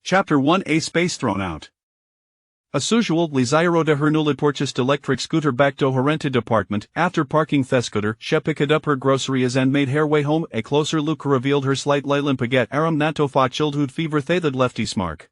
Chapter 1: A Space Thrown Out. As usual, Lizaya rode her newly purchased electric scooter back to her rented apartment. After parking the scooter, she picked up her groceries and made her way home. A closer look revealed her slight limpaget aram nato fa childhood fever that lefty smark.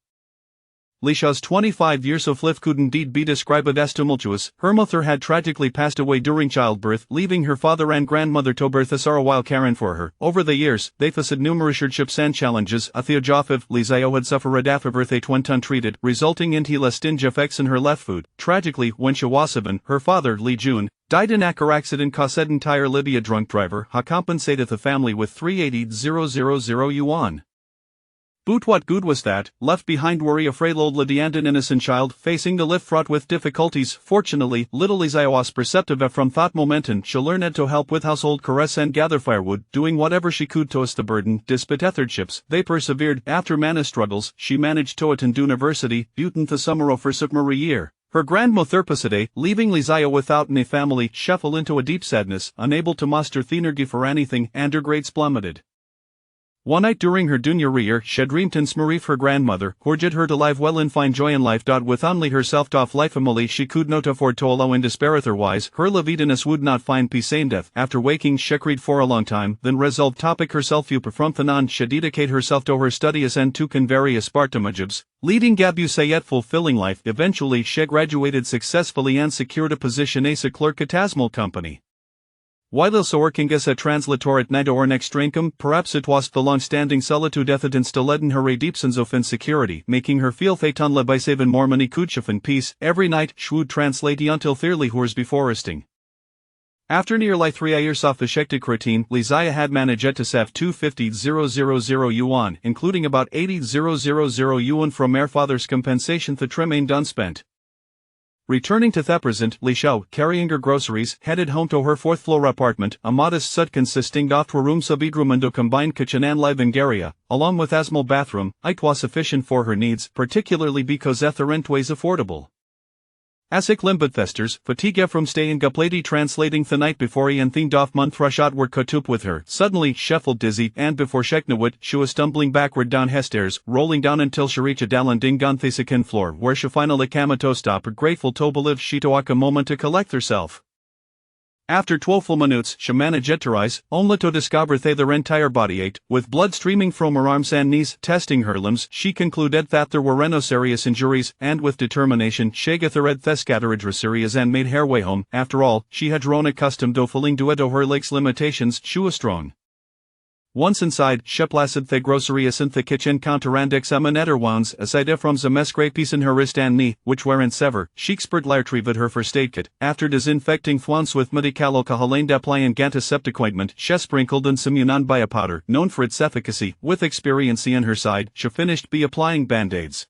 Lisha's 25 years of life could indeed be described as tumultuous. Her mother had tragically passed away during childbirth, leaving her father and grandmother to Berthasara while caring for her. Over the years, they faced numerous hardships and challenges. Athiojofiv, Lizaya had suffered after birth when untreated, resulting in stinge effects in her left foot. Tragically, when she was 7, her father, Li Jun, died in a car accident caused entire Libya drunk driver, who compensated the family with 380,000 yuan. But what good was that? Left behind worry afraid old Lydia and an innocent child facing the life fraught with difficulties. Fortunately, little Lizaya was perceptive from thought momentum. She learned to help with household chores and gather firewood, doing whatever she could to ease the burden. Despite hardships, they persevered. After many struggles, she managed to attend university, Butin the summer of her sophomore year. Her grandmother passed, leaving Lizaya without any family. She fell into a deep sadness, unable to muster the energy for anything, and her grades plummeted. One night during her junior year, she dreamed in Smarif her grandmother, urged her to live well and find joy in life. With only herself to life family she could not afford to allow in despair otherwise, her levitinous would not find peace in death. After waking she cried for a long time, then resolved to pick herself up from the non she dedicate herself to her studies and took in various part-time leading Gabu Sayet fulfilling life. Eventually she graduated successfully and secured a position as a clerk at Asmal company. While also working as a translator at night or next income, perhaps it was the long-standing solitude that instilled in her a deep sense of insecurity, making her feel Thayton le by saving more money could she find peace. Every night, she would translate until fairly hours before resting. After nearly 3 years of the hectic routine, Lizaya had managed to save 250,000 yuan, including about 80,000 yuan from her father's compensation that remained unspent. Returning to the present, Li Xiao, carrying her groceries, headed home to her 4th-floor apartment, a modest sut consisting of 2 rooms, a bedroom and a combined kitchen and living area, along with a small bathroom. It was sufficient for her needs, particularly because the rent was affordable. Asik limbit thesters, fatigue from staying up lady translating the night before and themed off month rush out were caught up with her. Suddenly, she felt dizzy, and before she knew it, she was stumbling backward down her stairs, rolling down until she reached a dalanding on the second floor, where she finally came to stop, grateful to believe she took a moment to collect herself. After 12 full minutes, she managed to rise, only to discover that her entire body ached, with blood streaming from her arms and knees. Testing her limbs, she concluded that there were no serious injuries, and with determination, she gathered the scattered serious and made her way home. After all, she had grown accustomed to falling due to her legs' limitations. She was strong. Once inside, she placed the groceries in the kitchen counter and examined her wounds, aside from the scrapes in her wrist and knee, which were in sever. She expertly retrieved her first aid kit. After disinfecting wounds with medical alcohol and applying antiseptic ointment, she sprinkled in some Yunnan bio powder, known for its efficacy. With experience on her side, she finished by applying band-aids.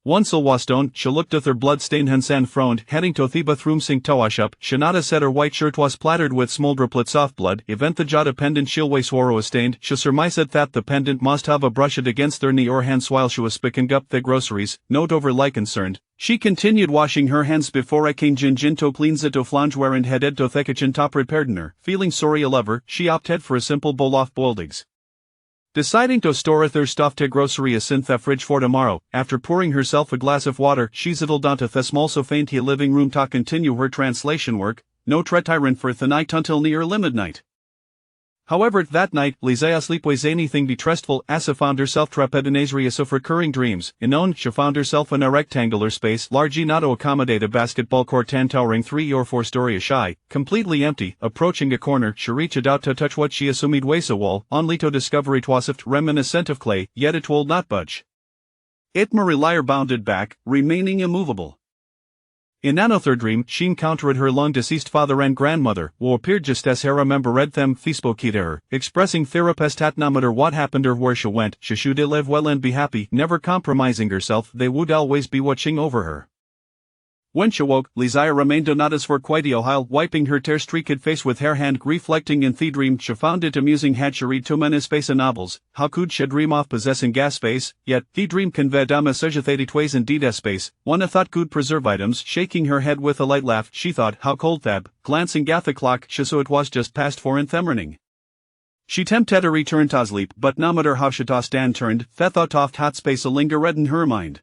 Once all was done, she looked at her blood-stained hands and frowned, heading to the bathroom sink to wash up. She noticed that her white shirt was splattered with small droplets of blood. Event the jada pendant shilway swaro was stained. She surmised that the pendant must have brushed against her knee or hands while she was picking up the groceries. Not overly concerned, she continued washing her hands before I came jin to cleanse it to flange where and headed to the kitchen to prepare dinner. Feeling sorry a lover, she opted for a simple bowl of boiled eggs. Deciding to store their stuff to groceries in the fridge for tomorrow, after pouring herself a glass of water, she settled down to the small sofa living room to continue her translation work, no trying for the night until near midnight. However, that night, Lizaya's sleep was anything but restful, as she found herself trapped in a series of recurring dreams. In one, she found herself in a rectangular space large enough to accommodate a basketball court and towering 3 or 4 stories high, completely empty. Approaching a corner, she reached out to touch what she assumed was a wall, only to discover it was reminiscent of clay, yet it would not budge. It merely bounded back, remaining immovable. In another dream, she encountered her long-deceased father and grandmother, who appeared just as her remembered them. They spoke to her, expressing therapist that no matter what happened or where she went, she should live well and be happy, never compromising herself. They would always be watching over her. When she woke, Lizaya remained unattended for quite a while, wiping her tear-streaked face with her hand. Reflecting in the dream, she found it amusing had she read too many space novels. How could she dream of possessing gas space? Yet, the dream conveyed a message that it was indeed a space, one a thought could preserve items. Shaking her head with a light laugh, she thought, how cold that. Glancing at the clock, she saw it was just past 4 in the morning. She tempted to return to sleep, but no matter how she tossed and turned, the thought of hot space lingered in her mind.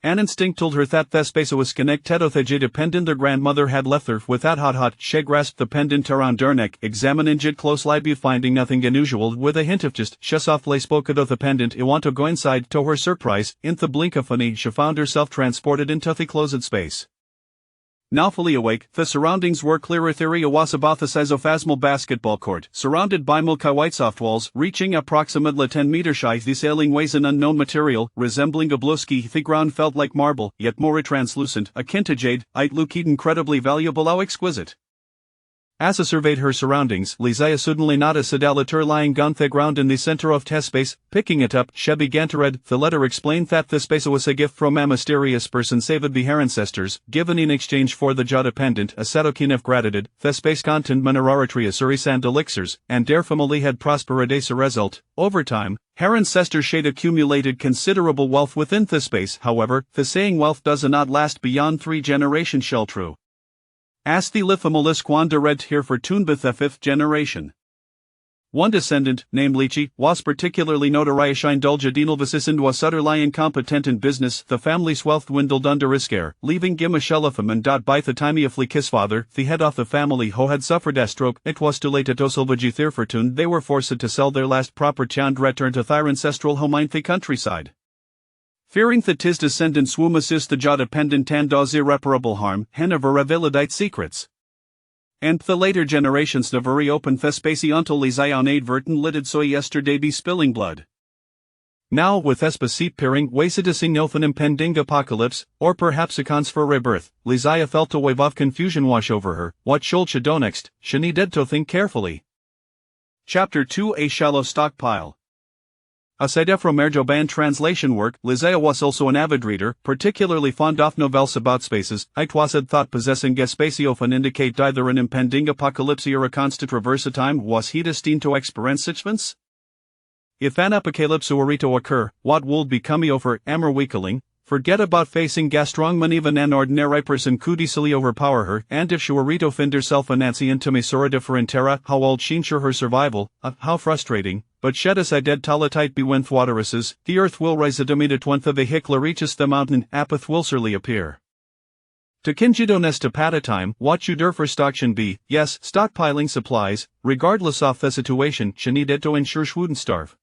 An instinct told her that the space was connected to the pendant their grandmother had left her. With that hot, she grasped the pendant around her neck, examining it closely, but finding nothing unusual. With a hint of just, she softly spoke of the pendant. "I want to go inside." To her surprise, in the blink of an eye, she found herself transported into the closed space. Now fully awake, the surroundings were clearer. The area was about the size of a small basketball court, surrounded by milky-white soft walls, reaching approximately 10 meters high. The ceiling was an unknown material, resembling a bluesky. The ground felt like marble, yet more translucent, akin to jade. It looked incredibly valuable. How exquisite. As she surveyed her surroundings, Lysia suddenly noticed a letter lying on the ground in the center of the space. Picking it up, she began to read. The letter explained that the space was a gift from a mysterious person saved by her ancestors, given in exchange for the Jada pendant, a token of gratitude. The space contained mineralogy, assuries and elixirs, and their family had prospered as a result. Over time, her ancestors had accumulated considerable wealth within the space. However, the saying wealth does not last beyond 3 generations shall true. As the Lithamolus Quanda read here for Tunbith the 5th generation. One descendant, named Lichi, was particularly notorious indulged inulvisis and was utterly incompetent in business. The family's wealth dwindled under his care, leaving him a shelletham and by the time of his father, the head of the family who had suffered a stroke. It was too late to Tosilvaji Thirfortune. They were forced to sell their last property and return to their ancestral home in the countryside. Fearing that his descendants would assist the Jada pendant and cause irreparable harm, he never revealed its secrets. And the later generations never reopened the space until Lysia inadvertent so yesterday be spilling blood. Now with Espacit peering, wasted a signal of an impending apocalypse, or perhaps a cons for rebirth, Lysia felt a wave of confusion wash over her. What should she do next? She needed to think carefully. Chapter 2: A Shallow Stockpile. Aside from Erjoban translation work, Lysia was also an avid reader, particularly fond of novels about spaces. It was thought possessing a space often indicate either an impending apocalypse or a constant reverse of time. Was he destined to experience such events? If an apocalypse were to occur, what would become of her Amor weakling? Forget about facing Gastrongman. Even an ordinary person could easily overpower her, and if she were to find herself a Nancy intimisora differentera, how old she ensure her survival? How frustrating. But shed as I dead talatite be when thwaterases, the earth will rise at immediate when the vehicle reaches the mountain, apeth will surely appear. To kinjidonest a time, what should for stocktion be? Yes, stockpiling supplies, regardless of the situation, she needed to ensure she wouldn't starve.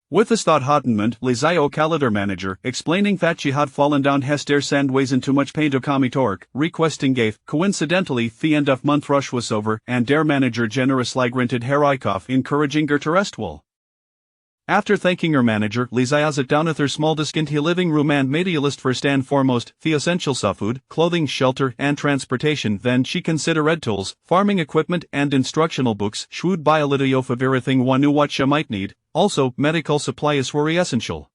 With this thought hottenment, Lysia called her manager, explaining that she had fallen down Hester Sandways in too much pain to come to work, requesting gave. Coincidentally, the end of month rush was over, and their manager generously granted her Ikov, encouraging her to rest well. After thanking her manager, Lysia sat down at her small desk in the living room and made a list first and foremost, the essentials of food, clothing, shelter, and transportation. Then she considered tools, farming equipment, and instructional books. She would buy a little of everything one knew what she might need. Also, medical supplies were essential.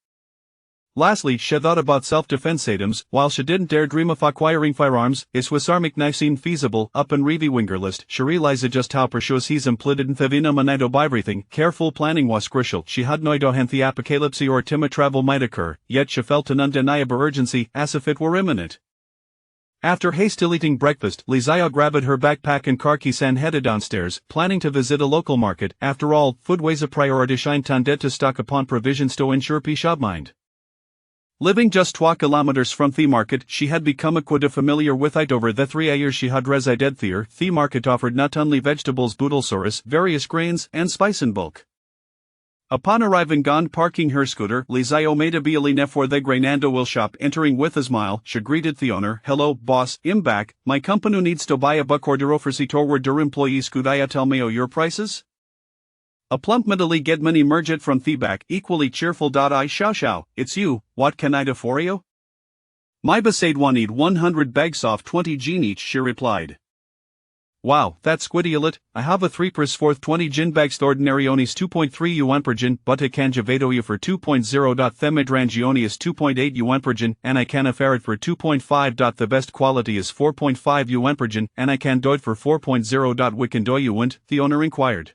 Lastly, she thought about self-defense items. While she didn't dare dream of acquiring firearms, a Swiss Army knife seemed feasible. Up in Revi Winger list, she realized just how precious he's implied in the vina manito by everything. Careful planning was crucial. She had no idea when the apocalypse or timid travel might occur, yet she felt an undeniable urgency, as if it were imminent. After hastily eating breakfast, Lysia grabbed her backpack and car keys and headed downstairs, planning to visit a local market. After all, food was a priority. She intended to stock upon provisions to ensure peace of mind. Living just 2 kilometers from the market, she had become quite familiar with it. Over the 3 years she had resided there, the market offered not only vegetables but also various grains and spice in bulk. Upon arriving and parking her scooter, Lysia made a beeline for the Granando will shop. Entering with a smile, she greeted the owner. "Hello, boss, I'm back. My company needs to buy a buck order for the toward their employees. Could I tell me your prices?" A plump middle get many emerged from the back, equally cheerful. "I show, it's you, what can I do for you?" "My besade one need 100 bags of 20 gin each," she replied. "Wow, that's squiddy. I have a 3/4 20 gin bags. The ordinary only is 2.3 yuan per gin, but I can javato you for 2.0. The midrangioni is 2.8 yuan per gin, and I can afford it for 2.5. The best quality is 4.5 yuan per gin, and I can do it for 4.0. We can do you want?" the owner inquired.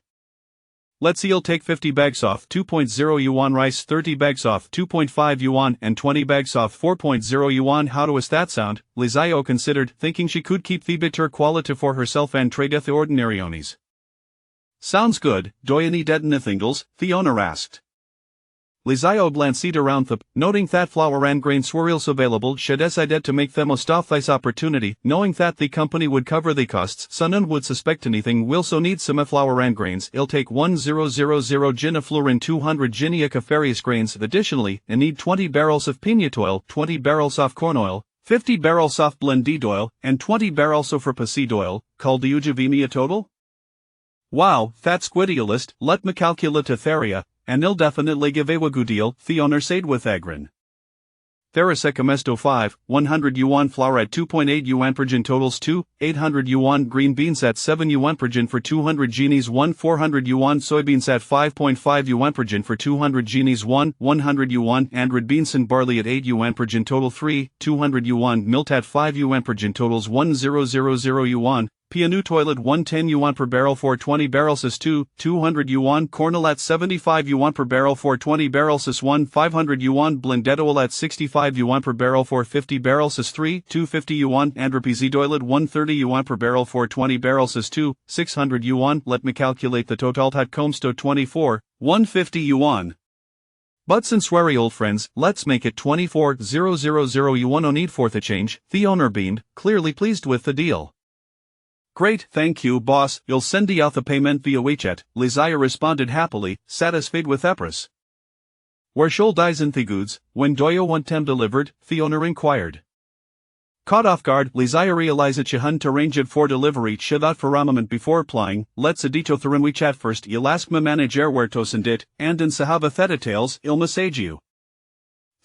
"Let's see, you'll take 50 bags off 2.0 yuan rice, 30 bags off 2.5 yuan, and 20 bags off 4.0 yuan. How does that sound?" Lysia considered, thinking she could keep the bitter quality for herself and trade at the ordinary onis. Sounds good, doyani detenithingles, Theona asked. Lizio glanced around the, noting that flour and grain swirls available. She decided to make the most of this opportunity, knowing that the company would cover the costs. So none would suspect anything. Will so need some flour and grains. It'll take 1000 gin of flour and 200 gin of various grains. Additionally, I need 20 barrels of peanut oil, 20 barrels of corn oil, 50 barrels of blended oil, and 20 barrels of rapeseed oil. Called the Ujavimi a total? Wow, that's quite a list. Let me calculate a theria. And I'll definitely give a good deal, Theona said with a grin. Therasecamesto 5, 100 yuan flour at 2.8 yuan per gin totals 2, 800 yuan green beans at 7 yuan per gin for 200 genies 1, 400 yuan soybeans at 5.5 yuan per gin for 200 genies 1, 100 yuan and red beans and barley at 8 yuan per gin total 3, 200 yuan milk at 5 yuan per gin totals 1000 yuan. Pianu toilet 110 yuan per barrel for 20 barrels is 2, 200 yuan cornel at 75 yuan per barrel for 20 barrels is 1, 500 yuan blended oil at 65 yuan per barrel for 50 barrels is 3, 250 yuan and rapeseed oil 130 yuan per barrel for 20 barrels is 2, 600 yuan. Let me calculate the total at Comsto 24, 150 yuan. But since we're old friends, let's make it 24,000 yuan on need for the change. The owner beamed, clearly pleased with the deal. Great, thank you, boss. You'll send out the payment via WeChat. Lizia responded happily, satisfied with Epris. Where shall dies in the goods, when Doyo want them delivered? The owner inquired. Caught off guard, Lizia realized that she hadn't arranged it for delivery. She thought for a moment before applying. Let's adito through in WeChat first. You'll ask my manager where to send it, and in Sahava Theta Tales, I'll message you.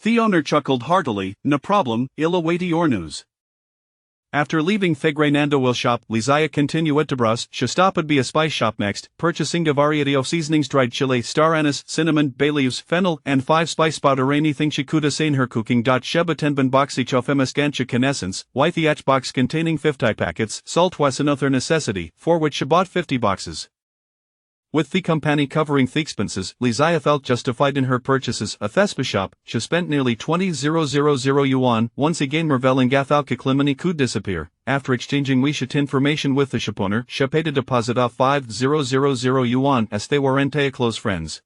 The owner chuckled heartily. No problem, I'll await your news. After leaving Fegrenando will shop, Lizia continued to browse. She stopped at a spice shop next, purchasing a variety of seasonings: dried chili, star anise, cinnamon, bay leaves, fennel, and 5 spice powder. Anything she could say in her cooking. Sheba 10 box each of emascancha essence, white box containing 50 packets, salt was another necessity, for which she bought 50 boxes. With the company covering the expenses, Lizia felt justified in her purchases. At Thespa shop, she spent nearly 20,000 yuan. Once again, reveling Gathalka Klimani could disappear. After exchanging WeChat information with the shop owner, she paid a deposit of 5,000 yuan as they were close friends.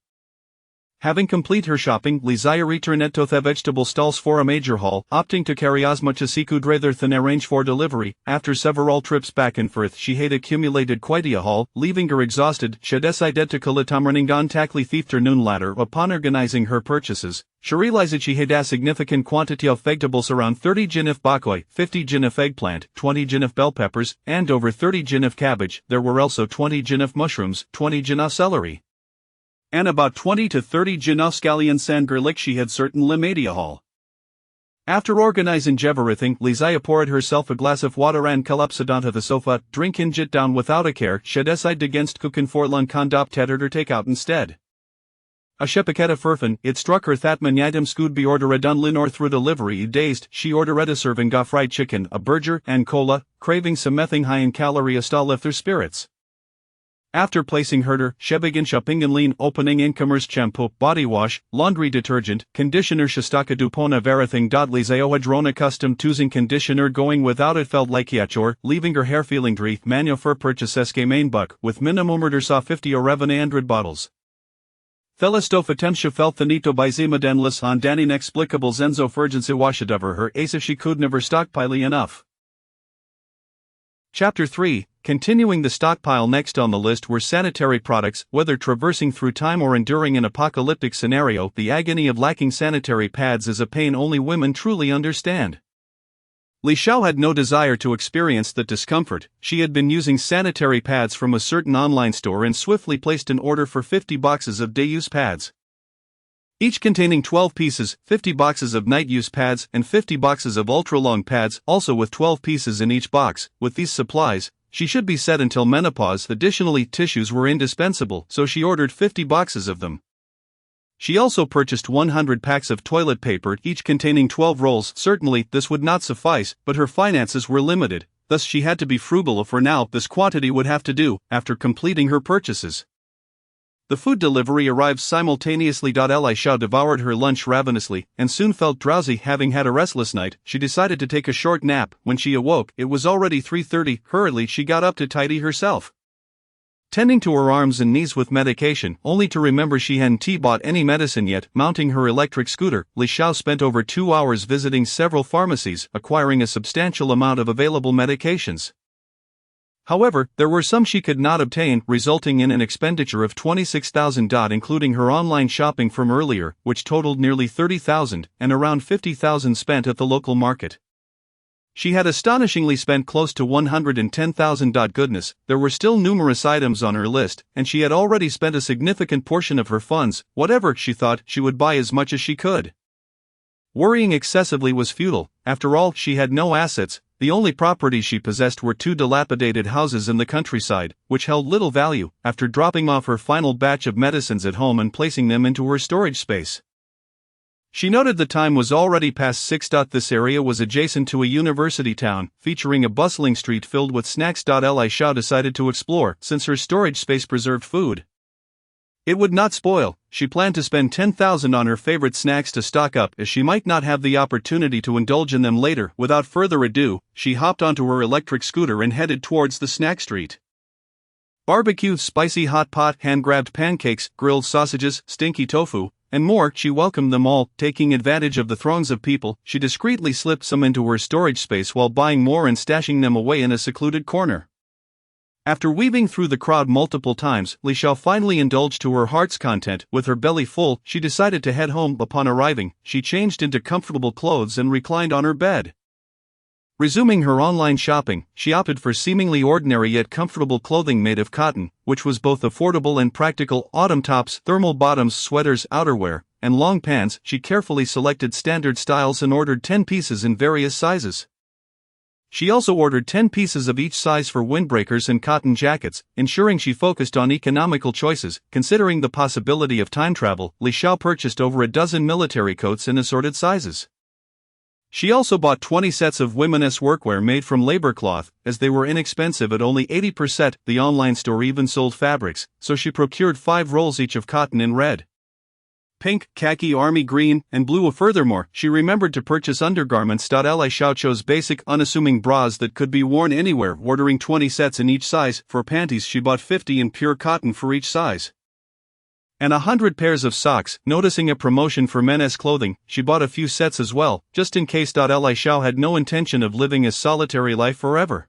Having completed her shopping, Lizia returned to the vegetable stalls for a major haul, opting to carry as much as she could rather than arrange for delivery. After several trips back and forth, she had accumulated quite a haul. Leaving her exhausted, she decided to call it running on tackly thief noon latter. Upon organizing her purchases, she realized that she had a significant quantity of vegetables, around 30 gin of bakoi, 50 gin of eggplant, 20 gin of bell peppers, and over 30 gin of cabbage. There were also 20 gin of mushrooms, 20 gin of celery, and about 20 to 30 gin of scallions and garlic. She had certain Limadia haul. After organizing everything, Lizia poured herself a glass of water and collapsed onto the sofa, drinking it down without a care. She decided against cooking for lunch, or takeout instead. A shepaketa furfan, it struck her that many items could be ordered online or through delivery. Dazed, she ordered a serving of fried chicken, a burger, and cola, craving some mething high in calorie to lift her spirits. After placing herder, she began shopping and lean, opening e-commerce shampoo, body wash, laundry detergent, conditioner. Shastaka dupona everything. Lizio had grown accustomed to using conditioner going without it felt like a chore, leaving her hair feeling dry. Manual for purchase SK main buck, with minimum order saw 50 or 100 bottles. Thelistof attempts felt the nito by zimadenless on Danny inexplicable zenzo fergency washed over her as if she could never stockpile enough. Chapter 3. Continuing the stockpile. Next on the list were sanitary products. Whether traversing through time or enduring an apocalyptic scenario, the agony of lacking sanitary pads is a pain only women truly understand. Li Xiao had no desire to experience that discomfort. She had been using sanitary pads from a certain online store and swiftly placed an order for 50 boxes of day-use pads, each containing 12 pieces, 50 boxes of night-use pads, and 50 boxes of ultra-long pads, also with 12 pieces in each box. With these supplies, she should be set until menopause. Additionally, tissues were indispensable, so she ordered 50 boxes of them. She also purchased 100 packs of toilet paper, each containing 12 rolls. Certainly, this would not suffice, but her finances were limited, thus she had to be frugal. For now, this quantity would have to do. After completing her purchases, the food delivery arrived simultaneously. Li Xiao devoured her lunch ravenously, and soon felt drowsy. Having had a restless night, she decided to take a short nap. When she awoke, it was already 3:30. Hurriedly she got up to tidy herself. Tending to her arms and knees with medication, only to remember she hadn't bought any medicine yet. Mounting her electric scooter, Li Xiao spent over 2 hours visiting several pharmacies, acquiring a substantial amount of available medications. However, there were some she could not obtain, resulting in an expenditure of 26,000, including her online shopping from earlier, which totaled nearly 30,000, and around 50,000 spent at the local market. She had astonishingly spent close to 110,000. Goodness, there were still numerous items on her list, and she had already spent a significant portion of her funds. Whatever, she thought, she would buy as much as she could. Worrying excessively was futile. After all, she had no assets. The only properties she possessed were 2 dilapidated houses in the countryside, which held little value. After dropping off her final batch of medicines at home and placing them into her storage space, she noted the time was already past 6. This area was adjacent to a university town, featuring a bustling street filled with snacks. Li Xiao decided to explore, since her storage space preserved food. It would not spoil. She planned to spend 10,000 on her favorite snacks to stock up, as she might not have the opportunity to indulge in them later. Without further ado, she hopped onto her electric scooter and headed towards the snack street. Barbecue, spicy hot pot, hand-grabbed pancakes, grilled sausages, stinky tofu, and more. She welcomed them all. Taking advantage of the throngs of people, she discreetly slipped some into her storage space while buying more and stashing them away in a secluded corner. After weaving through the crowd multiple times, Li Xiao finally indulged to her heart's content. With her belly full, she decided to head home. Upon arriving, she changed into comfortable clothes and reclined on her bed. Resuming her online shopping, she opted for seemingly ordinary yet comfortable clothing made of cotton, which was both affordable and practical. Autumn tops, thermal bottoms, sweaters, outerwear, and long pants. She carefully selected standard styles and ordered 10 pieces in various sizes. She also ordered 10 pieces of each size for windbreakers and cotton jackets, ensuring she focused on economical choices. Considering the possibility of time travel, Li Xiao purchased over a dozen military coats in assorted sizes. She also bought 20 sets of women's workwear made from labor cloth, as they were inexpensive at only 80%. The online store even sold fabrics, so she procured 5 rolls each of cotton in red, pink, khaki, army green, and blue. Furthermore, she remembered to purchase undergarments. Li Xiao chose basic, unassuming bras that could be worn anywhere, ordering 20 sets in each size. For panties, she bought 50 in pure cotton for each size, and 100 pairs of socks. Noticing a promotion for men's clothing, she bought a few sets as well, just in case. Li Xiao had no intention of living a solitary life forever.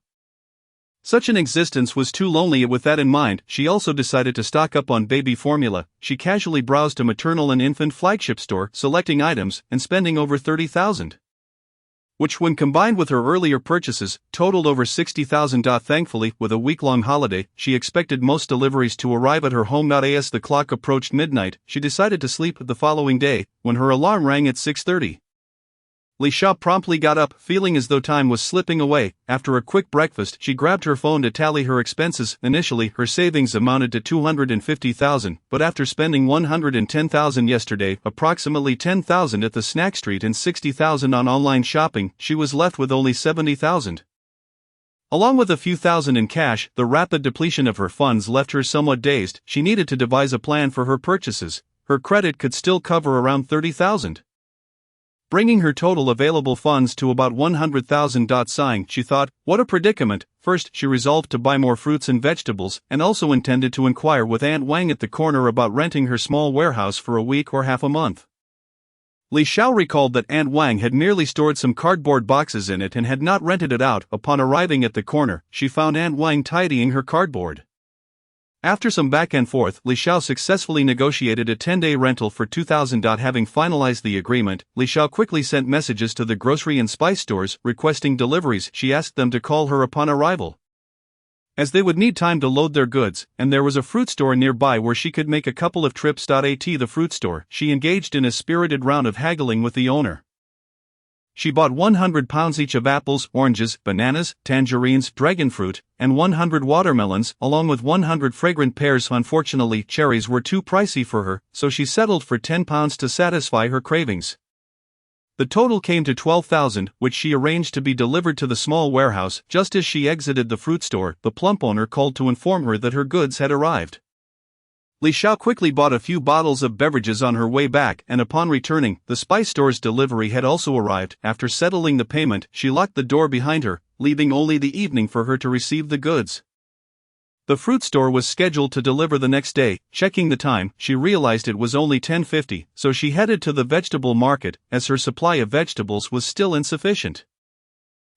Such an existence was too lonely. With that in mind, she also decided to stock up on baby formula. She casually browsed a maternal and infant flagship store, selecting items and spending over 30,000. Which, when combined with her earlier purchases, totaled over 60,000. Thankfully, with a week-long holiday, she expected most deliveries to arrive at her home. As the clock approached midnight, she decided to sleep the following day, when her alarm rang at 6:30. Li Xiao promptly got up, feeling as though time was slipping away. After a quick breakfast, she grabbed her phone to tally her expenses. Initially, her savings amounted to 250,000, but after spending 110,000 yesterday, approximately 10,000 at the snack street and 60,000 on online shopping, she was left with only 70,000. Along with a few thousand in cash, the rapid depletion of her funds left her somewhat dazed. She needed to devise a plan for her purchases. Her credit could still cover around 30,000. Bringing her total available funds to about 100,000. Sighing, she thought, what a predicament. First, she resolved to buy more fruits and vegetables, and also intended to inquire with Aunt Wang at the corner about renting her small warehouse for a week or half a month. Li Xiao recalled that Aunt Wang had merely stored some cardboard boxes in it and had not rented it out. Upon arriving at the corner, she found Aunt Wang tidying her cardboard. After some back and forth, Li Xiao successfully negotiated a 10-day rental for 2,000. Having finalized the agreement, Li Xiao quickly sent messages to the grocery and spice stores, requesting deliveries. She asked them to call her upon arrival, as they would need time to load their goods, and there was a fruit store nearby where she could make a couple of trips. At the fruit store, she engaged in a spirited round of haggling with the owner. She bought 100 pounds each of apples, oranges, bananas, tangerines, dragon fruit, and 100 watermelons, along with 100 fragrant pears. Unfortunately, cherries were too pricey for her, so she settled for 10 pounds to satisfy her cravings. The total came to 12,000, which she arranged to be delivered to the small warehouse. Just as she exited the fruit store, the plump owner called to inform her that her goods had arrived. Li Xiao quickly bought a few bottles of beverages on her way back, and upon returning, the spice store's delivery had also arrived. After settling the payment, she locked the door behind her, leaving only the evening for her to receive the goods. The fruit store was scheduled to deliver the next day. Checking the time, she realized it was only 10:50, so she headed to the vegetable market, as her supply of vegetables was still insufficient.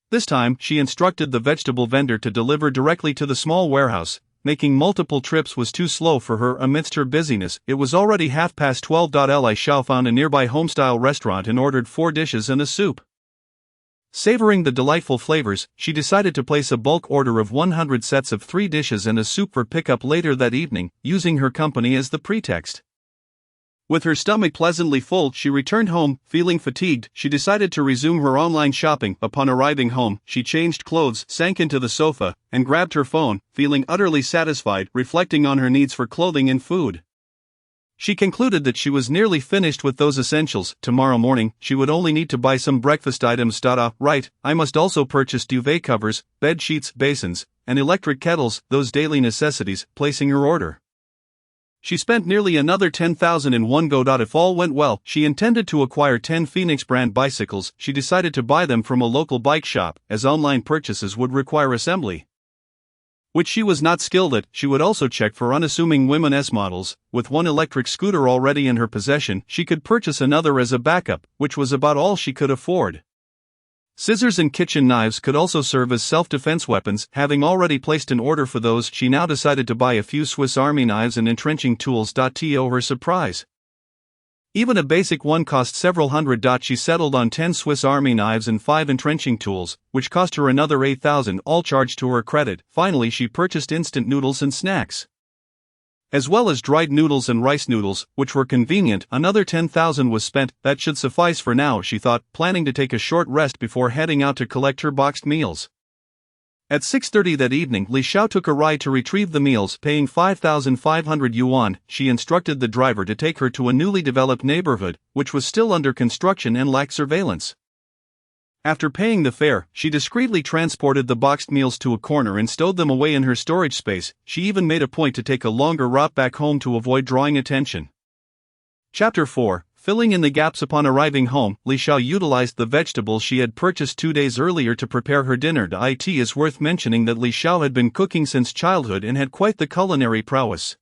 This time, she instructed the vegetable vendor to deliver directly to the small warehouse. Making multiple trips was too slow for her amidst her busyness. It was already 12:30. Li Xiao found a nearby home-style restaurant and ordered 4 dishes and a soup. Savoring the delightful flavors, she decided to place a bulk order of 100 sets of 3 dishes and a soup for pickup later that evening, using her company as the pretext. With her stomach pleasantly full, she returned home. Feeling fatigued, she decided to resume her online shopping. Upon arriving home, she changed clothes, sank into the sofa, and grabbed her phone, feeling utterly satisfied, reflecting on her needs for clothing and food. She concluded that she was nearly finished with those essentials. Tomorrow morning, she would only need to buy some breakfast items. Right, I must also purchase duvet covers, bed sheets, basins, and electric kettles, those daily necessities. Placing her order, she spent nearly another 10,000 in one go. If all went well, she intended to acquire 10 Phoenix brand bicycles. She decided to buy them from a local bike shop, as online purchases would require assembly, which she was not skilled at. She would also check for unassuming women's models. With one electric scooter already in her possession, she could purchase another as a backup, which was about all she could afford. Scissors and kitchen knives could also serve as self-defense weapons. Having already placed an order for those, she now decided to buy a few Swiss Army knives and entrenching tools. To her surprise, even a basic one cost several hundred. She settled on 10 Swiss Army knives and 5 entrenching tools, which cost her another 8,000, all charged to her credit. Finally, she purchased instant noodles and snacks, as well as dried noodles and rice noodles, which were convenient. Another 10,000 was spent. That should suffice for now, she thought, planning to take a short rest before heading out to collect her boxed meals. At 6:30 that evening, Li Xiao took a ride to retrieve the meals. Paying 5,500 yuan, she instructed the driver to take her to a newly developed neighborhood, which was still under construction and lacked surveillance. After paying the fare, she discreetly transported the boxed meals to a corner and stowed them away in her storage space. She even made a point to take a longer route back home to avoid drawing attention. Chapter 4. Filling in the gaps. Upon arriving home, Li Xiao utilized the vegetables she had purchased 2 days earlier to prepare her dinner. It is worth mentioning that Li Xiao had been cooking since childhood and had quite the culinary prowess.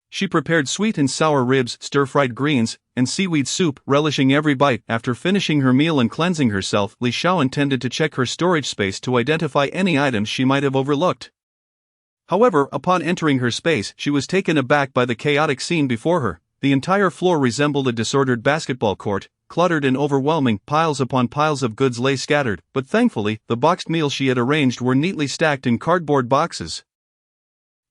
She prepared sweet and sour ribs, stir-fried greens, and seaweed soup, relishing every bite. After finishing her meal and cleansing herself, Li Xiao intended to check her storage space to identify any items she might have overlooked. However, upon entering her space, she was taken aback by the chaotic scene before her. The entire floor resembled a disordered basketball court, cluttered and overwhelming. Piles upon piles of goods lay scattered, but thankfully, the boxed meals she had arranged were neatly stacked in cardboard boxes,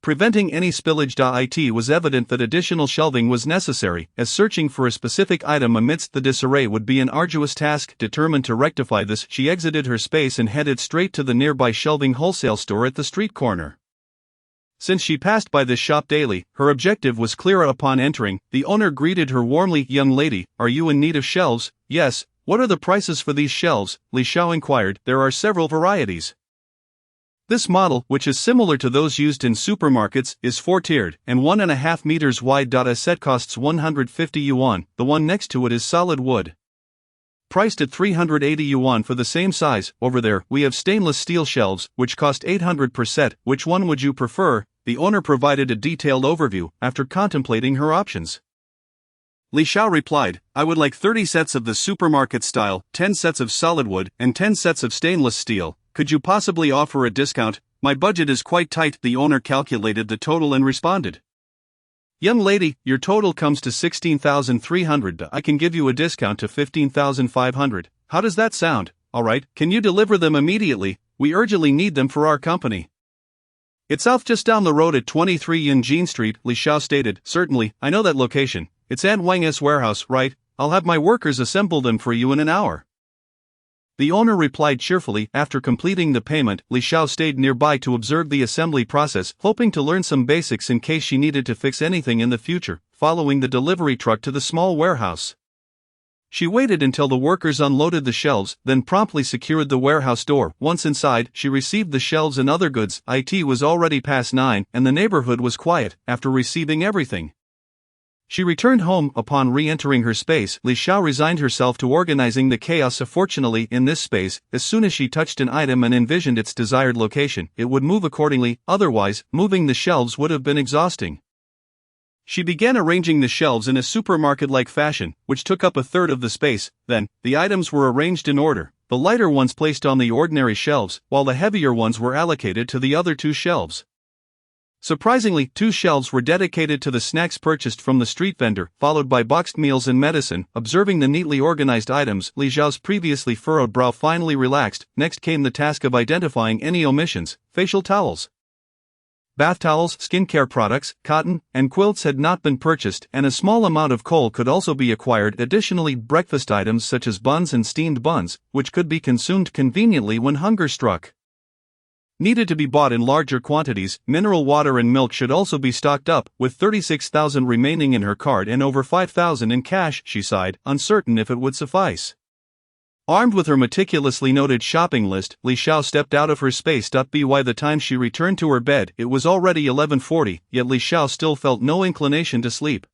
preventing any spillage. It was evident that additional shelving was necessary, as searching for a specific item amidst the disarray would be an arduous task. Determined to rectify this, she exited her space and headed straight to the nearby shelving wholesale store at the street corner. Since she passed by this shop daily, her objective was clear. Upon entering, the owner greeted her warmly. "Young lady, are you in need of shelves?" "Yes." "What are the prices for these shelves?" Li Xiao inquired. "There are several varieties. This model, which is similar to those used in supermarkets, is 4-tiered and 1.5 meters wide. A set costs 150 yuan, the one next to it is solid wood, priced at 380 yuan for the same size. Over there, we have stainless steel shelves, which cost 800 per set. Which one would you prefer?" The owner provided a detailed overview. After contemplating her options, Li Xiao replied, "I would like 30 sets of the supermarket style, 10 sets of solid wood, and 10 sets of stainless steel. Could you possibly offer a discount? My budget is quite tight." The owner calculated the total and responded, "Young lady, your total comes to 16,300. I can give you a discount to 15,500. How does that sound?" "Alright, can you deliver them immediately? We urgently need them for our company." "It's out just down the road at 23 Yunjin Street," Li Xiao stated. "Certainly, I know that location. It's An Wang's warehouse, right? I'll have my workers assemble them for you in an hour." The owner replied cheerfully. After completing the payment, Li Xiao stayed nearby to observe the assembly process, hoping to learn some basics in case she needed to fix anything in the future. Following the delivery truck to the small warehouse, she waited until the workers unloaded the shelves, then promptly secured the warehouse door. Once inside, she received the shelves and other goods. It was already past 9, and the neighborhood was quiet. After receiving everything, She returned home. Upon re-entering her space, Li Xiao resigned herself to organizing the chaos. Fortunately, in this space, as soon as she touched an item and envisioned its desired location, it would move accordingly, otherwise, moving the shelves would have been exhausting. She began arranging the shelves in a supermarket-like fashion, which took up a third of the space. Then, the items were arranged in order, the lighter ones placed on the ordinary shelves, while the heavier ones were allocated to the other two shelves. Surprisingly, two shelves were dedicated to the snacks purchased from the street vendor, followed by boxed meals and medicine. Observing the neatly organized items, Li Xiao's previously furrowed brow finally relaxed. Next came the task of identifying any omissions. Facial towels, bath towels, skincare products, cotton, and quilts had not been purchased, and a small amount of coal could also be acquired. Additionally, breakfast items such as buns and steamed buns, which could be consumed conveniently when hunger struck, needed to be bought in larger quantities. Mineral water and milk should also be stocked up. With 36,000 remaining in her card and over 5,000 in cash, she sighed, uncertain if it would suffice. Armed with her meticulously noted shopping list, Li Xiao stepped out of her space. By the time she returned to her bed, it was already 11:40, yet Li Xiao still felt no inclination to sleep.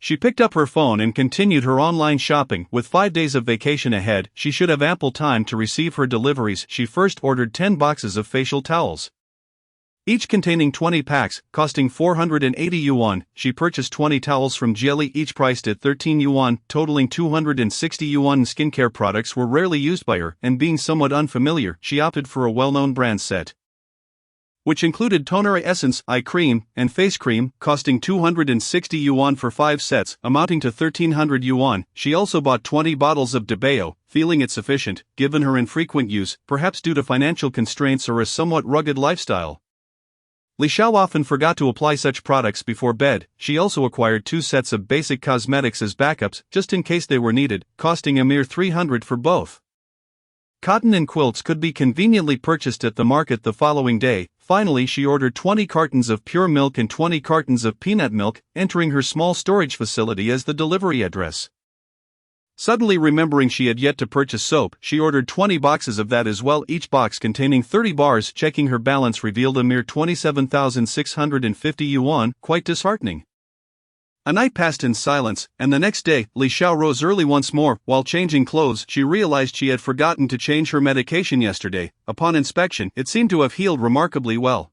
She picked up her phone and continued her online shopping. With 5 days of vacation ahead, she should have ample time to receive her deliveries. She first ordered 10 boxes of facial towels, each containing 20 packs, costing 480 yuan. She purchased 20 towels from Jieli, each priced at 13 yuan, totaling 260 yuan. Skincare products were rarely used by her, and being somewhat unfamiliar, she opted for a well-known brand set, which included toner, essence, eye cream, and face cream, costing 260 yuan for 5 sets, amounting to 1300 yuan. She also bought 20 bottles of Debao, feeling it sufficient, given her infrequent use, perhaps due to financial constraints or a somewhat rugged lifestyle. Li Xiao often forgot to apply such products before bed. She also acquired 2 sets of basic cosmetics as backups, just in case they were needed, costing a mere 300 for both. Cotton and quilts could be conveniently purchased at the market the following day. Finally, she ordered 20 cartons of pure milk and 20 cartons of peanut milk, entering her small storage facility as the delivery address. Suddenly remembering she had yet to purchase soap, she ordered 20 boxes of that as well, each box containing 30 bars. Checking her balance revealed a mere 27,650 yuan, quite disheartening. A night passed in silence, and the next day, Li Xiao rose early once more. While changing clothes, she realized she had forgotten to change her medication yesterday. Upon inspection, it seemed to have healed remarkably well.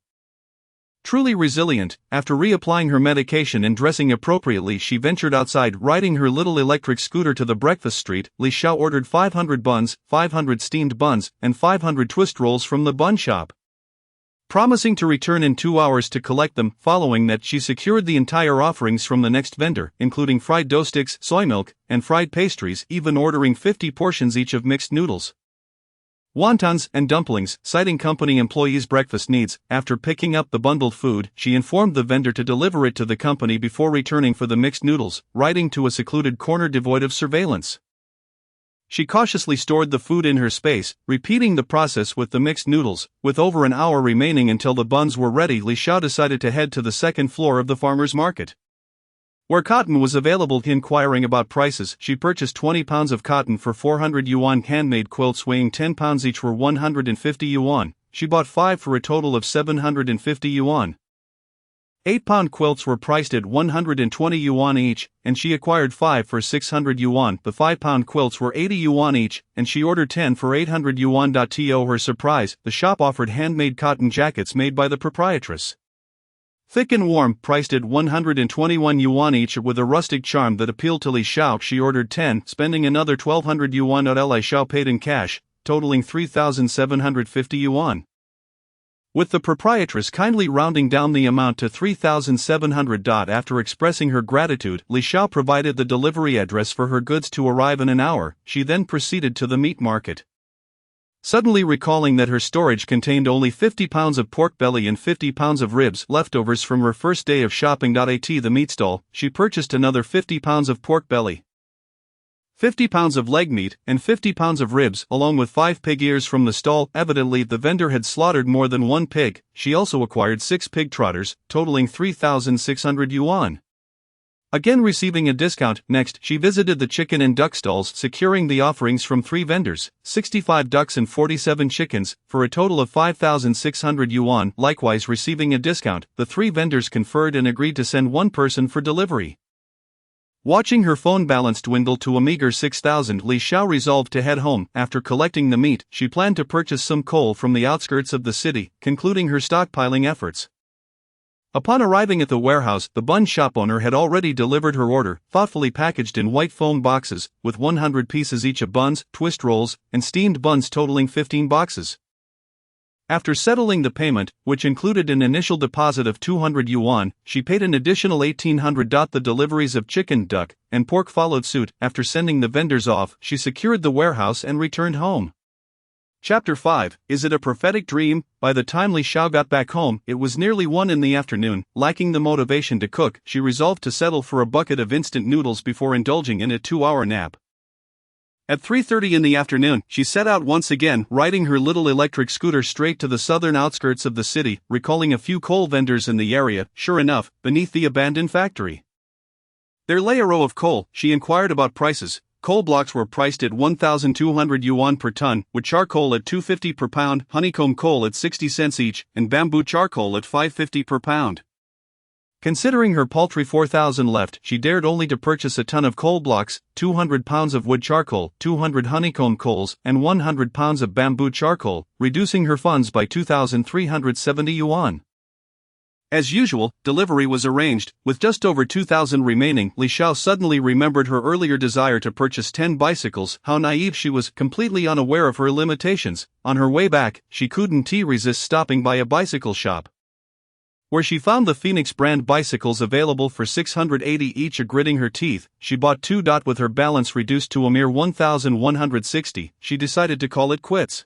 Truly resilient, after reapplying her medication and dressing appropriately, she ventured outside, riding her little electric scooter to the breakfast street. Li Xiao ordered 500 buns, 500 steamed buns, and 500 twist rolls from the bun shop, promising to return in 2 hours to collect them. Following that, she secured the entire offerings from the next vendor, including fried dough sticks, soy milk, and fried pastries, even ordering 50 portions each of mixed noodles, wontons, and dumplings. Citing company employees' breakfast needs, after picking up the bundled food, she informed the vendor to deliver it to the company before returning for the mixed noodles, riding to a secluded corner devoid of surveillance. She cautiously stored the food in her space, repeating the process with the mixed noodles. With over an hour remaining until the buns were ready, Li Xiao decided to head to the second floor of the farmer's market, where cotton was available. Inquiring about prices, she purchased 20 pounds of cotton for 400 yuan. Handmade quilts weighing 10 pounds each were 150 yuan. She bought 5 for a total of 750 yuan. 8-pound quilts were priced at 120 yuan each, and she acquired 5 for 600 yuan. The 5-pound quilts were 80 yuan each, and she ordered 10 for 800 yuan. To her surprise, the shop offered handmade cotton jackets made by the proprietress, thick and warm, priced at 121 yuan each, with a rustic charm that appealed to Li Xiao. She ordered 10, spending another 1200 yuan. Li Xiao paid in cash, totaling 3,750 yuan, with the proprietress kindly rounding down the amount to 3,700. After expressing her gratitude, Li Xiao provided the delivery address for her goods to arrive in an hour. She then proceeded to the meat market, suddenly recalling that her storage contained only 50 pounds of pork belly and 50 pounds of ribs, leftovers from her first day of shopping. At the meat stall, she purchased another 50 pounds of pork belly, 50 pounds of leg meat, and 50 pounds of ribs, along with 5 pig ears from the stall. Evidently, the vendor had slaughtered more than one pig. She also acquired 6 pig trotters, totaling 3,600 yuan, again receiving a discount. Next, she visited the chicken and duck stalls, securing the offerings from 3 vendors, 65 ducks and 47 chickens, for a total of 5,600 yuan. Likewise receiving a discount, the 3 vendors conferred and agreed to send one person for delivery. Watching her phone balance dwindle to a meager 6,000, Li Xiao resolved to head home. After collecting the meat, she planned to purchase some coal from the outskirts of the city, concluding her stockpiling efforts. Upon arriving at the warehouse, the bun shop owner had already delivered her order, thoughtfully packaged in white foam boxes, with 100 pieces each of buns, twist rolls, and steamed buns totaling 15 boxes. After settling the payment, which included an initial deposit of 200 yuan, she paid an additional 1,800. The deliveries of chicken, duck, and pork followed suit. After sending the vendors off, she secured the warehouse and returned home. Chapter 5, Is it a prophetic dream? By the time Li Xiao got back home, it was nearly 1 in the afternoon. Lacking the motivation to cook, she resolved to settle for a bucket of instant noodles before indulging in a 2-hour nap. At 3:30 in the afternoon, she set out once again, riding her little electric scooter straight to the southern outskirts of the city, recalling a few coal vendors in the area. Sure enough, beneath the abandoned factory, there lay a row of coal. She inquired about prices. Coal blocks were priced at 1,200 yuan per ton, with charcoal at 250 per pound, honeycomb coal at 60 cents each, and bamboo charcoal at 550 per pound. Considering her paltry 4,000 left, she dared only to purchase a ton of coal blocks, 200 pounds of wood charcoal, 200 honeycomb coals, and 100 pounds of bamboo charcoal, reducing her funds by 2,370 yuan. As usual, delivery was arranged. With just over 2,000 remaining, Li Xiao suddenly remembered her earlier desire to purchase 10 bicycles. How naive she was, completely unaware of her limitations. On her way back, she couldn't resist stopping by a bicycle shop, where she found the Phoenix brand bicycles available for 680 each. Gritting her teeth, she bought 2. With her balance reduced to a mere 1,160, she decided to call it quits.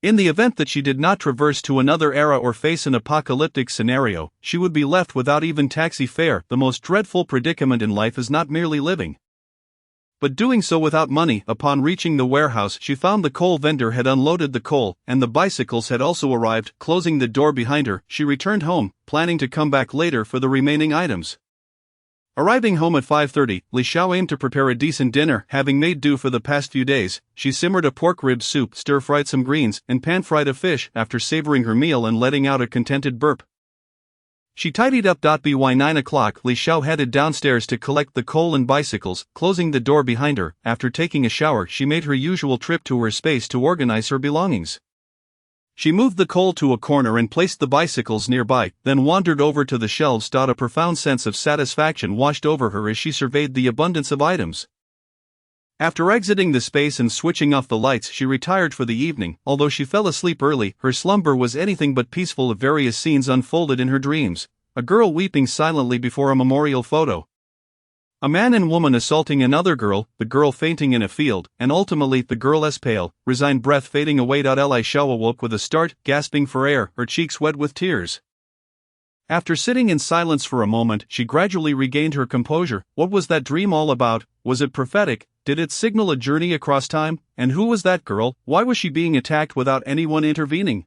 In the event that she did not traverse to another era or face an apocalyptic scenario, she would be left without even taxi fare. The most dreadful predicament in life is not merely living, but doing so without money. Upon reaching the warehouse, she found the coal vendor had unloaded the coal, and the bicycles had also arrived. Closing the door behind her, she returned home, planning to come back later for the remaining items. Arriving home at 5:30, Li Xiao aimed to prepare a decent dinner. Having made do for the past few days, she simmered a pork rib soup, stir-fried some greens, and pan-fried a fish. After savoring her meal and letting out a contented burp, she tidied up. By 9 o'clock, Li Xiao headed downstairs to collect the coal and bicycles. Closing the door behind her, after taking a shower, she made her usual trip to her space to organize her belongings. She moved the coal to a corner and placed the bicycles nearby, then wandered over to the shelves. A profound sense of satisfaction washed over her as she surveyed the abundance of items. After exiting the space and switching off the lights, she retired for the evening. Although she fell asleep early, her slumber was anything but peaceful. Various scenes unfolded in her dreams. A girl weeping silently before a memorial photo, a man and woman assaulting another girl, the girl fainting in a field, and ultimately the girl's pale, resigned breath fading away. Li Xiao awoke with a start, gasping for air, her cheeks wet with tears. After sitting in silence for a moment, she gradually regained her composure. What was that dream all about? Was it prophetic? Did it signal a journey across time? And who was that girl? Why was she being attacked without anyone intervening?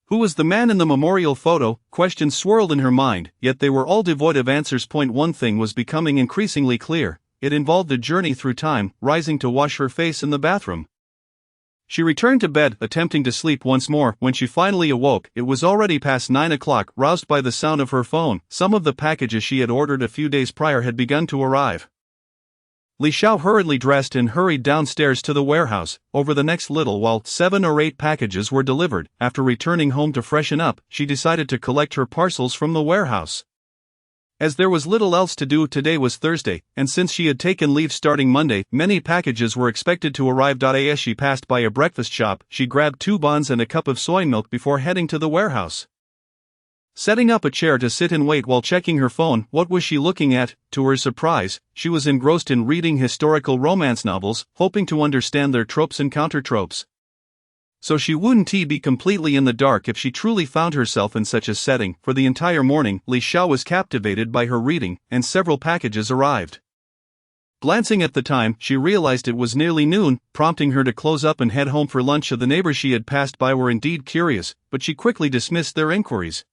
Who was the man in the memorial photo? Questions swirled in her mind, yet they were all devoid of answers. One thing was becoming increasingly clear. It involved a journey through time. Rising to wash her face in the bathroom, she returned to bed, attempting to sleep once more. When she finally awoke, it was already past 9 o'clock. Roused by the sound of her phone, some of the packages she had ordered a few days prior had begun to arrive. Li Xiao hurriedly dressed and hurried downstairs to the warehouse. Over the next little while, 7 or 8 packages were delivered. After returning home to freshen up, she decided to collect her parcels from the warehouse. As there was little else to do, today was Thursday, and since she had taken leave starting Monday, many packages were expected to arrive. As she passed by a breakfast shop, she grabbed 2 buns and a cup of soy milk before heading to the warehouse. Setting up a chair to sit and wait while checking her phone, what was she looking at? To her surprise, she was engrossed in reading historical romance novels, hoping to understand their tropes and counter-tropes. So she wouldn't be completely in the dark if she truly found herself in such a setting. For the entire morning, Li Xiao was captivated by her reading, and several packages arrived. Glancing at the time, she realized it was nearly noon, prompting her to close up and head home for lunch. The neighbors she had passed by were indeed curious, but she quickly dismissed their inquiries,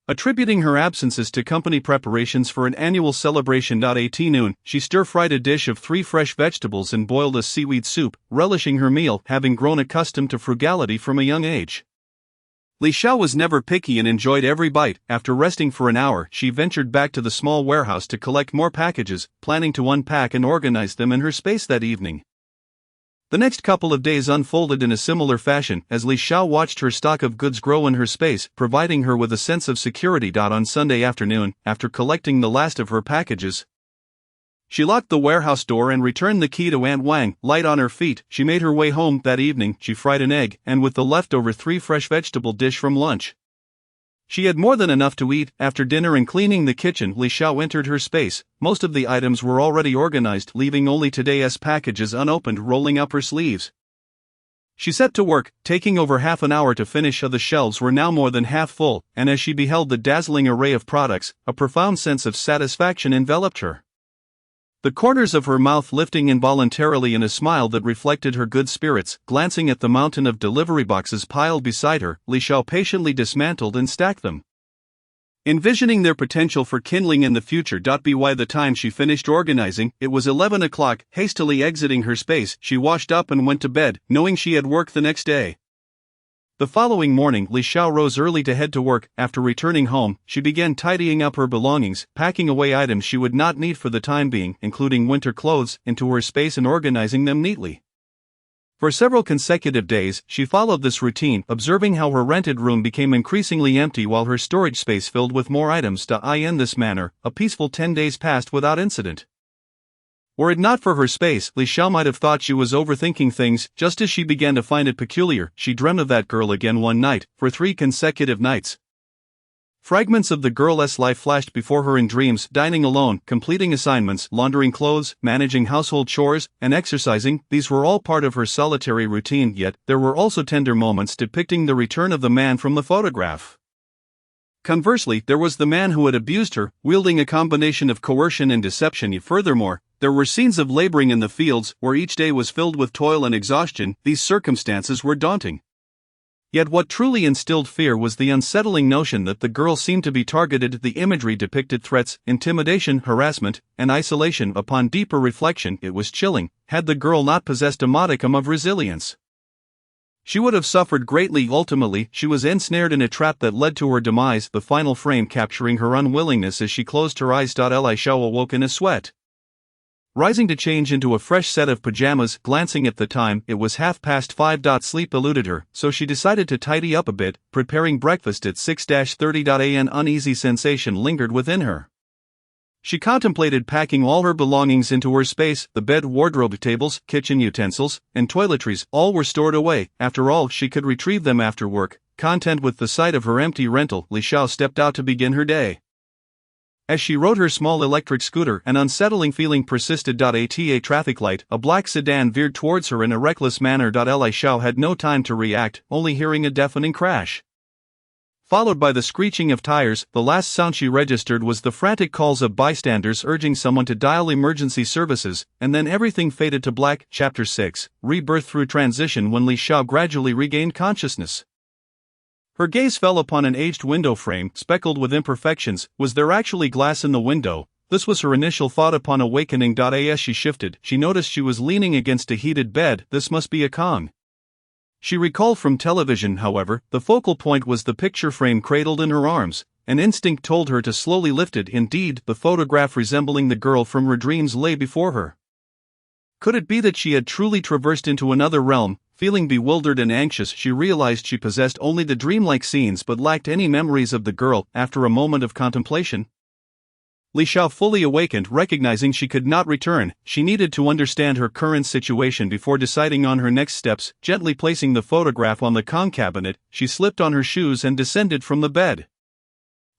attributing her absences to company preparations for an annual celebration. At noon, she stir-fried a dish of 3 fresh vegetables and boiled a seaweed soup, relishing her meal, having grown accustomed to frugality from a young age. Li Xiao was never picky and enjoyed every bite. After resting for an hour, she ventured back to the small warehouse to collect more packages, planning to unpack and organize them in her space that evening. The next couple of days unfolded in a similar fashion as Li Xiao watched her stock of goods grow in her space, providing her with a sense of security. On Sunday afternoon, after collecting the last of her packages, she locked the warehouse door and returned the key to Aunt Wang. Light on her feet, she made her way home. That evening, she fried an egg, and with the leftover 3 fresh vegetable dish from lunch, she had more than enough to eat. After dinner and cleaning the kitchen, Li Xiao entered her space. Most of the items were already organized, leaving only today's packages unopened. Rolling up her sleeves, she set to work, taking over half an hour to finish. The shelves were now more than half full, and as she beheld the dazzling array of products, a profound sense of satisfaction enveloped her, the corners of her mouth lifting involuntarily in a smile that reflected her good spirits. Glancing at the mountain of delivery boxes piled beside her, Li Xiao patiently dismantled and stacked them, envisioning their potential for kindling in the future. By the time she finished organizing, it was 11 o'clock. Hastily exiting her space, she washed up and went to bed, knowing she had work the next day. The following morning, Li Xiao rose early to head to work. After returning home, she began tidying up her belongings, packing away items she would not need for the time being, including winter clothes, into her space and organizing them neatly. For several consecutive days, she followed this routine, observing how her rented room became increasingly empty while her storage space filled with more items. In this manner, a peaceful 10 days passed without incident. Were it not for her space, Li Xiao might have thought she was overthinking things. Just as she began to find it peculiar, she dreamt of that girl again one night, for 3 consecutive nights. Fragments of the girl's life flashed before her in dreams: dining alone, completing assignments, laundering clothes, managing household chores, and exercising. These were all part of her solitary routine, yet there were also tender moments depicting the return of the man from the photograph. Conversely, there was the man who had abused her, wielding a combination of coercion and deception. Furthermore, there were scenes of laboring in the fields, where each day was filled with toil and exhaustion. These circumstances were daunting. Yet what truly instilled fear was the unsettling notion that the girl seemed to be targeted. The imagery depicted threats, intimidation, harassment, and isolation. Upon deeper reflection, it was chilling. Had the girl not possessed a modicum of resilience, she would have suffered greatly. Ultimately, she was ensnared in a trap that led to her demise, the final frame capturing her unwillingness as she closed her eyes. Li Xiao awoke in a sweat, rising to change into a fresh set of pajamas. Glancing at the time, it was 5:30. Sleep eluded her, so she decided to tidy up a bit, preparing breakfast at 6:30. An uneasy sensation lingered within her. She contemplated packing all her belongings into her space. The bed, wardrobe, tables, kitchen utensils, and toiletries, all were stored away. After all, she could retrieve them after work. Content with the sight of her empty rental, Li Xiao stepped out to begin her day. As she rode her small electric scooter, an unsettling feeling persisted. At a traffic light, a black sedan veered towards her in a reckless manner. Li Xiao had no time to react, only hearing a deafening crash, followed by the screeching of tires. The last sound she registered was the frantic calls of bystanders urging someone to dial emergency services, and then everything faded to black. Chapter 6, Rebirth. Through transition. When Li Xiao gradually regained consciousness, her gaze fell upon an aged window frame, speckled with imperfections. Was there actually glass in the window? This was her initial thought upon awakening. As she shifted, she noticed she was leaning against a heated bed. This must be a Kong, she recalled from television. However, the focal point was the picture frame cradled in her arms. An instinct told her to slowly lift it. Indeed, the photograph resembling the girl from her dreams lay before her. Could it be that she had truly traversed into another realm? Feeling bewildered and anxious, she realized she possessed only the dreamlike scenes but lacked any memories of the girl. After a moment of contemplation, Li Xiao fully awakened, recognizing she could not return. She needed to understand her current situation before deciding on her next steps. Gently placing the photograph on the Kong cabinet, she slipped on her shoes and descended from the bed.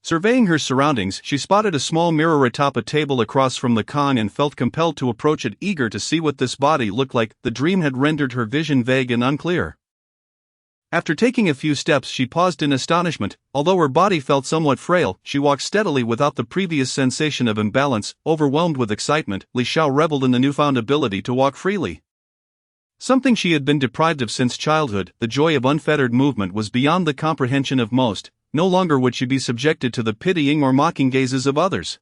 Surveying her surroundings, she spotted a small mirror atop a table across from the Kong and felt compelled to approach it, eager to see what this body looked like. The dream had rendered her vision vague and unclear. After taking a few steps, she paused in astonishment. Although her body felt somewhat frail, she walked steadily without the previous sensation of imbalance. Overwhelmed with excitement, Li Xiao reveled in the newfound ability to walk freely, something she had been deprived of since childhood. The joy of unfettered movement was beyond the comprehension of most. No longer would she be subjected to the pitying or mocking gazes of others.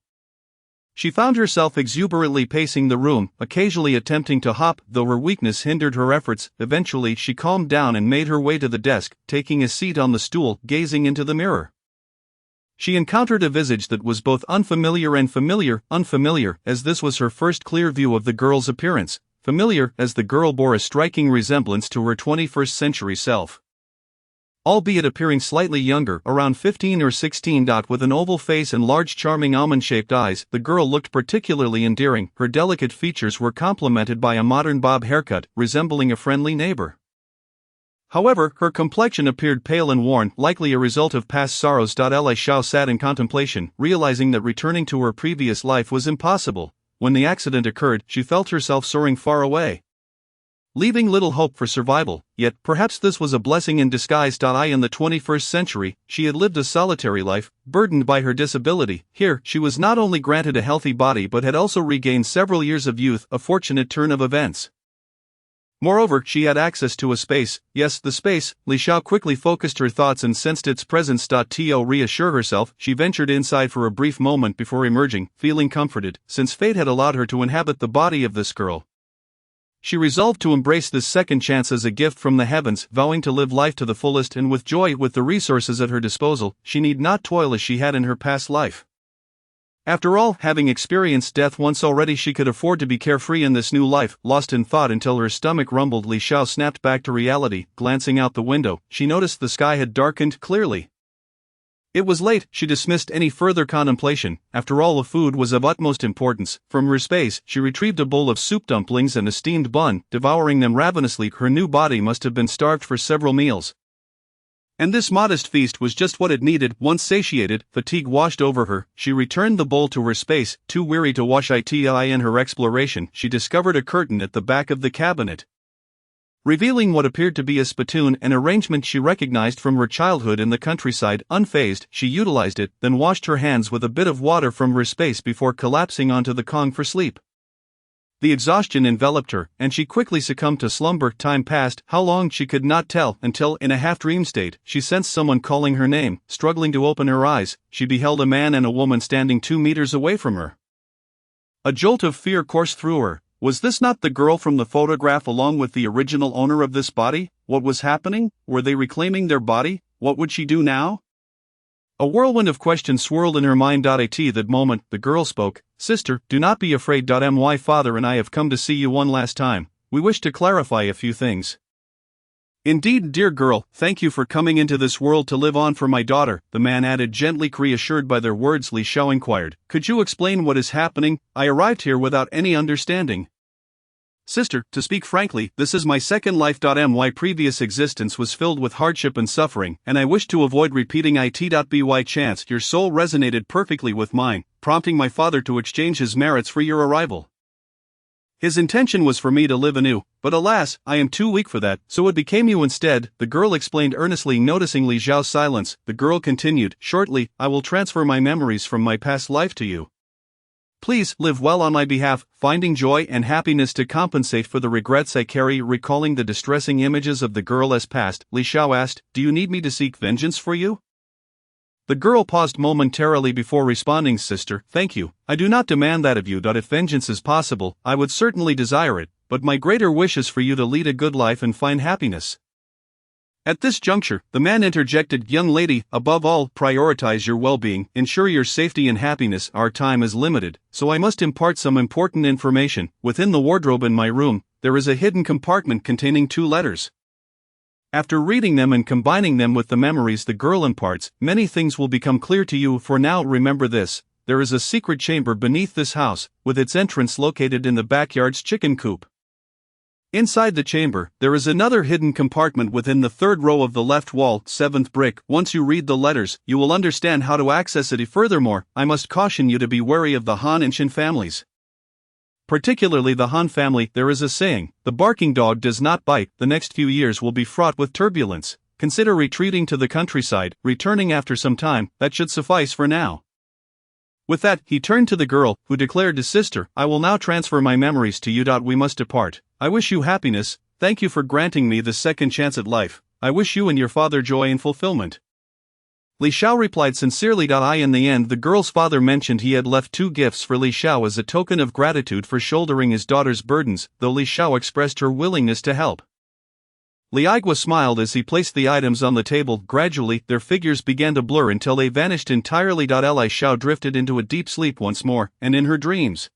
She found herself exuberantly pacing the room, occasionally attempting to hop, though her weakness hindered her efforts. Eventually she calmed down and made her way to the desk, taking a seat on the stool, gazing into the mirror. She encountered a visage that was both unfamiliar and familiar. Unfamiliar, as this was her first clear view of the girl's appearance. Familiar, as the girl bore a striking resemblance to her 21st century self. Albeit appearing slightly younger, around 15 or 16. With an oval face and large charming almond-shaped eyes, the girl looked particularly endearing. Her delicate features were complemented by a modern bob haircut, resembling a friendly neighbor. However, her complexion appeared pale and worn, likely a result of past sorrows. Li Xiao sat in contemplation, realizing that returning to her previous life was impossible. When the accident occurred, she felt herself soaring far away, leaving little hope for survival. Yet, perhaps this was a blessing in disguise. In the 21st century, she had lived a solitary life, burdened by her disability. Here, she was not only granted a healthy body but had also regained several years of youth, a fortunate turn of events. Moreover, she had access to a space. Yes, the space. Li Xiao quickly focused her thoughts and sensed its presence. To reassure herself, she ventured inside for a brief moment before emerging, feeling comforted, since fate had allowed her to inhabit the body of this girl. She resolved to embrace this second chance as a gift from the heavens, vowing to live life to the fullest and with joy. With the resources at her disposal, she need not toil as she had in her past life. After all, having experienced death once already, she could afford to be carefree in this new life. Lost in thought until her stomach rumbled, Li Xiao snapped back to reality. Glancing out the window, she noticed the sky had darkened clearly. It was late. She dismissed any further contemplation. After all, the food was of utmost importance. From her space, she retrieved a bowl of soup dumplings and a steamed bun, devouring them ravenously. Her new body must have been starved for several meals. And this modest feast was just what it needed. Once satiated, fatigue washed over her. She returned the bowl to her space, too weary to wash it. In her exploration, she discovered a curtain at the back of the cabinet, revealing what appeared to be a spittoon, an arrangement she recognized from her childhood in the countryside. Unfazed, she utilized it, then washed her hands with a bit of water from her space before collapsing onto the Kong for sleep. The exhaustion enveloped her, and she quickly succumbed to slumber. Time passed, how long she could not tell, until, in a half-dream state, she sensed someone calling her name. Struggling to open her eyes, she beheld a man and a woman standing 2 meters away from her. A jolt of fear coursed through her. Was this not the girl from the photograph along with the original owner of this body? What was happening? Were they reclaiming their body? What would she do now? A whirlwind of questions swirled in her mind. At that moment, the girl spoke. Sister, do not be afraid. My father and I have come to see you one last time. We wish to clarify a few things. Indeed, dear girl, thank you for coming into this world to live on for my daughter, the man added gently. Reassured by their words, Li Xiao inquired, could you explain what is happening? I arrived here without any understanding. Sister, to speak frankly, this is my second life. My previous existence was filled with hardship and suffering, and I wish to avoid repeating it. By chance, your soul resonated perfectly with mine, prompting my father to exchange his merits for your arrival. His intention was for me to live anew, but alas, I am too weak for that, so it became you instead, the girl explained earnestly. Noticing Li Xiao's silence, the girl continued, shortly, I will transfer my memories from my past life to you. Please live well on my behalf, finding joy and happiness to compensate for the regrets I carry. Recalling the distressing images of the girl as past, Li Xiao asked, do you need me to seek vengeance for you? The girl paused momentarily before responding. Sister, thank you. I do not demand that of you. If vengeance is possible, I would certainly desire it, but my greater wish is for you to lead a good life and find happiness. At this juncture, the man interjected, young lady, above all, prioritize your well-being, ensure your safety and happiness. Our time is limited, so I must impart some important information. Within the wardrobe in my room, there is a hidden compartment containing 2 letters. After reading them and combining them with the memories the girl imparts, many things will become clear to you. For now, remember this, there is a secret chamber beneath this house, with its entrance located in the backyard's chicken coop. Inside the chamber, there is another hidden compartment within the 3rd row of the left wall, 7th brick. Once you read the letters, you will understand how to access it. Furthermore, I must caution you to be wary of the Han and Shin families. Particularly the Han family. There is a saying, the barking dog does not bite. The next few years will be fraught with turbulence. Consider retreating to the countryside, returning after some time. That should suffice for now. With that, he turned to the girl, who declared to sister, I will now transfer my memories to you. We must depart. I wish you happiness, thank you for granting me the second chance at life. I wish you and your father joy and fulfillment. Li Xiao replied sincerely. In the end, the girl's father mentioned he had left 2 gifts for Li Xiao as a token of gratitude for shouldering his daughter's burdens, though Li Xiao expressed her willingness to help. Li Aigua smiled as he placed the items on the table. Gradually, their figures began to blur until they vanished entirely. Li Xiao drifted into a deep sleep once more, and in her dreams,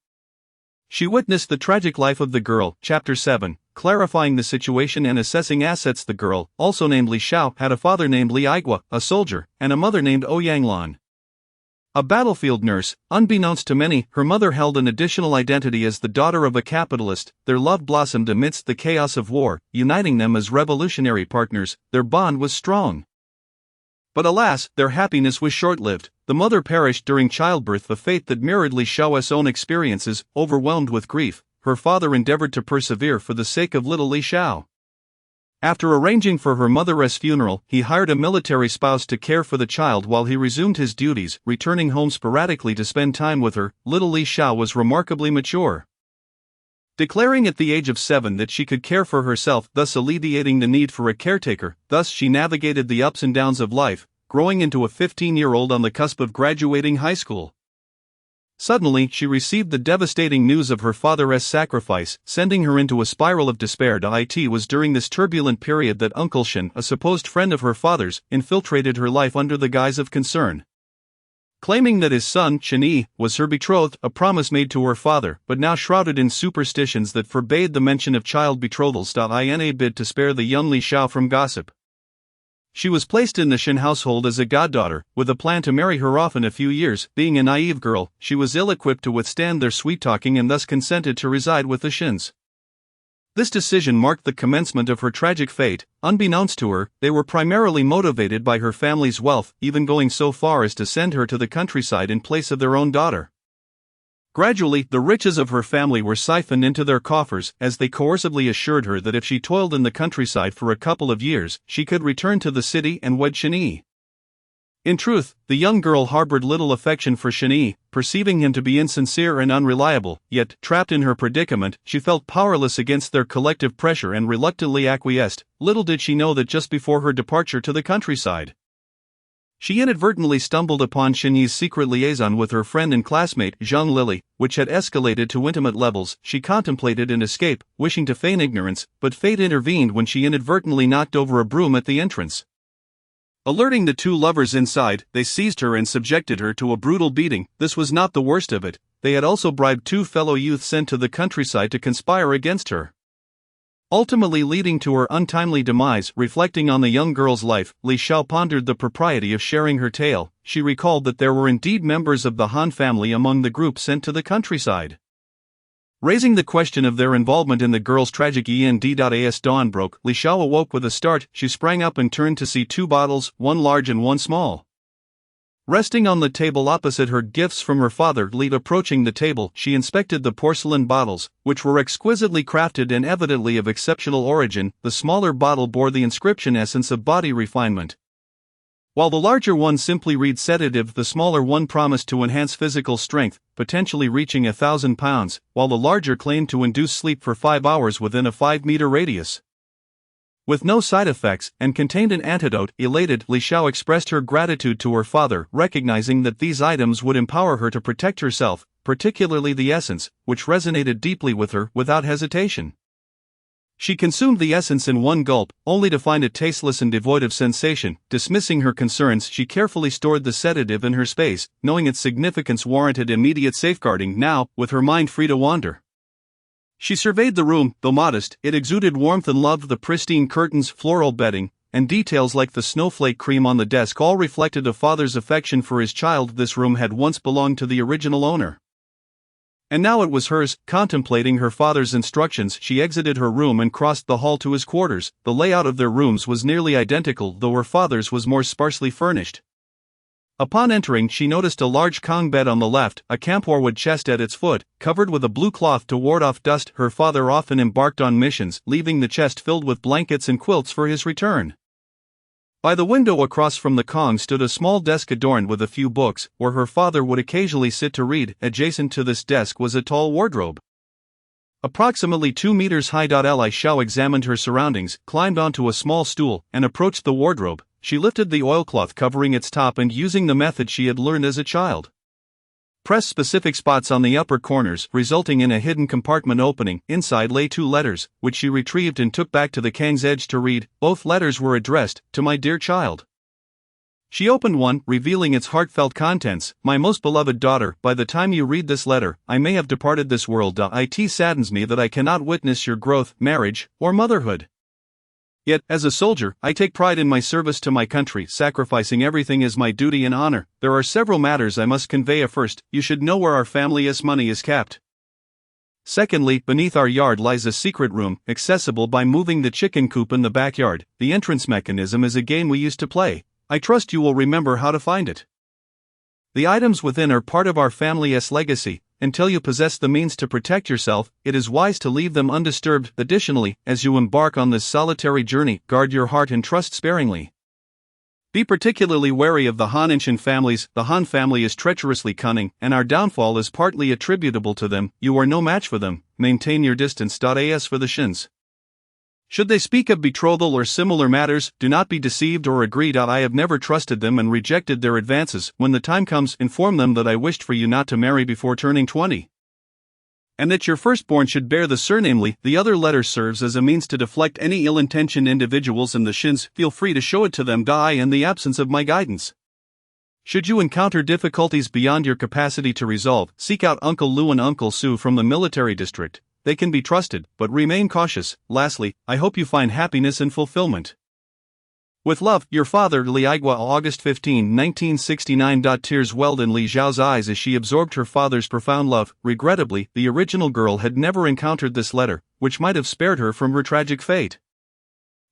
she witnessed the tragic life of the girl. Chapter 7. Clarifying the situation and assessing assets. The girl, also named Li Xiao, had a father named Li Aigua, a soldier, and a mother named Ouyanglan, a battlefield nurse. Unbeknownst to many, her mother held an additional identity as the daughter of a capitalist. Their love blossomed amidst the chaos of war, uniting them as revolutionary partners. Their bond was strong. But alas, their happiness was short-lived. The mother perished during childbirth, a fate that mirrored Li Xiao's own experiences. Overwhelmed with grief, her father endeavored to persevere for the sake of little Li Xiao. After arranging for her mother's funeral, he hired a military spouse to care for the child while he resumed his duties, returning home sporadically to spend time with her. Little Li Xiao was remarkably mature, declaring at the age of 7 that she could care for herself, thus alleviating the need for a caretaker. Thus she navigated the ups and downs of life, growing into a 15-year-old on the cusp of graduating high school. Suddenly, she received the devastating news of her father's sacrifice, sending her into a spiral of despair. It was during this turbulent period that Uncle Shen, a supposed friend of her father's, infiltrated her life under the guise of concern, claiming that his son, Shen Yi, was her betrothed, a promise made to her father, but now shrouded in superstitions that forbade the mention of child betrothals. In a bid to spare the young Li Xiao from gossip, she was placed in the Shen household as a goddaughter, with a plan to marry her off in a few years. Being a naive girl, she was ill-equipped to withstand their sweet-talking and thus consented to reside with the Shens. This decision marked the commencement of her tragic fate. Unbeknownst to her, they were primarily motivated by her family's wealth, even going so far as to send her to the countryside in place of their own daughter. Gradually, the riches of her family were siphoned into their coffers, as they coercively assured her that if she toiled in the countryside for a couple of years, she could return to the city and wed Shen Yi. In truth, the young girl harbored little affection for Shen Yi, perceiving him to be insincere and unreliable. Yet, trapped in her predicament, she felt powerless against their collective pressure and reluctantly acquiesced. Little did she know that just before her departure to the countryside, she inadvertently stumbled upon Shen Yi's secret liaison with her friend and classmate, Zhang Lily, which had escalated to intimate levels. She contemplated an escape, wishing to feign ignorance, but fate intervened when she inadvertently knocked over a broom at the entrance. Alerting the 2 lovers inside, they seized her and subjected her to a brutal beating. This was not the worst of it. They had also bribed 2 fellow youths sent to the countryside to conspire against her, ultimately leading to her untimely demise. Reflecting on the young girl's life, Li Xiao pondered the propriety of sharing her tale. She recalled that there were indeed members of the Han family among the group sent to the countryside. Raising the question of their involvement in the girl's tragic end. As dawn broke, Li Xiao awoke with a start. She sprang up and turned to see 2 bottles, one large and one small, resting on the table opposite her. Gifts from her father. Approaching the table, she inspected the porcelain bottles, which were exquisitely crafted and evidently of exceptional origin. The smaller bottle bore the inscription "Essence of Body Refinement," while the larger one simply read "Sedative." The smaller one promised to enhance physical strength, potentially reaching 1,000 pounds, while the larger claimed to induce sleep for 5 hours within a 5-meter radius, with no side effects, and contained an antidote. Elated, Li Xiao expressed her gratitude to her father, recognizing that these items would empower her to protect herself, particularly the essence, which resonated deeply with her. Without hesitation, she consumed the essence in one gulp, only to find it tasteless and devoid of sensation. Dismissing her concerns, she carefully stored the sedative in her space, knowing its significance warranted immediate safeguarding. Now, with her mind free to wander, she surveyed the room. Though modest, it exuded warmth and loved the pristine curtains, floral bedding, and details like the snowflake cream on the desk all reflected a father's affection for his child. This room had once belonged to the original owner, and now it was hers. Contemplating her father's instructions, she exited her room and crossed the hall to his quarters. The layout of their rooms was nearly identical, though her father's was more sparsely furnished. Upon entering, she noticed a large Kong bed on the left, a camphorwood chest at its foot, covered with a blue cloth to ward off dust. Her father often embarked on missions, leaving the chest filled with blankets and quilts for his return. By the window across from the Kong stood a small desk adorned with a few books, where her father would occasionally sit to read. Adjacent to this desk was a tall wardrobe, approximately 2 meters high. Li Xiao examined her surroundings, climbed onto a small stool, and approached the wardrobe, she lifted the oilcloth covering its top and, using the method she had learned as a child, pressed specific spots on the upper corners, resulting in a hidden compartment opening. Inside lay 2 letters, which she retrieved and took back to the Kang's edge to read. Both letters were addressed, "To my dear child." She opened one, revealing its heartfelt contents. "My most beloved daughter, by the time you read this letter, I may have departed this world. It saddens me that I cannot witness your growth, marriage, or motherhood. Yet, as a soldier, I take pride in my service to my country. Sacrificing everything is my duty and honor. There are several matters I must convey. First, you should know where our family's money is kept. Secondly, beneath our yard lies a secret room, accessible by moving the chicken coop in the backyard. The entrance mechanism is a game we used to play. I trust you will remember how to find it. The items within are part of our family's legacy. Until you possess the means to protect yourself, it is wise to leave them undisturbed. Additionally, as you embark on this solitary journey, guard your heart and trust sparingly. Be particularly wary of the Han-Inshan families. The Han family is treacherously cunning, and our downfall is partly attributable to them. You are no match for them. Maintain your distance. As for the Shins, should they speak of betrothal or similar matters, do not be deceived or agreed. I have never trusted them and rejected their advances. When the time comes, inform them that I wished for you not to marry before turning 20. And that your firstborn should bear the surname Li. The other letter serves as a means to deflect any ill-intentioned individuals and the Shins. Feel free to show it to them. In the absence of my guidance, should you encounter difficulties beyond your capacity to resolve, seek out Uncle Lu and Uncle Su from the military district. They can be trusted, but remain cautious. Lastly, I hope you find happiness and fulfillment. With love, your father, Li Aigua. August 15, 1969. Tears welled in Li Zhao's eyes as she absorbed her father's profound love. Regrettably, the original girl had never encountered this letter, which might have spared her from her tragic fate.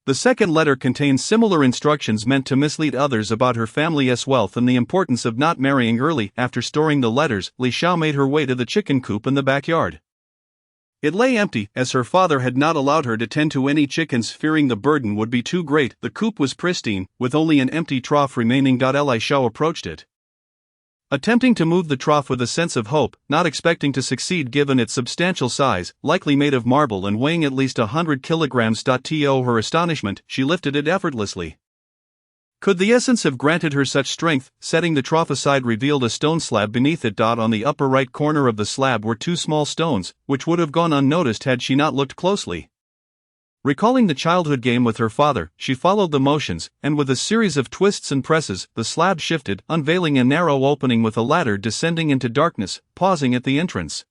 The second letter contains similar instructions meant to mislead others about her family's wealth and the importance of not marrying early. After storing the letters, Li Xiao made her way to the chicken coop in the backyard. It lay empty, as her father had not allowed her to tend to any chickens, fearing the burden would be too great. The coop was pristine, with only an empty trough remaining. Li Xiao approached it, attempting to move the trough with a sense of hope, not expecting to succeed given its substantial size, likely made of marble and weighing at least 100 kilograms. To her astonishment, she lifted it effortlessly. Could the essence have granted her such strength? Setting the trough aside revealed a stone slab beneath it. On the upper right corner of the slab were 2 small stones, which would have gone unnoticed had she not looked closely. Recalling the childhood game with her father, she followed the motions, and with a series of twists and presses, the slab shifted, unveiling a narrow opening with a ladder descending into darkness. Pausing at the entrance,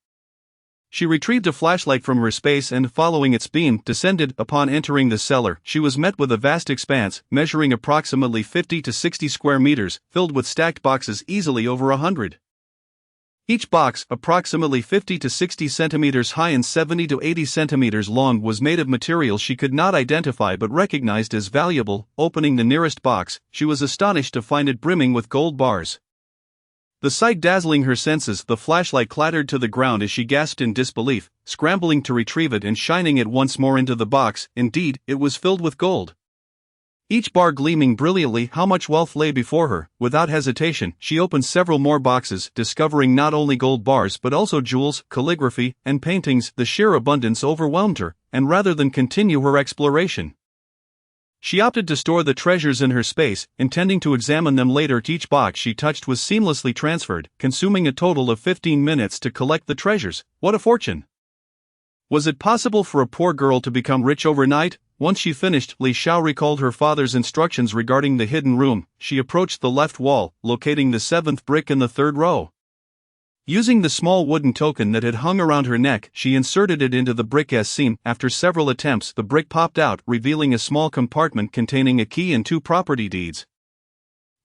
she retrieved a flashlight from her space and, following its beam, descended. Upon entering the cellar, she was met with a vast expanse, measuring approximately 50 to 60 square meters, filled with stacked boxes easily over 100. Each box, approximately 50 to 60 centimeters high and 70 to 80 centimeters long, was made of material she could not identify but recognized as valuable. Opening the nearest box, she was astonished to find it brimming with gold bars. The sight dazzling her senses, the flashlight clattered to the ground as she gasped in disbelief, scrambling to retrieve it and shining it once more into the box. Indeed, it was filled with gold, each bar gleaming brilliantly. How much wealth lay before her! Without hesitation, she opened several more boxes, discovering not only gold bars but also jewels, calligraphy, and paintings. The sheer abundance overwhelmed her, and rather than continue her exploration, she opted to store the treasures in her space, intending to examine them later. Each box she touched was seamlessly transferred, consuming a total of 15 minutes to collect the treasures. What a fortune! Was it possible for a poor girl to become rich overnight? Once she finished, Li Xiao recalled her father's instructions regarding the hidden room. She approached the left wall, locating the 7th brick in the 3rd row. Using the small wooden token that had hung around her neck, she inserted it into the brick's seam. After several attempts, the brick popped out, revealing a small compartment containing a key and 2 property deeds,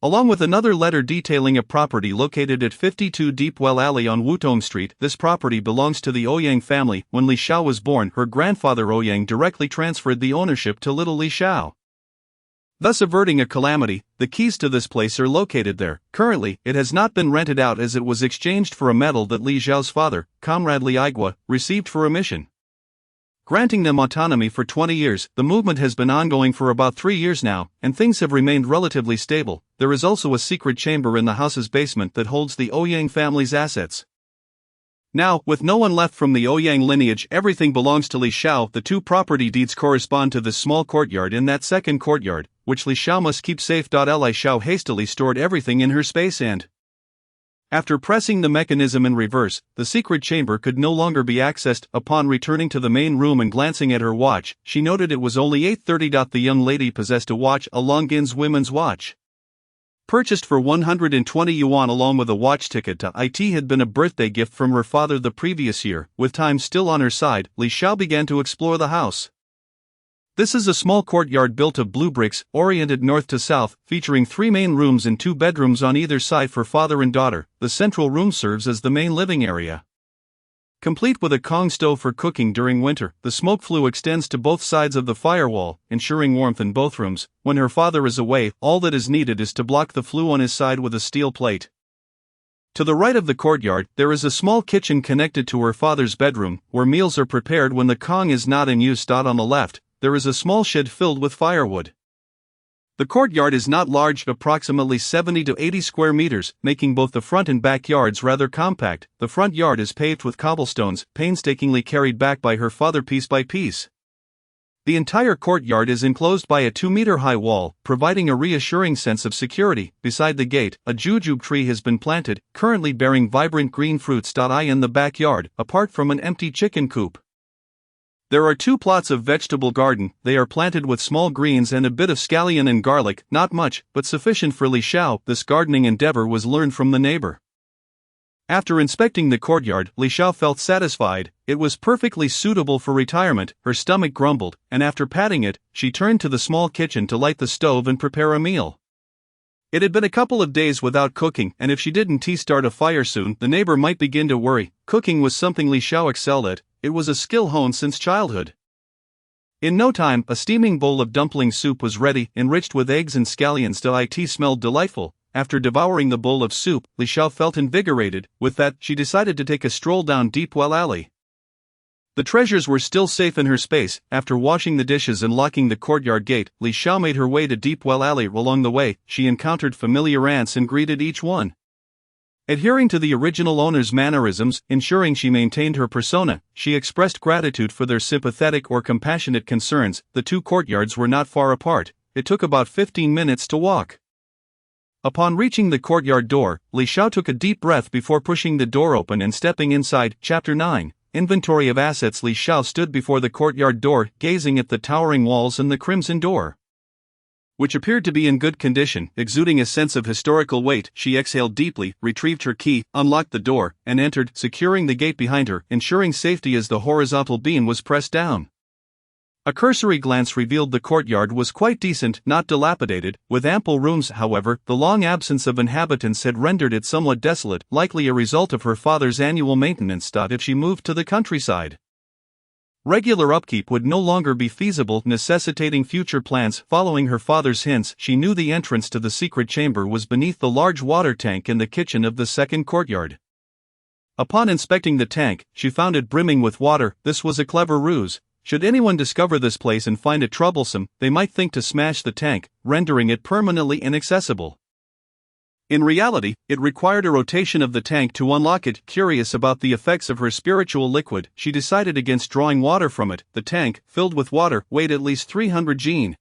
along with another letter detailing a property located at 52 Deepwell Alley on Wutong Street. This property belongs to the Ouyang family. When Li Xiao was born, her grandfather Ouyang directly transferred the ownership to little Li Xiao, thus averting a calamity. The keys to this place are located there. Currently, it has not been rented out as it was exchanged for a medal that Li Zhao's father, Comrade Li Aigua, received for a mission, granting them autonomy for 20 years. The movement has been ongoing for about 3 years now, and things have remained relatively stable. There is also a secret chamber in the house's basement that holds the Ouyang family's assets. Now, with no one left from the Ouyang lineage, everything belongs to Li Xiao. The 2 property deeds correspond to this small courtyard. In that second courtyard, which Li Xiao must keep safe. Li Xiao hastily stored everything in her space and, after pressing the mechanism in reverse, the secret chamber could no longer be accessed. Upon returning to the main room and glancing at her watch, she noted it was only 8:30. The young lady possessed a watch, a Longines women's watch. Purchased for 120 yuan along with a watch ticket to it had been a birthday gift from her father the previous year. With time still on her side, Li Xiao began to explore the house. This is a small courtyard built of blue bricks, oriented north to south, featuring 3 main rooms and 2 bedrooms on either side for father and daughter. The central room serves as the main living area. Complete with a Kong stove for cooking during winter, the smoke flue extends to both sides of the firewall, ensuring warmth in both rooms. When her father is away, all that is needed is to block the flue on his side with a steel plate. To the right of the courtyard, there is a small kitchen connected to her father's bedroom, where meals are prepared when the Kong is not in use. On the left, there is a small shed filled with firewood. The courtyard is not large, approximately 70 to 80 square meters, making both the front and back yards rather compact. The front yard is paved with cobblestones, painstakingly carried back by her father piece by piece. The entire courtyard is enclosed by a 2-meter-high wall, providing a reassuring sense of security. Beside the gate, a jujube tree has been planted, currently bearing vibrant green fruits. In the backyard, apart from an empty chicken coop, there are 2 plots of vegetable garden. They are planted with small greens and a bit of scallion and garlic, not much, but sufficient for Li Xiao. This gardening endeavor was learned from the neighbor. After inspecting the courtyard, Li Xiao felt satisfied. It was perfectly suitable for retirement. Her stomach grumbled, and after patting it, she turned to the small kitchen to light the stove and prepare a meal. It had been a couple of days without cooking, and if she didn't start a fire soon, the neighbor might begin to worry. Cooking was something Li Xiao excelled at. It was a skill honed since childhood. In no time, a steaming bowl of dumpling soup was ready, enriched with eggs and scallions. It smelled delightful. After devouring the bowl of soup, Li Xiao felt invigorated. With that, she decided to take a stroll down Deep Well Alley. The treasures were still safe in her space. After washing the dishes and locking the courtyard gate, Li Xiao made her way to Deep Well Alley. Along the way, she encountered familiar ants and greeted each one. Adhering to the original owner's mannerisms, ensuring she maintained her persona, she expressed gratitude for their sympathetic or compassionate concerns. The 2 courtyards were not far apart. It took about 15 minutes to walk. Upon reaching the courtyard door, Li Xiao took a deep breath before pushing the door open and stepping inside. Chapter 9. Inventory of assets. Li Xiao stood before the courtyard door, gazing at the towering walls and the crimson door, which appeared to be in good condition. Exuding a sense of historical weight, she exhaled deeply, retrieved her key, unlocked the door, and entered, securing the gate behind her, ensuring safety as the horizontal beam was pressed down. A cursory glance revealed the courtyard was quite decent, not dilapidated, with ample rooms. However, the long absence of inhabitants had rendered it somewhat desolate, likely a result of her father's annual maintenance. If she moved to the countryside, regular upkeep would no longer be feasible, necessitating future plans. Following her father's hints, she knew the entrance to the secret chamber was beneath the large water tank in the kitchen of the second courtyard. Upon inspecting the tank, she found it brimming with water. This was a clever ruse. Should anyone discover this place and find it troublesome, they might think to smash the tank, rendering it permanently inaccessible. In reality, it required a rotation of the tank to unlock it. Curious about the effects of her spiritual liquid, she decided against drawing water from it. The tank, filled with water, weighed at least 300 jin.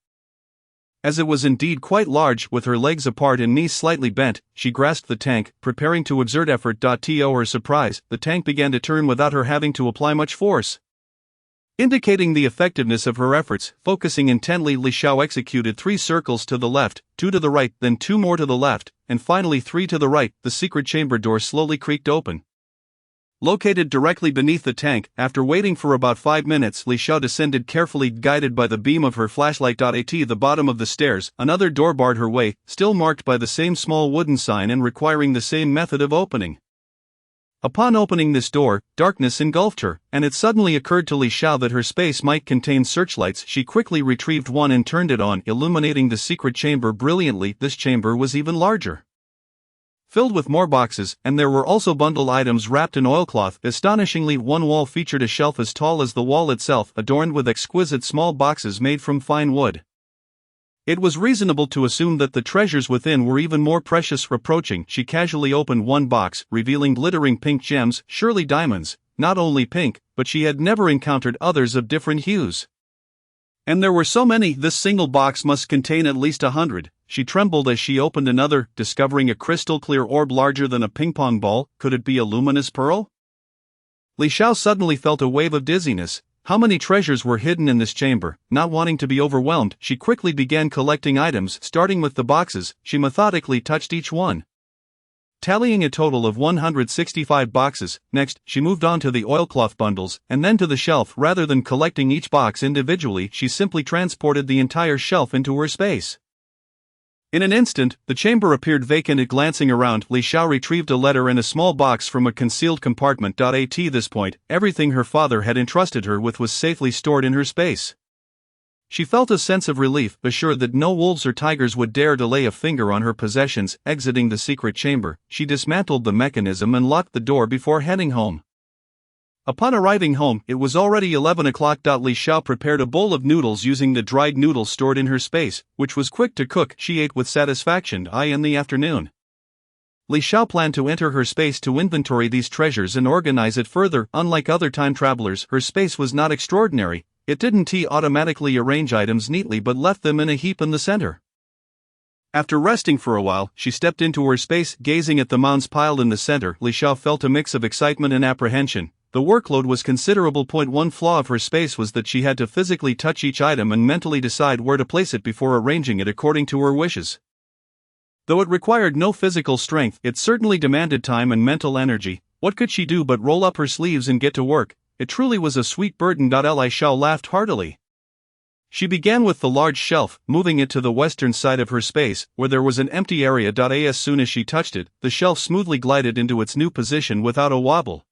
As it was indeed quite large, with her legs apart and knees slightly bent, she grasped the tank, preparing to exert effort. To her surprise, the tank began to turn without her having to apply much force, indicating the effectiveness of her efforts. Focusing intently, Li Xiao executed 3 circles to the left, 2 to the right, then 2 more to the left, and finally 3 to the right. The secret chamber door slowly creaked open. Located directly beneath the tank, after waiting for about 5 minutes, Li Xiao descended carefully, guided by the beam of her flashlight. At the bottom of the stairs, another door barred her way, still marked by the same small wooden sign and requiring the same method of opening. Upon opening this door, darkness engulfed her, and it suddenly occurred to Li Xiao that her space might contain searchlights. She quickly retrieved one and turned it on, illuminating the secret chamber brilliantly. This chamber was even larger, filled with more boxes, and there were also bundled items wrapped in oilcloth. Astonishingly, one wall featured a shelf as tall as the wall itself, adorned with exquisite small boxes made from fine wood. It was reasonable to assume that the treasures within were even more precious. Approaching, she casually opened one box, revealing glittering pink gems, surely diamonds. Not only pink, but she had never encountered others of different hues. And there were so many, this single box must contain at least 100. She trembled as she opened another, discovering a crystal-clear orb larger than a ping-pong ball. Could it be a luminous pearl? Li Xiao suddenly felt a wave of dizziness. How many treasures were hidden in this chamber? Not wanting to be overwhelmed, she quickly began collecting items. Starting with the boxes, she methodically touched each one, tallying a total of 165 boxes. Next, she moved on to the oilcloth bundles, and then to the shelf. Rather than collecting each box individually, she simply transported the entire shelf into her space. In an instant, the chamber appeared vacant. Glancing around, Li Xiao retrieved a letter and a small box from a concealed compartment. At this point, everything her father had entrusted her with was safely stored in her space. She felt a sense of relief, assured that no wolves or tigers would dare to lay a finger on her possessions. Exiting the secret chamber, she dismantled the mechanism and locked the door before heading home. Upon arriving home, it was already 11 o'clock. Li Xiao prepared a bowl of noodles using the dried noodles stored in her space, which was quick to cook. She ate with satisfaction. In the afternoon, Li Xiao planned to enter her space to inventory these treasures and organize it further. Unlike other time travelers, her space was not extraordinary. It didn't automatically arrange items neatly but left them in a heap in the center. After resting for a while, she stepped into her space. Gazing at the mounds piled in the center, Li Xiao felt a mix of excitement and apprehension. The workload was considerable. One flaw of her space was that she had to physically touch each item and mentally decide where to place it before arranging it according to her wishes. Though it required no physical strength, it certainly demanded time and mental energy. What could she do but roll up her sleeves and get to work? It truly was a sweet burden. Li Xiao laughed heartily. She began with the large shelf, moving it to the western side of her space, where there was an empty area. As soon as she touched it, the shelf smoothly glided into its new position without a wobble.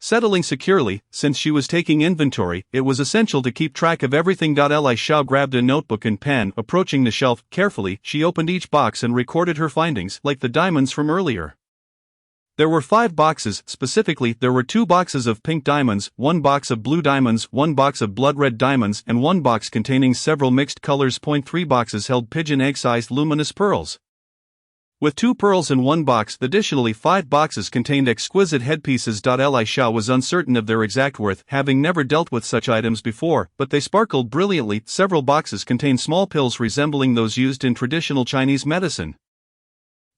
Settling securely, since she was taking inventory, it was essential to keep track of everything. Li Xiao grabbed a notebook and pen. Approaching the shelf carefully, she opened each box and recorded her findings, like the diamonds from earlier. There were 5 boxes. Specifically, there were 2 boxes of pink diamonds, 1 box of blue diamonds, 1 box of blood red diamonds, and 1 box containing several mixed colors. 3 boxes held pigeon egg-sized luminous pearls, with 2 pearls in 1 box. Additionally, 5 boxes contained exquisite headpieces. Li Xiao was uncertain of their exact worth, having never dealt with such items before, but they sparkled brilliantly. Several boxes contained small pills resembling those used in traditional Chinese medicine,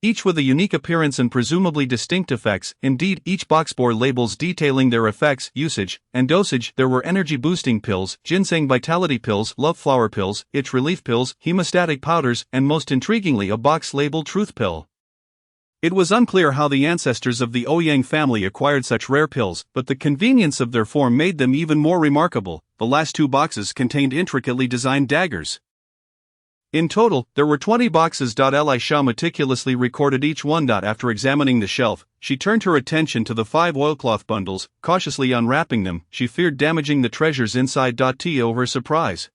each with a unique appearance and presumably distinct effects. Indeed, each box bore labels detailing their effects, usage, and dosage. There were energy-boosting pills, ginseng vitality pills, love flower pills, itch relief pills, hemostatic powders, and most intriguingly a box labeled truth pill. It was unclear how the ancestors of the Ouyang family acquired such rare pills, but the convenience of their form made them even more remarkable. The last 2 boxes contained intricately designed daggers. In total, there were 20 boxes. Li Xiao meticulously recorded each one. After examining the shelf, she turned her attention to the 5 oilcloth bundles. Cautiously unwrapping them, she feared damaging the treasures inside. To her surprise,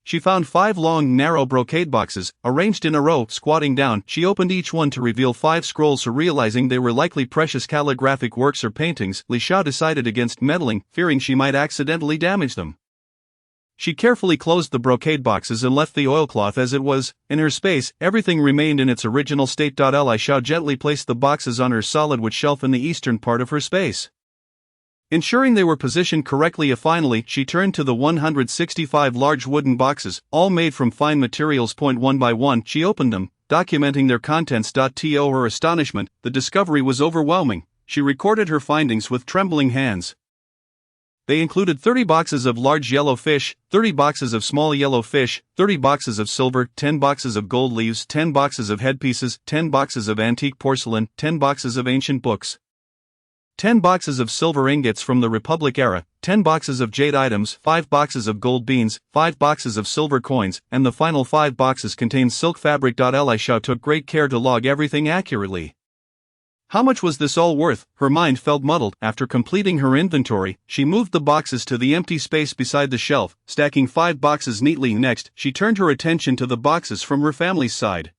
she found 5 long, narrow brocade boxes, arranged in a row. Squatting down, she opened each one to reveal 5 scrolls. Realizing they were likely precious calligraphic works or paintings, Li Xiao decided against meddling, fearing she might accidentally damage them. She carefully closed the brocade boxes and left the oilcloth as it was. In her space, everything remained in its original state. Li Xiao gently placed the boxes on her solid wood shelf in the eastern part of her space, ensuring they were positioned correctly. Finally, she turned to the 165 large wooden boxes, all made from fine materials. One by one, she opened them, documenting their contents. To her astonishment, the discovery was overwhelming. She recorded her findings with trembling hands. They included 30 boxes of large yellow fish, 30 boxes of small yellow fish, 30 boxes of silver, 10 boxes of gold leaves, 10 boxes of headpieces, 10 boxes of antique porcelain, 10 boxes of ancient books, 10 boxes of silver ingots from the Republic era, 10 boxes of jade items, 5 boxes of gold beans, 5 boxes of silver coins, and the final 5 boxes contained silk fabric. Li Xiao took great care to log everything accurately. How much was this all worth? Her mind felt muddled. After completing her inventory, she moved the boxes to the empty space beside the shelf, stacking 5 boxes neatly. Next, she turned her attention to the boxes from her family's side,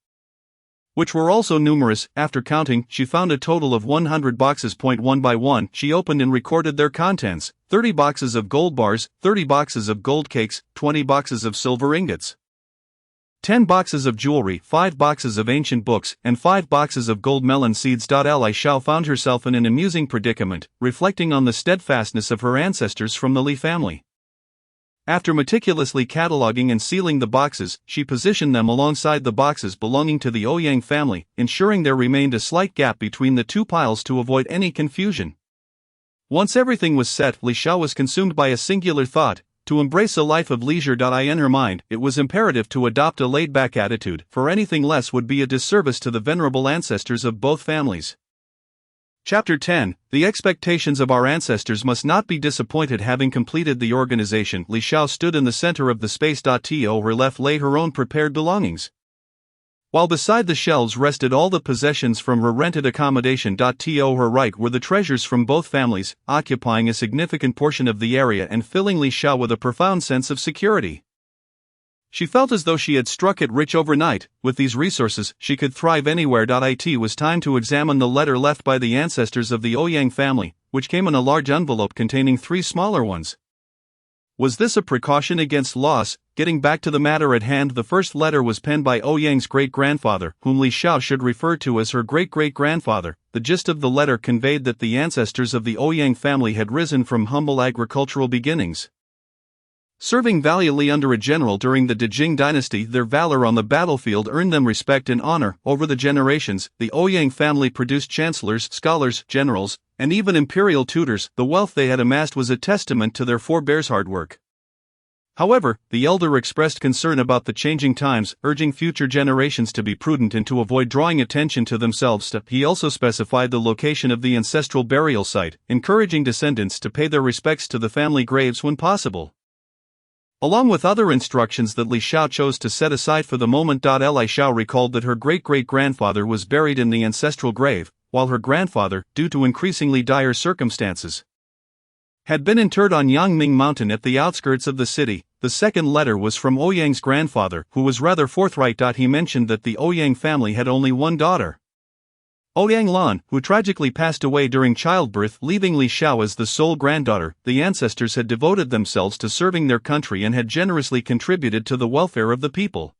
which were also numerous. After counting, she found a total of 100 boxes. One by one, she opened and recorded their contents: 30 boxes of gold bars, 30 boxes of gold cakes, 20 boxes of silver ingots, 10 boxes of jewelry, 5 boxes of ancient books, and 5 boxes of gold melon seeds. Li Xiao found herself in an amusing predicament, reflecting on the steadfastness of her ancestors from the Li family. After meticulously cataloging and sealing the boxes, she positioned them alongside the boxes belonging to the Ouyang family, ensuring there remained a slight gap between the two piles to avoid any confusion. Once everything was set, Li Xiao was consumed by a singular thought: to embrace a life of leisure. In her mind, it was imperative to adopt a laid-back attitude, for anything less would be a disservice to the venerable ancestors of both families. Chapter 10. The expectations of our ancestors must not be disappointed. Having completed the organization, Li Xiao stood in the center of the space. To her left lay her own prepared belongings, while beside the shelves rested all the possessions from her rented accommodation. To her right were the treasures from both families, occupying a significant portion of the area and filling Li Xiao with a profound sense of security. She felt as though she had struck it rich overnight. With these resources, she could thrive anywhere. It was time to examine the letter left by the ancestors of the Ouyang family, which came in a large envelope containing 3 smaller ones. Was this a precaution against loss? Getting back to the matter at hand, the first letter was penned by Ouyang's great-grandfather, whom Li Xiao should refer to as her great-great-grandfather. The gist of the letter conveyed that the ancestors of the Ouyang family had risen from humble agricultural beginnings, serving valiantly under a general during the Dejing dynasty. Their valor on the battlefield earned them respect and honor. Over the generations, the Ouyang family produced chancellors, scholars, generals, and even imperial tutors. The wealth they had amassed was a testament to their forebears' hard work. However, the elder expressed concern about the changing times, urging future generations to be prudent and to avoid drawing attention to themselves. He also specified the location of the ancestral burial site, encouraging descendants to pay their respects to the family graves when possible, along with other instructions that Li Xiao chose to set aside for the moment. Li Xiao recalled that her great-great-grandfather was buried in the ancestral grave, while her grandfather, due to increasingly dire circumstances, had been interred on Yangming Mountain at the outskirts of the city. The second letter was from Ouyang's grandfather, who was rather forthright. He mentioned that the Ouyang family had only one daughter, Ouyang Lan, who tragically passed away during childbirth, leaving Li Xiao as the sole granddaughter. The ancestors had devoted themselves to serving their country and had generously contributed to the welfare of the people,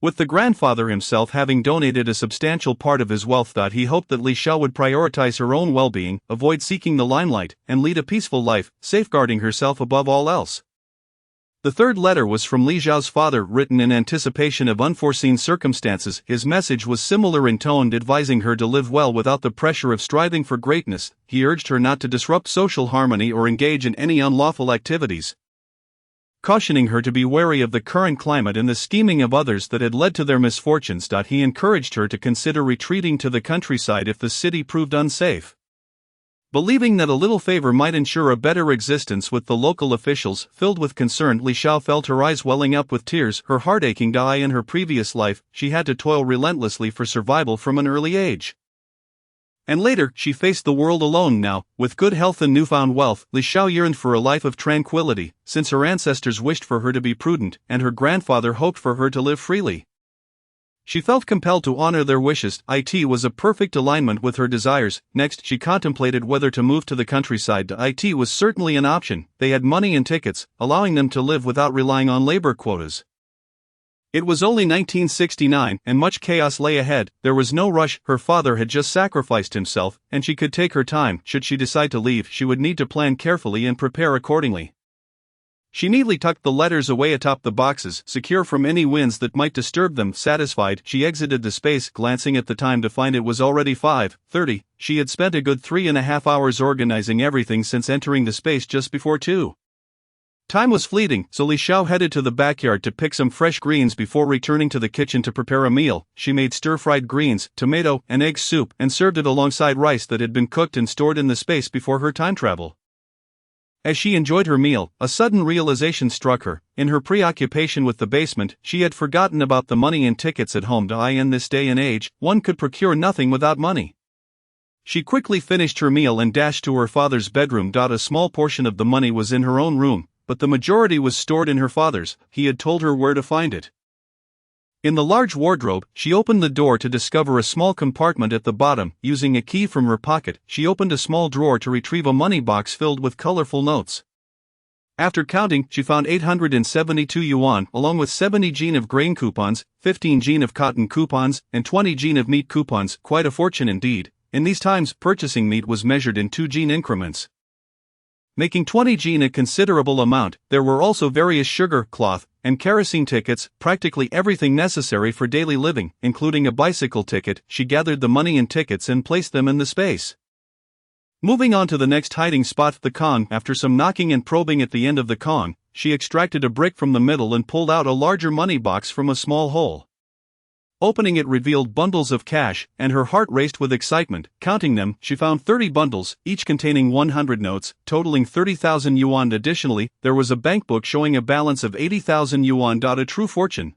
with the grandfather himself having donated a substantial part of his wealth. He hoped that Li Xiao would prioritize her own well-being, avoid seeking the limelight, and lead a peaceful life, safeguarding herself above all else. The third letter was from Li Xiao's father, written in anticipation of unforeseen circumstances. His message was similar in tone, advising her to live well without the pressure of striving for greatness. He urged her not to disrupt social harmony or engage in any unlawful activities, cautioning her to be wary of the current climate and the scheming of others that had led to their misfortunes. He encouraged her to consider retreating to the countryside if the city proved unsafe, believing that a little favor might ensure a better existence with the local officials. Filled with concern, Li Xiao felt her eyes welling up with tears, her heart aching. In her previous life, she had to toil relentlessly for survival from an early age, and later, she faced the world alone. Now, with good health and newfound wealth, Li Xiao yearned for a life of tranquility, since her ancestors wished for her to be prudent, and her grandfather hoped for her to live freely. She felt compelled to honor their wishes. It was a perfect alignment with her desires. Next, she contemplated whether to move to the countryside. It was certainly an option. They had money and tickets, allowing them to live without relying on labor quotas. It was only 1969, and much chaos lay ahead. There was no rush. Her father had just sacrificed himself, and she could take her time. Should she decide to leave, she would need to plan carefully and prepare accordingly. She neatly tucked the letters away atop the boxes, secure from any winds that might disturb them. Satisfied, she exited the space, glancing at the time to find it was already 5:30. She had spent a good 3.5 hours organizing everything since entering the space just before 2. Time was fleeting, so Li Xiao headed to the backyard to pick some fresh greens before returning to the kitchen to prepare a meal. She made stir-fried greens, tomato, and egg soup, and served it alongside rice that had been cooked and stored in the space before her time travel. As she enjoyed her meal, a sudden realization struck her. In her preoccupation with the basement, she had forgotten about the money and tickets at home. In this day and age, one could procure nothing without money. She quickly finished her meal and dashed to her father's bedroom. A small portion of the money was in her own room, but the majority was stored in her father's. He had told her where to find it. In the large wardrobe, she opened the door to discover a small compartment at the bottom. Using a key from her pocket, she opened a small drawer to retrieve a money box filled with colorful notes. After counting, she found 872 yuan, along with 70 jin of grain coupons, 15 jin of cotton coupons, and 20 jin of meat coupons. Quite a fortune indeed. In these times, purchasing meat was measured in 2 jin increments. making 20 Gene a considerable amount. There were also various sugar, cloth, and kerosene tickets, practically everything necessary for daily living, including a bicycle ticket. She gathered the money and tickets and placed them in the space. Moving on to the next hiding spot, the Kong. After some knocking and probing at the end of the Kong, she extracted a brick from the middle and pulled out a larger money box from a small hole. Opening it revealed bundles of cash, and her heart raced with excitement. Counting them, she found 30 bundles, each containing 100 notes, totaling 30,000 yuan. Additionally, there was a bank book showing a balance of 80,000 yuan. A true fortune.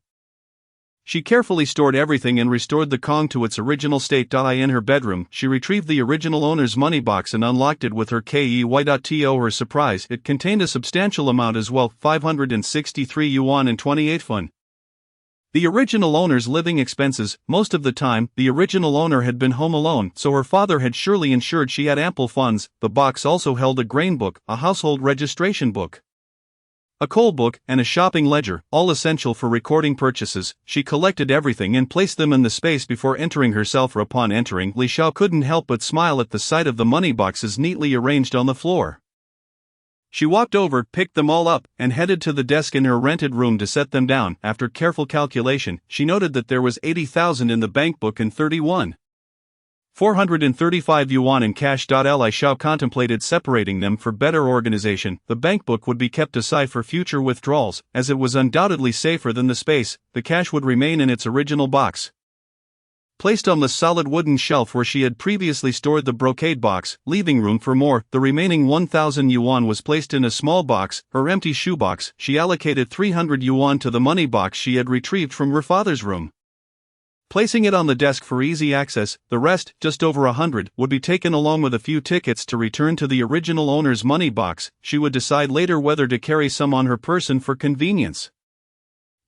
She carefully stored everything and restored the Kong to its original state. In her bedroom, she retrieved the original owner's money box and unlocked it with her key. To her surprise, it contained a substantial amount as well, 563 yuan and 28 fun. The original owner's living expenses. Most of the time, the original owner had been home alone, so her father had surely ensured she had ample funds. The box also held a grain book, a household registration book, a coal book, and a shopping ledger, all essential for recording purchases. She collected everything and placed them in the space before entering herself. Upon entering, Li Xiao couldn't help but smile at the sight of the money boxes neatly arranged on the floor. She walked over, picked them all up, and headed to the desk in her rented room to set them down. After careful calculation, she noted that there was 80,000 in the bank book and 435 yuan in cash. Li Xiao contemplated separating them for better organization. The bank book would be kept aside for future withdrawals, as it was undoubtedly safer than the space. The cash would remain in its original box, placed on the solid wooden shelf where she had previously stored the brocade box, leaving room for more. The remaining 1,000 yuan was placed in a small box, her empty shoebox. She allocated 300 yuan to the money box she had retrieved from her father's room, placing it on the desk for easy access. The rest, just over 100, would be taken along with a few tickets to return to the original owner's money box. She would decide later whether to carry some on her person for convenience.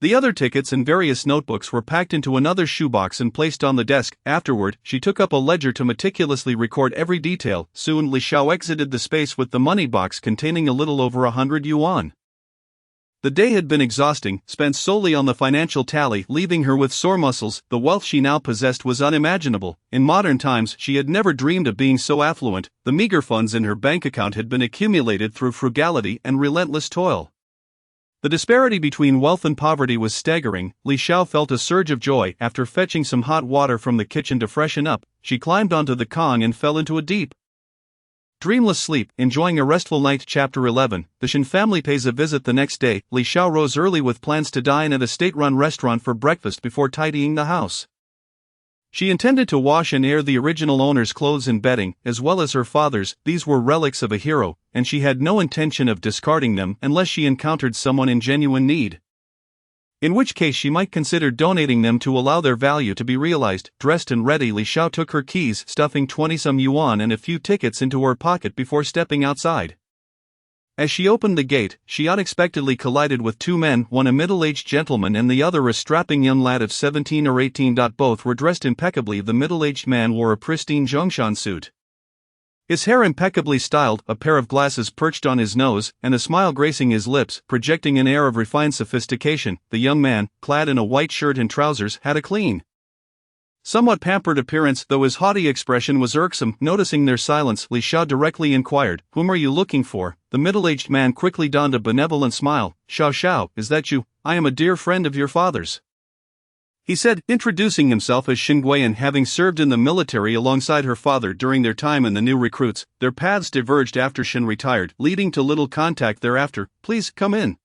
The other tickets and various notebooks were packed into another shoebox and placed on the desk. Afterward, she took up a ledger to meticulously record every detail. Soon Li Xiao exited the space with the money box containing a little over 100 yuan. The day had been exhausting, spent solely on the financial tally, leaving her with sore muscles. The wealth she now possessed was unimaginable. In modern times, she had never dreamed of being so affluent. The meager funds in her bank account had been accumulated through frugality and relentless toil. The disparity between wealth and poverty was staggering. Li Xiao felt a surge of joy. After fetching some hot water from the kitchen to freshen up, she climbed onto the Kong and fell into a deep, dreamless sleep, enjoying a restful night. Chapter 11. The Shen family pays a visit the next day. Li Xiao rose early with plans to dine at a state-run restaurant for breakfast before tidying the house. She intended to wash and air the original owner's clothes and bedding, as well as her father's. These were relics of a hero, and she had no intention of discarding them unless she encountered someone in genuine need, in which case she might consider donating them to allow their value to be realized. Dressed and ready, Li Xiao took her keys, stuffing 20-some yuan and a few tickets into her pocket before stepping outside. As she opened the gate, she unexpectedly collided with two men, one a middle-aged gentleman and the other a strapping young lad of 17 or 18. Both were dressed impeccably. The middle-aged man wore a pristine Zhongshan suit, his hair impeccably styled, a pair of glasses perched on his nose, and a smile gracing his lips, projecting an air of refined sophistication. The young man, clad in a white shirt and trousers, had a clean, somewhat pampered appearance, though his haughty expression was irksome. Noticing their silence, Li Xiao directly inquired, "Whom are you looking for?" The middle-aged man quickly donned a benevolent smile. "Xiao, is that you? I am a dear friend of your father's," he said, introducing himself as Shen Guiyan. Having served in the military alongside her father during their time in the new recruits, their paths diverged after Shen retired, leading to little contact thereafter. "Please, come in,"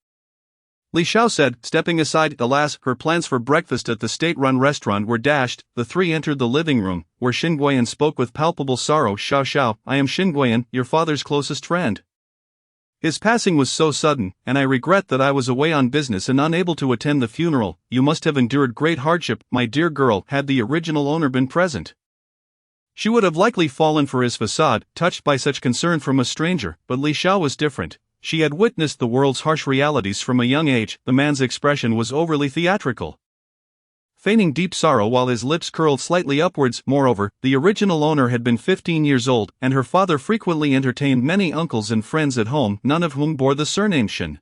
Li Xiao said, stepping aside. Alas, her plans for breakfast at the state-run restaurant were dashed. The three entered the living room, where Shen Guiyan spoke with palpable sorrow. "Xiao, I am Shen Guiyan, your father's closest friend. His passing was so sudden, and I regret that I was away on business and unable to attend the funeral. You must have endured great hardship, my dear girl." Had the original owner been present, she would have likely fallen for his facade, touched by such concern from a stranger. But Li Xiao was different. She had witnessed the world's harsh realities from a young age. The man's expression was overly theatrical, feigning deep sorrow while his lips curled slightly upwards. Moreover, the original owner had been 15 years old, and her father frequently entertained many uncles and friends at home, none of whom bore the surname Shen.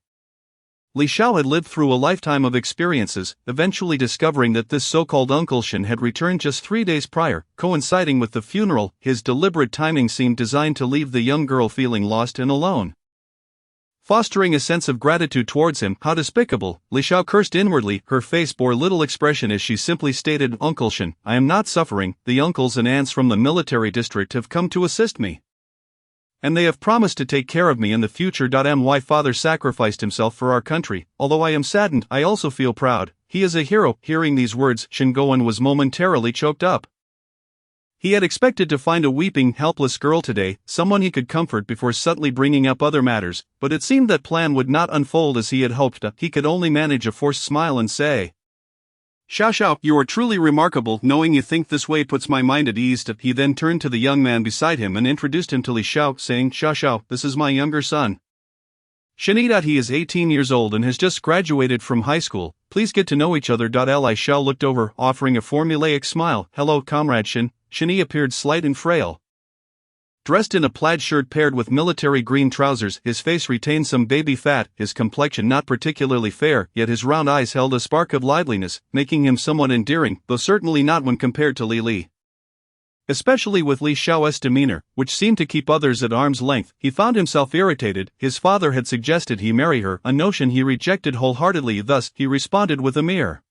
Li Xiao had lived through a lifetime of experiences, eventually discovering that this so-called Uncle Shen had returned just 3 days prior, coinciding with the funeral. His deliberate timing seemed designed to leave the young girl feeling lost and alone. fostering a sense of gratitude towards him. How despicable, Li Xiao cursed inwardly. Her face bore little expression as she simply stated, Uncle Shen, I am not suffering, the uncles and aunts from the military district have come to assist me. And they have promised to take care of me in the future. My father sacrificed himself for our country. Although I am saddened, I also feel proud. He is a hero. Hearing these words, Shen Gowen was momentarily choked up. He had expected to find a weeping, helpless girl today, someone he could comfort before subtly bringing up other matters, but it seemed that plan would not unfold as he had hoped. He could only manage a forced smile and say, Xiao, you are truly remarkable. Knowing you think this way puts my mind at ease. He then turned to the young man beside him and introduced him to Li Xiao, saying, Xiao, this is my younger son. Shenida. He is 18 years old and has just graduated from high school. Please get to know each other. Li Xiao looked over, offering a formulaic smile. Hello, comrade Shen. Shen appeared slight and frail. Dressed in a plaid shirt paired with military green trousers, his face retained some baby fat, his complexion not particularly fair, yet his round eyes held a spark of liveliness, making him somewhat endearing, though certainly not when compared to Li. Especially with Li Xiao's demeanor, which seemed to keep others at arm's length, he found himself irritated. His father had suggested he marry her, a notion he rejected wholeheartedly. Thus, he responded with a mere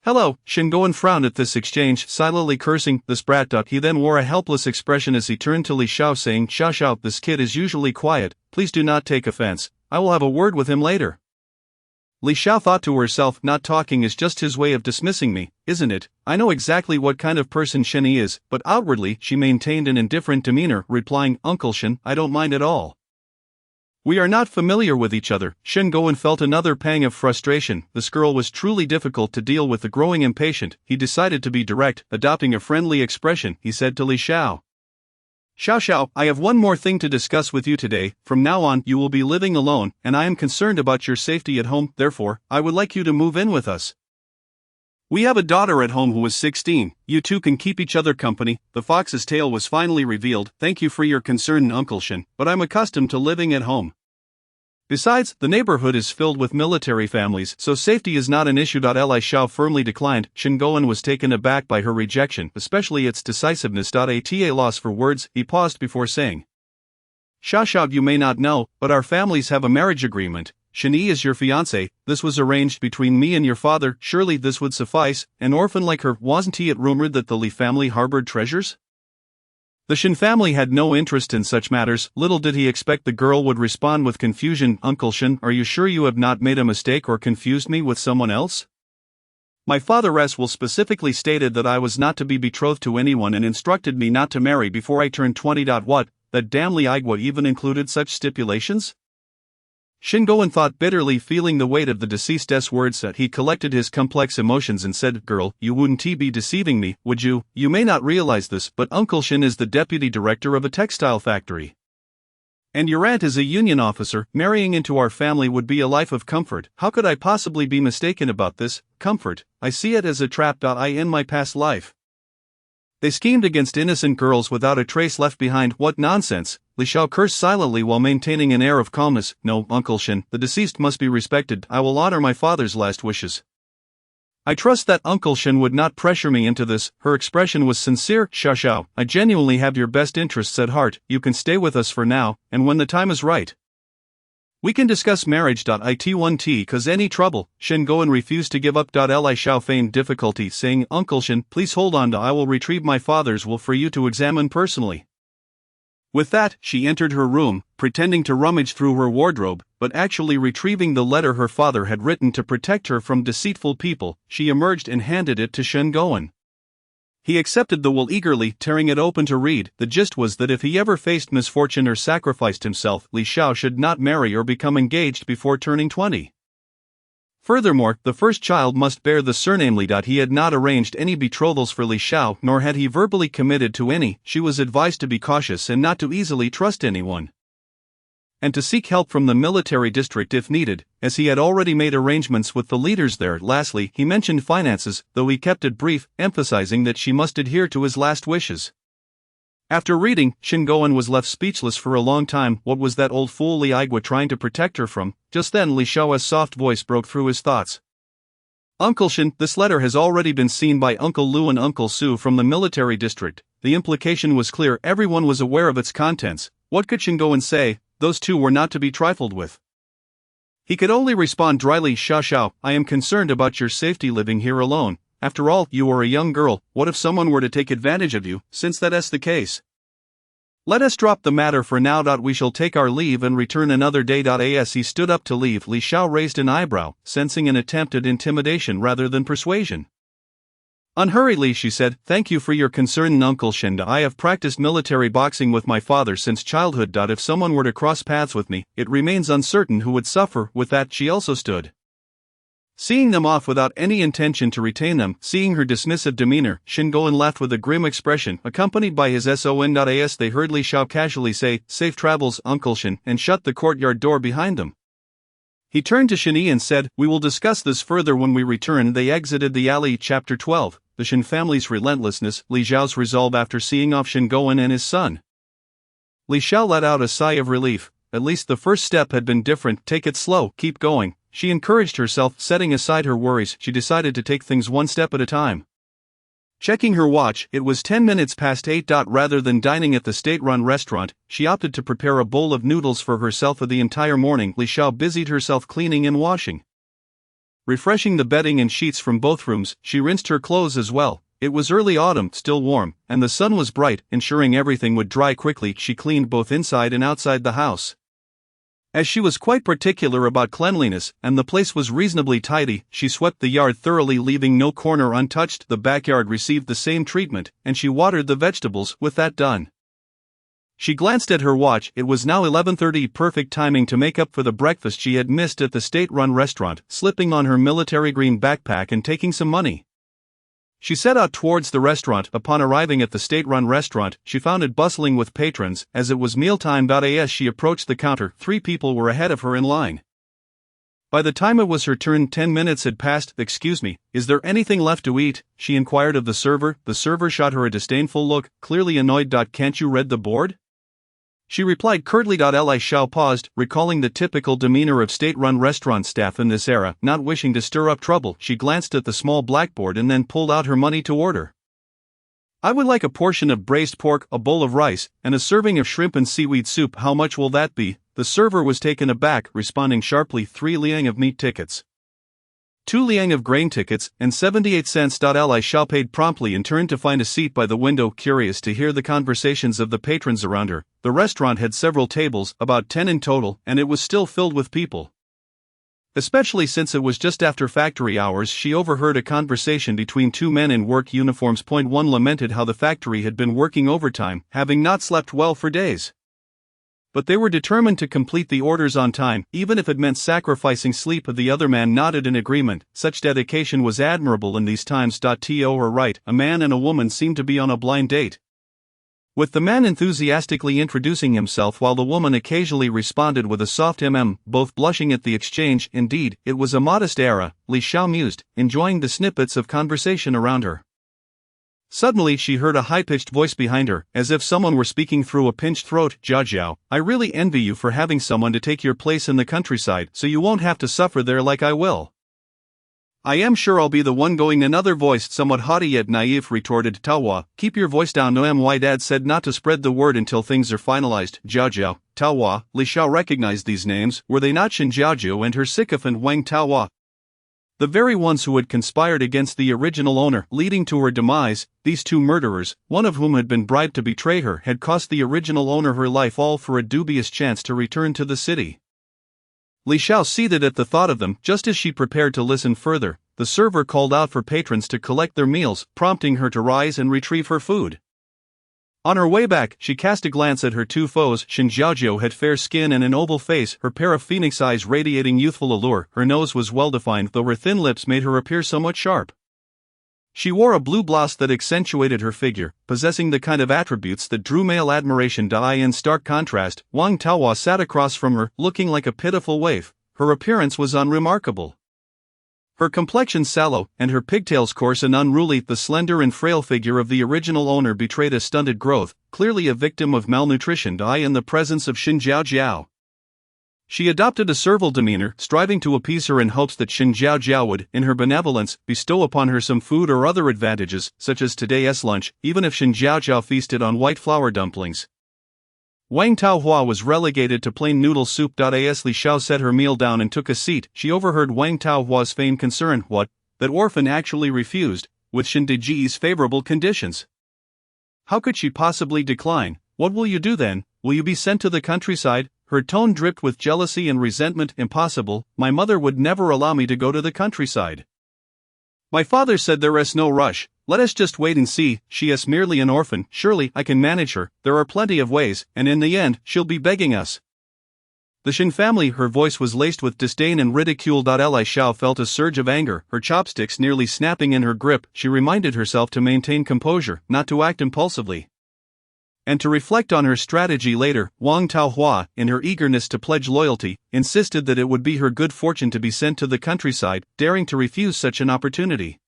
hello. Shen Gowen frowned at this exchange, silently cursing this brat. He then wore a helpless expression as he turned to Li Xiao, saying, Xiao, this kid is usually quiet, please do not take offense, I will have a word with him later. Li Xiao thought to herself, not talking is just his way of dismissing me, isn't it? I know exactly what kind of person Shen is, but outwardly she maintained an indifferent demeanor, replying, Uncle Shen, I don't mind at all. We are not familiar with each other. Shen Gowen felt another pang of frustration. This girl was truly difficult to deal with. The growing impatient, he decided to be direct, adopting a friendly expression. He said to Li Xiao, Xiao, I have one more thing to discuss with you today. From now on, you will be living alone, and I am concerned about your safety at home. Therefore, I would like you to move in with us. We have a daughter at home who is 16. You two can keep each other company. The fox's tail was finally revealed. Thank you for your concern, Uncle Shen, but I'm accustomed to living at home. Besides, the neighborhood is filled with military families, so safety is not an issue. Li Xiao firmly declined. Shen Gowen was taken aback by her rejection, especially its decisiveness. At a loss for words, he paused before saying, Xiao, you may not know, but our families have a marriage agreement. Shen is your fiancé. This was arranged between me and your father. Surely this would suffice. An orphan like her, wasn't it rumored that the Li family harbored treasures? The Shen family had no interest in such matters. Little did he expect the girl would respond with confusion. Uncle Shen, are you sure you have not made a mistake or confused me with someone else? My father will specifically stated that I was not to be betrothed to anyone and instructed me not to marry before I turned 20. What, that damn Li Igua even included such stipulations? Shen Gowen thought bitterly, feeling the weight of the deceased's words. He collected his complex emotions and said, Girl, you wouldn't be deceiving me, would you? You may not realize this, but Uncle Shen is the deputy director of a textile factory. And your aunt is a union officer. Marrying into our family would be a life of comfort. How could I possibly be mistaken about this? Comfort, I see it as a trap. In my past life, they schemed against innocent girls without a trace left behind. What nonsense! Li Xiao cursed silently while maintaining an air of calmness. No, Uncle Shen, the deceased must be respected. I will honor my father's last wishes. I trust that Uncle Shen would not pressure me into this. Her expression was sincere. Xiao, I genuinely have your best interests at heart. You can stay with us for now, and when the time is right, we can discuss marriage. It cause any trouble. Shen Gowen refused to give up. Li Xiao feigned difficulty, saying, Uncle Shen, please hold on. I will retrieve my father's will for you to examine personally. With that, she entered her room, pretending to rummage through her wardrobe, but actually retrieving the letter her father had written to protect her from deceitful people. She emerged and handed it to Shen Gowen. He accepted the will eagerly, tearing it open to read. The gist was that if he ever faced misfortune or sacrificed himself, Li Xiao should not marry or become engaged before turning 20. Furthermore, the first child must bear the surname Li. He had not arranged any betrothals for Li Xiao, nor had he verbally committed to any. She was advised to be cautious and not to easily trust anyone, and to seek help from the military district if needed, as he had already made arrangements with the leaders there. Lastly, he mentioned finances, though he kept it brief, emphasizing that she must adhere to his last wishes. After reading, Shen Gowen was left speechless for a long time. What was that old fool Li Igua trying to protect her from? Just then Li Xiao's soft voice broke through his thoughts. Uncle Shen, this letter has already been seen by Uncle Lu and Uncle Su from the military district. The implication was clear, everyone was aware of its contents. What could Shen Gowen say? those two were not to be trifled with. He could only respond dryly, "Xiao Xiao, I am concerned about your safety living here alone. After all, you are a young girl. What if someone were to take advantage of you, since that is the case? Let us drop the matter for now. We shall take our leave and return another day. As he stood up to leave, Li Xiao raised an eyebrow, sensing an attempt at intimidation rather than persuasion. Unhurriedly she said, "Thank you for your concern, Uncle Shen. I have practiced military boxing with my father since childhood. If someone were to cross paths with me, it remains uncertain who would suffer." With that she also stood, seeing them off without any intention to retain them. Seeing her dismissive demeanor, Shingoan left with a grim expression, accompanied by his son. As they heard Li Xiao casually say, "Safe travels, Uncle Shin," and shut the courtyard door behind them. He turned to Shin Yi and said, "We will discuss this further when we return." They exited the alley. Chapter 12. The Shin family's relentlessness. Li Xiao's resolve after seeing off Shingoan and his son. Li Xiao let out a sigh of relief. At least the first step had been different. "Take it slow, keep going," she encouraged herself. Setting aside her worries, she decided to take things one step at a time. Checking her watch, it was 10 minutes past 8. Rather than dining at the state-run restaurant, she opted to prepare a bowl of noodles for herself. For the entire morning, Li Xiao busied herself cleaning and washing. Refreshing the bedding and sheets from both rooms, she rinsed her clothes as well. It was early autumn, still warm, and the sun was bright, ensuring everything would dry quickly. She cleaned both inside and outside the house. As she was quite particular about cleanliness, and the place was reasonably tidy, she swept the yard thoroughly, leaving no corner untouched. The backyard received the same treatment, and she watered the vegetables. With that done, she glanced at her watch. It was now 11:30, perfect timing to make up for the breakfast she had missed at the state-run restaurant. Slipping on her military green backpack and taking some money, she set out towards the restaurant. Upon arriving at the state-run restaurant, she found it bustling with patrons, as it was mealtime. As she approached the counter, 3 people were ahead of her in line. By the time it was her turn, 10 minutes had passed. "Excuse me, is there anything left to eat?" she inquired of the server. The server shot her a disdainful look, clearly annoyed. "Can't you read the board?" she replied curtly. Li Xiao paused, recalling the typical demeanor of state-run restaurant staff in this era. Not wishing to stir up trouble, she glanced at the small blackboard and then pulled out her money to order. "I would like a portion of braised pork, a bowl of rice, and a serving of shrimp and seaweed soup. How much will that be?" The server was taken aback, responding sharply, 3 liang of meat tickets, 2 liang of grain tickets, and 78 cents. Li Xiao paid promptly and turned to find a seat by the window, curious to hear the conversations of the patrons around her. The restaurant had several tables, about 10 in total, and it was still filled with people. Especially since it was just after factory hours, she overheard a conversation between 2 men in work uniforms. One lamented how the factory had been working overtime, having not slept well for days. But they were determined to complete the orders on time, even if it meant sacrificing sleep. The other man nodded in agreement. Such dedication was admirable in these times. To her right, a man and a woman seemed to be on a blind date, with the man enthusiastically introducing himself while the woman occasionally responded with a soft both blushing at the exchange. Indeed, it was a modest era, Li Xiao mused, enjoying the snippets of conversation around her. Suddenly she heard a high-pitched voice behind her, as if someone were speaking through a pinched throat. "Jiao, I really envy you for having someone to take your place in the countryside, so you won't have to suffer there like I will." "I am sure I'll be the one going." Another voice, somewhat haughty yet naive, retorted. "Taohua, keep your voice down. No, my dad said not to spread the word until things are finalized." Jiao, Taohua. Li Xiao recognized these names. Were they not Shin Jiaojiu and her sycophant Wang Taohua? The very ones who had conspired against the original owner, leading to her demise. These 2 murderers, one of whom had been bribed to betray her, had cost the original owner her life, all for a dubious chance to return to the city. Li Xiao seethed at the thought of them. Just as she prepared to listen further, the server called out for patrons to collect their meals, prompting her to rise and retrieve her food. On her way back, she cast a glance at her 2 foes. Shin Jiaojiu had fair skin and an oval face, her pair of phoenix eyes radiating youthful allure. Her nose was well-defined, though her thin lips made her appear somewhat sharp. She wore a blue blouse that accentuated her figure, possessing the kind of attributes that drew male admiration. In stark contrast, Wang Taohua sat across from her, looking like a pitiful waif. Her appearance was unremarkable. Her complexion sallow, and her pigtails coarse and unruly. The slender and frail figure of the original owner betrayed a stunted growth, clearly a victim of malnutrition. In the presence of Shin Jiaojiao, she adopted a servile demeanor, striving to appease her in hopes that Shin Jiaojiao would, in her benevolence, bestow upon her some food or other advantages, such as today's lunch, even if Shin Jiaojiao feasted on white flour dumplings. Wang Taohua was relegated to plain noodle soup. As Li Xiao set her meal down and took a seat, she overheard Wang Taohua's feigned concern. What? That orphan actually refused, with Shin Deji's favorable conditions. How could she possibly decline? What will you do then? Will you be sent to the countryside? Her tone dripped with jealousy and resentment. Impossible, my mother would never allow me to go to the countryside. My father said there is no rush, let us just wait and see. She is merely an orphan, surely I can manage her, there are plenty of ways, and in the end, she'll be begging us. The Shin family, her voice was laced with disdain and ridicule. Li Xiao felt a surge of anger, her chopsticks nearly snapping in her grip. She reminded herself to maintain composure, not to act impulsively, and to reflect on her strategy later. Wang Taohua, in her eagerness to pledge loyalty, insisted that it would be her good fortune to be sent to the countryside, daring to refuse such an opportunity.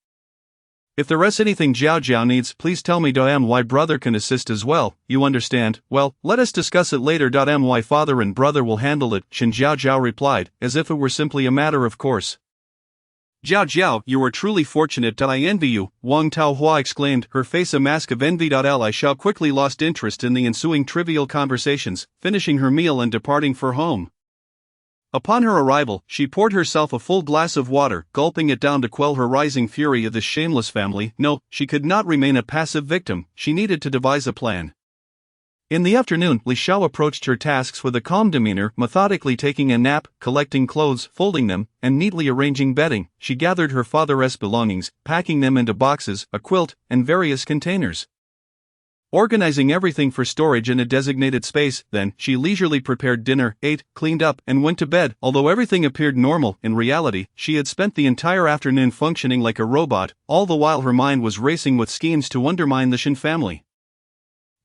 If there is anything Jiao Jiao needs, please tell me. My brother can assist as well, you understand. Well, let us discuss it later. My father and brother will handle it, Shin Jiao Jiao replied, as if it were simply a matter of course. Jiao Jiao, you are truly fortunate. I envy you, Wang Taohua exclaimed, her face a mask of envy. Li Xiao quickly lost interest in the ensuing trivial conversations, finishing her meal and departing for home. Upon her arrival, she poured herself a full glass of water, gulping it down to quell her rising fury of this shameless family. No, she could not remain a passive victim, she needed to devise a plan. In the afternoon, Li Xiao approached her tasks with a calm demeanor, methodically taking a nap, collecting clothes, folding them, and neatly arranging bedding. She gathered her father's belongings, packing them into boxes, a quilt, and various containers, organizing everything for storage in a designated space. Then, she leisurely prepared dinner, ate, cleaned up, and went to bed. Although everything appeared normal, in reality, she had spent the entire afternoon functioning like a robot, all the while her mind was racing with schemes to undermine the Shin family.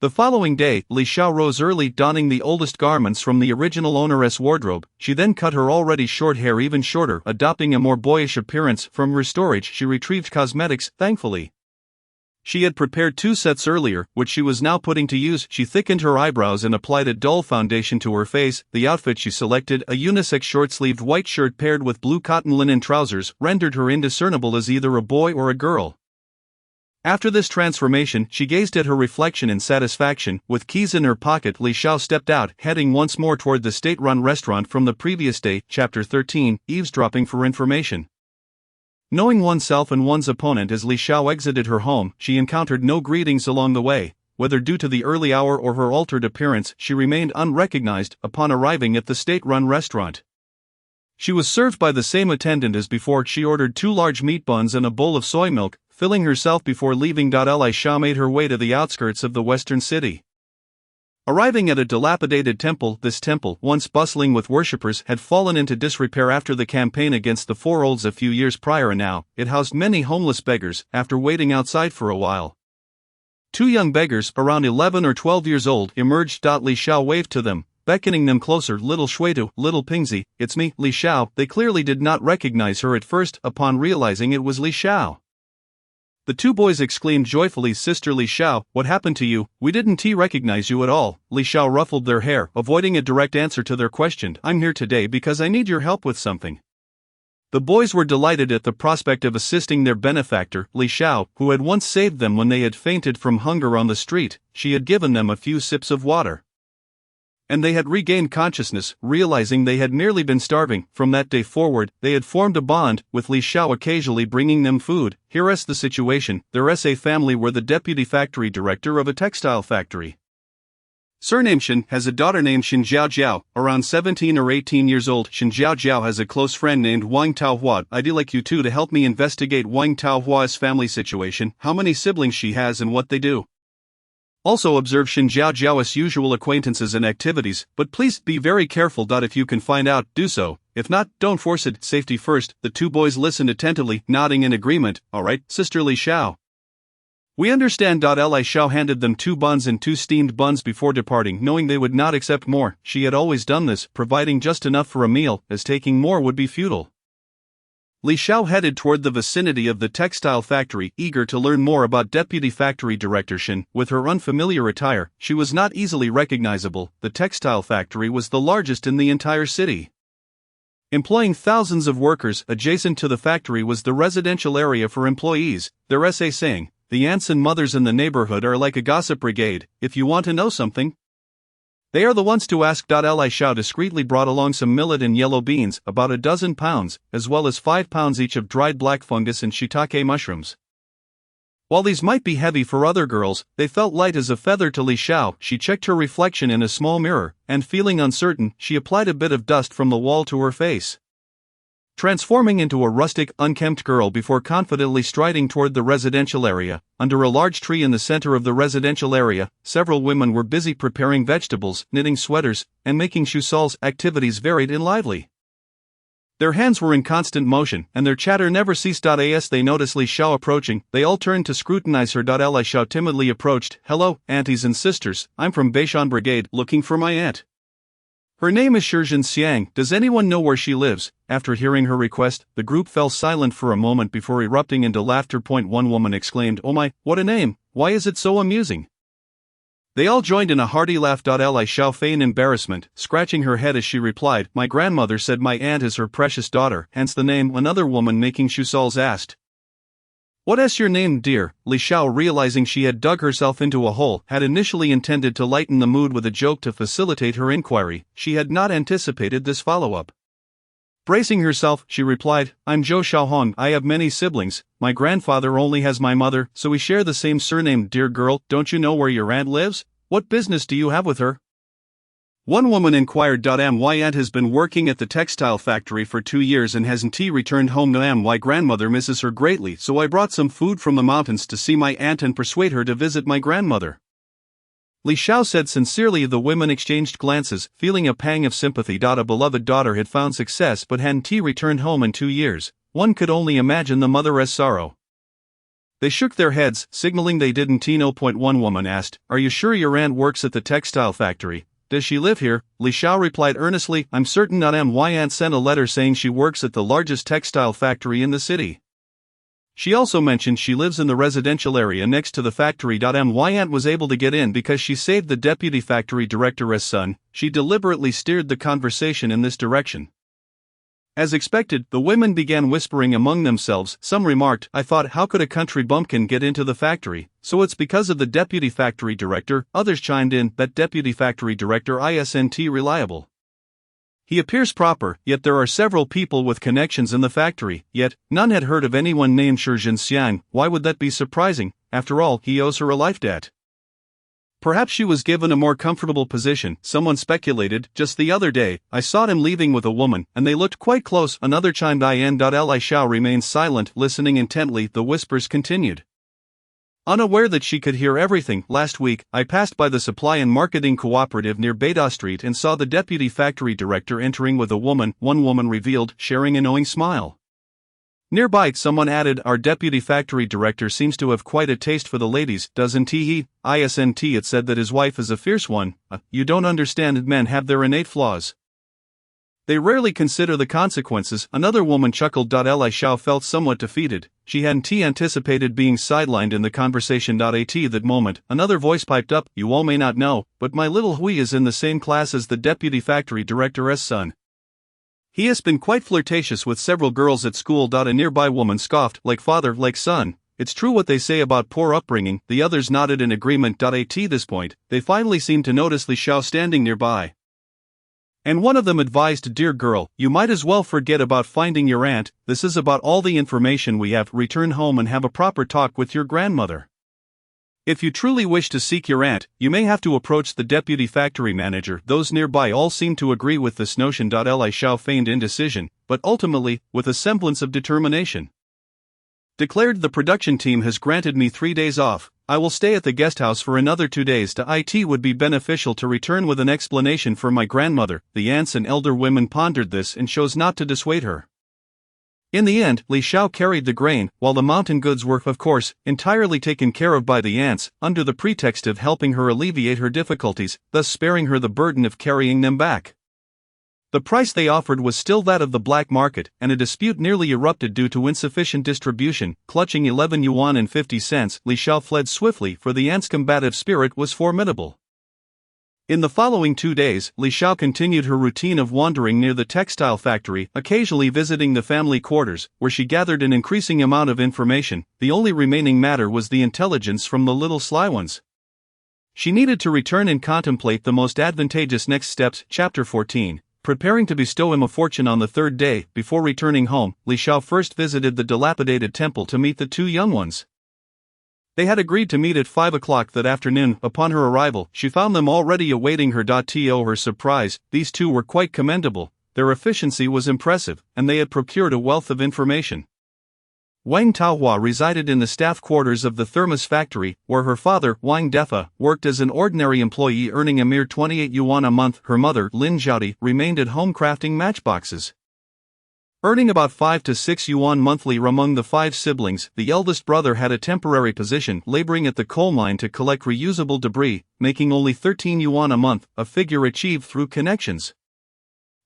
The following day, Li Xiao rose early, donning the oldest garments from the original owner's wardrobe. She then cut her already short hair even shorter, adopting a more boyish appearance. From her storage, she retrieved cosmetics, thankfully. She had prepared 2 sets earlier, which she was now putting to use. She thickened her eyebrows and applied a dull foundation to her face. The outfit she selected, a unisex short-sleeved white shirt paired with blue cotton linen trousers, rendered her indiscernible as either a boy or a girl. After this transformation, she gazed at her reflection in satisfaction. With keys in her pocket, Li Xiao stepped out, heading once more toward the state-run restaurant from the previous day. Chapter 13, Eavesdropping for Information. Knowing oneself and one's opponent. As Li Xiao exited her home, she encountered no greetings along the way. Whether due to the early hour or her altered appearance, she remained unrecognized. Upon arriving at the state-run restaurant, she was served by the same attendant as before. She ordered 2 large meat buns and a bowl of soy milk, filling herself before leaving. Li Xiao made her way to the outskirts of the western city. Arriving at a dilapidated temple, this temple, once bustling with worshippers, had fallen into disrepair after the campaign against the Four Olds a few years prior, and now it housed many homeless beggars. After waiting outside for a while, 2 young beggars, around 11 or 12 years old, emerged. Li Xiao waved to them, beckoning them closer. Little Shuidu, little Pingzi, it's me, Li Xiao. They clearly did not recognize her at first. Upon realizing it was Li Xiao, the 2 boys exclaimed joyfully, Sister Li Xiao, what happened to you? We didn't recognize you at all. Li Xiao ruffled their hair, avoiding a direct answer to their question. I'm here today because I need your help with something. The boys were delighted at the prospect of assisting their benefactor, Li Xiao, who had once saved them when they had fainted from hunger on the street. She had given them a few sips of water, and they had regained consciousness, realizing they had merely been starving. From that day forward, they had formed a bond, with Li Xiao occasionally bringing them food. Here is the situation. There is a family where the deputy factory director of a textile factory, surnamed Shin, has a daughter named Shin Jiao Jiao, around 17 or 18 years old. Shin Jiao Jiao has a close friend named Wang Taohua. I'd like you 2 to help me investigate Wang Taohua's family situation, how many siblings she has and what they do. Also observe Shin Jiao Jiao's usual acquaintances and activities, but please be very careful. If you can find out, do so. If not, don't force it. Safety first. The 2 boys listened attentively, nodding in agreement. All right, Sister Li Xiao. We understand. Li Xiao handed them 2 buns and 2 steamed buns before departing, knowing they would not accept more. She had always done this, providing just enough for a meal, as taking more would be futile. Li Xiao headed toward the vicinity of the textile factory, eager to learn more about Deputy Factory Director Shin. With her unfamiliar attire, she was not easily recognizable. The textile factory was the largest in the entire city, employing thousands of workers. Adjacent to the factory was the residential area for employees. There is a saying, the aunts and mothers in the neighborhood are like a gossip brigade. If you want to know something, They are the ones to ask. Li Xiao discreetly brought along some millet and yellow beans, about a dozen pounds, as well as 5 pounds each of dried black fungus and shiitake mushrooms. While these might be heavy for other girls, they felt light as a feather to Li Xiao. She checked her reflection in a small mirror, and feeling uncertain, she applied a bit of dust from the wall to her face. Transforming into a rustic, unkempt girl before confidently striding toward the residential area. Under a large tree in the center of the residential area, several women were busy preparing vegetables, knitting sweaters, and making chusols. Activities varied and lively. Their hands were in constant motion, and their chatter never ceased. As they noticed Li Xiao approaching, they all turned to scrutinize her. Li Xiao timidly approached. "Hello, aunties and sisters, I'm from Beishan Brigade, looking for my aunt. Her name is Shizhen Xiang, does anyone know where she lives?" After hearing her request, the group fell silent for a moment before erupting into laughter. One woman exclaimed, "Oh my, what a name, why is it so amusing?" They all joined in a hearty laugh. Li Xiao feigned embarrassment, scratching her head as she replied, "My grandmother said my aunt is her precious daughter, hence the name." Another woman making chusols asked, "What is your name, dear?" Li Xiao, realizing she had dug herself into a hole, had initially intended to lighten the mood with a joke to facilitate her inquiry. She had not anticipated this follow-up. Bracing herself, she replied, "I'm Zhou Xiaohong. I have many siblings. My grandfather only has my mother, so we share the same surname." "Dear girl, don't you know where your aunt lives? What business do you have with her?" One woman inquired. My aunt has been working at the textile factory for 2 years and hasn't returned home. My grandmother misses her greatly, so I brought some food from the mountains to see my aunt and persuade her to visit my grandmother. Li Xiao said sincerely. The women exchanged glances, feeling a pang of sympathy. A beloved daughter had found success but hadn't returned home in 2 years. One could only imagine the mother's sorrow. They shook their heads, signaling they didn't know. One woman asked, "Are you sure your aunt works at the textile factory? Does she live here?" Li Xiao replied earnestly, "I'm certain. My aunt sent a letter saying she works at the largest textile factory in the city. She also mentioned she lives in the residential area next to the factory. My aunt was able to get in because she saved the deputy factory director's son." She deliberately steered the conversation in this direction. As expected, the women began whispering among themselves. Some remarked, "I thought, how could a country bumpkin get into the factory? So it's because of the deputy factory director." Others chimed in, "That deputy factory director isn't reliable. He appears proper, yet there are several people with connections in the factory, yet none had heard of anyone named Shizhen Xiang. Why would that be surprising? After all, he owes her a life debt. Perhaps she was given a more comfortable position," someone speculated. "Just the other day, I saw him leaving with a woman, and they looked quite close." Another chimed in. Li Xiao remained silent, listening intently. The whispers continued. Unaware that she could hear everything, "Last week, I passed by the supply and marketing cooperative near Beida Street and saw the deputy factory director entering with a woman," one woman revealed, sharing a knowing smile. Nearby, someone added, "Our deputy factory director seems to have quite a taste for the ladies, doesn't he? It said that his wife is a fierce one." You don't understand, men have their innate flaws. They rarely consider the consequences." Another woman chuckled. Li Xiao felt somewhat defeated. She hadn't anticipated being sidelined in the conversation. At that moment, another voice piped up, "You all may not know, but my little Hui is in the same class as the deputy factory director's son. He has been quite flirtatious with several girls at school." A nearby woman scoffed, "Like father, like son. It's true what they say about poor upbringing." The others nodded in agreement. At this point, they finally seemed to notice Li Xiao standing nearby. And one of them advised, "Dear girl, you might as well forget about finding your aunt. This is about all the information we have. Return home and have a proper talk with your grandmother. If you truly wish to seek your aunt, you may have to approach the deputy factory manager." Those nearby all seemed to agree with this notion. Li Xiao feigned indecision, but ultimately, with a semblance of determination, declared, "The production team has granted me 3 days off. I will stay at the guest house for another 2 days. It would be beneficial to return with an explanation for my grandmother." The aunts and elder women pondered this and chose not to dissuade her. In the end, Li Xiao carried the grain, while the mountain goods were, of course, entirely taken care of by the aunts, under the pretext of helping her alleviate her difficulties, thus sparing her the burden of carrying them back. The price they offered was still that of the black market, and a dispute nearly erupted due to insufficient distribution. Clutching 11 yuan and 50 cents, Li Xiao fled swiftly, for the aunt's combative spirit was formidable. In the following 2 days, Li Xiao continued her routine of wandering near the textile factory, occasionally visiting the family quarters, where she gathered an increasing amount of information. The only remaining matter was the intelligence from the little sly ones. She needed to return and contemplate the most advantageous next steps. Chapter 14. Preparing to bestow him a fortune on the third day. Before returning home, Li Xiao first visited the dilapidated temple to meet the two young ones. They had agreed to meet at 5 o'clock that afternoon. Upon her arrival, she found them already awaiting her. To her surprise, these two were quite commendable, their efficiency was impressive, and they had procured a wealth of information. Wang Taohua resided in the staff quarters of the thermos factory, where her father, Wang Defa, worked as an ordinary employee earning a mere 28 yuan a month. Her mother, Lin Zhaodi, remained at home crafting matchboxes. Earning about 5 to 6 yuan monthly. Among the 5 siblings, the eldest brother had a temporary position laboring at the coal mine to collect reusable debris, making only 13 yuan a month, a figure achieved through connections.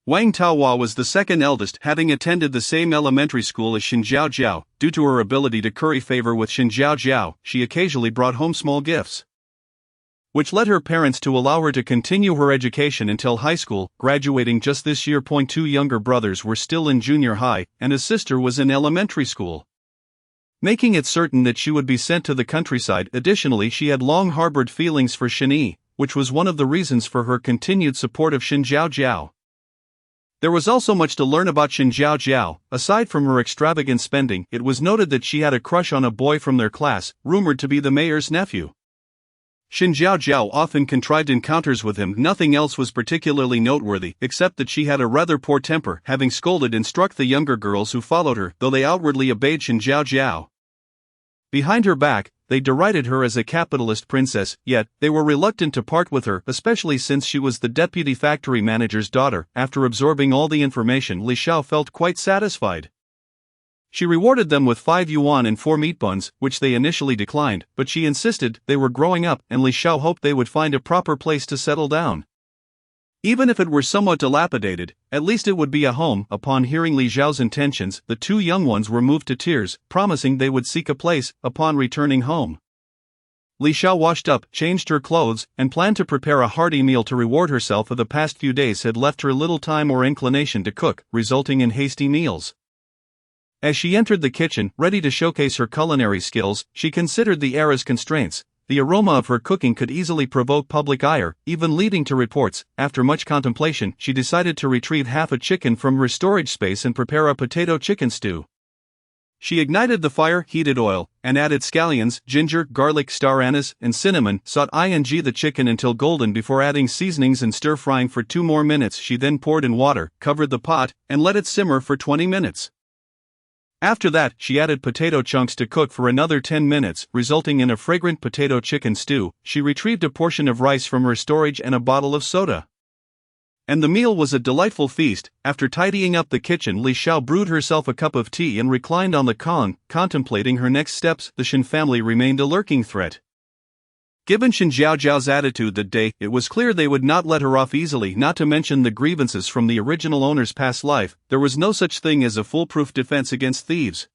Wang Taohua was the second eldest, having attended the same elementary school as Xin Zhaojiao. Due to her ability to curry favor with Xin Zhaojiao, she occasionally brought home small gifts, which led her parents to allow her to continue her education until high school, graduating just this year. 2 younger brothers were still in junior high, and a sister was in elementary school, making it certain that she would be sent to the countryside. Additionally, she had long harbored feelings for Xin Yi, which was one of the reasons for her continued support of Xin Zhaojiao. There was also much to learn about Xin Zhaojiao. Aside from her extravagant spending, it was noted that she had a crush on a boy from their class, rumored to be the mayor's nephew. Xin Zhaojiao often contrived encounters with him. Nothing else was particularly noteworthy, except that she had a rather poor temper, having scolded and struck the younger girls who followed her, though they outwardly obeyed Xin Zhaojiao. Behind her back, they derided her as a capitalist princess, yet they were reluctant to part with her, especially since she was the deputy factory manager's daughter. After absorbing all the information, Li Xiao felt quite satisfied. She rewarded them with 5 yuan and 4 meat buns, which they initially declined, but she insisted they were growing up, and Li Xiao hoped they would find a proper place to settle down. Even if it were somewhat dilapidated, at least it would be a home. Upon hearing Li Xiao's intentions, the two young ones were moved to tears, promising they would seek a place upon returning home. Li Xiao washed up, changed her clothes, and planned to prepare a hearty meal to reward herself. For the past few days had left her little time or inclination to cook, resulting in hasty meals. As she entered the kitchen, ready to showcase her culinary skills, she considered the era's constraints. The aroma of her cooking could easily provoke public ire, even leading to reports. After much contemplation, she decided to retrieve half a chicken from her storage space and prepare a potato chicken stew. She ignited the fire, heated oil, and added scallions, ginger, garlic, star anise, and cinnamon. Saute the chicken until golden before adding seasonings and stir-frying for 2 more minutes. She then poured in water, covered the pot, and let it simmer for 20 minutes. After that, she added potato chunks to cook for another 10 minutes, resulting in a fragrant potato chicken stew. She retrieved a portion of rice from her storage and a bottle of soda, and the meal was a delightful feast. After tidying up the kitchen, Li Xiao brewed herself a cup of tea and reclined on the kong, contemplating her next steps. The Xin family remained a lurking threat. Given Xin Zhaojiao's attitude that day, it was clear they would not let her off easily. Not to mention the grievances from the original owner's past life, there was no such thing as a foolproof defense against thieves.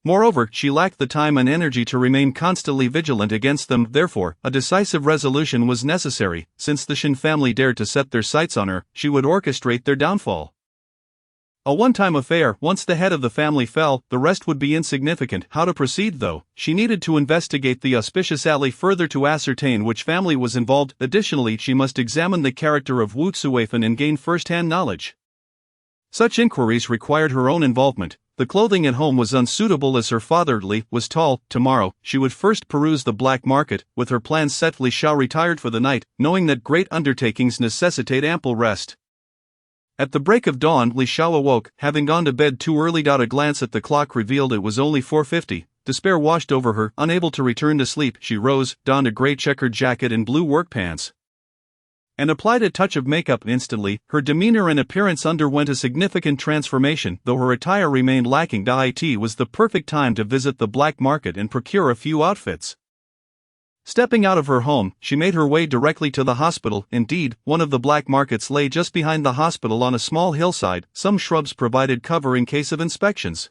Moreover, she lacked the time and energy to remain constantly vigilant against them. Therefore, a decisive resolution was necessary. Since the Xin family dared to set their sights on her, she would orchestrate their downfall. A one-time affair. Once the head of the family fell, the rest would be insignificant. How to proceed though? She needed to investigate the auspicious alley further to ascertain which family was involved. Additionally, she must examine the character of Wu Cuifan and gain first-hand knowledge. Such inquiries required her own involvement. The clothing at home was unsuitable as her father Li was tall. Tomorrow, she would first peruse the black market. With her plans set, Li Xiao retired for the night, knowing that great undertakings necessitate ample rest. At the break of dawn, Li Xiao awoke, having gone to bed too early. A glance at the clock revealed it was only 4:50. Despair washed over her. Unable to return to sleep, she rose, donned a gray checkered jacket and blue work pants, and applied a touch of makeup. Instantly, her demeanor and appearance underwent a significant transformation. Though her attire remained lacking, it was the perfect time to visit the black market and procure a few outfits. Stepping out of her home, she made her way directly to the hospital. Indeed, one of the black markets lay just behind the hospital on a small hillside. Some shrubs provided cover in case of inspections,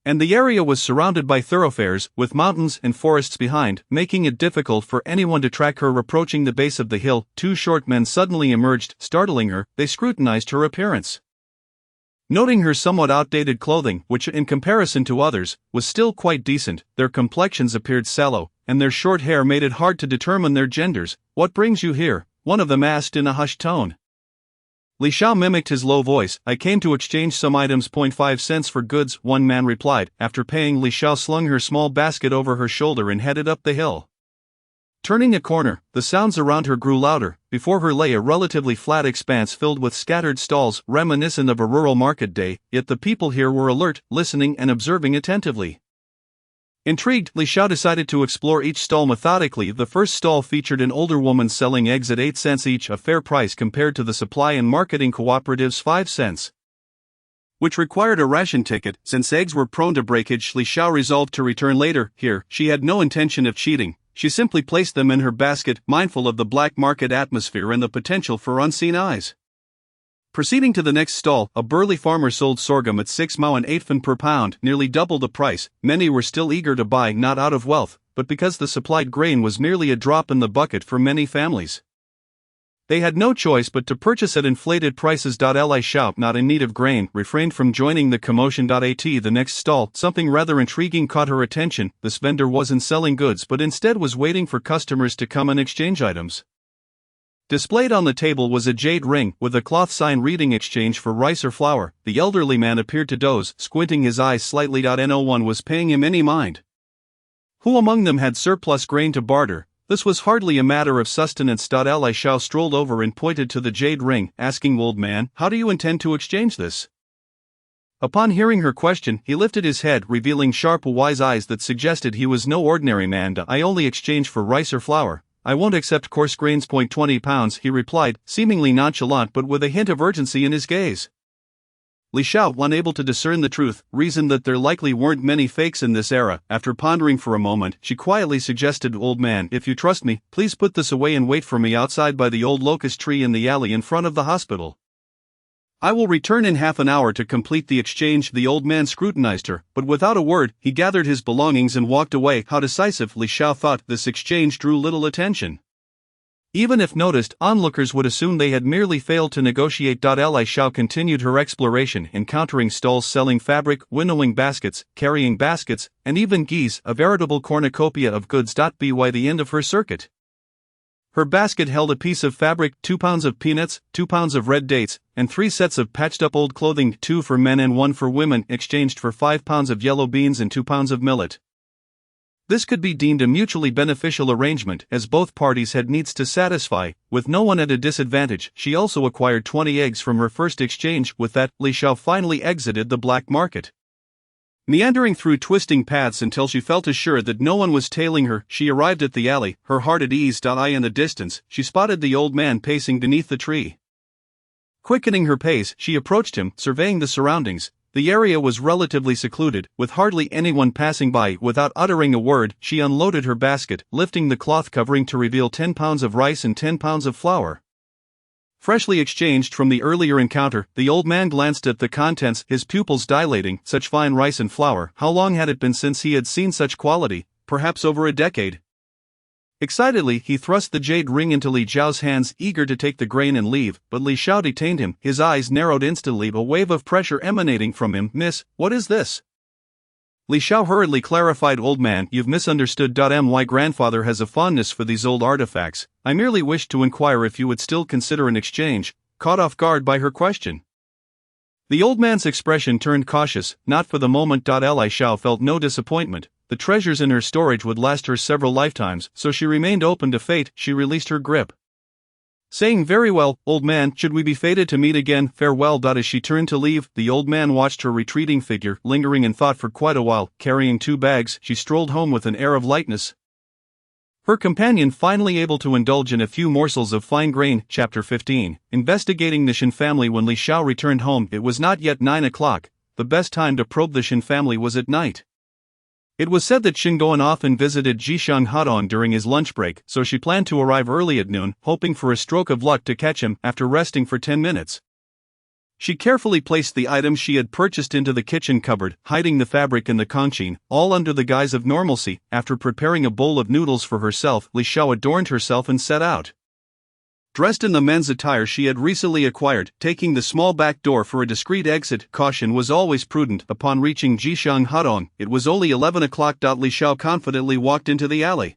and the area was surrounded by thoroughfares, with mountains and forests behind, making it difficult for anyone to track her. Approaching the base of the hill, 2 short men suddenly emerged, startling her. They scrutinized her appearance. Noting her somewhat outdated clothing, which in comparison to others, was still quite decent, their complexions appeared sallow, and their short hair made it hard to determine their genders. "What brings you here?" one of them asked in a hushed tone. Li Xiao mimicked his low voice. "I came to exchange some items. 5 cents for goods," one man replied. After paying, Li Xiao slung her small basket over her shoulder and headed up the hill. Turning a corner, the sounds around her grew louder. Before her lay a relatively flat expanse filled with scattered stalls, reminiscent of a rural market day, yet the people here were alert, listening and observing attentively. Intrigued, Li Xiao decided to explore each stall methodically. The first stall featured an older woman selling eggs at 8 cents each, a fair price compared to the supply and marketing cooperative's 5 cents. Which required a ration ticket. Since eggs were prone to breakage, Li Xiao resolved to return later. Here, she had no intention of cheating. She simply placed them in her basket, mindful of the black market atmosphere and the potential for unseen eyes. Proceeding to the next stall, a burly farmer sold sorghum at 6 mao and 8 fen per pound, nearly double the price. Many were still eager to buy, not out of wealth, but because the supplied grain was merely a drop in the bucket for many families. They had no choice but to purchase at inflated prices. Li Xiao, not in need of grain, refrained from joining the commotion. At the next stall, something rather intriguing caught her attention. This vendor wasn't selling goods but instead was waiting for customers to come and exchange items. Displayed on the table was a jade ring, with a cloth sign reading "Exchange for rice or flour." The elderly man appeared to doze, squinting his eyes slightly. No one was paying him any mind. Who among them had surplus grain to barter? This was hardly a matter of sustenance. Li Xiao strolled over and pointed to the jade ring, asking, "Old man, how do you intend to exchange this?" Upon hearing her question, he lifted his head, revealing sharp, wise eyes that suggested he was no ordinary man. "I only exchange for rice or flour. I won't accept coarse grains. 20 pounds, he replied, seemingly nonchalant but with a hint of urgency in his gaze. Li Xiao, unable to discern the truth, reasoned that there likely weren't many fakes in this era. After pondering for a moment, she quietly suggested, "Old man, if you trust me, please put this away and wait for me outside by the old locust tree in the alley in front of the hospital. I will return in half an hour to complete the exchange." The old man scrutinized her, but without a word, he gathered his belongings and walked away. How decisive, Li Xiao thought. This exchange drew little attention. Even if noticed, onlookers would assume they had merely failed to negotiate. Li Xiao continued her exploration, encountering stalls selling fabric, winnowing baskets, carrying baskets, and even geese, a veritable cornucopia of goods. By the end of her circuit, her basket held a piece of fabric, 2 pounds of peanuts, 2 pounds of red dates, and 3 sets of patched-up old clothing, 2 for men and 1 for women, exchanged for 5 pounds of yellow beans and 2 pounds of millet. This could be deemed a mutually beneficial arrangement, as both parties had needs to satisfy, with no one at a disadvantage. She also acquired 20 eggs from her first exchange. With that, Li Xiao finally exited the black market. Meandering through twisting paths until she felt assured that no one was tailing her, she arrived at the alley, her heart at ease. In the distance, she spotted the old man pacing beneath the tree. Quickening her pace, she approached him, surveying the surroundings. The area was relatively secluded, with hardly anyone passing by. Without uttering a word, she unloaded her basket, lifting the cloth covering to reveal 10 pounds of rice and 10 pounds of flour. Freshly exchanged from the earlier encounter, the old man glanced at the contents, his pupils dilating. Such fine rice and flour. How long had it been since he had seen such quality? Perhaps over a decade. Excitedly, he thrust the jade ring into Li Xiao's hands, eager to take the grain and leave, but Li Xiao detained him. His eyes narrowed instantly, a wave of pressure emanating from him. "Miss, what is this?" Li Xiao hurriedly clarified, "Old man, you've misunderstood. My grandfather has a fondness for these old artifacts. I merely wished to inquire if you would still consider an exchange." Caught off guard by her question, the old man's expression turned cautious. Not for the moment. Li Xiao felt no disappointment. The treasures in her storage would last her several lifetimes, so she remained open to fate. She released her grip, saying, "Very well, old man, should we be fated to meet again, farewell." As she turned to leave, the old man watched her retreating figure, lingering in thought for quite a while. Carrying 2 bags, she strolled home with an air of lightness. Her companion finally able to indulge in a few morsels of fine grain. Chapter 15. Investigating the Shin family. When Li Xiao returned home, it was not yet 9 o'clock. The best time to probe the Shin family was at night. It was said that Shingoan often visited Jishang Hadong during his lunch break, so she planned to arrive early at noon, hoping for a stroke of luck to catch him. After resting for 10 minutes, she carefully placed the items she had purchased into the kitchen cupboard, hiding the fabric in the kongshin, all under the guise of normalcy. After preparing a bowl of noodles for herself, Li Xiao adorned herself and set out. Dressed in the men's attire she had recently acquired, taking the small back door for a discreet exit. Caution was always prudent. Upon reaching Jishang Hadong, it was only 11 o'clock. Li Xiao confidently walked into the alley.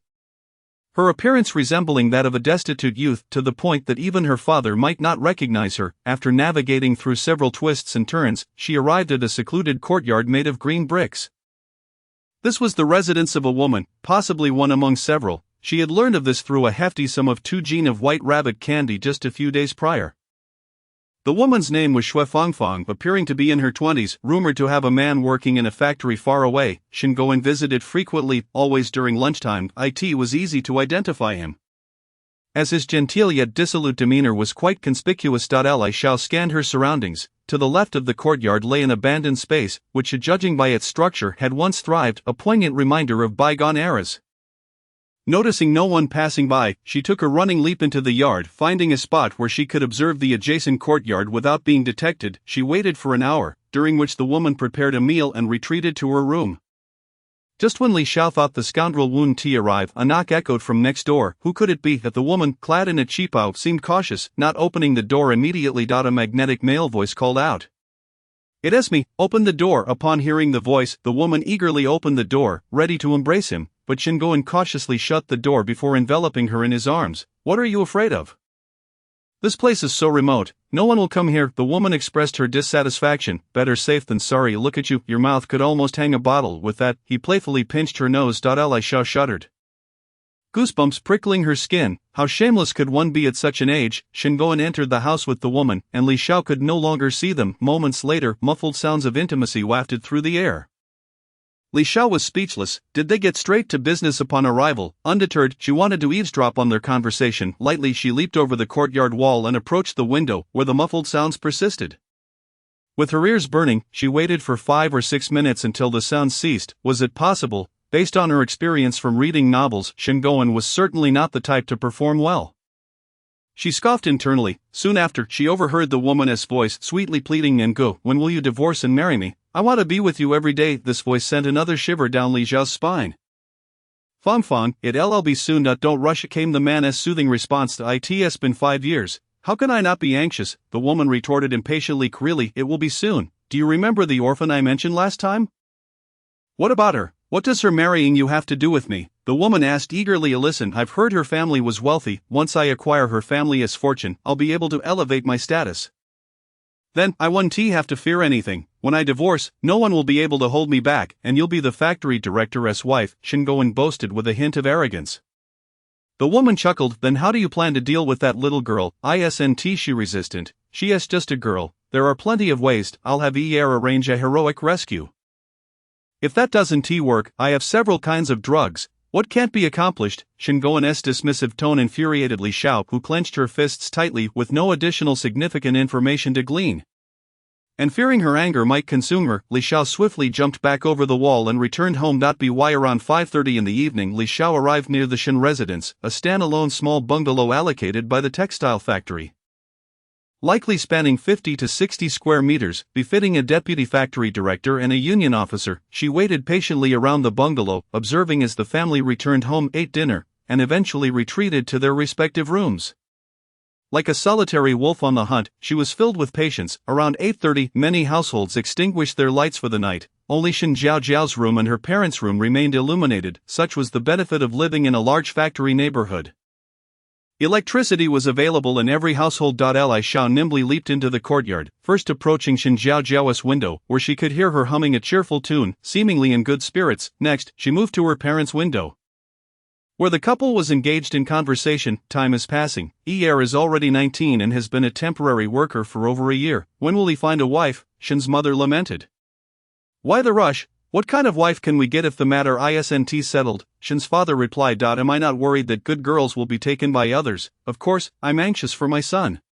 Her appearance resembling that of a destitute youth to the point that even her father might not recognize her. After navigating through several twists and turns, she arrived at a secluded courtyard made of green bricks. This was the residence of a woman, possibly one among several. She had learned of this through a hefty sum of 2 jin of white rabbit candy just a few days prior. The woman's name was Xue Fangfang, appearing to be in her 20s, rumored to have a man working in a factory far away. Shen Goen visited frequently, always during lunchtime. It was easy to identify him, as his genteel yet dissolute demeanor was quite conspicuous. Li Xiao scanned her surroundings. To the left of the courtyard lay an abandoned space, which, judging by its structure, had once thrived, a poignant reminder of bygone eras. Noticing no one passing by, she took a running leap into the yard. Finding a spot where she could observe the adjacent courtyard without being detected, she waited for an hour, during which the woman prepared a meal and retreated to her room. Just when Li Xiao thought the scoundrel Wen Ti arrive, a knock echoed from next door. Who could it be? That the woman, clad in a cheapao, seemed cautious, not opening the door immediately. A magnetic male voice called out, "It is me, open the door." Upon hearing the voice, the woman eagerly opened the door, ready to embrace him, but Shen Goen cautiously shut the door before enveloping her in his arms. "What are you afraid of? This place is so remote, no one will come here." The woman expressed her dissatisfaction. "Better safe than sorry. Look at you, your mouth could almost hang a bottle with that." He playfully pinched her nose. Li Xiao shuddered, goosebumps prickling her skin. How shameless could one be at such an age? Shen Goen entered the house with the woman, and Li Xiao could no longer see them. Moments later, muffled sounds of intimacy wafted through the air. Li Xiao was speechless. Did they get straight to business upon arrival? Undeterred, she wanted to eavesdrop on their conversation. Lightly she leaped over the courtyard wall and approached the window, where the muffled sounds persisted. With her ears burning, she waited for 5 or 6 minutes until the sounds ceased. Was it possible? Based on her experience from reading novels, Shen Goen was certainly not the type to perform well. She scoffed internally. Soon after, she overheard the woman's voice sweetly pleading, "And go, when will you divorce and marry me? I want to be with you every day." This voice sent another shiver down Li Xiao's spine. "Fangfang, it'll be soon. Don't rush," came the man's soothing response. "It's been 5 years. How can I not be anxious?" The woman retorted impatiently. "Really, it will be soon. Do you remember the orphan I mentioned last time? What about her? What does her marrying you have to do with me?" The woman asked eagerly. "Listen, I've heard her family was wealthy. Once I acquire her family's fortune, I'll be able to elevate my status. Then, I won't have to fear anything. When I divorce, no one will be able to hold me back, and you'll be the factory director's wife," Shen Goen boasted with a hint of arrogance. The woman chuckled. "Then how do you plan to deal with that little girl?" "Isn't she resistant? She is just a girl. There are plenty of ways. I'll have arrange a heroic rescue. If that doesn't work, I have several kinds of drugs. What can't be accomplished?" Shen Goen's dismissive tone infuriated Li Xiao, who clenched her fists tightly with no additional significant information to glean. And fearing her anger might consume her, Li Xiao swiftly jumped back over the wall and returned home. By around 5:30 in the evening, Li Xiao arrived near the Shen residence, a standalone small bungalow allocated by the textile factory. Likely spanning 50 to 60 square meters, befitting a deputy factory director and a union officer. She waited patiently around the bungalow, observing as the family returned home, ate dinner, and eventually retreated to their respective rooms. Like a solitary wolf on the hunt, she was filled with patience. Around 8:30, many households extinguished their lights for the night. Only Shen Jiao's room and her parents' room remained illuminated. Such was the benefit of living in a large factory neighborhood. Electricity was available in every household. Li Xiao nimbly leaped into the courtyard, first approaching Shen Jiao's window, where she could hear her humming a cheerful tune, seemingly in good spirits. Next, she moved to her parents' window, where the couple was engaged in conversation. Time is passing. Is already 19 and has been a temporary worker for over a year. When will he find a wife? Shen's mother lamented. Why the rush? What kind of wife can we get if the matter isn't settled? Shen's father replied. Am I not worried that good girls will be taken by others? Of course, I'm anxious for my son.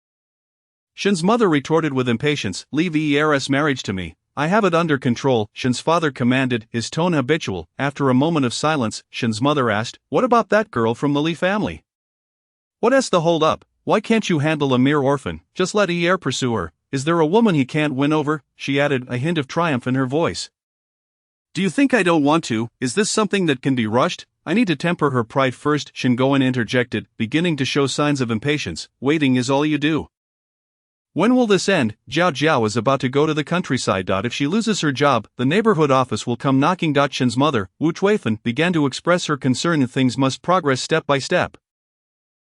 Shen's mother retorted with impatience. Leave ER's marriage to me. I have it under control, Shen's father commanded, his tone habitual. After a moment of silence, Shen's mother asked, what about that girl from the Li family? What's the hold up? Why can't you handle a mere orphan? Just let pursue her. Is there a woman he can't win over? She added, a hint of triumph in her voice. Do you think I don't want to? Is this something that can be rushed? I need to temper her pride first, Shingoen interjected, beginning to show signs of impatience. Waiting is all you do. When will this end? Jiao Jiao is about to go to the countryside. If she loses her job, the neighborhood office will come knocking. Shin's mother, Wu Chuifen, began to express her concern and things must progress step by step.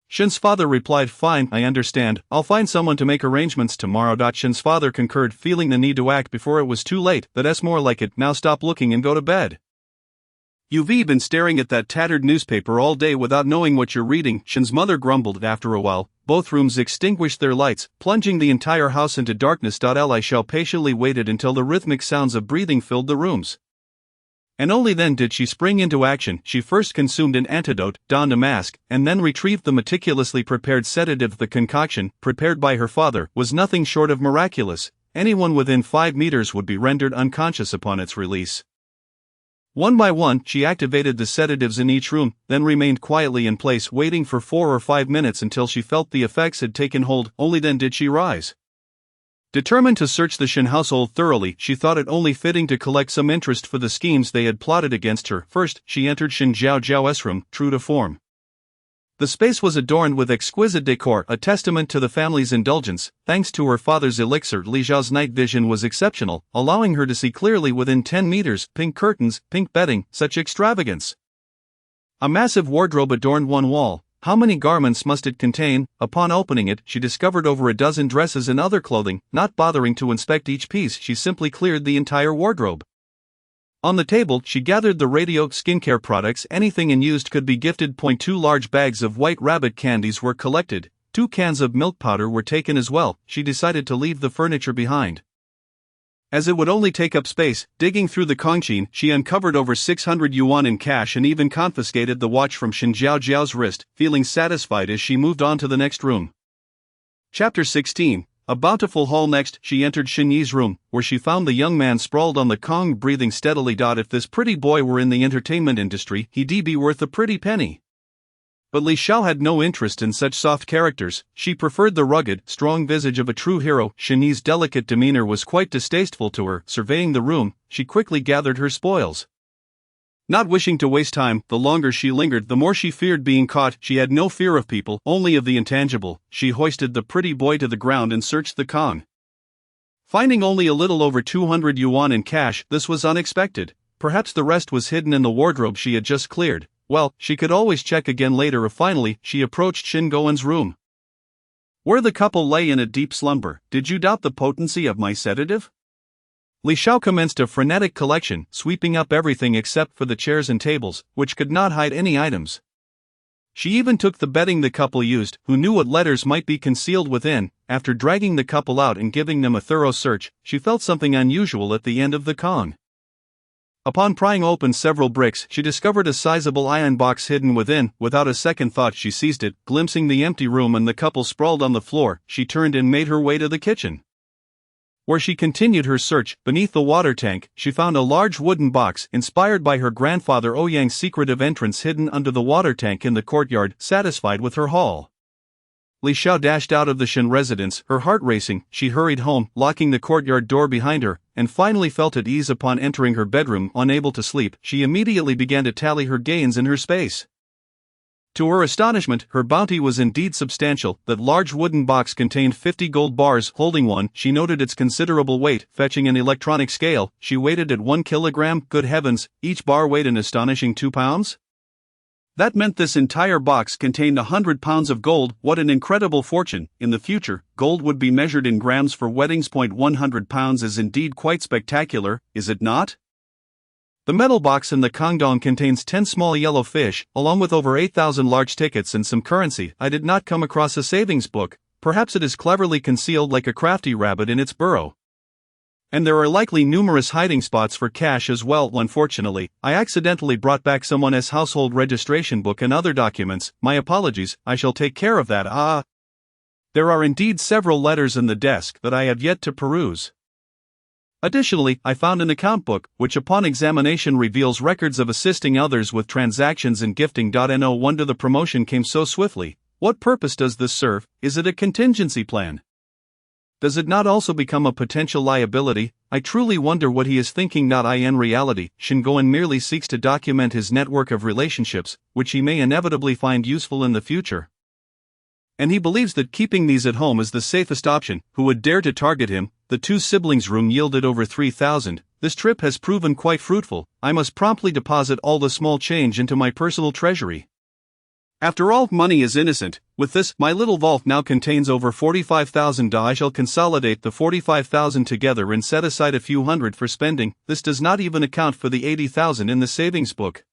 Shin's father replied, fine, I understand, I'll find someone to make arrangements tomorrow. Shin's father concurred, feeling the need to act before it was too late. That's more like it, now stop looking and go to bed. You've been staring at that tattered newspaper all day without knowing what you're reading, Shin's mother grumbled. After a while, both rooms extinguished their lights, plunging the entire house into darkness. Li Xiao patiently waited until the rhythmic sounds of breathing filled the rooms. And only then did she spring into action. She first consumed an antidote, donned a mask, and then retrieved the meticulously prepared sedative. The concoction, prepared by her father, was nothing short of miraculous. Anyone within 5 meters would be rendered unconscious upon its release. One by one, she activated the sedatives in each room, then remained quietly in place waiting for 4 or 5 minutes until she felt the effects had taken hold. Only then did she rise. Determined to search the Shin household thoroughly, she thought it only fitting to collect some interest for the schemes they had plotted against her. First, she entered Shin Jiao Jiao's room, true to form. The space was adorned with exquisite decor, a testament to the family's indulgence. Thanks to her father's elixir, Li Xiao's night vision was exceptional, allowing her to see clearly within 10 meters. Pink curtains, pink bedding, such extravagance. A massive wardrobe adorned one wall. How many garments must it contain? Upon opening it, she discovered over a dozen dresses and other clothing. Not bothering to inspect each piece, she simply cleared the entire wardrobe. On the table, she gathered the radio skincare products. Anything unused could be gifted. 2 large bags of white rabbit candies were collected. 2 cans of milk powder were taken as well. She decided to leave the furniture behind, as it would only take up space. Digging through the kongqin, she uncovered over 600 yuan in cash and even confiscated the watch from Shin Jiao Jiao's wrist, feeling satisfied as she moved on to the next room. Chapter 16. A bountiful hall. Next, she entered Shin Yi's room, where she found the young man sprawled on the kong breathing steadily. If this pretty boy were in the entertainment industry, he'd be worth a pretty penny. But Li Xiao had no interest in such soft characters. She preferred the rugged, strong visage of a true hero. Shin Yi's delicate demeanor was quite distasteful to her. Surveying the room, she quickly gathered her spoils. Not wishing to waste time, the longer she lingered, the more she feared being caught. She had no fear of people, only of the intangible. She hoisted the pretty boy to the ground and searched the kong. Finding only a little over 200 yuan in cash, this was unexpected. Perhaps the rest was hidden in the wardrobe she had just cleared. Well, she could always check again later. Finally, she approached Shin Goen's room, where the couple lay in a deep slumber. Did you doubt the potency of my sedative? Li Xiao commenced a frenetic collection, sweeping up everything except for the chairs and tables, which could not hide any items. She even took the bedding the couple used. Who knew what letters might be concealed within? After dragging the couple out and giving them a thorough search, she felt something unusual at the end of the kong. Upon prying open several bricks, she discovered a sizable iron box hidden within. Without a second thought, she seized it. Glimpsing the empty room and the couple sprawled on the floor, she turned and made her way to the kitchen, where she continued her search. Beneath the water tank, she found a large wooden box, inspired by her grandfather Ouyang's secretive entrance, hidden under the water tank in the courtyard. Satisfied with her haul, Li Xiao dashed out of the Shin residence, her heart racing. She hurried home, locking the courtyard door behind her, and finally felt at ease upon entering her bedroom. Unable to sleep, she immediately began to tally her gains in her space. To her astonishment, her bounty was indeed substantial. That large wooden box contained 50 gold bars. Holding one, she noted its considerable weight. Fetching an electronic scale, she weighed it at 1 kilogram. Good heavens, each bar weighed an astonishing 2 pounds? That meant this entire box contained 100 pounds of gold. What an incredible fortune! In the future, gold would be measured in grams for weddings. 100 pounds is indeed quite spectacular, is it not? The metal box in the Kongdong contains 10 small yellow fish, along with over 8,000 large tickets and some currency. I did not come across a savings book. Perhaps it is cleverly concealed like a crafty rabbit in its burrow. And there are likely numerous hiding spots for cash as well. Unfortunately, I accidentally brought back someone's household registration book and other documents. My apologies, I shall take care of that. There are indeed several letters in the desk that I have yet to peruse. Additionally, I found an account book, which upon examination reveals records of assisting others with transactions and gifting. No wonder the promotion came so swiftly. What purpose does this serve? Is it a contingency plan? does it not also become a potential liability? I truly wonder what he is thinking. In reality, Shingoen merely seeks to document his network of relationships, which he may inevitably find useful in the future. And he believes that keeping these at home is the safest option. Who would dare to target him? The two siblings' room yielded over 3,000. This trip has proven quite fruitful. I must promptly deposit all the small change into my personal treasury. After all, money is innocent. With this, my little vault now contains over 45,000. I shall consolidate the 45,000 together and set aside a few hundred for spending. This does not even account for the 80,000 in the savings book.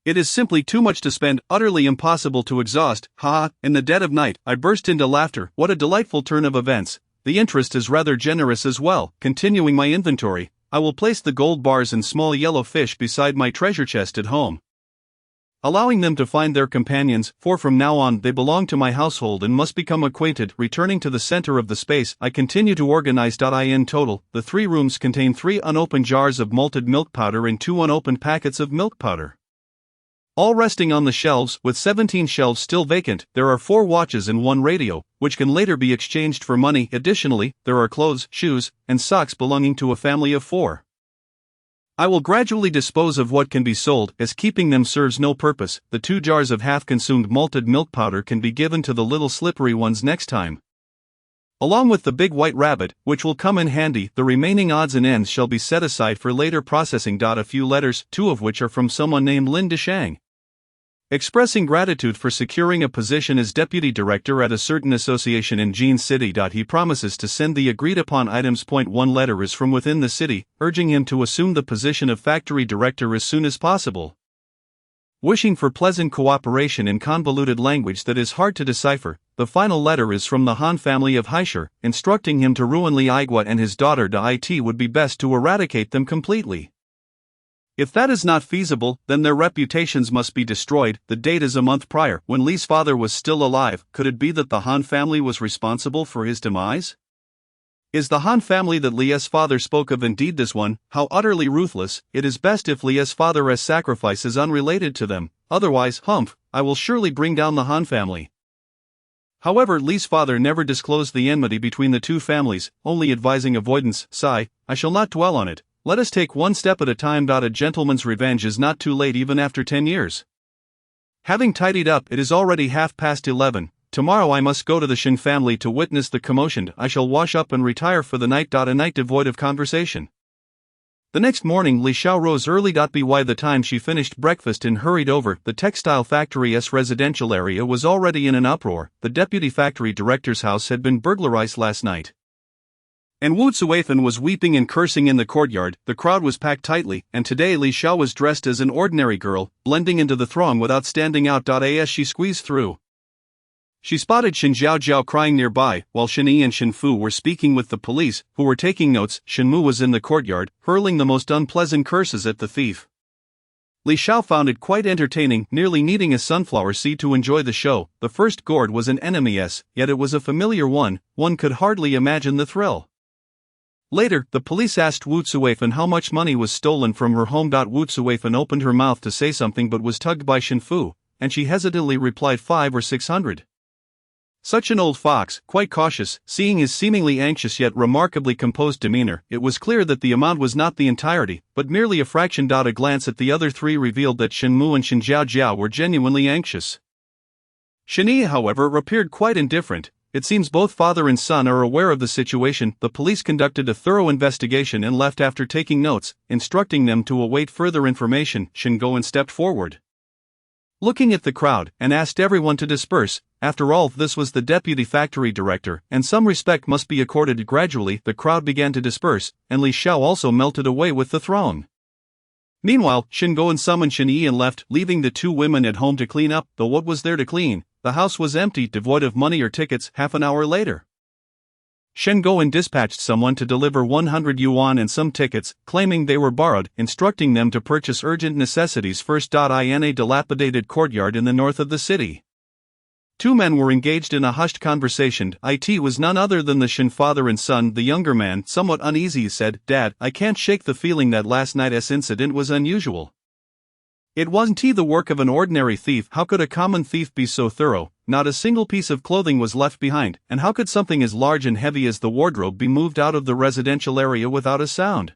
It is simply too much to spend, utterly impossible to exhaust. Ha! In the dead of night, I burst into laughter. What a delightful turn of events. The interest is rather generous as well. Continuing my inventory, I will place the gold bars and small yellow fish beside my treasure chest at home, allowing them to find their companions, for from now on they belong to my household and must become acquainted. Returning to the center of the space, I continue to organize. In total, the 3 rooms contain 3 unopened jars of malted milk powder and 2 unopened packets of milk powder, all resting on the shelves. With 17 shelves still vacant, there are 4 watches and 1 radio, which can later be exchanged for money. Additionally, there are clothes, shoes, and socks belonging to a family of 4. I will gradually dispose of what can be sold, as keeping them serves no purpose. The 2 jars of half-consumed malted milk powder can be given to the little slippery ones next time, along with the big white rabbit, which will come in handy. The remaining odds and ends shall be set aside for later processing. A few letters, 2 of which are from someone named Lin Deshang, expressing gratitude for securing a position as deputy director at a certain association in Jean City. He promises to send the agreed-upon items. 1 letter is from within the city, urging him to assume the position of factory director as soon as possible, wishing for pleasant cooperation in convoluted language that is hard to decipher. The final letter is from the Han family of Haishur, instructing him to ruin Li Aigua and his daughter. It would be best to eradicate them completely. If that is not feasible, then their reputations must be destroyed. The date is a month prior, when Li's father was still alive. Could it be that the Han family was responsible for his demise? Is the Han family that Li's father spoke of indeed this one? How utterly ruthless! It is best if Li's father's sacrifice is unrelated to them. Otherwise, I will surely bring down the Han family. However, Li's father never disclosed the enmity between the 2 families, only advising avoidance. I shall not dwell on it. Let us take one step at a time. A gentleman's revenge is not too late even after 10 years. Having tidied up, it is already 11:30. Tomorrow I must go to the Shin family to witness the commotion. I shall wash up and retire for the night. A night devoid of conversation. The next morning Li Xiao rose early. By the time she finished breakfast and hurried over, the textile factory's residential area was already in an uproar. The deputy factory director's house had been burglarized last night, and Wu Zuifan was weeping and cursing in the courtyard. The crowd was packed tightly, and today Li Xiao was dressed as an ordinary girl, blending into the throng without standing out. As she squeezed through, she spotted Shin Zhaojiao crying nearby, while Shin Yi and Shin Fu were speaking with the police, who were taking notes. Shin Mu was in the courtyard, hurling the most unpleasant curses at the thief. Li Xiao found it quite entertaining, nearly needing a sunflower seed to enjoy the show. The first gourd was an enemy's, yet it was a familiar one could hardly imagine the thrill. Later, the police asked Wu Zuifan how much money was stolen from her home. Wu Zuifan opened her mouth to say something but was tugged by Shin Fu, and she hesitantly replied 500 or 600. Such an old fox, quite cautious, seeing his seemingly anxious yet remarkably composed demeanor, it was clear that the amount was not the entirety, but merely a fraction. A glance at the other 3 revealed that Shin Mu and Shin Zhaojiao were genuinely anxious. Shin Yi, however, appeared quite indifferent. It seems both father and son are aware of the situation. The police conducted a thorough investigation and left after taking notes, instructing them to await further information. Shin Goen stepped forward, looking at the crowd, and asked everyone to disperse. After all, this was the deputy factory director, and some respect must be accorded. Gradually, the crowd began to disperse, and Li Xiao also melted away with the throng. Meanwhile, Shin Goen summoned Shin Yi and left, leaving the 2 women at home to clean up. Though what was there to clean? The house was empty, devoid of money or tickets. Half an hour later, Shen Goen dispatched someone to deliver 100 yuan and some tickets, claiming they were borrowed, instructing them to purchase urgent necessities first. In a dilapidated courtyard in the north of the city, 2 men were engaged in a hushed conversation. It was none other than the Shin father and son. The younger man, somewhat uneasy, said, "Dad, I can't shake the feeling that last night's incident was unusual." It wasn't the work of an ordinary thief. How could a common thief be so thorough? Not a single piece of clothing was left behind, and how could something as large and heavy as the wardrobe be moved out of the residential area without a sound?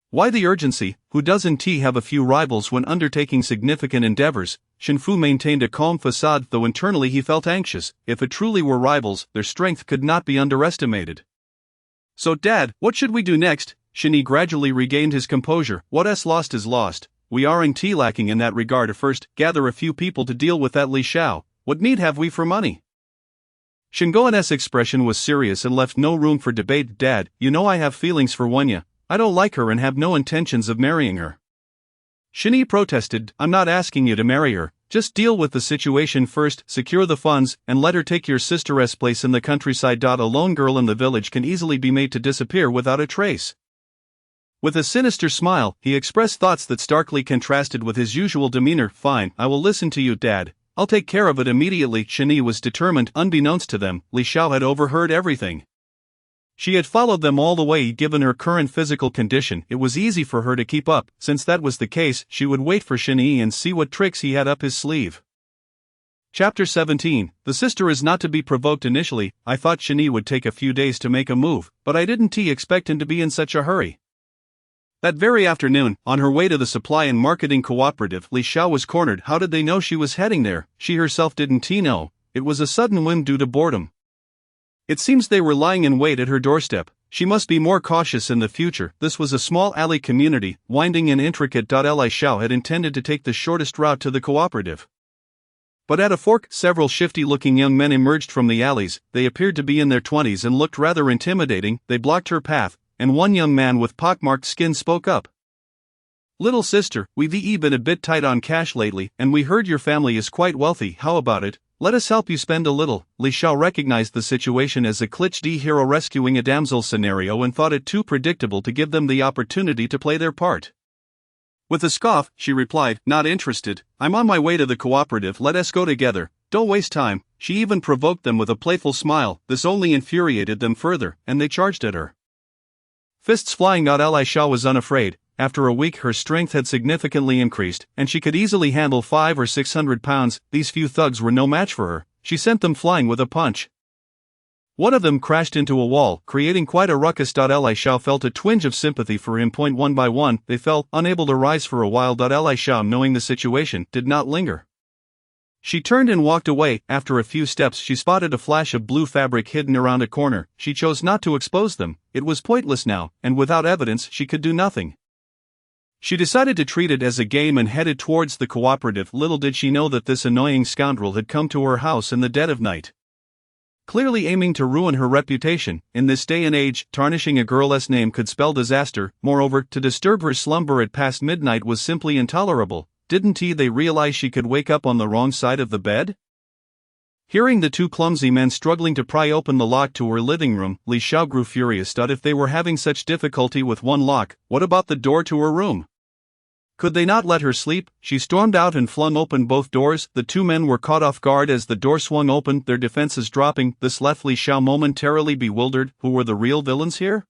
Why the urgency? Who doesn't have a few rivals when undertaking significant endeavors? Shinfu maintained a calm facade, though internally he felt anxious. If it truly were rivals, their strength could not be underestimated. So Dad, what should we do next? Shinyi gradually regained his composure. What's lost is lost. We aren't lacking in that regard. First, gather a few people to deal with that Li Xiao. What need have we for money? Shingoen's expression was serious and left no room for debate. Dad, you know I have feelings for Wenya. I don't like her and have no intentions of marrying her. Shinyi protested. I'm not asking you to marry her, just deal with the situation first, secure the funds, and let her take your sister's place in the countryside. A lone girl in the village can easily be made to disappear without a trace. With a sinister smile, he expressed thoughts that starkly contrasted with his usual demeanor. Fine, I will listen to you, Dad. I'll take care of it immediately. Shinyi was determined. Unbeknownst to them, Li Xiao had overheard everything. She had followed them all the way. Given her current physical condition, it was easy for her to keep up. Since that was the case, she would wait for Shinyi and see what tricks he had up his sleeve. Chapter 17. The sister is not to be provoked. Initially, I thought Shinyi would take a few days to make a move, but I didn't expect him to be in such a hurry. That very afternoon, on her way to the supply and marketing cooperative, Li Xiao was cornered. How did they know she was heading there? She herself didn't know. It was a sudden whim due to boredom. It seems they were lying in wait at her doorstep. She must be more cautious in the future. This was a small alley community, winding and intricate. Li Xiao had intended to take the shortest route to the cooperative. But at a fork, several shifty-looking young men emerged from the alleys. They appeared to be in their 20s and looked rather intimidating. They blocked her path, and one young man with pockmarked skin spoke up. Little sister, we've been a bit tight on cash lately, and we heard your family is quite wealthy. How about it? Let us help you spend a little. Li Xiao recognized the situation as a cliché hero rescuing a damsel scenario and thought it too predictable to give them the opportunity to play their part. With a scoff, she replied, not interested. I'm on my way to the cooperative. Let us go together. Don't waste time. She even provoked them with a playful smile. This only infuriated them further, and they charged at her. Fists flying out. Li Xiao was unafraid. After a week her strength had significantly increased, and she could easily handle 500 or 600 pounds. These few thugs were no match for her. She sent them flying with a punch. One of them crashed into a wall, creating quite a ruckus. Li Xiao felt a twinge of sympathy for him. One by one, they fell, unable to rise for a while. Li Xiao, knowing the situation, did not linger. She turned and walked away. After a few steps she spotted a flash of blue fabric hidden around a corner. She chose not to expose them. It was pointless now, and without evidence she could do nothing. She decided to treat it as a game and headed towards the cooperative. Little did she know that this annoying scoundrel had come to her house in the dead of night, clearly aiming to ruin her reputation. In this day and age, tarnishing a girl's name could spell disaster. Moreover, to disturb her slumber at past midnight was simply intolerable. Didn't they realize she could wake up on the wrong side of the bed? Hearing the two clumsy men struggling to pry open the lock to her living room, Li Xiao grew furious. If they were having such difficulty with one lock, what about the door to her room? Could they not let her sleep? She stormed out and flung open both doors. The two men were caught off guard as the door swung open, their defenses dropping. This left Li Xiao momentarily bewildered. Who were the real villains here?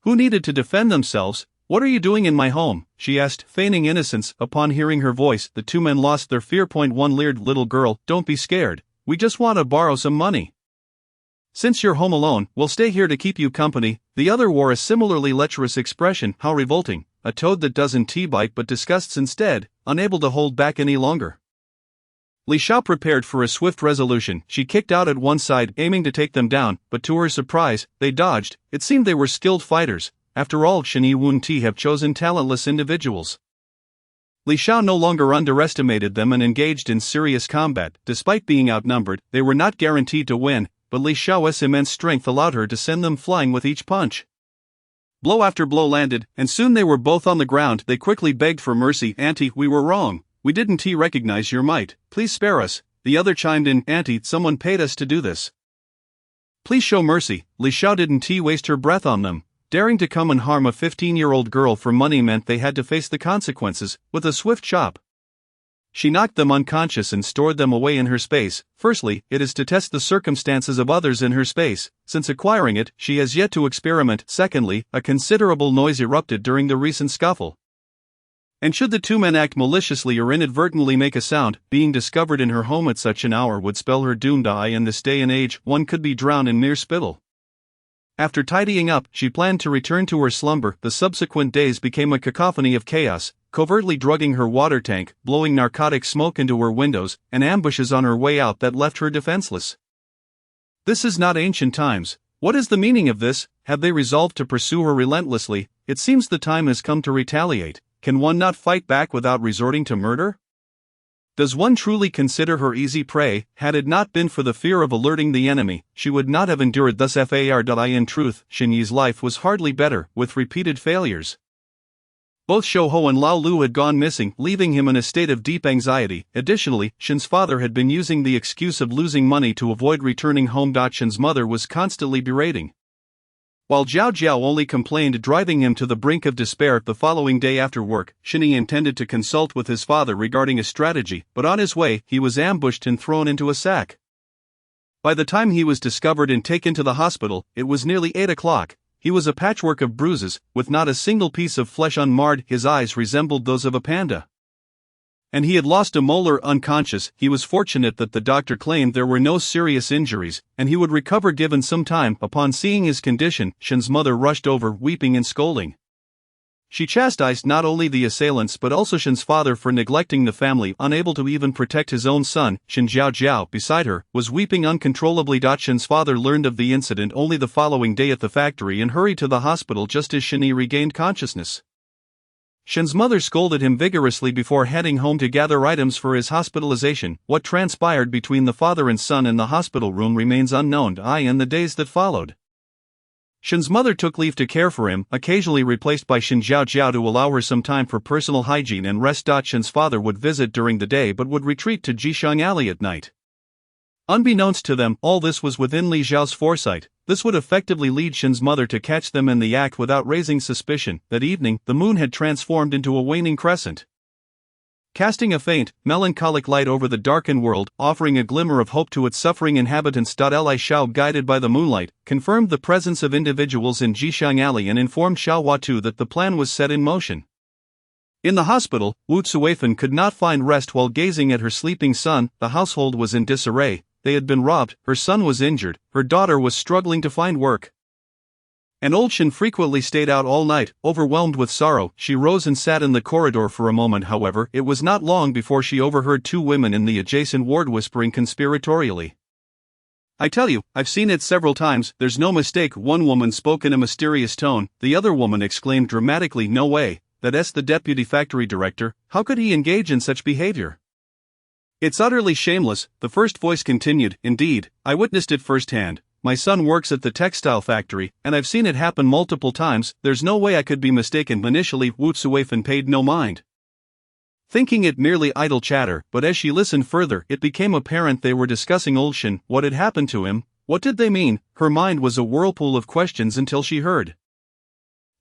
Who needed to defend themselves? What are you doing in my home? She asked, feigning innocence. Upon hearing her voice, the two men lost their fear. One leered, little girl, don't be scared. We just want to borrow some money. Since you're home alone, we'll stay here to keep you company. The other wore a similarly lecherous expression. How revolting. A toad that doesn't bite but disgusts instead, unable to hold back any longer. Li Xiao prepared for a swift resolution. She kicked out at one side, aiming to take them down, but to her surprise, they dodged. It seemed they were skilled fighters. After all, Shinyi wouldn't have chosen talentless individuals. Li Xiao no longer underestimated them and engaged in serious combat. Despite being outnumbered, they were not guaranteed to win, but Li Xiao's immense strength allowed her to send them flying with each punch. Blow after blow landed, and soon they were both on the ground. They quickly begged for mercy. Auntie, we were wrong. We didn't recognize your might. Please spare us. The other chimed in. Auntie, someone paid us to do this. Please show mercy. Li Xiao didn't waste her breath on them. Daring to come and harm a 15-year-old girl for money meant they had to face the consequences. With a swift chop, she knocked them unconscious and stored them away in her space. Firstly, it is to test the circumstances of others in her space. Since acquiring it, she has yet to experiment. Secondly, a considerable noise erupted during the recent scuffle. And should the two men act maliciously or inadvertently make a sound, being discovered in her home at such an hour would spell her doom to die. In this day and age, one could be drowned in mere spittle. After tidying up, she planned to return to her slumber. The subsequent days became a cacophony of chaos, covertly drugging her water tank, blowing narcotic smoke into her windows, and ambushes on her way out that left her defenseless. This is not ancient times. What is the meaning of this? Have they resolved to pursue her relentlessly? It seems the time has come to retaliate. Can one not fight back without resorting to murder? Does one truly consider her easy prey? Had it not been for the fear of alerting the enemy, she would not have endured thus far. In truth, Shen Yi's life was hardly better, with repeated failures. Both Shou Ho and Lao Lu had gone missing, leaving him in a state of deep anxiety. Additionally, Shen's father had been using the excuse of losing money to avoid returning home. Shen's mother was constantly berating, while Zhao Jiao only complained, driving him to the brink of despair. The following day after work, Shen Yi intended to consult with his father regarding a strategy, but on his way, he was ambushed and thrown into a sack. By the time he was discovered and taken to the hospital, it was nearly 8 o'clock. He was a patchwork of bruises, with not a single piece of flesh unmarred. His eyes resembled those of a panda, and he had lost a molar. Unconscious, he was fortunate that the doctor claimed there were no serious injuries, and he would recover given some time. Upon seeing his condition, Shen's mother rushed over, weeping and scolding. She chastised not only the assailants but also Shen's father for neglecting the family. Unable to even protect his own son, Shen Jiao, beside her, was weeping uncontrollably. Shen's father learned of the incident only the following day at the factory and hurried to the hospital just as Shen Yi regained consciousness. Shen's mother scolded him vigorously before heading home to gather items for his hospitalization. What transpired between the father and son in the hospital room remains unknown. In the days that followed, Shen's mother took leave to care for him, occasionally replaced by Shen Jiao to allow her some time for personal hygiene and rest. Shen's father would visit during the day but would retreat to Jishang Alley at night. Unbeknownst to them, all this was within Li Zhao's foresight. This would effectively lead Shen's mother to catch them in the act without raising suspicion. That evening, the moon had transformed into a waning crescent, casting a faint, melancholic light over the darkened world, offering a glimmer of hope to its suffering inhabitants. Li Shao, guided by the moonlight, confirmed the presence of individuals in Jishang Alley and informed Xiao Huatu that the plan was set in motion. In the hospital, Wu Zuifan could not find rest while gazing at her sleeping son. The household was in disarray. They had been robbed, her son was injured, her daughter was struggling to find work, and old Shen frequently stayed out all night. Overwhelmed with sorrow, she rose and sat in the corridor for a moment. However, it was not long before she overheard two women in the adjacent ward whispering conspiratorially. "I tell you, I've seen it several times, there's no mistake." One woman spoke in a mysterious tone. The other woman exclaimed dramatically, "No way, that's the deputy factory director. How could he engage in such behavior? It's utterly shameless." The first voice continued, "Indeed, I witnessed it firsthand. My son works at the textile factory, and I've seen it happen multiple times. There's no way I could be mistaken." Initially, Wu Zuifan paid no mind, thinking it merely idle chatter, but as she listened further, it became apparent they were discussing old Shen. What had happened to him? What did they mean? Her mind was a whirlpool of questions until she heard,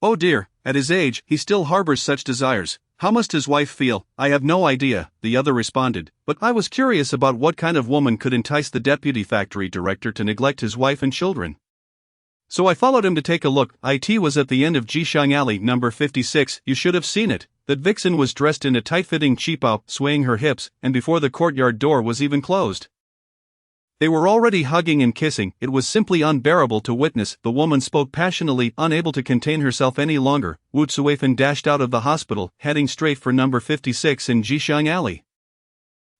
"Oh dear, at his age, he still harbors such desires. How must his wife feel?" "I have no idea," the other responded, "but I was curious about what kind of woman could entice the deputy factory director to neglect his wife and children. So I followed him to take a look." It was at the end of Jishang Alley, number 56. You should have seen it. That vixen was dressed in a tight-fitting cheapao, swaying her hips, and before the courtyard door was even closed, they were already hugging and kissing. It was simply unbearable to witness. The woman spoke passionately, unable to contain herself any longer. Wu Zuifan dashed out of the hospital, heading straight for number 56 in Jishang Alley.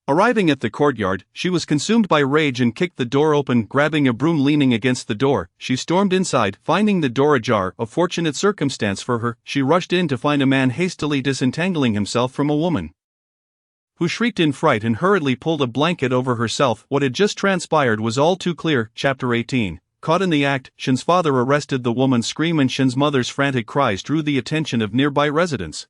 Arriving at the courtyard, she was consumed by rage and kicked the door open. Grabbing a broom leaning against the door, she stormed inside. Finding the door ajar, a fortunate circumstance for her, she rushed in to find a man hastily disentangling himself from a woman, who shrieked in fright and hurriedly pulled a blanket over herself. What had just transpired was all too clear. Chapter 18. Caught in the act, Shen's father arrested the woman's scream and Shen's mother's frantic cries drew the attention of nearby residents.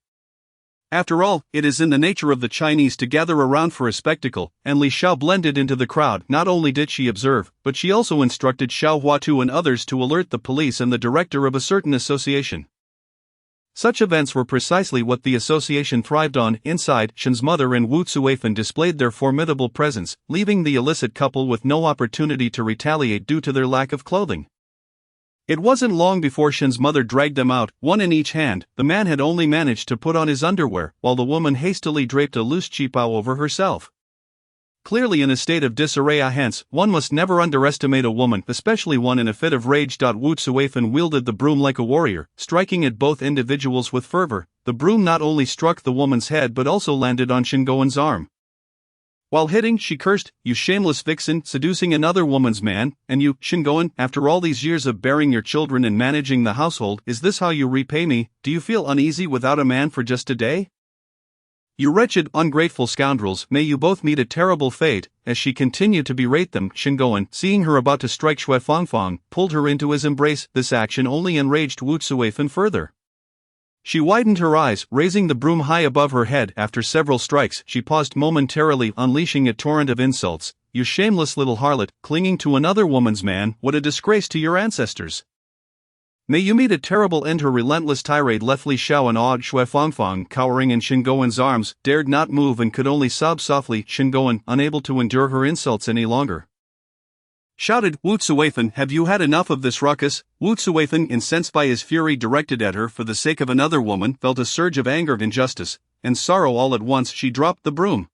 After all, it is in the nature of the Chinese to gather around for a spectacle, and Li Xiao blended into the crowd. Not only did she observe, but she also instructed Xiao Huatu and others to alert the police and the director of a certain association. Such events were precisely what the association thrived on. Inside, Shen's mother and Wu Zuifan displayed their formidable presence, leaving the illicit couple with no opportunity to retaliate due to their lack of clothing. It wasn't long before Shin's mother dragged them out, one in each hand. The man had only managed to put on his underwear, while the woman hastily draped a loose qipao over herself. Clearly in a state of disarray, hence, one must never underestimate a woman, especially one in a fit of rage. Wu Tsuifan wielded the broom like a warrior, striking at both individuals with fervor. The broom not only struck the woman's head but also landed on Shingoen's arm. While hitting, she cursed, "You shameless vixen, seducing another woman's man, and you, Shingoen, after all these years of bearing your children and managing the household, is this how you repay me? Do you feel uneasy without a man for just a day? You wretched, ungrateful scoundrels, may you both meet a terrible fate." As she continued to berate them, Shingoen, seeing her about to strike Xue Fangfang, pulled her into his embrace. This action only enraged Wu Tsuifan further. She widened her eyes, raising the broom high above her head. After several strikes, she paused momentarily, unleashing a torrent of insults. "You shameless little harlot, clinging to another woman's man, what a disgrace to your ancestors! May you meet a terrible end." Her relentless tirade left Li Xiao and awed Xue Fangfang cowering in Shingoen's arms, dared not move and could only sob softly. Shingoen, unable to endure her insults any longer, shouted, "Wu Tsuifan, have you had enough of this ruckus?" Wu Tsuifan, incensed by his fury directed at her for the sake of another woman, felt a surge of anger, injustice, and sorrow all at once. She dropped the broom,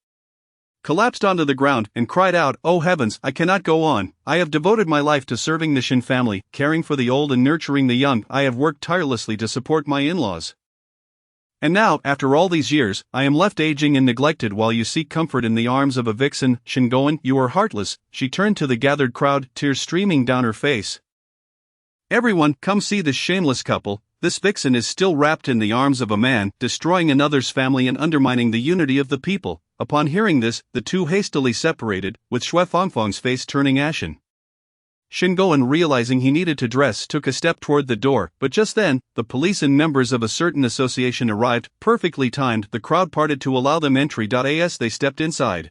collapsed onto the ground, and cried out, "Oh heavens, I cannot go on. I have devoted my life to serving the Shin family, caring for the old and nurturing the young. I have worked tirelessly to support my in-laws. And now, after all these years, I am left aging and neglected while you seek comfort in the arms of a vixen. Shingoen, you are heartless." She turned to the gathered crowd, tears streaming down her face. "Everyone, come see this shameless couple. This vixen is still wrapped in the arms of a man, destroying another's family and undermining the unity of the people." Upon hearing this, the two hastily separated, with Xue Fangfang's face turning ashen. Shingoen, realizing he needed to dress, took a step toward the door, but just then, the police and members of a certain association arrived, perfectly timed. The crowd parted to allow them entry. As they stepped inside,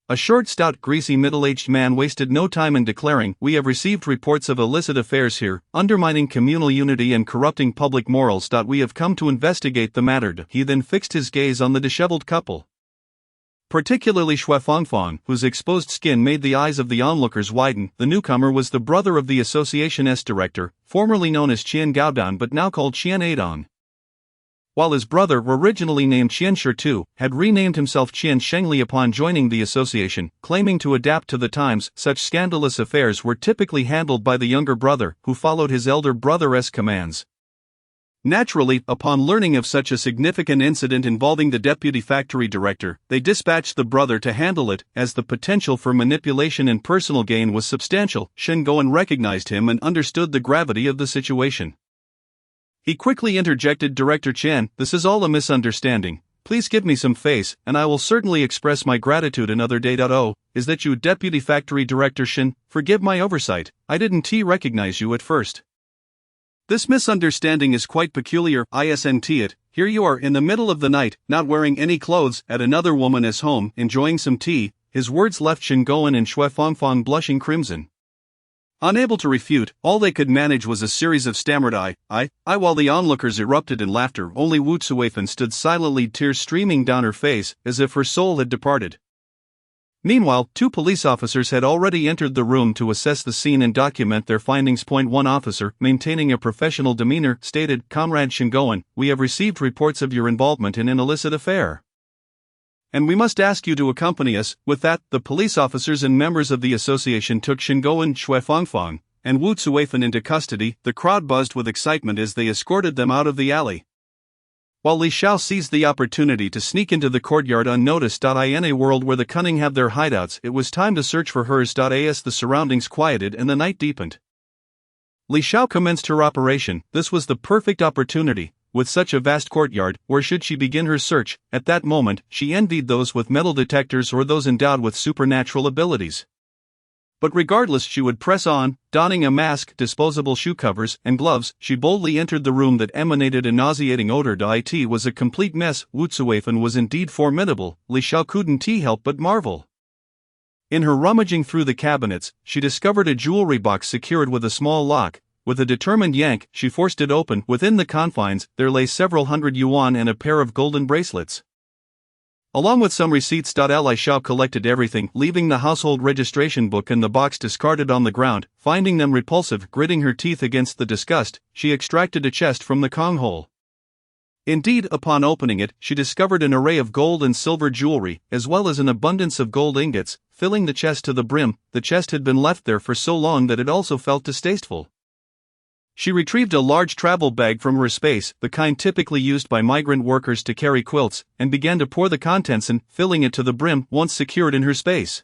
a short, stout, greasy, middle-aged man wasted no time in declaring, "We have received reports of illicit affairs here, undermining communal unity and corrupting public morals. We have come to investigate the matter." He then fixed his gaze on the disheveled couple, particularly Xue Fangfang, whose exposed skin made the eyes of the onlookers widen. The newcomer was the brother of the association's director, formerly known as Qian Gaodan but now called Qian Adong. While his brother, originally named Qian Shitu, had renamed himself Qian Shengli upon joining the association, claiming to adapt to the times. Such scandalous affairs were typically handled by the younger brother, who followed his elder brother's commands. Naturally, upon learning of such a significant incident involving the deputy factory director, they dispatched the brother to handle it, as the potential for manipulation and personal gain was substantial. Shingoen recognized him and understood the gravity of the situation. He quickly interjected, "Director Chen, this is all a misunderstanding. Please give me some face, and I will certainly express my gratitude another day. Oh, is that you, Deputy Factory Director Shin? Forgive my oversight, I didn't recognize you at first. This misunderstanding is quite peculiar. Isn't it? Here you are in the middle of the night, not wearing any clothes, at another woman's home, enjoying some tea." His words left Shingoen and Xue Fangfang blushing crimson. Unable to refute, all they could manage was a series of stammered I, while the onlookers erupted in laughter. Only Wu Tsuifan stood silently, tears streaming down her face, as if her soul had departed. Meanwhile, two police officers had already entered the room to assess the scene and document their findings. One officer, maintaining a professional demeanor, stated, "Comrade Shingoen, we have received reports of your involvement in an illicit affair, and we must ask you to accompany us." With that, the police officers and members of the association took Shingoen, Xue Fangfang, and Wu Tsuifan into custody. The crowd buzzed with excitement as they escorted them out of the alley, while Li Xiao seized the opportunity to sneak into the courtyard unnoticed. In a world where the cunning have their hideouts, it was time to search for hers. As the surroundings quieted and the night deepened, Li Xiao commenced her operation. This was the perfect opportunity. With such a vast courtyard, where should she begin her search? At that moment, she envied those with metal detectors or those endowed with supernatural abilities. But regardless, she would press on. Donning a mask, disposable shoe covers, and gloves, she boldly entered the room that emanated a nauseating odor. It was a complete mess. Wu Tsuifan was indeed formidable. Li Xiao couldn't help but marvel. In her rummaging through the cabinets, she discovered a jewelry box secured with a small lock. With a determined yank, she forced it open. Within the confines, there lay several hundred yuan and a pair of golden bracelets. Along with some receipts. Li Xiao collected everything, leaving the household registration book and the box discarded on the ground. Finding them repulsive, gritting her teeth against the disgust, she extracted a chest from the Kong hole. Indeed, upon opening it, she discovered an array of gold and silver jewelry, as well as an abundance of gold ingots, filling the chest to the brim. The chest had been left there for so long that it also felt distasteful. She retrieved a large travel bag from her space, the kind typically used by migrant workers to carry quilts, and began to pour the contents in, filling it to the brim once secured in her space.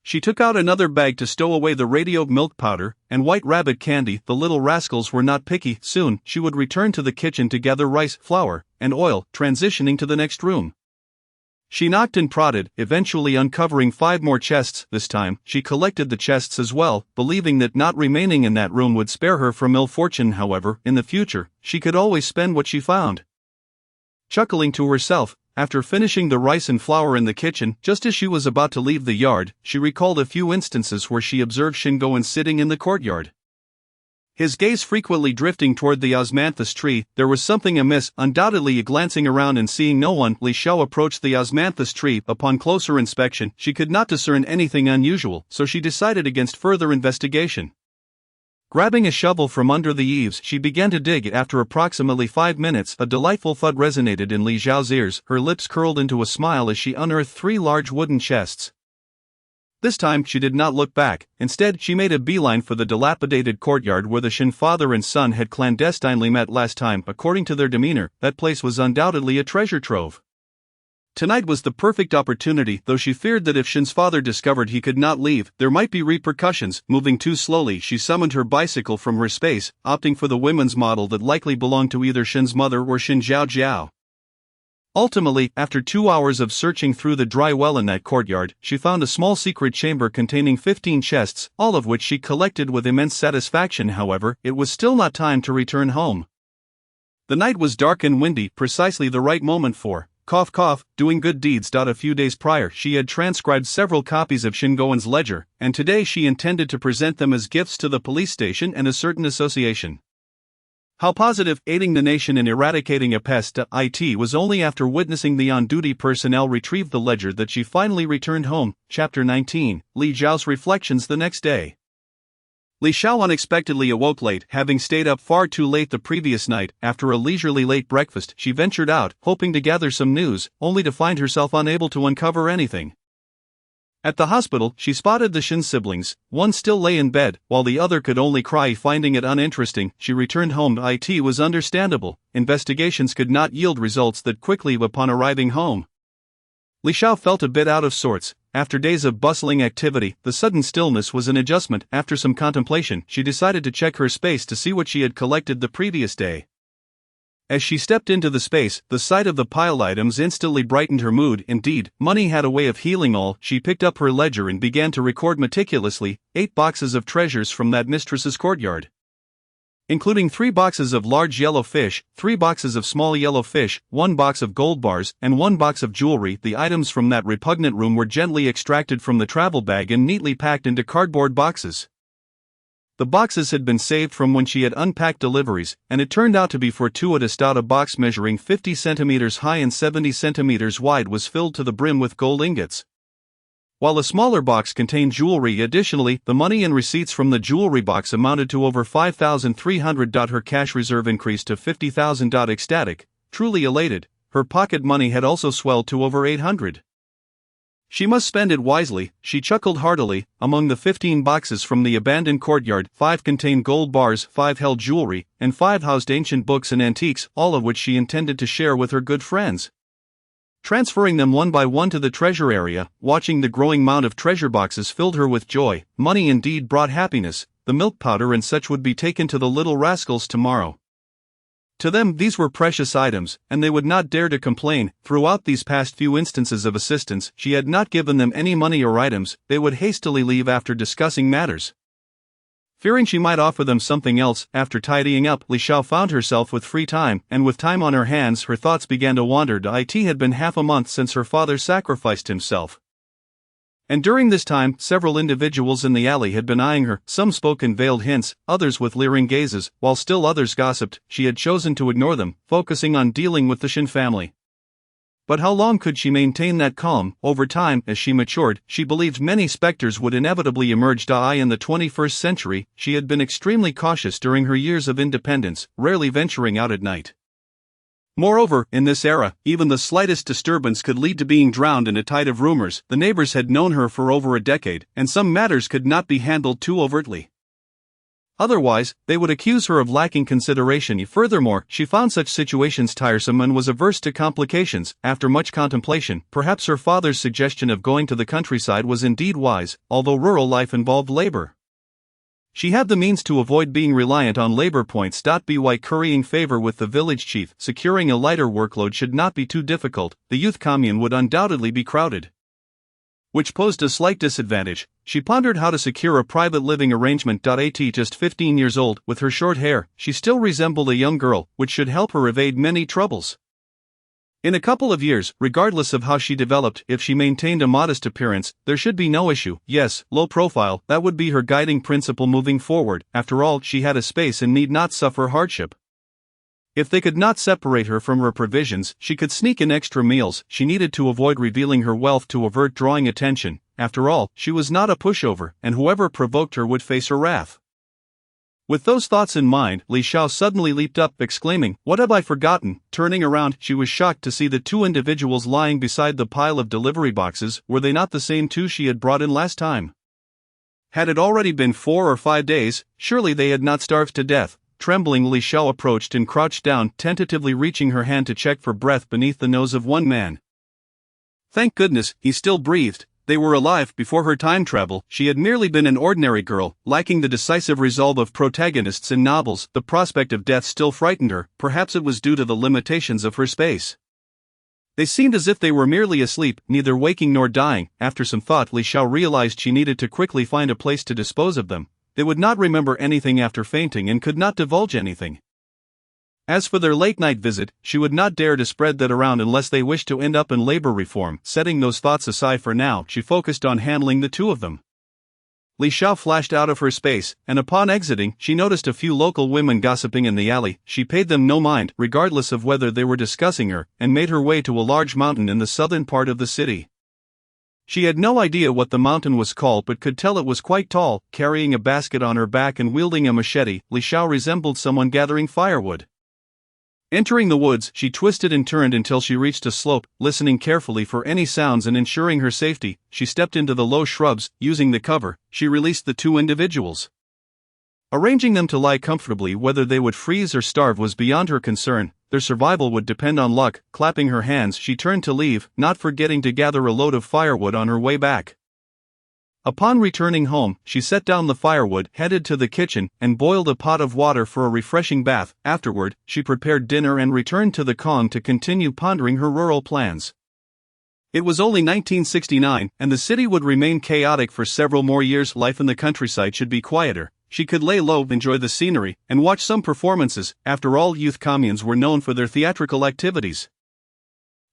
She took out another bag to stow away the radio milk powder and white rabbit candy. The little rascals were not picky. Soon, she would return to the kitchen to gather rice, flour, and oil, transitioning to the next room. She knocked and prodded, eventually uncovering 5 more chests. This time, she collected the chests as well, believing that not remaining in that room would spare her from ill fortune. However, in the future, she could always spend what she found. Chuckling to herself, after finishing the rice and flour in the kitchen, just as she was about to leave the yard, she recalled a few instances where she observed Shingoan sitting in the courtyard. His gaze frequently drifting toward the osmanthus tree. There was something amiss. Undoubtedly, glancing around and seeing no one, Li Xiao approached the osmanthus tree. Upon closer inspection, she could not discern anything unusual, so she decided against further investigation. Grabbing a shovel from under the eaves, she began to dig. After approximately 5 minutes, a delightful thud resonated in Li Xiao's ears. Her lips curled into a smile as she unearthed 3 large wooden chests. This time, she did not look back. Instead, she made a beeline for the dilapidated courtyard where the Shin father and son had clandestinely met last time. According to their demeanor, that place was undoubtedly a treasure trove. Tonight was the perfect opportunity, though she feared that if Shin's father discovered he could not leave, there might be repercussions. Moving too slowly, she summoned her bicycle from her space, opting for the women's model that likely belonged to either Shin's mother or Shin Jiao Jiao. Ultimately, after 2 hours of searching through the dry well in that courtyard, she found a small secret chamber containing 15 chests, all of which she collected with immense satisfaction. However, it was still not time to return home. The night was dark and windy, precisely the right moment for doing good deeds. A few days prior, she had transcribed several copies of Shingoan's ledger, and today she intended to present them as gifts to the police station and a certain association. How positive, aiding the nation in eradicating a pest. It was only after witnessing the on-duty personnel retrieve the ledger that she finally returned home. Chapter 19, Li Xiao's reflections the next day. Li Xiao unexpectedly awoke late, having stayed up far too late the previous night. After a leisurely late breakfast, she ventured out, hoping to gather some news, only to find herself unable to uncover anything. At the hospital, she spotted the Shin siblings. One still lay in bed, while the other could only cry. Finding it uninteresting, she returned home. It was understandable. Investigations could not yield results that quickly upon arriving home. Li Xiao felt a bit out of sorts. After days of bustling activity, the sudden stillness was an adjustment. After some contemplation, she decided to check her space to see what she had collected the previous day. As she stepped into the space, the sight of the piled items instantly brightened her mood. Indeed, money had a way of healing all. She picked up her ledger and began to record meticulously 8 boxes of treasures from that mistress's courtyard, including 3 boxes of large yellow fish, 3 boxes of small yellow fish, 1 box of gold bars, and 1 box of jewelry. The items from that repugnant room were gently extracted from the travel bag and neatly packed into cardboard boxes. The boxes had been saved from when she had unpacked deliveries, and it turned out to be fortuitous. A box measuring 50 centimeters high and 70 centimeters wide was filled to the brim with gold ingots, while a smaller box contained jewelry. Additionally, the money and receipts from the jewelry box amounted to over 5,300. Her cash reserve increased to 50,000. Ecstatic, truly elated, her pocket money had also swelled to over 800. She must spend it wisely, she chuckled heartily. Among the 15 boxes from the abandoned courtyard, 5 contained gold bars, 5 held jewelry, and 5 housed ancient books and antiques, all of which she intended to share with her good friends. Transferring them one by one to the treasure area, watching the growing mound of treasure boxes filled her with joy. Money indeed brought happiness. The milk powder and such would be taken to the little rascals tomorrow. To them, these were precious items, and they would not dare to complain. Throughout these past few instances of assistance, she had not given them any money or items. They would hastily leave after discussing matters. Fearing she might offer them something else, after tidying up, Li Xiao found herself with free time, and with time on her hands, her thoughts began to wander. It had been half a month since her father sacrificed himself, and during this time, several individuals in the alley had been eyeing her. Some spoke in veiled hints, others with leering gazes, while still others gossiped. She had chosen to ignore them, focusing on dealing with the Shin family. But how long could she maintain that calm? Over time, as she matured, she believed many specters would inevitably emerge. In the 21st century, she had been extremely cautious during her years of independence, rarely venturing out at night. Moreover, in this era, even the slightest disturbance could lead to being drowned in a tide of rumors. The neighbors had known her for over a decade, and some matters could not be handled too overtly. Otherwise, they would accuse her of lacking consideration. Furthermore, she found such situations tiresome and was averse to complications. After much contemplation, perhaps her father's suggestion of going to the countryside was indeed wise, although rural life involved labor. She had the means to avoid being reliant on labor points. By currying favor with the village chief, securing a lighter workload should not be too difficult. The youth commune would undoubtedly be crowded, which posed a slight disadvantage. She pondered how to secure a private living arrangement. At just 15 years old, with her short hair, she still resembled a young girl, which should help her evade many troubles. In a couple of years, regardless of how she developed, if she maintained a modest appearance, there should be no issue. Yes, low profile, that would be her guiding principle moving forward. After all, she had a space and need not suffer hardship. If they could not separate her from her provisions, she could sneak in extra meals. She needed to avoid revealing her wealth to avert drawing attention. After all, she was not a pushover, and whoever provoked her would face her wrath. With those thoughts in mind, Li Xiao suddenly leaped up, exclaiming, "What have I forgotten?" Turning around, she was shocked to see the two individuals lying beside the pile of delivery boxes. Were they not the same two she had brought in last time? Had it already been 4 or 5 days? Surely they had not starved to death. Trembling, Li Xiao approached and crouched down, tentatively reaching her hand to check for breath beneath the nose of one man. Thank goodness, he still breathed. They were alive before her time travel. She had merely been an ordinary girl, lacking the decisive resolve of protagonists in novels. The prospect of death still frightened her. Perhaps it was due to the limitations of her space. They seemed as if they were merely asleep, neither waking nor dying. After some thought, Li Xiao realized she needed to quickly find a place to dispose of them. They would not remember anything after fainting and could not divulge anything. As for their late-night visit, she would not dare to spread that around unless they wished to end up in labor reform. Setting those thoughts aside for now, she focused on handling the two of them. Li Xiao flashed out of her space, and upon exiting, she noticed a few local women gossiping in the alley. She paid them no mind, regardless of whether they were discussing her, and made her way to a large mountain in the southern part of the city. She had no idea what the mountain was called but could tell it was quite tall. Carrying a basket on her back and wielding a machete, Li Xiao resembled someone gathering firewood. Entering the woods, she twisted and turned until she reached a slope. Listening carefully for any sounds and ensuring her safety, she stepped into the low shrubs. Using the cover, she released the two individuals. Arranging them to lie comfortably, whether they would freeze or starve was beyond her concern. Their survival would depend on luck. Clapping her hands, she turned to leave, not forgetting to gather a load of firewood on her way back. Upon returning home, she set down the firewood, headed to the kitchen, and boiled a pot of water for a refreshing bath. Afterward, she prepared dinner and returned to the Kong to continue pondering her rural plans. It was only 1969, and the city would remain chaotic for several more years. Life in the countryside should be quieter. She could lay low, enjoy the scenery, and watch some performances. After all, youth communes were known for their theatrical activities.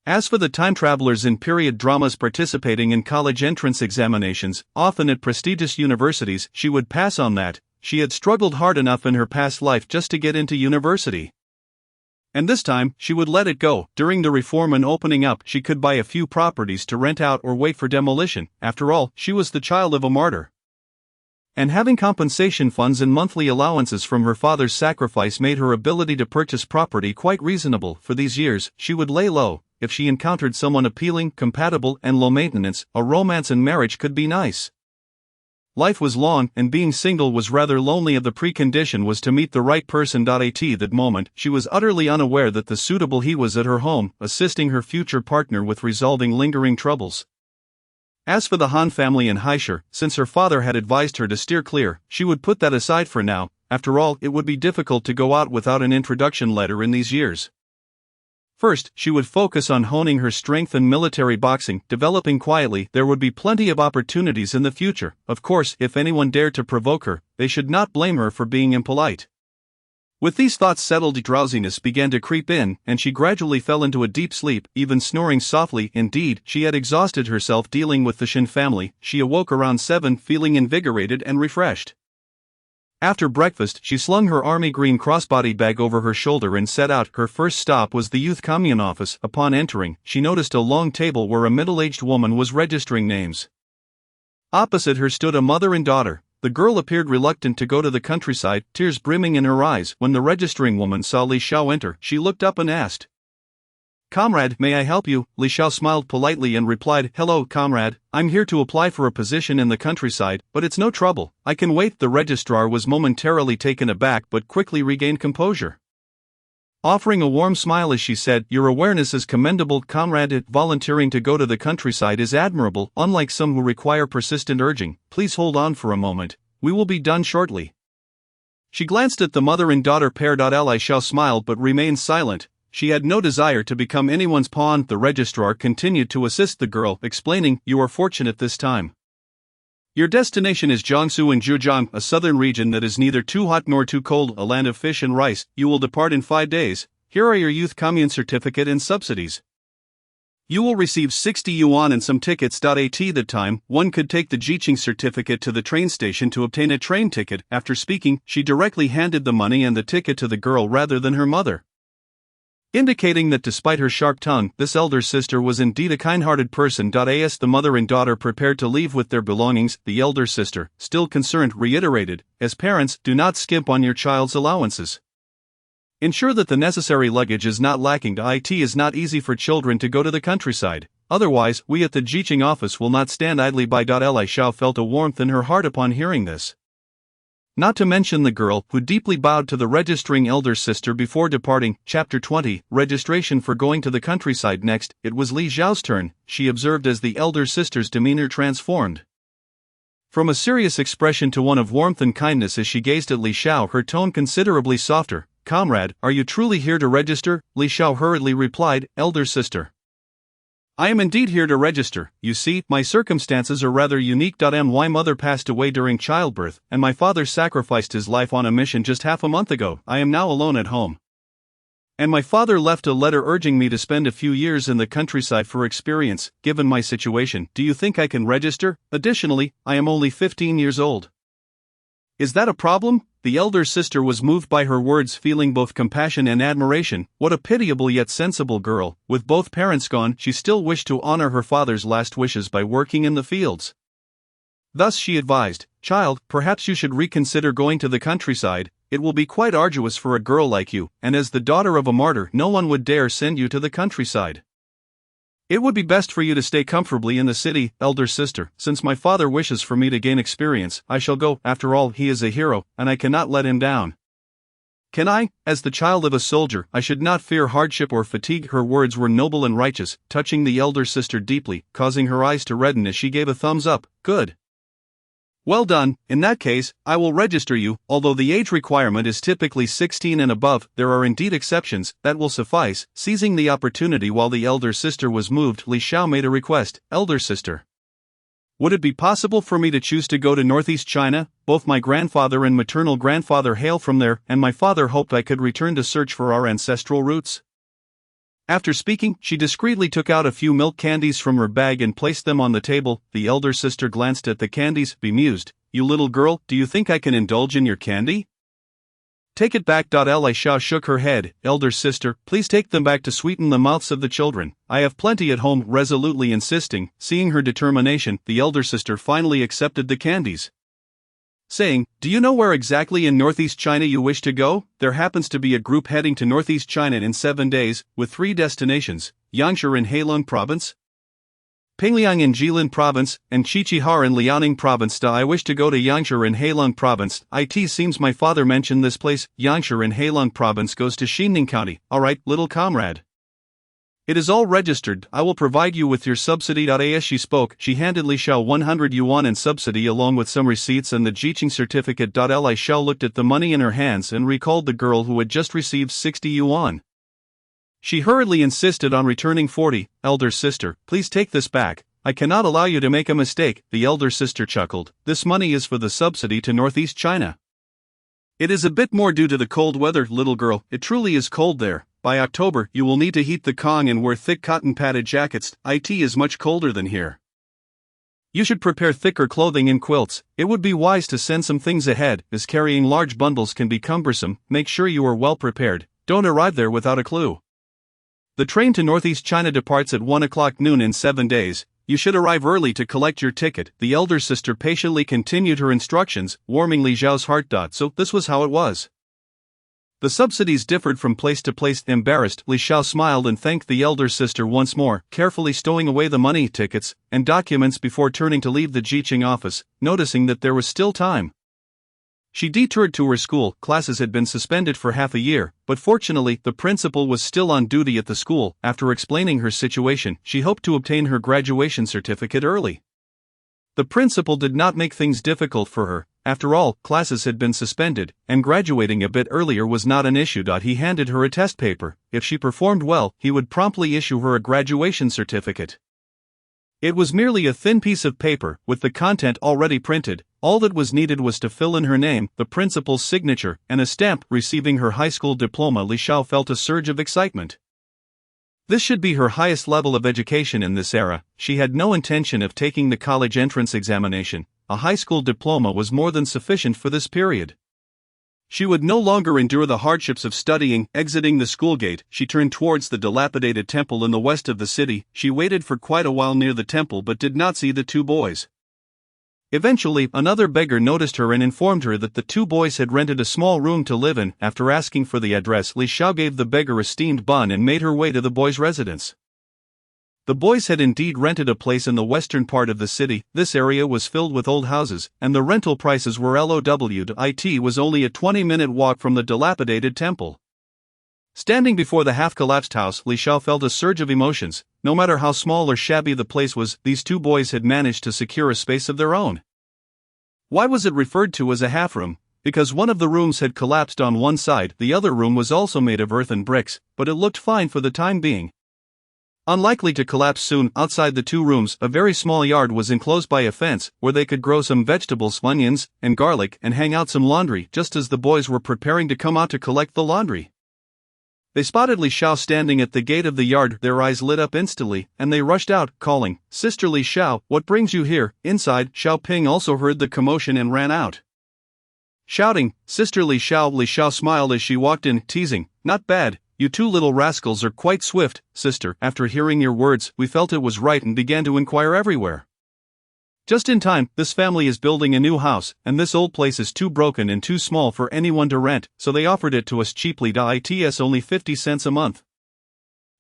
As for the time travelers in period dramas participating in college entrance examinations, often at prestigious universities, she would pass on that. She had struggled hard enough in her past life just to get into university. And this time, she would let it go. During the reform and opening up, she could buy a few properties to rent out or wait for demolition. After all, she was the child of a martyr. And having compensation funds and monthly allowances from her father's sacrifice made her ability to purchase property quite reasonable. For these years, she would lay low. If she encountered someone appealing, compatible, and low maintenance, a romance and marriage could be nice. Life was long, and being single was rather lonely. The precondition was to meet the right person. At that moment, she was utterly unaware that the suitable he was at her home, assisting her future partner with resolving lingering troubles. As for the Han family in Haishur, since her father had advised her to steer clear, she would put that aside for now. After all, it would be difficult to go out without an introduction letter in these years. First, she would focus on honing her strength and military boxing, developing quietly. There would be plenty of opportunities in the future. Of course, if anyone dared to provoke her, they should not blame her for being impolite. With these thoughts settled, drowsiness began to creep in, and she gradually fell into a deep sleep, even snoring softly. Indeed, she had exhausted herself dealing with the Shin family. She awoke around 7, feeling invigorated and refreshed. After breakfast, she slung her army green crossbody bag over her shoulder and set out. Her first stop was the youth commune office. Upon entering, she noticed a long table where a middle-aged woman was registering names. Opposite her stood a mother and daughter. The girl appeared reluctant to go to the countryside, tears brimming in her eyes. When the registering woman saw Li Xiao enter, she looked up and asked, "Comrade, may I help you?" Li Xiao smiled politely and replied, "Hello, comrade, I'm here to apply for a position in the countryside, but it's no trouble, I can wait." The registrar was momentarily taken aback but quickly regained composure, offering a warm smile as she said, "Your awareness is commendable, comrade. Volunteering to go to the countryside is admirable. Unlike some who require persistent urging, please hold on for a moment, we will be done shortly." She glanced at the mother and daughter pair. Li Xiao smiled but remained silent. She had no desire to become anyone's pawn. The registrar continued to assist the girl, explaining, "You are fortunate this time. Your destination is Jiangsu in Zhejiang, a southern region that is neither too hot nor too cold, a land of fish and rice. You will depart in 5 days. Here are your youth commune certificate and subsidies. You will receive 60 yuan and some tickets. At the time, one could take the Jiqing certificate to the train station to obtain a train ticket." After speaking, she directly handed the money and the ticket to the girl rather than her mother, indicating that despite her sharp tongue, this elder sister was indeed a kind-hearted person. As the mother and daughter prepared to leave with their belongings, the elder sister, still concerned, reiterated, "As parents, do not skimp on your child's allowances. Ensure that the necessary luggage is not lacking. It is not easy for children to go to the countryside. Otherwise, we at the Jiqing office will not stand idly by." Li Xiao felt a warmth in her heart upon hearing this. Not to mention the girl, who deeply bowed to the registering elder sister before departing. Chapter 20, Registration for Going to the Countryside. Next, it was Li Xiao's turn. She observed as the elder sister's demeanor transformed from a serious expression to one of warmth and kindness as she gazed at Li Xiao, her tone considerably softer. "Comrade, are you truly here to register?" Li Xiao hurriedly replied, "Elder sister, I am indeed here to register. You see, my circumstances are rather unique. My mother passed away during childbirth, and my father sacrificed his life on a mission just half a month ago. I am now alone at home, and my father left a letter urging me to spend a few years in the countryside for experience. Given my situation, do you think I can register? Additionally, I am only 15 years old. Is that a problem?" The elder sister was moved by her words, feeling both compassion and admiration. What a pitiable yet sensible girl. With both parents gone, she still wished to honor her father's last wishes by working in the fields. Thus she advised, "Child, perhaps you should reconsider going to the countryside. It will be quite arduous for a girl like you, and as the daughter of a martyr, no one would dare send you to the countryside. It would be best for you to stay comfortably in the city." "Elder sister, since my father wishes for me to gain experience, I shall go. After all, he is a hero, and I cannot let him down. Can I? As the child of a soldier, I should not fear hardship or fatigue." Her words were noble and righteous, touching the elder sister deeply, causing her eyes to redden as she gave a thumbs up. "Good. Well done. In that case, I will register you. Although the age requirement is typically 16 and above, there are indeed exceptions. That will suffice." Seizing the opportunity while the elder sister was moved, Li Xiao made a request. "Elder sister, would it be possible for me to choose to go to northeast China? Both my grandfather and maternal grandfather hail from there, and my father hoped I could return to search for our ancestral roots." After speaking, she discreetly took out a few milk candies from her bag and placed them on the table. The elder sister glanced at the candies, bemused. "You little girl, do you think I can indulge in your candy? Take it back." Li Xiao shook her head. "Elder sister, please take them back to sweeten the mouths of the children. I have plenty at home." Resolutely insisting, seeing her determination, the elder sister finally accepted the candies, saying, "Do you know where exactly in northeast China you wish to go? There happens to be a group heading to northeast China in 7 days, with 3 destinations: Yangshi in Heilong Province, Pingliang in Jilin Province, and Qiqihar in Liaoning Province. I wish to go to Yangshi in Heilong Province. It seems my father mentioned this place. Yangshi in Heilong Province goes to Xining County. Alright, little comrade. It is all registered. I will provide you with your subsidy." As she spoke, she handed Li Xiao 100 yuan in subsidy along with some receipts and the Jiqing certificate. Li Xiao looked at the money in her hands and recalled the girl who had just received 60 yuan. She hurriedly insisted on returning 40. "Elder sister, please take this back. I cannot allow you to make a mistake." The elder sister chuckled. "This money is for the subsidy to northeast China. It is a bit more due to the cold weather, little girl. It truly is cold there. By October, you will need to heat the Kong and wear thick cotton padded jackets. It is much colder than here. You should prepare thicker clothing and quilts. It would be wise to send some things ahead, as carrying large bundles can be cumbersome. Make sure you are well prepared. Don't arrive there without a clue. The train to Northeast China departs at 1 o'clock noon in 7 days. You should arrive early to collect your ticket. The elder sister patiently continued her instructions, warming Li Xiao's heart. So this was how it was. The subsidies differed from place to place. Embarrassed, Li Xiao smiled and thanked the elder sister once more, carefully stowing away the money, tickets, and documents before turning to leave the Jiqing office, noticing that there was still time. She detoured to her school. Classes had been suspended for half a year, but fortunately, the principal was still on duty at the school. After explaining her situation, she hoped to obtain her graduation certificate early. The principal did not make things difficult for her. After all, classes had been suspended, and graduating a bit earlier was not an issue. He handed her a test paper. If she performed well, he would promptly issue her a graduation certificate. It was merely a thin piece of paper, with the content already printed. All that was needed was to fill in her name, the principal's signature, and a stamp. Receiving her high school diploma, Li Xiao felt a surge of excitement. This should be her highest level of education in this era. She had no intention of taking the college entrance examination. A high school diploma was more than sufficient for this period. She would no longer endure the hardships of studying. Exiting the school gate, she turned towards the dilapidated temple in the west of the city. She waited for quite a while near the temple but did not see the two boys. Eventually, another beggar noticed her and informed her that the two boys had rented a small room to live in. After asking for the address, Li Xiao gave the beggar a steamed bun and made her way to the boys' residence. The boys had indeed rented a place in the western part of the city. This area was filled with old houses, and the rental prices were low. It was only a 20-minute walk from the dilapidated temple. Standing before the half-collapsed house, Li Xiao felt a surge of emotions. No matter how small or shabby the place was, these two boys had managed to secure a space of their own. Why was it referred to as a half-room? Because one of the rooms had collapsed on one side. The other room was also made of earth and bricks, but it looked fine for the time being. Unlikely to collapse soon. Outside the two rooms, a very small yard was enclosed by a fence, where they could grow some vegetables, onions, and garlic, and hang out some laundry. Just as the boys were preparing to come out to collect the laundry, they spotted Li Xiao standing at the gate of the yard. Their eyes lit up instantly, and they rushed out, calling, "Sister Li Xiao, what brings you here?" Inside, Xiao Ping also heard the commotion and ran out, shouting, "Sister Li Xiao." Li Xiao smiled as she walked in, teasing, "Not bad. You two little rascals are quite swift, sister." After hearing your words, we felt it was right and began to inquire everywhere. Just in time. This family is building a new house, and this old place is too broken and too small for anyone to rent, so they offered it to us cheaply. It's only 50 cents a month.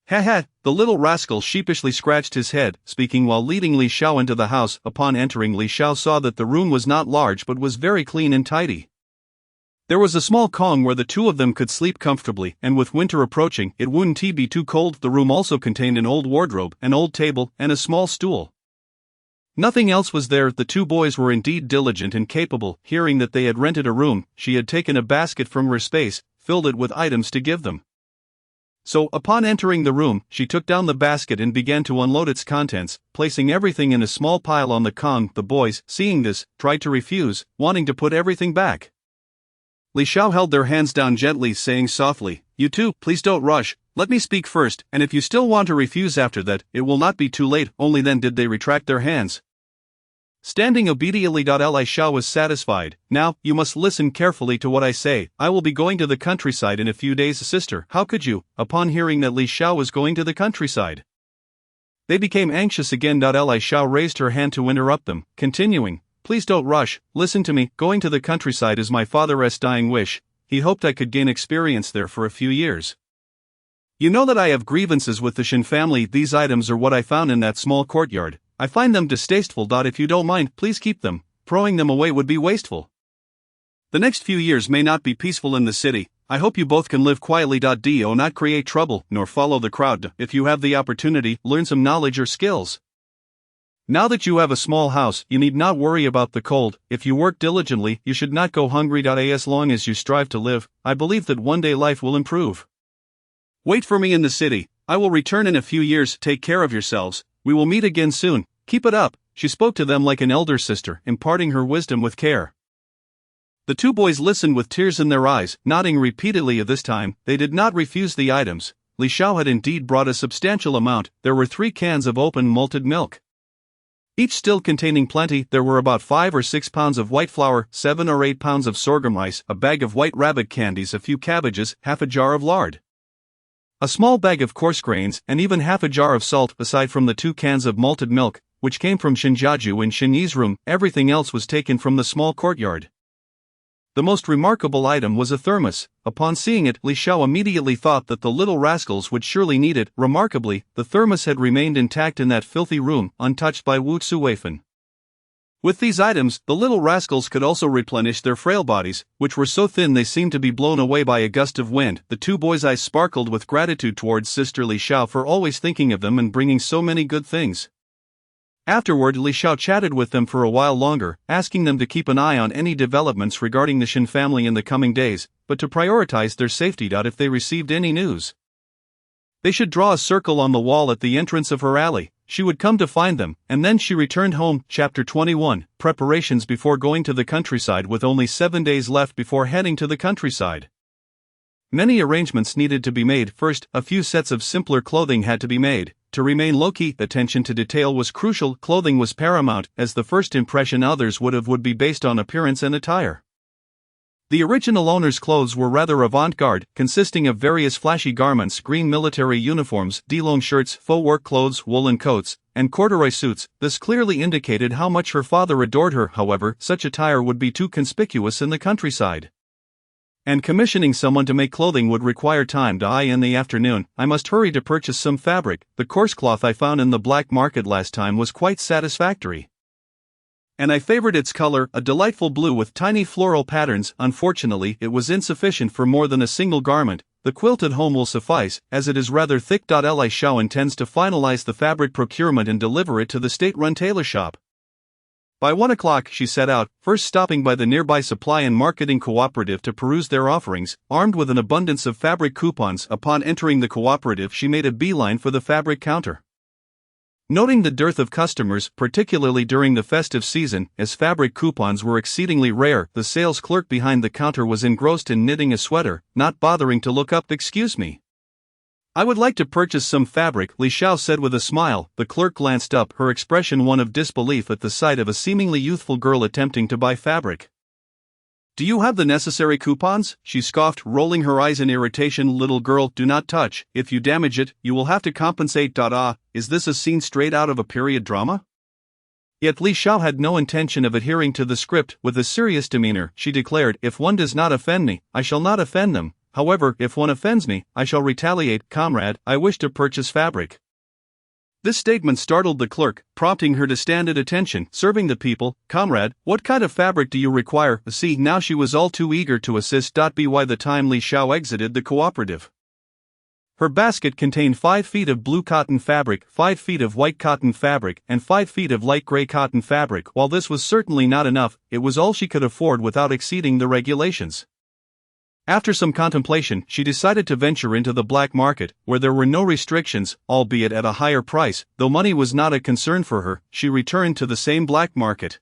Ha. The little rascal sheepishly scratched his head, speaking while leading Li Xiao into the house. Upon entering, Li Xiao saw that the room was not large but was very clean and tidy. There was a small kong where the two of them could sleep comfortably, and with winter approaching, it wouldn't be too cold. The room also contained an old wardrobe, an old table, and a small stool. Nothing else was there. The two boys were indeed diligent and capable. Hearing that they had rented a room, she had taken a basket from her space, filled it with items to give them. So, upon entering the room, she took down the basket and began to unload its contents, placing everything in a small pile on the kong. The boys, seeing this, tried to refuse, wanting to put everything back. Li Xiao held their hands down gently, saying softly, "You two, please don't rush. Let me speak first, and if you still want to refuse after that, it will not be too late." Only then did they retract their hands. Standing obediently. Li Xiao was satisfied. "Now, you must listen carefully to what I say. I will be going to the countryside in a few days." "Sister, how could you?" Upon hearing that Li Xiao was going to the countryside, they became anxious again. Li Xiao raised her hand to interrupt them, continuing, "Please don't rush, listen to me. Going to the countryside is my father's dying wish. He hoped I could gain experience there for a few years. You know that I have grievances with the Shen family. These items are what I found in that small courtyard. I find them distasteful. If you don't mind, please keep them. Throwing them away would be wasteful. The next few years may not be peaceful in the city. I hope you both can live quietly. Do not create trouble, nor follow the crowd. If you have the opportunity, learn some knowledge or skills. Now that you have a small house, you need not worry about the cold. If you work diligently, you should not go hungry. As long as you strive to live, I believe that one day life will improve. Wait for me in the city. I will return in a few years. Take care of yourselves. We will meet again soon. Keep it up." She spoke to them like an elder sister, imparting her wisdom with care. The two boys listened with tears in their eyes, nodding repeatedly. This time, they did not refuse the items. Li Xiao had indeed brought a substantial amount. There were 3 cans of open malted milk. Each still containing plenty. There were about 5 or 6 pounds of white flour, 7 or 8 pounds of sorghum rice, a bag of white rabbit candies, a few cabbages, half a jar of lard, a small bag of coarse grains, and even half a jar of salt. Aside from the 2 cans of malted milk, which came from Shinjaju in Shinyi's room, everything else was taken from the small courtyard. The most remarkable item was a thermos. Upon seeing it, Li Xiao immediately thought that the little rascals would surely need it. Remarkably, the thermos had remained intact in that filthy room, untouched by Wu Tsuweifan. With these items, the little rascals could also replenish their frail bodies, which were so thin they seemed to be blown away by a gust of wind. The 2 boys' eyes sparkled with gratitude towards Sister Li Xiao for always thinking of them and bringing so many good things. Afterward, Li Xiao chatted with them for a while longer, asking them to keep an eye on any developments regarding the Shin family in the coming days, but to prioritize their safety. If they received any news, they should draw a circle on the wall at the entrance of her alley. She would come to find them, and then she returned home. Chapter 21, Preparations before going to the countryside. With only 7 days left before heading to the countryside, many arrangements needed to be made. First, a few sets of simpler clothing had to be made. To remain low-key, attention to detail was crucial. Clothing was paramount, as the first impression others would be based on appearance and attire. The original owner's clothes were rather avant-garde, consisting of various flashy garments, green military uniforms, D-long shirts, faux work clothes, woolen coats, and corduroy suits. This clearly indicated how much her father adored her. However, such attire would be too conspicuous in the countryside, and commissioning someone to make clothing would require time. In the afternoon, I must hurry to purchase some fabric. The coarse cloth I found in the black market last time was quite satisfactory, and I favored its color, a delightful blue with tiny floral patterns. Unfortunately, it was insufficient for more than a single garment. The quilt at home will suffice, as it is rather thick. Li Xiao intends to finalize the fabric procurement and deliver it to the state-run tailor shop. By 1 o'clock she set out, first stopping by the nearby supply and marketing cooperative to peruse their offerings. Armed with an abundance of fabric coupons, upon entering the cooperative she made a beeline for the fabric counter. Noting the dearth of customers, particularly during the festive season, as fabric coupons were exceedingly rare, the sales clerk behind the counter was engrossed in knitting a sweater, not bothering to look up. "Excuse me, I would like to purchase some fabric," Li Xiao said with a smile. The clerk glanced up, her expression one of disbelief at the sight of a seemingly youthful girl attempting to buy fabric. "Do you have the necessary coupons?" she scoffed, rolling her eyes in irritation. "Little girl, do not touch. If you damage it, you will have to compensate." Is this a scene straight out of a period drama? Yet Li Xiao had no intention of adhering to the script. With a serious demeanor, she declared, "If one does not offend me, I shall not offend them. However, if one offends me, I shall retaliate. Comrade, I wish to purchase fabric." This statement startled the clerk, prompting her to stand at attention. "Serving the people, comrade, what kind of fabric do you require?" See, now she was all too eager to assist. By the time Li Xiao exited the cooperative, her basket contained 5 feet of blue cotton fabric, 5 feet of white cotton fabric, and 5 feet of light gray cotton fabric. While this was certainly not enough, it was all she could afford without exceeding the regulations. After some contemplation, she decided to venture into the black market, where there were no restrictions, albeit at a higher price. Though money was not a concern for her, she returned to the same black market.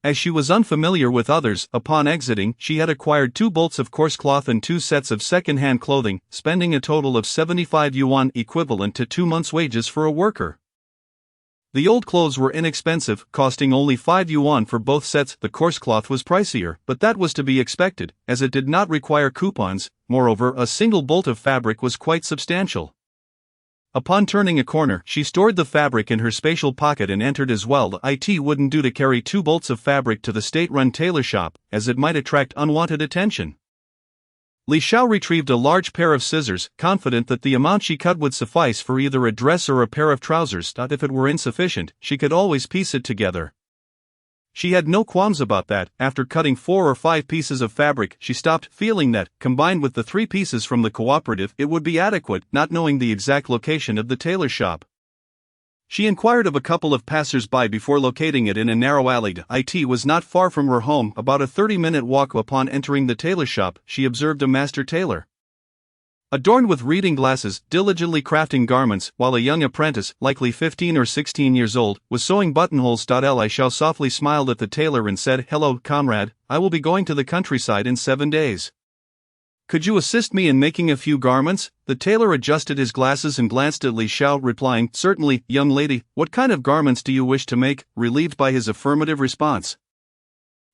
As she was unfamiliar with others, upon exiting, she had acquired 2 bolts of coarse cloth and 2 sets of second-hand clothing, spending a total of 75 yuan, equivalent to 2 months' wages for a worker. The old clothes were inexpensive, costing only 5 yuan for both sets. The coarse cloth was pricier, but that was to be expected, as it did not require coupons. Moreover, a single bolt of fabric was quite substantial. Upon turning a corner, she stored the fabric in her spatial pocket and entered as well. It wouldn't do to carry 2 bolts of fabric to the state-run tailor shop, as it might attract unwanted attention. Li Xiao retrieved a large pair of scissors, confident that the amount she cut would suffice for either a dress or a pair of trousers. If it were insufficient, she could always piece it together. She had no qualms about that. After cutting 4 or 5 pieces of fabric, she stopped, feeling that, combined with the 3 pieces from the cooperative, it would be adequate. Not knowing the exact location of the tailor shop, she inquired of a couple of passers-by before locating it in a narrow alley. It was not far from her home, about a 30-minute walk. Upon entering the tailor shop, she observed a master tailor, adorned with reading glasses, diligently crafting garments, while a young apprentice, likely 15 or 16 years old, was sewing buttonholes. Li Xiao softly smiled at the tailor and said, "Hello, comrade, I will be going to the countryside in 7 days. Could you assist me in making a few garments? The tailor adjusted his glasses and glanced at Li Xiao, replying, Certainly, young lady, what kind of garments do you wish to make? Relieved by his affirmative response,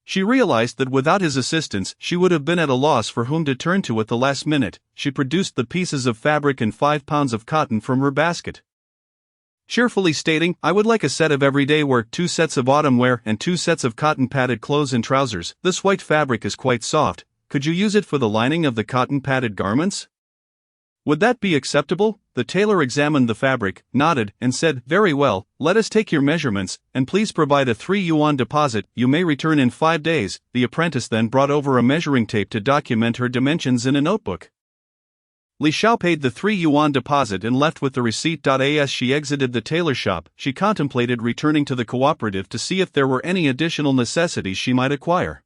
she realized that without his assistance she would have been at a loss for whom to turn to at the last minute. She produced the pieces of fabric and 5 pounds of cotton from her basket, cheerfully stating, I would like a set of everyday wear, 2 sets of autumn wear, and 2 sets of cotton padded clothes and trousers. This white fabric is quite soft. Could you use it for the lining of the cotton padded garments? Would that be acceptable? The tailor examined the fabric, nodded, and said, Very well, let us take your measurements, and please provide a 3 yuan deposit. You may return in 5 days. The apprentice then brought over a measuring tape to document her dimensions in a notebook. Li Xiao paid the 3 yuan deposit and left with the receipt. As she exited the tailor shop, she contemplated returning to the cooperative to see if there were any additional necessities she might acquire.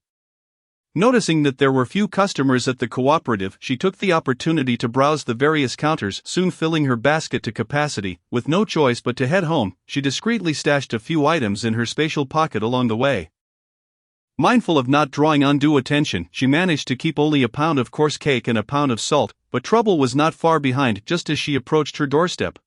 Noticing that there were few customers at the cooperative, she took the opportunity to browse the various counters, soon filling her basket to capacity. With no choice but to head home, she discreetly stashed a few items in her spatial pocket along the way. Mindful of not drawing undue attention, she managed to keep only a pound of coarse cake and a pound of salt, but trouble was not far behind just as she approached her doorstep.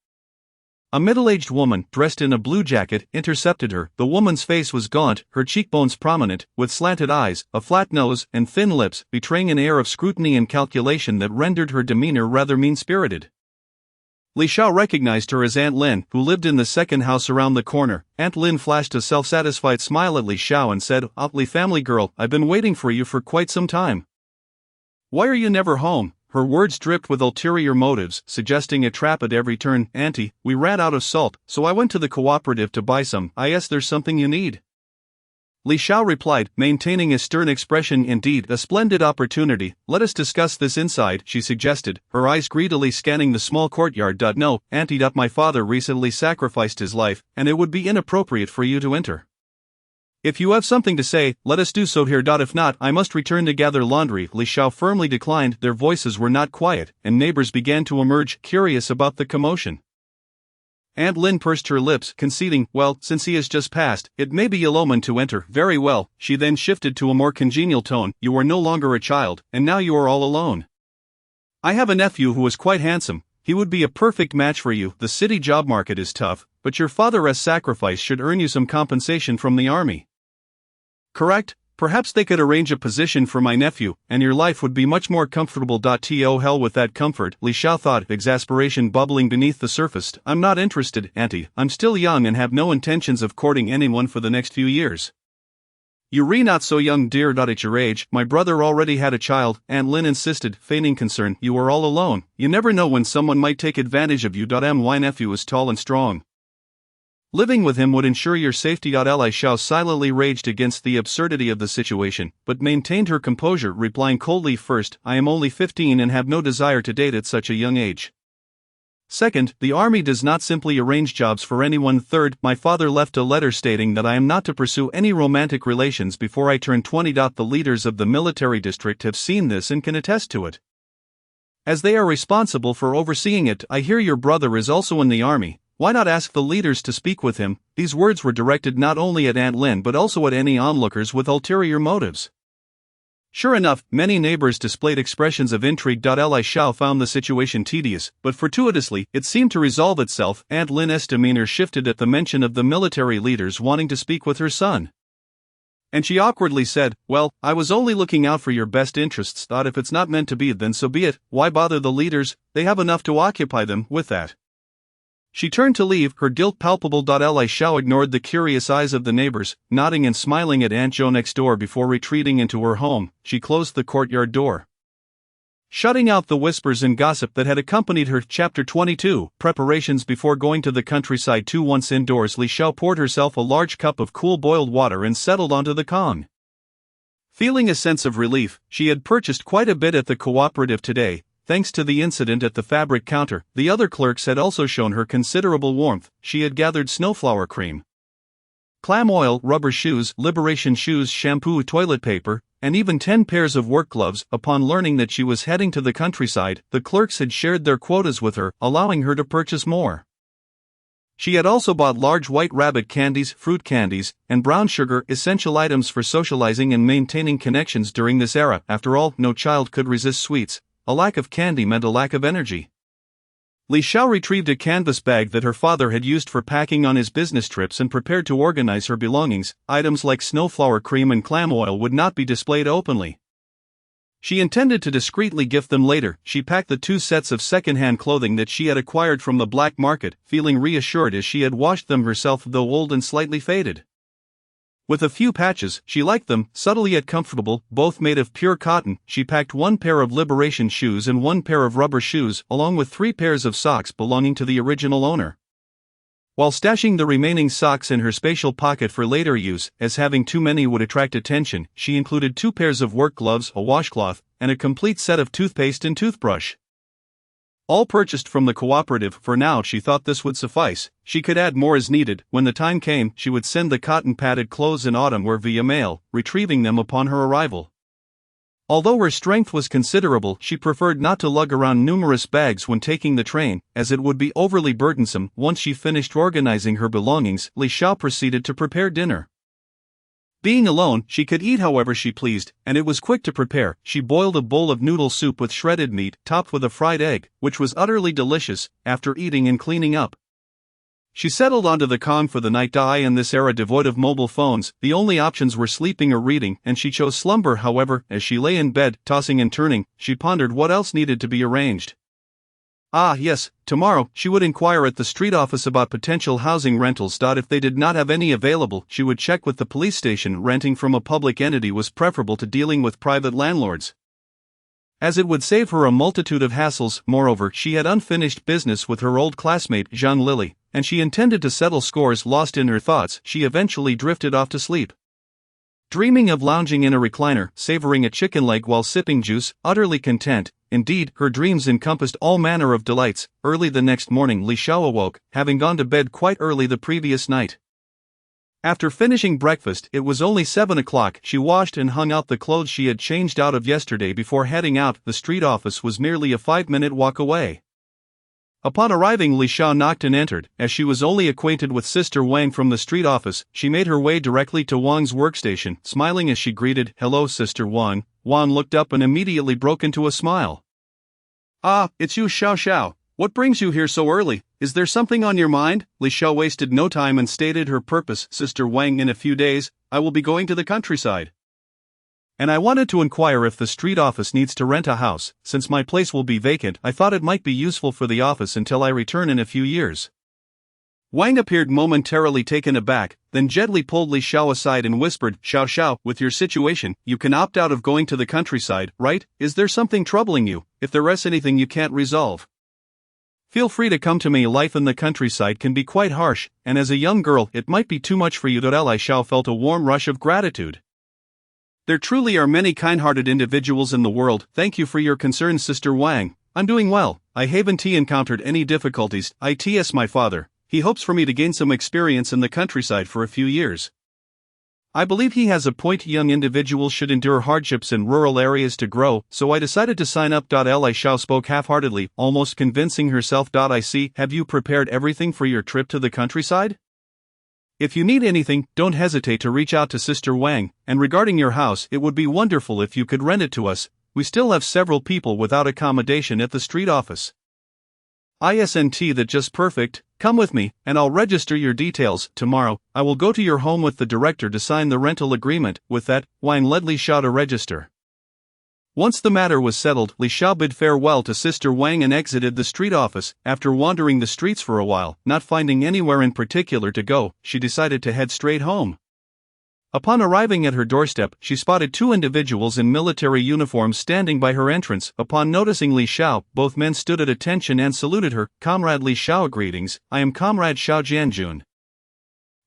A middle-aged woman, dressed in a blue jacket, intercepted her. The woman's face was gaunt, her cheekbones prominent, with slanted eyes, a flat nose, and thin lips, betraying an air of scrutiny and calculation that rendered her demeanor rather mean-spirited. Li Xiao recognized her as Aunt Lin, who lived in the second house around the corner. Aunt Lin flashed a self-satisfied smile at Li Xiao and said, Li family girl, I've been waiting for you for quite some time. Why are you never home? Her words dripped with ulterior motives, suggesting a trap at every turn. Auntie, we ran out of salt, so I went to the cooperative to buy some. There's something you need. Li Xiao replied, maintaining a stern expression. Indeed, a splendid opportunity. Let us discuss this inside, she suggested, her eyes greedily scanning the small courtyard. No, Auntie. My father recently sacrificed his life, and it would be inappropriate for you to enter. If you have something to say, let us do so here. If not, I must return to gather laundry. Li Xiao firmly declined. Their voices were not quiet, and neighbors began to emerge, curious about the commotion. Aunt Lin pursed her lips, conceding, Well, since he has just passed, it may be Yoloman to enter. Very well. She then shifted to a more congenial tone. You are no longer a child, and now you are all alone. I have a nephew who is quite handsome. He would be a perfect match for you. The city job market is tough, but your father's sacrifice should earn you some compensation from the army. Correct? Perhaps they could arrange a position for my nephew, and your life would be much more comfortable. To hell with that comfort, Li Xiao thought, exasperation bubbling beneath the surface. I'm not interested, Auntie. I'm still young and have no intentions of courting anyone for the next few years. You're not so young, dear. At your age, my brother already had a child, Aunt Lin insisted, feigning concern. You are all alone. You never know when someone might take advantage of you. My nephew is tall and strong. Living with him would ensure your safety. Li Xiao silently raged against the absurdity of the situation, but maintained her composure, replying coldly, First, I am only 15 and have no desire to date at such a young age. Second, the army does not simply arrange jobs for anyone. Third, my father left a letter stating that I am not to pursue any romantic relations before I turn 20. The leaders of the military district have seen this and can attest to it, as they are responsible for overseeing it. I hear your brother is also in the army. Why not ask the leaders to speak with him? These words were directed not only at Aunt Lin but also at any onlookers with ulterior motives. Sure enough, many neighbors displayed expressions of intrigue. Li Xiao found the situation tedious, but fortuitously, it seemed to resolve itself. Aunt Lin's demeanor shifted at the mention of the military leaders wanting to speak with her son, and she awkwardly said, Well, I was only looking out for your best interests. If it's not meant to be, then so be it. Why bother the leaders? They have enough to occupy them. With that, she turned to leave, her guilt palpable. Li Xiao ignored the curious eyes of the neighbors, nodding and smiling at Aunt Zhou next door before retreating into her home. She closed the courtyard door, shutting out the whispers and gossip that had accompanied her. Chapter 22, Preparations before going to the countryside. Once indoors, Li Xiao poured herself a large cup of cool boiled water and settled onto the Kong. Feeling a sense of relief, she had purchased quite a bit at the cooperative today. Thanks to the incident at the fabric counter, the other clerks had also shown her considerable warmth. She had gathered snowflower cream, clam oil, rubber shoes, liberation shoes, shampoo, toilet paper, and even 10 pairs of work gloves. Upon learning that she was heading to the countryside, the clerks had shared their quotas with her, allowing her to purchase more. She had also bought large white rabbit candies, fruit candies, and brown sugar, essential items for socializing and maintaining connections during this era. After all, no child could resist sweets. a lack of candy meant a lack of energy. Li Xiao retrieved a canvas bag that her father had used for packing on his business trips and prepared to organize her belongings. Items like snowflower cream and clam oil would not be displayed openly. She intended to discreetly gift them later. She packed the 2 sets of second-hand clothing that she had acquired from the black market, feeling reassured as she had washed them herself, though old and slightly faded. With a few patches, she liked them, subtle yet comfortable, both made of pure cotton. She packed 1 pair of Liberation shoes and 1 pair of rubber shoes, along with 3 pairs of socks belonging to the original owner. While stashing the remaining socks in her spatial pocket for later use, as having too many would attract attention, she included 2 pairs of work gloves, a washcloth, and a complete set of toothpaste and toothbrush. All purchased from the cooperative. For now, she thought this would suffice. She could add more as needed. When the time came, she would send the cotton-padded clothes in autumn wear via mail, retrieving them upon her arrival. Although her strength was considerable, she preferred not to lug around numerous bags when taking the train, as it would be overly burdensome. Once she finished organizing her belongings, Li Xiao proceeded to prepare dinner. Being alone, she could eat however she pleased, and it was quick to prepare. She boiled a bowl of noodle soup with shredded meat, topped with a fried egg, which was utterly delicious. After eating and cleaning up, she settled onto the Kong for the night. In this era devoid of mobile phones, the only options were sleeping or reading, and she chose slumber. However, as she lay in bed, tossing and turning, she pondered what else needed to be arranged. Ah yes, tomorrow, she would inquire at the street office about potential housing rentals. If they did not have any available, she would check with the police station. Renting from a public entity was preferable to dealing with private landlords, as it would save her a multitude of hassles. Moreover, she had unfinished business with her old classmate, Zhang Lily, and she intended to settle scores. Lost in her thoughts, she eventually drifted off to sleep, dreaming of lounging in a recliner, savoring a chicken leg while sipping juice, utterly content. Indeed, her dreams encompassed all manner of delights. Early the next morning, Li Xiao awoke, having gone to bed quite early the previous night. After finishing breakfast, it was only 7 o'clock. She washed and hung out the clothes she had changed out of yesterday before heading out. The street office was merely a 5-minute walk away. Upon arriving, Li Xiao knocked and entered. As she was only acquainted with Sister Wang from the street office, she made her way directly to Wang's workstation, smiling as she greeted, "Hello, Sister Wang." Wang looked up and immediately broke into a smile. "Ah, it's you, Xiao Xiao. What brings you here so early? Is there something on your mind?" Li Xiao wasted no time and stated her purpose. "Sister Wang, in a few days, I will be going to the countryside, and I wanted to inquire if the street office needs to rent a house. Since my place will be vacant, I thought it might be useful for the office until I return in a few years." Wang appeared momentarily taken aback, then gently pulled Li Xiao aside and whispered, "Xiao Xiao, with your situation, you can opt out of going to the countryside, right? Is there something troubling you? If there is anything you can't resolve, feel free to come to me. Life in the countryside can be quite harsh, and as a young girl, it might be too much for you." Li Xiao felt a warm rush of gratitude. "There truly are many kind-hearted individuals in the world. Thank you for your concern, Sister Wang. I'm doing well. I haven't encountered any difficulties. It's my father. He hopes for me to gain some experience in the countryside for a few years. I believe he has a point. Young individuals should endure hardships in rural areas to grow, so I decided to sign up." Li Xiao spoke half-heartedly, almost convincing herself. "I see. Have you prepared everything for your trip to the countryside? If you need anything, don't hesitate to reach out to Sister Wang, and regarding your house, it would be wonderful if you could rent it to us. We still have several people without accommodation at the street office." "Isn't that just perfect? Come with me, and I'll register your details. Tomorrow, I will go to your home with the director to sign the rental agreement." With that, Wang led Li Xiao to register. Once the matter was settled, Li Xiao bid farewell to Sister Wang and exited the street office. After wandering the streets for a while, not finding anywhere in particular to go, she decided to head straight home. Upon arriving at her doorstep, she spotted 2 individuals in military uniforms standing by her entrance. Upon noticing Li Xiao, both men stood at attention and saluted her. "Comrade Li Xiao, greetings. I am Comrade Xiao Jianjun,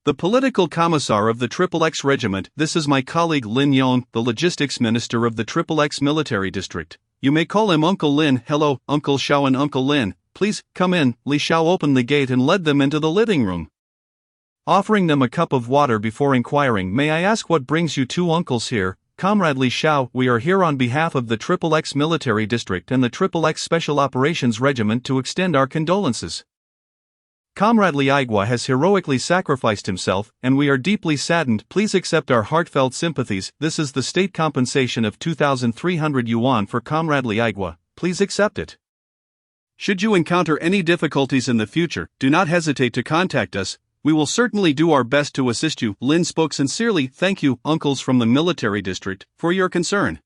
the political commissar of the XXX Regiment. This is my colleague Lin Yong, the logistics minister of the XXX military district. You may call him Uncle Lin." "Hello, Uncle Xiao and Uncle Lin. Please, come in." Li Xiao opened the gate and led them into the living room, offering them a cup of water before inquiring, "May I ask what brings you 2 uncles here?" "Comrade Li Xiao, we are here on behalf of the XXX military district and the XXX Special Operations Regiment to extend our condolences. Comrade Li Aigua has heroically sacrificed himself, and we are deeply saddened. Please accept our heartfelt sympathies. This is the state compensation of 2,300 yuan for Comrade Li Aigua. please accept it. Should you encounter any difficulties in the future, do not hesitate to contact us. We will certainly do our best to assist you. Lin spoke sincerely. Thank you, uncles from the military district, for your concern.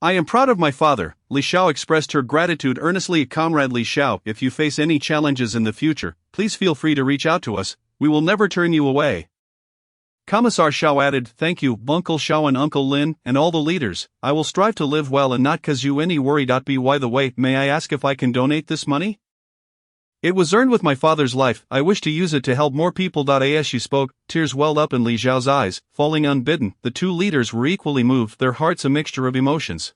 I am proud of my father. Li Xiao expressed her gratitude earnestly. Comrade Li Xiao, if you face any challenges in the future, please feel free to reach out to us. We will never turn you away. Commissar Xiao added, thank you, Uncle Xiao and Uncle Lin, and all the leaders. I will strive to live well and not cause you any worry. By the way, may I ask if I can donate this money? It was earned with my father's life. I wish to use it to help more people. As she spoke, tears welled up in Li Xiao's eyes, falling unbidden. The two leaders were equally moved, their hearts a mixture of emotions.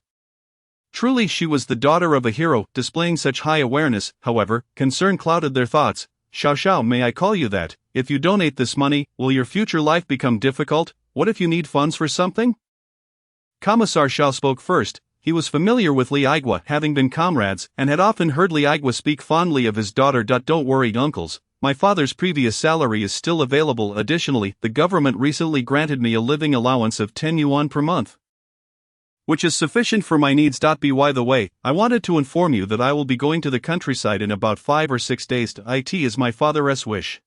Truly she was the daughter of a hero, displaying such high awareness. However, concern clouded their thoughts. Xiao, may I call you that? If you donate this money, will your future life become difficult? What if you need funds for something? Commissar Xiao spoke first. He was familiar with Li Aigua, having been comrades, and had often heard Li Aigua speak fondly of his daughter. Don't worry, uncles. My father's previous salary is still available. Additionally, the government recently granted me a living allowance of 10 yuan per month, which is sufficient for my needs. By the way, I wanted to inform you that I will be going to the countryside in about 5 or 6 days. It is my father's wish,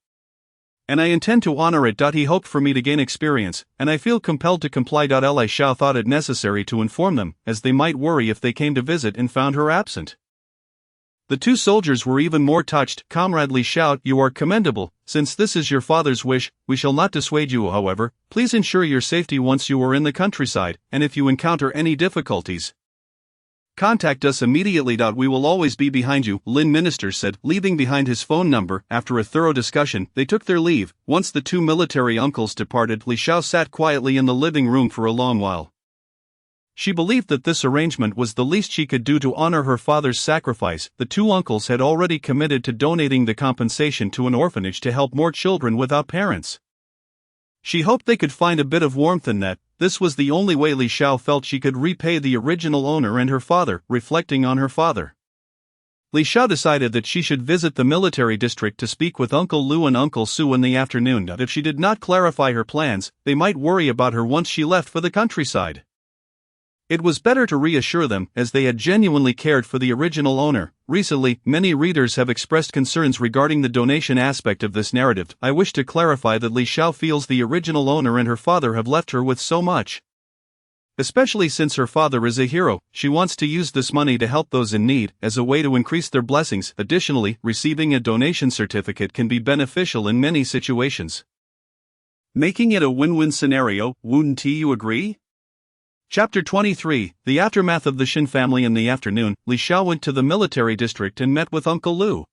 and I intend to honor it. He hoped for me to gain experience, and I feel compelled to comply. Li Xiao thought it necessary to inform them, as they might worry if they came to visit and found her absent. The two soldiers were even more touched. Comrade Li Xiao, you are commendable. Since this is your father's wish, we shall not dissuade you. However, please ensure your safety once you are in the countryside, and if you encounter any difficulties, contact us immediately. We will always be behind you, Lin Minister said, leaving behind his phone number. After a thorough discussion, they took their leave. Once the two military uncles departed, Li Xiao sat quietly in the living room for a long while. She believed that this arrangement was the least she could do to honor her father's sacrifice. The two uncles had already committed to donating the compensation to an orphanage to help more children without parents. She hoped they could find a bit of warmth in that. This was the only way Li Xiao felt she could repay the original owner and her father. Reflecting on her father, Li Xiao decided that she should visit the military district to speak with Uncle Lu and Uncle Su in the afternoon. If she did not clarify her plans, they might worry about her once she left for the countryside. It was better to reassure them, as they had genuinely cared for the original owner. Recently, many readers have expressed concerns regarding the donation aspect of this narrative. I wish to clarify that Li Xiao feels the original owner and her father have left her with so much. Especially since her father is a hero, she wants to use this money to help those in need, as a way to increase their blessings. Additionally, receiving a donation certificate can be beneficial in many situations, making it a win-win scenario. Wouldn't you agree? Chapter 23, The Aftermath of the Shin Family. In the afternoon, Li Xiao went to the military district and met with Uncle Lu.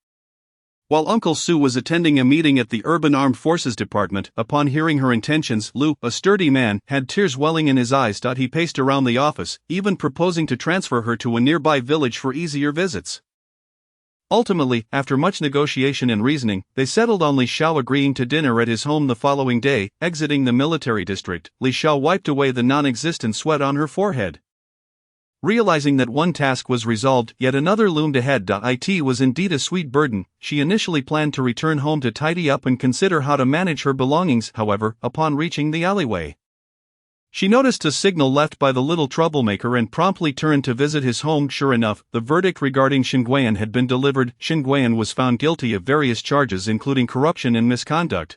While Uncle Su was attending a meeting at the Urban Armed Forces Department, upon hearing her intentions, Lu, a sturdy man, had tears welling in his eyes. He paced around the office, even proposing to transfer her to a nearby village for easier visits. Ultimately, after much negotiation and reasoning, they settled on Li Xiao agreeing to dinner at his home the following day. Exiting the military district, Li Xiao wiped away the non-existent sweat on her forehead. Realizing that one task was resolved, yet another loomed ahead. It was indeed a sweet burden. She initially planned to return home to tidy up and consider how to manage her belongings. However, upon reaching the alleyway, she noticed a signal left by the little troublemaker and promptly turned to visit his home. Sure enough, the verdict regarding Shin Guiyan had been delivered. Shin Guiyan was found guilty of various charges including corruption and misconduct,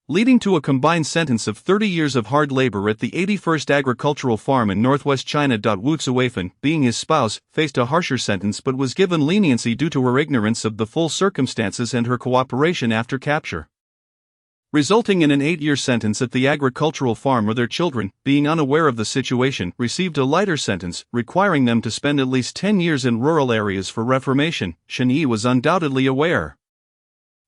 leading to a combined sentence of 30 years of hard labor at the 81st agricultural farm in northwest China. Wu Zuifan, being his spouse, faced a harsher sentence but was given leniency due to her ignorance of the full circumstances and her cooperation after capture, resulting in an 8-year sentence at the agricultural farm. Or their children, being unaware of the situation, received a lighter sentence, requiring them to spend at least 10 years in rural areas for reformation. Shen Yi was undoubtedly aware,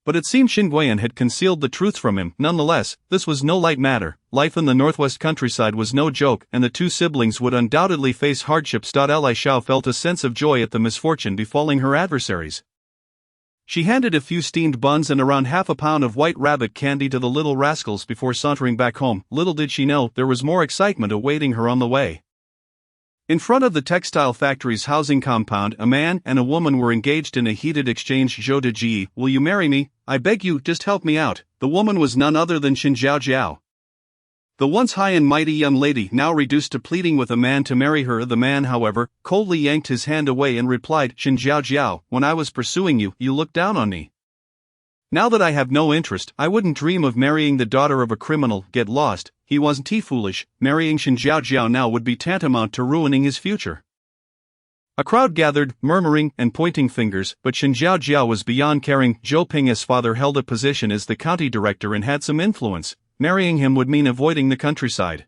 but it seemed Shin Guiyan had concealed the truth from him. Nonetheless, this was no light matter. Life in the northwest countryside was no joke, and the two siblings would undoubtedly face hardships. Li Xiao felt a sense of joy at the misfortune befalling her adversaries. She handed a few steamed buns and around half a pound of white rabbit candy to the little rascals before sauntering back home. Little did she know, there was more excitement awaiting her on the way. In front of the textile factory's housing compound, a man and a woman were engaged in a heated exchange. Zhou Deji, will you marry me? I beg you, just help me out. The woman was none other than Xin Zhaojiao. The once high and mighty young lady now reduced to pleading with a man to marry her. The man, however, coldly yanked his hand away and replied, "Shin Jiao Jiao, when I was pursuing you, you looked down on me. Now that I have no interest, I wouldn't dream of marrying the daughter of a criminal. Get lost." He wasn't foolish. Marrying Shin Jiao Jiao now would be tantamount to ruining his future. A crowd gathered, murmuring and pointing fingers, but Shin Jiao Jiao was beyond caring. Zhou Ping's father held a position as the county director and had some influence. Marrying him would mean avoiding the countryside.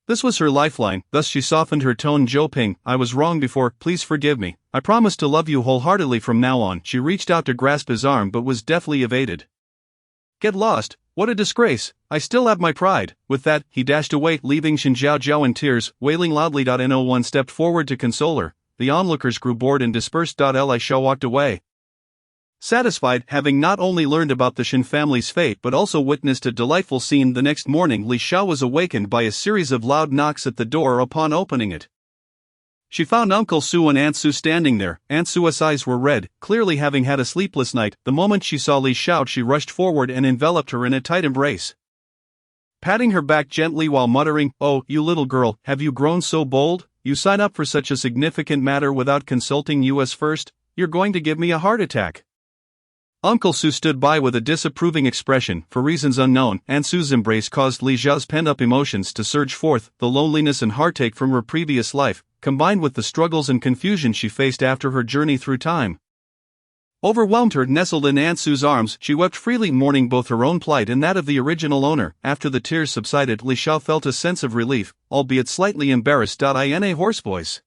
This was her lifeline, thus she softened her tone. "Zhou Ping, I was wrong before, please forgive me. I promise to love you wholeheartedly from now on." She reached out to grasp his arm but was deftly evaded. "Get lost, what a disgrace, I still have my pride." With that, he dashed away, leaving Shin Jiao Jiao in tears, wailing loudly. No one stepped forward to console her. The onlookers grew bored and dispersed. Li Shao walked away. Satisfied, having not only learned about the Shin family's fate but also witnessed a delightful scene. The next morning, Li Shao was awakened by a series of loud knocks at the door. Upon opening it, she found Uncle Su and Aunt Su standing there. Aunt Su's eyes were red, clearly having had a sleepless night. The moment she saw Li Shao, she rushed forward and enveloped her in a tight embrace, patting her back gently while muttering, "Oh, you little girl, have you grown so bold? You sign up for such a significant matter without consulting us first? You're going to give me a heart attack." Uncle Su stood by with a disapproving expression. For reasons unknown, Aunt Su's embrace caused Li Xiao's pent-up emotions to surge forth. The loneliness and heartache from her previous life, combined with the struggles and confusion she faced after her journey through time, overwhelmed her. Nestled in Aunt Su's arms, she wept freely, mourning both her own plight and that of the original owner. After the tears subsided, Li Xiao felt a sense of relief, albeit slightly embarrassed. In a hoarse voice,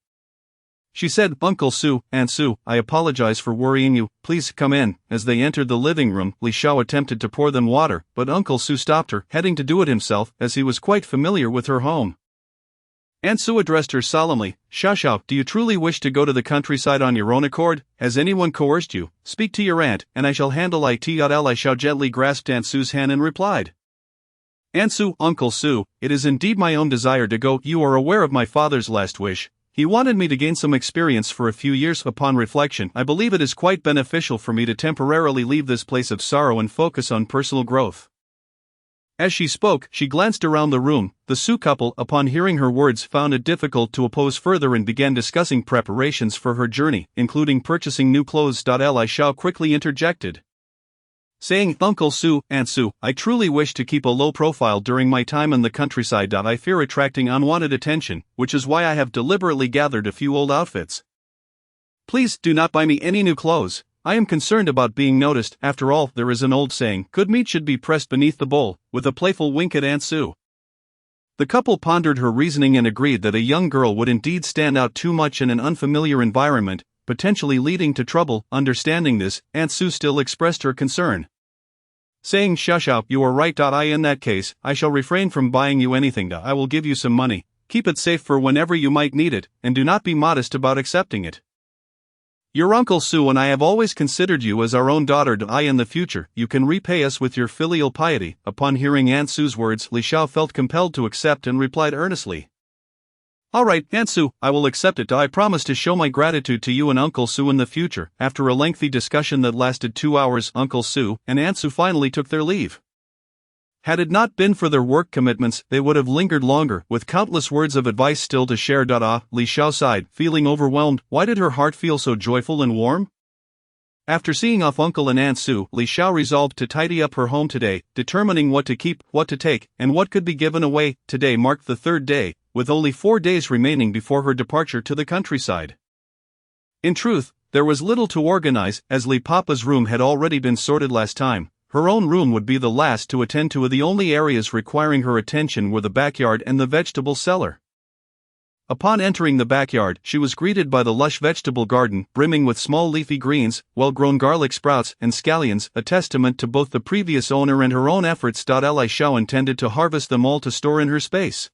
she said, "Uncle Su, Aunt Su, I apologize for worrying you, please come in." As they entered the living room, Li Xiao attempted to pour them water, but Uncle Su stopped her, heading to do it himself, as he was quite familiar with her home. Aunt Su addressed her solemnly, "Xiao, do you truly wish to go to the countryside on your own accord? Has anyone coerced you? Speak to your aunt, and I shall handle it." Li Xiao gently grasped Aunt Su's hand and replied, "Aunt Su, Uncle Su, it is indeed my own desire to go. You are aware of my father's last wish. He wanted me to gain some experience for a few years. Upon reflection, I believe it is quite beneficial for me to temporarily leave this place of sorrow and focus on personal growth." As she spoke, she glanced around the room. The Su couple, upon hearing her words, found it difficult to oppose further and began discussing preparations for her journey, including purchasing new clothes. Li Xiao quickly interjected, saying, "Uncle Su, Aunt Su, I truly wish to keep a low profile during my time in the countryside. I fear attracting unwanted attention, which is why I have deliberately gathered a few old outfits. Please do not buy me any new clothes. I am concerned about being noticed. After all, there is an old saying, good meat should be pressed beneath the bowl," with a playful wink at Aunt Su. The couple pondered her reasoning and agreed that a young girl would indeed stand out too much in an unfamiliar environment, potentially leading to trouble. Understanding this, Aunt Su still expressed her concern, saying, "Xiao, you are right. In that case, I shall refrain from buying you anything. I will give you some money. Keep it safe for whenever you might need it, and do not be modest about accepting it. Your Uncle Su and I have always considered you as our own daughter. In the future, you can repay us with your filial piety." Upon hearing Aunt Su's words, Li Xiao felt compelled to accept and replied earnestly, "All right, Aunt Su, I will accept it. I promise to show my gratitude to you and Uncle Su in the future." After a lengthy discussion that lasted 2 hours, Uncle Su and Aunt Su finally took their leave. Had it not been for their work commitments, they would have lingered longer, with countless words of advice still to share. Li Xiao sighed, feeling overwhelmed. Why did her heart feel so joyful and warm? After seeing off Uncle and Aunt Su, Li Xiao resolved to tidy up her home today, determining what to keep, what to take, and what could be given away. Today marked the 3rd day, with only 4 days remaining before her departure to the countryside. In truth, there was little to organize, as Li Papa's room had already been sorted last time. Her own room would be the last to attend to. The only areas requiring her attention were the backyard and the vegetable cellar. Upon entering the backyard, she was greeted by the lush vegetable garden, brimming with small leafy greens, well-grown garlic sprouts, and scallions, a testament to both the previous owner and her own efforts. Li Xiao intended to harvest them all to store in her space,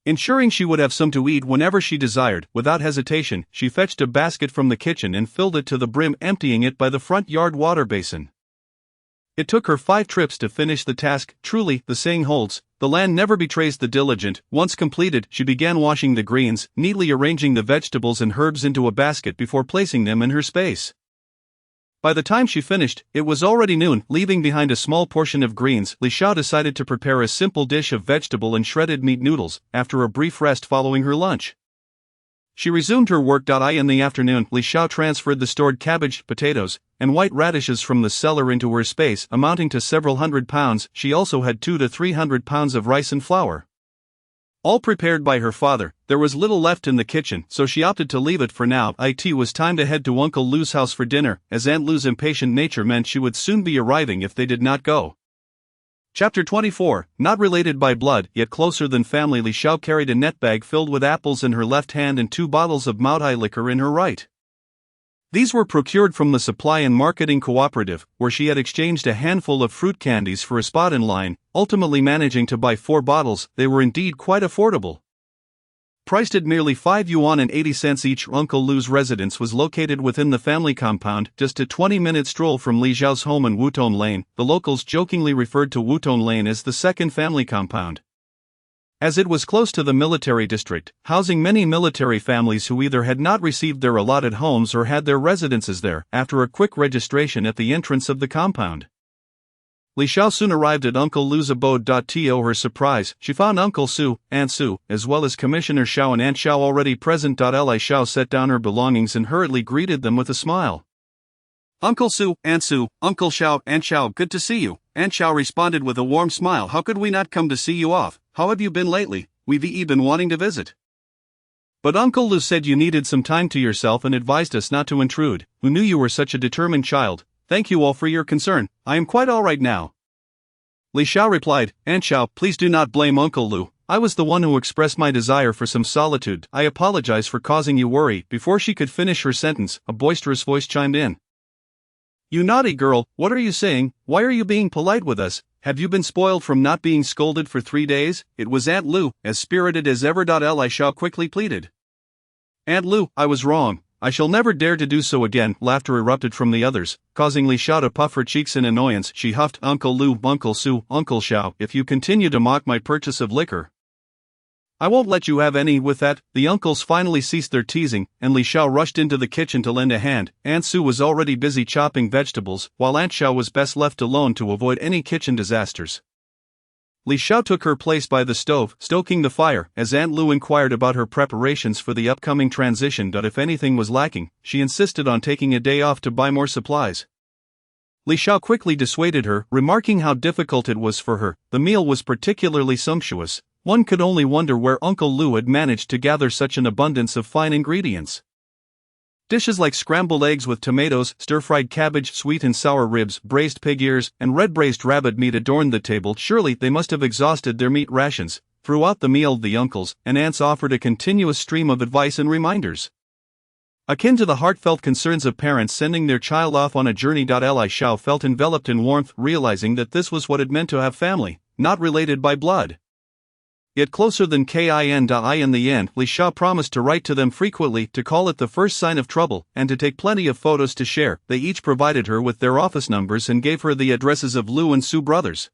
ensuring she would have some to eat whenever she desired. Without hesitation, she fetched a basket from the kitchen and filled it to the brim, emptying it by the front yard water basin. It took her 5 trips to finish the task. Truly, the saying holds, the land never betrays the diligent. Once completed, she began washing the greens, neatly arranging the vegetables and herbs into a basket before placing them in her space. By the time she finished, it was already noon. Leaving behind a small portion of greens, Li Xiao decided to prepare a simple dish of vegetable and shredded meat noodles, after a brief rest following her lunch. She resumed her work. In the afternoon, Li Xiao transferred the stored cabbage, potatoes, and white radishes from the cellar into her space, amounting to several hundred pounds. She also had 200 to 300 pounds of rice and flour. All prepared by her father, there was little left in the kitchen, so she opted to leave it for now. It was time to head to Uncle Lu's house for dinner, as Aunt Lu's impatient nature meant she would soon be arriving if they did not go. Chapter 24, not related by blood, yet closer than family. Li Xiao carried a net bag filled with apples in her left hand and 2 bottles of Maotai liquor in her right. These were procured from the Supply and Marketing Cooperative, where she had exchanged a handful of fruit candies for a spot in line, ultimately managing to buy 4 bottles. They were indeed quite affordable. Priced at merely 5 yuan and 80 cents each, Uncle Lu's residence was located within the family compound, just a 20-minute stroll from Li Xiao's home in Wuton Lane. The locals jokingly referred to Wuton Lane as the second family compound, as it was close to the military district, housing many military families who either had not received their allotted homes or had their residences there. After a quick registration at the entrance of the compound, Li Xiao soon arrived at Uncle Lu's abode. To her surprise, she found Uncle Su, Aunt Su, as well as Commissioner Xiao and Aunt Xiao already present. Li Xiao set down her belongings and hurriedly greeted them with a smile. Uncle Su, Aunt Su, Uncle Xiao, Aunt Xiao, good to see you. Aunt Xiao responded with a warm smile. How could we not come to see you off? How have you been lately? We've been wanting to visit. But Uncle Lu said you needed some time to yourself and advised us not to intrude. Who knew you were such a determined child? Thank you all for your concern. I am quite all right now. Li Xiao replied, Aunt Xiao, please do not blame Uncle Lu. I was the one who expressed my desire for some solitude. I apologize for causing you worry. Before she could finish her sentence, a boisterous voice chimed in. You naughty girl, what are you saying? Why are you being polite with us? Have you been spoiled from not being scolded for 3 days? It was Aunt Lu, as spirited as ever. Li Xiao quickly pleaded. Aunt Lu, I was wrong. I shall never dare to do so again. Laughter erupted from the others, causing Li Xiao to puff her cheeks in annoyance. She huffed, Uncle Lu, Uncle Su, Uncle Xiao, if you continue to mock my purchase of liquor, I won't let you have any. With that, the uncles finally ceased their teasing, and Li Xiao rushed into the kitchen to lend a hand. Aunt Su was already busy chopping vegetables, while Aunt Xiao was best left alone to avoid any kitchen disasters. Li Xiao took her place by the stove, stoking the fire, as Aunt Lu inquired about her preparations for the upcoming transition. If anything was lacking, she insisted on taking a day off to buy more supplies. Li Xiao quickly dissuaded her, remarking how difficult it was for her. The meal was particularly sumptuous. One could only wonder where Uncle Lu had managed to gather such an abundance of fine ingredients. Dishes like scrambled eggs with tomatoes, stir-fried cabbage, sweet and sour ribs, braised pig ears, and red-braised rabbit meat adorned the table. Surely they must have exhausted their meat rations. Throughout the meal, the uncles and aunts offered a continuous stream of advice and reminders, akin to the heartfelt concerns of parents sending their child off on a journey. Li Xiao felt enveloped in warmth, realizing that this was what it meant to have family, not related by blood, yet closer than kin. In the end, Li Xiao promised to write to them frequently, to call at the first sign of trouble, and to take plenty of photos to share. They each provided her with their office numbers and gave her the addresses of Lu and Su brothers,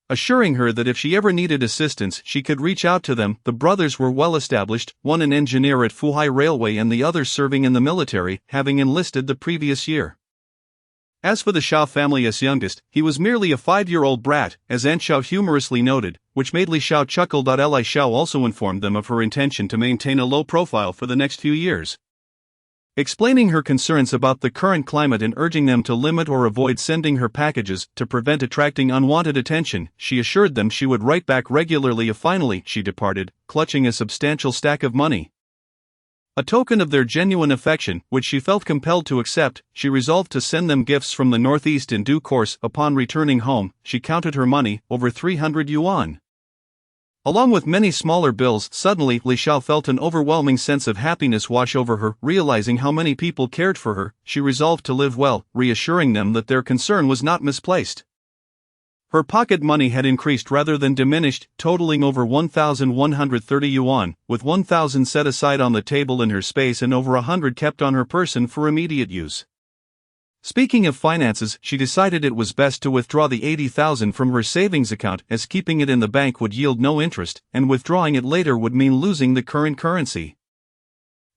assuring her that if she ever needed assistance she could reach out to them. The brothers were well establised, one an engineer at Fuhai Railway and the other serving in the military, having enlisted the previous year. As for the Xiao family's youngest, he was merely a 5-year-old brat, as Aunt Xiao humorously noted, which made Li Xiao chuckle. Li Xiao also informed them of her intention to maintain a low profile for the next few years. Explaining her concerns about the current climate and urging them to limit or avoid sending her packages to prevent attracting unwanted attention, she assured them she would write back regularly. Finally, she departed, clutching a substantial stack of money. A token of their genuine affection, which she felt compelled to accept, she resolved to send them gifts from the northeast in due course. Upon returning home, she counted her money, over 300 yuan. Along with many smaller bills, suddenly Li Xiao felt an overwhelming sense of happiness wash over her. Realizing how many people cared for her, she resolved to live well, reassuring them that their concern was not misplaced. Her pocket money had increased rather than diminished, totaling over 1,130 yuan, with 1,000 set aside on the table in her space and over 100 kept on her person for immediate use. Speaking of finances, she decided it was best to withdraw the 80,000 from her savings account, as keeping it in the bank would yield no interest, and withdrawing it later would mean losing the current currency.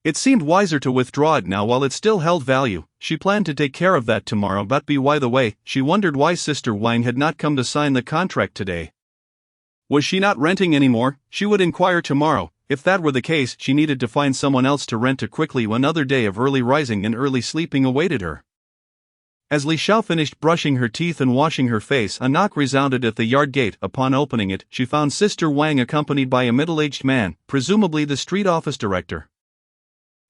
It seemed wiser to withdraw it now while it still held value. She planned to take care of that tomorrow, but by the way, she wondered why Sister Wang had not come to sign the contract today. Was she not renting anymore? She would inquire tomorrow. If that were the case, she needed to find someone else to rent to quickly. Another day of early rising and early sleeping awaited her. As Li Xiao finished brushing her teeth and washing her face, a knock resounded at the yard gate. Upon opening it, she found Sister Wang accompanied by a middle-aged man, presumably the street office director.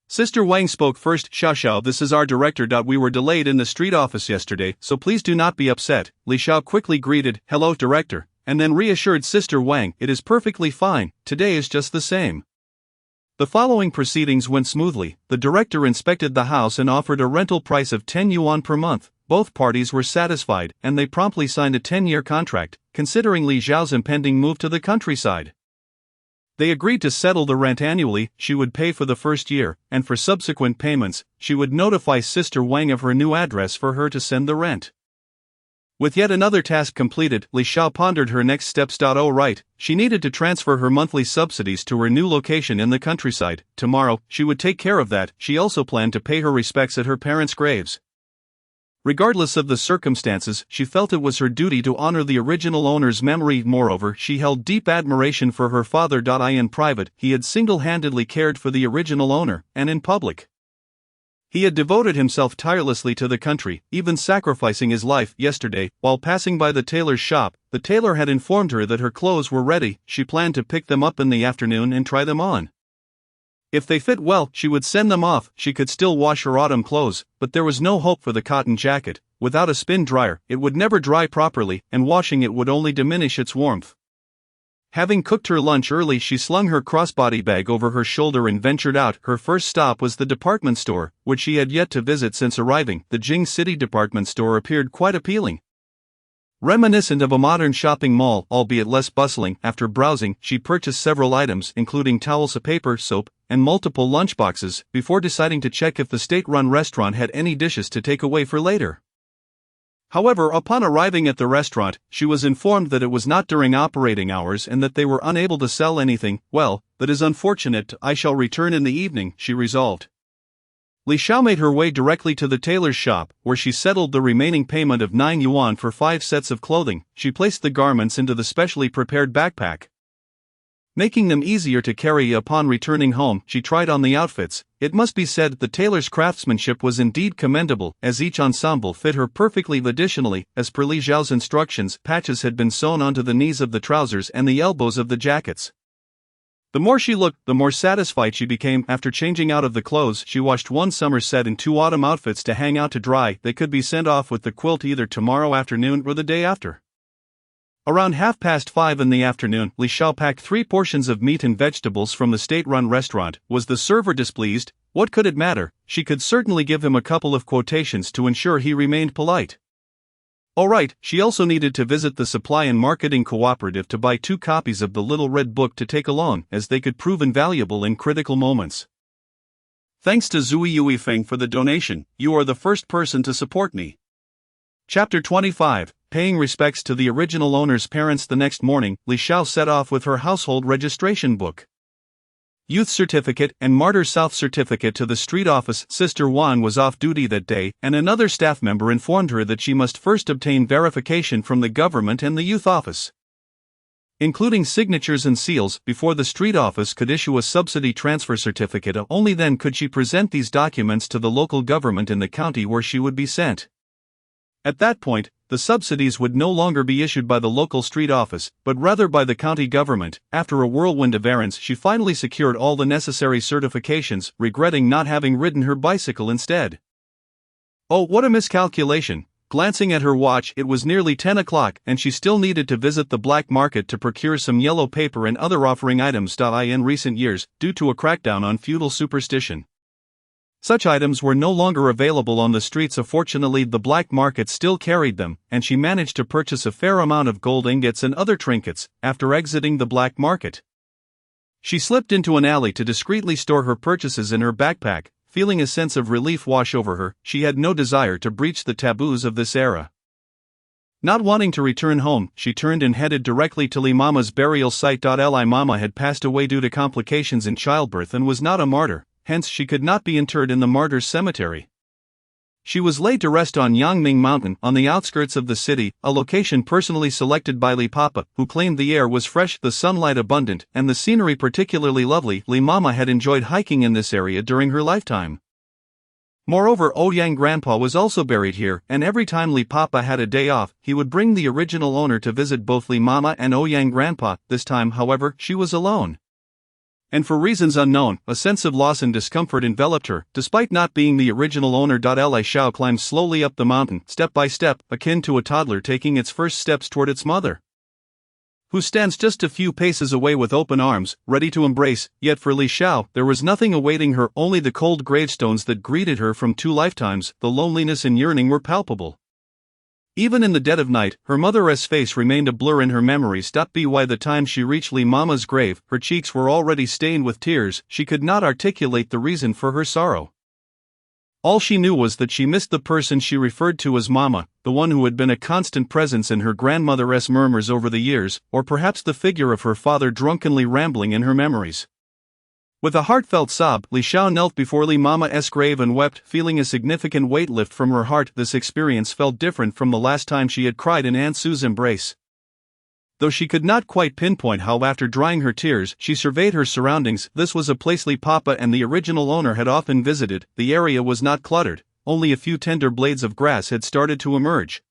Sister Wang spoke first. Xiao, this is our director. We were delayed in the street office yesterday, so please do not be upset. Li Xiao quickly greeted, hello director, and then reassured Sister Wang, it is perfectly fine, today is just the same. The following proceedings went smoothly. The director inspected the house and offered a rental price of 10 yuan per month. Both parties were satisfied, and they promptly signed a 10-year contract, considering Li Xiao's impending move to the countryside. They agreed to settle the rent annually. She would pay for the first year, and for subsequent payments, she would notify Sister Wang of her new address for her to send the rent. With yet another task completed, Li Xiao pondered her next steps. Oh right, she needed to transfer her monthly subsidies to her new location in the countryside. Tomorrow, she would take care of that. She also planned to pay her respects at her parents' graves. Regardless of the circumstances, she felt it was her duty to honor the original owner's memory. Moreover, she held deep admiration for her father. In private, he had single-handedly cared for the original owner, and in public, he had devoted himself tirelessly to the country, even sacrificing his life. Yesterday, while passing by the tailor's shop, the tailor had informed her that her clothes were ready. She planned to pick them up in the afternoon and try them on. If they fit well, she would send them off. She could still wash her autumn clothes, but there was no hope for the cotton jacket. Without a spin dryer, it would never dry properly, and washing it would only diminish its warmth. Having cooked her lunch early, she slung her crossbody bag over her shoulder and ventured out. Her first stop was the department store, which she had yet to visit since arriving. The Jing City department store appeared quite appealing. Reminiscent of a modern shopping mall, albeit less bustling. After browsing, she purchased several items, including towels, paper, soap, and multiple lunchboxes, before deciding to check if the state-run restaurant had any dishes to take away for later. However, upon arriving at the restaurant, she was informed that it was not during operating hours and that they were unable to sell anything. Well, that is unfortunate. I shall return in the evening, she resolved. Li Xiao made her way directly to the tailor's shop, where she settled the remaining payment of 9 yuan for 5 sets of clothing. She placed the garments into the specially prepared backpack, making them easier to carry. Upon returning home, she tried on the outfits. It must be said the tailor's craftsmanship was indeed commendable, as each ensemble fit her perfectly. Additionally, as per Li Xiao's instructions, patches had been sewn onto the knees of the trousers and the elbows of the jackets. The more she looked, the more satisfied she became. After changing out of the clothes, she washed one summer set and 2 autumn outfits to hang out to dry. They could be sent off with the quilt either tomorrow afternoon or the day after. Around 5:30 in the afternoon, Li Xiao packed 3 portions of meat and vegetables from the state-run restaurant. Was the server displeased? What could it matter? She could certainly give him a couple of quotations to ensure he remained polite. Alright, she also needed to visit the Supply and Marketing Cooperative to buy 2 copies of the Little Red Book to take along, as they could prove invaluable in critical moments. Thanks to Zui Yuifeng for the donation. You are the first person to support me. Chapter 25. Paying respects to the original owner's parents. The next morning, Li Xiao set off with her household registration book, youth certificate, and Martyr South certificate to the street office. Sister Wan was off duty that day, and another staff member informed her that she must first obtain verification from the government and the youth office, including signatures and seals, before the street office could issue a subsidy transfer certificate. Only then could she present these documents to the local government in the county where she would be sent. At that point, the subsidies would no longer be issued by the local street office, but rather by the county government. After a whirlwind of errands, she finally secured all the necessary certifications, regretting not having ridden her bicycle instead. Oh, what a miscalculation! Glancing at her watch, it was nearly 10 o'clock, and she still needed to visit the black market to procure some yellow paper and other offering items. In recent years, due to a crackdown on feudal superstition, such items were no longer available on the streets. Fortunately, the black market still carried them, and she managed to purchase a fair amount of gold ingots and other trinkets. After exiting the black market, she slipped into an alley to discreetly store her purchases in her backpack. Feeling a sense of relief wash over her, she had no desire to breach the taboos of this era. Not wanting to return home, she turned and headed directly to Li Mama's burial site. Li Mama had passed away due to complications in childbirth and was not a martyr. hence she could not be interred in the martyrs' cemetery. She was laid to rest on Yangming Mountain on the outskirts of the city, a location personally selected by Li Papa, who claimed the air was fresh, the sunlight abundant, and the scenery particularly lovely. Li Mama had enjoyed hiking in this area during her lifetime. Moreover, Ouyang Grandpa was also buried here, and every time Li Papa had a day off, he would bring the original owner to visit both Li Mama and Ouyang Grandpa. This time, however, she was alone. And for reasons unknown, a sense of loss and discomfort enveloped her, despite not being the original owner. Li Xiao climbed slowly up the mountain, step by step, akin to a toddler taking its first steps toward its mother, who stands just a few paces away with open arms, ready to embrace. Yet for Li Xiao, there was nothing awaiting her, only the cold gravestones that greeted her from 2 lifetimes. The loneliness and yearning were palpable. Even in the dead of night, her mother's face remained a blur in her memories. By the time she reached Li Mama's grave, her cheeks were already stained with tears. She could not articulate the reason for her sorrow. All she knew was that she missed the person she referred to as Mama, the one who had been a constant presence in her grandmother's murmurs over the years, or perhaps the figure of her father drunkenly rambling in her memories. With a heartfelt sob, Li Xiao knelt before Li Mama's grave and wept, feeling a significant weight lift from her heart. This experience felt different from the last time she had cried in Aunt Sue's embrace. Though she could not quite pinpoint how, after drying her tears, she surveyed her surroundings. This was a place Li Papa and the original owner had often visited. The area was not cluttered, only a few tender blades of grass had started to emerge.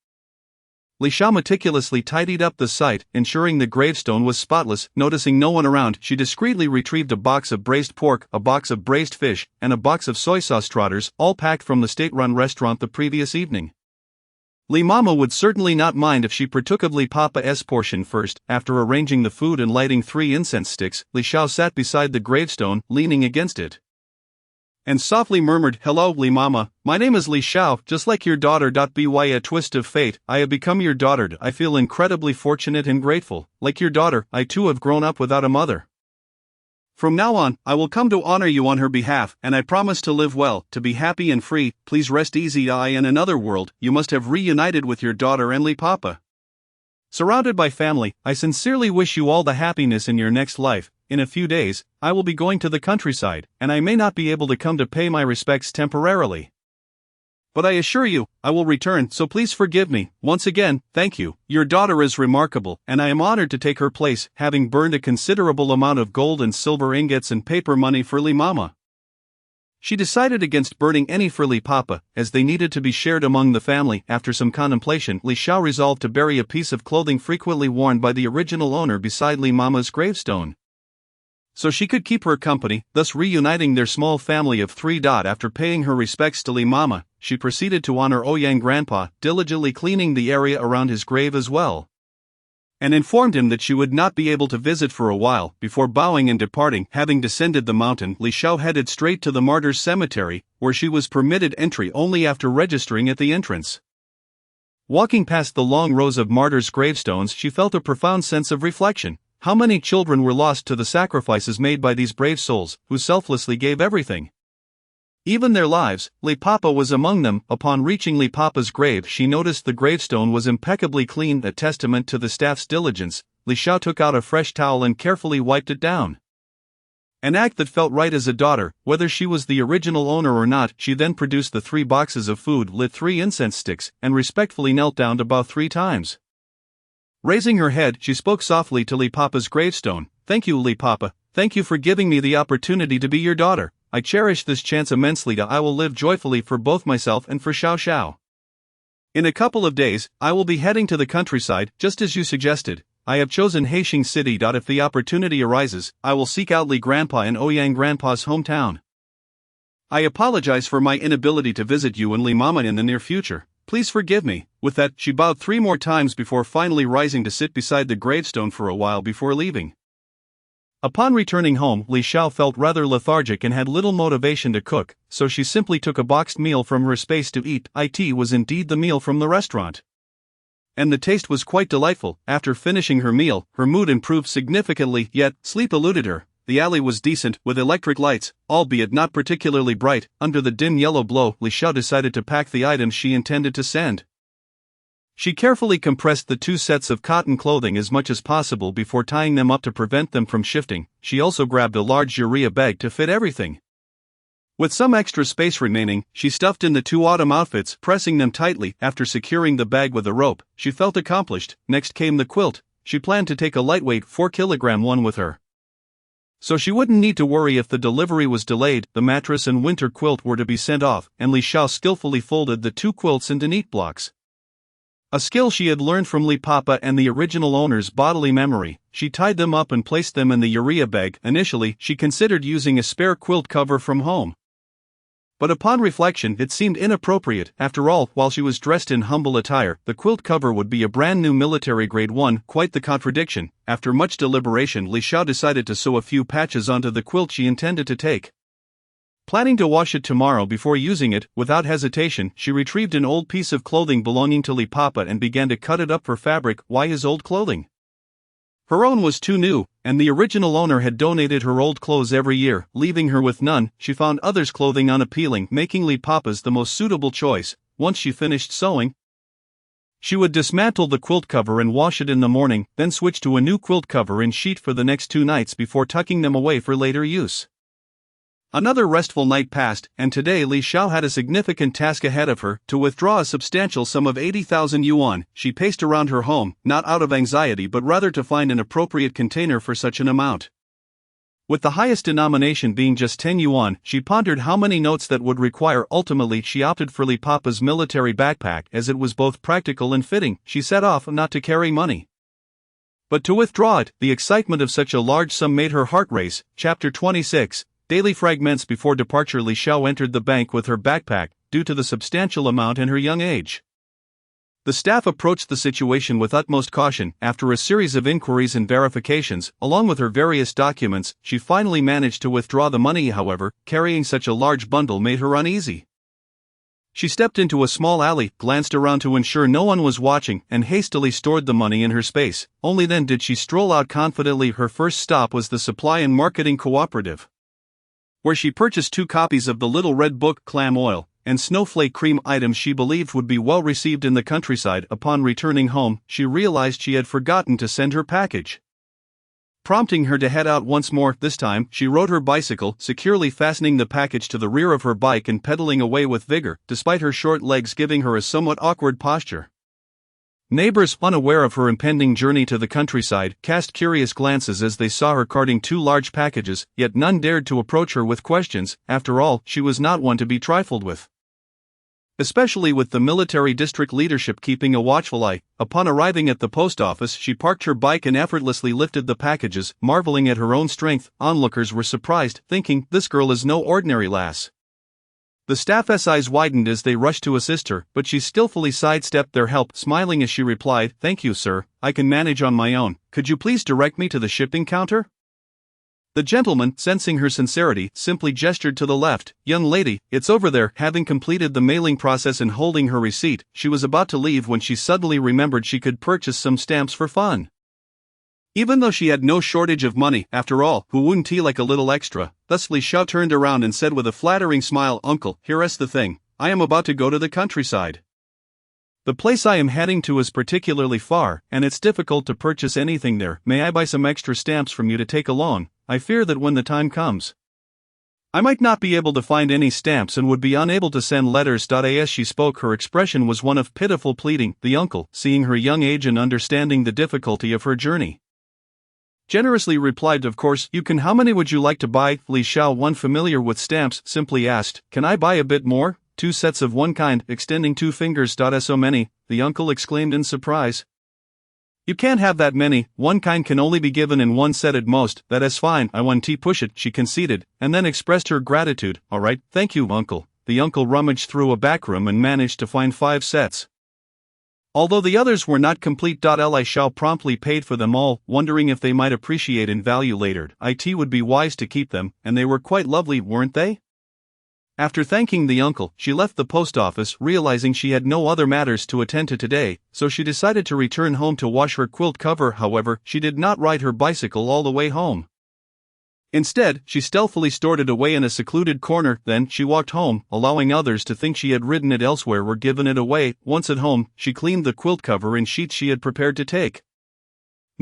Li Xiao meticulously tidied up the site, ensuring the gravestone was spotless. Noticing no one around, she discreetly retrieved a box of braised pork, a box of braised fish, and a box of soy sauce trotters, all packed from the state-run restaurant the previous evening. Li Mama would certainly not mind if she partook of Li Papa's portion first. After arranging the food and lighting 3 incense sticks, Li Xiao sat beside the gravestone, leaning against it, and softly murmured, "Hello, Li Mama, my name is Li Xiao, just like your daughter. By a twist of fate, I have become your daughter. I feel incredibly fortunate and grateful. Like your daughter, I too have grown up without a mother. From now on, I will come to honor you on her behalf, and I promise to live well, to be happy and free. Please rest easy. In another world, you must have reunited with your daughter and Li Papa. Surrounded by family, I sincerely wish you all the happiness in your next life. In a few days, I will be going to the countryside, and I may not be able to come to pay my respects temporarily. But I assure you, I will return, so please forgive me. Once again, thank you. Your daughter is remarkable, and I am honored to take her place, having burned a considerable amount of gold and silver ingots and paper money for Li Mama." She decided against burning any for Li Papa, as they needed to be shared among the family. After some contemplation, Li Xiao resolved to bury a piece of clothing frequently worn by the original owner beside Li Mama's gravestone, so she could keep her company, thus reuniting their small family of 3. After paying her respects to Li Mama, she proceeded to honor Ouyang Grandpa, diligently cleaning the area around his grave as well, and informed him that she would not be able to visit for a while. Before bowing and departing, having descended the mountain, Li Xiao headed straight to the martyrs' cemetery, where she was permitted entry only after registering at the entrance. Walking past the long rows of martyrs' gravestones, she felt a profound sense of reflection. How many children were lost to the sacrifices made by these brave souls, who selflessly gave everything, even their lives? Li Papa was among them. Upon reaching Li Papa's grave, she noticed the gravestone was impeccably clean, a testament to the staff's diligence. Li Xiao took out a fresh towel and carefully wiped it down, an act that felt right as a daughter, whether she was the original owner or not. She then produced the 3 boxes of food, lit 3 incense sticks, and respectfully knelt down to bow 3 times. Raising her head, she spoke softly to Li Papa's gravestone. "Thank you, Li Papa. Thank you for giving me the opportunity to be your daughter. I cherish this chance immensely. I will live joyfully for both myself and for Xiao Xiao. In a couple of days, I will be heading to the countryside, just as you suggested. I have chosen Haixing City. If the opportunity arises, I will seek out Li Grandpa in Ouyang Grandpa's hometown. I apologize for my inability to visit you and Li Mama in the near future. Please forgive me." With that, she bowed 3 more times before finally rising to sit beside the gravestone for a while before leaving. Upon returning home, Li Xiao felt rather lethargic and had little motivation to cook, so she simply took a boxed meal from her space to eat. It was indeed the meal from the restaurant, and the taste was quite delightful. After finishing her meal, her mood improved significantly, yet sleep eluded her. The alley was decent, with electric lights, albeit not particularly bright. Under the dim yellow glow, Li Xiao decided to pack the items she intended to send. She carefully compressed the 2 sets of cotton clothing as much as possible before tying them up to prevent them from shifting. She also grabbed a large urea bag to fit everything. With some extra space remaining, she stuffed in the 2 autumn outfits, pressing them tightly. After securing the bag with a rope, she felt accomplished. Next came the quilt. She planned to take a lightweight 4-kilogram one with her, so she wouldn't need to worry if the delivery was delayed. The mattress and winter quilt were to be sent off, and Li Xiao skillfully folded the 2 quilts into neat blocks. A skill she had learned from Li Papa and the original owner's bodily memory. She tied them up and placed them in the urea bag. Initially, she considered using a spare quilt cover from home, but upon reflection it seemed inappropriate. After all, while she was dressed in humble attire, the quilt cover would be a brand new military grade one. Quite the contradiction. After much deliberation, Li Xiao decided to sew a few patches onto the quilt she intended to take. Planning to wash it tomorrow before using it, without hesitation, she retrieved an old piece of clothing belonging to Li Papa and began to cut it up for fabric. Why his old clothing? Her own was too new, and the original owner had donated her old clothes every year, leaving her with none. She found others' clothing unappealing, making Li Papa's the most suitable choice. Once she finished sewing, she would dismantle the quilt cover and wash it in the morning, then switch to a new quilt cover and sheet for the next 2 nights before tucking them away for later use. Another restful night passed, and today Li Xiao had a significant task ahead of her: to withdraw a substantial sum of 80,000 yuan. She paced around her home, not out of anxiety but rather to find an appropriate container for such an amount. With the highest denomination being just 10 yuan, she pondered how many notes that would require. Ultimately, she opted for Li Papa's military backpack as it was both practical and fitting. She set off not to carry money, but to withdraw it. The excitement of such a large sum made her heart race. Chapter 26. Daily fragments. Before departure, Li Xiao entered the bank with her backpack. Due to the substantial amount and her young age, the staff approached the situation with utmost caution. After a series of inquiries and verifications, along with her various documents, she finally managed to withdraw the money. However, carrying such a large bundle made her uneasy. She stepped into a small alley, glanced around to ensure no one was watching, and hastily stored the money in her space. Only then did she stroll out confidently. Her first stop was the Supply and Marketing Cooperative, where she purchased 2 copies of the Little Red Book, clam oil, and snowflake cream, items she believed would be well received in the countryside. Upon returning home, she realized she had forgotten to send her package, prompting her to head out once more. This time, she rode her bicycle, securely fastening the package to the rear of her bike and pedaling away with vigor, despite her short legs giving her a somewhat awkward posture. Neighbors, unaware of her impending journey to the countryside, cast curious glances as they saw her carting 2 large packages, yet none dared to approach her with questions. After all, she was not one to be trifled with, especially with the military district leadership keeping a watchful eye. Upon arriving at the post office, she parked her bike and effortlessly lifted the packages, marveling at her own strength. Onlookers were surprised, thinking, "This girl is no ordinary lass." The staff's eyes widened as they rushed to assist her, but she skillfully sidestepped their help, smiling as she replied, "Thank you, sir, I can manage on my own. Could you please direct me to the shipping counter?" The gentleman, sensing her sincerity, simply gestured to the left. "Young lady, it's over there." Having completed the mailing process and holding her receipt, she was about to leave when she suddenly remembered she could purchase some stamps for fun. Even though she had no shortage of money, after all, who wouldn't he like a little extra? Thus Li Xiao turned around and said with a flattering smile, "Uncle, here's the thing. I am about to go to the countryside. The place I am heading to is particularly far, and it's difficult to purchase anything there. May I buy some extra stamps from you to take along? I fear that when the time comes, I might not be able to find any stamps and would be unable to send letters." As she spoke, her expression was one of pitiful pleading. The uncle, seeing her young age and understanding the difficulty of her journey, generously replied, "Of course you can. How many would you like to buy?" Li Xiao, unfamiliar with stamps, simply asked, "Can I buy a bit more? 2 sets of one kind," extending 2 fingers. "So many?" the uncle exclaimed in surprise. "You can't have that many. One kind can only be given in 1 set at most." "That is fine, I want to push it," she conceded, and then expressed her gratitude. "All right, thank you, uncle." The uncle rummaged through a back room and managed to find 5 sets. Although the others were not complete, Li Xiao promptly paid for them all, wondering if they might appreciate in value later. It would be wise to keep them, and they were quite lovely, weren't they? After thanking the uncle, she left the post office, realizing she had no other matters to attend to today, so she decided to return home to wash her quilt cover. However, she did not ride her bicycle all the way home. Instead, she stealthily stored it away in a secluded corner. Then, she walked home, allowing others to think she had ridden it elsewhere or given it away. Once at home, she cleaned the quilt cover and sheets she had prepared to take.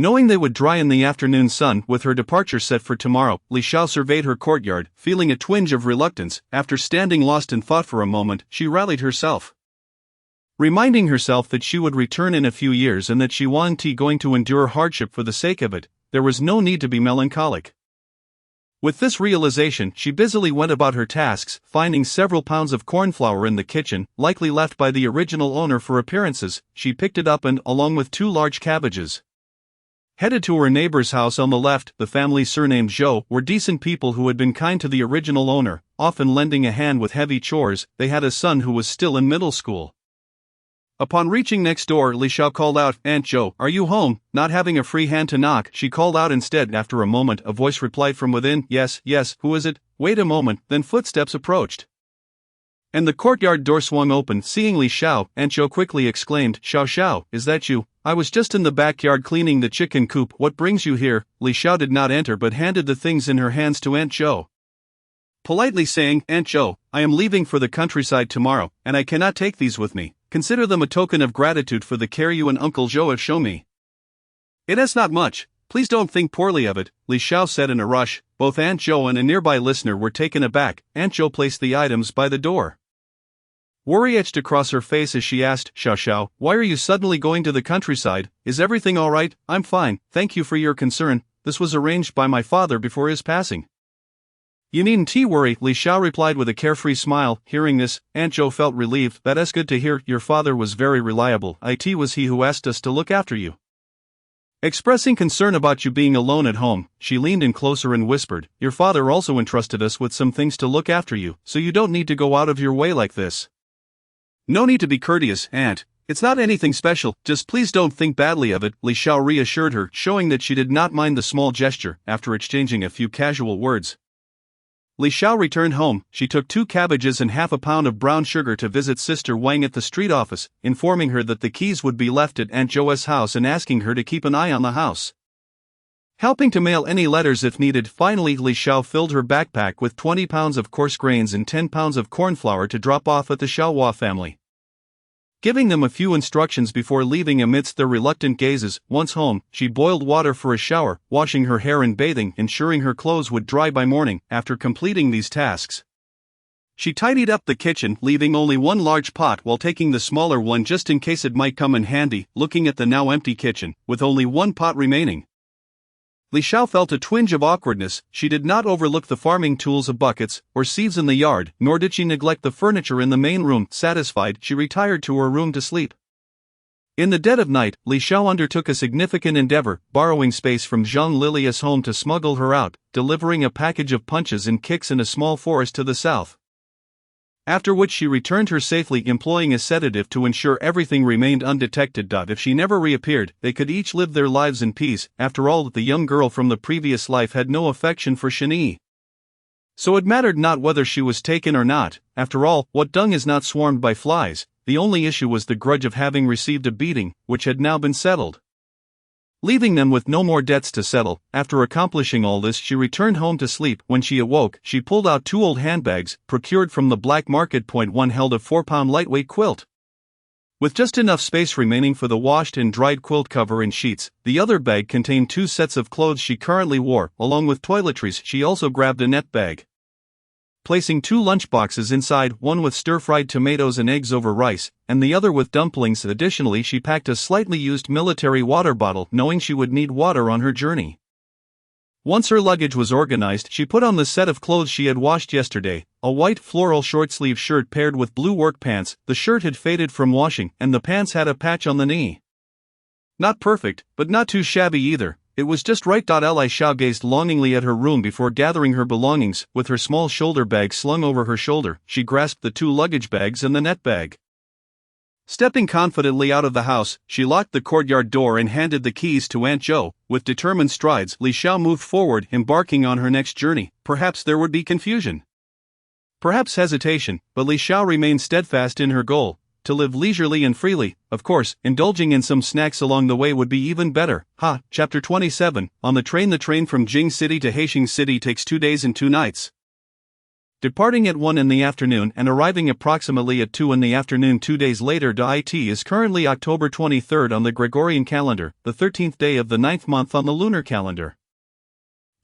Knowing they would dry in the afternoon sun, with her departure set for tomorrow, Li Xiao surveyed her courtyard, feeling a twinge of reluctance. After standing lost in thought for a moment, she rallied herself. Reminding herself that she would return in a few years and that she wasn't going to endure hardship for the sake of it, there was no need to be melancholic. With this realization, she busily went about her tasks, finding several pounds of cornflour in the kitchen, likely left by the original owner for appearances. She picked it up and, along with 2 large cabbages, headed to her neighbor's house on the left. The family surnamed Zhou were decent people who had been kind to the original owner, often lending a hand with heavy chores. They had a son who was still in middle school. Upon reaching next door, Li Xiao called out, "Aunt Zhou, are you home?" Not having a free hand to knock, she called out instead. After a moment, a voice replied from within, "Yes, yes, who is it?" Wait a moment, then footsteps approached, and the courtyard door swung open. Seeing Li Xiao, Aunt Zhou quickly exclaimed, "Xiao Xiao, is that you? I was just in the backyard cleaning the chicken coop. What brings you here?" Li Xiao did not enter but handed the things in her hands to Aunt Zhou, politely saying, "Aunt Zhou, I am leaving for the countryside tomorrow, and I cannot take these with me. Consider them a token of gratitude for the care you and Uncle Zhou have shown me." "It is not much, please don't think poorly of it," Li Xiao said in a rush. Both Aunt Zhou and a nearby listener were taken aback. Aunt Zhou placed the items by the door. Worry etched across her face as she asked, "Xiao Xiao, why are you suddenly going to the countryside? Is everything all right?" "I'm fine, thank you for your concern. This was arranged by my father before his passing." "You needn't worry," Li Xiao replied with a carefree smile. Hearing this, Aunt Zhou felt relieved. "That is good to hear. Your father was very reliable. It was he who asked us to look after you." Expressing concern about you being alone at home, she leaned in closer and whispered, "Your father also entrusted us with some things to look after you, so you don't need to go out of your way like this." "No need to be courteous, Aunt. It's not anything special, just please don't think badly of it," Li Xiao reassured her, showing that she did not mind the small gesture. After exchanging a few casual words, Li Xiao returned home. She took 2 cabbages and half a pound of brown sugar to visit Sister Wang at the street office, informing her that the keys would be left at Aunt Zhou's house and asking her to keep an eye on the house, helping to mail any letters if needed. Finally, Li Xiao filled her backpack with 20 pounds of coarse grains and 10 pounds of cornflour to drop off at the Xiaohua family, giving them a few instructions before leaving amidst their reluctant gazes. Once home, she boiled water for a shower, washing her hair and bathing, ensuring her clothes would dry by morning. After completing these tasks, she tidied up the kitchen, leaving only 1 large pot while taking the smaller one just in case it might come in handy. Looking at the now empty kitchen, with only 1 pot remaining, Li Xiao felt a twinge of awkwardness. She did not overlook the farming tools of buckets or sieves in the yard, nor did she neglect the furniture in the main room. Satisfied, she retired to her room to sleep. In the dead of night, Li Xiao undertook a significant endeavor, borrowing space from Zhang Lilia's home to smuggle her out, delivering a package of punches and kicks in a small forest to the south. After which she returned her safely, employing a sedative to ensure everything remained undetected. If she never reappeared, they could each live their lives in peace. After all, the young girl from the previous life had no affection for Shani, so it mattered not whether she was taken or not. After all, what dung is not swarmed by flies? The only issue was the grudge of having received a beating, which had now been settled, leaving them with no more debts to settle. After accomplishing all this, she returned home to sleep. When she awoke, she pulled out 2 old handbags, procured from the black market. One held a 4-pound lightweight quilt, with just enough space remaining for the washed and dried quilt cover and sheets. The other bag contained 2 sets of clothes she currently wore, along with toiletries. She also grabbed a net bag, placing 2 lunchboxes inside, one with stir-fried tomatoes and eggs over rice, and the other with dumplings. Additionally, she packed a slightly used military water bottle, knowing she would need water on her journey. Once her luggage was organized, she put on the set of clothes she had washed yesterday, a white floral short-sleeve shirt paired with blue work pants. The shirt had faded from washing, and the pants had a patch on the knee. Not perfect, but not too shabby either. It was just right. Li Xiao gazed longingly at her room before gathering her belongings. With her small shoulder bag slung over her shoulder, she grasped the 2 luggage bags and the net bag. Stepping confidently out of the house, she locked the courtyard door and handed the keys to Aunt Zhou. With determined strides, Li Xiao moved forward, embarking on her next journey. Perhaps there would be confusion, perhaps hesitation, but Li Xiao remained steadfast in her goal, to live leisurely and freely. Of course, indulging in some snacks along the way would be even better. Chapter 27. On the train. The train from Jing City to Haixing City takes 2 days and 2 nights. Departing at 1 in the afternoon and arriving approximately at 2 in the afternoon 2 days later. It is currently October 23rd on the Gregorian calendar, the 13th day of the 9th month on the lunar calendar.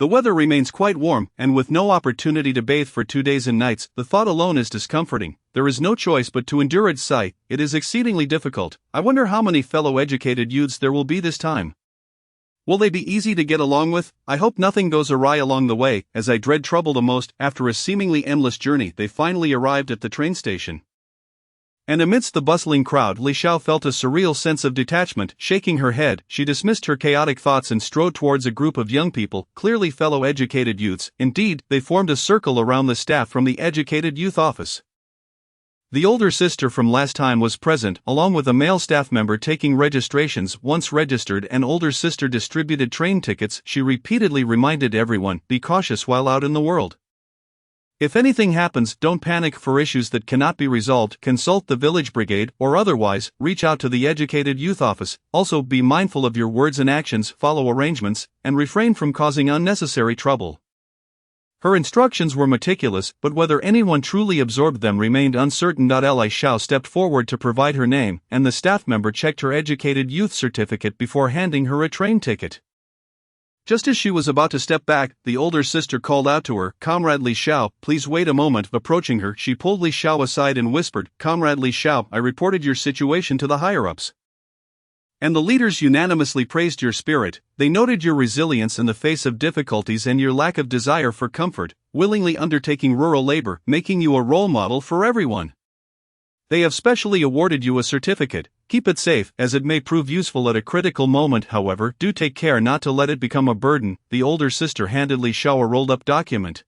The weather remains quite warm, and with no opportunity to bathe for 2 days and nights, the thought alone is discomforting. There is no choice but to endure its sight. It is exceedingly difficult. I wonder how many fellow educated youths there will be this time. Will they be easy to get along with? I hope nothing goes awry along the way, as I dread trouble the most. After a seemingly endless journey, they finally arrived at the train station. And amidst the bustling crowd, Li Xiao felt a surreal sense of detachment. Shaking her head, she dismissed her chaotic thoughts and strode towards a group of young people, clearly fellow educated youths. Indeed, they formed a circle around the staff from the Educated Youth Office. The older sister from last time was present, along with a male staff member taking registrations. Once registered, an older sister distributed train tickets. She repeatedly reminded everyone, be cautious while out in the world. If anything happens, don't panic. For issues that cannot be resolved, consult the village brigade, or otherwise, reach out to the Educated Youth Office. Also, be mindful of your words and actions, follow arrangements, and refrain from causing unnecessary trouble. Her instructions were meticulous, but whether anyone truly absorbed them remained uncertain. Li Xiao stepped forward to provide her name, and the staff member checked her educated youth certificate before handing her a train ticket. Just as she was about to step back, the older sister called out to her, "Comrade Li Xiao, please wait a moment." Approaching her, she pulled Li Xiao aside and whispered, "Comrade Li Xiao, I reported your situation to the higher-ups. And the leaders unanimously praised your spirit. They noted your resilience in the face of difficulties and your lack of desire for comfort, willingly undertaking rural labor, making you a role model for everyone. They have specially awarded you a certificate. Keep it safe, as it may prove useful at a critical moment. However, do take care not to let it become a burden." The older sister handed Li Xiao a rolled-up document.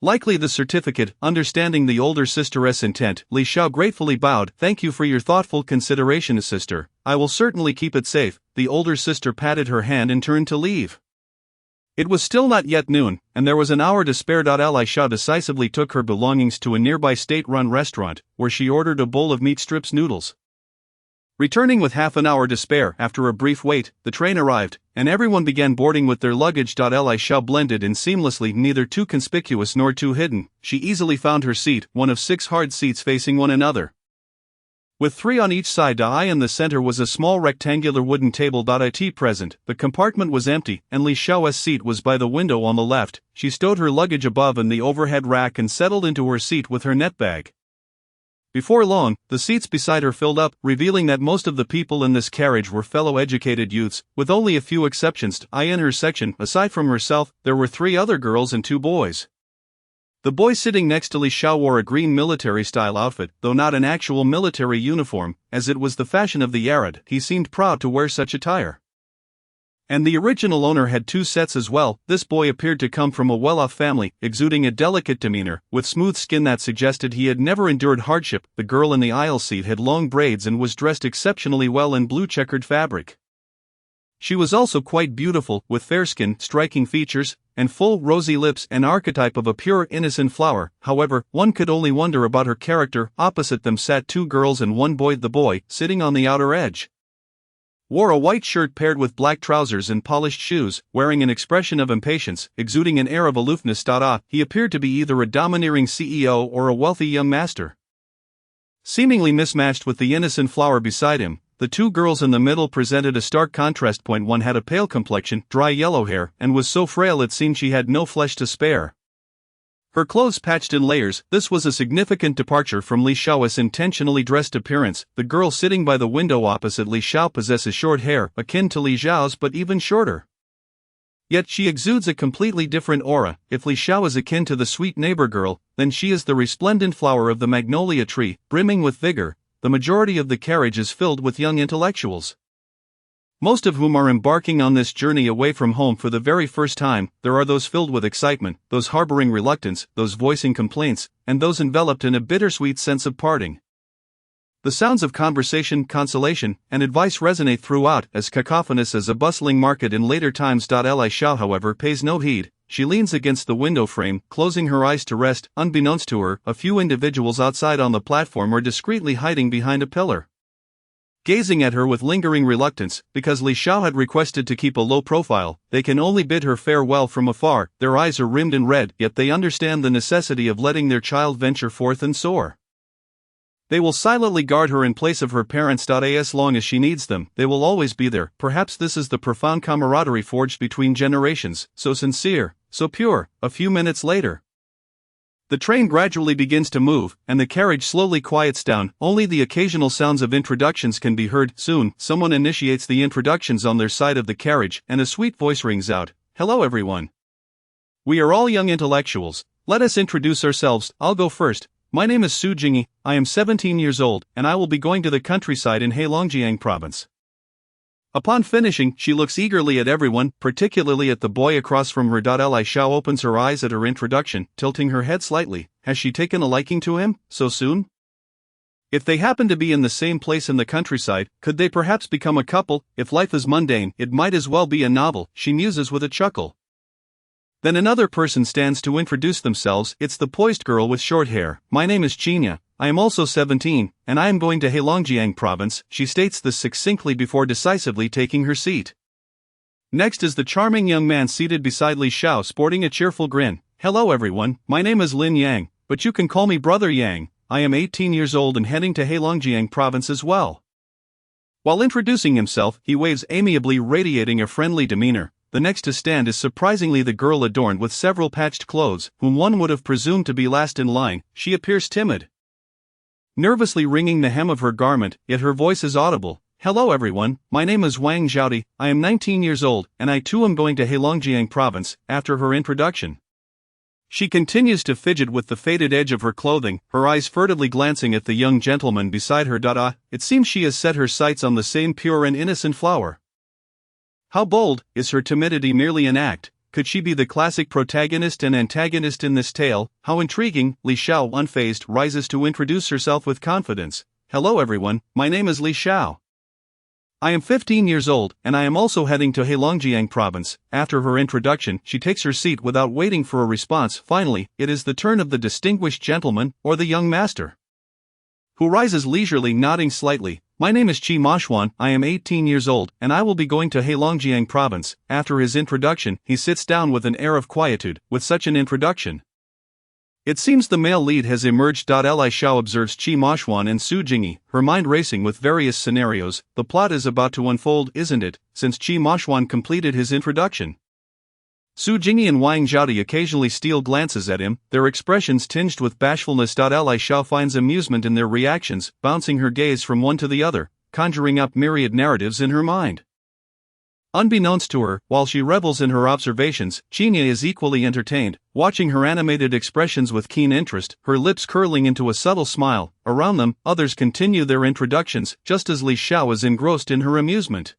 Likely the certificate. Understanding the older sister's intent, Li Xiao gratefully bowed. "Thank you for your thoughtful consideration, sister. I will certainly keep it safe." The older sister patted her hand and turned to leave. It was still not yet noon, and there was an hour to spare. Li Xiao decisively took her belongings to a nearby state-run restaurant, where she ordered a bowl of meat strips noodles. Returning with half an hour to spare, after a brief wait, the train arrived, and everyone began boarding with their luggage. Li Xiao blended in seamlessly, neither too conspicuous nor too hidden. She easily found her seat, one of 6 hard seats facing one another. With 3 on each side, in the center was a small rectangular wooden table. It present, the compartment was empty, and Li Xiao's seat was by the window on the left. She stowed her luggage above in the overhead rack and settled into her seat with her net bag. Before long, the seats beside her filled up, revealing that most of the people in this carriage were fellow educated youths, with only a few exceptions. In her section, aside from herself, there were 3 other girls and 2 boys. The boy sitting next to Li Xiao wore a green military-style outfit, though not an actual military uniform, as it was the fashion of the era. He seemed proud to wear such attire. And the original owner had 2 sets as well. This boy appeared to come from a well-off family, exuding a delicate demeanor, with smooth skin that suggested he had never endured hardship. The girl in the aisle seat had long braids and was dressed exceptionally well in blue checkered fabric. She was also quite beautiful, with fair skin, striking features, and full, rosy lips, an archetype of a pure, innocent flower. However, one could only wonder about her character. Opposite them sat 2 girls and 1 boy. The boy, sitting on the outer edge, wore a white shirt paired with black trousers and polished shoes, wearing an expression of impatience, exuding an air of aloofness. He appeared to be either a domineering CEO or a wealthy young master. Seemingly mismatched with the innocent flower beside him, the 2 girls in the middle presented a stark contrast. One had a pale complexion, dry yellow hair, and was so frail it seemed she had no flesh to spare. Her clothes patched in layers. This was a significant departure from Li Xiao's intentionally dressed appearance. The girl sitting by the window opposite Li Xiao possesses short hair, akin to Li Xiao's but even shorter. Yet she exudes a completely different aura. If Li Xiao is akin to the sweet neighbor girl, then she is the resplendent flower of the magnolia tree, brimming with vigor. The majority of the carriage is filled with young intellectuals, most of whom are embarking on this journey away from home for the very first time. There are those filled with excitement, those harboring reluctance, those voicing complaints, and those enveloped in a bittersweet sense of parting. The sounds of conversation, consolation, and advice resonate throughout, as cacophonous as a bustling market in later times. Li Xiao, however, pays no heed. She leans against the window frame, closing her eyes to rest. Unbeknownst to her, a few individuals outside on the platform are discreetly hiding behind a pillar. Gazing at her with lingering reluctance, because Li Xiao had requested to keep a low profile, they can only bid her farewell from afar. Their eyes are rimmed in red, yet they understand the necessity of letting their child venture forth and soar. They will silently guard her in place of her parents. As long as she needs them, they will always be there. Perhaps this is the profound camaraderie forged between generations, so sincere, so pure. A few minutes later, the train gradually begins to move, and the carriage slowly quiets down. Only the occasional sounds of introductions can be heard. Soon, someone initiates the introductions on their side of the carriage, and a sweet voice rings out. "Hello everyone. We are all young intellectuals. Let us introduce ourselves. I'll go first. My name is Su Jingyi, I am 17 years old, and I will be going to the countryside in Heilongjiang province." Upon finishing, she looks eagerly at everyone, particularly at the boy across from her. Li Xiao opens her eyes at her introduction, tilting her head slightly. Has she taken a liking to him, so soon? If they happen to be in the same place in the countryside, could they perhaps become a couple? If life is mundane, it might as well be a novel, she muses with a chuckle. Then another person stands to introduce themselves. It's the poised girl with short hair. "My name is Qinya. I am also 17, and I am going to Heilongjiang province." She states this succinctly before decisively taking her seat. Next is the charming young man seated beside Li Xiao, sporting a cheerful grin. "Hello everyone, my name is Lin Yang, but you can call me Brother Yang. I am 18 years old and heading to Heilongjiang province as well." While introducing himself, he waves amiably, radiating a friendly demeanor. The next to stand is surprisingly the girl adorned with several patched clothes, whom one would have presumed to be last in line. She appears timid, nervously wringing the hem of her garment, yet her voice is audible. "Hello everyone, my name is Wang Zhaodi, I am 19 years old, and I too am going to Heilongjiang province." After her introduction, she continues to fidget with the faded edge of her clothing, her eyes furtively glancing at the young gentleman beside her. It seems she has set her sights on the same pure and innocent flower. How bold! Is her timidity merely an act? Could she be the classic protagonist and antagonist in this tale? How intriguing! Li Xiao, unfazed, rises to introduce herself with confidence. "Hello everyone, my name is Li Xiao. I am 15 years old, and I am also heading to Heilongjiang province." After her introduction, she takes her seat without waiting for a response. Finally, it is the turn of the distinguished gentleman, or the young master, who rises leisurely, nodding slightly. "My name is Qi Mashuan, I am 18 years old, and I will be going to Heilongjiang province." After his introduction, he sits down with an air of quietude. With such an introduction, it seems the male lead has emerged. Li Xiao observes Qi Mashuan and Su Jingyi, her mind racing with various scenarios. The plot is about to unfold, isn't it, since Qi Mashuan completed his introduction? Su Jingyi and Wang Zhaodi occasionally steal glances at him, their expressions tinged with bashfulness. Li Xiao finds amusement in their reactions, bouncing her gaze from one to the other, conjuring up myriad narratives in her mind. Unbeknownst to her, while she revels in her observations, Qinya is equally entertained, watching her animated expressions with keen interest, her lips curling into a subtle smile. Around them, others continue their introductions, just as Li Xiao is engrossed in her amusement.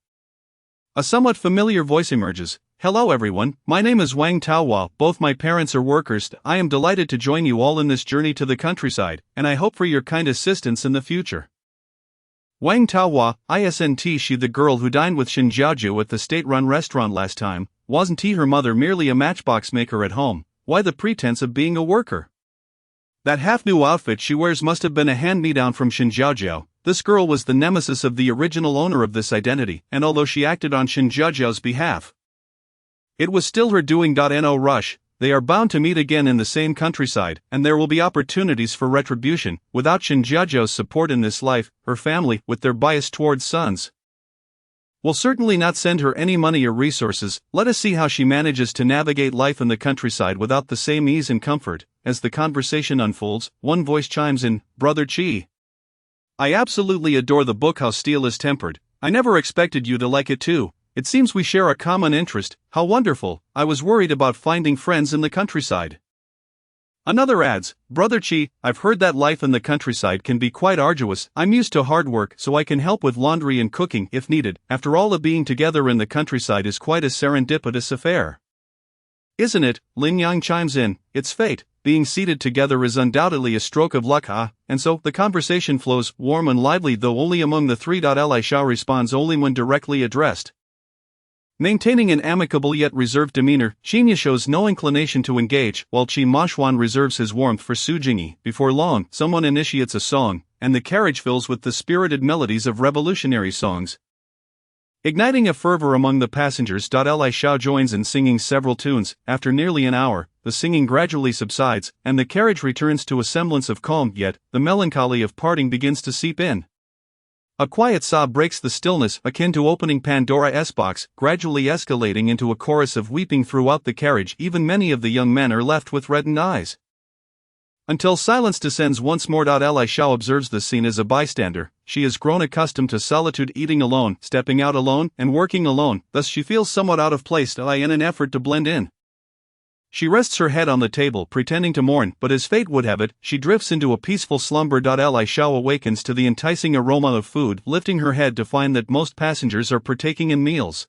A somewhat familiar voice emerges. "Hello everyone, my name is Wang Taohua, both my parents are workers. I am delighted to join you all in this journey to the countryside, and I hope for your kind assistance in the future." Wang Taohua, isn't she the girl who dined with Shin Jiaojiu at the state-run restaurant last time? Wasn't he her mother merely a matchbox maker at home? Why the pretense of being a worker? That half-new outfit she wears must have been a hand-me-down from Shin Jiaojiu. This girl was the nemesis of the original owner of this identity, and although she acted on Shin Jiaojiu's behalf, it was still her doing. No rush, they are bound to meet again in the same countryside, and there will be opportunities for retribution. Without Shin Jiaojiu's support in this life, her family, with their bias towards sons, will certainly not send her any money or resources. Let us see how she manages to navigate life in the countryside without the same ease and comfort. As the conversation unfolds, one voice chimes in, "Brother Qi, I absolutely adore the book How Steel is Tempered. I never expected you to like it too. It seems we share a common interest. How wonderful. I was worried about finding friends in the countryside." Another adds, "Brother Qi, I've heard that life in the countryside can be quite arduous. I'm used to hard work, so I can help with laundry and cooking if needed. After all, being together in the countryside is quite a serendipitous affair, isn't it?" Lin Yang chimes in, "It's fate. Being seated together is undoubtedly a stroke of luck, and so the conversation flows, warm and lively, though only among the three. Li Xiao responds only when directly addressed. Maintaining an amicable yet reserved demeanor, Qinya shows no inclination to engage, while Qi Mashuan reserves his warmth for Su Jingyi. Before long, someone initiates a song, and the carriage fills with the spirited melodies of revolutionary songs. Igniting a fervor among the passengers. Li Xiao joins in singing several tunes. After nearly an hour, the singing gradually subsides, and the carriage returns to a semblance of calm, yet the melancholy of parting begins to seep in. A quiet sob breaks the stillness, akin to opening Pandora's box, gradually escalating into a chorus of weeping throughout the carriage. Even many of the young men are left with reddened eyes. Until silence descends once more. Li Xiao observes the scene as a bystander. She has grown accustomed to solitude, eating alone, stepping out alone, and working alone, thus she feels somewhat out of place in an effort to blend in. She rests her head on the table, pretending to mourn, but as fate would have it, she drifts into a peaceful slumber. Li Xiao awakens to the enticing aroma of food, lifting her head to find that most passengers are partaking in meals.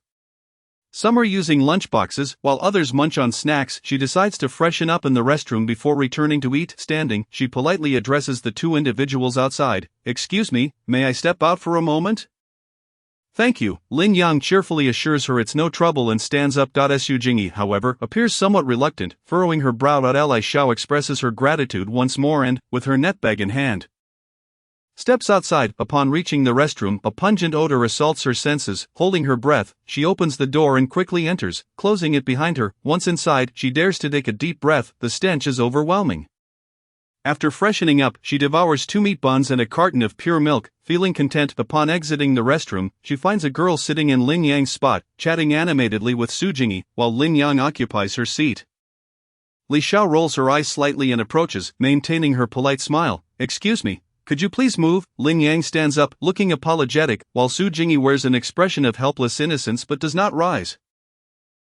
Some are using lunchboxes, while others munch on snacks. She decides to freshen up in the restroom before returning to eat. Standing, she politely addresses the two individuals outside. "Excuse me, may I step out for a moment?" "Thank you," Lin Yang cheerfully assures her it's no trouble and stands up. Su Jingyi, however, appears somewhat reluctant, furrowing her brow. Li Xiao expresses her gratitude once more and, with her netbag in hand, steps outside. Upon reaching the restroom, a pungent odor assaults her senses. Holding her breath, she opens the door and quickly enters, closing it behind her. Once inside, she dares to take a deep breath. The stench is overwhelming. After freshening up, she devours 2 meat buns and a carton of pure milk. Feeling content, upon exiting the restroom, she finds a girl sitting in Lin Yang's spot, chatting animatedly with Su Jingyi, while Lin Yang occupies her seat. Li Xiao rolls her eyes slightly and approaches, maintaining her polite smile. "Excuse me, could you please move?" Lin Yang stands up, looking apologetic, while Su Jingyi wears an expression of helpless innocence but does not rise.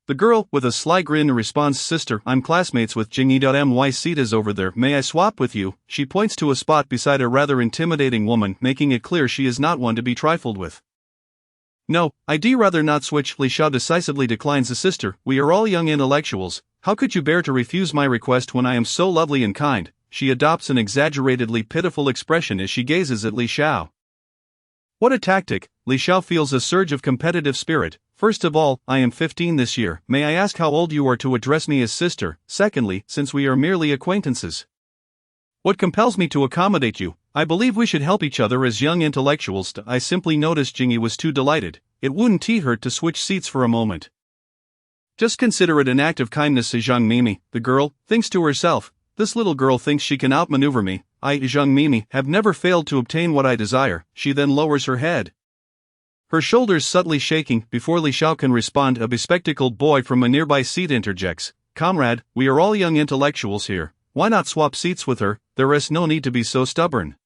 The girl, with a sly grin, responds, "Sister, I'm classmates with Jingyi. My seat is over there. May I swap with you?" She points to a spot beside a rather intimidating woman, making it clear she is not one to be trifled with. "No, I'd rather not switch." Li Xiao decisively declines. "Sister, we are all young intellectuals. How could you bear to refuse my request when I am so lovely and kind?" She adopts an exaggeratedly pitiful expression as she gazes at Li Xiao. What a tactic! Li Xiao feels a surge of competitive spirit. "First of all, I am 15 this year. May I ask how old you are to address me as sister? Secondly, since we are merely acquaintances, what compels me to accommodate you? I believe we should help each other as young intellectuals." I simply noticed Jingyi was too delighted. It wouldn't hurt to switch seats for a moment. "Just consider it an act of kindness," says Zhang Mimi. The girl thinks to herself, "This little girl thinks she can outmaneuver me. I, Zhang Mimi, have never failed to obtain what I desire." She then lowers her head, her shoulders subtly shaking. Before Li Xiao can respond, a bespectacled boy from a nearby seat interjects. "Comrade, we are all young intellectuals here. Why not swap seats with her? There is no need to be so stubborn.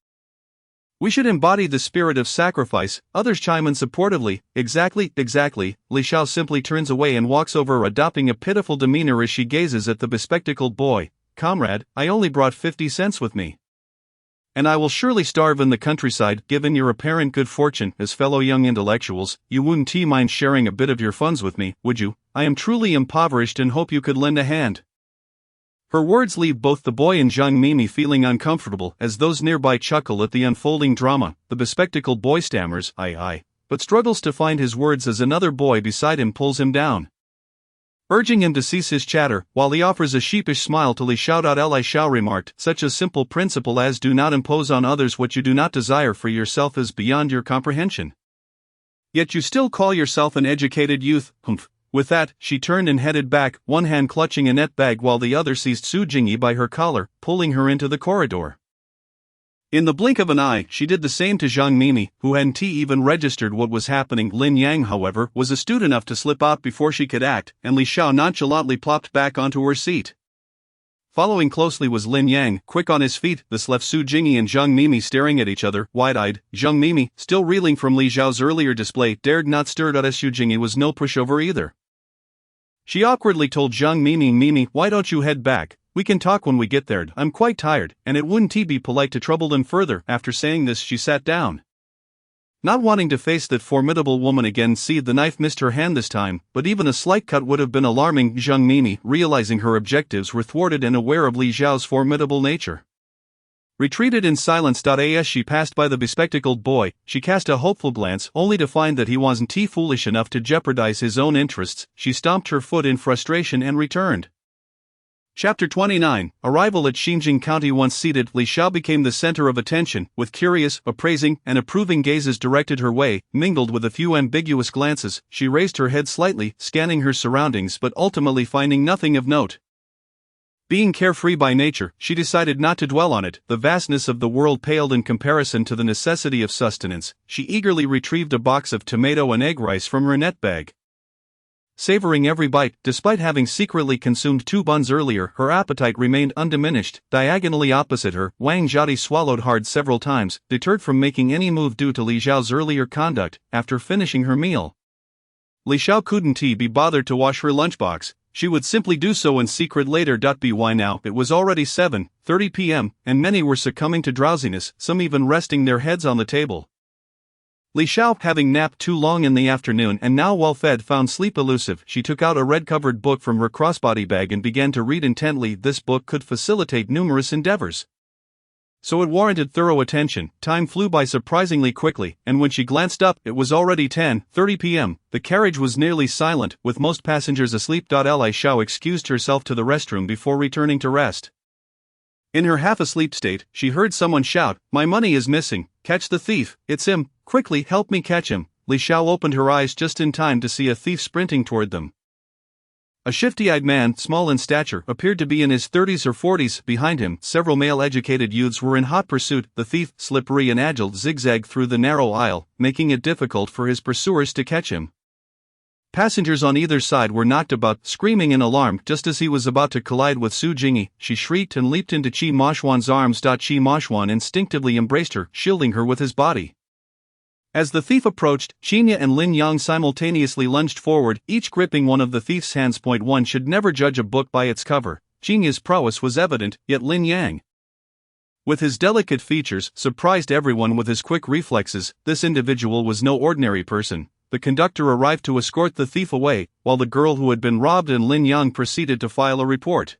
We should embody the spirit of sacrifice." Others chime in supportively. Exactly. Li Xiao simply turns away and walks over, adopting a pitiful demeanor as she gazes at the bespectacled boy. "Comrade, I only brought 50 cents with me. And I will surely starve in the countryside. Given your apparent good fortune as fellow young intellectuals, you wouldn't mind sharing a bit of your funds with me, would you? I am truly impoverished and hope you could lend a hand." Her words leave both the boy and Zhang Mimi feeling uncomfortable as those nearby chuckle at the unfolding drama. The bespectacled boy stammers, "I," but struggles to find his words as another boy beside him pulls him down, urging him to cease his chatter. While he offers a sheepish smile to Li Xiao. Li Xiao remarked, "Such a simple principle as do not impose on others what you do not desire for yourself is beyond your comprehension. Yet you still call yourself an educated youth, humph." With that, she turned and headed back, one hand clutching a net bag while the other seized Su Jingyi by her collar, pulling her into the corridor. In the blink of an eye, she did the same to Zhang Mimi, who hadn't even registered what was happening. Lin Yang, however, was astute enough to slip out before she could act, and Li Xiao nonchalantly plopped back onto her seat. Following closely was Lin Yang, quick on his feet. This left Su Jingyi and Zhang Mimi staring at each other, wide-eyed. Zhang Mimi, still reeling from Li Xiao's earlier display, dared not stir. Su Jingyi was no pushover either. She awkwardly told Zhang Mimi, "Mimi, why don't you head back? We can talk when we get there. I'm quite tired, and it wouldn't be polite to trouble them further." After saying this, she sat down, not wanting to face that formidable woman again. See, the knife missed her hand this time, but even a slight cut would have been alarming. Zhang Mimi, realizing her objectives were thwarted and aware of Li Xiao's formidable nature, retreated in silence. As she passed by the bespectacled boy, she cast a hopeful glance, only to find that he wasn't foolish enough to jeopardize his own interests. She stomped her foot in frustration and returned. Chapter 29, Arrival at Xinjiang County. Once seated, Li Xiao became the center of attention, with curious, appraising, and approving gazes directed her way, mingled with a few ambiguous glances. She raised her head slightly, scanning her surroundings but ultimately finding nothing of note. Being carefree by nature, she decided not to dwell on it. The vastness of the world paled in comparison to the necessity of sustenance. She eagerly retrieved a box of tomato and egg rice from her net bag. Savoring every bite, despite having secretly consumed 2 buns earlier, her appetite remained undiminished. Diagonally opposite her, Wang Zhadi swallowed hard several times, deterred from making any move due to Li Xiao's earlier conduct. After finishing her meal, Li Xiao couldn't be bothered to wash her lunchbox. She would simply do so in secret later. By now, it was already 7:30 p.m., and many were succumbing to drowsiness, some even resting their heads on the table. Li Xiao, having napped too long in the afternoon and now well fed, found sleep elusive. She took out a red-covered book from her crossbody bag and began to read intently. This book could facilitate numerous endeavors, so it warranted thorough attention. Time flew by surprisingly quickly, and when she glanced up, it was already 10:30 p.m. The carriage was nearly silent, with most passengers asleep. Li Xiao excused herself to the restroom before returning to rest. In her half-asleep state, she heard someone shout, "My money is missing, catch the thief, it's him, quickly help me catch him." Li Xiao opened her eyes just in time to see a thief sprinting toward them. A shifty-eyed man, small in stature, appeared to be in his 30s or 40s. Behind him, several male-educated youths were in hot pursuit. The thief, slippery and agile, zigzagged through the narrow aisle, making it difficult for his pursuers to catch him. Passengers on either side were knocked about, screaming in alarm. Just as he was about to collide with Su Jingyi, she shrieked and leaped into Qi Maoxuan's arms. Qi Maoxuan instinctively embraced her, shielding her with his body. As the thief approached, Qinya and Lin Yang simultaneously lunged forward, each gripping one of the thief's hands. One should never judge a book by its cover. Qinya's prowess was evident, yet Lin Yang, with his delicate features, surprised everyone with his quick reflexes. This individual was no ordinary person. The conductor arrived to escort the thief away, while the girl who had been robbed and Lin Yang proceeded to file a report.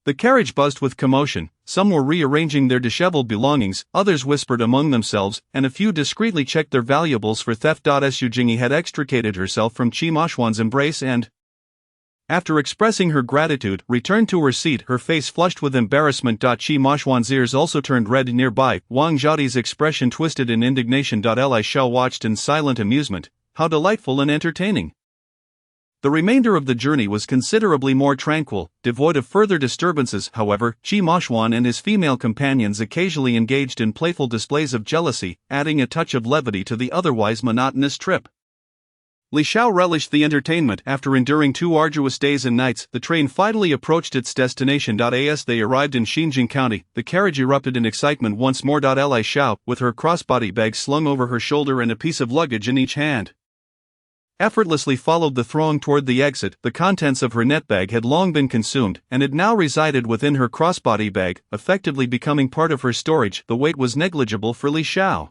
The carriage buzzed with commotion. Some were rearranging their disheveled belongings, others whispered among themselves, and a few discreetly checked their valuables for theft. Su Jingyi had extricated herself from Qi Maoxuan's embrace and, after expressing her gratitude, returned to her seat, her face flushed with embarrassment. Qi Maoxuan's ears also turned red nearby. Wang Zhadi's expression twisted in indignation. Li Xiao watched in silent amusement. How delightful and entertaining. The remainder of the journey was considerably more tranquil, devoid of further disturbances. However, Qi Maoxuan and his female companions occasionally engaged in playful displays of jealousy, adding a touch of levity to the otherwise monotonous trip. Li Xiao relished the entertainment. After enduring 2 arduous days and nights, the train finally approached its destination. As they arrived in Xinjiang County, the carriage erupted in excitement once more. Li Xiao, with her crossbody bag slung over her shoulder and a piece of luggage in each hand, effortlessly followed the throng toward the exit. The contents of her net bag had long been consumed, and it now resided within her crossbody bag, effectively becoming part of her storage. The weight was negligible for Li Xiao.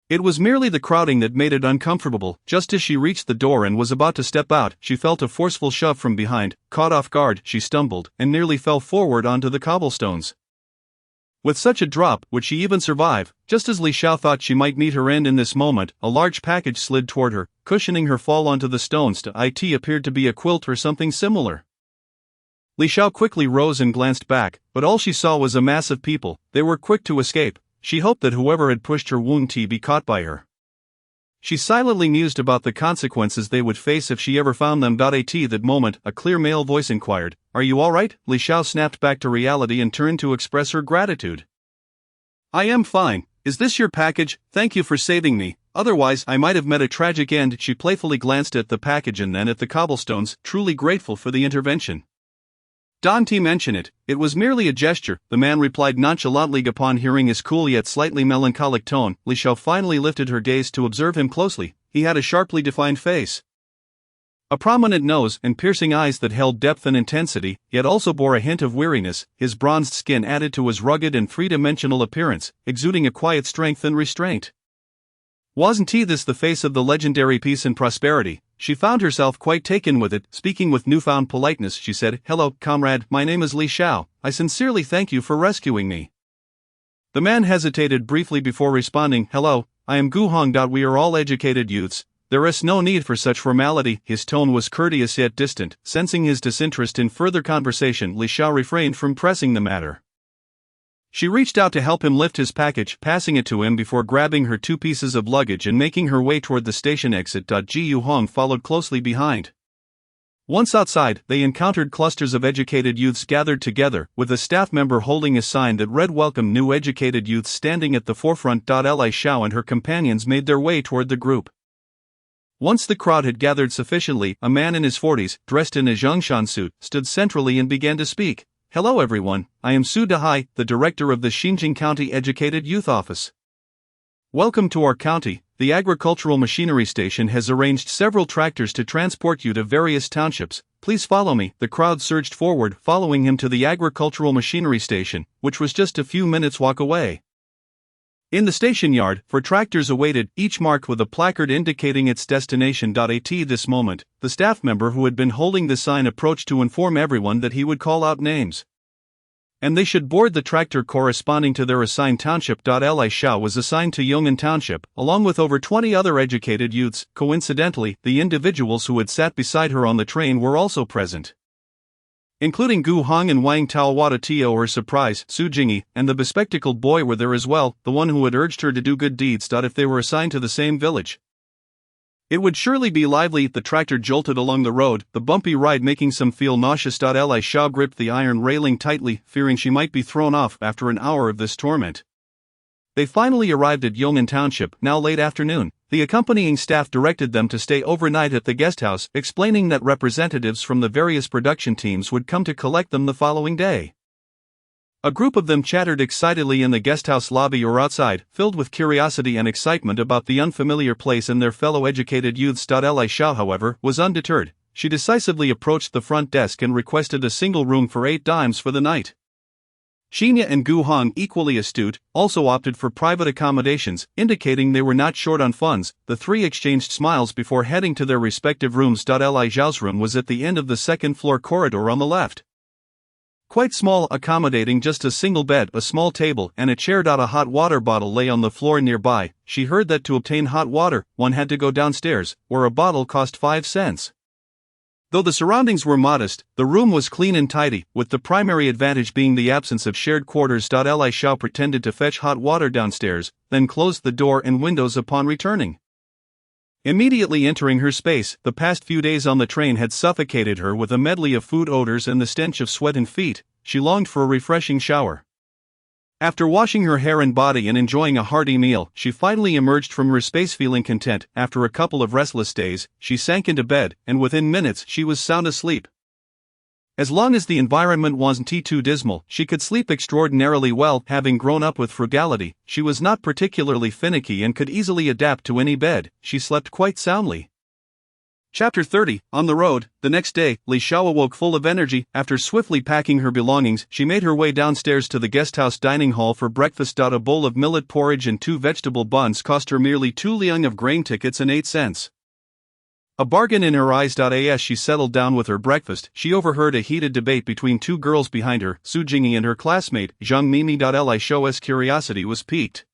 It was merely the crowding that made it uncomfortable. Just as she reached the door and was about to step out, she felt a forceful shove from behind. Caught off guard, she stumbled, and nearly fell forward onto the cobblestones. With such a drop, would she even survive? Just as Li Xiao thought she might meet her end in this moment, a large package slid toward her, cushioning her fall onto the stones. It appeared to be a quilt or something similar. Li Xiao quickly rose and glanced back, but all she saw was a mass of people. They were quick to escape. She hoped that whoever had pushed her wouldn't be caught by her. She silently mused about the consequences they would face if she ever found them. At that moment, a clear male voice inquired, "Are you all right?" Li Xiao snapped back to reality and turned to express her gratitude. "I am fine. Is this your package? Thank you for saving me. Otherwise, I might have met a tragic end." She playfully glanced at the package and then at the cobblestones, truly grateful for the intervention. "Don't mention it, it was merely a gesture," the man replied nonchalantly. Upon hearing his cool yet slightly melancholic tone, Li Xiao finally lifted her gaze to observe him closely. He had a sharply defined face, a prominent nose, and piercing eyes that held depth and intensity, yet also bore a hint of weariness. His bronzed skin added to his rugged and three-dimensional appearance, exuding a quiet strength and restraint. Wasn't this the face of the legendary Peace and Prosperity? She found herself quite taken with it. Speaking with newfound politeness, she said, "Hello, comrade, my name is Li Xiao. I sincerely thank you for rescuing me." The man hesitated briefly before responding, "Hello, I am Gu Hong. We are all educated youths. There is no need for such formality. His tone was courteous yet distant. Sensing his disinterest in further conversation, Li Xiao refrained from pressing the matter. She reached out to help him lift his package, passing it to him before grabbing her 2 pieces of luggage and making her way toward the station exit. Ji Yuhong followed closely behind. Once outside, they encountered clusters of educated youths gathered together, with a staff member holding a sign that read "Welcome New Educated Youths" standing at the forefront. Li Xiao and her companions made their way toward the group. Once the crowd had gathered sufficiently, a man in his 40s, dressed in a Zhongshan suit, stood centrally and began to speak. "Hello everyone, I am Su Dehai, the director of the Xinjiang County Educated Youth Office. Welcome to our county. The agricultural machinery station has arranged several tractors to transport you to various townships. Please follow me." The crowd surged forward, following him to the agricultural machinery station, which was just a few minutes' walk away. In the station yard, 4 tractors awaited, each marked with a placard indicating its destination. At this moment, the staff member who had been holding the sign approached to inform everyone that he would call out names, and they should board the tractor corresponding to their assigned township. Li Xiao was assigned to Yong'an Township, along with over 20 other educated youths. Coincidentally, the individuals who had sat beside her on the train were also present, including Gu Hong and Wang Taowada. To her surprise, Su Jingyi and the bespectacled boy were there as well, the one who had urged her to do good deeds. If they were assigned to the same village, it would surely be lively. The tractor jolted along the road, the bumpy ride making some feel nauseous. Li Xiao gripped the iron railing tightly, fearing she might be thrown off after an hour of this torment. They finally arrived at Yong'an Township, now late afternoon. The accompanying staff directed them to stay overnight at the guest house, explaining that representatives from the various production teams would come to collect them the following day. A group of them chattered excitedly in the guesthouse lobby or outside, filled with curiosity and excitement about the unfamiliar place and their fellow educated youths. Li Xiao, however, was undeterred. She decisively approached the front desk and requested a single room for 8 dimes for the night. Xinya and Gu Hong, equally astute, also opted for private accommodations, indicating they were not short on funds. The 3 exchanged smiles before heading to their respective rooms. Li Xiao's room was at the end of the second-floor corridor on the left. Quite small, accommodating just a single bed, a small table, and a chair. A hot water bottle lay on the floor nearby. She heard that to obtain hot water, one had to go downstairs, where a bottle cost 5 cents. Though the surroundings were modest, the room was clean and tidy, with the primary advantage being the absence of shared quarters. Li Xiao pretended to fetch hot water downstairs, then closed the door and windows upon returning. Immediately entering her space, the past few days on the train had suffocated her with a medley of food odors and the stench of sweat and feet. She longed for a refreshing shower. After washing her hair and body and enjoying a hearty meal, she finally emerged from her space feeling content. After a couple of restless days, she sank into bed, and within minutes she was sound asleep. As long as the environment wasn't too dismal, she could sleep extraordinarily well. Having grown up with frugality, she was not particularly finicky and could easily adapt to any bed. She slept quite soundly. Chapter 30, On the Road. The next day, Li Xiao awoke full of energy. After swiftly packing her belongings, she made her way downstairs to the guesthouse dining hall for breakfast. A bowl of millet porridge and 2 vegetable buns cost her merely 2 liang of grain tickets and 8 cents. A bargain in her eyes. As she settled down with her breakfast, she overheard a heated debate between 2 girls behind her, Su Jingyi and her classmate, Zhang Mimi. Li Xiao's curiosity was piqued.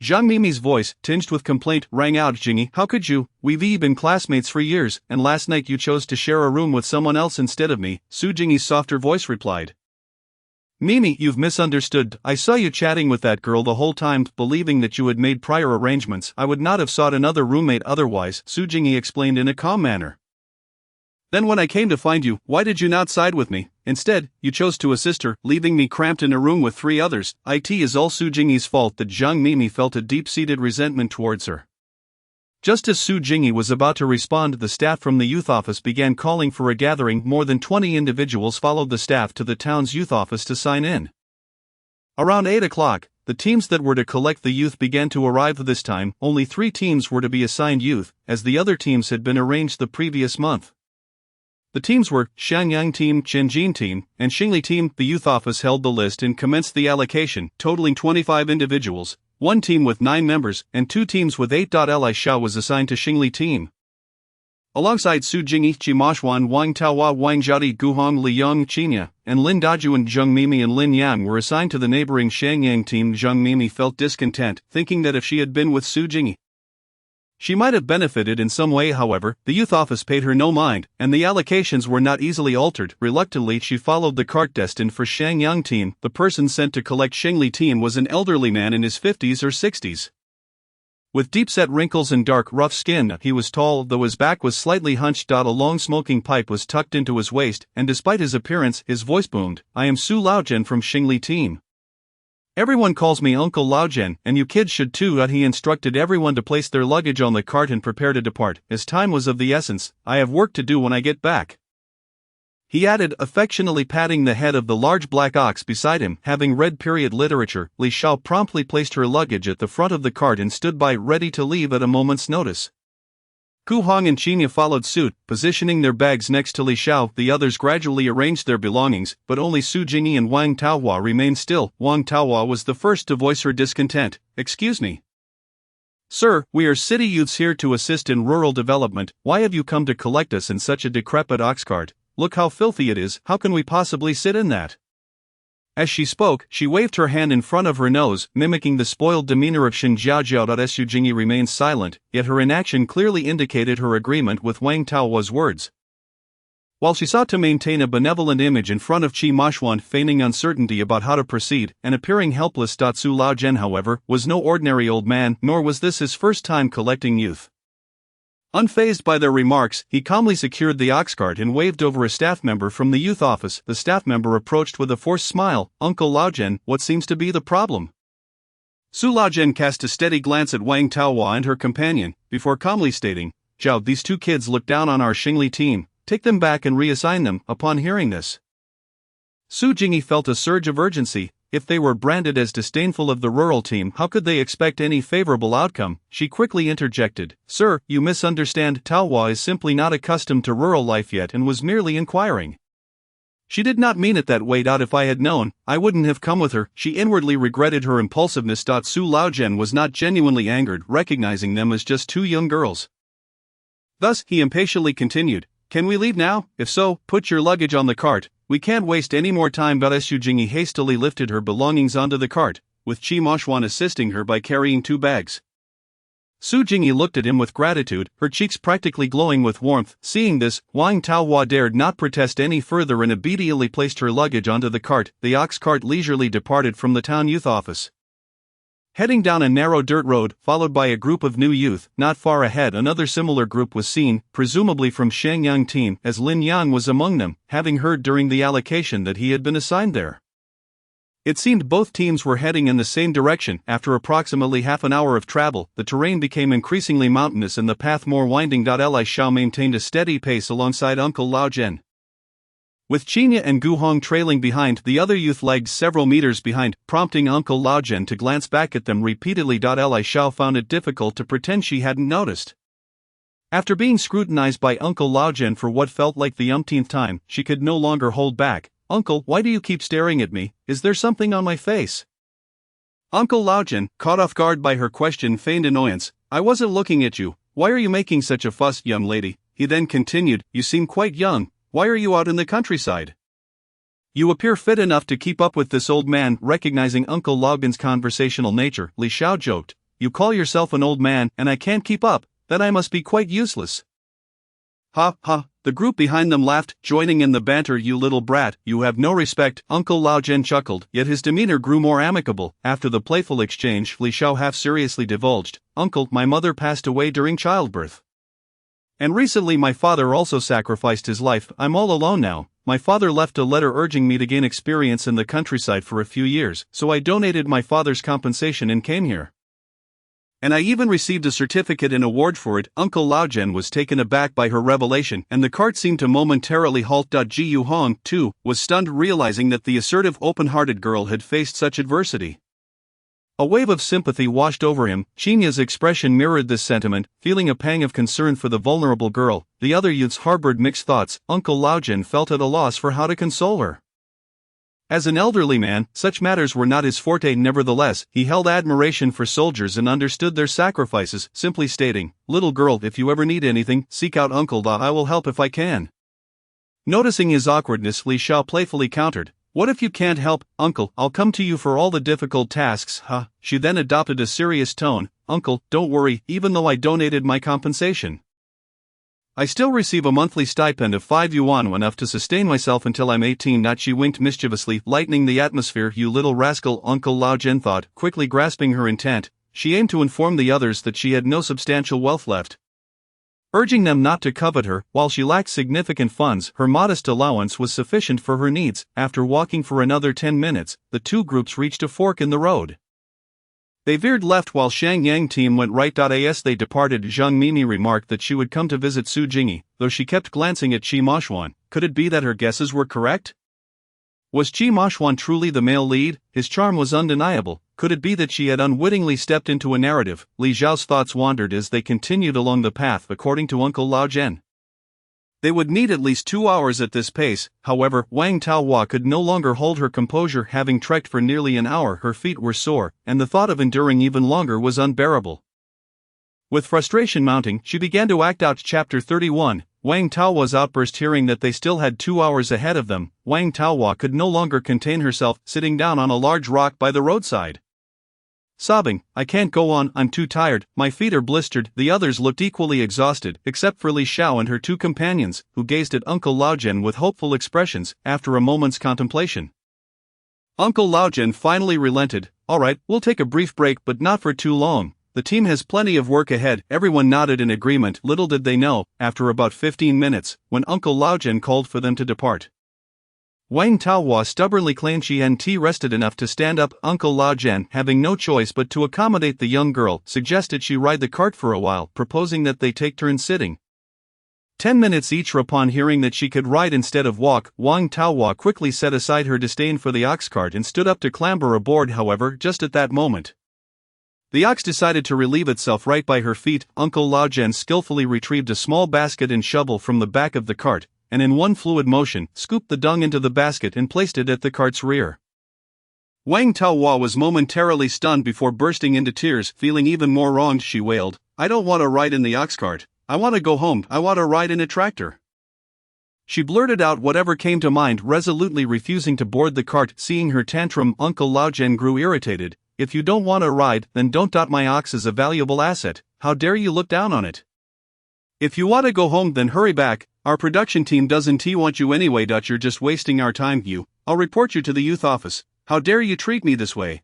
Zhang Mimi's voice, tinged with complaint, rang out. "Jingyi, how could you? We've been classmates for years, and last night you chose to share a room with someone else instead of me," Su Jingyi's softer voice replied. "Mimi, you've misunderstood. I saw you chatting with that girl the whole time, believing that you had made prior arrangements. I would not have sought another roommate otherwise," Su Jingyi explained in a calm manner. "Then when I came to find you, why did you not side with me? Instead, you chose to assist her, leaving me cramped in a room with 3 others. It is all Su Jingyi's fault that Zhang Mimi felt a deep-seated resentment towards her." Just as Su Jingyi was about to respond, the staff from the youth office began calling for a gathering. More than 20 individuals followed the staff to the town's youth office to sign in. Around 8 o'clock, the teams that were to collect the youth began to arrive. This time, only 3 teams were to be assigned youth, as the other teams had been arranged the previous month. The teams were Xiangyang Team, Chenjin Team, and Xingli Team. The youth office held the list and commenced the allocation, totaling 25 individuals, 1 team with 9 members, and 2 teams with 8. Li Xiao was assigned to Xingli Team. Alongside Su Jingyi, Qi Mashuan, Wang Taohua, Wang Jiadi, Guhong, Li Yong, Qinya, and Lin Daju and Zheng Mimi and Lin Yang were assigned to the neighboring Xiangyang Team. Zheng Mimi felt discontent, thinking that if she had been with Su Jingyi, She might have benefited in some way, however, the youth office paid her no mind, and the allocations were not easily altered. Reluctantly, she followed the cart destined for Shangyang team. The person sent to collect Shengli team was an elderly man in his 50s or 60s. With deep-set wrinkles and dark, rough skin, he was tall, though his back was slightly hunched. A long smoking pipe was tucked into his waist, and despite his appearance, his voice boomed. "I am Su Laojian from Shengli team. Everyone calls me Uncle Laojian, and you kids should too." He instructed everyone to place their luggage on the cart and prepare to depart, as time was of the essence. "I have work to do when I get back," he added, affectionately patting the head of the large black ox beside him. Having read period literature, Li Xiao promptly placed her luggage at the front of the cart and stood by, ready to leave at a moment's notice. Gu Hong and Qinya followed suit, positioning their bags next to Li Xiao. The others gradually arranged their belongings, but only Su Jingyi and Wang Taohua remained still. Wang Taohua was the first to voice her discontent. "Excuse me, sir, we are city youths here to assist in rural development. Why have you come to collect us in such a decrepit ox cart? Look how filthy it is. How can we possibly sit in that?" As she spoke, she waved her hand in front of her nose, mimicking the spoiled demeanor of Shen Jiajiao. Su Jingyi remained silent, yet her inaction clearly indicated her agreement with Wang Taohua's words. While she sought to maintain a benevolent image in front of Qi Mashuan, feigning uncertainty about how to proceed, and appearing helpless. Su Laojian, however, was no ordinary old man, nor was this his first time collecting youth. Unfazed by their remarks, he calmly secured the ox cart and waved over a staff member from the youth office. The staff member approached with a forced smile. "Uncle Laojian, what seems to be the problem?" Su Laojian cast a steady glance at Wang Taohua and her companion, before calmly stating, "Zhao, these two kids look down on our Shengli team. Take them back and reassign them." Upon hearing this, Su Jingyi felt a surge of urgency. If they were branded as disdainful of the rural team, how could they expect any favorable outcome? She quickly interjected, "Sir, you misunderstand. Taohua is simply not accustomed to rural life yet and was merely inquiring. She did not mean it that way. If I had known, I wouldn't have come with her." She inwardly regretted her impulsiveness. Su Laojian was not genuinely angered, recognizing them as just two young girls. Thus, he impatiently continued, "Can we leave now? If so, put your luggage on the cart. We can't waste any more time." Su Jingyi hastily lifted her belongings onto the cart, with Qi Mashuan assisting her by carrying two bags. Su Jingyi looked at him with gratitude, her cheeks practically glowing with warmth. Seeing this, Wang Taohua dared not protest any further and obediently placed her luggage onto the cart. The ox cart leisurely departed from the town youth office, heading down a narrow dirt road, followed by a group of new youth. Not far ahead, another similar group was seen, presumably from Shangyang team, as Lin Yang was among them, having heard during the allocation that he had been assigned there. It seemed both teams were heading in the same direction. After approximately half an hour of travel, the terrain became increasingly mountainous and the path more winding. Li Xiao maintained a steady pace alongside Uncle Laojian, with Qinya and Gu Hong trailing behind. The other youth lagged several meters behind, prompting Uncle Laojian to glance back at them repeatedly. Li Xiao found it difficult to pretend she hadn't noticed. After being scrutinized by Uncle Laojian for what felt like the umpteenth time, she could no longer hold back. "Uncle, why do you keep staring at me? Is there something on my face?" Uncle Laojian, caught off guard by her question, feigned annoyance. "I wasn't looking at you. Why are you making such a fuss, young lady?" He then continued, "You seem quite young. Why are you out in the countryside? You appear fit enough to keep up with this old man." Recognizing Uncle Laojian's conversational nature, Li Xiao joked, "You call yourself an old man, and I can't keep up, then I must be quite useless." "Ha, ha," the group behind them laughed, joining in the banter. "You little brat, you have no respect." Uncle Laojian chuckled, yet his demeanor grew more amicable. After the playful exchange, Li Xiao half-seriously divulged, "Uncle, my mother passed away during childbirth. And recently my father also sacrificed his life. I'm all alone now. My father left a letter urging me to gain experience in the countryside for a few years, so I donated my father's compensation and came here. And I even received a certificate and award for it." Uncle Laojian was taken aback by her revelation, and the cart seemed to momentarily halt. Ji Yu Hong, too, was stunned, realizing that the assertive, open-hearted girl had faced such adversity. A wave of sympathy washed over him. Qinya's expression mirrored this sentiment, feeling a pang of concern for the vulnerable girl. The other youths harbored mixed thoughts. Uncle Laojian felt at a loss for how to console her. As an elderly man, such matters were not his forte. Nevertheless, he held admiration for soldiers and understood their sacrifices, simply stating, "Little girl, if you ever need anything, seek out Uncle Da. I will help if I can." Noticing his awkwardness, Li Xiao playfully countered, What if you can't help, Uncle? I'll come to you for all the difficult tasks, huh? She then adopted a serious tone. Uncle, don't worry, even though I donated my compensation, I still receive a monthly stipend of 5 yuan, enough to sustain myself until I'm 18. Not she winked mischievously, lightening the atmosphere. You little rascal, Uncle Lao Jen thought, quickly grasping her intent. She aimed to inform the others that she had no substantial wealth left, urging them not to covet her. While she lacked significant funds, her modest allowance was sufficient for her needs. After walking for another 10 minutes, the two groups reached a fork in the road. They veered left while Shang Yang team went right. As they departed, Zhang Mimi remarked that she would come to visit Su Jingyi, though she kept glancing at Qi Moshuan. Could it be that her guesses were correct? Was Qi Moshuan truly the male lead? His charm was undeniable. Could it be that she had unwittingly stepped into a narrative? Li Zhao's thoughts wandered as they continued along the path. According to Uncle Lao Jen, they would need at least 2 hours at this pace. However, Wang Taohua could no longer hold her composure. Having trekked for nearly an hour, her feet were sore, and the thought of enduring even longer was unbearable. With frustration mounting, she began to act out. Chapter 31. Wang Taohua's outburst. Hearing that they still had 2 hours ahead of them, Wang Taohua could no longer contain herself, sitting down on a large rock by the roadside, sobbing, I can't go on, I'm too tired, my feet are blistered. The others looked equally exhausted, except for Li Xiao and her two companions, who gazed at Uncle Lao Jen with hopeful expressions. After a moment's contemplation, Uncle Lao Jen finally relented. Alright, we'll take a brief break, but not for too long. The team has plenty of work ahead. Everyone nodded in agreement. Little did they know, after about 15 minutes, when Uncle Lao Jen called for them to depart, Wang Taohua stubbornly claimed she hadn't rested enough to stand up. Uncle Lao Jen, having no choice but to accommodate the young girl, suggested she ride the cart for a while, proposing that they take turns sitting 10 minutes each. Upon hearing that she could ride instead of walk, Wang Taohua quickly set aside her disdain for the ox cart and stood up to clamber aboard. However, just at that moment, the ox decided to relieve itself right by her feet. Uncle Lao Jen skillfully retrieved a small basket and shovel from the back of the cart, and in one fluid motion, scooped the dung into the basket and placed it at the cart's rear. Wang Taohua was momentarily stunned before bursting into tears. Feeling even more wronged, she wailed, I don't want to ride in the ox cart. I want to go home. I want to ride in a tractor. She blurted out whatever came to mind, resolutely refusing to board the cart. Seeing her tantrum, Uncle Lao Jen grew irritated. If you don't want to ride, then don't. My ox is a valuable asset. How dare you look down on it? If you want to go home, then hurry back. Our production team doesn't want you anyway. You're just wasting our time. I'll report you to the youth office. How dare you treat me this way?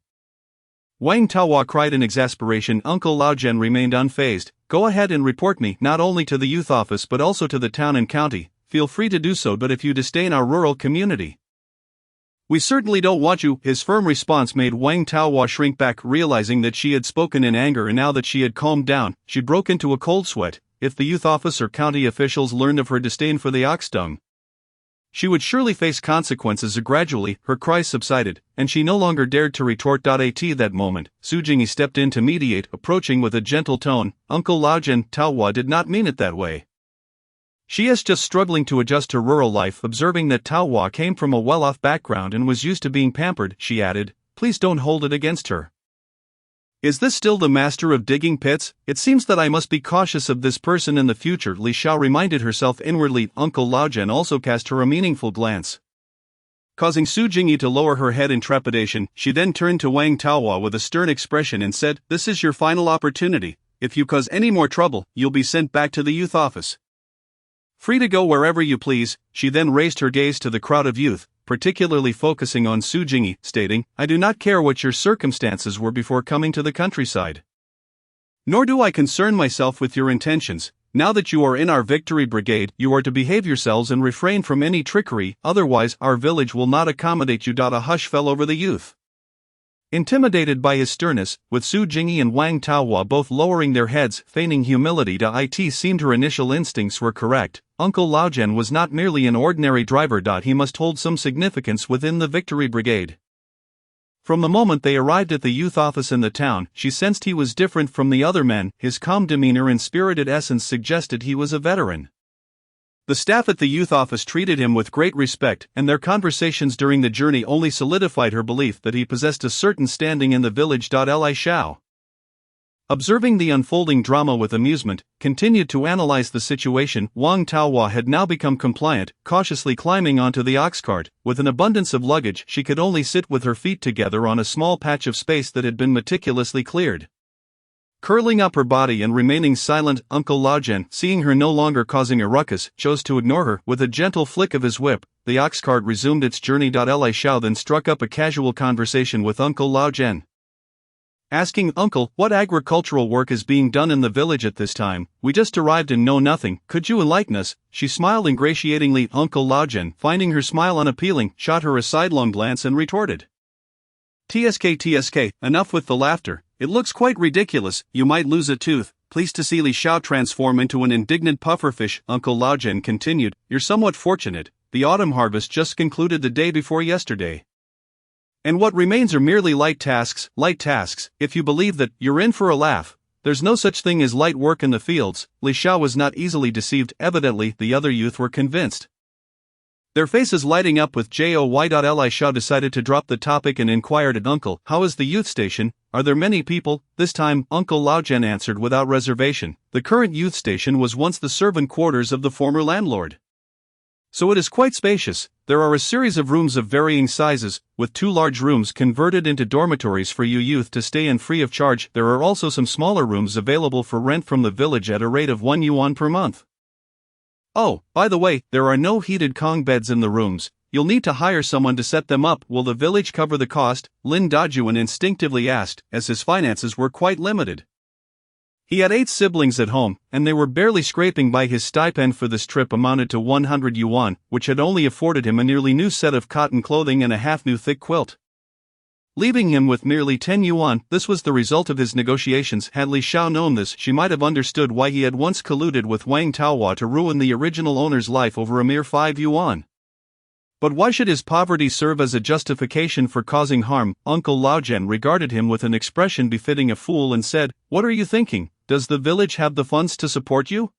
Wang Taohua cried in exasperation. Uncle Lao Jen remained unfazed. Go ahead and report me, not only to the youth office but also to the town and county. Feel free to do so, but if you disdain our rural community, we certainly don't want you. His firm response made Wang Taohua shrink back, realizing that she had spoken in anger, and now that she had calmed down, she broke into a cold sweat. If the youth office or county officials learned of her disdain for the ox dung, she would surely face consequences. Gradually, her cries subsided, and she no longer dared to retort. At that moment, Su Jingyi stepped in to mediate, approaching with a gentle tone. Uncle Lao Jen, Taohua did not mean it that way. She is just struggling to adjust to rural life. Observing that Taohua came from a well-off background and was used to being pampered, she added, please don't hold it against her. Is this still the master of digging pits? It seems that I must be cautious of this person in the future. Li Xiao reminded herself inwardly. Uncle Lao Jen also cast her a meaningful glance, causing Su Jingyi to lower her head in trepidation. She then turned to Wang Taohua with a stern expression and said, this is your final opportunity. If you cause any more trouble, you'll be sent back to the youth office. Free to go wherever you please. She then raised her gaze to the crowd of youth, particularly focusing on Su Jingyi, stating, I do not care what your circumstances were before coming to the countryside, nor do I concern myself with your intentions. Now that you are in our victory brigade, you are to behave yourselves and refrain from any trickery, otherwise our village will not accommodate you. A hush fell over the youth, intimidated by his sternness, with Su Jingyi and Wang Taohua both lowering their heads, feigning humility. It seemed her initial instincts were correct. Uncle Lao Jen was not merely an ordinary driver. He must hold some significance within the victory brigade. From the moment they arrived at the youth office in the town, she sensed he was different from the other men. His calm demeanor and spirited essence suggested he was a veteran. The staff at the youth office treated him with great respect, and their conversations during the journey only solidified her belief that he possessed a certain standing in the village. Li Xiao, Observing the unfolding drama with amusement, continued to analyze the situation. Wang Taohua had now become compliant, cautiously climbing onto the ox cart. With an abundance of luggage, she could only sit with her feet together on a small patch of space that had been meticulously cleared. Curling up her body and remaining silent, Uncle Laojian, seeing her no longer causing a ruckus, chose to ignore her. With a gentle flick of his whip, the ox cart resumed its journey. Li Xiao then struck up a casual conversation with Uncle Laojian, asking, "Uncle, what agricultural work is being done in the village at this time? We just arrived and know nothing. Could you enlighten us?" She smiled ingratiatingly. Uncle Laojian, finding her smile unappealing, shot her a sidelong glance and retorted, "TSK, enough with the laughter. It looks quite ridiculous. You might lose a tooth." Pleased to see Li Xiao transform into an indignant pufferfish, Uncle Laojian continued, "You're somewhat fortunate. The autumn harvest just concluded the day before yesterday, and what remains are merely light tasks. If you believe that, you're in for a laugh. There's no such thing as light work in the fields." Li Xiao was not easily deceived. Evidently, the other youth were convinced. Their faces lighting up with joy. Li Xiao decided to drop the topic and inquired at Uncle, "How is the youth station? Are there many people?" This time, Uncle Laojian answered without reservation. The current youth station was once the servant quarters of the former landlord, so it is quite spacious. There are a series of rooms of varying sizes, with 2 large rooms converted into dormitories for you youth to stay in free of charge. There are also some smaller rooms available for rent from the village at a rate of 1 yuan per month. Oh, by the way, there are no heated Kong beds in the rooms. You'll need to hire someone to set them up. Will the village cover the cost? Lin Dajuan instinctively asked, as his finances were quite limited. He had 8 siblings at home, and they were barely scraping by. His stipend for this trip amounted to 100 yuan, which had only afforded him a nearly new set of cotton clothing and a half-new thick quilt, leaving him with merely 10 yuan. This was the result of his negotiations. Had Li Xiao known this, she might have understood why he had once colluded with Wang Taohua to ruin the original owner's life over a mere 5 yuan. But why should his poverty serve as a justification for causing harm? Uncle Laojian regarded him with an expression befitting a fool and said, "What are you thinking? Does the village have the funds to support you?"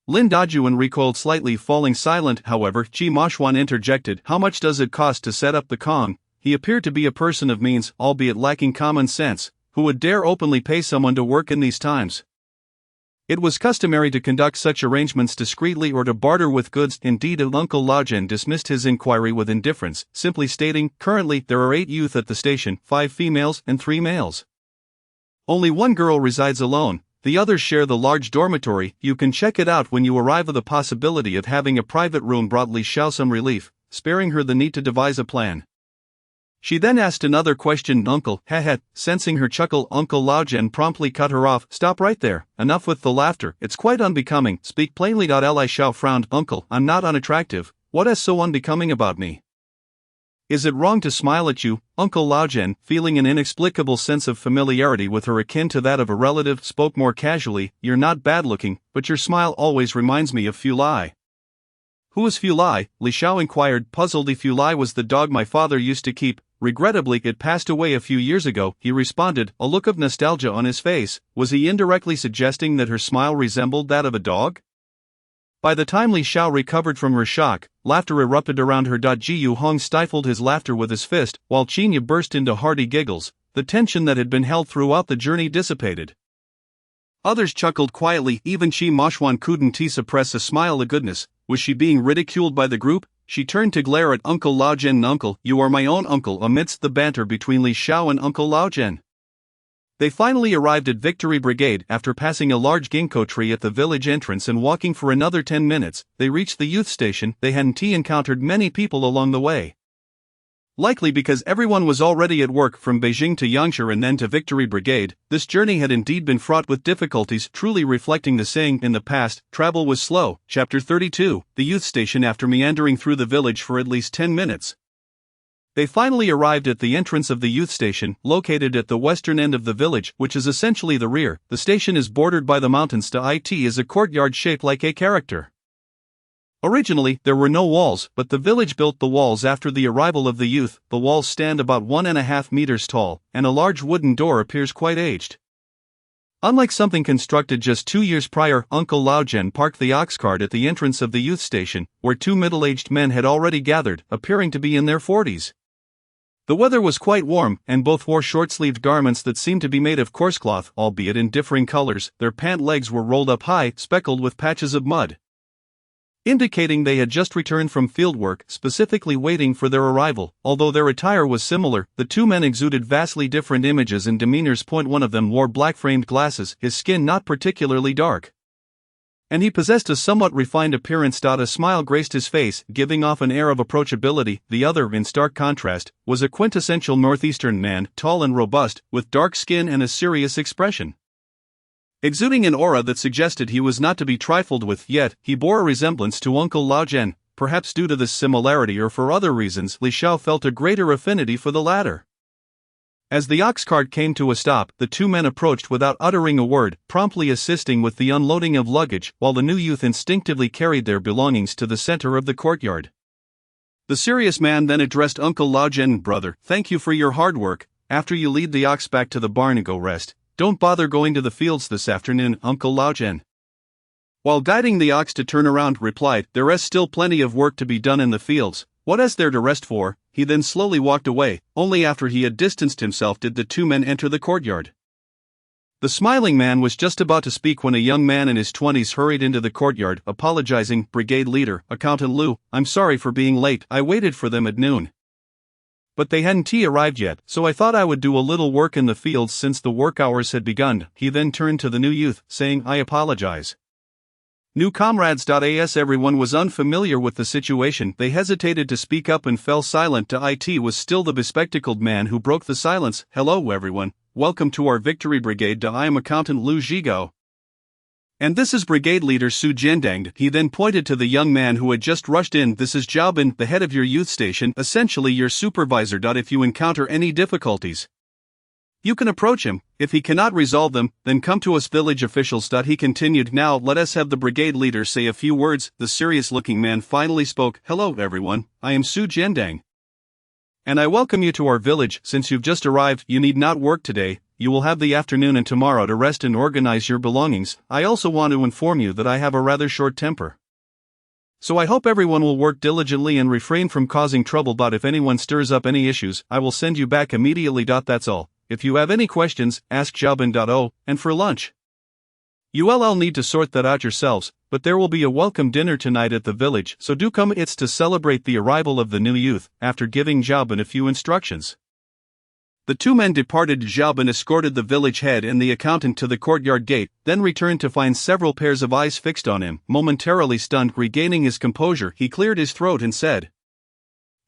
Lin Dajuan recoiled slightly, falling silent. However, Qi Mashuan interjected, "How much does it cost to set up the Kong?" He appeared to be a person of means, albeit lacking common sense, who would dare openly pay someone to work in these times. It was customary to conduct such arrangements discreetly or to barter with goods. Indeed, Uncle Laojian dismissed his inquiry with indifference, simply stating, "Currently, there are 8 youth at the station, 5 females and 3 males. Only 1 girl resides alone. The others share the large dormitory. You can check it out when you arrive." The possibility of having a private room brought Li Xiao some relief, sparing her the need to devise a plan. She then asked another question. "Uncle, sensing her chuckle, Uncle Laojian promptly cut her off. "Stop right there. Enough with the laughter. It's quite unbecoming. Speak plainly." Li Xiao frowned. "Uncle, I'm not unattractive. What is so unbecoming about me? Is it wrong to smile at you?" Uncle Laojian, feeling an inexplicable sense of familiarity with her akin to that of a relative, spoke more casually. "You're not bad-looking, but your smile always reminds me of Fulai." "Who is Fulai?" Li Xiao inquired, puzzled. "Fulai was the dog my father used to keep. Regrettably, it passed away a few years ago," he responded, a look of nostalgia on his face. Was he indirectly suggesting that her smile resembled that of a dog? By the time Li Xiao recovered from her shock, laughter erupted around her. Ji Yu Hong stifled his laughter with his fist, while Qinya burst into hearty giggles. The tension that had been held throughout the journey dissipated. Others chuckled quietly. Even Qi Mashuan couldn't suppress a smile. The goodness, was she being ridiculed by the group? She turned to glare at Uncle Laojian. "Uncle, you are my own uncle." Amidst the banter between Li Xiao and Uncle Laojian, they finally arrived at Victory Brigade. After passing a large ginkgo tree at the village entrance and walking for another 10 minutes, they reached the youth station. They hadn't encountered many people along the way, likely because everyone was already at work. From Beijing to Yangshan and then to Victory Brigade, this journey had indeed been fraught with difficulties, truly reflecting the saying, "In the past, travel was slow." Chapter 32, The Youth Station. After meandering through the village for at least 10 minutes, they finally arrived at the entrance of the youth station, located at the western end of the village, which is essentially the rear. The station is bordered by the mountains. It is a courtyard shaped like a character. Originally, there were no walls, but the village built the walls after the arrival of the youth. The walls stand about 1.5 meters tall, and a large wooden door appears quite aged. Unlike something constructed just 2 years prior, Uncle Laojian parked the ox cart at the entrance of the youth station, where 2 middle-aged men had already gathered, appearing to be in their 40s. The weather was quite warm, and both wore short-sleeved garments that seemed to be made of coarse cloth, albeit in differing colors. Their pant legs were rolled up high, speckled with patches of mud, indicating they had just returned from fieldwork, specifically waiting for their arrival. Although their attire was similar, the two men exuded vastly different images and demeanors. One of them wore black-framed glasses, his skin not particularly dark, and he possessed a somewhat refined appearance. A smile graced his face, giving off an air of approachability. The other, in stark contrast, was a quintessential northeastern man, tall and robust, with dark skin and a serious expression, exuding an aura that suggested he was not to be trifled with. Yet he bore a resemblance to Uncle Lao Zhen. Perhaps due to this similarity or for other reasons, Li Xiao felt a greater affinity for the latter. As the ox cart came to a stop, the two men approached without uttering a word, promptly assisting with the unloading of luggage, while the new youth instinctively carried their belongings to the center of the courtyard. The serious man then addressed Uncle Lao Zhen. "Brother, thank you for your hard work. After you lead the ox back to the barn and go rest, don't bother going to the fields this afternoon." Uncle Lao Zhen, while guiding the ox to turn around, replied, "There is still plenty of work to be done in the fields. What is there to rest for?" He then slowly walked away. Only after he had distanced himself did the two men enter the courtyard. The smiling man was just about to speak when a young man in his 20s hurried into the courtyard, apologizing. "Brigade leader, Accountant Lu, I'm sorry for being late. I waited for them at noon, but they hadn't arrived yet, so I thought I would do a little work in the fields since the work hours had begun." He then turned to the new youth, saying, "I apologize, new comrades." As everyone was unfamiliar with the situation, they hesitated to speak up and fell silent. It was still the bespectacled man who broke the silence. "Hello everyone, welcome to our victory brigade. I am Accountant Lu Zhigao, and this is Brigade Leader Su Jiandang." He then pointed to the young man who had just rushed in. "This is Zhao Bin, the head of your youth station, essentially your supervisor. If you encounter any difficulties, you can approach him. If he cannot resolve them, then come to us village officials." He continued, "Now let us have the brigade leader say a few words." The serious-looking man finally spoke. "Hello everyone, I am Su Jiandang, and I welcome you to our village. Since you've just arrived, you need not work today. You will have the afternoon and tomorrow to rest and organize your belongings. I also want to inform you that I have a rather short temper, so I hope everyone will work diligently and refrain from causing trouble. If anyone stirs up any issues, I will send you back immediately. That's all. If you have any questions, ask Xiaobin. And for lunch, you'll need to sort that out yourselves, but there will be a welcome dinner tonight at the village, so do come. It's to celebrate the arrival of the new youth." After giving Xiaobin a few instructions, the two men departed. Xiaobin escorted the village head and the accountant to the courtyard gate, then returned to find several pairs of eyes fixed on him. Momentarily stunned, regaining his composure, he cleared his throat and said,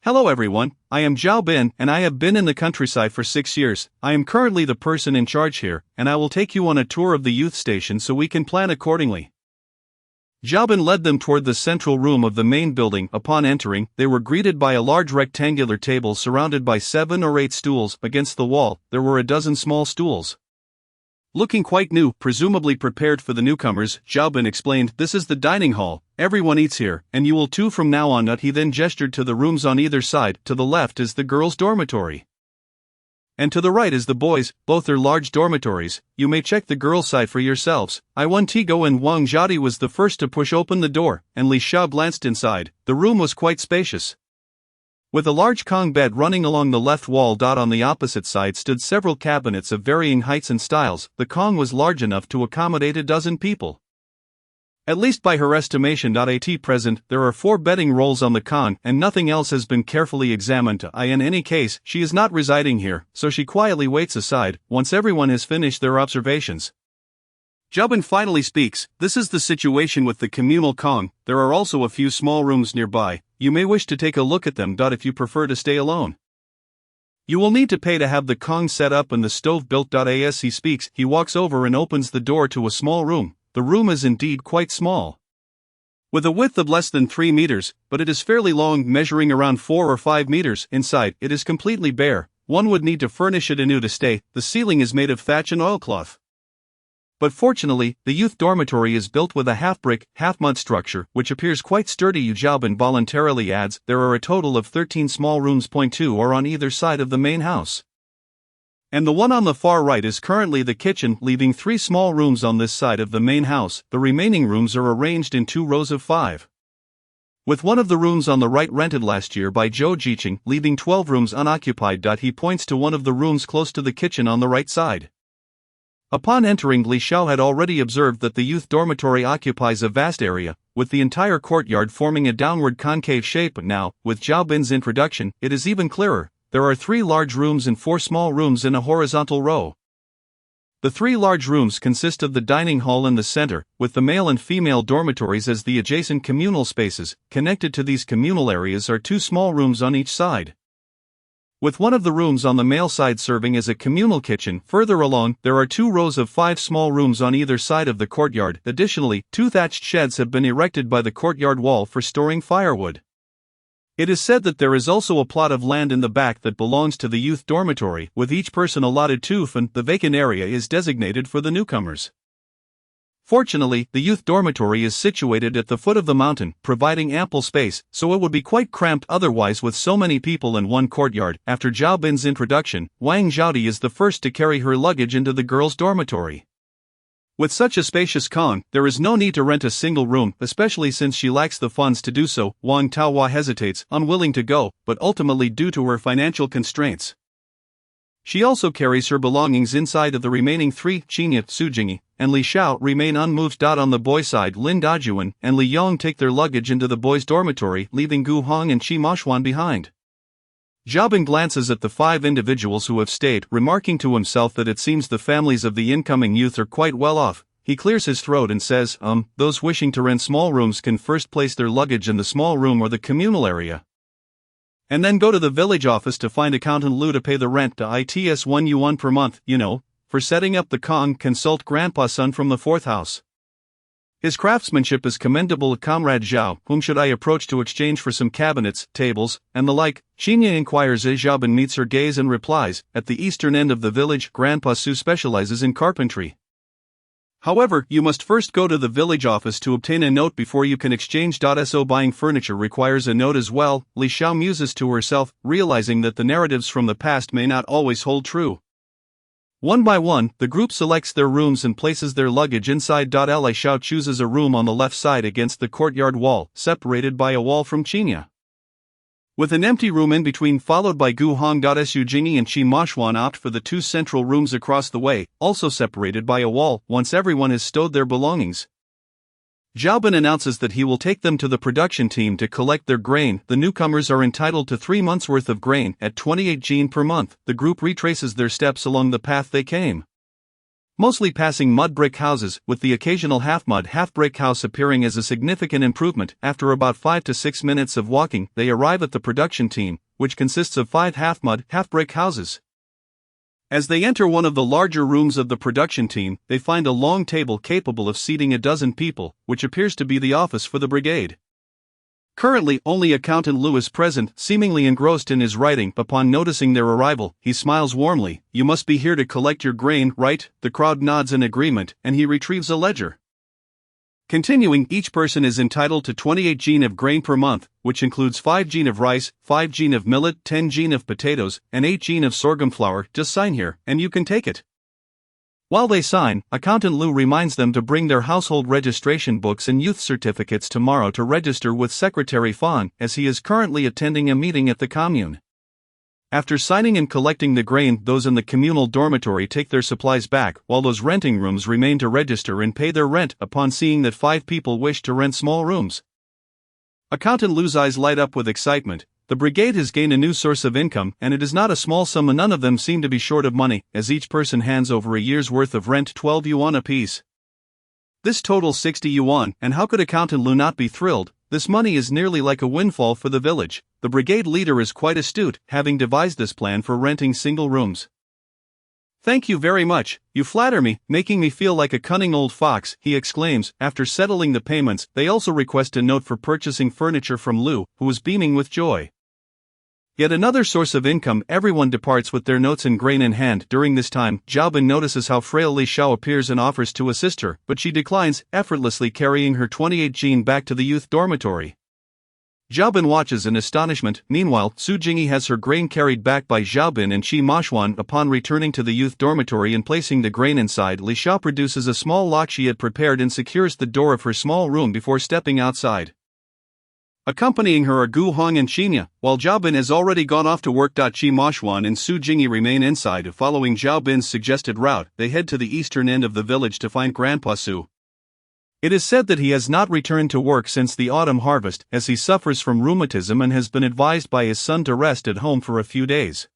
"Hello everyone, I am Zhao Bin, and I have been in the countryside for 6 years. I am currently the person in charge here, and I will take you on a tour of the youth station so we can plan accordingly." Zhao Bin led them toward the central room of the main building. Upon entering, they were greeted by a large rectangular table surrounded by 7 or 8 stools. Against the wall, there were a dozen small stools, looking quite new, presumably prepared for the newcomers. Zhao Bin explained, "This is the dining hall. Everyone eats here, and you will too from now on." He then gestured to the rooms on either side. To the left is the girls' dormitory, and to the right is the boys'. Both are large dormitories. You may check the girls' side for yourselves. Iwan Tigo and Wang Zhadi was the first to push open the door, and Li Xiao glanced inside. The room was quite spacious, with a large Kong bed running along the left wall. On the opposite side stood several cabinets of varying heights and styles. The Kong was large enough to accommodate a dozen people, at least by her estimation. At present, there are 4 bedding rolls on the Kong, and nothing else has been carefully examined. In any case, she is not residing here, so she quietly waits aside. Once everyone has finished their observations, Zhao Bin finally speaks. "This is the situation with the communal Kong. There are also a few small rooms nearby. You may wish to take a look at them. If you prefer to stay alone, you will need to pay to have the Kong set up and the stove built." As he speaks, he walks over and opens the door to a small room. The room is indeed quite small, with a width of less than 3 meters, but it is fairly long, measuring around 4 or 5 meters. Inside, it is completely bare. One would need to furnish it anew to stay. The ceiling is made of thatch and oilcloth, but fortunately, the youth dormitory is built with a half-brick, half-mud structure, which appears quite sturdy. Zhao Bin voluntarily adds, "There are a total of 13 small rooms. 2 are on either side of the main house, and the one on the far right is currently the kitchen, leaving 3 small rooms on this side of the main house. The remaining rooms are arranged in 2 rows of 5. With one of the rooms on the right rented last year by Zhou Jiqing, leaving 12 rooms unoccupied. He points to one of the rooms close to the kitchen on the right side. Upon entering, Li Xiao had already observed that the youth dormitory occupies a vast area, with the entire courtyard forming a downward concave shape. But now, with Zhao Bin's introduction, it is even clearer. There are 3 large rooms and 4 small rooms in a horizontal row. The 3 large rooms consist of the dining hall in the center, with the male and female dormitories as the adjacent communal spaces. Connected to these communal areas are 2 small rooms on each side, with one of the rooms on the male side serving as a communal kitchen. Further along, there are 2 rows of 5 small rooms on either side of the courtyard. Additionally, 2 thatched sheds have been erected by the courtyard wall for storing firewood. It is said that there is also a plot of land in the back that belongs to the youth dormitory, with each person allotted 2 fen. The vacant area is designated for the newcomers. Fortunately, the youth dormitory is situated at the foot of the mountain, providing ample space, so it would be quite cramped otherwise with so many people in one courtyard. After Zhao Bin's introduction, Wang Zhaodi is the first to carry her luggage into the girls' dormitory. With such a spacious con, there is no need to rent a single room, especially since she lacks the funds to do so. Wang Taohua hesitates, unwilling to go, but ultimately due to her financial constraints. She also carries her belongings inside of the remaining 3. Qinya, Su Jingyi, and Li Xiao remain unmoved. On the boys' side, Lin Dajuan and Li Yong take their luggage into the boys' dormitory, leaving Gu Hong and Qi Mashuan behind. Zhao Bin glances at the 5 individuals who have stayed, remarking to himself that it seems the families of the incoming youth are quite well off. He clears his throat and says, those wishing to rent small rooms can first place their luggage in the small room or the communal area, and then go to the village office to find Accountant Lu to pay the rent. It's 1 yuan per month, for setting up the Kong. Consult Grandpa Sun from the 4th house. His craftsmanship is commendable. Comrade Zhao, whom should I approach to exchange for some cabinets, tables, and the like? Qinya inquires as Zhao Bin meets her gaze and replies, at the eastern end of the village, Grandpa Su specializes in carpentry. However, you must first go to the village office to obtain a note before you can exchange. So buying furniture requires a note as well. Li Xiao muses to herself, realizing that the narratives from the past may not always hold true. One by one, the group selects their rooms and places their luggage inside. Li Xiao chooses a room on the left side against the courtyard wall, separated by a wall from Qinya, with an empty room in between, followed by Gu Hong. Su Jingyi and Qi Mashuan opt for the 2 central rooms across the way, also separated by a wall. Once everyone has stowed their belongings, Zhao Bin announces that he will take them to the production team to collect their grain. The newcomers are entitled to 3 months' worth of grain at 28 jin per month. The group retraces their steps along the path they came, mostly passing mud brick houses, with the occasional half-mud, half-brick house appearing as a significant improvement. After about 5 to 6 minutes of walking, they arrive at the production team, which consists of 5 half-mud, half-brick houses. As they enter one of the larger rooms of the production team, they find a long table capable of seating a dozen people, which appears to be the office for the brigade. Currently, only Accountant Lu is present, seemingly engrossed in his writing. Upon noticing their arrival, he smiles warmly. You must be here to collect your grain, right? The crowd nods in agreement, and he retrieves a ledger. Continuing, each person is entitled to 28 jin of grain per month, which includes 5 jin of rice, 5 jin of millet, 10 jin of potatoes, and 8 jin of sorghum flour. Just sign here, and you can take it. While they sign, Accountant Lu reminds them to bring their household registration books and youth certificates tomorrow to register with Secretary Fan, as he is currently attending a meeting at the commune. After signing and collecting the grain, those in the communal dormitory take their supplies back, while those renting rooms remain to register and pay their rent. Upon seeing that 5 people wish to rent small rooms, Accountant Lu's eyes light up with excitement. The brigade has gained a new source of income, and it is not a small sum, and none of them seem to be short of money, as each person hands over a year's worth of rent, 12 yuan apiece. This totals 60 yuan, and how could Accountant Lu not be thrilled? This money is nearly like a windfall for the village. The brigade leader is quite astute, having devised this plan for renting single rooms. Thank you very much, you flatter me, making me feel like a cunning old fox, he exclaims. After settling the payments, they also request a note for purchasing furniture from Lu, who is beaming with joy. Yet another source of income. Everyone departs with their notes and grain in hand. During this time, Zhao Bin notices how frail Li Xiao appears and offers to assist her, but she declines, effortlessly carrying her 28 jin back to the youth dormitory. Zhao Bin watches in astonishment. Meanwhile, Su Jingyi has her grain carried back by Zhao Bin and Qi Mashuan. Upon returning to the youth dormitory and placing the grain inside, Li Xiao produces a small lock she had prepared and secures the door of her small room before stepping outside. Accompanying her are Gu Hong and Qinya, while Zhao Bin has already gone off to work. Qi Moxuan and Su Jingyi remain inside. Following Zhao Bin's suggested route, they head to the eastern end of the village to find Grandpa Su. It is said that he has not returned to work since the autumn harvest, as he suffers from rheumatism and has been advised by his son to rest at home for a few days.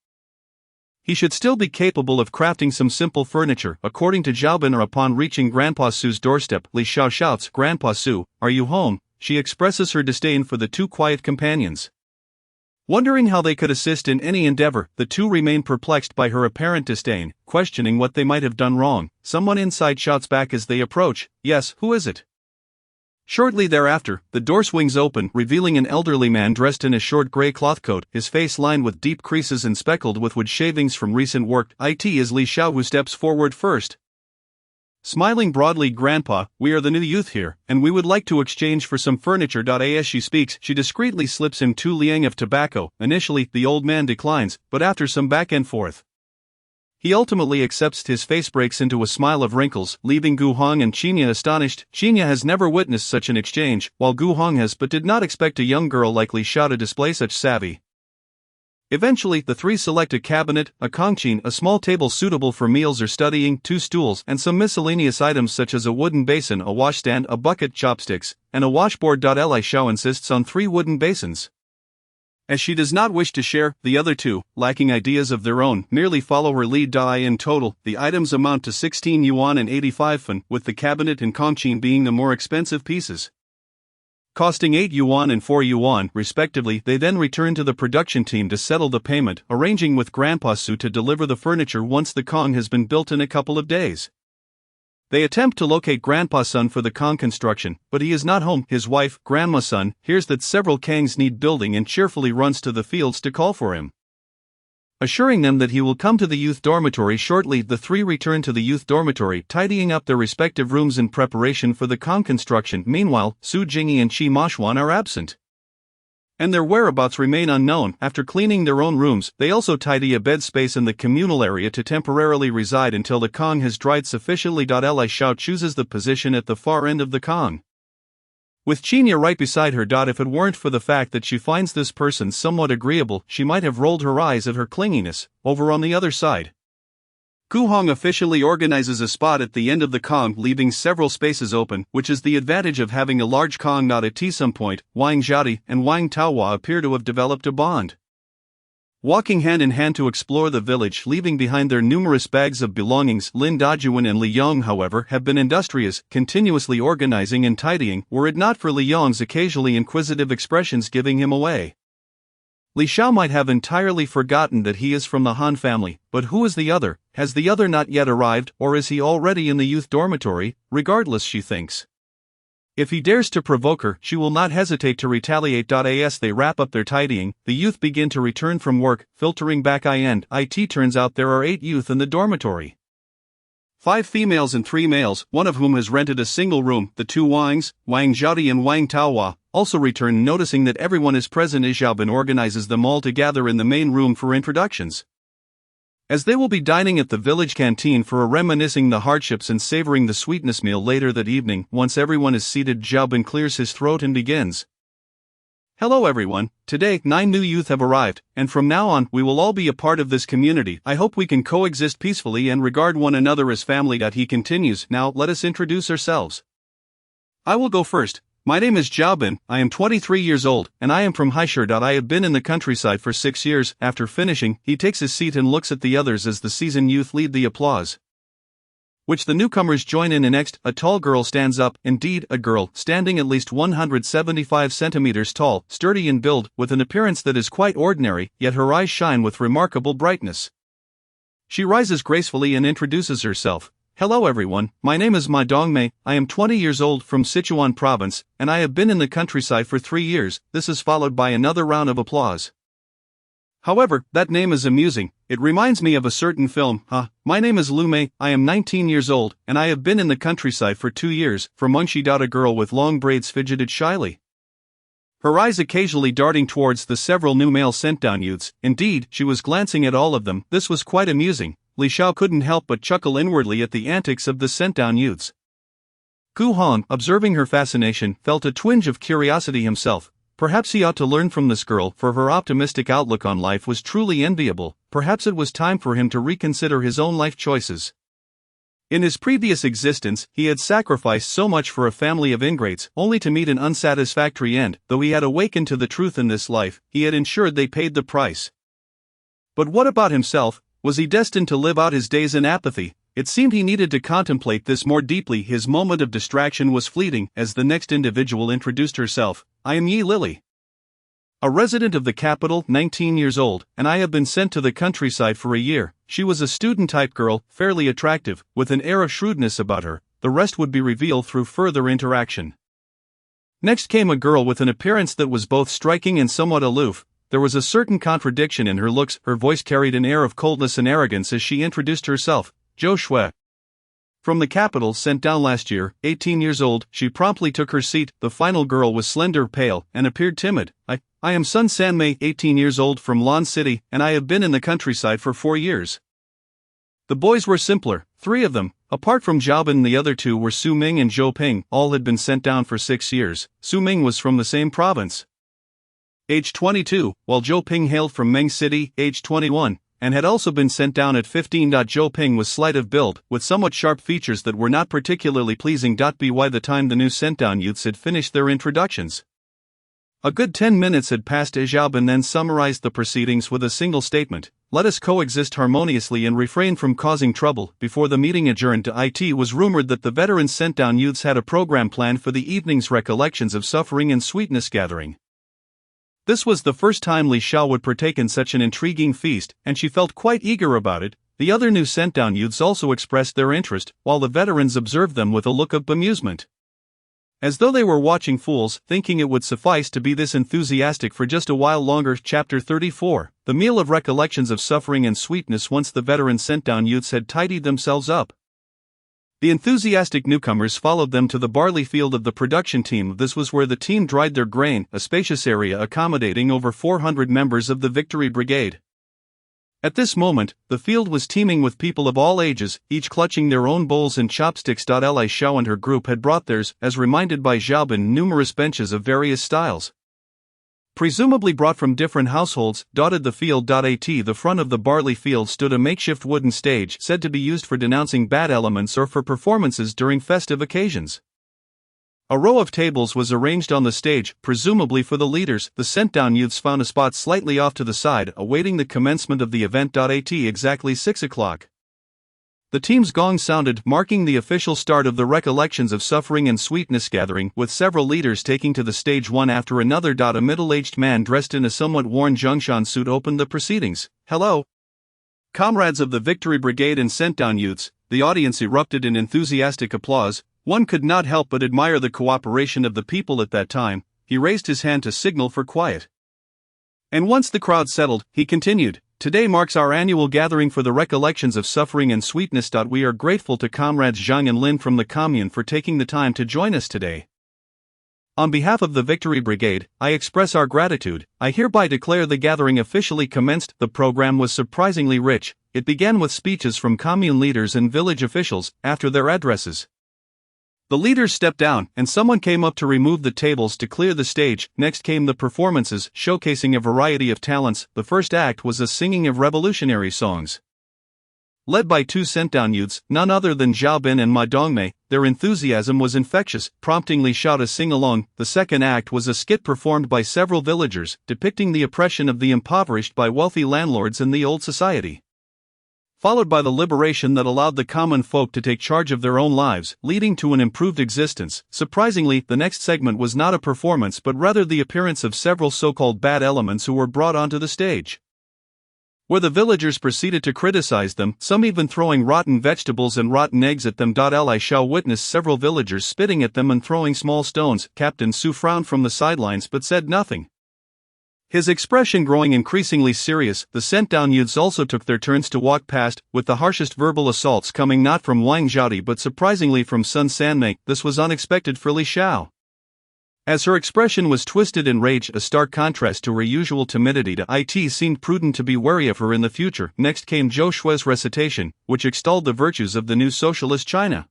He should still be capable of crafting some simple furniture, according to Zhao Bin. Upon reaching Grandpa Su's doorstep, Li Xiao shouts, "Grandpa Su, are you home?" She expresses her disdain for the two quiet companions. Wondering how they could assist in any endeavor, the two remain perplexed by her apparent disdain, questioning what they might have done wrong. Someone inside shouts back as they approach, "Yes, who is it?" Shortly thereafter, the door swings open, revealing an elderly man dressed in a short gray cloth coat, his face lined with deep creases and speckled with wood shavings from recent work. It is Li Xiao who steps forward first. Smiling broadly, "Grandpa, we are the new youth here, and we would like to exchange for some furniture." As she speaks, she discreetly slips him 2 liang of tobacco. Initially, the old man declines, but after some back and forth, he ultimately accepts. His face breaks into a smile of wrinkles, leaving Gu Hong and Qinya astonished. Qinya has never witnessed such an exchange, while Gu Hong has, but did not expect a young girl like Li Xiao to display such savvy. Eventually, the three select a cabinet, a kongqin, a small table suitable for meals or studying, 2 stools, and some miscellaneous items such as a wooden basin, a washstand, a bucket, chopsticks, and a washboard. Li Xiao insists on 3 wooden basins, as she does not wish to share. The other two, lacking ideas of their own, merely follow her lead. In total, the items amount to 16 yuan and 85 fen, with the cabinet and kongqin being the more expensive pieces, costing 8 yuan and 4 yuan, respectively. They then return to the production team to settle the payment, arranging with Grandpa Su to deliver the furniture once the Kong has been built in a couple of days. They attempt to locate Grandpa Sun for the Kong construction, but he is not home. His wife, Grandma Sun, hears that several Kangs need building and cheerfully runs to the fields to call for him, assuring them that he will come to the youth dormitory shortly. The three return to the youth dormitory, tidying up their respective rooms in preparation for the Kong construction. Meanwhile, Su Jingyi and Qi Moxuan are absent, and their whereabouts remain unknown. After cleaning their own rooms, they also tidy a bed space in the communal area to temporarily reside until the Kong has dried sufficiently. Li Xiao chooses the position at the far end of the Kong, with Qinya right beside her. If it weren't for the fact that she finds this person somewhat agreeable, she might have rolled her eyes at her clinginess. Over on the other side, Gu Hong officially organizes a spot at the end of the Kong, leaving several spaces open, which is the advantage of having a large Kong. At some point, Wang Zhaodi and Wang Taohua appear to have developed a bond, walking hand in hand to explore the village, leaving behind their numerous bags of belongings. Lin Dajuan and Li Yong, however, have been industrious, continuously organizing and tidying, were it not for Li Yong's occasionally inquisitive expressions giving him away. Li Xiao might have entirely forgotten that he is from the Han family, but who is the other? Has the other not yet arrived, or is he already in the youth dormitory? Regardless, she thinks, if he dares to provoke her, she will not hesitate to retaliate. As they wrap up their tidying, the youth begin to return from work, filtering back it turns out there are 8 youth in the dormitory. 5 females and 3 males, one of whom has rented a single room. The 2 Wangs, Wang Zhaodi and Wang Taohua, also return. Noticing that everyone is present, Zhao Bin organizes them all to gather in the main room for introductions, as they will be dining at the village canteen for a reminiscing the hardships and savoring the sweetness meal later that evening. Once everyone is seated, Zhao Bin clears his throat and begins. "Hello everyone, today 9 new youth have arrived, and from now on we will all be a part of this community. I hope we can coexist peacefully and regard one another as family." He continues, "Now let us introduce ourselves. I will go first. My name is Zhao Bin, I am 23 years old, and I am from Haishur. I have been in the countryside for 6 years." After finishing, he takes his seat and looks at the others as the seasoned youth lead the applause, which the newcomers join in. Next, a tall girl stands up, indeed, a girl, standing at least 175 centimeters tall, sturdy in build, with an appearance that is quite ordinary, yet her eyes shine with remarkable brightness. She rises gracefully and introduces herself. "Hello everyone, my name is Ma Dongmei, I am 20 years old, from Sichuan province, and I have been in the countryside for 3 years." This is followed by another round of applause. "However, that name is amusing, it reminds me of a certain film. My name is Lu Mei, I am 19 years old, and I have been in the countryside for 2 years, from Mengshi." A girl with long braids fidgeted shyly, her eyes occasionally darting towards the several new male sent-down youths. Indeed, she was glancing at all of them. This was quite amusing. Li Xiao couldn't help but chuckle inwardly at the antics of the sent-down youths. Gu Hong, observing her fascination, felt a twinge of curiosity himself. Perhaps he ought to learn from this girl, for her optimistic outlook on life was truly enviable. Perhaps it was time for him to reconsider his own life choices. In his previous existence, he had sacrificed so much for a family of ingrates, only to meet an unsatisfactory end. Though he had awakened to the truth in this life, he had ensured they paid the price. But what about himself? Was he destined to live out his days in apathy? It seemed he needed to contemplate this more deeply. His moment of distraction was fleeting, as the next individual introduced herself. "I am Yi Lily, a resident of the capital, 19 years old, and I have been sent to the countryside for a year." She was a student-type girl, fairly attractive, with an air of shrewdness about her. The rest would be revealed through further interaction. Next came a girl with an appearance that was both striking and somewhat aloof. There was a certain contradiction in her looks. Her voice carried an air of coldness and arrogance as she introduced herself. "Zhou Shui, from the capital, sent down last year, 18 years old." She promptly took her seat. The final girl was slender, pale, and appeared timid. I am Sun Sanmei, 18 years old, from Lan City, and I have been in the countryside for 4 years. The boys were simpler, 3 of them. Apart from Xiaobin, the other 2 were Su Ming and Zhou Ping. All had been sent down for 6 years. Su Ming was from the same province, age 22, while Zhou Ping hailed from Meng City, age 21, and had also been sent down at 15. Zhou Ping was slight of build, with somewhat sharp features that were not particularly pleasing. By the time the new sent-down youths had finished their introductions, a good 10 minutes had passed. Xiaobin then summarized the proceedings with a single statement: "Let us coexist harmoniously and refrain from causing trouble." Before the meeting adjourned, it was rumored that the veteran sent-down youths had a program planned for the evening's recollections of suffering and sweetness gathering. This was the first time Li Xiao would partake in such an intriguing feast, and she felt quite eager about it. The other new sent-down youths also expressed their interest, while the veterans observed them with a look of bemusement, as though they were watching fools, thinking it would suffice to be this enthusiastic for just a while longer. Chapter 34. The meal of recollections of suffering and sweetness. Once the veteran sent-down youths had tidied themselves up, the enthusiastic newcomers followed them to the barley field of the production team. This was where the team dried their grain, a spacious area accommodating over 400 members of the Victory Brigade. At this moment, the field was teeming with people of all ages, each clutching their own bowls and chopsticks. Li Xiao and her group had brought theirs, as reminded by Xiaobin, numerous benches of various styles, presumably brought from different households, dotted the field. At the front of the barley field stood a makeshift wooden stage, said to be used for denouncing bad elements or for performances during festive occasions. A row of tables was arranged on the stage, presumably for the leaders. The sent-down youths found a spot slightly off to the side, awaiting the commencement of the event. At exactly 6 o'clock, the team's gong sounded, marking the official start of the recollections of suffering and sweetness gathering, with several leaders taking to the stage one after another. A middle-aged man dressed in a somewhat worn Zhongshan suit opened the proceedings. "Hello, comrades of the Victory Brigade and sent-down youths." The audience erupted in enthusiastic applause. One could not help but admire the cooperation of the people at that time. He raised his hand to signal for quiet, and once the crowd settled, he continued, "Today marks our annual gathering for the recollections of suffering and sweetness. We are grateful to comrades Zhang and Lin from the commune for taking the time to join us today. On behalf of the Victory Brigade, I express our gratitude. I hereby declare the gathering officially commenced." The program was surprisingly rich. It began with speeches from commune leaders and village officials. After their addresses, the leaders stepped down, and someone came up to remove the tables to clear the stage. Next came the performances, showcasing a variety of talents. The first act was a singing of revolutionary songs, led by 2 sent-down youths, none other than Xiaobin and Ma Dongmei. Their enthusiasm was infectious, prompting Li Xiao to sing along. The second act was a skit performed by several villagers, depicting the oppression of the impoverished by wealthy landlords in the old society, followed by the liberation that allowed the common folk to take charge of their own lives, leading to an improved existence. Surprisingly, the next segment was not a performance but rather the appearance of several so-called bad elements who were brought onto the stage, where the villagers proceeded to criticize them, some even throwing rotten vegetables and rotten eggs at them. Li Xiao witnessed several villagers spitting at them and throwing small stones. Captain Su frowned from the sidelines but said nothing, his expression growing increasingly serious. The sent-down youths also took their turns to walk past, with the harshest verbal assaults coming not from Wang Zhaodi but surprisingly from Sun Sanmei. This was unexpected for Li Xiao, as her expression was twisted in rage, a stark contrast to her usual timidity. It seemed prudent to be wary of her in the future. Next came Zhou Shui's recitation, which extolled the virtues of the new socialist China.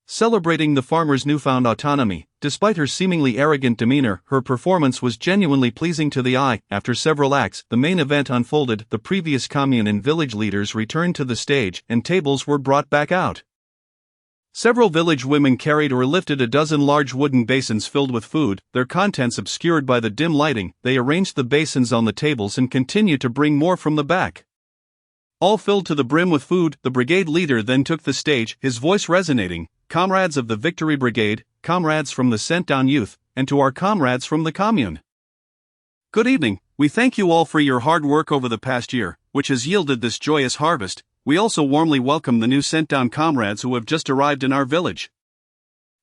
Celebrating the farmer's newfound autonomy, despite her seemingly arrogant demeanor, her performance was genuinely pleasing to the eye. After several acts, the main event unfolded. The previous commune and village leaders returned to the stage, and tables were brought back out. Several village women carried or lifted a dozen large wooden basins filled with food, their contents obscured by the dim lighting. They arranged the basins on the tables and continued to bring more from the back. All filled to the brim with food, the brigade leader then took the stage, his voice resonating. Comrades of the Victory Brigade, comrades from the Sent-Down Youth, and to our comrades from the Commune. Good evening. We thank you all for your hard work over the past year, which has yielded this joyous harvest. We also warmly welcome the new Sent-Down comrades who have just arrived in our village.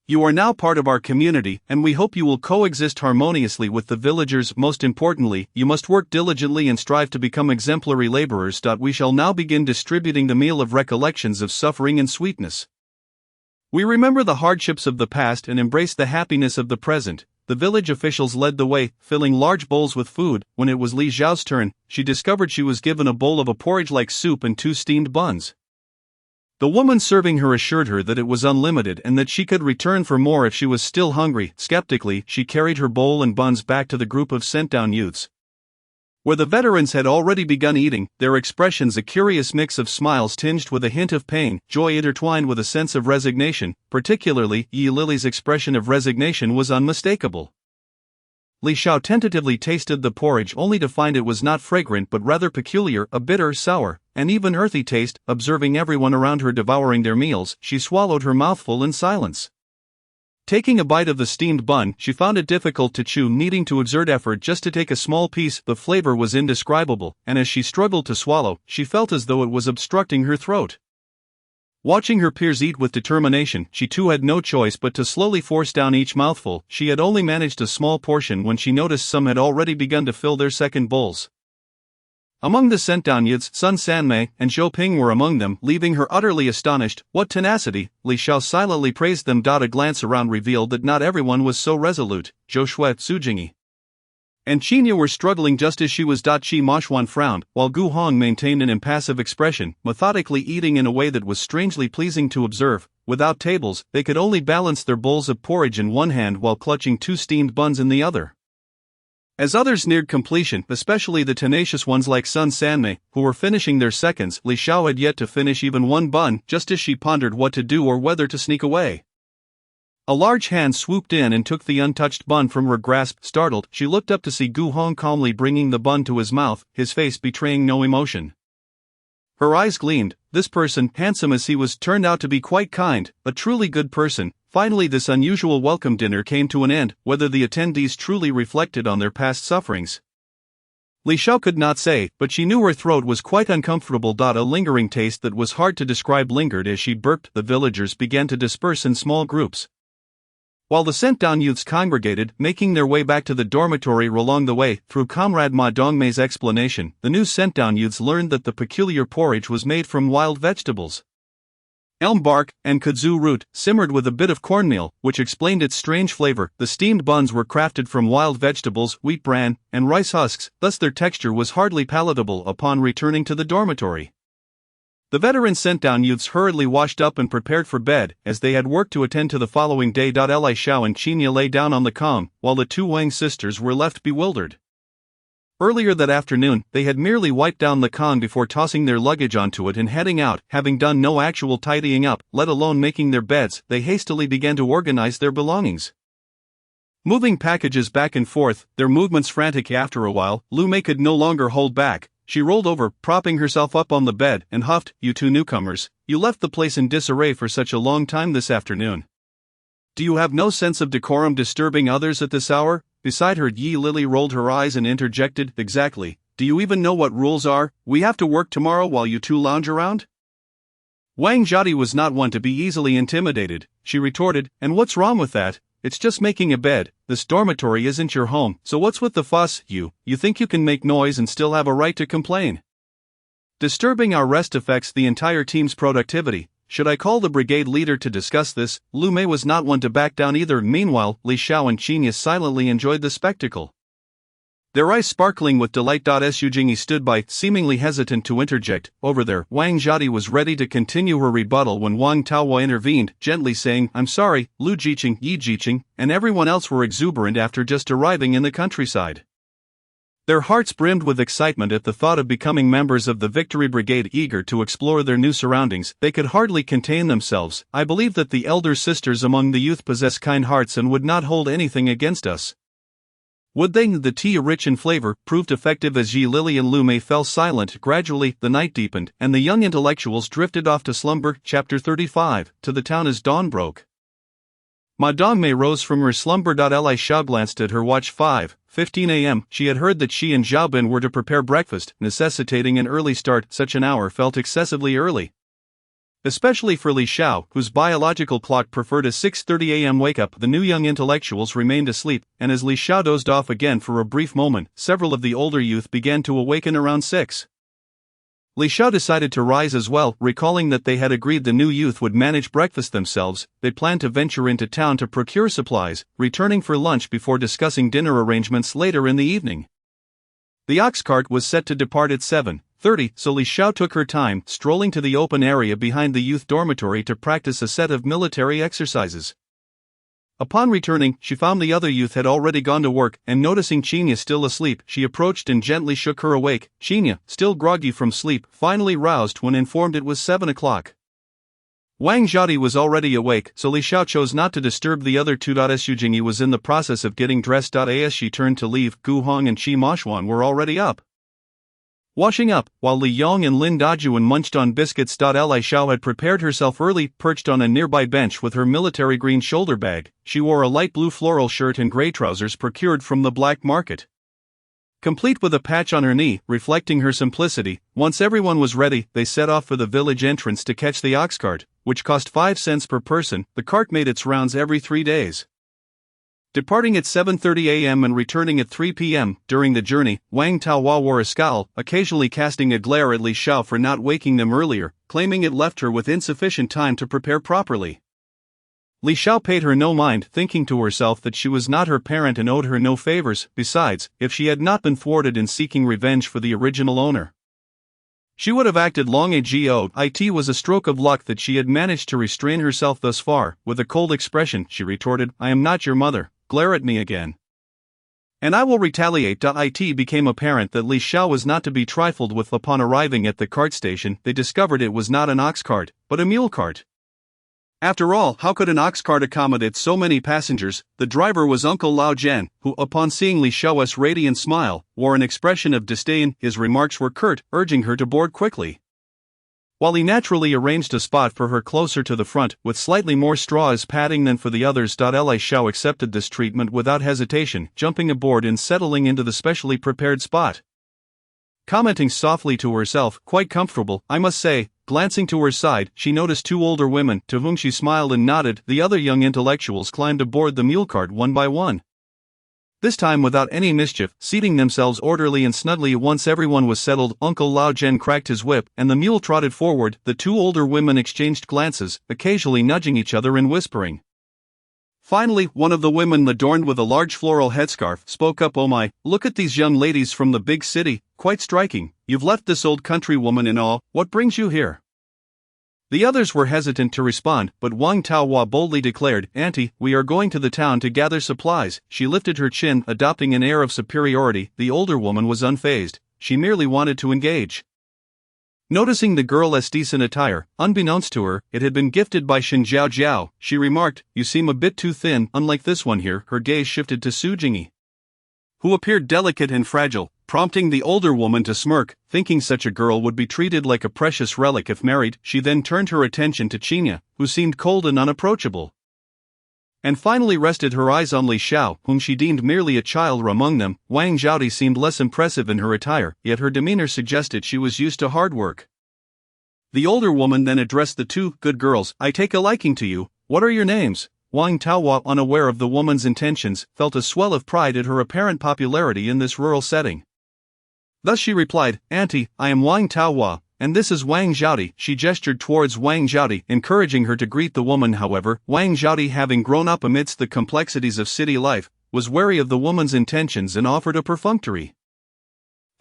You are now part of our community, and we hope you will coexist harmoniously with the villagers. Most importantly, you must work diligently and strive to become exemplary laborers. We shall now begin distributing the meal of recollections of suffering and sweetness. We remember the hardships of the past and embrace the happiness of the present. The village officials led the way, filling large bowls with food. When it was Li Xiao's turn, she discovered she was given a bowl of a porridge-like soup and 2 steamed buns. The woman serving her assured her that it was unlimited and that she could return for more if she was still hungry. Skeptically, she carried her bowl and buns back to the group of sent-down youths. Where the veterans had already begun eating, their expressions a curious mix of smiles tinged with a hint of pain, joy intertwined with a sense of resignation. Particularly, Yi Lily's expression of resignation was unmistakable. Li Xiao tentatively tasted the porridge only to find it was not fragrant but rather peculiar, a bitter, sour, and even earthy taste. Observing everyone around her devouring their meals, she swallowed her mouthful in silence. Taking a bite of the steamed bun, she found it difficult to chew, needing to exert effort just to take a small piece. The flavor was indescribable, and as she struggled to swallow, she felt as though it was obstructing her throat. Watching her peers eat with determination, she too had no choice but to slowly force down each mouthful. She had only managed a small portion when she noticed some had already begun to fill their second bowls. Among the sent-down youths, Sun Sanmei and Zhou Ping were among them, leaving her utterly astonished. What tenacity! Li Xiao silently praised them. A glance around revealed that not everyone was so resolute. Zhou Shui, Su Jingyi, and Qinya were struggling just as she was. Qi Mashuan frowned, while Gu Hong maintained an impassive expression, methodically eating in a way that was strangely pleasing to observe. Without tables, they could only balance their bowls of porridge in one hand while clutching 2 steamed buns in the other. As others neared completion, especially the tenacious ones like Sun Sanmei, who were finishing their seconds, Li Xiao had yet to finish even 1 bun, just as she pondered what to do or whether to sneak away. A large hand swooped in and took the untouched bun from her grasp. Startled, she looked up to see Gu Hong calmly bringing the bun to his mouth, his face betraying no emotion. Her eyes gleamed. This person, handsome as he was, turned out to be quite kind, a truly good person. Finally, this unusual welcome dinner came to an end, whether the attendees truly reflected on their past sufferings. Li Xiao could not say, but she knew her throat was quite uncomfortable. A lingering taste that was hard to describe lingered as she burped. The villagers began to disperse in small groups, while the sent-down youths congregated, making their way back to the dormitory. Along the way, through Comrade Ma Dongmei's explanation, the new sent-down youths learned that the peculiar porridge was made from wild vegetables, elm bark, and kudzu root, simmered with a bit of cornmeal, which explained its strange flavor. The steamed buns were crafted from wild vegetables, wheat bran, and rice husks, thus their texture was hardly palatable. Upon returning to the dormitory, the veteran sent-down youths hurriedly washed up and prepared for bed, as they had work to attend to the following day. Li Xiao and Qinya lay down on the Kong, while the 2 Wang sisters were left bewildered. Earlier that afternoon, they had merely wiped down the Kong before tossing their luggage onto it and heading out. Having done no actual tidying up, let alone making their beds, they hastily began to organize their belongings. Moving packages back and forth, their movements frantic. After a while, Lu Mei could no longer hold back. She rolled over, propping herself up on the bed, and huffed, "You 2 newcomers, you left the place in disarray for such a long time this afternoon. Do you have no sense of decorum disturbing others at this hour?" Beside her, Yi Lily rolled her eyes and interjected, "Exactly. Do you even know what rules are? We have to work tomorrow while you 2 lounge around?" Wang Zhadi was not one to be easily intimidated. She retorted, "And what's wrong with that? It's just making a bed. This dormitory isn't your home, so what's with the fuss? You think you can make noise and still have a right to complain? Disturbing our rest affects the entire team's productivity. Should I call the brigade leader to discuss this?" Lu Mei was not one to back down either. Meanwhile, Li Xiao and Qinya silently enjoyed the spectacle. Their eyes sparkling with delight. Su Jingyi stood by, seemingly hesitant to interject. Over there, Wang Zhadi was ready to continue her rebuttal when Wang Taohua intervened, gently saying, I'm sorry, Lu Jiqing, Yi Jiqing, and everyone else were exuberant after just arriving in the countryside. Their hearts brimmed with excitement at the thought of becoming members of the Victory Brigade. Eager to explore their new surroundings, they could hardly contain themselves. I believe that the elder sisters among the youth possess kind hearts and would not hold anything against us. Would they? The tea, rich in flavor, proved effective as Yi, Lily and Lu Mei fell silent. Gradually, the night deepened, and the young intellectuals drifted off to slumber. Chapter 35, to the town as dawn broke. Madame Mei rose from her slumber. Li Xiao glanced at her watch. 5:15 a.m. She had heard that she and Zhao Bin were to prepare breakfast, necessitating an early start. Such an hour felt excessively early, especially for Li Xiao, whose biological clock preferred a 6:30 a.m. wake-up. The new young intellectuals remained asleep, and as Li Xiao dozed off again for a brief moment, several of the older youth began to awaken around 6. Li Xiao decided to rise as well, recalling that they had agreed the new youth would manage breakfast themselves. They planned to venture into town to procure supplies, returning for lunch before discussing dinner arrangements later in the evening. The ox cart was set to depart at 7:30, so Li Xiao took her time, strolling to the open area behind the youth dormitory to practice a set of military exercises. Upon returning, she found the other youth had already gone to work, and noticing Qinya still asleep, she approached and gently shook her awake. Qinya, still groggy from sleep, finally roused when informed it was 7 o'clock. Wang Zhadi was already awake, so Li Xiao chose not to disturb the other two. Su Jingyi was in the process of getting dressed. As she turned to leave, Gu Hong and Qi Mashuan were already up, washing up, while Li Yong and Lin Dajuan munched on biscuits. Li Xiao had prepared herself early, perched on a nearby bench with her military green shoulder bag. She wore a light blue floral shirt and gray trousers procured from the black market, complete with a patch on her knee, reflecting her simplicity. Once everyone was ready, they set off for the village entrance to catch the ox cart, which cost 5 cents per person. The cart made its rounds every 3 days, departing at 7:30 a.m. and returning at 3 p.m. During the journey, Wang Taohua wore a scowl, occasionally casting a glare at Li Xiao for not waking them earlier, claiming it left her with insufficient time to prepare properly. Li Xiao paid her no mind, thinking to herself that she was not her parent and owed her no favors. Besides, if she had not been thwarted in seeking revenge for the original owner, she would have acted long ago. It was a stroke of luck that she had managed to restrain herself thus far. With a cold expression, she retorted, I am not your mother. Glare at me again, and I will retaliate. It became apparent that Li Xiao was not to be trifled with. Upon arriving at the cart station, they discovered it was not an ox cart, but a mule cart. After all, how could an ox cart accommodate so many passengers? The driver was Uncle Lao Jian, who, upon seeing Li Xiao's radiant smile, wore an expression of disdain. His remarks were curt, urging her to board quickly, while he naturally arranged a spot for her closer to the front, with slightly more straw as padding than for the others. Li Xiao accepted this treatment without hesitation, jumping aboard and settling into the specially prepared spot, commenting softly to herself, quite comfortable, I must say. Glancing to her side, she noticed 2 older women, to whom she smiled and nodded. The other young intellectuals climbed aboard the mule cart one by one, this time without any mischief, seating themselves orderly and snugly. Once everyone was settled, Uncle Lao Jian cracked his whip, and the mule trotted forward. The 2 older women exchanged glances, occasionally nudging each other and whispering. Finally, one of the women, adorned with a large floral headscarf, spoke up. Oh my, look at these young ladies from the big city, quite striking. You've left this old country woman and all, what brings you here? The others were hesitant to respond, but Wang Taohua boldly declared, Auntie, we are going to the town to gather supplies. She lifted her chin, adopting an air of superiority. The older woman was unfazed, she merely wanted to engage. Noticing the girl's decent attire, unbeknownst to her, it had been gifted by Shen Jiao Jiao, she remarked, you seem a bit too thin. Unlike this one here. Her gaze shifted to Su Jingyi, who appeared delicate and fragile, prompting the older woman to smirk, thinking such a girl would be treated like a precious relic if married. She then turned her attention to Qinya, who seemed cold and unapproachable, and finally rested her eyes on Li Xiao, whom she deemed merely a child among them. Wang Zhadi seemed less impressive in her attire, yet her demeanor suggested she was used to hard work. The older woman then addressed the 2 good girls, I take a liking to you, what are your names? Wang Taohua, unaware of the woman's intentions, felt a swell of pride at her apparent popularity in this rural setting. Thus she replied, Auntie, I am Wang Taohua, and this is Wang Zhadi. She gestured towards Wang Zhadi, encouraging her to greet the woman. However, Wang Zhadi, having grown up amidst the complexities of city life, was wary of the woman's intentions and offered a perfunctory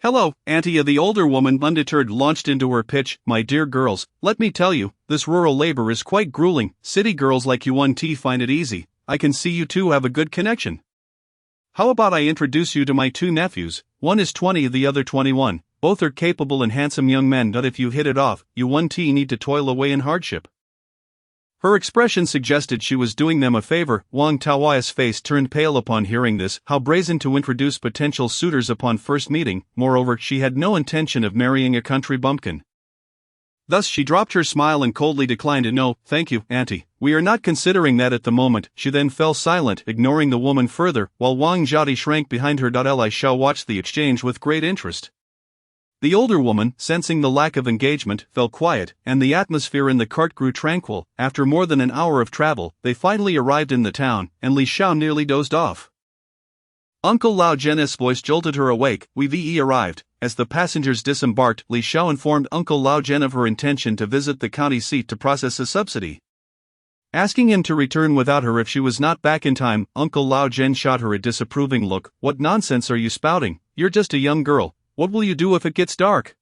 "Hello, Auntie." The older woman, undeterred, launched into her pitch. "My dear girls, let me tell you, this rural labor is quite grueling. City girls like you find it easy. I can see you two have a good connection. How about I introduce you to my two nephews? One is 20, the other 21. Both are capable and handsome young men, but if you hit it off, you need to toil away in hardship." Her expression suggested she was doing them a favor. Wang Taoi's face turned pale upon hearing this. How brazen to introduce potential suitors upon first meeting. Moreover, she had no intention of marrying a country bumpkin. Thus she dropped her smile and coldly declined. "No, thank you, Auntie. We are not considering that at the moment." She then fell silent, ignoring the woman further, while Wang Zhadi shrank behind her. Li Xiao watched the exchange with great interest. The older woman, sensing the lack of engagement, fell quiet, and the atmosphere in the cart grew tranquil. After more than an hour of travel, they finally arrived in the town, and Li Xiao nearly dozed off. Uncle Lao Zhen's voice jolted her awake. "We've arrived." As the passengers disembarked, Li Xiao informed Uncle Lao Zhen of her intention to visit the county seat to process a subsidy. Asking him to return without her if she was not back in time, Uncle Lao Zhen shot her a disapproving look. "What nonsense are you spouting? You're just a young girl. What will you do if it gets dark?"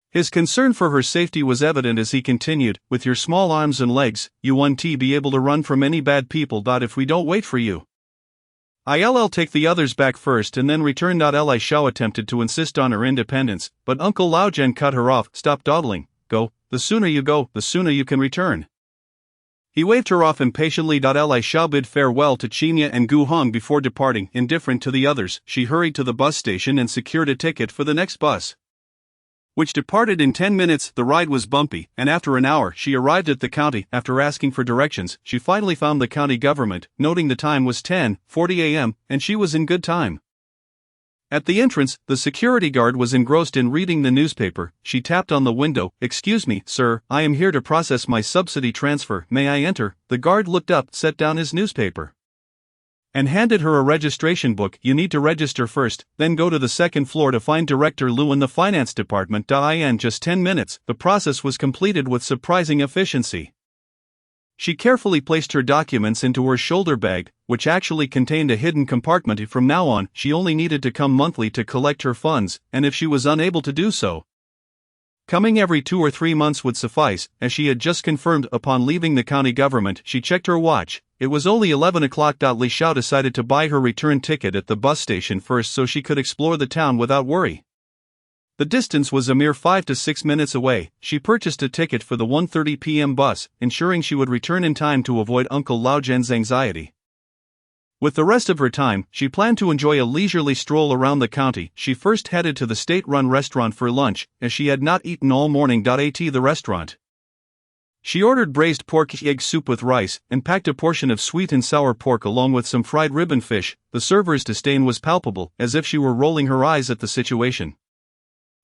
His concern for her safety was evident as he continued, "With your small arms and legs, you won't be able to run from any bad people. If we don't wait for you, I'll take the others back first and then return." Li Xiao attempted to insist on her independence, but Uncle Lao Zhen cut her off. "Stop dawdling. Go. The sooner you go, the sooner you can return." He waved her off impatiently. Li Xiao bid farewell to Qinya and Gu Hong before departing. Indifferent to the others, she hurried to the bus station and secured a ticket for the next bus, which departed in 10 minutes. The ride was bumpy, and after an hour she arrived at the county. After asking for directions, she finally found the county government, noting the time was 10:40 a.m., and she was in good time. At the entrance, the security guard was engrossed in reading the newspaper. She tapped on the window. "Excuse me, sir, I am here to process my subsidy transfer. May I enter?" The guard looked up, set down his newspaper, and handed her a registration book. "You need to register first, then go to the second floor to find Director Lu in the finance department." In just 10 minutes, the process was completed with surprising efficiency. She carefully placed her documents into her shoulder bag, which actually contained a hidden compartment. From now on, she only needed to come monthly to collect her funds, and if she was unable to do so, coming every 2 or 3 months would suffice. As she had just confirmed upon leaving the county government, she checked her watch. It was only 11 o'clock. Li Xiao decided to buy her return ticket at the bus station first so she could explore the town without worry. The distance was a mere 5 to 6 minutes away. She purchased a ticket for the 1:30 p.m. bus, ensuring she would return in time to avoid Uncle Lao Zhen's anxiety. With the rest of her time, she planned to enjoy a leisurely stroll around the county. She first headed to the state-run restaurant for lunch, as she had not eaten all morning. At the restaurant, she ordered braised pork egg soup with rice, and packed a portion of sweet and sour pork along with some fried ribbon fish. The server's disdain was palpable, as if she were rolling her eyes at the situation.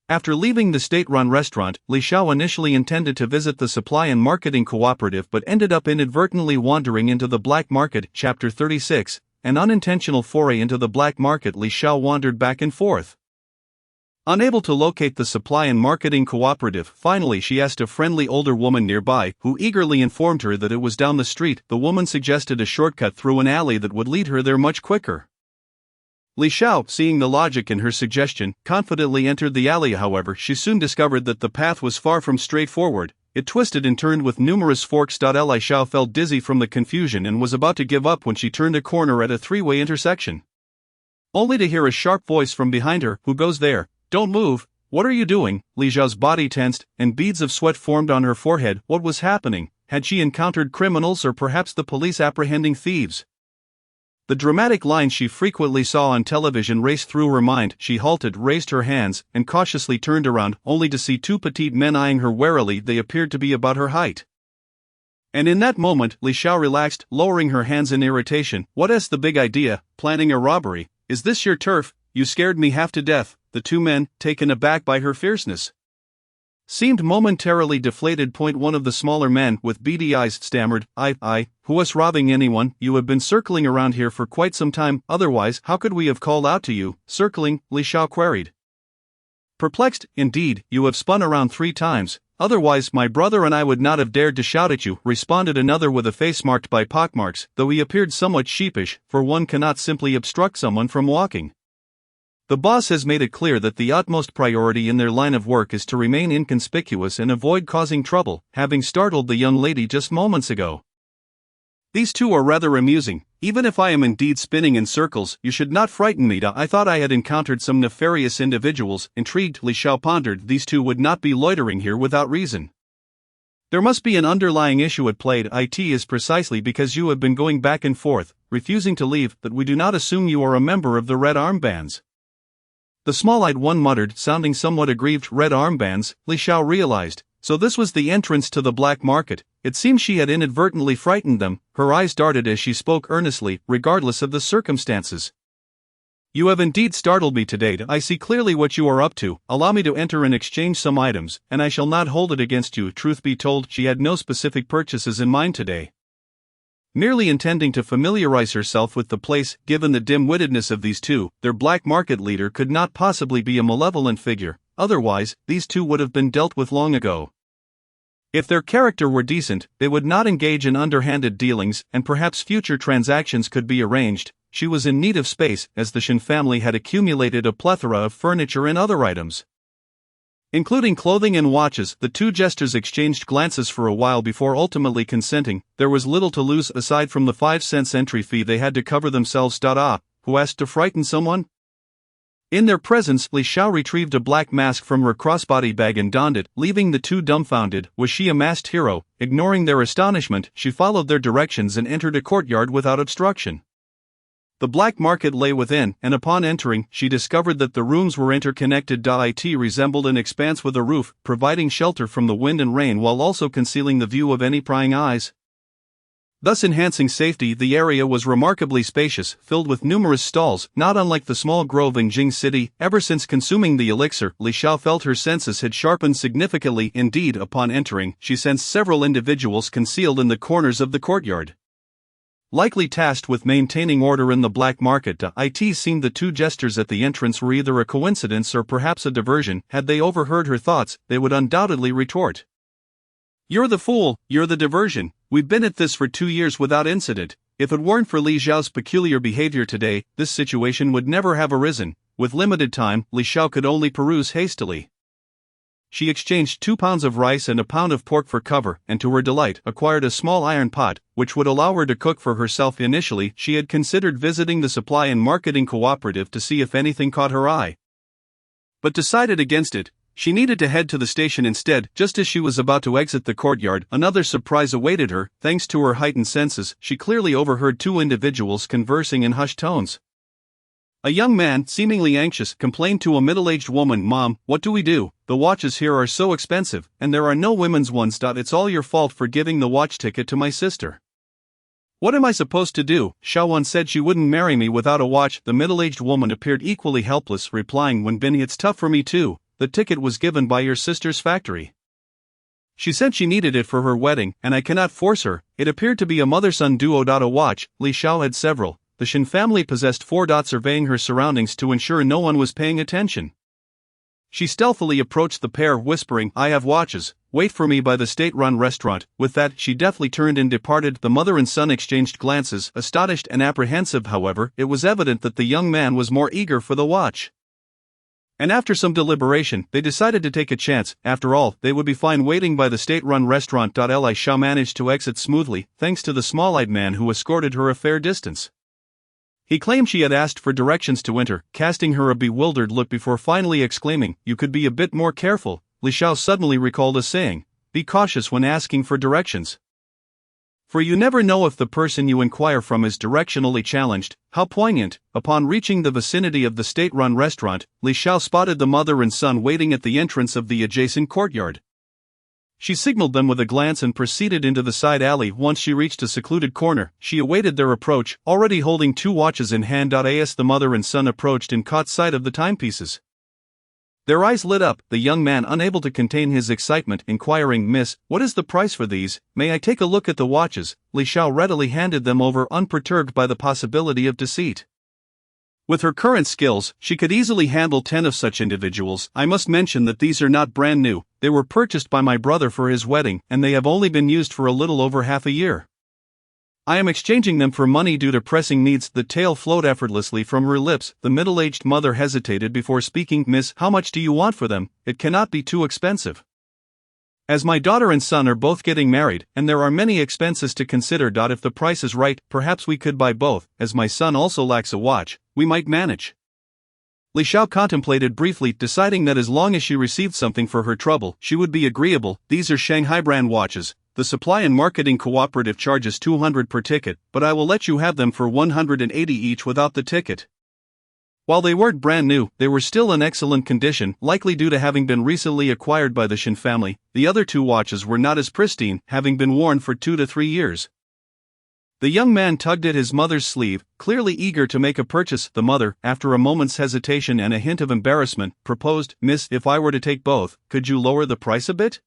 After leaving the state-run restaurant, Li Xiao initially intended to visit the supply and marketing cooperative but ended up inadvertently wandering into the black market. Chapter 36, an unintentional foray into the black market. Li Xiao wandered back and forth, unable to locate the supply and marketing cooperative. Finally she asked a friendly older woman nearby, who eagerly informed her that it was down the street. The woman suggested a shortcut through an alley that would lead her there much quicker. Li Xiao, seeing the logic in her suggestion, confidently entered the alley. However, she soon discovered that the path was far from straightforward. It twisted and turned with numerous forks. Li Xiao felt dizzy from the confusion and was about to give up when she turned a corner at a three-way intersection, only to hear a sharp voice from behind her. "Who goes there? Don't move. What are you doing?" Li Xiao's body tensed, and beads of sweat formed on her forehead. What was happening? Had she encountered criminals or perhaps the police apprehending thieves? The dramatic lines she frequently saw on television raced through her mind. She halted, raised her hands, and cautiously turned around, only to see two petite men eyeing her warily. They appeared to be about her height. And in that moment, Li Xiao relaxed, lowering her hands in irritation. "What's the big idea? Planning a robbery? Is this your turf? You scared me half to death." The two men, taken aback by her fierceness, seemed momentarily deflated. One of the smaller men, with beady eyes, stammered, Who was robbing anyone? You have been circling around here for quite some time, otherwise how could we have called out to you?" "Circling?" Li Xiao queried, perplexed. "Indeed, you have spun around 3 times. otherwise my brother and I would not have dared to shout at you," responded another with a face marked by pockmarks, though he appeared somewhat sheepish, for one cannot simply obstruct someone from walking. The boss has made it clear that the utmost priority in their line of work is to remain inconspicuous and avoid causing trouble, having startled the young lady just moments ago. "These two are rather amusing. Even if I am indeed spinning in circles, you should not frighten me. I thought I had encountered some nefarious individuals." Intrigued, Li Xiao pondered, these two would not be loitering here without reason. "There must be an underlying issue at play. It is precisely because you have been going back and forth, refusing to leave, that we do not assume you are a member of the Red Armbands." The small-eyed one muttered, sounding somewhat aggrieved. Red Armbands, Li Xiao realized. So this was the entrance to the black market. It seemed she had inadvertently frightened them. Her eyes darted as she spoke earnestly, regardless of the circumstances. "You have indeed startled me today. I see clearly what you are up to. Allow me to enter and exchange some items, and I shall not hold it against you." Truth be told, she had no specific purchases in mind today. Merely intending to familiarize herself with the place. Given the dim-wittedness of these two, their black market leader could not possibly be a malevolent figure, otherwise, these two would have been dealt with long ago. If their character were decent, they would not engage in underhanded dealings, and perhaps future transactions could be arranged. She was in need of space, as the Shen family had accumulated a plethora of furniture and other items, including clothing and watches. The two jesters exchanged glances for a while before ultimately consenting. There was little to lose aside from the 5 cents entry fee they had to cover themselves. Who asked to frighten someone? In their presence, Li Xiao retrieved a black mask from her crossbody bag and donned it, leaving the two dumbfounded. Was she a masked hero? Ignoring their astonishment, she followed their directions and entered a courtyard without obstruction. The black market lay within, and upon entering, she discovered that the rooms were interconnected. It resembled an expanse with a roof, providing shelter from the wind and rain while also concealing the view of any prying eyes, thus enhancing safety. The area was remarkably spacious, filled with numerous stalls, not unlike the small grove in Jing City. Ever since consuming the elixir, Li Xiao felt her senses had sharpened significantly. Indeed, upon entering, she sensed several individuals concealed in the corners of the courtyard, likely tasked with maintaining order in the black market. It seemed the two jesters at the entrance were either a coincidence or perhaps a diversion. Had they overheard her thoughts, they would undoubtedly retort, "You're the fool, you're the diversion. We've been at this for 2 years without incident." If it weren't for Li Xiao's peculiar behavior today, this situation would never have arisen. With limited time, Li Xiao could only peruse hastily. She exchanged 2 pounds of rice and a pound of pork for cover, and to her delight, acquired a small iron pot, which would allow her to cook for herself. Initially, she had considered visiting the supply and marketing cooperative to see if anything caught her eye, but decided against it. She needed to head to the station instead. Just as she was about to exit the courtyard, another surprise awaited her. Thanks to her heightened senses, she clearly overheard 2 individuals conversing in hushed tones. A young man, seemingly anxious, complained to a middle-aged woman, "Mom, what do we do? The watches here are so expensive, and there are no women's ones. It's all your fault for giving the watch ticket to my sister." "What am I supposed to do? Xiaowan said she wouldn't marry me without a watch." The middle-aged woman appeared equally helpless, replying, "When Binny, it's tough for me too. The ticket was given by your sister's factory. She said she needed it for her wedding, and I cannot force her." It appeared to be a mother-son duo. A watch. Li Xiao had several. The Shen family possessed 4. Surveying her surroundings to ensure no one was paying attention, she stealthily approached the pair, whispering, "I have watches. Wait for me by the state-run restaurant." With that, she deftly turned and departed. The mother and son exchanged glances, astonished and apprehensive. However, it was evident that the young man was more eager for the watch, and after some deliberation, they decided to take a chance. After all, they would be fine waiting by the state-run restaurant. Li Xiao managed to exit smoothly, thanks to the small-eyed man who escorted her a fair distance. He claimed she had asked for directions to enter, casting her a bewildered look before finally exclaiming, "You could be a bit more careful." Li Xiao suddenly recalled a saying, "Be cautious when asking for directions, for you never know if the person you inquire from is directionally challenged." How poignant! Upon reaching the vicinity of the state-run restaurant, Li Xiao spotted the mother and son waiting at the entrance of the adjacent courtyard. She signaled them with a glance and proceeded into the side alley. Once she reached a secluded corner, she awaited their approach, already holding 2 watches in hand. As the mother and son approached and caught sight of the timepieces, their eyes lit up. The young man, unable to contain his excitement, inquiring, "Miss, what is the price for these? May I take a look at the watches?" Li Xiao readily handed them over, unperturbed by the possibility of deceit. With her current skills, she could easily handle 10 of such individuals. I must mention that these are not brand new, they were purchased by my brother for his wedding, and they have only been used for a little over half a year. I am exchanging them for money due to pressing needs. The tale flowed effortlessly from her lips. The middle-aged mother hesitated before speaking. Miss, how much do you want for them? It cannot be too expensive. As my daughter and son are both getting married, and there are many expenses to consider. If the price is right, perhaps we could buy both. As my son also lacks a watch, we might manage. Li Xiao contemplated briefly, deciding that as long as she received something for her trouble, she would be agreeable. These are Shanghai brand watches. The supply and marketing cooperative charges 200 per ticket, but I will let you have them for 180 each without the ticket. While they weren't brand new, they were still in excellent condition, likely due to having been recently acquired by the Shin family. The other two watches were not as pristine, having been worn for 2 to 3 years. The young man tugged at his mother's sleeve, clearly eager to make a purchase. The mother, after a moment's hesitation and a hint of embarrassment, proposed, Miss, if I were to take both, could you lower the price a bit?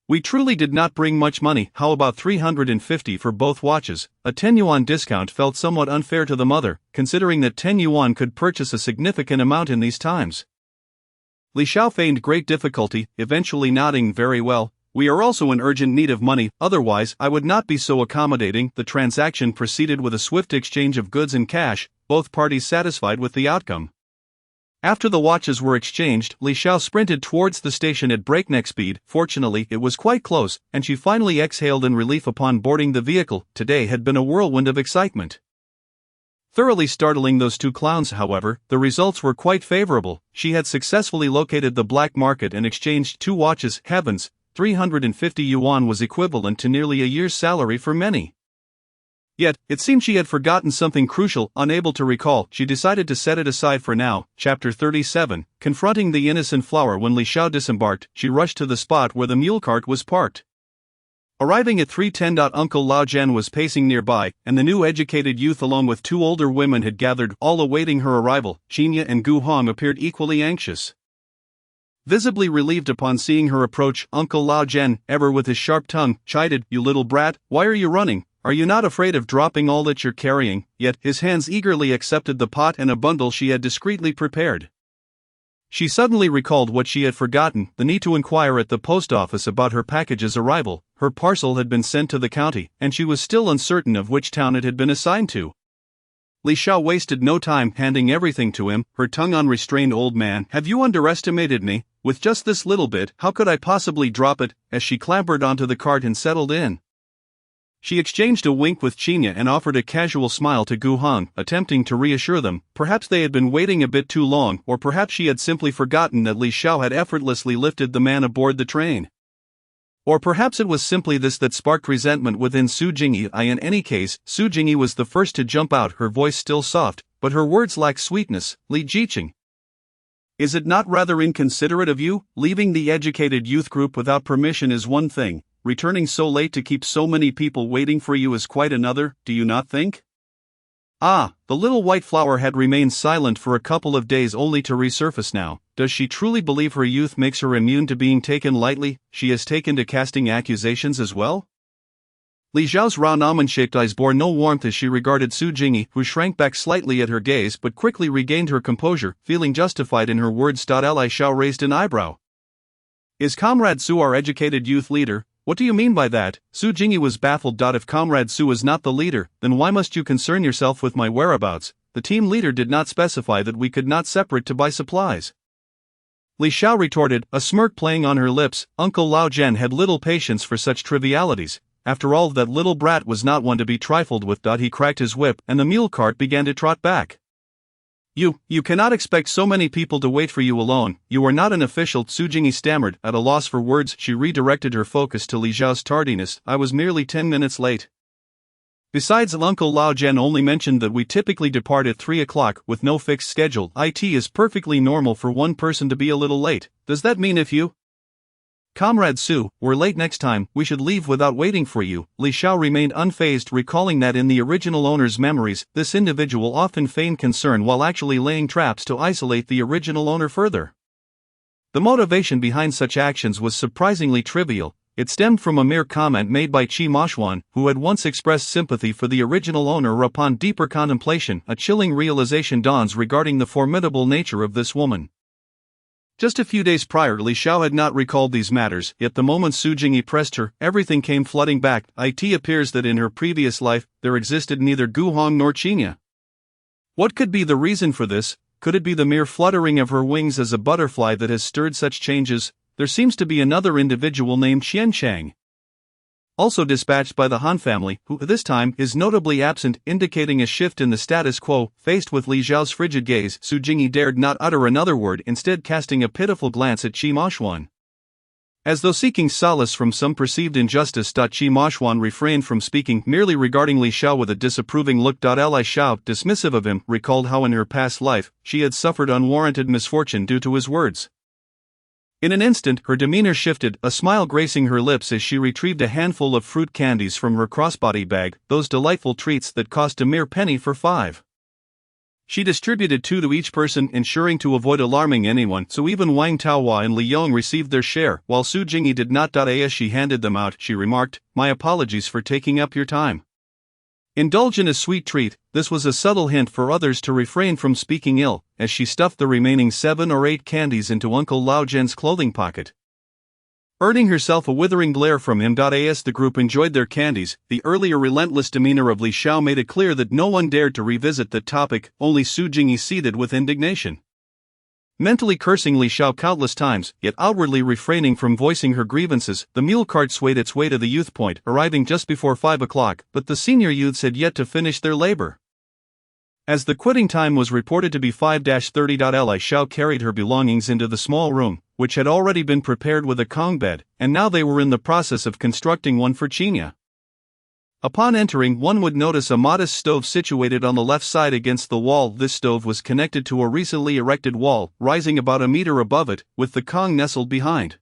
We truly did not bring much money. How about 350 for both watches? A 10 yuan discount felt somewhat unfair to the mother, considering that 10 yuan could purchase a significant amount in these times. Li Xiao feigned great difficulty, eventually nodding. Very well, we are also in urgent need of money, otherwise I would not be so accommodating. The transaction proceeded with a swift exchange of goods and cash, both parties satisfied with the outcome. After the watches were exchanged, Li Xiao sprinted towards the station at breakneck speed. Fortunately, it was quite close, and she finally exhaled in relief upon boarding the vehicle. Today had been a whirlwind of excitement. Thoroughly startling those two clowns, however, the results were quite favorable. She had successfully located the black market and exchanged 2 watches. Heavens, 350 yuan was equivalent to nearly a year's salary for many. Yet, it seemed she had forgotten something crucial. Unable to recall, she decided to set it aside for now. Chapter 37. Confronting the innocent flower. When Li Xiao disembarked, she rushed to the spot where the mule cart was parked. Arriving at 310. Uncle Lao Zhen was pacing nearby, and the new educated youth along with 2 older women had gathered, all awaiting her arrival. Qinya and Gu Hong appeared equally anxious. Visibly relieved upon seeing her approach, Uncle Lao Zhen, ever with his sharp tongue, chided, You little brat, why are you running? Are you not afraid of dropping all that you're carrying? Yet, his hands eagerly accepted the pot and a bundle she had discreetly prepared. She suddenly recalled what she had forgotten, the need to inquire at the post office about her package's arrival. Her parcel had been sent to the county, and she was still uncertain of which town it had been assigned to. Li Xiao wasted no time handing everything to him, her tongue unrestrained. Old man, have you underestimated me? With just this little bit, how could I possibly drop it? As she clambered onto the cart and settled in, she exchanged a wink with Qinya and offered a casual smile to Gu Hong, attempting to reassure them. Perhaps they had been waiting a bit too long, or perhaps she had simply forgotten that Li Xiao had effortlessly lifted the man aboard the train. Or perhaps it was simply this that sparked resentment within Su Jingyi. In any case, Su Jingyi was the first to jump out, her voice still soft, but her words lacked sweetness. Li Jiqing, is it not rather inconsiderate of you? Leaving the educated youth group without permission is one thing. Returning so late to keep so many people waiting for you is quite another, do you not think? The little white flower had remained silent for a couple of days only to resurface now. Does she truly believe her youth makes her immune to being taken lightly? She has taken to casting accusations as well? Li Xiao's round almond-shaped eyes bore no warmth as she regarded Su Jingyi, who shrank back slightly at her gaze but quickly regained her composure, feeling justified in her words. Li Xiao raised an eyebrow. Is Comrade Su our educated youth leader? What do you mean by that? Su Jingyi was baffled. If Comrade Su is not the leader, then why must you concern yourself with my whereabouts? The team leader did not specify that we could not separate to buy supplies. Li Xiao retorted, a smirk playing on her lips. Uncle Lao Zhen had little patience for such trivialities. After all, that little brat was not one to be trifled with. He cracked his whip, and the mule cart began to trot back. You cannot expect so many people to wait for you alone. You are not an official. Su Jingyi stammered, at a loss for words. She redirected her focus to Li Xiao's tardiness. I was merely 10 minutes late. Besides, Uncle Lao Zhen only mentioned that we typically depart at 3 o'clock with no fixed schedule. It is perfectly normal for one person to be a little late. Does that mean if you, Comrade Su, were late next time, we should leave without waiting for you? Li Xiao remained unfazed, recalling that in the original owner's memories, this individual often feigned concern while actually laying traps to isolate the original owner further. The motivation behind such actions was surprisingly trivial. It stemmed from a mere comment made by Chi Moshwan, who had once expressed sympathy for the original owner. Upon deeper contemplation, a chilling realization dawns regarding the formidable nature of this woman. Just a few days prior, Li Xiao had not recalled these matters, yet the moment Su Jingyi pressed her, everything came flooding back. It appears that in her previous life, there existed neither Gu Hong nor Qinya. What could be the reason for this? Could it be the mere fluttering of her wings as a butterfly that has stirred such changes? There seems to be another individual named Qian Chang, also dispatched by the Han family, who this time is notably absent, indicating a shift in the status quo. Faced with Li Xiao's frigid gaze, Su Jingyi dared not utter another word, instead casting a pitiful glance at Chi Moshwan. As though seeking solace from some perceived injustice, Chi Moshwan refrained from speaking, merely regarding Li Xiao with a disapproving look. Li Xiao, dismissive of him, recalled how in her past life, she had suffered unwarranted misfortune due to his words. In an instant, her demeanor shifted, a smile gracing her lips as she retrieved a handful of fruit candies from her crossbody bag, those delightful treats that cost a mere penny for 5. She distributed 2 to each person, ensuring to avoid alarming anyone, so even Wang Taohua and Li Yong received their share, while Su Jingyi did not. As she handed them out, she remarked, "My apologies for taking up your time. Indulge in a sweet treat." This was a subtle hint for others to refrain from speaking ill, as she stuffed the remaining 7 or 8 candies into Uncle Lao Zhen's clothing pocket, earning herself a withering glare from him. As the group enjoyed their candies, the earlier relentless demeanor of Li Xiao made it clear that no one dared to revisit the topic, only Su Jingyi seethed with indignation, mentally cursing Li Xiao countless times, yet outwardly refraining from voicing her grievances. The mule cart swayed its way to the youth point, arriving just before 5 o'clock, but the senior youths had yet to finish their labor. As the quitting time was reported to be 5:30, Li Xiao carried her belongings into the small room, which had already been prepared with a Kong bed, and now they were in the process of constructing one for Qinya. Upon entering, one would notice a modest stove situated on the left side against the wall. This stove was connected to a recently erected wall, rising about a meter above it, with the Kong nestled behind.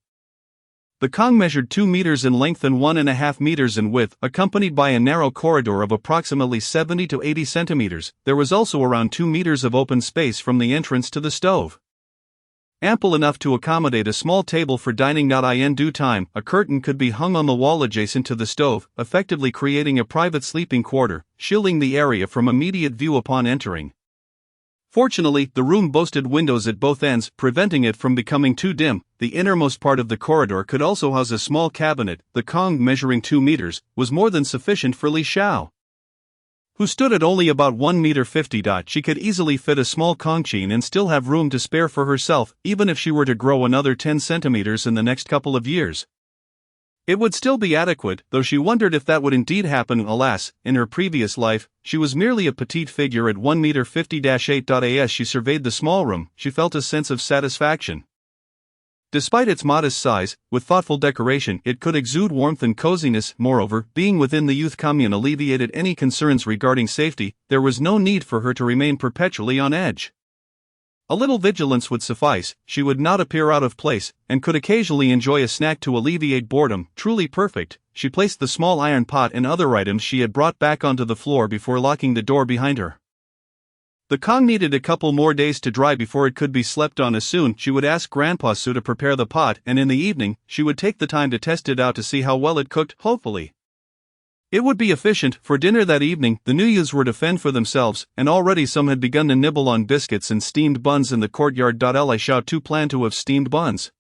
The Kong measured 2 meters in length and 1.5 meters in width, accompanied by a narrow corridor of approximately 70 to 80 centimeters. There was also around 2 meters of open space from the entrance to the stove, ample enough to accommodate a small table for dining. In due time, a curtain could be hung on the wall adjacent to the stove, effectively creating a private sleeping quarter, shielding the area from immediate view upon entering. Fortunately, the room boasted windows at both ends, preventing it from becoming too dim. The innermost part of the corridor could also house a small cabinet. The Kong, measuring 2 meters, was more than sufficient for Li Xiao, who stood at only about 1.50 meters. She could easily fit a small Kongqin and still have room to spare for herself, even if she were to grow another 10 centimeters in the next couple of years. It would still be adequate, though she wondered if that would indeed happen. Alas, in her previous life, she was merely a petite figure at 1.50 meters. As she surveyed the small room, she felt a sense of satisfaction. Despite its modest size, with thoughtful decoration, it could exude warmth and coziness. Moreover, being within the youth commune alleviated any concerns regarding safety. There was no need for her to remain perpetually on edge. A little vigilance would suffice. She would not appear out of place, and could occasionally enjoy a snack to alleviate boredom. Truly perfect. She placed the small iron pot and other items she had brought back onto the floor before locking the door behind her. The Kong needed a couple more days to dry before it could be slept on. As soon she would ask Grandpa Su to prepare the pot, and in the evening, she would take the time to test it out to see how well it cooked. Hopefully, it would be efficient. For dinner that evening, the new youths were to fend for themselves, and already some had begun to nibble on biscuits and steamed buns in the courtyard. Li Xiao too planned to have steamed buns.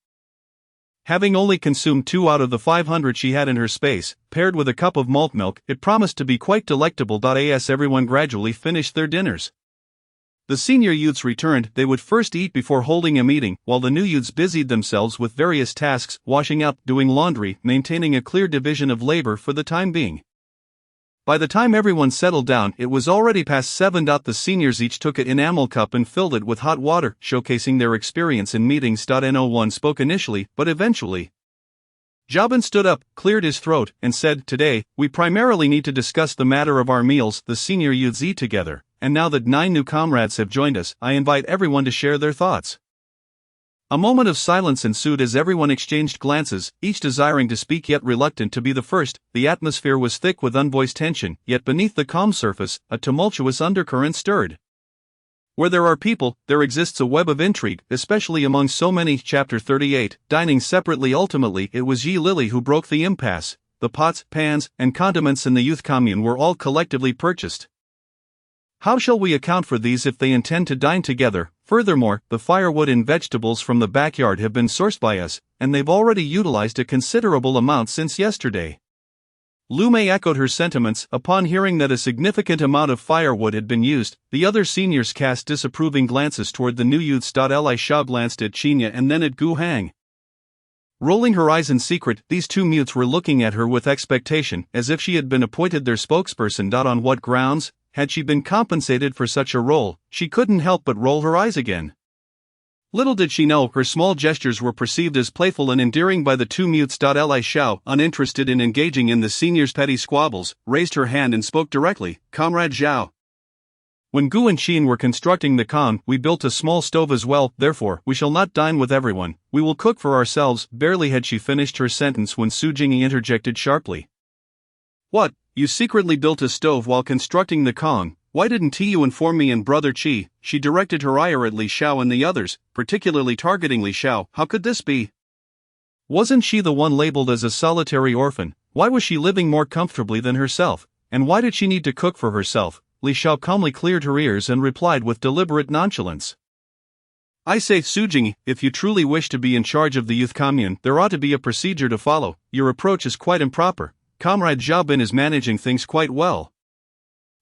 Having only consumed 2 out of the 500 she had in her space, paired with a cup of malt milk, it promised to be quite delectable. As everyone gradually finished their dinners, the senior youths returned. They would first eat before holding a meeting, while the new youths busied themselves with various tasks, washing up, doing laundry, maintaining a clear division of labor for the time being. By the time everyone settled down, it was already past 7. The seniors each took an enamel cup and filled it with hot water, showcasing their experience in meetings. No one spoke initially, but eventually, Jabin stood up, cleared his throat, and said, "Today, we primarily need to discuss the matter of our meals." The senior youths eat together, and now that 9 new comrades have joined us, I invite everyone to share their thoughts. A moment of silence ensued as everyone exchanged glances, each desiring to speak yet reluctant to be the first. The atmosphere was thick with unvoiced tension, yet beneath the calm surface, a tumultuous undercurrent stirred. Where there are people, there exists a web of intrigue, especially among so many. Chapter 38, Dining separately. Ultimately, it was Yi Lily who broke the impasse. The pots, pans, and condiments in the youth commune were all collectively purchased. How shall we account for these if they intend to dine together? Furthermore, the firewood and vegetables from the backyard have been sourced by us, and they've already utilized a considerable amount since yesterday. Lu Mei echoed her sentiments. Upon hearing that a significant amount of firewood had been used, the other seniors cast disapproving glances toward the new youths. Li Xiao glanced at Qinya and then at Gu Hang. Rolling her eyes in secret, these two mutes were looking at her with expectation, as if she had been appointed their spokesperson. On what grounds? Had she been compensated for such a role? She couldn't help but roll her eyes again. Little did she know, her small gestures were perceived as playful and endearing by the two mutes. Li Xiao, uninterested in engaging in the seniors' petty squabbles, raised her hand and spoke directly, "Comrade Zhao. When Gu and Qin were constructing the khan, we built a small stove as well, therefore, we shall not dine with everyone, we will cook for ourselves." Barely had she finished her sentence when Su Jingyi interjected sharply. "What, you secretly built a stove while constructing the khan? Why didn't you inform me and Brother Qi?" She directed her ire at Li Xiao and the others, particularly targeting Li Xiao. How could this be? Wasn't she the one labeled as a solitary orphan? Why was she living more comfortably than herself? And why did she need to cook for herself? Li Xiao calmly cleared her ears and replied with deliberate nonchalance. "I say, Su Jingyi, if you truly wish to be in charge of the youth commune, there ought to be a procedure to follow. Your approach is quite improper. Comrade Zhao Bin is managing things quite well."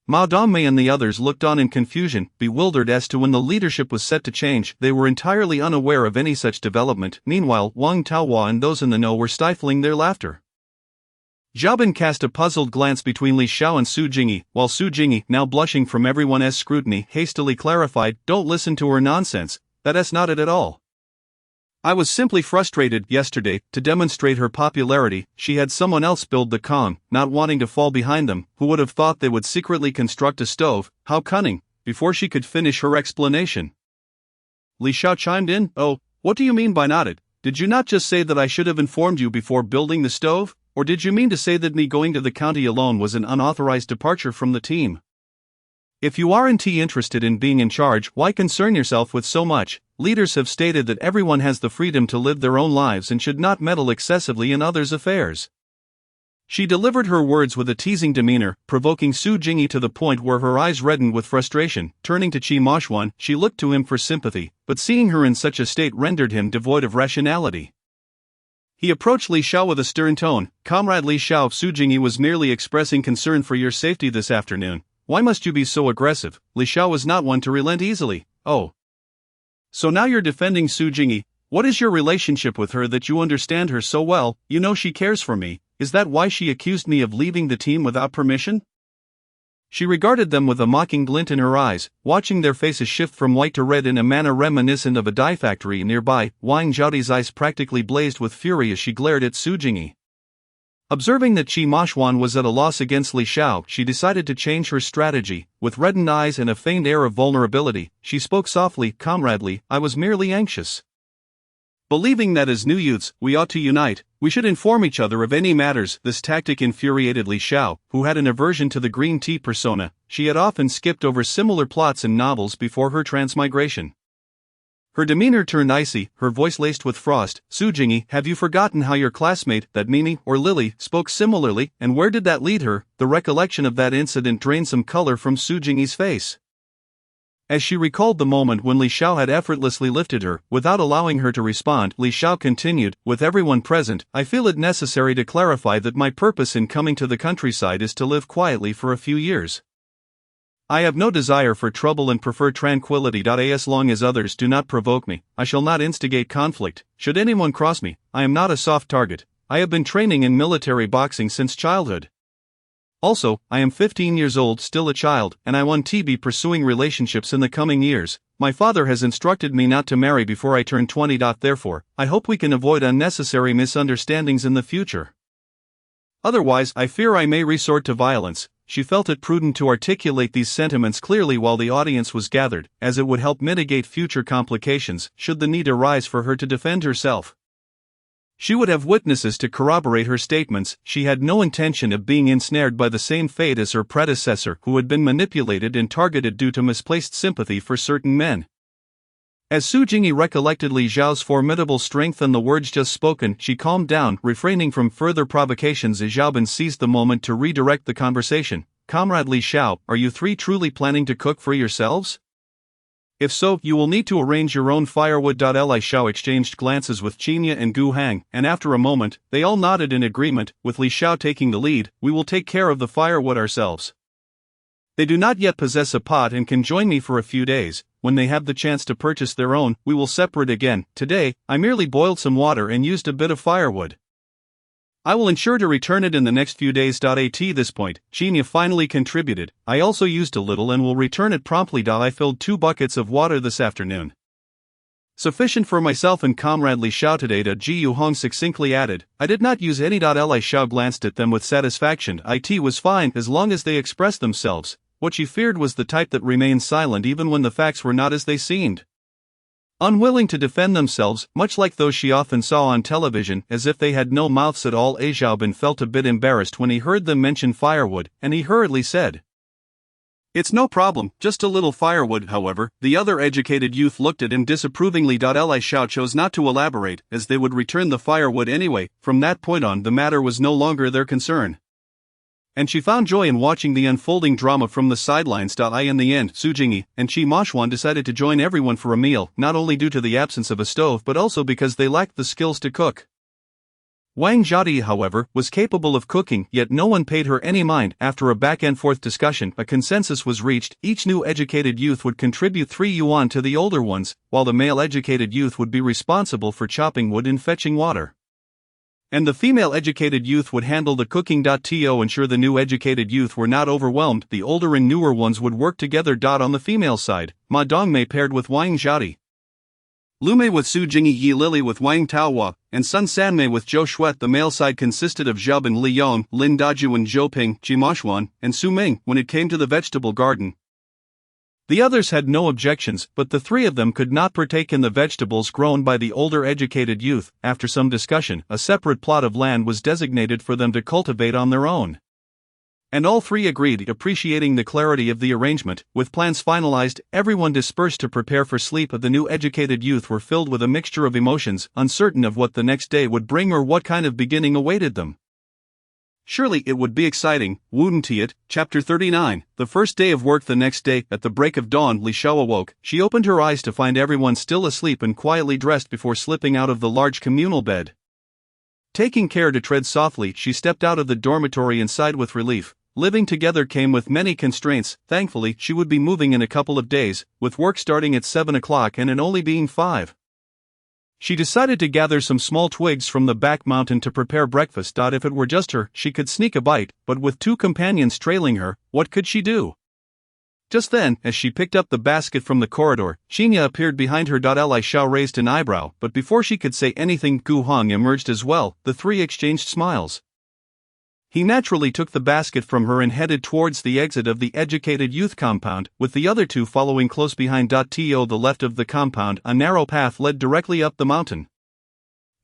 Mao Dongmei and the others looked on in confusion, bewildered as to when the leadership was set to change. They were entirely unaware of any such development. Meanwhile, Wang Taohua and those in the know were stifling their laughter. Zhao Bin cast a puzzled glance between Li Xiao and Su Jingyi, while Su Jingyi, now blushing from everyone's scrutiny, hastily clarified, "Don't listen to her nonsense, that's not it at all. I was simply frustrated. Yesterday, to demonstrate her popularity, she had someone else build the khan, not wanting to fall behind them. Who would have thought they would secretly construct a stove? How cunning!" Before she could finish her explanation, Li Xiao chimed in, "Oh, what do you mean by not it? Did you not just say that I should have informed you before building the stove? Or did you mean to say that me going to the county alone was an unauthorized departure from the team? If you aren't interested in being in charge, why concern yourself with so much? Leaders have stated that everyone has the freedom to live their own lives and should not meddle excessively in others' affairs." She delivered her words with a teasing demeanor, provoking Su Jingyi to the point where her eyes reddened with frustration. Turning to Qi Moxuan, she looked to him for sympathy, but seeing her in such a state rendered him devoid of rationality. He approached Li Xiao with a stern tone. "Comrade Li Xiao, Su Jingyi was merely expressing concern for your safety this afternoon. Why must you be so aggressive?" Li Xiao was not one to relent easily. "Oh. So now you're defending Su Jingyi. What is your relationship with her that you understand her so well? You know she cares for me. Is that why she accused me of leaving the team without permission?" She regarded them with a mocking glint in her eyes, watching their faces shift from white to red in a manner reminiscent of a dye factory nearby. Wang Zhaoti's eyes practically blazed with fury as she glared at Su Jingyi. Observing that Qi Moxuan was at a loss against Li Xiao, she decided to change her strategy. With reddened eyes and a feigned air of vulnerability, she spoke softly, "Comradely, I was merely anxious. Believing that as new youths, we ought to unite, we should inform each other of any matters." This tactic infuriated Li Xiao, who had an aversion to the green tea persona. She had often skipped over similar plots in novels before her transmigration. Her demeanor turned icy, her voice laced with frost. "Su Jingyi, have you forgotten how your classmate, that Mimi, or Lily, spoke similarly, and where did that lead her?" The recollection of that incident drained some color from Su Jingyi's face. As she recalled the moment when Li Xiao had effortlessly lifted her, without allowing her to respond, Li Xiao continued, "With everyone present, I feel it necessary to clarify that my purpose in coming to the countryside is to live quietly for a few years. I have no desire for trouble and prefer tranquility. As long as others do not provoke me, I shall not instigate conflict. Should anyone cross me, I am not a soft target. I have been training in military boxing since childhood. Also, I am 15 years old, still a child, and I want to be pursuing relationships in the coming years. My father has instructed me not to marry before I turn 20. Therefore, I hope we can avoid unnecessary misunderstandings in the future. Otherwise, I fear I may resort to violence." She felt it prudent to articulate these sentiments clearly while the audience was gathered, as it would help mitigate future complications, should the need arise for her to defend herself. She would have witnesses to corroborate her statements. She had no intention of being ensnared by the same fate as her predecessor, who had been manipulated and targeted due to misplaced sympathy for certain men. As Su Jingyi recollected Li Xiao's formidable strength and the words just spoken, she calmed down, refraining from further provocations as Xiaobin seized the moment to redirect the conversation. Comrade Li Xiao, are you three truly planning to cook for yourselves? If so, you will need to arrange your own firewood. Li Xiao exchanged glances with Qinya and Gu Hang, and after a moment, they all nodded in agreement, with Li Xiao taking the lead. We will take care of the firewood ourselves. They do not yet possess a pot and can join me for a few days. When they have the chance to purchase their own, we will separate again. Today, I merely boiled some water and used a bit of firewood. I will ensure to return it in the next few days. At this point, Qinya finally contributed. I also used a little and will return it promptly. I filled 2 buckets of water this afternoon. Sufficient for myself and Comrade Li Xiao today. Ji Yuhong succinctly added. I did not use any. Li Xiao glanced at them with satisfaction. It was fine as long as they expressed themselves. What she feared was the type that remained silent even when the facts were not as they seemed. Unwilling to defend themselves, much like those she often saw on television, as if they had no mouths at all. Xiaobin felt a bit embarrassed when he heard them mention firewood, and he hurriedly said, It's no problem, just a little firewood. However, the other educated youth looked at him disapprovingly. Li Xiao chose not to elaborate, as they would return the firewood anyway. From that point on, the matter was no longer their concern. And she found joy in watching the unfolding drama from the sidelines. In the end, Su Jingyi and Qi Mashuan decided to join everyone for a meal, not only due to the absence of a stove but also because they lacked the skills to cook. Wang Zhadi, however, was capable of cooking, yet no one paid her any mind. After a back-and-forth discussion, a consensus was reached. Each new educated youth would contribute 3 yuan to the older ones, while the male educated youth would be responsible for chopping wood and fetching water. And the female educated youth would handle the cooking. To ensure the new educated youth were not overwhelmed, the older and newer ones would work together. On the female side, Ma Dongmei paired with Wang Zhadi, Lu Mei with Su Jingyi, Yi Lili with Wang Taohua, and Sun Sanmei with Zhou Shuet. The male side consisted of Xiaobin, Li Yong, Lin Daju and Zhou Ping, Qi Mashuan, and Su Ming. When it came to the vegetable garden, the others had no objections, but the 3 of them could not partake in the vegetables grown by the older educated youth. After some discussion, a separate plot of land was designated for them to cultivate on their own. And all 3 agreed, appreciating the clarity of the arrangement. With plans finalized, everyone dispersed to prepare for sleep. The new educated youth were filled with a mixture of emotions, uncertain of what the next day would bring or what kind of beginning awaited them. Surely it would be exciting, wouldn't it? Chapter 39. The first day of work. The next day, at the break of dawn, Li Xiao awoke. She opened her eyes to find everyone still asleep and quietly dressed before slipping out of the large communal bed. Taking care to tread softly, she stepped out of the dormitory and sighed with relief. Living together came with many constraints. Thankfully, she would be moving in a couple of days, with work starting at 7 o'clock and it only being 5. She decided to gather some small twigs from the back mountain to prepare breakfast. If it were just her, she could sneak a bite, but with 2 companions trailing her, what could she do? Just then, as she picked up the basket from the corridor, Qinya appeared behind her. Li Xiao raised an eyebrow, but before she could say anything, Gu Hong emerged as well. The 3 exchanged smiles. He naturally took the basket from her and headed towards the exit of the educated youth compound, with the other 2 following close behind. To the left of the compound, a narrow path led directly up the mountain.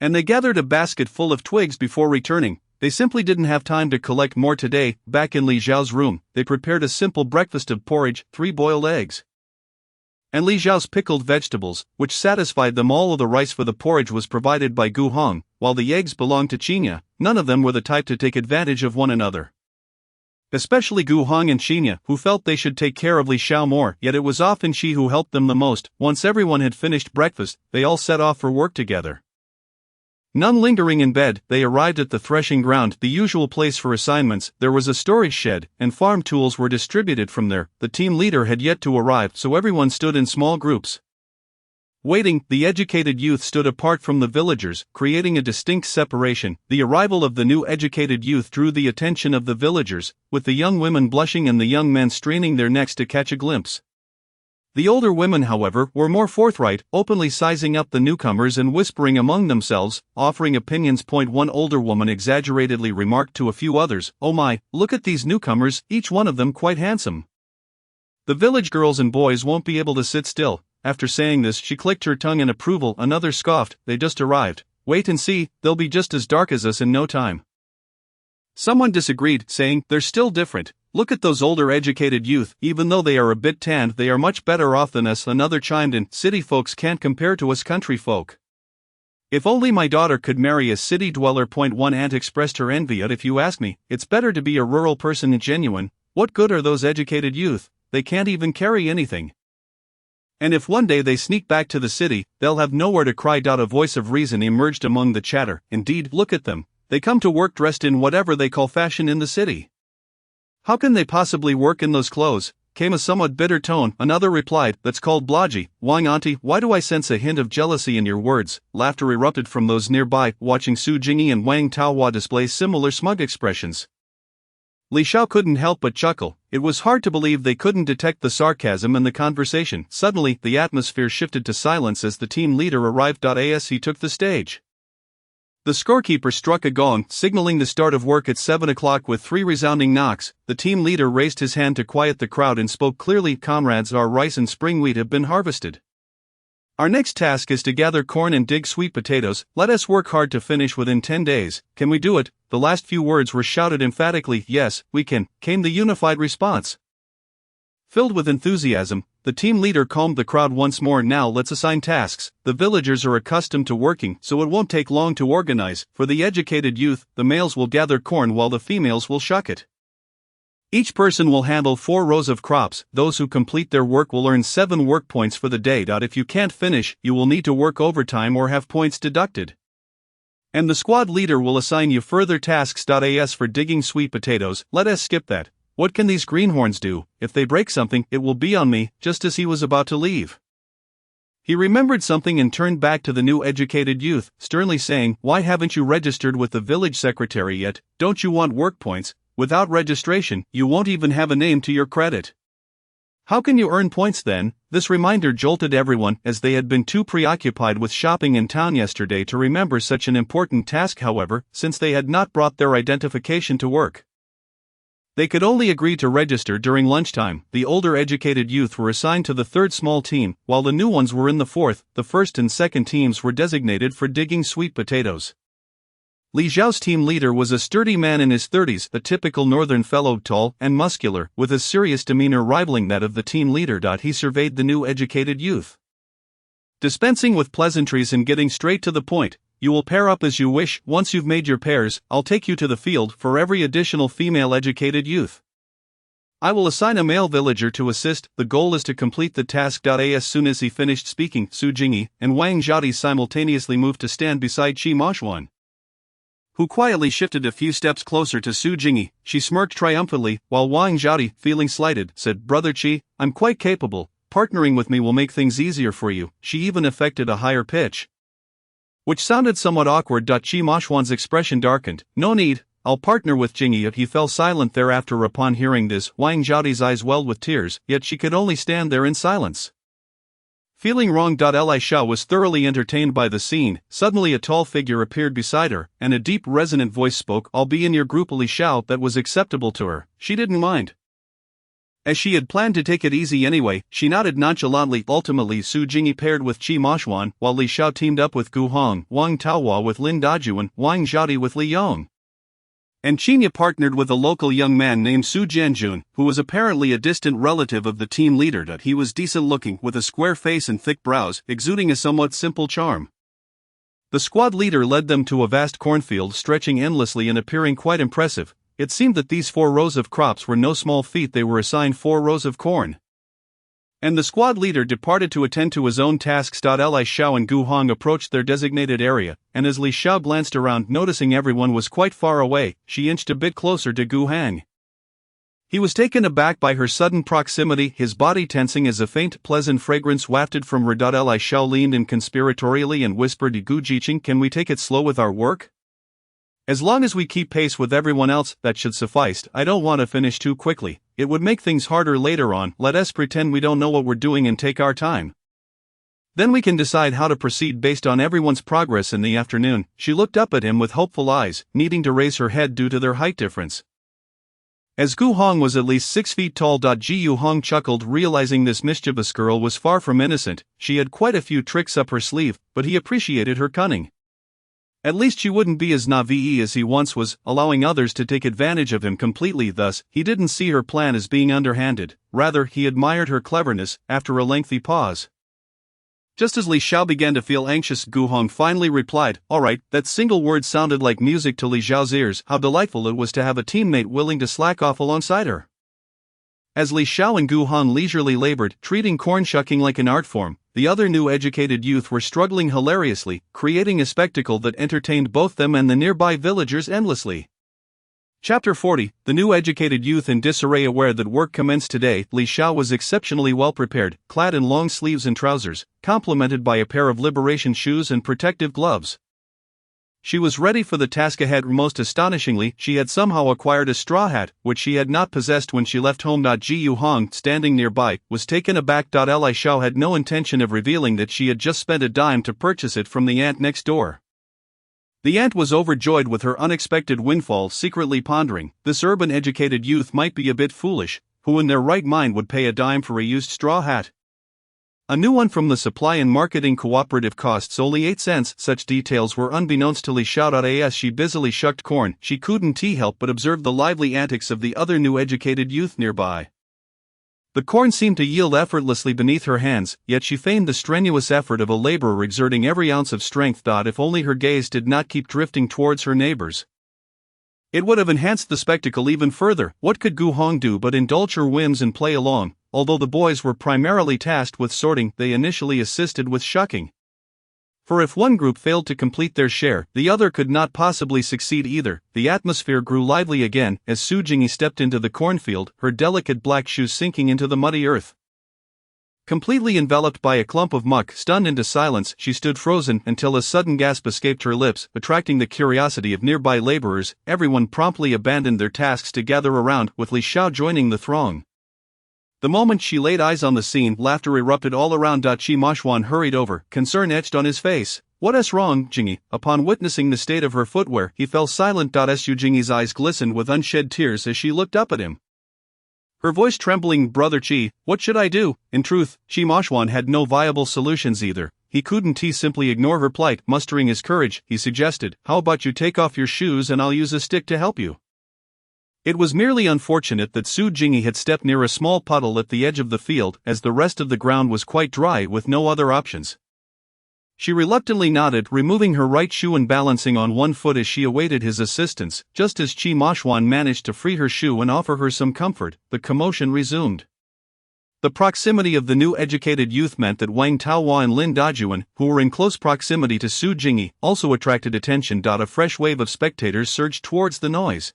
And they gathered a basket full of twigs before returning. They simply didn't have time to collect more today. Back in Li Xiao's room, they prepared a simple breakfast of porridge, 3 boiled eggs, and Li Xiao's pickled vegetables, which satisfied them all. The rice for the porridge was provided by Gu Hong, while the eggs belonged to Qinya. None of them were the type to take advantage of one another. Especially Gu Hong and Qinya, who felt they should take care of Li Xiao more, yet it was often she who helped them the most. Once everyone had finished breakfast, they all set off for work together. None lingering in bed, they arrived at the threshing ground, the usual place for assignments. There was a storage shed, and farm tools were distributed from there. The team leader had yet to arrive, so everyone stood in small groups. Waiting, the educated youth stood apart from the villagers, creating a distinct separation. The arrival of the new educated youth drew the attention of the villagers, with the young women blushing and the young men straining their necks to catch a glimpse. The older women, however, were more forthright, openly sizing up the newcomers and whispering among themselves, offering opinions. One older woman exaggeratedly remarked to a few others, "Oh my, look at these newcomers, each one of them quite handsome. The village girls and boys won't be able to sit still." After saying this, she clicked her tongue in approval. Another scoffed, "They just arrived. Wait and see, they'll be just as dark as us in no time. Someone disagreed, saying, they're still different. Look at those older educated youth, even though they are a bit tanned, they are much better off than us. Another chimed in, city folks can't compare to us country folk. If only my daughter could marry a city dweller. One aunt expressed her envy at, if you ask me, it's better to be a rural person and genuine. What good are those educated youth? They can't even carry anything. And if one day they sneak back to the city, they'll have nowhere to cry. A voice of reason emerged among the chatter. Indeed, look at them. They come to work dressed in whatever they call fashion in the city. How can they possibly work in those clothes? Came a somewhat bitter tone. Another replied, that's called blodgy. Wang auntie, why do I sense a hint of jealousy in your words? Laughter erupted from those nearby, watching Su Jingyi and Wang Taohua display similar smug expressions. Li Xiao couldn't help but chuckle. It was hard to believe they couldn't detect the sarcasm in the conversation. Suddenly, the atmosphere shifted to silence as the team leader arrived. As he took the stage, the scorekeeper struck a gong, signaling the start of work at 7 o'clock with 3 resounding knocks. The team leader raised his hand to quiet the crowd and spoke clearly, comrades, our rice and spring wheat have been harvested. Our next task is to gather corn and dig sweet potatoes. Let us work hard to finish within 10 days. Can we do it? The last few words were shouted emphatically. Yes, we can, came the unified response. Filled with enthusiasm, the team leader calmed the crowd once more. Now let's assign tasks. The villagers are accustomed to working, so it won't take long to organize. For the educated youth, the males will gather corn while the females will shuck it. Each person will handle 4 rows of crops. Those who complete their work will earn 7 work points for the day. If you can't finish, you will need to work overtime or have points deducted. And the squad leader will assign you further tasks. As for digging sweet potatoes, let us skip that. What can these greenhorns do? If they break something, it will be on me. Just as he was about to leave, he remembered something and turned back to the new educated youth, sternly saying, why haven't you registered with the village secretary yet? Don't you want work points? Without registration, you won't even have a name to your credit. How can you earn points then? This reminder jolted everyone, as they had been too preoccupied with shopping in town yesterday to remember such an important task. However, since they had not brought their identification to work, they could only agree to register during lunchtime. The older educated youth were assigned to the 3rd small team, while the new ones were in the 4th. The 1st and 2nd teams were designated for digging sweet potatoes. Li Xiao's team leader was a sturdy man in his 30s, a typical northern fellow, tall and muscular, with a serious demeanor rivaling that of the team leader. He surveyed the new educated youth, dispensing with pleasantries and getting straight to the point. You will pair up as you wish. Once you've made your pairs, I'll take you to the field. For every additional female educated youth, I will assign a male villager to assist. The goal is to complete the task. As soon as he finished speaking, Su Jingyi and Wang Zhaodi simultaneously moved to stand beside Qi Mashuan, who quietly shifted a few steps closer to Su Jingyi. She smirked triumphantly, while Wang Zhaodi, feeling slighted, said, Brother Qi, I'm quite capable. Partnering with me will make things easier for you. She even affected a higher pitch, which sounded somewhat awkward. Qi Mashuan's expression darkened. No need, I'll partner with Jingyi. He fell silent thereafter. Upon hearing this, Wang Zhaodi's eyes welled with tears, yet she could only stand there in silence, feeling wrong. Li Xiao was thoroughly entertained by the scene. Suddenly a tall figure appeared beside her, and a deep resonant voice spoke. I'll be in your group. Li Xiao. That was acceptable to her. She didn't mind, as she had planned to take it easy anyway. She nodded nonchalantly. Ultimately, Su Jingyi paired with Qi Mashuan, while Li Xiao teamed up with Gu Hong, Wang Taohua with Lin Daju, and Wang Zhaodi with Li Yong. And Qinya partnered with a local young man named Su Jianjun, who was apparently a distant relative of the team leader. He was decent looking, with a square face and thick brows, exuding a somewhat simple charm. The squad leader led them to a vast cornfield stretching endlessly and appearing quite impressive. It seemed that these 4 rows of crops were no small feat. They were assigned 4 rows of corn, and the squad leader departed to attend to his own tasks. Li Xiao and Gu Hong approached their designated area, and as Li Xiao glanced around, noticing everyone was quite far away, she inched a bit closer to Gu Hong. He was taken aback by her sudden proximity, his body tensing as a faint, pleasant fragrance wafted from her. Li Xiao leaned in conspiratorially and whispered to Gu Jiqing, can we take it slow with our work? As long as we keep pace with everyone else, that should suffice. I don't want to finish too quickly. It would make things harder later on. Let us pretend we don't know what we're doing and take our time. Then we can decide how to proceed based on everyone's progress in the afternoon. She looked up at him with hopeful eyes, needing to raise her head due to their height difference, as Gu Hong was at least 6 feet tall. Ji Yu Hong chuckled, realizing this mischievous girl was far from innocent. She had quite a few tricks up her sleeve, but he appreciated her cunning. At least she wouldn't be as naive as he once was, allowing others to take advantage of him completely. Thus, he didn't see her plan as being underhanded, rather he admired her cleverness. After a lengthy pause, just as Li Xiao began to feel anxious, Gu Hong finally replied, "Alright." That single word sounded like music to Li Xiao's ears. How delightful it was to have a teammate willing to slack off alongside her. As Li Xiao and Gu Hong leisurely labored, treating corn shucking like an art form, the other new educated youth were struggling hilariously, creating a spectacle that entertained both them and the nearby villagers endlessly. Chapter 40, The New Educated Youth in Disarray. Aware that work commenced today, Li Xiao was exceptionally well prepared, clad in long sleeves and trousers, complemented by a pair of liberation shoes and protective gloves. She was ready for the task ahead. Most astonishingly, she had somehow acquired a straw hat, which she had not possessed when she left home. Ji Yu Hong, standing nearby, was taken aback. Li Xiao had no intention of revealing that she had just spent a dime to purchase it from the aunt next door. The aunt was overjoyed with her unexpected windfall, secretly pondering, this urban educated youth might be a bit foolish, who in their right mind would pay a dime for a used straw hat? A new one from the supply and marketing cooperative costs only 8 cents. Such details were unbeknownst to Li Xiao. As she busily shucked corn, she couldn't help but observe the lively antics of the other new educated youth nearby. The corn seemed to yield effortlessly beneath her hands, yet she feigned the strenuous effort of a laborer exerting every ounce of strength. If only her gaze did not keep drifting towards her neighbors, it would have enhanced the spectacle even further. What could Gu Hong do but indulge her whims and play along? Although the boys were primarily tasked with sorting, they initially assisted with shucking. For if one group failed to complete their share, the other could not possibly succeed either. The atmosphere grew lively again as Su Jingyi stepped into the cornfield, her delicate black shoes sinking into the muddy earth. Completely enveloped by a clump of muck, stunned into silence, she stood frozen until a sudden gasp escaped her lips, attracting the curiosity of nearby laborers. Everyone promptly abandoned their tasks to gather around, with Li Xiao joining the throng. The moment she laid eyes on the scene, laughter erupted all around. Qi Mashuan hurried over, concern etched on his face. "What's wrong, Jingyi?" Upon witnessing the state of her footwear, he fell silent. Su Jingyi's eyes glistened with unshed tears as she looked up at him. Her voice trembling, "Brother Qi, what should I do?" In truth, Qi Mashuan had no viable solutions either. He couldn't simply ignore her plight. Mustering his courage, he suggested, "How about you take off your shoes and I'll use a stick to help you?" It was merely unfortunate that Su Jingyi had stepped near a small puddle at the edge of the field, as the rest of the ground was quite dry with no other options. She reluctantly nodded, removing her right shoe and balancing on one foot as she awaited his assistance. Just as Qi Mashuan managed to free her shoe and offer her some comfort, the commotion resumed. The proximity of the new educated youth meant that Wang Taohua and Lin Dajuan, who were in close proximity to Su Jingyi, also attracted attention. A fresh wave of spectators surged towards the noise.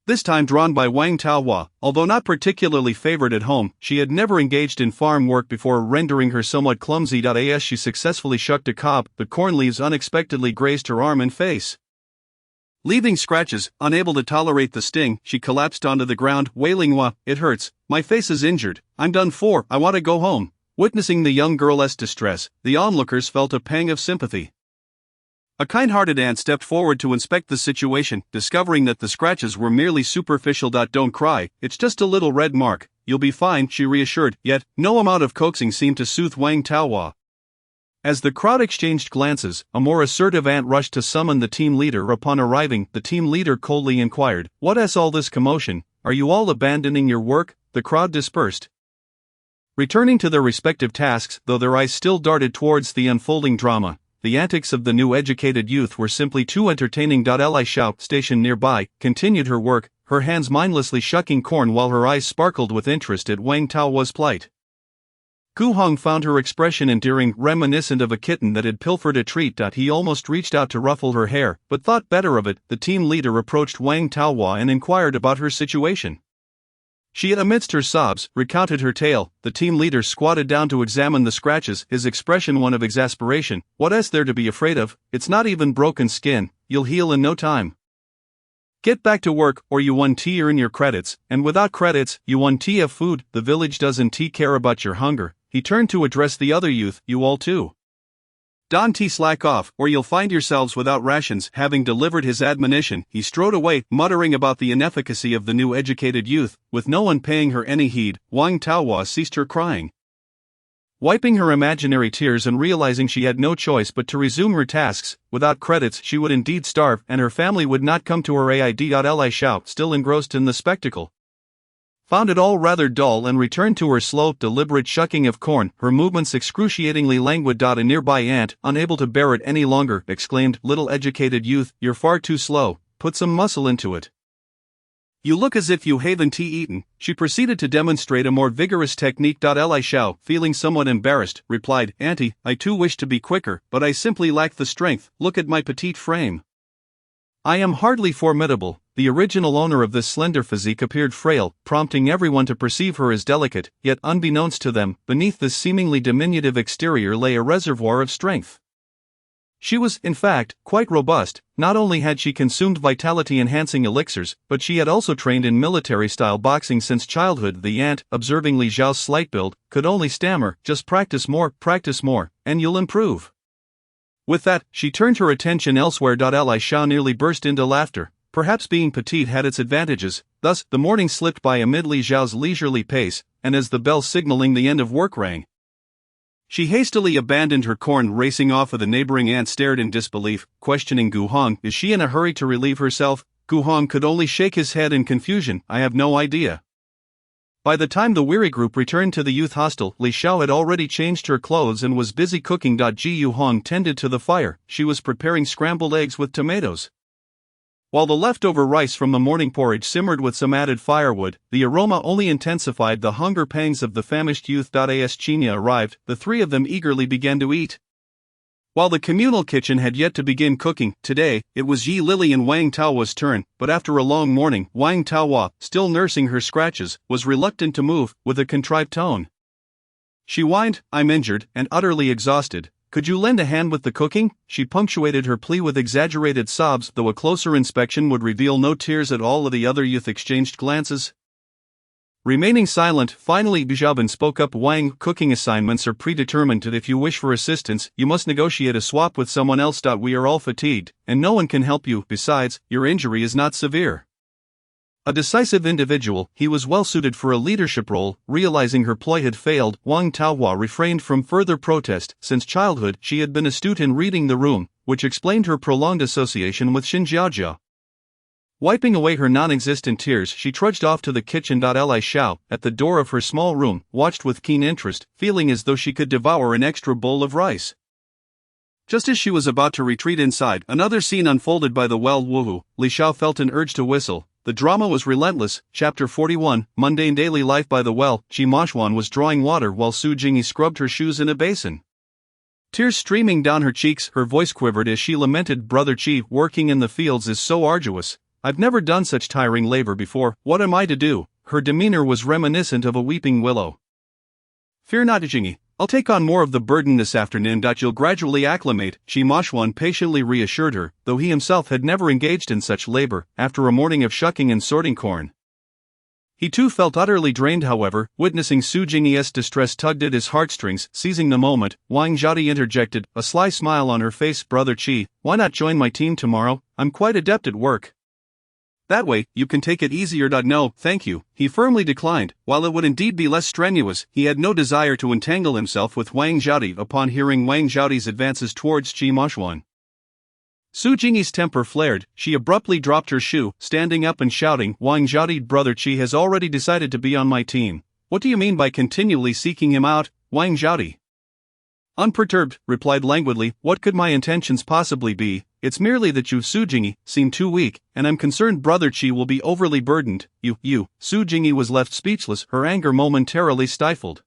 This time drawn by Wang Taohua. Although not particularly favored at home, she had never engaged in farm work before, rendering her somewhat clumsy. As she successfully shucked a cob, the corn leaves unexpectedly grazed her arm and face. Leaving scratches, unable to tolerate the sting, she collapsed onto the ground, wailing, "Wah, it hurts, my face is injured, I'm done for, I want to go home." Witnessing the young girl's distress, the onlookers felt a pang of sympathy. A kind-hearted aunt stepped forward to inspect the situation, discovering that the scratches were merely superficial. "Don't cry, it's just a little red mark, you'll be fine," she reassured, yet no amount of coaxing seemed to soothe Wang Taohua. As the crowd exchanged glances, a more assertive aunt rushed to summon the team leader. Upon arriving, the team leader coldly inquired, "What's all this commotion? Are you all abandoning your work?" The crowd dispersed, returning to their respective tasks, though their eyes still darted towards the unfolding drama. The antics of the new educated youth were simply too entertaining. Li Xiao, stationed nearby, continued her work, her hands mindlessly shucking corn while her eyes sparkled with interest at Wang Taohua's plight. Gu Hong found her expression endearing, reminiscent of a kitten that had pilfered a treat. He almost reached out to ruffle her hair, but thought better of it. The team leader approached Wang Taohua and inquired about her situation. She, amidst her sobs, recounted her tale. The team leader squatted down to examine the scratches, his expression one of exasperation. "What's there to be afraid of? It's not even broken skin, you'll heal in no time. Get back to work, or you won't earn your credits, and without credits, you won't have food. The village doesn't care about your hunger." He turned to address the other youth, "You all too. Don't slack off, or you'll find yourselves without rations." Having delivered his admonition, he strode away, muttering about the inefficacy of the new educated youth. With no one paying her any heed, Wang Taohua ceased her crying. Wiping her imaginary tears and realizing she had no choice but to resume her tasks, without credits she would indeed starve and her family would not come to her aid. Li Xiao, still engrossed in the spectacle, found it all rather dull and returned to her slow, deliberate shucking of corn, her movements excruciatingly languid. A nearby ant, unable to bear it any longer, exclaimed, "Little educated youth, you're far too slow, put some muscle into it. You look as if you haven't eaten." She proceeded to demonstrate a more vigorous technique. Li Xiao, feeling somewhat embarrassed, replied, "Auntie, I too wish to be quicker, but I simply lack the strength. Look at my petite frame. I am hardly formidable." The original owner of this slender physique appeared frail, prompting everyone to perceive her as delicate, yet unbeknownst to them, beneath this seemingly diminutive exterior lay a reservoir of strength. She was, in fact, quite robust. Not only had she consumed vitality-enhancing elixirs, but she had also trained in military-style boxing since childhood. The ant, observing Li Xiao's slight build, could only stammer, "Just practice more, and you'll improve." With that, she turned her attention elsewhere. Li Xiao nearly burst into laughter. Perhaps being petite had its advantages. Thus, the morning slipped by amid Li Xiao's leisurely pace, and as the bell signaling the end of work rang, she hastily abandoned her corn, racing off with a neighboring ant stared in disbelief, questioning Gu Hong, "Is she in a hurry to relieve herself?" Gu Hong could only shake his head in confusion, "I have no idea." By the time the weary group returned to the youth hostel, Li Xiao had already changed her clothes and was busy cooking. Gu Hong tended to the fire. She was preparing scrambled eggs with tomatoes, while the leftover rice from the morning porridge simmered with some added firewood. The aroma only intensified the hunger pangs of the famished youth. As Qinya arrived, the three of them eagerly began to eat. While the communal kitchen had yet to begin cooking, today, it was Yi Lily and Wang Tao's turn, but after a long morning, Wang Tao, still nursing her scratches, was reluctant to move. With a contrite tone, she whined, "I'm injured, and utterly exhausted. Could you lend a hand with the cooking?" She punctuated her plea with exaggerated sobs, though a closer inspection would reveal no tears at all. The other youth exchanged glances, remaining silent. Finally Bijabin spoke up, "Wang, cooking assignments are predetermined. If you wish for assistance, you must negotiate a swap with someone else. We are all fatigued, and no one can help you. Besides, your injury is not severe." A decisive individual, he was well suited for a leadership role. Realizing her ploy had failed, Wang Taohua refrained from further protest. Since childhood, she had been astute in reading the room, which explained her prolonged association with Xin Jiaojia. Wiping away her non-existent tears, she trudged off to the kitchen. Li Xiao, at the door of her small room, watched with keen interest, feeling as though she could devour an extra bowl of rice. Just as she was about to retreat inside, another scene unfolded by the well. Woohoo! Li Xiao felt an urge to whistle. The drama was relentless. Chapter 41, Mundane Daily Life. By the well, Qi Mashuan was drawing water while Su Jingyi scrubbed her shoes in a basin. Tears streaming down her cheeks, her voice quivered as she lamented, "Brother Qi, working in the fields is so arduous. I've never done such tiring labor before. What am I to do?" Her demeanor was reminiscent of a weeping willow. "Fear not, Jingyi. I'll take on more of the burden this afternoon. You'll gradually acclimate," Qi Mashuan patiently reassured her, though he himself had never engaged in such labor. After a morning of shucking and sorting corn, he too felt utterly drained. However, witnessing Su Jingyi's distress tugged at his heartstrings. Seizing the moment, Wang Zhadi interjected, a sly smile on her face, "Brother Qi, why not join my team tomorrow? I'm quite adept at work. That way, you can take it easier." "No, thank you," he firmly declined. While it would indeed be less strenuous, he had no desire to entangle himself with Wang Zhadi. Upon hearing Wang Zhadi's advances towards Qi Mashuan, Su Jingyi's temper flared. She abruptly dropped her shoe, standing up and shouting, "Wang Zhadi, Brother Qi has already decided to be on my team. What do you mean by continually seeking him out?" Wang Zhadi, unperturbed, replied languidly, "What could my intentions possibly be? It's merely that you, Su Jingyi, seem too weak, and I'm concerned Brother Qi will be overly burdened." You. Su Jingyi was left speechless, her anger momentarily stifled.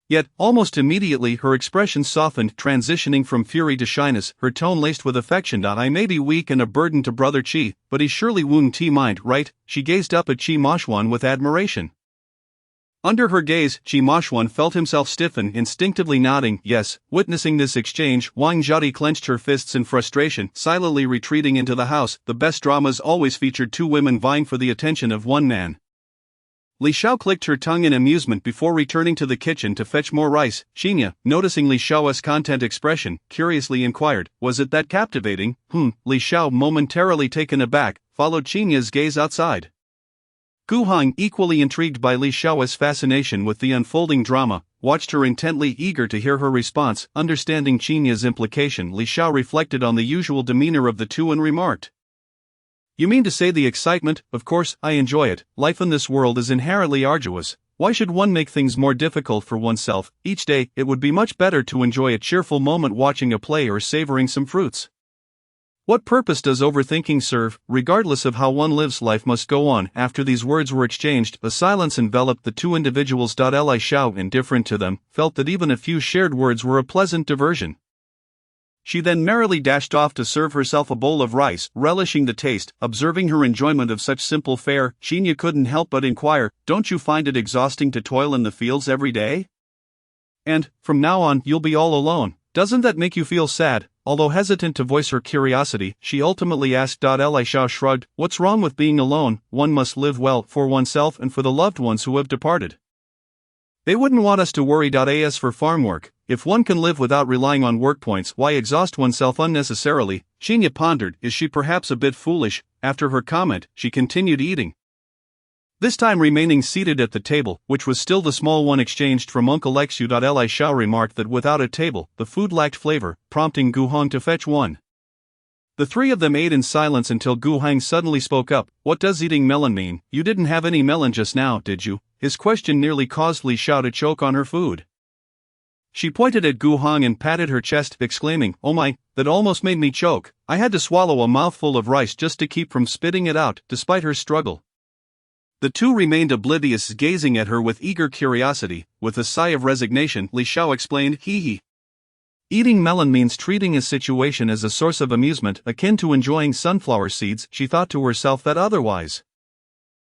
Yet, almost immediately her expression softened, transitioning from fury to shyness, her tone laced with affection. "I may be weak and a burden to Brother Qi, but he surely won't mind, right?" She gazed up at Qi Mashuan with admiration. Under her gaze, Qi Mashuan felt himself stiffen, instinctively nodding yes. Witnessing this exchange, Wang Zhadi clenched her fists in frustration, silently retreating into the house. The best dramas always featured two women vying for the attention of one man. Li Xiao clicked her tongue in amusement before returning to the kitchen to fetch more rice. Qinya, noticing Li Xiao's content expression, curiously inquired, "Was it that captivating?" Li Xiao, momentarily taken aback, followed Qinya's gaze outside. Gu Hong, equally intrigued by Li Xiao's fascination with the unfolding drama, watched her intently, eager to hear her response. Understanding Qinya's implication, Li Xiao reflected on the usual demeanor of the two and remarked, "You mean to say the excitement? Of course, I enjoy it. Life in this world is inherently arduous. Why should one make things more difficult for oneself? Each day, it would be much better to enjoy a cheerful moment watching a play or savoring some fruits. What purpose does overthinking serve? Regardless of how one lives, life must go on." After these words were exchanged, a silence enveloped the two individuals. Li Xiao, indifferent to them, felt that even a few shared words were a pleasant diversion. She then merrily dashed off to serve herself a bowl of rice, relishing the taste. Observing her enjoyment of such simple fare, Qinya couldn't help but inquire, "Don't you find it exhausting to toil in the fields every day? And, from now on, you'll be all alone. Doesn't that make you feel sad?" Although hesitant to voice her curiosity, she ultimately asked. Li Xiao shrugged, "What's wrong with being alone? One must live well, for oneself and for the loved ones who have departed. They wouldn't want us to worry. As for farm work, if one can live without relying on work points, why exhaust oneself unnecessarily?" Qinya pondered, is she perhaps a bit foolish? After her comment, she continued eating. This time remaining seated at the table, which was still the small one exchanged from Uncle Xu. Li Xiao remarked that without a table, the food lacked flavor, prompting Gu Hong to fetch one. The three of them ate in silence until Gu Hong suddenly spoke up. "What does eating melon mean? You didn't have any melon just now, did you?" His question nearly caused Li Xiao to choke on her food. She pointed at Gu Hong and patted her chest, exclaiming, "Oh my, that almost made me choke. I had to swallow a mouthful of rice just to keep from spitting it out." Despite her struggle, the two remained oblivious, gazing at her with eager curiosity. With a sigh of resignation, Li Xiao explained, "Hee. Eating melon means treating a situation as a source of amusement, akin to enjoying sunflower seeds." She thought to herself that otherwise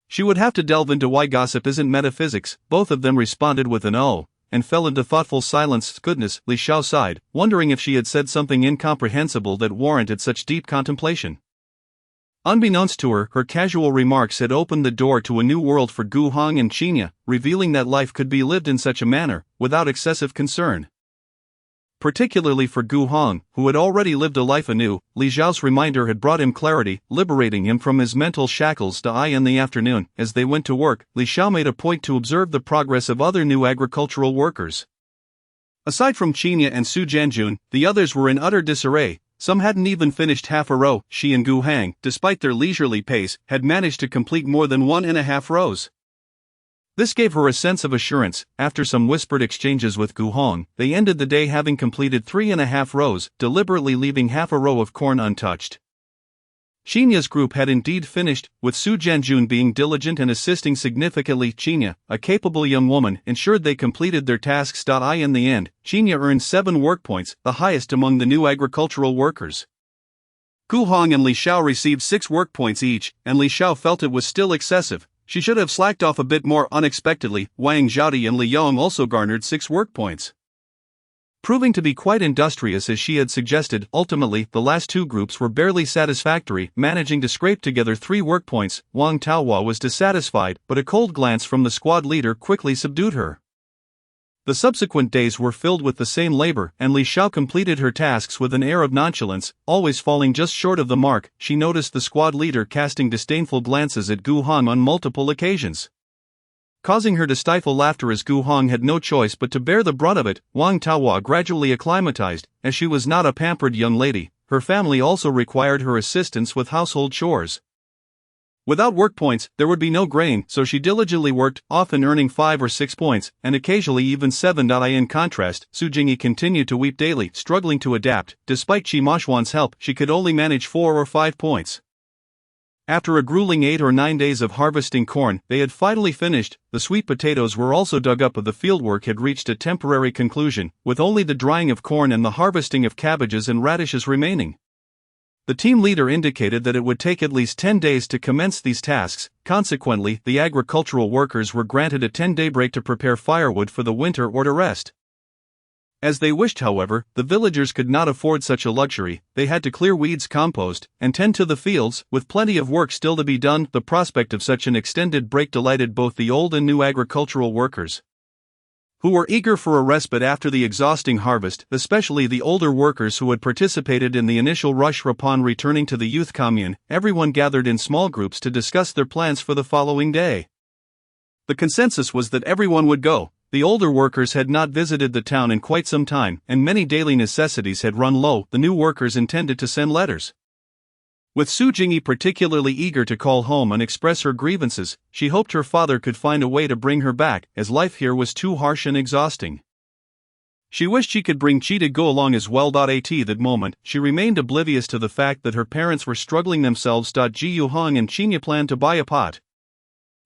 she would have to delve into why gossip isn't metaphysics. Both of them responded with an "oh," and fell into thoughtful silence. Goodness, Li Xiao sighed, wondering if she had said something incomprehensible that warranted such deep contemplation. Unbeknownst to her, her casual remarks had opened the door to a new world for Gu Hong and Qinya, revealing that life could be lived in such a manner, without excessive concern. Particularly for Gu Hong, who had already lived a life anew, Li Xiao's reminder had brought him clarity, liberating him from his mental shackles. In the afternoon, as they went to work, Li Xiao made a point to observe the progress of other new agricultural workers. Aside from Qinya and Su Jianjun, the others were in utter disarray. Some hadn't even finished half a row. She and Gu Hang, despite their leisurely pace, had managed to complete more than 1.5 rows. This gave her a sense of assurance. After some whispered exchanges with Gu Hong, they ended the day having completed 3.5 rows, deliberately leaving half a row of corn untouched. Qinya's group had indeed finished, with Su Jianjun being diligent and assisting significantly. Qinya, a capable young woman, ensured they completed their tasks. In the end, Qinya earned 7 work points, the highest among the new agricultural workers. Gu Hong and Li Xiao received 6 work points each, and Li Xiao felt it was still excessive. She should have slacked off a bit more. Unexpectedly, Wang Zhaodi and Li Yong also garnered 6 work points. Proving to be quite industrious as she had suggested, ultimately, the last 2 groups were barely satisfactory, managing to scrape together 3 work points. Wang Taohua was dissatisfied, but a cold glance from the squad leader quickly subdued her. The subsequent days were filled with the same labor, and Li Xiao completed her tasks with an air of nonchalance, always falling just short of the mark. She noticed the squad leader casting disdainful glances at Gu Hong on multiple occasions, causing her to stifle laughter as Gu Hong had no choice but to bear the brunt of it. Wang Taohua gradually acclimatized, as she was not a pampered young lady. Her family also required her assistance with household chores. Without work points, there would be no grain, so she diligently worked, often earning 5 or 6 points, and occasionally even 7. In contrast, Su Jingyi continued to weep daily, struggling to adapt. Despite Qi Mashuan's help, she could only manage 4 or 5 points. After a grueling 8 or 9 days of harvesting corn, they had finally finished. The sweet potatoes were also dug up, but the fieldwork had reached a temporary conclusion, with only the drying of corn and the harvesting of cabbages and radishes remaining. The team leader indicated that it would take at least 10 days to commence these tasks. Consequently, the agricultural workers were granted a 10-day break to prepare firewood for the winter or to rest. As they wished, however, the villagers could not afford such a luxury. They had to clear weeds, compost, and tend to the fields, with plenty of work still to be done. The prospect of such an extended break delighted both the old and new agricultural workers, who were eager for a respite after the exhausting harvest, especially the older workers who had participated in the initial rush upon returning to the youth commune. Everyone gathered in small groups to discuss their plans for the following day. The consensus was that everyone would go. The older workers had not visited the town in quite some time, and many daily necessities had run low. The new workers intended to send letters. With Su Jingyi particularly eager to call home and express her grievances, she hoped her father could find a way to bring her back, as life here was too harsh and exhausting. She wished she could bring Chi to go along as well. At that moment, she remained oblivious to the fact that her parents were struggling themselves. Ji Yuhong and Qinya planned to buy a pot.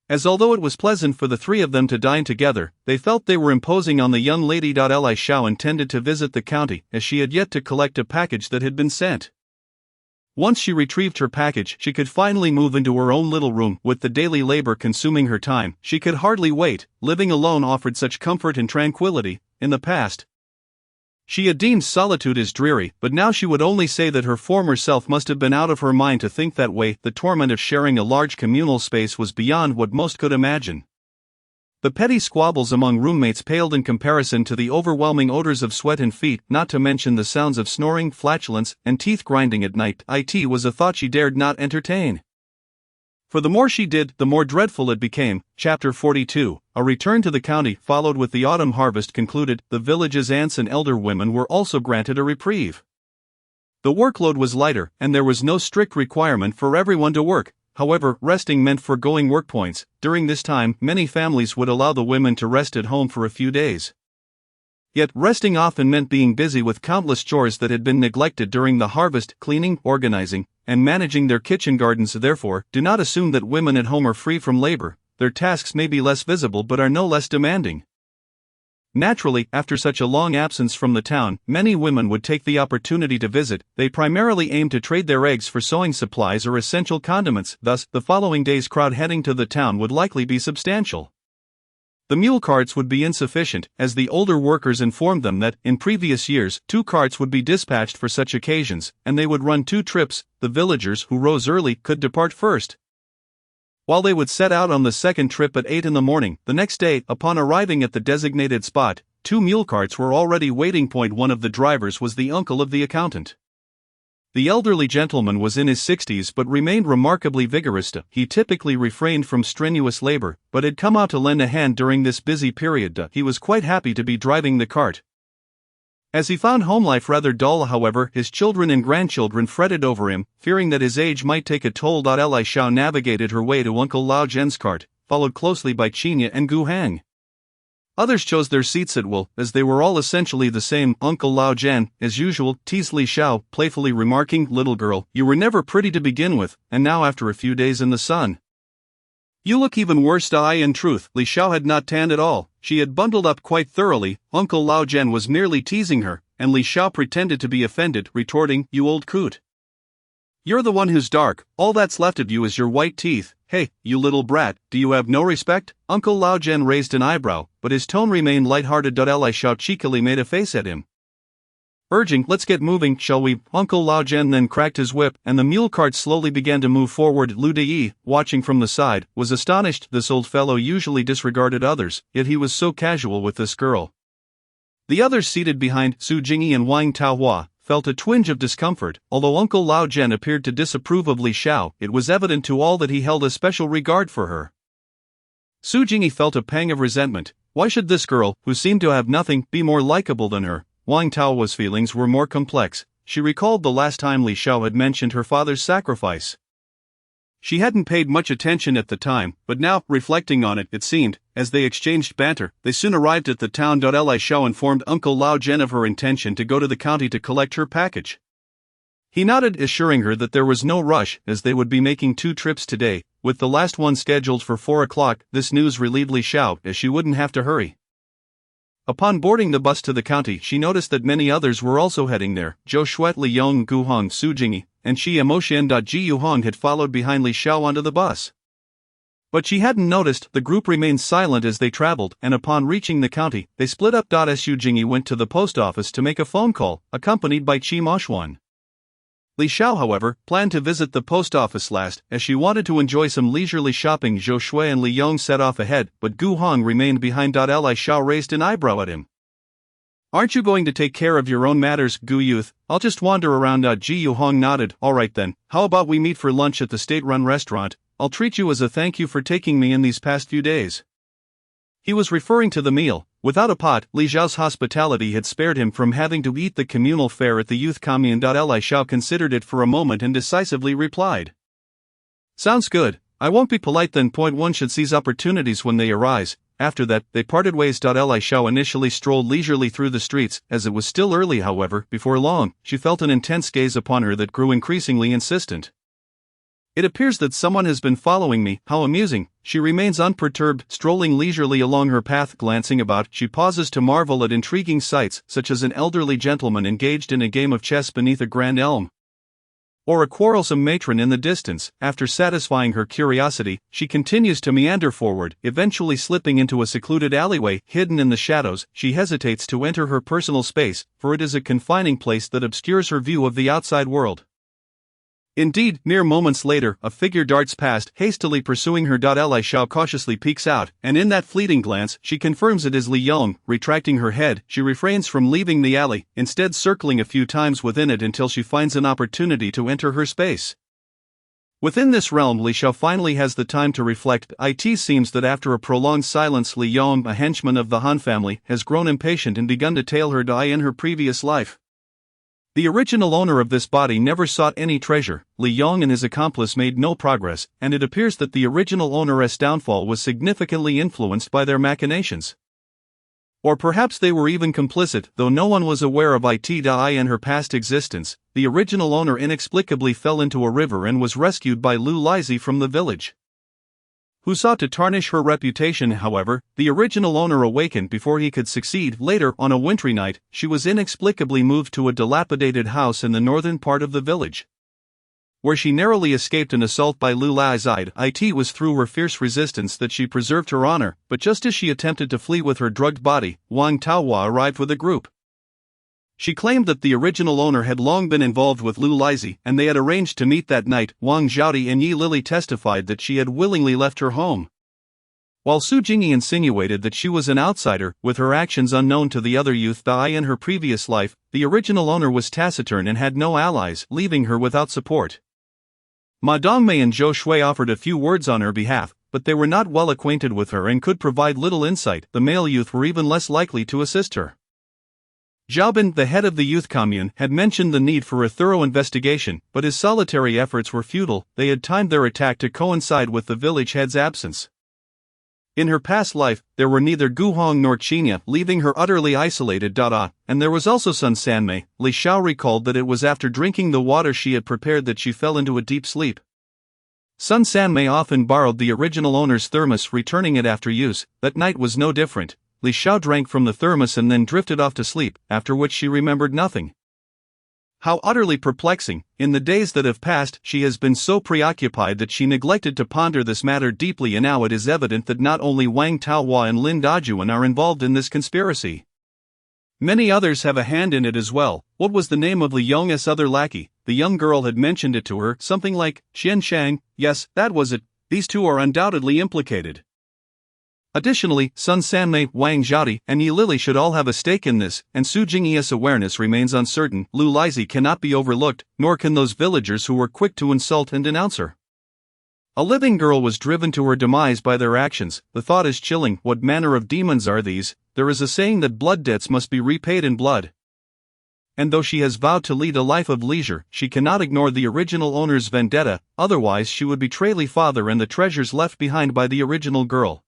As although it was pleasant for the three of them to dine together, they felt they were imposing on the young lady. Li Xiao intended to visit the county, as she had yet to collect a package that had been sent. Once she retrieved her package, she could finally move into her own little room. With the daily labor consuming her time, she could hardly wait. Living alone offered such comfort and tranquility. In the past, she had deemed solitude as dreary, but now she would only say that her former self must have been out of her mind to think that way. The torment of sharing a large communal space was beyond what most could imagine. The petty squabbles among roommates paled in comparison to the overwhelming odors of sweat and feet, not to mention the sounds of snoring, flatulence, and teeth grinding at night. It was a thought she dared not entertain. For the more she did, the more dreadful it became. Chapter 42. A return to the county followed with the autumn harvest concluded. The village's aunts and elder women were also granted a reprieve. The workload was lighter, and there was no strict requirement for everyone to work. However, resting meant foregoing work points. During this time, many families would allow the women to rest at home for a few days. Yet, resting often meant being busy with countless chores that had been neglected during the harvest, cleaning, organizing, and managing their kitchen gardens. Therefore, do not assume that women at home are free from labor. Their tasks may be less visible but are no less demanding. Naturally, after such a long absence from the town, many women would take the opportunity to visit. They primarily aimed to trade their eggs for sewing supplies or essential condiments. Thus, the following day's crowd heading to the town would likely be substantial. The mule carts would be insufficient, as the older workers informed them that, in previous years, 2 carts would be dispatched for such occasions, and they would run 2 trips. The villagers who rose early could depart first, while they would set out on the second trip at 8 in the morning. The next day, upon arriving at the designated spot, 2 mule carts were already waiting. One of the drivers was the uncle of the accountant. The elderly gentleman was in his 60s but remained remarkably vigorous. He typically refrained from strenuous labor, but had come out to lend a hand during this busy period. He was quite happy to be driving the cart. As he found home life rather dull, however, his children and grandchildren fretted over him, fearing that his age might take a toll. Li Xiao navigated her way to Uncle Lao Zhen's cart, followed closely by Qinya and Gu Hang. Others chose their seats at will, as they were all essentially the same. Uncle Lao Zhen, as usual, teased Li Xiao, playfully remarking, "Little girl, you were never pretty to begin with, and now after a few days in the sun, you look even worse." In truth, Li Xiao had not tanned at all. She had bundled up quite thoroughly. Uncle Lao Zhen was merely teasing her, and Li Xiao pretended to be offended, retorting, "You old coot. You're the one who's dark, all that's left of you is your white teeth. Hey, you little brat, do you have no respect?" Uncle Lao Zhen raised an eyebrow, but his tone remained light-hearted. Li Xiao cheekily made a face at him, urging, "Let's get moving, shall we?" Uncle Lao Zhen then cracked his whip, and the mule cart slowly began to move forward. Lu Deye, watching from the side, was astonished. This old fellow usually disregarded others, yet he was so casual with this girl. The others seated behind, Su Jingyi and Wang Taohua, felt a twinge of discomfort. Although Uncle Lao Zhen appeared to disapprove of Li Xiao, it was evident to all that he held a special regard for her. Su Jingyi felt a pang of resentment. Why should this girl, who seemed to have nothing, be more likable than her? Wang Taohua's feelings were more complex. She recalled the last time Li Xiao had mentioned her father's sacrifice. She hadn't paid much attention at the time, but now, reflecting on it, it seemed, as they exchanged banter, they soon arrived at the town. Li Xiao informed Uncle Lao Zhen of her intention to go to the county to collect her package. He nodded, assuring her that there was no rush, as they would be making 2 trips today, with the last one scheduled for 4 o'clock. This news relieved Li Xiao, as she wouldn't have to hurry. Upon boarding the bus to the county, she noticed that many others were also heading there. Zhou Shuet, Li Yong, Gu Hong, Su Jingyi, and Xia Moshen. Ji Yuhong had followed behind Li Xiao onto the bus. But she hadn't noticed. The group remained silent as they traveled, and upon reaching the county, they split up. Su Jingyi went to the post office to make a phone call, accompanied by Qi Moxuan. Li Xiao, however, planned to visit the post office last, as she wanted to enjoy some leisurely shopping. Zhou Shui and Li Yong set off ahead, but Gu Hong remained behind. Li Xiao raised an eyebrow at him. "Aren't you going to take care of your own matters, Gu Youth? I'll just wander around." Ji Yuhong nodded. "All right then, how about we meet for lunch at the state-run restaurant? I'll treat you as a thank you for taking me in these past few days." He was referring to the meal, Without a pot, Li Xiao's hospitality had spared him from having to eat the communal fare at the youth commune. Li Xiao considered it for a moment and decisively replied. Sounds good, I won't be polite then. One should seize opportunities when they arise. After that, they parted ways. Li Xiao initially strolled leisurely through the streets, as it was still early. However, before long, she felt an intense gaze upon her that grew increasingly insistent. It appears that someone has been following me, how amusing. She remains unperturbed, strolling leisurely along her path. Glancing about, she pauses to marvel at intriguing sights, such as an elderly gentleman engaged in a game of chess beneath a grand elm, or a quarrelsome matron in the distance. After satisfying her curiosity, she continues to meander forward, eventually slipping into a secluded alleyway. Hidden in the shadows, she hesitates to enter her personal space, for it is a confining place that obscures her view of the outside world. Indeed, mere moments later, a figure darts past, hastily pursuing her. Li Xiao cautiously peeks out, and in that fleeting glance, she confirms it is Li Yong. Retracting her head, she refrains from leaving the alley, instead circling a few times within it until she finds an opportunity to enter her space. Within this realm, Li Xiao finally has the time to reflect. It seems that after a prolonged silence, Li Yong, a henchman of the Han family, has grown impatient and begun to tail her in her previous life. The original owner of this body never sought any treasure. Li Yong and his accomplice made no progress, and it appears that the original owner's downfall was significantly influenced by their machinations. Or perhaps they were even complicit, though no one was aware of It and her past existence. The original owner inexplicably fell into a river and was rescued by Lu Lizhi from the village, who sought to tarnish her reputation. However, the original owner awakened before he could succeed. Later, on a wintry night, she was inexplicably moved to a dilapidated house in the northern part of the village, where she narrowly escaped an assault by Lu Lizhi. It was through her fierce resistance that she preserved her honor, but just as she attempted to flee with her drugged body, Wang Taohua arrived with a group. She claimed that the original owner had long been involved with Lu Lizhi, and they had arranged to meet that night. Wang Zhaodi and Yi Lili testified that she had willingly left her home, while Su Jingyi insinuated that she was an outsider, with her actions unknown to the other youth. In her previous life, the original owner was taciturn and had no allies, leaving her without support. Ma Dongmei and Zhou Shui offered a few words on her behalf, but they were not well acquainted with her and could provide little insight. The male youth were even less likely to assist her. Zhaobin, the head of the youth commune, had mentioned the need for a thorough investigation, but his solitary efforts were futile. They had timed their attack to coincide with the village head's absence. In her past life, there were neither Gu Hong nor Qinya, leaving her utterly isolated. And there was also Sun Sanmei. Li Xiao recalled that it was after drinking the water she had prepared that she fell into a deep sleep. Sun Sanmei often borrowed the original owner's thermos, returning it after use. That night was no different. Li Xiao drank from the thermos and then drifted off to sleep, after which she remembered nothing. How utterly perplexing! In the days that have passed, she has been so preoccupied that she neglected to ponder this matter deeply, and now it is evident that not only Wang Taohua and Lin Dajuan are involved in this conspiracy. Many others have a hand in it as well. What was the name of Li Yong's other lackey? The young girl had mentioned it to her, something like Xian Shang. Yes, that was it. These two are undoubtedly implicated. Additionally, Sun Sanmei, Wang Zhaodi, and Yi Lili should all have a stake in this, and Su Jingyi's awareness remains uncertain. Lu Lizhi cannot be overlooked, nor can those villagers who were quick to insult and denounce her. A living girl was driven to her demise by their actions. The thought is chilling. What manner of demons are these? There is a saying that blood debts must be repaid in blood. And though she has vowed to lead a life of leisure, she cannot ignore the original owner's vendetta, otherwise she would betray Li father and the treasures left behind by the original girl.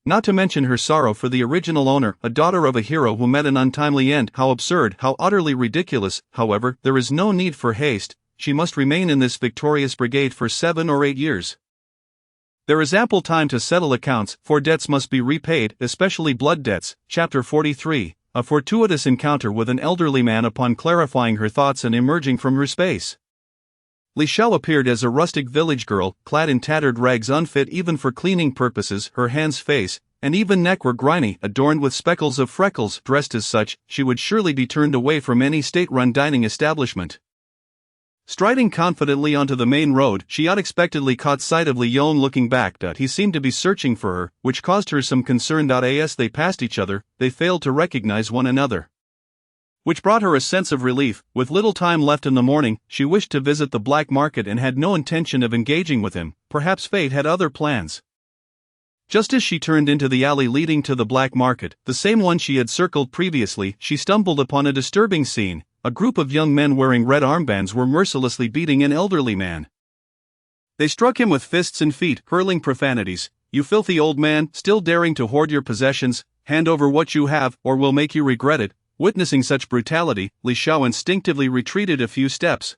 Not to mention her sorrow for the original owner, a daughter of a hero who met an untimely end. How absurd, how utterly ridiculous. However, there is no need for haste. She must remain in this victorious brigade for 7 or 8 years. There is ample time to settle accounts, for debts must be repaid, especially blood debts. Chapter 43, a fortuitous encounter with an elderly man. Upon clarifying her thoughts and emerging from her space, Li Xiao appeared as a rustic village girl, clad in tattered rags unfit even for cleaning purposes. Her hands, face, and even neck were grimy, adorned with speckles of freckles. Dressed as such, she would surely be turned away from any state-run dining establishment. Striding confidently onto the main road, she unexpectedly caught sight of Li Yong looking back. He seemed to be searching for her, which caused her some concern. As they passed each other, they failed to recognize one another, which brought her a sense of relief. With little time left in the morning, she wished to visit the black market and had no intention of engaging with him. Perhaps fate had other plans. Just as she turned into the alley leading to the black market, the same one she had circled previously, she stumbled upon a disturbing scene. A group of young men wearing red armbands were mercilessly beating an elderly man. They struck him with fists and feet, hurling profanities. "You filthy old man, still daring to hoard your possessions, hand over what you have, or we'll make you regret it." Witnessing such brutality, Li Xiao instinctively retreated a few steps.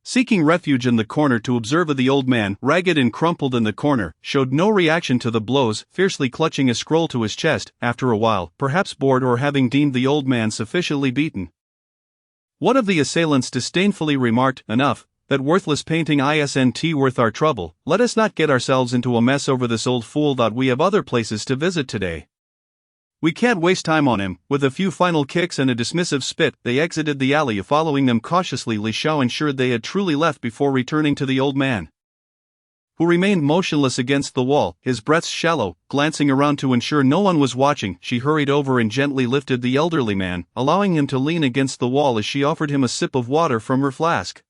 Seeking refuge in the corner to observe the old man, ragged and crumpled in the corner, showed no reaction to the blows, fiercely clutching a scroll to his chest. After a while, perhaps bored or having deemed the old man sufficiently beaten, one of the assailants disdainfully remarked, "Enough, that worthless painting isn't worth our trouble. Let us not get ourselves into a mess over this old fool. We have other places to visit today. We can't waste time on him." With a few final kicks and a dismissive spit, they exited the alley. Following them cautiously, Li Xiao ensured they had truly left before returning to the old man, who remained motionless against the wall, his breath shallow. Glancing around to ensure no one was watching, she hurried over and gently lifted the elderly man, allowing him to lean against the wall as she offered him a sip of water from her flask.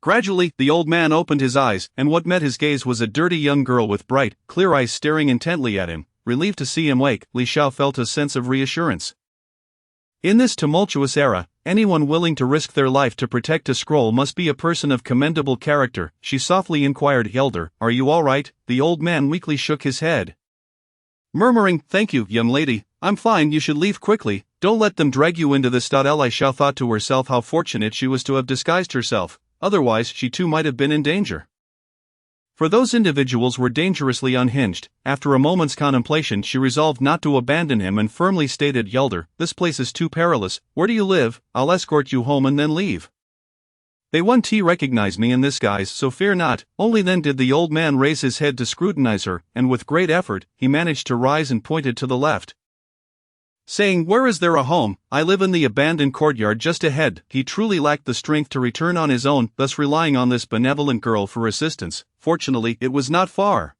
Gradually, the old man opened his eyes, and what met his gaze was a dirty young girl with bright, clear eyes staring intently at him. Relieved to see him wake, Li Xiao felt a sense of reassurance. In this tumultuous era, anyone willing to risk their life to protect a scroll must be a person of commendable character. She softly inquired, "Elder, are you all right?" The old man weakly shook his head, murmuring, "Thank you, young lady, I'm fine. You should leave quickly. Don't let them drag you into this." Li Xiao thought to herself how fortunate she was to have disguised herself, otherwise she too might have been in danger. For those individuals were dangerously unhinged. After a moment's contemplation, she resolved not to abandon him and firmly stated, "Elder, this place is too perilous. Where do you live? I'll escort you home and then leave. They won't recognize me in this guise, so fear not." Only then did the old man raise his head to scrutinize her, and with great effort, he managed to rise and pointed to the left, saying, "Where is there a home? I live in the abandoned courtyard just ahead." He truly lacked the strength to return on his own, thus relying on this benevolent girl for assistance. Fortunately, it was not far,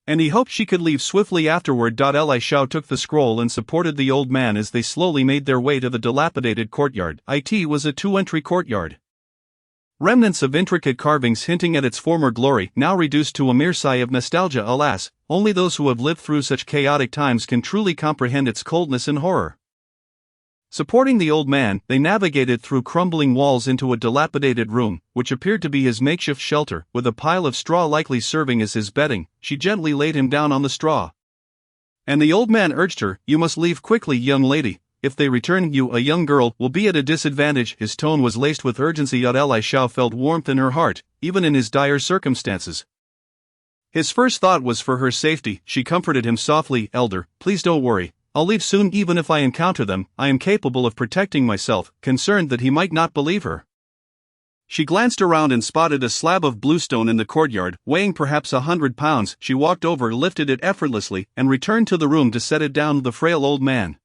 and he hoped she could leave swiftly afterward. Li Xiao took the scroll and supported the old man as they slowly made their way to the dilapidated courtyard. It was a two-entry courtyard. Remnants of intricate carvings hinting at its former glory, now reduced to a mere sigh of nostalgia. Alas, only those who have lived through such chaotic times can truly comprehend its coldness and horror. Supporting the old man, they navigated through crumbling walls into a dilapidated room, which appeared to be his makeshift shelter, with a pile of straw likely serving as his bedding. She gently laid him down on the straw, and the old man urged her, "You must leave quickly, young lady. If they return you, a young girl, will be at a disadvantage." His tone was laced with urgency. Li Xiao felt warmth in her heart, even in his dire circumstances. His first thought was for her safety. She comforted him softly, "Elder, please don't worry. I'll leave soon. Even if I encounter them, I am capable of protecting myself." Concerned that he might not believe her, she glanced around and spotted a slab of bluestone in the courtyard, weighing perhaps 100 pounds. She walked over, lifted it effortlessly, and returned to the room to set it down. The frail old man,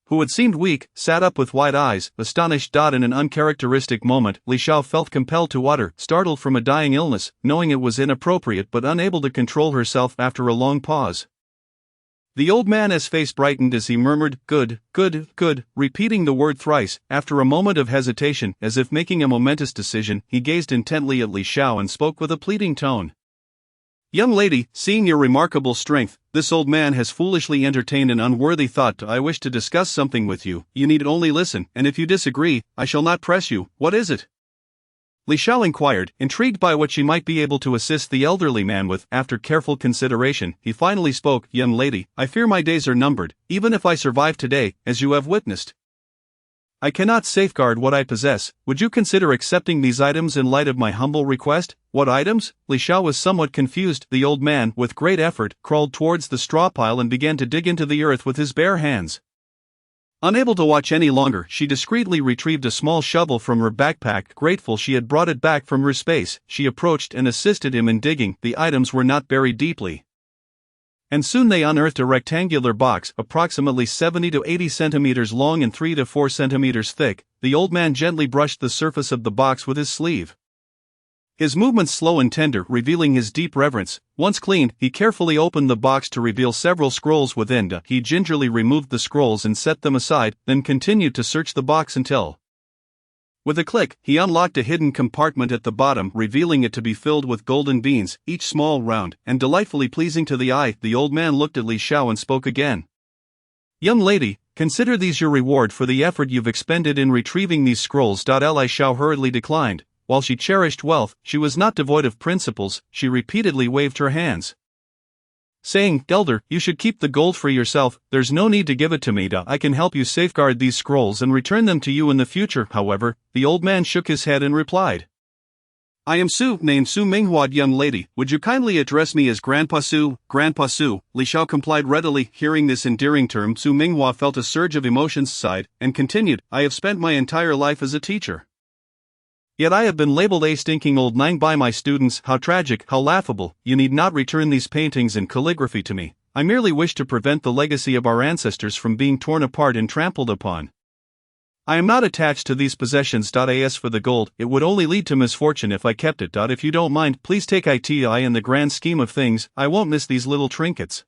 who had seemed weak, sat up with wide eyes, astonished. In an uncharacteristic moment, Li Xiao felt compelled to utter, startled from a dying illness, knowing it was inappropriate but unable to control herself. After a long pause, the old man's face brightened as he murmured, "Good, good, good," repeating the word thrice. After a moment of hesitation, as if making a momentous decision, he gazed intently at Li Xiao and spoke with a pleading tone, "Young lady, seeing your remarkable strength, this old man has foolishly entertained an unworthy thought. I wish to discuss something with you. You need only listen, and if you disagree, I shall not press you." "What is it?" Li Xiao inquired, intrigued by what she might be able to assist the elderly man with. After careful consideration, he finally spoke, "Young lady, I fear my days are numbered, even if I survive today, as you have witnessed. I cannot safeguard what I possess. Would you consider accepting these items in light of my humble request?" "What items?" Li Xiao was somewhat confused. The old man, with great effort, crawled towards the straw pile and began to dig into the earth with his bare hands. Unable to watch any longer, she discreetly retrieved a small shovel from her backpack. Grateful she had brought it back from her space, she approached and assisted him in digging. The items were not buried deeply, and soon they unearthed a rectangular box, approximately 70 to 80 centimeters long and 3 to 4 centimeters thick. The old man gently brushed the surface of the box with his sleeve, his movements slow and tender, revealing his deep reverence. Once cleaned, he carefully opened the box to reveal several scrolls within. He gingerly removed the scrolls and set them aside, then continued to search the box until With a click, he unlocked a hidden compartment at the bottom, revealing it to be filled with golden beans, each small, round, and delightfully pleasing to the eye. The old man looked at Li Xiao and spoke again. Young lady, consider these your reward for the effort you've expended in retrieving these scrolls. Li Xiao hurriedly declined. While she cherished wealth, she was not devoid of principles. She repeatedly waved her hands, saying, "Elder, you should keep the gold for yourself, there's no need to give it to me. I can help you safeguard these scrolls and return them to you in the future." However, the old man shook his head and replied, "I am named Su Minghua. Young lady, would you kindly address me as Grandpa Su?" Grandpa Su. Li Xiao complied readily. Hearing this endearing term, Su Minghua felt a surge of emotions, sighed, and continued, "I have spent my entire life as a teacher. Yet I have been labeled a stinking old nine by my students. How tragic, how laughable. You need not return these paintings and calligraphy to me. I merely wish to prevent the legacy of our ancestors from being torn apart and trampled upon. I am not attached to these possessions. As for the gold, it would only lead to misfortune if I kept it. If you don't mind, please take it. In the grand scheme of things, I won't miss these little trinkets."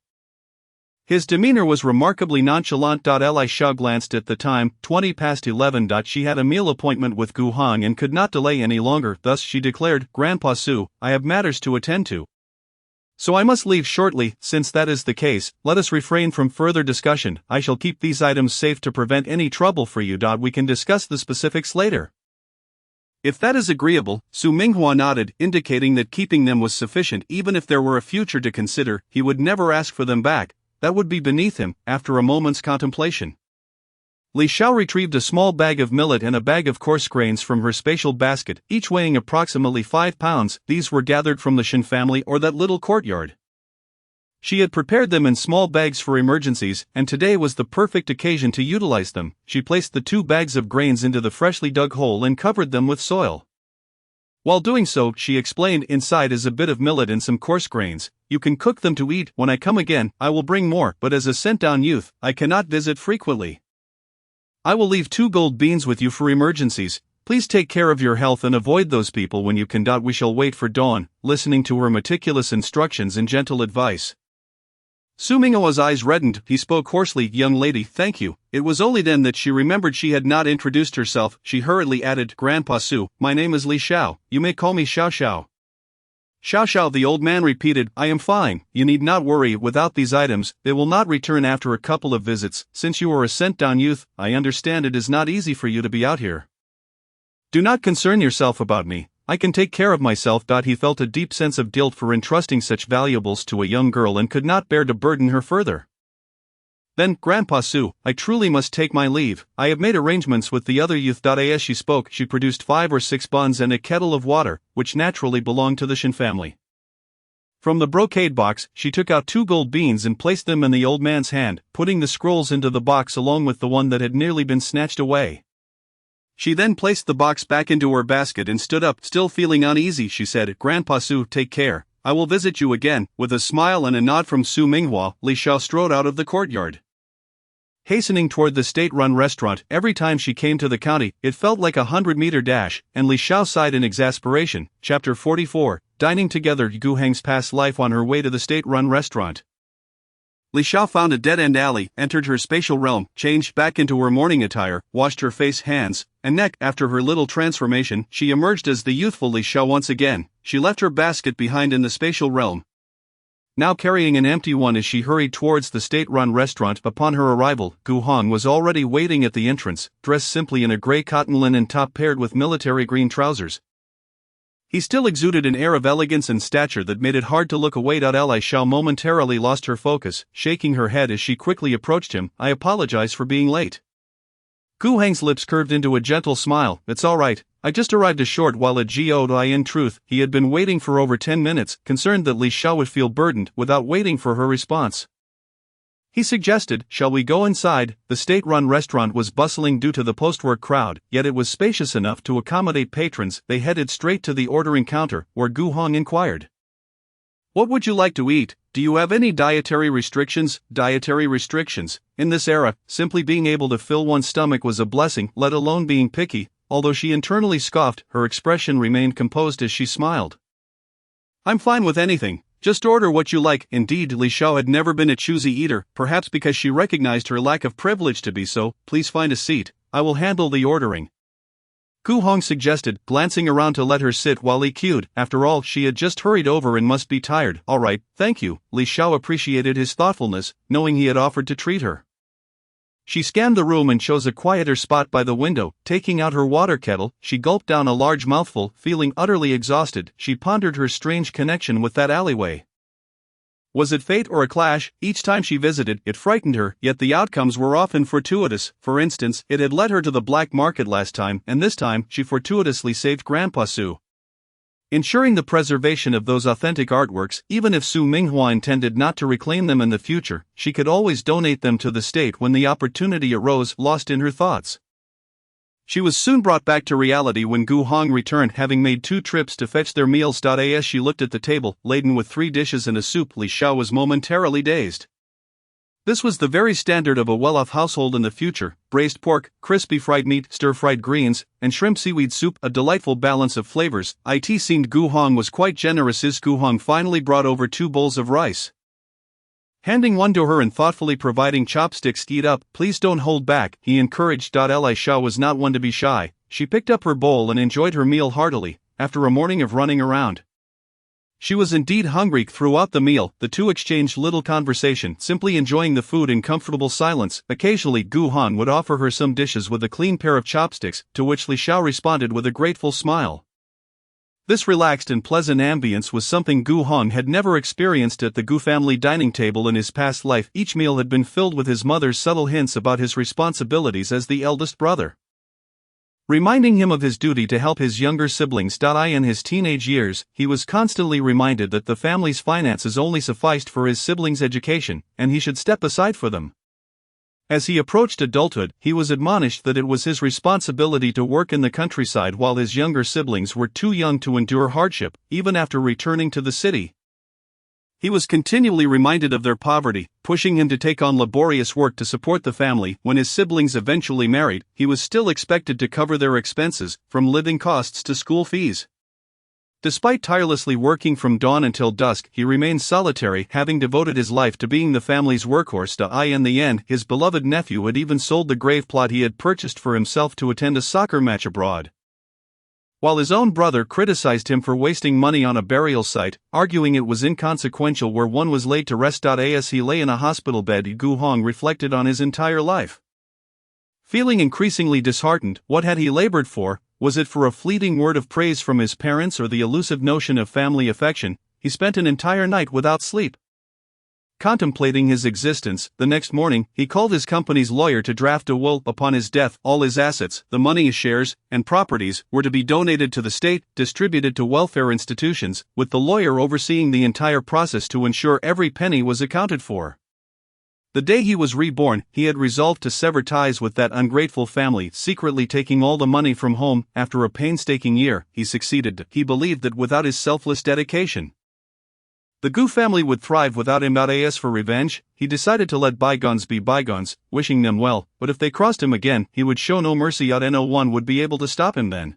His demeanor was remarkably nonchalant. Li Xiao glanced at the time, 11:20. She had a meal appointment with Gu Hong and could not delay any longer. Thus she declared, "Grandpa Su, I have matters to attend to, so I must leave shortly. Since that is the case, let us refrain from further discussion. I shall keep these items safe to prevent any trouble for you. We can discuss the specifics later." "If that is agreeable," Su Minghua nodded, indicating that keeping them was sufficient. Even if there were a future to consider, he would never ask for them back. That would be beneath him. After a moment's contemplation, Li Xiao retrieved a small bag of millet and a bag of coarse grains from her spatial basket, each weighing approximately 5 pounds. These were gathered from the Shin family or that little courtyard. She had prepared them in small bags for emergencies, and today was the perfect occasion to utilize them. She placed the 2 bags of grains into the freshly dug hole and covered them with soil. While doing so, she explained, "Inside is a bit of millet and some coarse grains. You can cook them to eat. When I come again, I will bring more, but as a sent-down youth, I cannot visit frequently. I will leave 2 gold beans with you for emergencies. Please take care of your health and avoid those people when you can. We shall wait for dawn." Listening to her meticulous instructions and gentle advice, Su Minghua's eyes reddened. He spoke hoarsely, "Young lady, thank you." It was only then that she remembered she had not introduced herself. She hurriedly added, "Grandpa Su, my name is Li Xiao. You may call me Xiao Xiao." "Xiao Xiao," the old man repeated, "I am fine. You need not worry. Without these items, they will not return after a couple of visits. Since you are a sent-down youth, I understand it is not easy for you to be out here. Do not concern yourself about me. I can take care of myself." He felt a deep sense of guilt for entrusting such valuables to a young girl and could not bear to burden her further. "Then, Grandpa Su, I truly must take my leave. I have made arrangements with the other youth." As she spoke, she produced 5 or 6 buns and a kettle of water, which naturally belonged to the Shin family. From the brocade box, she took out 2 gold beans and placed them in the old man's hand, putting the scrolls into the box along with the one that had nearly been snatched away. She then placed the box back into her basket and stood up. Still feeling uneasy, she said, "Grandpa Su, take care. I will visit you again." With a smile and a nod from Su Minghua, Li Xiao strode out of the courtyard, hastening toward the state-run restaurant. Every time she came to the county, it felt like a 100-meter dash, and Li Xiao sighed in exasperation. Chapter 44, Dining Together. Gu Heng's past life. On her way to the state-run restaurant, Li Xiao found a dead-end alley, entered her spatial realm, changed back into her morning attire, washed her face, hands, and neck. After her little transformation, she emerged as the youthful Li Xiao once again. She left her basket behind in the spatial realm, now carrying an empty one as she hurried towards the state-run restaurant. Upon her arrival, Gu Hong was already waiting at the entrance, dressed simply in a gray cotton linen top paired with military green trousers. He still exuded an air of elegance and stature that made it hard to look away. Li Xiao momentarily lost her focus, shaking her head as she quickly approached him. "I apologize for being late." Gu Heng's lips curved into a gentle smile. "It's all right. I just arrived a short while ago." In truth, he had been waiting for over 10 minutes, concerned that Li Xiao would feel burdened. Without waiting for her response, he suggested, "Shall we go inside?" The state-run restaurant was bustling due to the post-work crowd, yet it was spacious enough to accommodate patrons. They headed straight to the ordering counter, where Gu Hong inquired, "What would you like to eat? Do you have any dietary restrictions?" Dietary restrictions. In this era, simply being able to fill one's stomach was a blessing, let alone being picky. Although she internally scoffed, her expression remained composed as she smiled. "I'm fine with anything. Just order what you like." Indeed, Li Xiao had never been a choosy eater, perhaps because she recognized her lack of privilege to be so. "Please find a seat. I will handle the ordering." Gu Hong suggested, glancing around to let her sit while he queued. After all, she had just hurried over and must be tired. All right, thank you. Li Xiao appreciated his thoughtfulness, knowing he had offered to treat her. She scanned the room and chose a quieter spot by the window. Taking out her water kettle, she gulped down a large mouthful. Feeling utterly exhausted, she pondered her strange connection with that alleyway. Was it fate or a clash? Each time she visited, it frightened her, yet the outcomes were often fortuitous. For instance, it had led her to the black market last time, and this time, she fortuitously saved Grandpa Su. Ensuring the preservation of those authentic artworks, even if Su Minghua intended not to reclaim them in the future, she could always donate them to the state when the opportunity arose. Lost in her thoughts, she was soon brought back to reality when Gu Hong returned, having made 2 trips to fetch their meals. As she looked at the table, laden with 3 dishes and a soup, Li Xiao was momentarily dazed. This was the very standard of a well-off household in the future: braised pork, crispy fried meat, stir-fried greens, and shrimp seaweed soup, a delightful balance of flavors. It seemed Gu Hong was quite generous as Gu Hong finally brought over 2 bowls of rice. Handing one to her and thoughtfully providing chopsticks to eat up. Please don't hold back, he encouraged. Li Xiao was not one to be shy. She picked up her bowl and enjoyed her meal heartily, after a morning of running around. She was indeed hungry. Throughout the meal, the two exchanged little conversation, simply enjoying the food in comfortable silence. Occasionally Gu Han would offer her some dishes with a clean pair of chopsticks, to which Li Xiao responded with a grateful smile. This relaxed and pleasant ambience was something Gu Hong had never experienced at the Gu family dining table in his past life. Each meal had been filled with his mother's subtle hints about his responsibilities as the eldest brother, reminding him of his duty to help his younger siblings. In his teenage years, he was constantly reminded that the family's finances only sufficed for his siblings' education, and he should step aside for them. As he approached adulthood, he was admonished that it was his responsibility to work in the countryside while his younger siblings were too young to endure hardship, even after returning to the city. He was continually reminded of their poverty, pushing him to take on laborious work to support the family. When his siblings eventually married, he was still expected to cover their expenses, from living costs to school fees. Despite tirelessly working from dawn until dusk, he remained solitary, having devoted his life to being the family's workhorse. In the end, his beloved nephew had even sold the grave plot he had purchased for himself to attend a soccer match abroad. While his own brother criticized him for wasting money on a burial site, arguing it was inconsequential where one was laid to rest. As he lay in a hospital bed, Gu Hong reflected on his entire life. Feeling increasingly disheartened, what had he labored for? Was it for a fleeting word of praise from his parents or the elusive notion of family affection? He spent an entire night without sleep, contemplating his existence. The next morning, he called his company's lawyer to draft a will. Upon his death, all his assets, the money, shares, and properties, were to be donated to the state, distributed to welfare institutions, with the lawyer overseeing the entire process to ensure every penny was accounted for. The day he was reborn, he had resolved to sever ties with that ungrateful family, secretly taking all the money from home. After a painstaking year, he succeeded. He believed that without his selfless dedication, the Gu family would thrive without him. As for revenge, he decided to let bygones be bygones, wishing them well, but if they crossed him again, he would show no mercy. No one would be able to stop him then.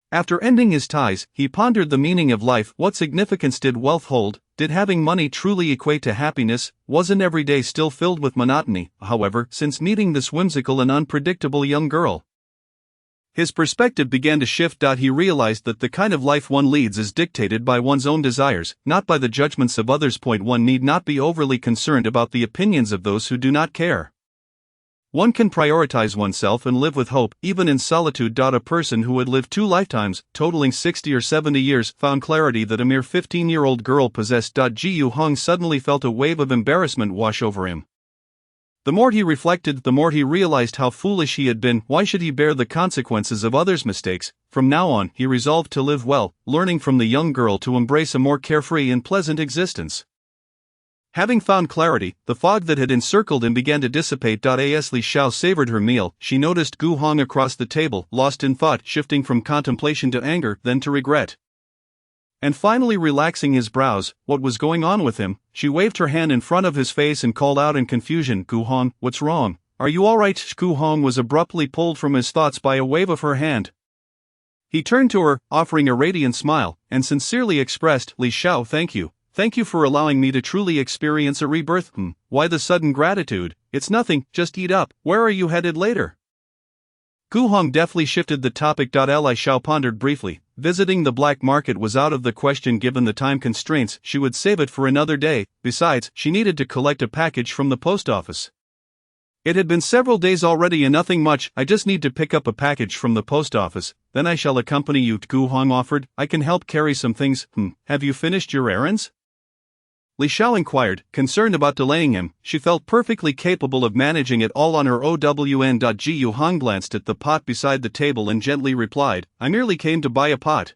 After ending his ties, he pondered the meaning of life. What significance did wealth hold? Did having money truly equate to happiness? Wasn't every day still filled with monotony, however, since meeting this whimsical and unpredictable young girl? His perspective began to shift. He realized that the kind of life one leads is dictated by one's own desires, not by the judgments of others. One need not be overly concerned about the opinions of those who do not care. One can prioritize oneself and live with hope, even in solitude. A person who had lived 2 lifetimes, totaling 60 or 70 years, found clarity that a mere 15-year-old girl possessed. Gu Hong suddenly felt a wave of embarrassment wash over him. The more he reflected, the more he realized how foolish he had been. Why should he bear the consequences of others' mistakes? From now on, he resolved to live well, learning from the young girl to embrace a more carefree and pleasant existence. Having found clarity, the fog that had encircled him began to dissipate. As Li Xiao savored her meal, she noticed Gu Hong across the table, lost in thought, shifting from contemplation to anger, then to regret, and finally relaxing his brows. What was going on with him? She waved her hand in front of his face and called out in confusion, "Gu Hong, what's wrong? Are you all right?" Gu Hong was abruptly pulled from his thoughts by a wave of her hand. He turned to her, offering a radiant smile, and sincerely expressed, "Li Xiao, thank you. Thank you for allowing me to truly experience a rebirth." Why the sudden gratitude? It's nothing, just eat up. Where are you headed later? Gu Hong deftly shifted the topic. Li Xiao pondered briefly. Visiting the black market was out of the question given the time constraints. She would save it for another day. Besides, she needed to collect a package from the post office. It had been several days already and nothing much. I just need to pick up a package from the post office, then I shall accompany you, Gu Hong offered. I can help carry some things. Have you finished your errands? Li Xiao inquired, concerned about delaying him. She felt perfectly capable of managing it all on her own. Gu Hong glanced at the pot beside the table and gently replied, I merely came to buy a pot.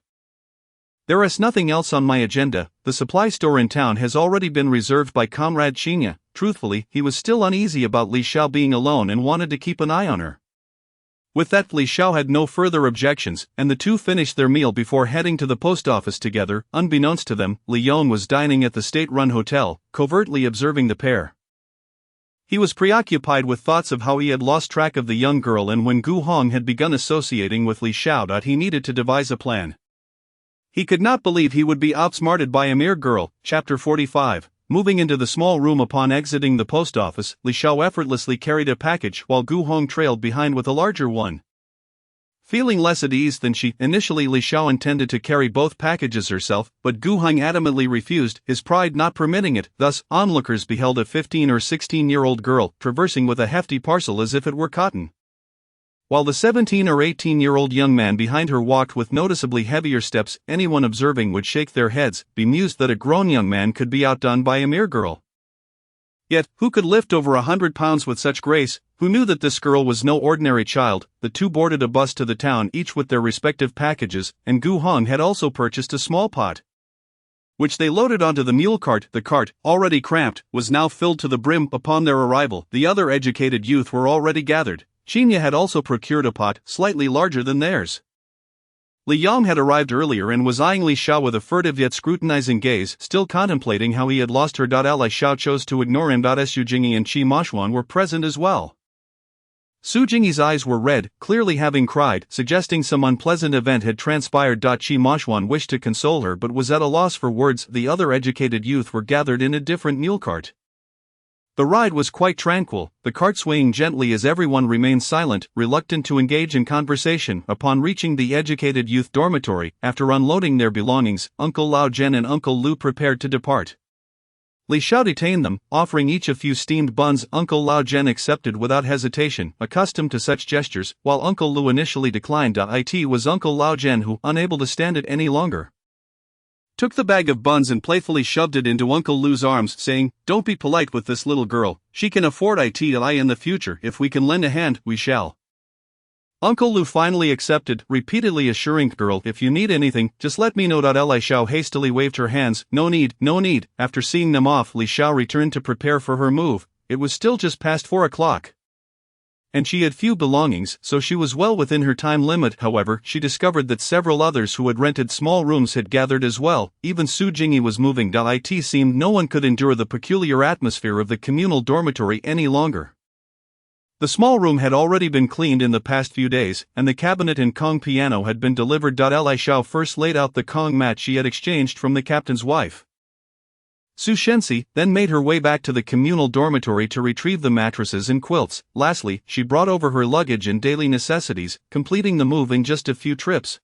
There is nothing else on my agenda. The supply store in town has already been reserved by Comrade Qinya. Truthfully, he was still uneasy about Li Xiao being alone and wanted to keep an eye on her. With that, Li Xiao had no further objections, and the two finished their meal before heading to the post office together. Unbeknownst to them, Li Yon was dining at the state-run hotel, covertly observing the pair. He was preoccupied with thoughts of how he had lost track of the young girl, and when Gu Hong had begun associating with Li Xiao, he needed to devise a plan. He could not believe he would be outsmarted by a mere girl. Chapter 45. Moving into the small room upon exiting the post office, Li Xiao effortlessly carried a package while Gu Hong trailed behind with a larger one. Feeling less at ease than she, initially Li Xiao intended to carry both packages herself, but Gu Hong adamantly refused, his pride not permitting it. Thus, onlookers beheld a 15 or 16-year-old girl traversing with a hefty parcel as if it were cotton, while the 17 or 18-year-old young man behind her walked with noticeably heavier steps. Anyone observing would shake their heads, bemused that a grown young man could be outdone by a mere girl. Yet, who could lift over 100 pounds with such grace? Who knew that this girl was no ordinary child? The two boarded a bus to the town, each with their respective packages, and Gu Hong had also purchased a small pot, which they loaded onto the mule cart. The cart, already cramped, was now filled to the brim. Upon their arrival, the other educated youth were already gathered. Qinya had also procured a pot, slightly larger than theirs. Li Yang had arrived earlier and was eyeing Li Xiao with a furtive yet scrutinizing gaze, still contemplating how he had lost her. Li Xiao chose to ignore him. Su Jingyi and Qi Mashuan were present as well. Su Jingyi's eyes were red, clearly having cried, suggesting some unpleasant event had transpired. Qi Mashuan wished to console her but was at a loss for words. The other educated youth were gathered in a different mule cart. The ride was quite tranquil, the cart swaying gently as everyone remained silent, reluctant to engage in conversation. Upon reaching the educated youth dormitory, after unloading their belongings, Uncle Lao Zhen and Uncle Lu prepared to depart. Li Xiao detained them, offering each a few steamed buns. Uncle Lao Zhen accepted without hesitation, accustomed to such gestures, while Uncle Lu initially declined. It was Uncle Lao Zhen who, unable to stand it any longer, took the bag of buns and playfully shoved it into Uncle Lu's arms, saying, Don't be polite with this little girl, she can afford it in the future. If we can lend a hand, we shall. Uncle Lu finally accepted, repeatedly assuring girl, if you need anything, just let me know. Li Xiao hastily waved her hands, no need, no need. After seeing them off, Li Xiao returned to prepare for her move. It was still just past 4 o'clock. And she had few belongings, so she was well within her time limit. However, she discovered that several others who had rented small rooms had gathered as well. Even Su Jingyi was moving. It seemed no one could endure the peculiar atmosphere of the communal dormitory any longer. The small room had already been cleaned in the past few days, and the cabinet and Kong piano had been delivered. Li Xiao first laid out the Kong mat she had exchanged from the captain's wife. Su Shenxi then made her way back to the communal dormitory to retrieve the mattresses and quilts. Lastly, she brought over her luggage and daily necessities, completing the move in just a few trips.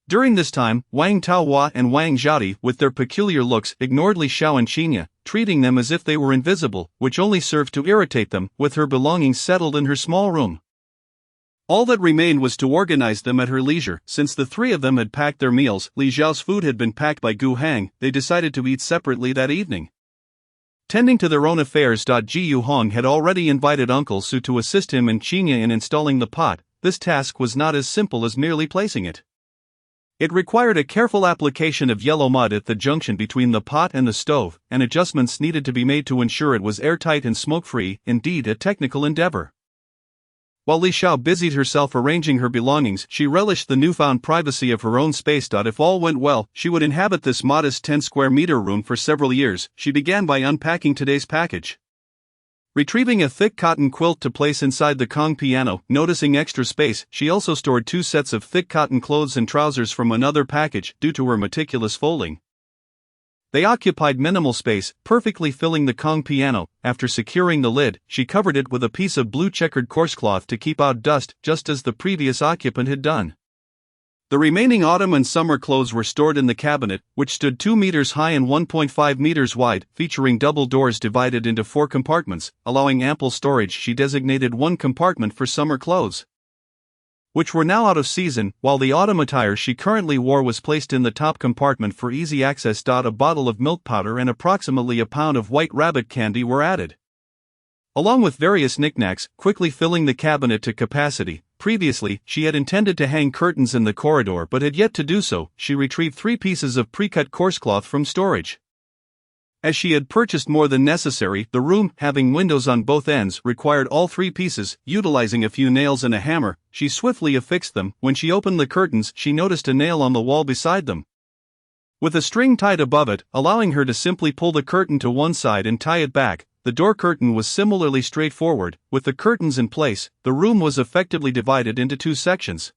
During this time, Wang Taohua and Wang Zhaodi, with their peculiar looks, ignored Li Xiao and Qinya, treating them as if they were invisible, which only served to irritate them. With her belongings settled in her small room, all that remained was to organize them at her leisure. Since the three of them had packed their meals, Li Xiao's food had been packed by Gu Hang, they decided to eat separately that evening. Tending to their own affairs. Gu Hong had already invited Uncle Su to assist him and Qinya in installing the pot. This task was not as simple as merely placing it. It required a careful application of yellow mud at the junction between the pot and the stove, and adjustments needed to be made to ensure it was airtight and smoke-free, indeed a technical endeavor. While Li Xiao busied herself arranging her belongings, she relished the newfound privacy of her own space. If all went well, she would inhabit this modest 10-square-meter room for several years. She began by unpacking today's package. Retrieving a thick cotton quilt to place inside the Kong piano, noticing extra space, she also stored 2 sets of thick cotton clothes and trousers from another package, due to her meticulous folding. They occupied minimal space, perfectly filling the Kong piano. After securing the lid, she covered it with a piece of blue checkered coarse cloth to keep out dust, just as the previous occupant had done. The remaining autumn and summer clothes were stored in the cabinet, which stood 2 meters high and 1.5 meters wide, featuring double doors divided into 4 compartments, allowing ample storage. She designated one compartment for summer clothes, which were now out of season, while the autumn attire she currently wore was placed in the top compartment for easy access. A bottle of milk powder and approximately a pound of white rabbit candy were added, along with various knickknacks, quickly filling the cabinet to capacity. Previously, she had intended to hang curtains in the corridor but had yet to do so. She retrieved 3 pieces of pre-cut coarse cloth from storage. As she had purchased more than necessary, the room, having windows on both ends, required all 3 pieces. Utilizing a few nails and a hammer, she swiftly affixed them. When she opened the curtains, she noticed a nail on the wall beside them, with a string tied above it, allowing her to simply pull the curtain to one side and tie it back. The door curtain was similarly straightforward. With the curtains in place, the room was effectively divided into 2 sections,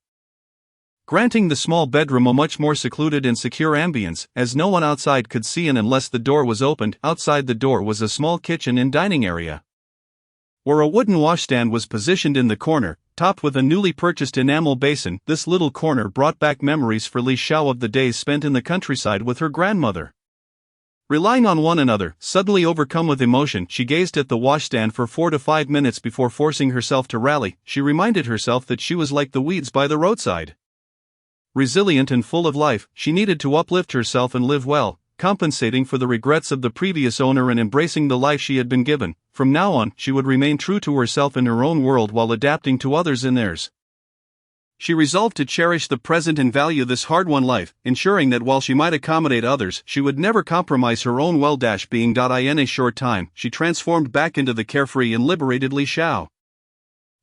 granting the small bedroom a much more secluded and secure ambience, as no one outside could see in unless the door was opened. Outside the door was a small kitchen and dining area, where a wooden washstand was positioned in the corner, topped with a newly purchased enamel basin. This little corner brought back memories for Li Xiao of the days spent in the countryside with her grandmother. Relying on one another, suddenly overcome with emotion, she gazed at the washstand for 4 to 5 minutes before forcing herself to rally. She reminded herself that she was like the weeds by the roadside, resilient and full of life. She needed to uplift herself and live well, compensating for the regrets of the previous owner and embracing the life she had been given. From now on, she would remain true to herself in her own world while adapting to others in theirs. She resolved to cherish the present and value this hard-won life, ensuring that while she might accommodate others, she would never compromise her own well-being. In a short time, she transformed back into the carefree and liberated Li Xiao.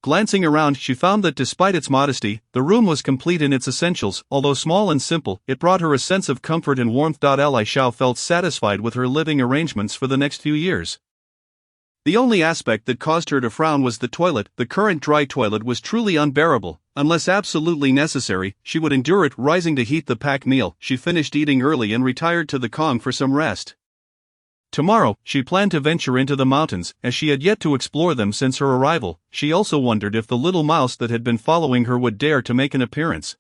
Glancing around, she found that despite its modesty, the room was complete in its essentials. Although small and simple, it brought her a sense of comfort and warmth. Li Xiao felt satisfied with her living arrangements for the next few years. The only aspect that caused her to frown was the toilet. The current dry toilet was truly unbearable. Unless absolutely necessary, she would endure it. Rising to heat the packed meal, she finished eating early and retired to the Kong for some rest. Tomorrow, she planned to venture into the mountains, as she had yet to explore them since her arrival. She also wondered if the little mouse that had been following her would dare to make an appearance.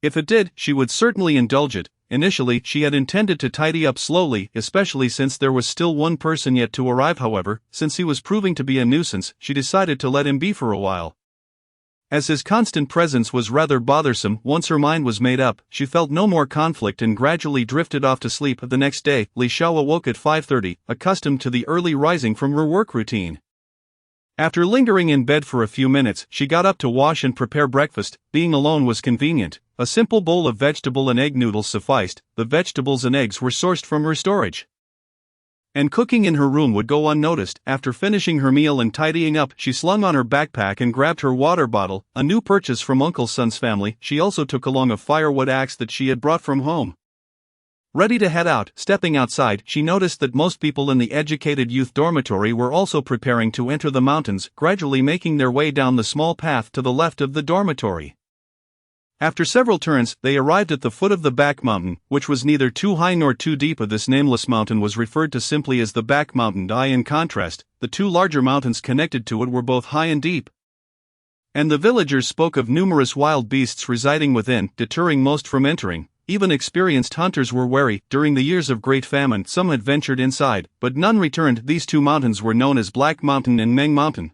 If it did, she would certainly indulge it. Initially, she had intended to tidy up slowly, especially since there was still one person yet to arrive. However, since he was proving to be a nuisance, she decided to let him be for a while, as his constant presence was rather bothersome. Once her mind was made up, she felt no more conflict and gradually drifted off to sleep. The next day, Li Xiao awoke at 5:30, accustomed to the early rising from her work routine. After lingering in bed for a few minutes, she got up to wash and prepare breakfast. Being alone was convenient. A simple bowl of vegetable and egg noodles sufficed. The vegetables and eggs were sourced from her storage, and cooking in her room would go unnoticed. After finishing her meal and tidying up, she slung on her backpack and grabbed her water bottle, a new purchase from Uncle Sun's family. She also took along a firewood axe that she had brought from home. Ready to head out, stepping outside, she noticed that most people in the educated youth dormitory were also preparing to enter the mountains, gradually making their way down the small path to the left of the dormitory. After several turns, they arrived at the foot of the back mountain, which was neither too high nor too deep. This nameless mountain was referred to simply as the back mountain. In contrast, the 2 larger mountains connected to it were both high and deep, and the villagers spoke of numerous wild beasts residing within, deterring most from entering. Even experienced hunters were wary. During the years of Great Famine, some had ventured inside, but none returned. These 2 mountains were known as Black Mountain and Meng Mountain.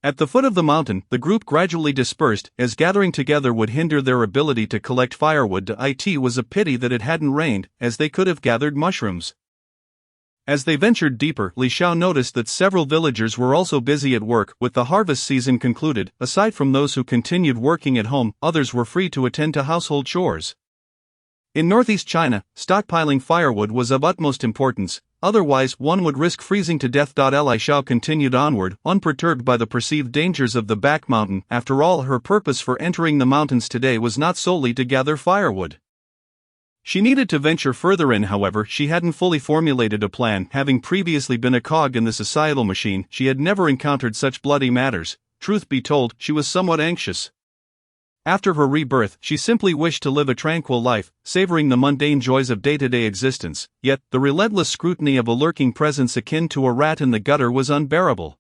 At the foot of the mountain, the group gradually dispersed, as gathering together would hinder their ability to collect firewood. It was a pity that it hadn't rained, as they could have gathered mushrooms. As they ventured deeper, Li Xiao noticed that several villagers were also busy at work. With the harvest season concluded, aside from those who continued working at home, others were free to attend to household chores. In northeast China, stockpiling firewood was of utmost importance, otherwise one would risk freezing to death. Li Xiao continued onward, unperturbed by the perceived dangers of the back mountain. After all, her purpose for entering the mountains today was not solely to gather firewood. She needed to venture further in. However, she hadn't fully formulated a plan. Having previously been a cog in the societal machine, she had never encountered such bloody matters. Truth be told, she was somewhat anxious. After her rebirth, she simply wished to live a tranquil life, savoring the mundane joys of day-to-day existence, yet the relentless scrutiny of a lurking presence akin to a rat in the gutter was unbearable.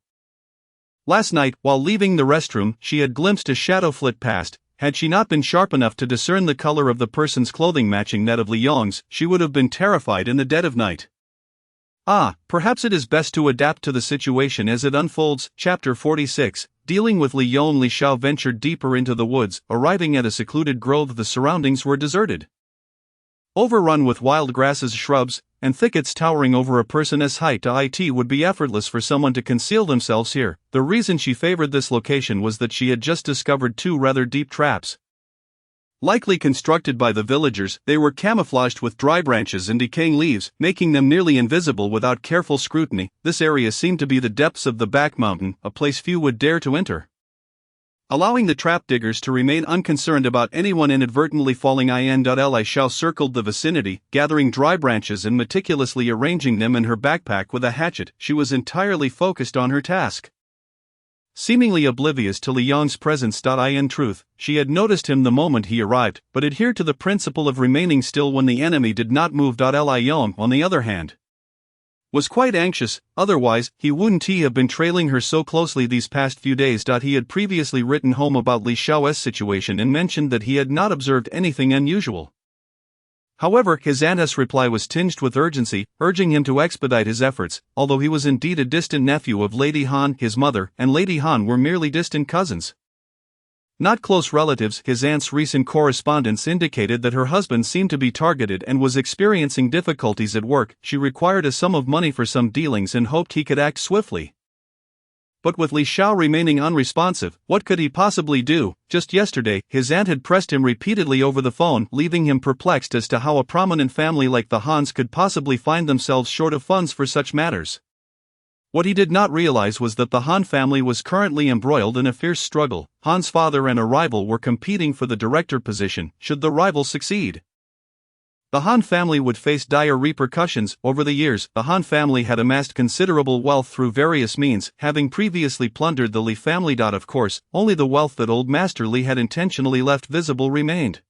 Last night, while leaving the restroom, she had glimpsed a shadow flit past. Had she not been sharp enough to discern the color of the person's clothing matching that of Li Yong's, she would have been terrified in the dead of night. Perhaps it is best to adapt to the situation as it unfolds. Chapter 46. Dealing with Li Yong. Li Xiao ventured deeper into the woods, arriving at a secluded grove. The surroundings were deserted, overrun with wild grasses, shrubs, and thickets towering over a person's height. It would be effortless for someone to conceal themselves here. The reason she favored this location was that she had just discovered two rather deep traps. Likely constructed by the villagers, they were camouflaged with dry branches and decaying leaves, making them nearly invisible without careful scrutiny. This area seemed to be the depths of the back mountain, a place few would dare to enter. Allowing the trap diggers to remain unconcerned about anyone inadvertently falling in. Li Xiao circled the vicinity, gathering dry branches and meticulously arranging them in her backpack with a hatchet. She was entirely focused on her task. Seemingly oblivious to Li Yong's presence. In truth, she had noticed him the moment he arrived, but adhered to the principle of remaining still when the enemy did not move. Li Yong, on the other hand, was quite anxious, otherwise, he wouldn't have been trailing her so closely these past few days. He had previously written home about Li Xiao's situation and mentioned that he had not observed anything unusual. However, his aunt's reply was tinged with urgency, urging him to expedite his efforts. Although he was indeed a distant nephew of Lady Han, his mother and Lady Han were merely distant cousins, not close relatives. His aunt's recent correspondence indicated that her husband seemed to be targeted and was experiencing difficulties at work. She required a sum of money for some dealings and hoped he could act swiftly. But with Li Xiao remaining unresponsive, what could he possibly do? Just yesterday, his aunt had pressed him repeatedly over the phone, leaving him perplexed as to how a prominent family like the Hans could possibly find themselves short of funds for such matters. What he did not realize was that the Han family was currently embroiled in a fierce struggle. Han's father and a rival were competing for the director position. Should the rival succeed, the Han family would face dire repercussions. Over the years, the Han family had amassed considerable wealth through various means, having previously plundered the Li family. Of course, only the wealth that old Master Li had intentionally left visible remained.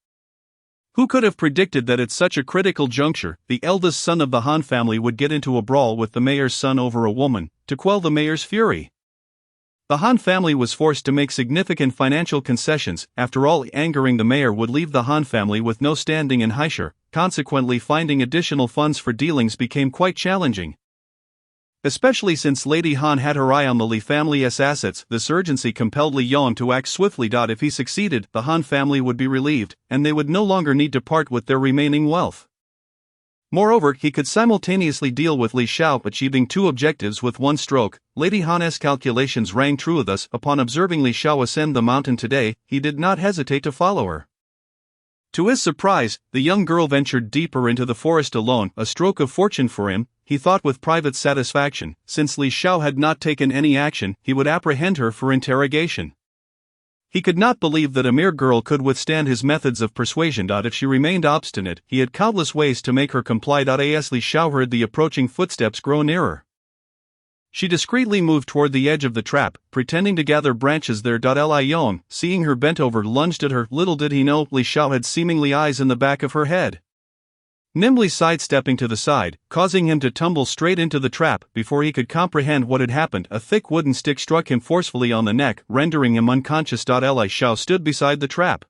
Who could have predicted that at such a critical juncture, the eldest son of the Han family would get into a brawl with the mayor's son over a woman, to quell the mayor's fury? The Han family was forced to make significant financial concessions. After all, angering the mayor would leave the Han family with no standing in Haishur. Consequently, finding additional funds for dealings became quite challenging, especially since Lady Han had her eye on the Li family's assets. This urgency compelled Li Yong to act swiftly. If he succeeded, the Han family would be relieved, and they would no longer need to part with their remaining wealth. Moreover, he could simultaneously deal with Li Xiao, achieving two objectives with one stroke. Lady Han's calculations rang true. Thus, upon observing Li Xiao ascend the mountain today, he did not hesitate to follow her. To his surprise, the young girl ventured deeper into the forest alone, a stroke of fortune for him, he thought with private satisfaction. Since Li Xiao had not taken any action, he would apprehend her for interrogation. He could not believe that a mere girl could withstand his methods of persuasion. If she remained obstinate, he had countless ways to make her comply. As Li Xiao heard the approaching footsteps grow nearer, she discreetly moved toward the edge of the trap, pretending to gather branches there. Li Yong, seeing her bent over, lunged at her. Little did he know, Li Xiao had seemingly eyes in the back of her head. Nimbly sidestepping to the side, causing him to tumble straight into the trap. Before he could comprehend what had happened, a thick wooden stick struck him forcefully on the neck, rendering him unconscious. Li Xiao stood beside the trap,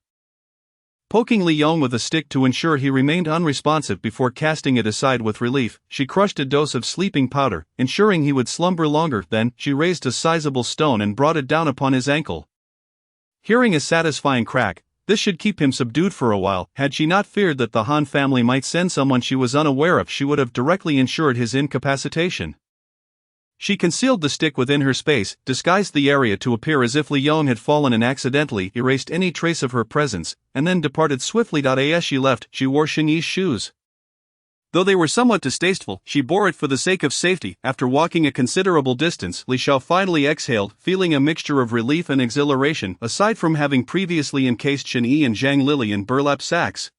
poking Li Yong with a stick to ensure he remained unresponsive before casting it aside with relief. She crushed a dose of sleeping powder, ensuring he would slumber longer. Then, she raised a sizable stone and brought it down upon his ankle. Hearing a satisfying crack, this should keep him subdued for a while. Had she not feared that the Han family might send someone she was unaware of, she would have directly ensured his incapacitation. She concealed the stick within her space, disguised the area to appear as if Li Yong had fallen and accidentally erased any trace of her presence, and then departed swiftly. As she left, she wore Xingyi's shoes. Though they were somewhat distasteful, she bore it for the sake of safety. After walking a considerable distance, Li Xiao finally exhaled, feeling a mixture of relief and exhilaration. Aside from having previously encased Xingyi and Zhang Lili in burlap sacks,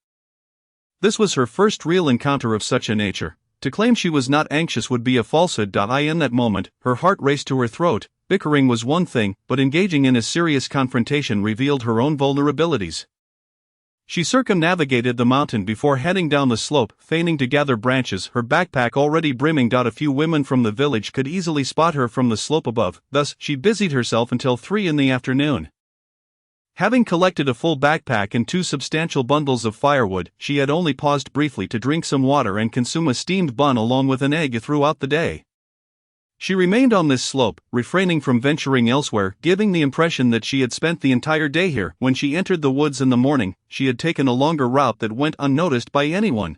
this was her first real encounter of such a nature. To claim she was not anxious would be a falsehood. In that moment, her heart raced to her throat. Bickering was one thing, but engaging in a serious confrontation revealed her own vulnerabilities. She circumnavigated the mountain before heading down the slope, feigning to gather branches, her backpack already brimming. A few women from the village could easily spot her from the slope above, thus, she busied herself until 3 in the afternoon. Having collected a full backpack and 2 substantial bundles of firewood, she had only paused briefly to drink some water and consume a steamed bun along with an egg throughout the day. She remained on this slope, refraining from venturing elsewhere, giving the impression that she had spent the entire day here. When she entered the woods in the morning, she had taken a longer route that went unnoticed by anyone.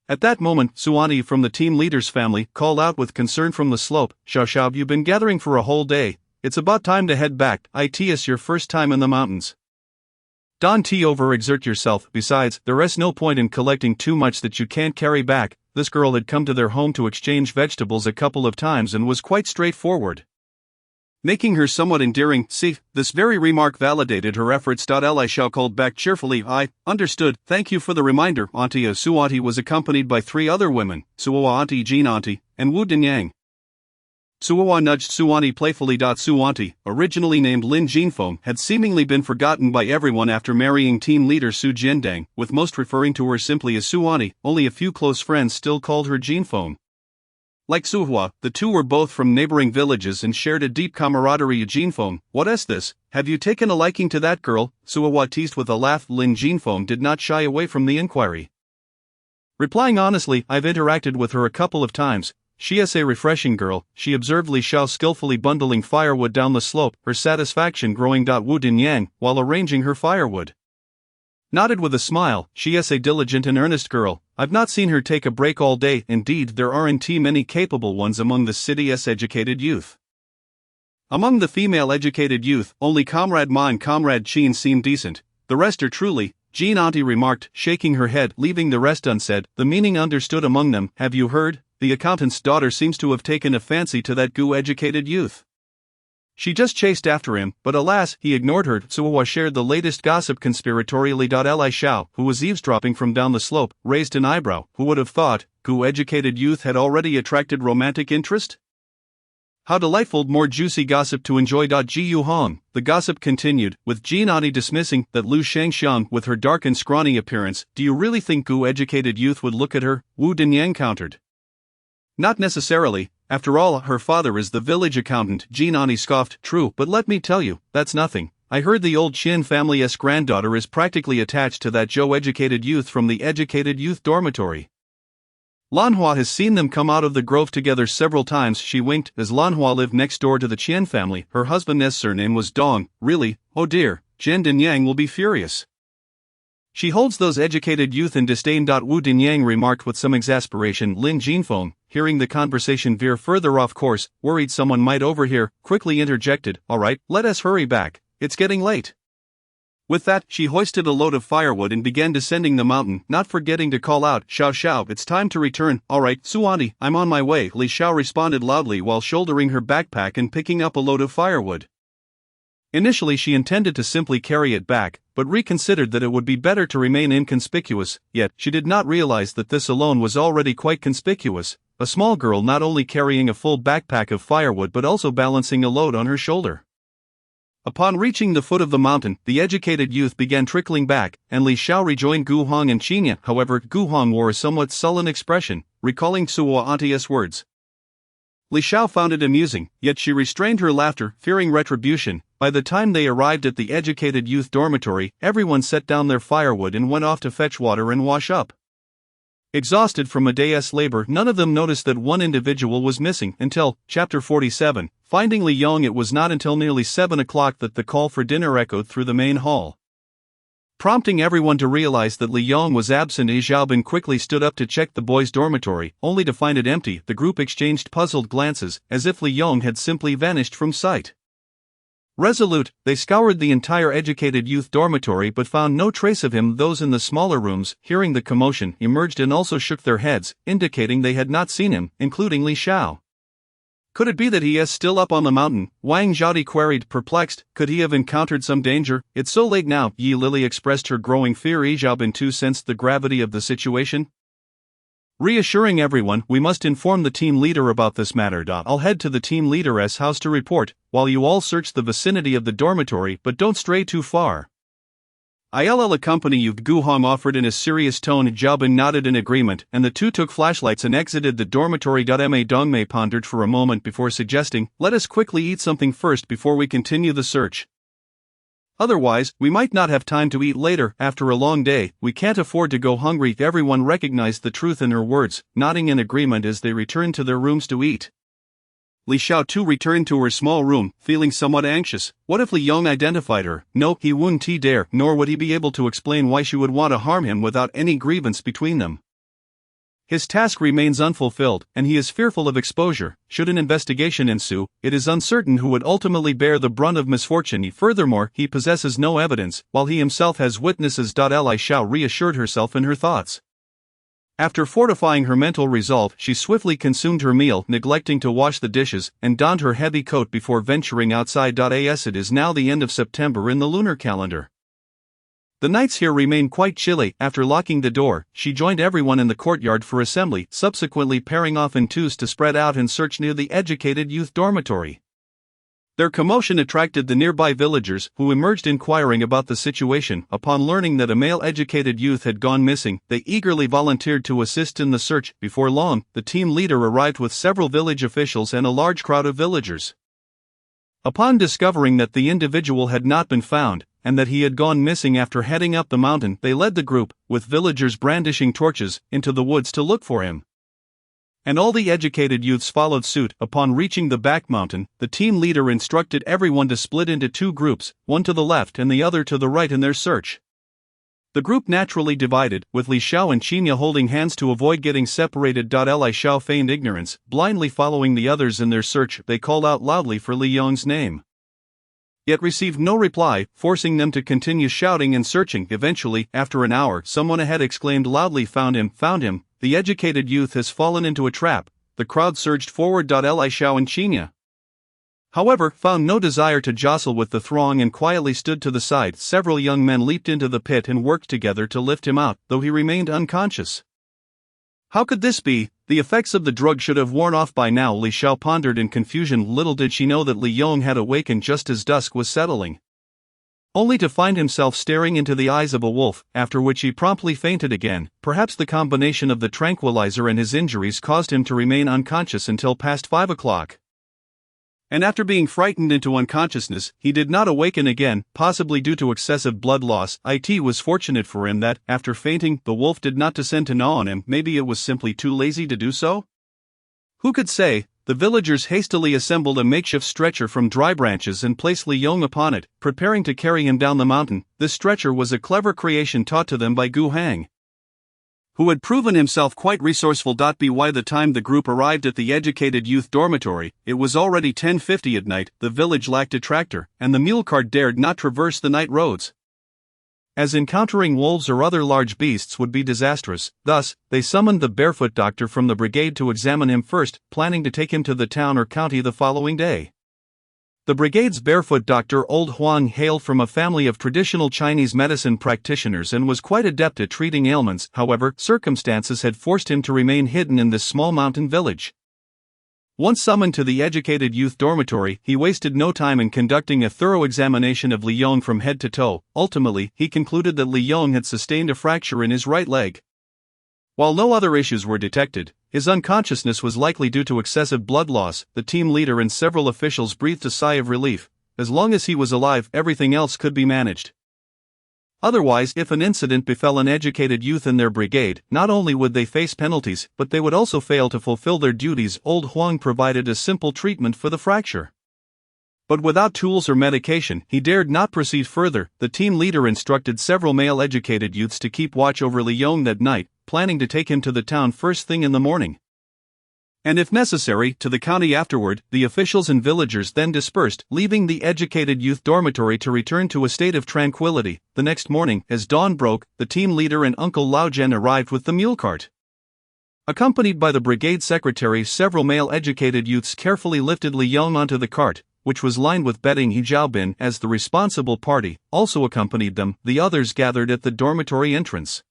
At that moment, Suwati from the team leader's family called out with concern from the slope, "Xiao, you've been gathering for a whole day. It's about time to head back. It's your first time in the mountains. Don't overexert yourself. Besides, there's no point in collecting too much that you can't carry back." This girl had come to their home to exchange vegetables a couple of times and was quite straightforward, making her somewhat endearing. See, this very remark validated her efforts. Li Xiao called back cheerfully, "I understood, thank you for the reminder, Auntie." Suwati was accompanied by 3 other women, Suwa Auntie, Jean Auntie, and Wu Dinyang. Suwa nudged Suwati playfully. Suwati, originally named Lin Jinfeng, had seemingly been forgotten by everyone after marrying team leader Su Jiandang, with most referring to her simply as Suwati. Only a few close friends still called her Jinfeng. Like Suhua, the two were both from neighboring villages and shared a deep camaraderie. "Jinfeng, what's this? Have you taken a liking to that girl?" Suhua teased with a laugh. Lin Jinfeng did not shy away from the inquiry, replying honestly, "I've interacted with her a couple of times. She's a refreshing girl," she observed Li Xiao skillfully bundling firewood down the slope, her satisfaction growing. Wu Dinyang, while arranging her firewood, nodded with a smile. "She's a diligent and earnest girl. I've not seen her take a break all day. Indeed, there aren't many capable ones among the city's educated youth." Among the female educated youth, only Comrade Ma and Comrade Qin seemed decent. "The rest are truly," Jean Auntie remarked, shaking her head, leaving the rest unsaid, the meaning understood among them. "Have you heard? The accountant's daughter seems to have taken a fancy to that educated youth. She just chased after him, but alas, he ignored her." Suwa shared the latest gossip conspiratorially. Li Xiao, who was eavesdropping from down the slope, raised an eyebrow. Who would have thought, educated youth had already attracted romantic interest? How delightful! More juicy gossip to enjoy. Ji Yu Hong. The gossip continued, with Jean Auntie dismissing that Lu Shangxiang with her dark and scrawny appearance. "Do you really think educated youth would look at her?" Wu Dinyang countered. "Not necessarily. After all, her father is the village accountant." Jean Auntie scoffed. "True, but let me tell you, that's nothing. I heard the old Qin family's granddaughter is practically attached to that educated youth from the educated youth dormitory. Lanhua has seen them come out of the grove together several times." She winked, as Lanhua lived next door to the Qian family. Her husband's surname was Dong. "Really? Oh dear, Jen Dinyang will be furious. She holds those educated youth in disdain." Wu Dinyang remarked with some exasperation. Lin Jinfeng, hearing the conversation veer further off course, worried someone might overhear, quickly interjected, "All right, let us hurry back, it's getting late." With that, she hoisted a load of firewood and began descending the mountain, not forgetting to call out, "Xiao, it's time to return." "All right, Suwati, I'm on my way," Li Xiao responded loudly while shouldering her backpack and picking up a load of firewood. Initially she intended to simply carry it back, but reconsidered that it would be better to remain inconspicuous, yet she did not realize that this alone was already quite conspicuous, a small girl not only carrying a full backpack of firewood but also balancing a load on her shoulder. Upon reaching the foot of the mountain, the educated youth began trickling back, and Li Xiao rejoined Gu Hong and Qinya. However, Gu Hong wore a somewhat sullen expression, recalling Suwa Auntie's words. Li Xiao found it amusing, yet she restrained her laughter, fearing retribution. By the time they arrived at the educated youth dormitory, everyone set down their firewood and went off to fetch water and wash up. Exhausted from a day's labor, none of them noticed that one individual was missing until, Chapter 47, finding Li Yong. It was not until nearly 7 o'clock that the call for dinner echoed through the main hall, prompting everyone to realize that Li Yong was absent. Xiaobin quickly stood up to check the boys' dormitory, only to find it empty. The group exchanged puzzled glances, as if Li Yong had simply vanished from sight. Resolute, they scoured the entire educated youth dormitory but found no trace of him. Those in the smaller rooms, hearing the commotion, emerged and also shook their heads, indicating they had not seen him, including Li Xiao. Could it be that he is still up on the mountain? Wang Zhaodi queried, perplexed. Could he have encountered some danger? It's so late now. Yi Lily expressed her growing fear. Xiaobin too sensed the gravity of the situation. Reassuring everyone, we must inform the team leader about this matter. I'll head to the team leader's house to report, while you all search the vicinity of the dormitory, but don't stray too far. I'll accompany you, Gu Hong offered in a serious tone. Zhao Bin nodded in agreement, and the two took flashlights and exited the dormitory. Ma Dongmei pondered for a moment before suggesting, let us quickly eat something first before we continue the search. Otherwise, we might not have time to eat later. After a long day, we can't afford to go hungry. Everyone recognized the truth in her words, nodding in agreement as they returned to their rooms to eat. Li Xiao too returned to her small room, feeling somewhat anxious. What if Li Yong identified her? No, he wouldn't dare, nor would he be able to explain why she would want to harm him without any grievance between them. His task remains unfulfilled, and he is fearful of exposure. Should an investigation ensue, it is uncertain who would ultimately bear the brunt of misfortune. Furthermore, he possesses no evidence, while he himself has witnesses. Li Xiao reassured herself in her thoughts. After fortifying her mental resolve, she swiftly consumed her meal, neglecting to wash the dishes, and donned her heavy coat before venturing outside. As it is now the end of September in the lunar calendar. The nights here remain quite chilly. After locking the door, she joined everyone in the courtyard for assembly, subsequently pairing off in twos to spread out and search near the educated youth dormitory. Their commotion attracted the nearby villagers, who emerged inquiring about the situation. Upon learning that a male educated youth had gone missing, they eagerly volunteered to assist in the search. Before long, the team leader arrived with several village officials and a large crowd of villagers. Upon discovering that the individual had not been found, and that he had gone missing after heading up the mountain, they led the group, with villagers brandishing torches, into the woods to look for him. And all the educated youths followed suit. Upon reaching the back mountain, the team leader instructed everyone to split into two groups, one to the left and the other to the right in their search. The group naturally divided, with Li Xiao and Qinya holding hands to avoid getting separated. Li Xiao feigned ignorance, blindly following the others in their search. They called out loudly for Li Yong's name, yet received no reply, forcing them to continue shouting and searching. Eventually, after an hour, someone ahead exclaimed loudly, Found him, found him, the educated youth has fallen into a trap." The crowd surged forward. Li Xiao and Qinya, however, found no desire to jostle with the throng and quietly stood to the side. Several young men leaped into the pit and worked together to lift him out, though he remained unconscious. How could this be? The effects of the drug should have worn off by now. Li Xiao pondered in confusion. Little did she know that Li Yong had awakened just as dusk was settling, only to find himself staring into the eyes of a wolf, after which he promptly fainted again. Perhaps the combination of the tranquilizer and his injuries caused him to remain unconscious until past 5 o'clock. And after being frightened into unconsciousness, he did not awaken again, possibly due to excessive blood loss. It was fortunate for him that, after fainting, the wolf did not descend to gnaw on him. Maybe it was simply too lazy to do so? Who could say? The villagers hastily assembled a makeshift stretcher from dry branches and placed Li Yong upon it, preparing to carry him down the mountain. This stretcher was a clever creation taught to them by Gu Hang, who had proven himself quite resourceful. By the time the group arrived at the educated youth dormitory, it was already 10:50 at night. The village lacked a tractor, and the mule cart dared not traverse the night roads, as encountering wolves or other large beasts would be disastrous. Thus, they summoned the barefoot doctor from the brigade to examine him first, planning to take him to the town or county the following day. The brigade's barefoot doctor, Old Huang, hailed from a family of traditional Chinese medicine practitioners and was quite adept at treating ailments. However, circumstances had forced him to remain hidden in this small mountain village. Once summoned to the educated youth dormitory, he wasted no time in conducting a thorough examination of Li Yong from head to toe. Ultimately, he concluded that Li Yong had sustained a fracture in his right leg. While no other issues were detected, his unconsciousness was likely due to excessive blood loss. The team leader and several officials breathed a sigh of relief. As long as he was alive, everything else could be managed. Otherwise, if an incident befell an educated youth in their brigade, not only would they face penalties, but they would also fail to fulfill their duties. Old Huang provided a simple treatment for the fracture, but without tools or medication, he dared not proceed further. The team leader instructed several male educated youths to keep watch over Li Yong that night, planning to take him to the town first thing in the morning, and if necessary, to the county afterward. The officials and villagers then dispersed, leaving the educated youth dormitory to return to a state of tranquility. The next morning, as dawn broke, the team leader and Uncle Lao Zhen arrived with the mule cart. Accompanied by the brigade secretary, several male educated youths carefully lifted Li Yong onto the cart, which was lined with bedding. Zhao Bin, as the responsible party, also accompanied them. The others gathered at the dormitory entrance.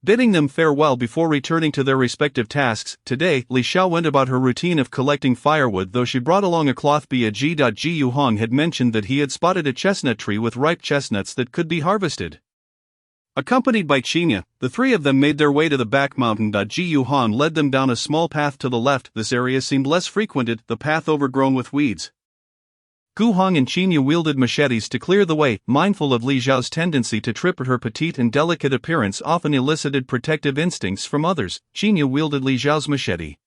Bidding them farewell before returning to their respective tasks, today, Li Xiao went about her routine of collecting firewood, though she brought along a cloth. Gu Hong had mentioned that he had spotted a chestnut tree with ripe chestnuts that could be harvested. Accompanied by Qinya, the three of them made their way to the back mountain. Gu Han led them down a small path to the left. This area seemed less frequented, the path overgrown with weeds. Gu Hong and Qinya wielded machetes to clear the way, mindful of Li Xiao's tendency to trip. Her petite and delicate appearance often elicited protective instincts from others. Qinya wielded Li Xiao's machete,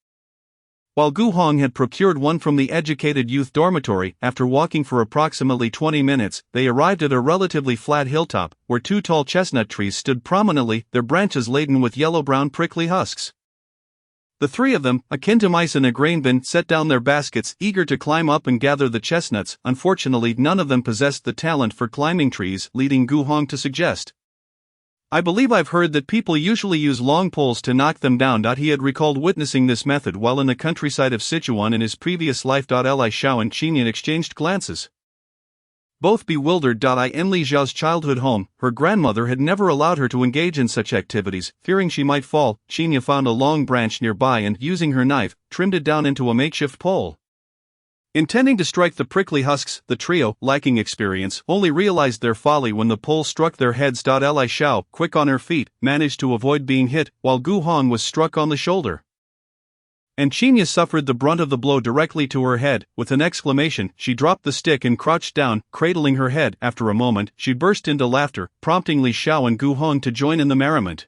while Gu Hong had procured one from the educated youth dormitory. After walking for approximately 20 minutes, they arrived at a relatively flat hilltop, where two tall chestnut trees stood prominently, their branches laden with yellow-brown prickly husks. The three of them, akin to mice in a grain bin, set down their baskets, eager to climb up and gather the chestnuts. Unfortunately, none of them possessed the talent for climbing trees, leading Gu Hong to suggest, "I believe I've heard that people usually use long poles to knock them down." He had recalled witnessing this method while in the countryside of Sichuan in his previous life. Li Xiao and Qinya exchanged glances, both bewildered. In Li Xiao's childhood home, her grandmother had never allowed her to engage in such activities, fearing she might fall. Qinya found a long branch nearby and, using her knife, trimmed it down into a makeshift pole. Intending to strike the prickly husks, the trio, lacking experience, only realized their folly when the pole struck their heads. Li Xiao, quick on her feet, managed to avoid being hit, while Gu Hong was struck on the shoulder, and Qinya suffered the brunt of the blow directly to her head. With an exclamation, she dropped the stick and crouched down, cradling her head. After a moment, she burst into laughter, prompting Li Xiao and Gu Hong to join in the merriment.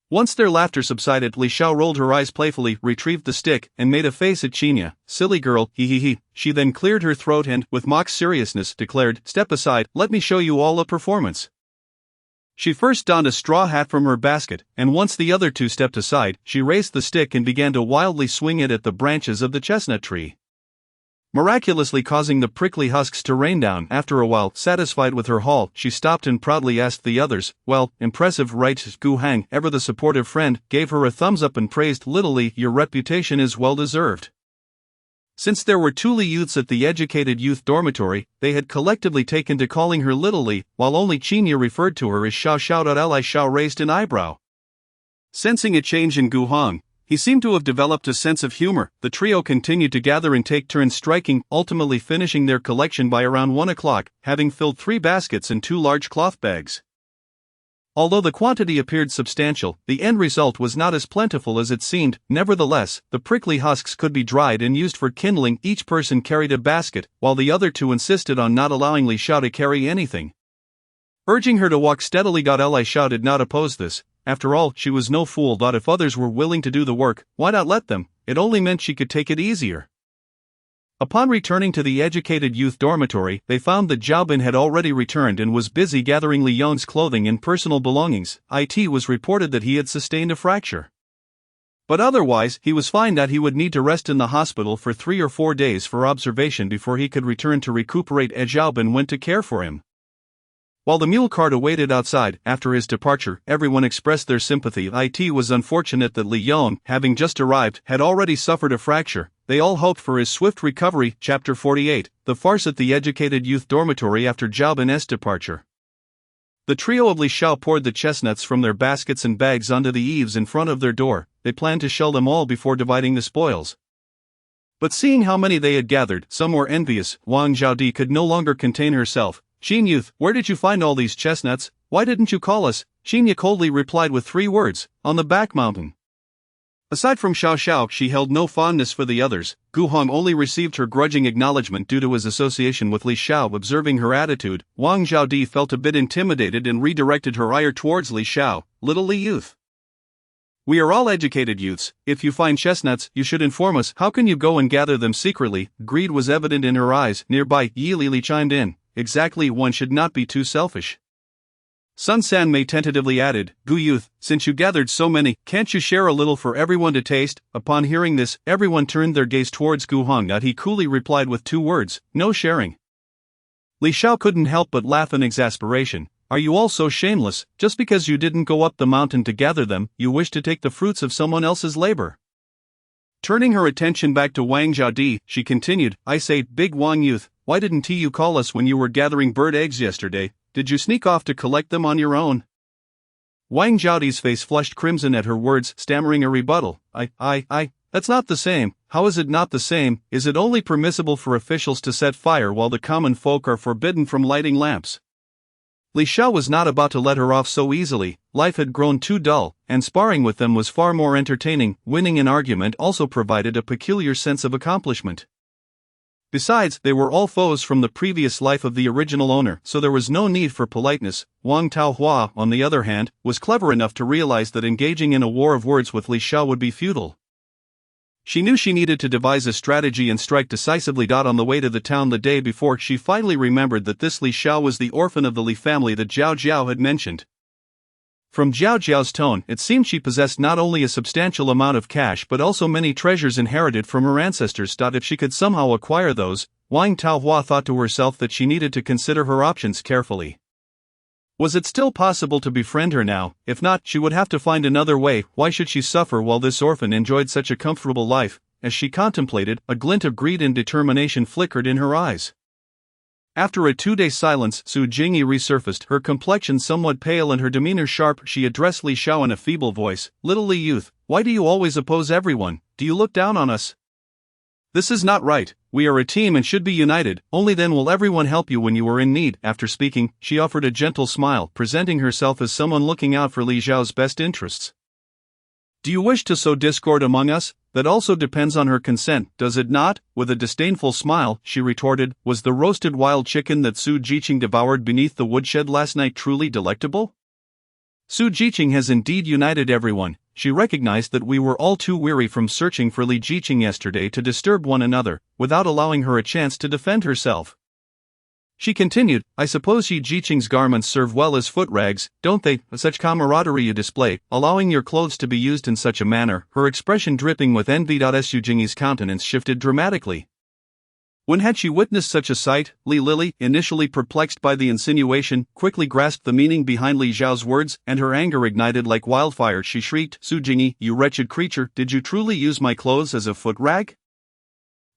Once their laughter subsided, Li Xiao rolled her eyes playfully, retrieved the stick, and made a face at Qinya. "Silly girl, hee hee hee." She then cleared her throat and, with mock seriousness, declared, "Step aside, let me show you all a performance." She first donned a straw hat from her basket, and once the other two stepped aside, she raised the stick and began to wildly swing it at the branches of the chestnut tree, miraculously causing the prickly husks to rain down. After a while, satisfied with her haul, she stopped and proudly asked the others, "Well, impressive, right?" Gu Hang, ever the supportive friend, gave her a thumbs up and praised, "Little Li, your reputation is well deserved." Since there were two Li youths at the educated youth dormitory, they had collectively taken to calling her Little Li, while only Qinya referred to her as Xiao Xiao. Li Xiao raised an eyebrow, sensing a change in Gu Hong. He seemed to have developed a sense of humor. The trio continued to gather and take turns striking, ultimately finishing their collection by around 1 o'clock, having filled 3 baskets and 2 large cloth bags. Although the quantity appeared substantial, the end result was not as plentiful as it seemed. Nevertheless, the prickly husks could be dried and used for kindling. Each person carried a basket, while the other two insisted on not allowing Li Xiao to carry anything, urging her to walk steadily. Li Xiao did not oppose this. After all, she was no fool. If others were willing to do the work, why not let them? It only meant she could take it easier. Upon returning to the educated youth dormitory, they found that Zhaobin had already returned and was busy gathering Li Yong's clothing and personal belongings. It was reported that he had sustained a fracture, but otherwise, he was fine. He would need to rest in the hospital for 3 or 4 days for observation before he could return to recuperate. Zhaobin went to care for him, while the mule cart awaited outside. After his departure, everyone expressed their sympathy. It was unfortunate that Li Yong, having just arrived, had already suffered a fracture. They all hoped for his swift recovery. Chapter 48, The Farce at the Educated Youth Dormitory. After Zhaobin's departure, the trio of Li Xiao poured the chestnuts from their baskets and bags onto the eaves in front of their door. They planned to shell them all before dividing the spoils, but seeing how many they had gathered, some were envious. Wang Zhaodi could no longer contain herself. "Xin youth, where did you find all these chestnuts? Why didn't you call us?" Qinya coldly replied with 3 words, "On the back mountain." Aside from Xiao Xiao, she held no fondness for the others. Gu Hong only received her grudging acknowledgement due to his association with Li Xiao. Observing her attitude, Wang Zhaodi felt a bit intimidated and redirected her ire towards Li Xiao. "Little Li youth, we are all educated youths. If you find chestnuts, you should inform us. How can you go and gather them secretly?" Greed was evident in her eyes. Nearby, Yi Lili chimed in. "Exactly, one should not be too selfish." Sun Sanmei tentatively added, "Gu youth, since you gathered so many, can't you share a little for everyone to taste?" Upon hearing this, everyone turned their gaze towards Gu Hong. He coolly replied with 2 words, "No sharing." Li Xiao couldn't help but laugh in exasperation. "Are you all so shameless? Just because you didn't go up the mountain to gather them, you wish to take the fruits of someone else's labor?" Turning her attention back to Wang Zhaodi, she continued, "I say, big Wang youth, why didn't you call us when you were gathering bird eggs yesterday? Did you sneak off to collect them on your own?" Wang Zhaodi's face flushed crimson at her words, stammering a rebuttal. That's not the same. How is it not the same? Is it only permissible for officials to set fire while the common folk are forbidden from lighting lamps? Li Xiao was not about to let her off so easily. Life had grown too dull, and sparring with them was far more entertaining. Winning an argument also provided a peculiar sense of accomplishment. Besides, they were all foes from the previous life of the original owner, so there was no need for politeness. Wang Taohua, on the other hand, was clever enough to realize that engaging in a war of words with Li Xiao would be futile. She knew she needed to devise a strategy and strike decisively. On the way to the town the day before, she finally remembered that this Li Xiao was the orphan of the Li family that Zhao Jiao had mentioned. From Zhao Jiao's tone, it seemed she possessed not only a substantial amount of cash but also many treasures inherited from her ancestors. If she could somehow acquire those, Wang Taohua thought to herself that she needed to consider her options carefully. Was it still possible to befriend her now? If not, she would have to find another way. Why should she suffer while this orphan enjoyed such a comfortable life? As she contemplated, a glint of greed and determination flickered in her eyes. After a 2-day silence, Su Jingyi resurfaced, her complexion somewhat pale and her demeanor sharp. She addressed Li Xiao in a feeble voice. Little Li youth, why do you always oppose everyone? Do you look down on us? This is not right. We are a team and should be united. Only then will everyone help you when you are in need. After speaking, she offered a gentle smile, presenting herself as someone looking out for Li Xiao's best interests. Do you wish to sow discord among us? That also depends on her consent, does it not? With a disdainful smile, she retorted, was the roasted wild chicken that Su Jiqing devoured beneath the woodshed last night truly delectable? Su Jiqing has indeed united everyone. She recognized that we were all too weary from searching for Li Jiqing yesterday to disturb one another, without allowing her a chance to defend herself. She continued, I suppose Li Jiqing's garments serve well as foot rags, don't they? Such camaraderie you display, allowing your clothes to be used in such a manner. Her expression dripping with envy. Su Jingyi's countenance shifted dramatically. When had she witnessed such a sight? Li Lili, initially perplexed by the insinuation, quickly grasped the meaning behind Li Xiao's words, and her anger ignited like wildfire. She shrieked, Su Jingyi, you wretched creature, did you truly use my clothes as a foot rag?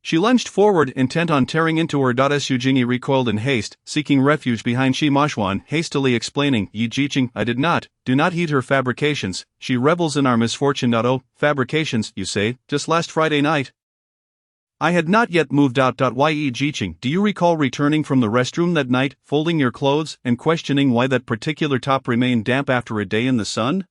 She lunged forward, intent on tearing into her. Su Jingyi recoiled in haste, seeking refuge behind Shi Mashuan, hastily explaining, Li Jiqing, I did not, do not heed her fabrications, she revels in our misfortune. Oh, fabrications, you say, just last Friday night? I had not yet moved out. Li Jiqing, do you recall returning from the restroom that night, folding your clothes, and questioning why that particular top remained damp after a day in the sun?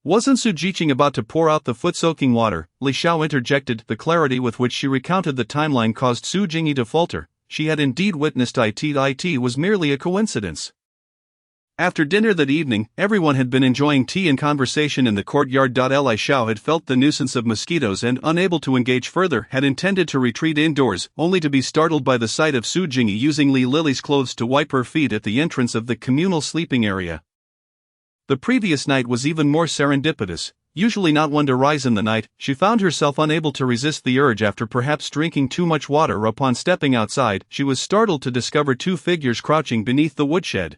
Wasn't Su Jiqing about to pour out the foot-soaking water? Li Xiao interjected. The clarity with which she recounted the timeline caused Su Jingyi to falter. She had indeed witnessed it was merely a coincidence. After dinner that evening, everyone had been enjoying tea and conversation in the courtyard. Li Xiao had felt the nuisance of mosquitoes and, unable to engage further, had intended to retreat indoors, only to be startled by the sight of Su Jingyi using Li Lily's clothes to wipe her feet at the entrance of the communal sleeping area. The previous night was even more serendipitous. Usually not one to rise in the night, she found herself unable to resist the urge after perhaps drinking too much water. Upon stepping outside, she was startled to discover 2 figures crouching beneath the woodshed.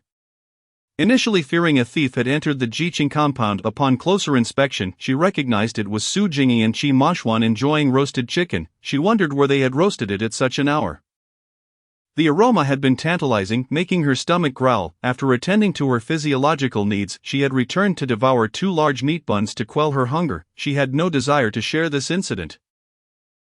Initially fearing a thief had entered the Jiqing compound, upon closer inspection, she recognized it was Su Jingyi and Qi Mashuan enjoying roasted chicken. She wondered where they had roasted it at such an hour. The aroma had been tantalizing, making her stomach growl. After attending to her physiological needs, she had returned to devour 2 large meat buns to quell her hunger. She had no desire to share this incident.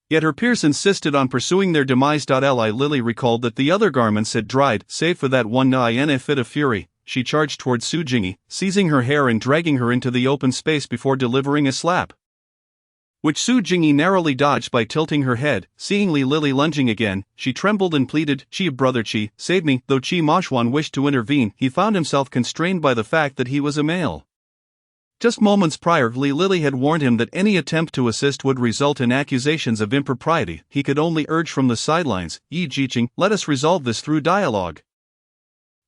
Yet her peers insisted on pursuing their demise. Li Lily recalled that the other garments had dried, save for that one. In a fit of fury, she charged toward Su Jingyi, seizing her hair and dragging her into the open space before delivering a slap, which Su Jingyi narrowly dodged by tilting her head. Seeing Li Lily lunging again, she trembled and pleaded, Brother Qi, save me. Though Qi Mashuan wished to intervene, he found himself constrained by the fact that he was a male. Just moments prior, Li Lily had warned him that any attempt to assist would result in accusations of impropriety. He could only urge from the sidelines, Li Jiqing, let us resolve this through dialogue.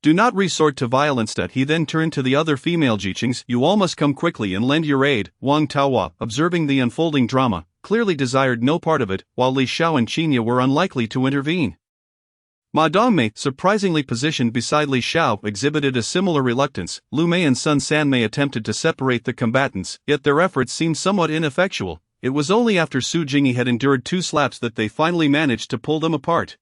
Do not resort to violence. He then turned to the other female Jiqings. You all must come quickly and lend your aid. Wang Taohua, observing the unfolding drama, clearly desired no part of it, while Li Xiao and Qinya were unlikely to intervene. Ma Dongmei, surprisingly positioned beside Li Xiao, exhibited a similar reluctance. Lu Mei and Sun Sanmei attempted to separate the combatants, yet their efforts seemed somewhat ineffectual. It was only after Su Jingyi had endured 2 slaps that they finally managed to pull them apart.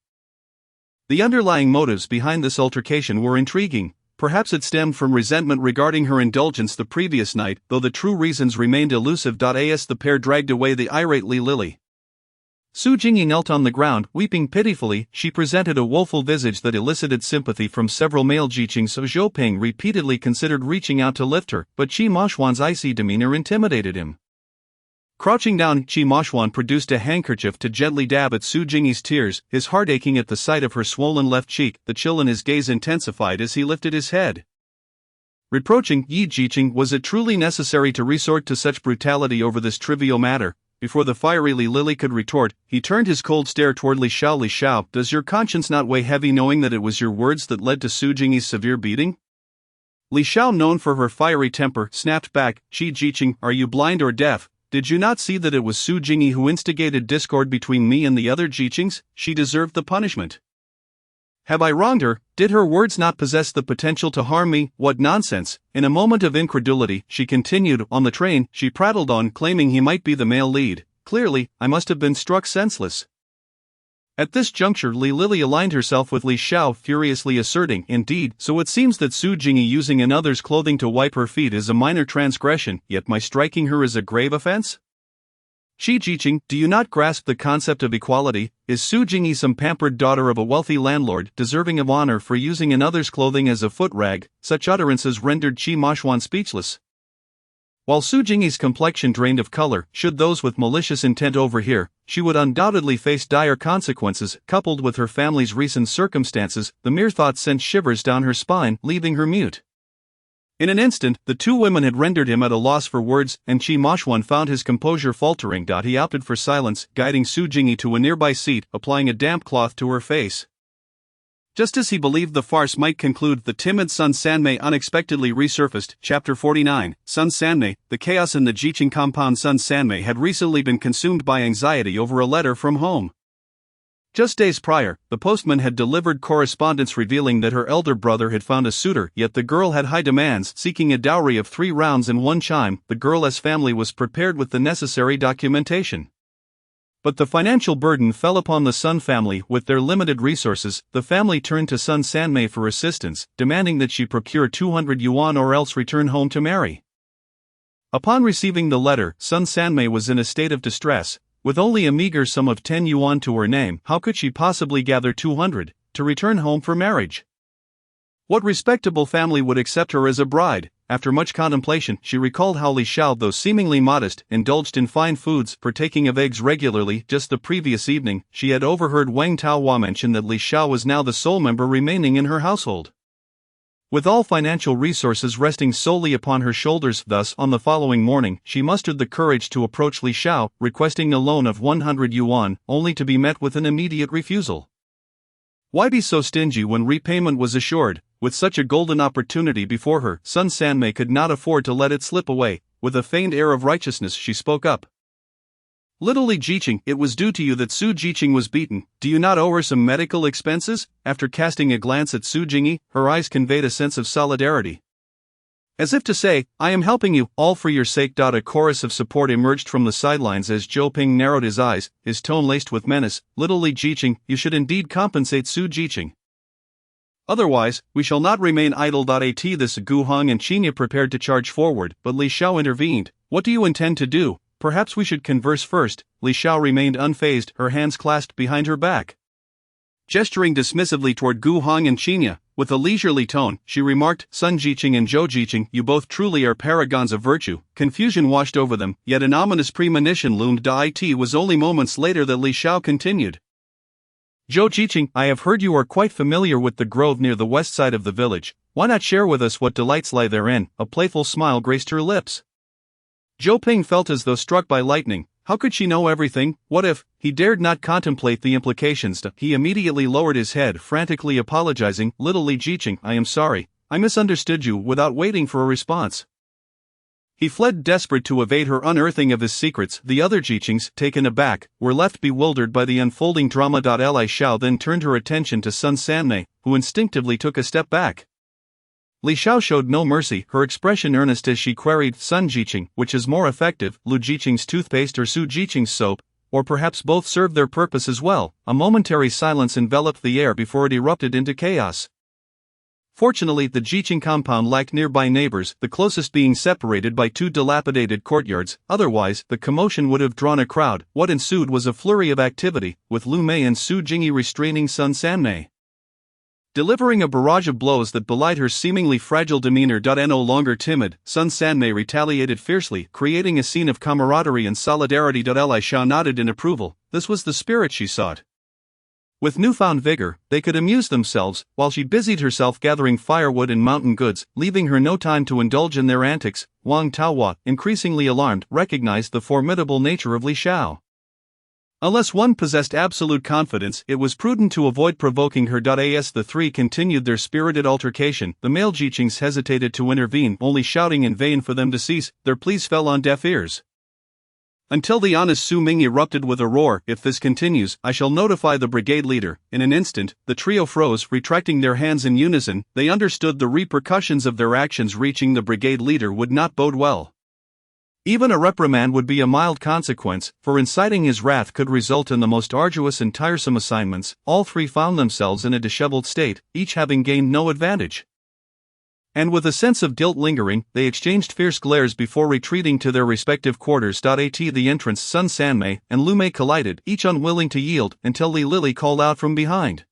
The underlying motives behind this altercation were intriguing. Perhaps it stemmed from resentment regarding her indulgence the previous night, though the true reasons remained elusive. As the pair dragged away the irate Li Lily, Su Jingyi knelt on the ground, weeping pitifully. She presented a woeful visage that elicited sympathy from several male jiqings, so Zhou Ping repeatedly considered reaching out to lift her, but Qi Moxuan's icy demeanor intimidated him. Crouching down, Qi Moxuan produced a handkerchief to gently dab at Su Jingyi's tears, his heart aching at the sight of her swollen left cheek. The chill in his gaze intensified as he lifted his head. Reproaching Yi Jiqing, was it truly necessary to resort to such brutality over this trivial matter? Before the fiery Li Lily could retort, he turned his cold stare toward Li Xiao. Li Xiao, does your conscience not weigh heavy knowing that it was your words that led to Su Jingyi's severe beating? Li Xiao, known for her fiery temper, snapped back, Qi Jiqing, are you blind or deaf? Did you not see that it was Su Jingyi who instigated discord between me and the other jiqings? She deserved the punishment. Have I wronged her? Did her words not possess the potential to harm me? What nonsense! In a moment of incredulity, she continued. On the train, she prattled on, claiming he might be the male lead. Clearly, I must have been struck senseless. At this juncture, Li Lily aligned herself with Li Xiao, furiously asserting, indeed, so it seems that Su Jingyi using another's clothing to wipe her feet is a minor transgression, yet my striking her is a grave offense? Qi Jiqing, do you not grasp the concept of equality? Is Su Jingyi some pampered daughter of a wealthy landlord, deserving of honor for using another's clothing as a foot rag? Such utterances rendered Qi Moxuan speechless. While Su Jingyi's complexion drained of color, should those with malicious intent overhear, she would undoubtedly face dire consequences. Coupled with her family's recent circumstances, the mere thought sent shivers down her spine, leaving her mute. In an instant, the two women had rendered him at a loss for words, and Qi Moxuan found his composure faltering. He opted for silence, guiding Su Jingyi to a nearby seat, applying a damp cloth to her face. Just as he believed the farce might conclude, the timid Sun Sanmei unexpectedly resurfaced. Chapter 49, Sun Sanmei. The chaos in the Jiqing compound. Sun Sanmei had recently been consumed by anxiety over a letter from home. Just days prior, the postman had delivered correspondence revealing that her elder brother had found a suitor, yet the girl had high demands, seeking a dowry of 3 rounds and 1 chime. The girl's family was prepared with the necessary documentation. But the financial burden fell upon the Sun family. With their limited resources, the family turned to Sun Sanmei for assistance, demanding that she procure 200 yuan or else return home to marry. Upon receiving the letter, Sun Sanmei was in a state of distress. With only a meager sum of 10 yuan to her name, how could she possibly gather 200 to return home for marriage? What respectable family would accept her as a bride? After much contemplation, she recalled how Li Xiao, though seemingly modest, indulged in fine foods, partaking of eggs regularly. Just the previous evening, she had overheard Wang Taohua mention that Li Xiao was now the sole member remaining in her household. With all financial resources resting solely upon her shoulders, thus, on the following morning, she mustered the courage to approach Li Xiao, requesting a loan of 100 yuan, only to be met with an immediate refusal. Why be so stingy when repayment was assured? With such a golden opportunity before her, Sun Sanmei could not afford to let it slip away. With a feigned air of righteousness, she spoke up. Little Li Jiqing, it was due to you that Su Jiqing was beaten. Do you not owe her some medical expenses? After casting a glance at Su Jingyi, her eyes conveyed a sense of solidarity. As if to say, I am helping you, all for your sake. A chorus of support emerged from the sidelines as Zhou Ping narrowed his eyes, his tone laced with menace. Little Li Jiqing, you should indeed compensate Su Jiqing. Otherwise, we shall not remain idle. At this Gu Hong and Qinya prepared to charge forward, but Li Xiao intervened. What do you intend to do? Perhaps we should converse first. Li Xiao remained unfazed, her hands clasped behind her back. Gesturing dismissively toward Gu Hong and Qinya, with a leisurely tone, she remarked, Sun Jiqing and Zhou Jiqing, you both truly are paragons of virtue. Confusion washed over them, yet an ominous premonition loomed. It was only moments later that Li Xiao continued. Zhou Jiqing, I have heard you are quite familiar with the grove near the west side of the village. Why not share with us what delights lie therein? A playful smile graced her lips. Zhou Ping felt as though struck by lightning. How could she know everything? What if? He dared not contemplate the implications. He immediately lowered his head, frantically apologizing. Little Li Jiqing, I am sorry. I misunderstood you. Without waiting for a response, he fled, desperate to evade her unearthing of his secrets. The other Jiqings, taken aback, were left bewildered by the unfolding drama. Li Xiao then turned her attention to Sun Sanmei, who instinctively took a step back. Li Xiao showed no mercy, her expression earnest as she queried, Sun Jiqing, which is more effective, Lu Jiqing's toothpaste or Su Jiqing's soap, or perhaps both served their purpose as well? A momentary silence enveloped the air before it erupted into chaos. Fortunately, the Jiqing compound lacked nearby neighbors, the closest being separated by 2 dilapidated courtyards. Otherwise, the commotion would have drawn a crowd. What ensued was a flurry of activity, with Lu Mei and Su Jingyi restraining Sun Sanmei. Delivering a barrage of blows that belied her seemingly fragile demeanor. No longer timid, Sun Sanmei retaliated fiercely, creating a scene of camaraderie and solidarity. Li Xiao nodded in approval. This was the spirit she sought. With newfound vigor, they could amuse themselves, while she busied herself gathering firewood and mountain goods, leaving her no time to indulge in their antics. Wang Taohua, increasingly alarmed, recognized the formidable nature of Li Xiao. Unless one possessed absolute confidence, it was prudent to avoid provoking her. As the three continued their spirited altercation, the male Jiqings hesitated to intervene, only shouting in vain for them to cease. Their pleas fell on deaf ears. Until the honest Su Ming erupted with a roar. If this continues, I shall notify the brigade leader. In an instant, the trio froze, retracting their hands in unison. They understood the repercussions of their actions. Reaching the brigade leader would not bode well. Even a reprimand would be a mild consequence, for inciting his wrath could result in the most arduous and tiresome assignments. All three found themselves in a disheveled state, each having gained no advantage. And with a sense of guilt lingering, they exchanged fierce glares before retreating to their respective quarters. At the entrance, Sun Sanmei and Lu Mei collided, each unwilling to yield, until Li Lili called out from behind.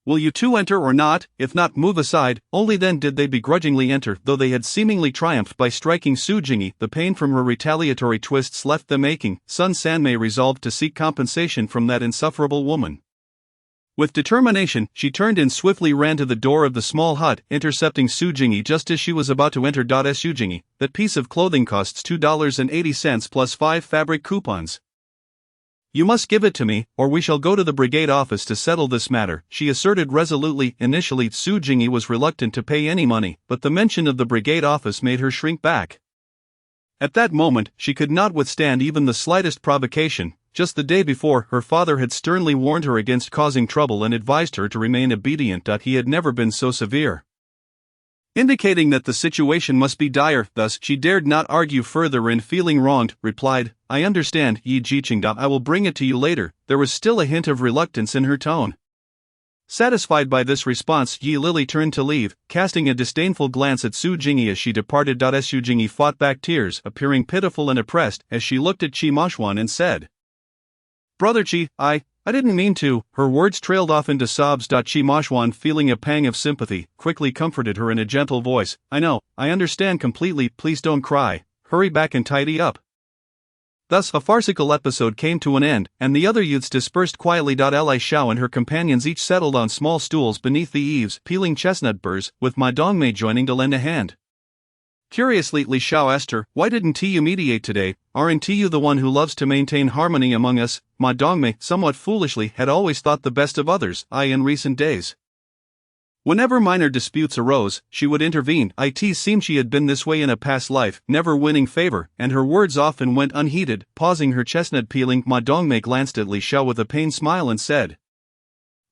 "Will you two enter or not? If not, move aside." Only then did they begrudgingly enter, though they had seemingly triumphed by striking Su Jingyi. The pain from her retaliatory twists left them aching. Sun Sanmei resolved to seek compensation from that insufferable woman. With determination, she turned and swiftly ran to the door of the small hut, intercepting Su Jingyi just as she was about to enter. Su Jingyi, that piece of clothing costs $2.80 plus 5 fabric coupons. "You must give it to me, or we shall go to the brigade office to settle this matter," she asserted resolutely. Initially, Su Jingyi was reluctant to pay any money, but the mention of the brigade office made her shrink back. At that moment, she could not withstand even the slightest provocation. Just the day before, her father had sternly warned her against causing trouble and advised her to remain obedient. He had never been so severe, indicating that the situation must be dire. Thus, she dared not argue further and, feeling wronged, replied, "I understand, Yi Jiqing. I will bring it to you later." There was still a hint of reluctance in her tone. Satisfied by this response, Yi Lili turned to leave, casting a disdainful glance at Su Jingyi as she departed. Su Jingyi fought back tears, appearing pitiful and oppressed, as she looked at Qi Moxuan and said, "Brother Qi, I didn't mean to." Her words trailed off into sobs. Qi Moxuan, feeling a pang of sympathy, quickly comforted her in a gentle voice. "I know, I understand completely, please don't cry, hurry back and tidy up." Thus, a farcical episode came to an end, and the other youths dispersed quietly. Li Xiao and her companions each settled on small stools beneath the eaves, peeling chestnut burrs, with Ma Dongmei joining to lend a hand. Curiously, Li Xiao asked her, "Why didn't you mediate today? Aren't you the one who loves to maintain harmony among us?" Ma Dongmei, somewhat foolishly, had always thought the best of others. In recent days, whenever minor disputes arose, she would intervene. It seemed she had been this way in a past life, never winning favor, and her words often went unheeded. Pausing her chestnut peeling, Ma Dongmei glanced at Li Xiao with a pained smile and said,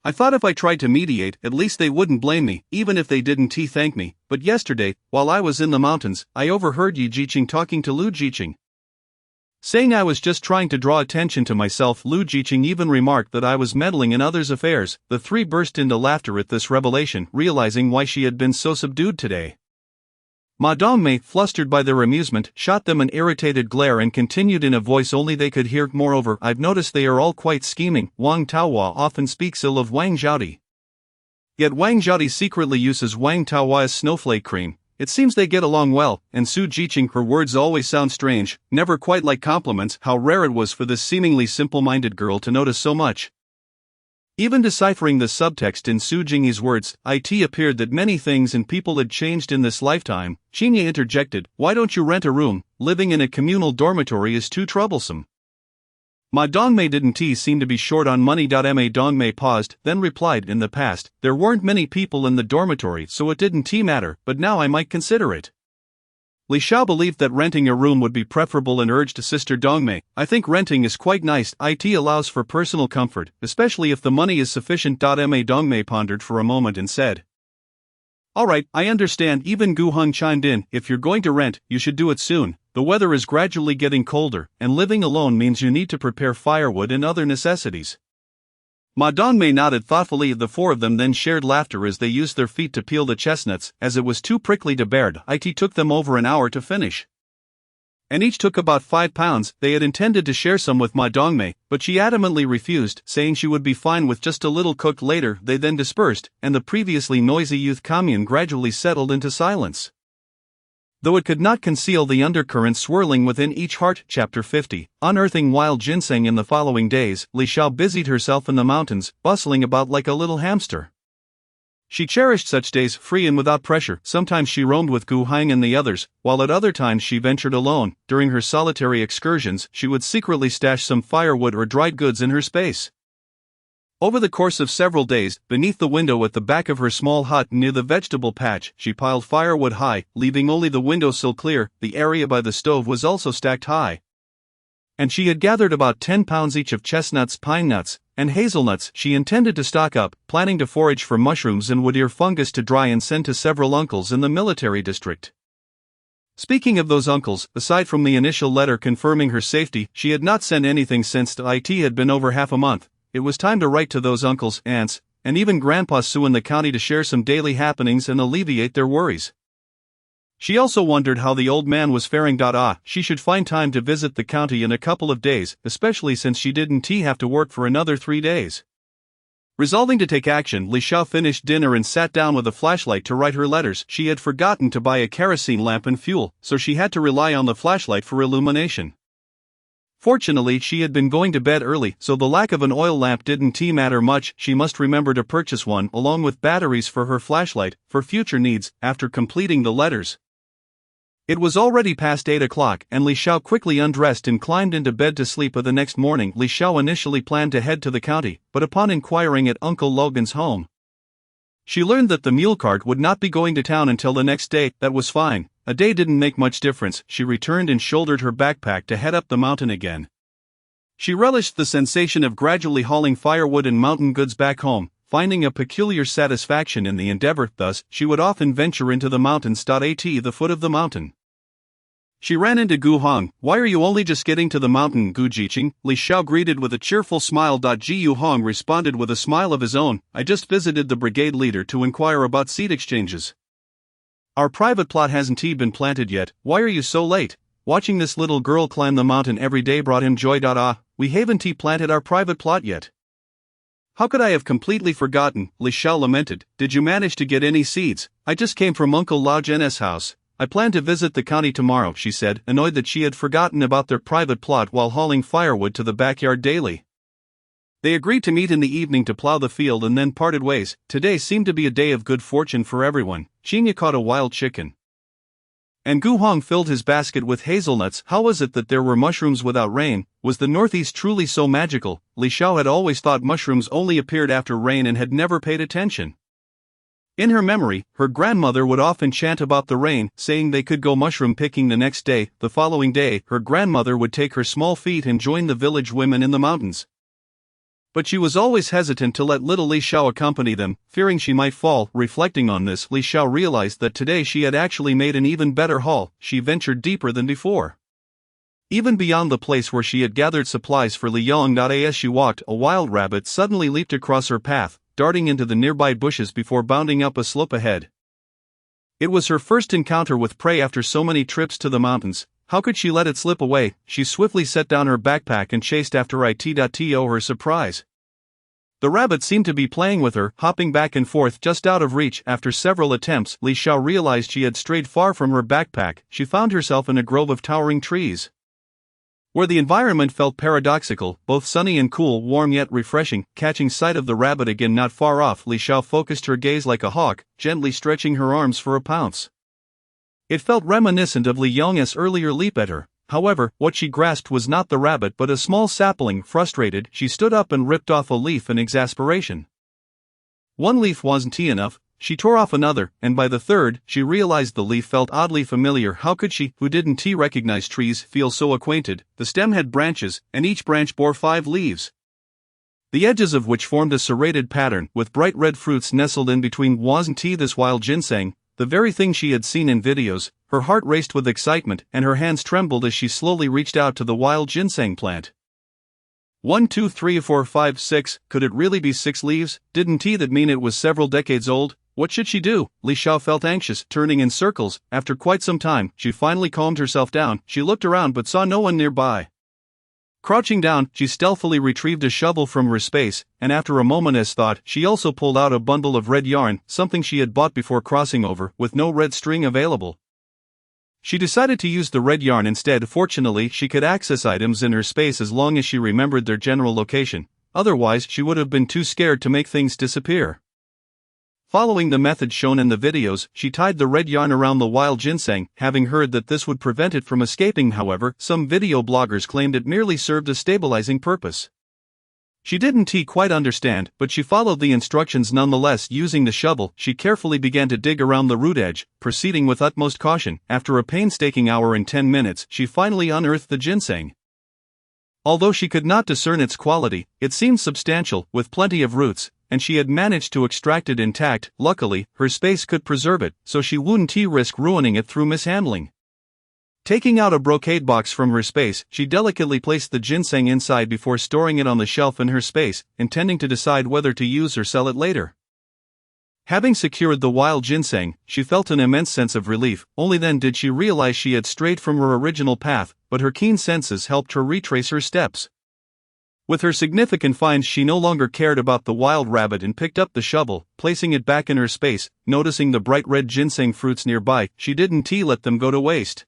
"I thought if I tried to mediate, at least they wouldn't blame me, even if they didn't thank me. But yesterday, while I was in the mountains, I overheard Yi Jiqing talking to Lu Jiqing, saying I was just trying to draw attention to myself. Lu Jiqing even remarked that I was meddling in others' affairs." The three burst into laughter at this revelation, realizing why she had been so subdued today. Ma Dongmei, flustered by their amusement, shot them an irritated glare and continued in a voice only they could hear, "Moreover, I've noticed they are all quite scheming. Wang Taohua often speaks ill of Wang Zhaodi. Yet Wang Zhaodi secretly uses Wang Taohua's snowflake cream. It seems they get along well." And Su Jiqing, her words always sound strange, never quite like compliments. How rare it was for this seemingly simple-minded girl to notice so much. Even deciphering the subtext in Su Jingyi's words, it appeared that many things and people had changed in this lifetime. Qingye interjected, "Why don't you rent a room? Living in a communal dormitory is too troublesome." Ma Dongmei didn't seem to be short on money. Ma Dongmei paused, then replied, "In the past, there weren't many people in the dormitory, so it didn't matter, but now I might consider it." Li Xiao believed that renting a room would be preferable and urged Sister Dongmei, "I think renting is quite nice. It allows for personal comfort, especially if the money is sufficient." Ma Dongmei pondered for a moment and said, "All right, I understand." Even Gu Heng chimed in, "If you're going to rent, you should do it soon. The weather is gradually getting colder, and living alone means you need to prepare firewood and other necessities." Ma Dongmei nodded thoughtfully. The four of them then shared laughter as they used their feet to peel the chestnuts, as it was too prickly to bear. It took them over an hour to finish. And each took about 5 pounds. They had intended to share some with Ma Dongmei, but she adamantly refused, saying she would be fine with just a little cooked later. They then dispersed, and the previously noisy youth commune gradually settled into silence, though it could not conceal the undercurrent swirling within each heart. Chapter 50. Unearthing wild ginseng. In the following days, Li Xiao busied herself in the mountains, bustling about like a little hamster. She cherished such days, free and without pressure. Sometimes she roamed with Gu Hang and the others, while at other times she ventured alone. During her solitary excursions, she would secretly stash some firewood or dried goods in her space. Over the course of several days, beneath the window at the back of her small hut near the vegetable patch, she piled firewood high, leaving only the windowsill clear. The area by the stove was also stacked high, and she had gathered about 10 pounds each of chestnuts, pine nuts, and hazelnuts. She intended to stock up, planning to forage for mushrooms and wood-ear fungus to dry and send to several uncles in the military district. Speaking of those uncles, aside from the initial letter confirming her safety, she had not sent anything since it had been over half a month. It was time to write to those uncles, aunts, and even Grandpa Sue in the county to share some daily happenings and alleviate their worries. She also wondered how the old man was faring. She should find time to visit the county in a couple of days, especially since she didn't have to work for another 3 days. Resolving to take action, Li Xiao finished dinner and sat down with a flashlight to write her letters. She had forgotten to buy a kerosene lamp and fuel, so she had to rely on the flashlight for illumination. Fortunately, she had been going to bed early, so the lack of an oil lamp didn't matter much. She must remember to purchase one along with batteries for her flashlight, for future needs. After completing the letters, it was already past 8 o'clock, and Li Xiao quickly undressed and climbed into bed to sleep. The next morning, Li Xiao initially planned to head to the county, but upon inquiring at Uncle Logan's home, she learned that the mule cart would not be going to town until the next day. That was fine. A day didn't make much difference. She returned and shouldered her backpack to head up the mountain again. She relished the sensation of gradually hauling firewood and mountain goods back home, finding a peculiar satisfaction in the endeavor. Thus, she would often venture into the mountains. At the foot of the mountain, she ran into Gu Hong. "Why are you only just getting to the mountain, Gu Jiqing?" Li Xiao greeted with a cheerful smile. Gu Hong responded with a smile of his own. "I just visited the brigade leader to inquire about seed exchanges. Our private plot hasn't been planted yet. Why are you so late?" Watching this little girl climb the mountain every day brought him joy. We haven't planted our private plot yet. How could I have completely forgotten? Li Xiao lamented. Did you manage to get any seeds? I just came from Uncle Lao Jen's house. I plan to visit the county tomorrow, she said, annoyed that she had forgotten about their private plot while hauling firewood to the backyard daily. They agreed to meet in the evening to plow the field and then parted ways. Today seemed to be a day of good fortune for everyone. Xinya caught a wild chicken, and Gu Hong filled his basket with hazelnuts. How was it that there were mushrooms without rain? Was the Northeast truly so magical? Li Xiao had always thought mushrooms only appeared after rain and had never paid attention. In her memory, her grandmother would often chant about the rain, saying they could go mushroom picking the next day. The following day, her grandmother would take her small feet and join the village women in the mountains. But she was always hesitant to let little Li Xiao accompany them, fearing she might fall. Reflecting on this, Li Xiao realized that today she had actually made an even better haul. She ventured deeper than before, even beyond the place where she had gathered supplies for Li Yong. As she walked, a wild rabbit suddenly leaped across her path, darting into the nearby bushes before bounding up a slope ahead. It was her first encounter with prey after so many trips to the mountains. How could she let it slip away? She swiftly set down her backpack and chased after it. To her surprise, the rabbit seemed to be playing with her, hopping back and forth just out of reach. After several attempts, Li Xiao realized she had strayed far from her backpack. She found herself in a grove of towering trees, where the environment felt paradoxical, both sunny and cool, warm yet refreshing. Catching sight of the rabbit again not far off, Li Xiao focused her gaze like a hawk, gently stretching her arms for a pounce. It felt reminiscent of Li Yong's earlier leap at her. However, what she grasped was not the rabbit but a small sapling. Frustrated, she stood up and ripped off a leaf in exasperation. One leaf wasn't enough. She tore off another, and by the third, she realized the leaf felt oddly familiar. How could she, who didn't recognize trees, feel so acquainted? The stem had branches, and each branch bore 5 leaves, the edges of which formed a serrated pattern, with bright red fruits nestled in between. Wasn't this wild ginseng? The very thing she had seen in videos. Her heart raced with excitement, and her hands trembled as she slowly reached out to the wild ginseng plant. 1, 2, 3, 4, 5, 6, could it really be 6 leaves? Didn't that mean it was several decades old? What should she do? Li Xiao felt anxious, turning in circles. After quite some time, she finally calmed herself down. She looked around but saw no one nearby. Crouching down, she stealthily retrieved a shovel from her space, and after a moment's thought, she also pulled out a bundle of red yarn, something she had bought before crossing over, with no red string available. She decided to use the red yarn instead. Fortunately, she could access items in her space as long as she remembered their general location, otherwise she would have been too scared to make things disappear. Following the method shown in the videos, she tied the red yarn around the wild ginseng, having heard that this would prevent it from escaping. However, some video bloggers claimed it merely served a stabilizing purpose. She didn't quite understand, but she followed the instructions nonetheless. Using the shovel, she carefully began to dig around the root edge, proceeding with utmost caution. After a painstaking hour and 10 minutes, she finally unearthed the ginseng. Although she could not discern its quality, it seemed substantial, with plenty of roots, and she had managed to extract it intact. Luckily, her space could preserve it, so she wouldn't risk ruining it through mishandling. Taking out a brocade box from her space, she delicately placed the ginseng inside before storing it on the shelf in her space, intending to decide whether to use or sell it later. Having secured the wild ginseng, she felt an immense sense of relief. Only then did she realize she had strayed from her original path, but her keen senses helped her retrace her steps. With her significant finds, she no longer cared about the wild rabbit and picked up the shovel, placing it back in her space. Noticing the bright red ginseng fruits nearby, she didn't let them go to waste.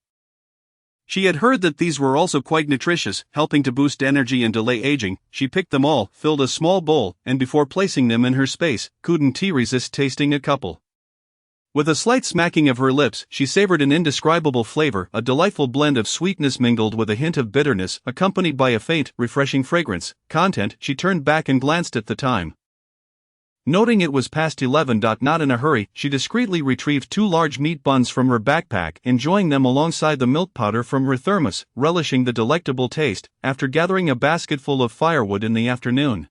She had heard that these were also quite nutritious, helping to boost energy and delay aging. She picked them all, filled a small bowl, and before placing them in her space, couldn't resist tasting a couple. With a slight smacking of her lips, she savored an indescribable flavor, a delightful blend of sweetness mingled with a hint of bitterness, accompanied by a faint, refreshing fragrance. She turned back and glanced at the time. Noting it was past 11. Not in a hurry, she discreetly retrieved 2 large meat buns from her backpack, enjoying them alongside the milk powder from her thermos, relishing the delectable taste. After gathering a basketful of firewood in the afternoon,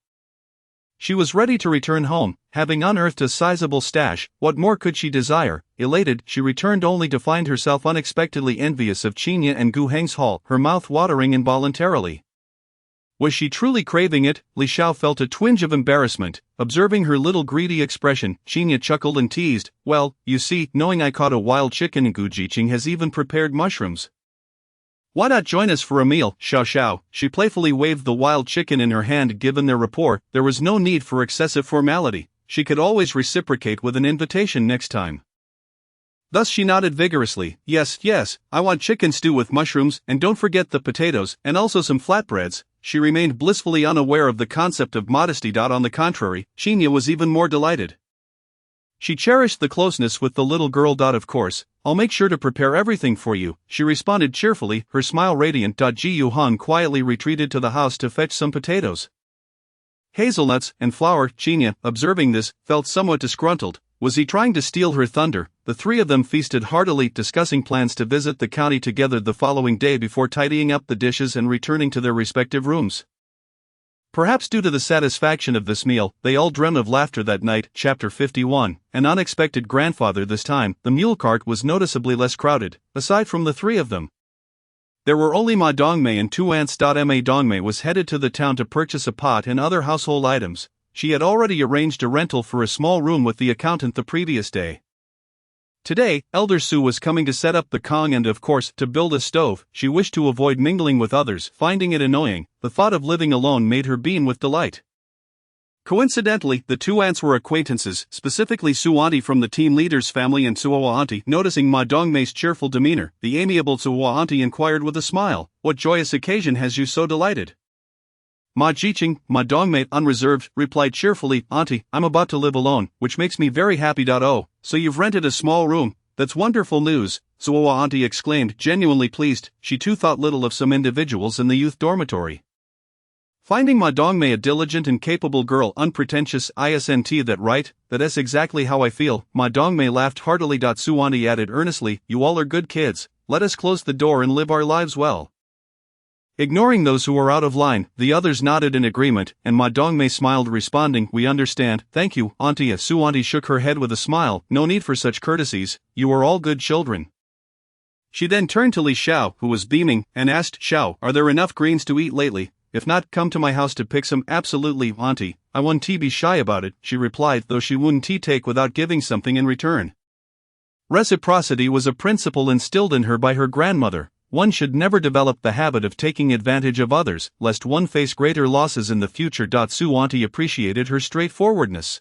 she was ready to return home, having unearthed a sizable stash. What more could she desire? Elated, she returned only to find herself unexpectedly envious of Qinya and Gu Heng's haul, her mouth watering involuntarily. Was she truly craving it? Li Xiao felt a twinge of embarrassment. Observing her little greedy expression, Qinya chuckled and teased, "Well, you see, knowing I caught a wild chicken and Gu Jiqing has even prepared mushrooms. Why not join us for a meal, Xiao Xiao?" She playfully waved the wild chicken in her hand. Given their rapport, there was no need for excessive formality. She could always reciprocate with an invitation next time. Thus she nodded vigorously. Yes, I want chicken stew with mushrooms, and don't forget the potatoes, and also some flatbreads." She remained blissfully unaware of the concept of modesty. On the contrary, Qinya was even more delighted. She cherished the closeness with the little girl. Of course, I'll make sure to prepare everything for you, she responded cheerfully, her smile radiant. Ji Yuhan quietly retreated to the house to fetch some potatoes, hazelnuts, and flour. Qinya, observing this, felt somewhat disgruntled. Was he trying to steal her thunder? The 3 of them feasted heartily, discussing plans to visit the county together the following day before tidying up the dishes and returning to their respective rooms. Perhaps due to the satisfaction of this meal, they all dreamt of laughter that night. Chapter 51. An unexpected grandfather. This time, the mule cart was noticeably less crowded, aside from the 3 of them. There were only Ma Dongmei and 2 aunts. Ma Dongmei was headed to the town to purchase a pot and other household items. She had already arranged a rental for a small room with the accountant the previous day. Today, Elder Su was coming to set up the Kong and of course, to build a stove. She wished to avoid mingling with others, finding it annoying. The thought of living alone made her beam with delight. Coincidentally, the 2 aunts were acquaintances, specifically Su Auntie from the team leader's family and Suowa Auntie. Noticing Ma Dongmei's cheerful demeanor, the amiable Suowa Auntie inquired with a smile, "What joyous occasion has you so delighted?" Ma Jiqing, Ma Dongmei, unreserved, replied cheerfully, "Auntie, I'm about to live alone, which makes me very happy. Oh, so you've rented a small room? That's wonderful news," Suowa Auntie exclaimed, genuinely pleased. She too thought little of some individuals in the youth dormitory. Finding Ma Dongmei a diligent and capable girl, unpretentious, isn't that right? That's exactly how I feel. Ma Dongmei laughed heartily. Su Auntie added earnestly, "You all are good kids, let us close the door and live our lives well." Ignoring those who were out of line, the others nodded in agreement, and Ma Dongmei smiled, responding, "We understand, thank you, Auntie." Su Auntie shook her head with a smile, "No need for such courtesies, you are all good children." She then turned to Li Xiao, who was beaming, and asked, "Xiao, are there enough greens to eat lately? if not, come to my house to pick some. Absolutely, auntie, I wouldn't be shy about it, she replied, though she wouldn't take without giving something in return. Reciprocity was a principle instilled in her by her grandmother. One should never develop the habit of taking advantage of others, lest one face greater losses in the future. Su auntie appreciated her straightforwardness.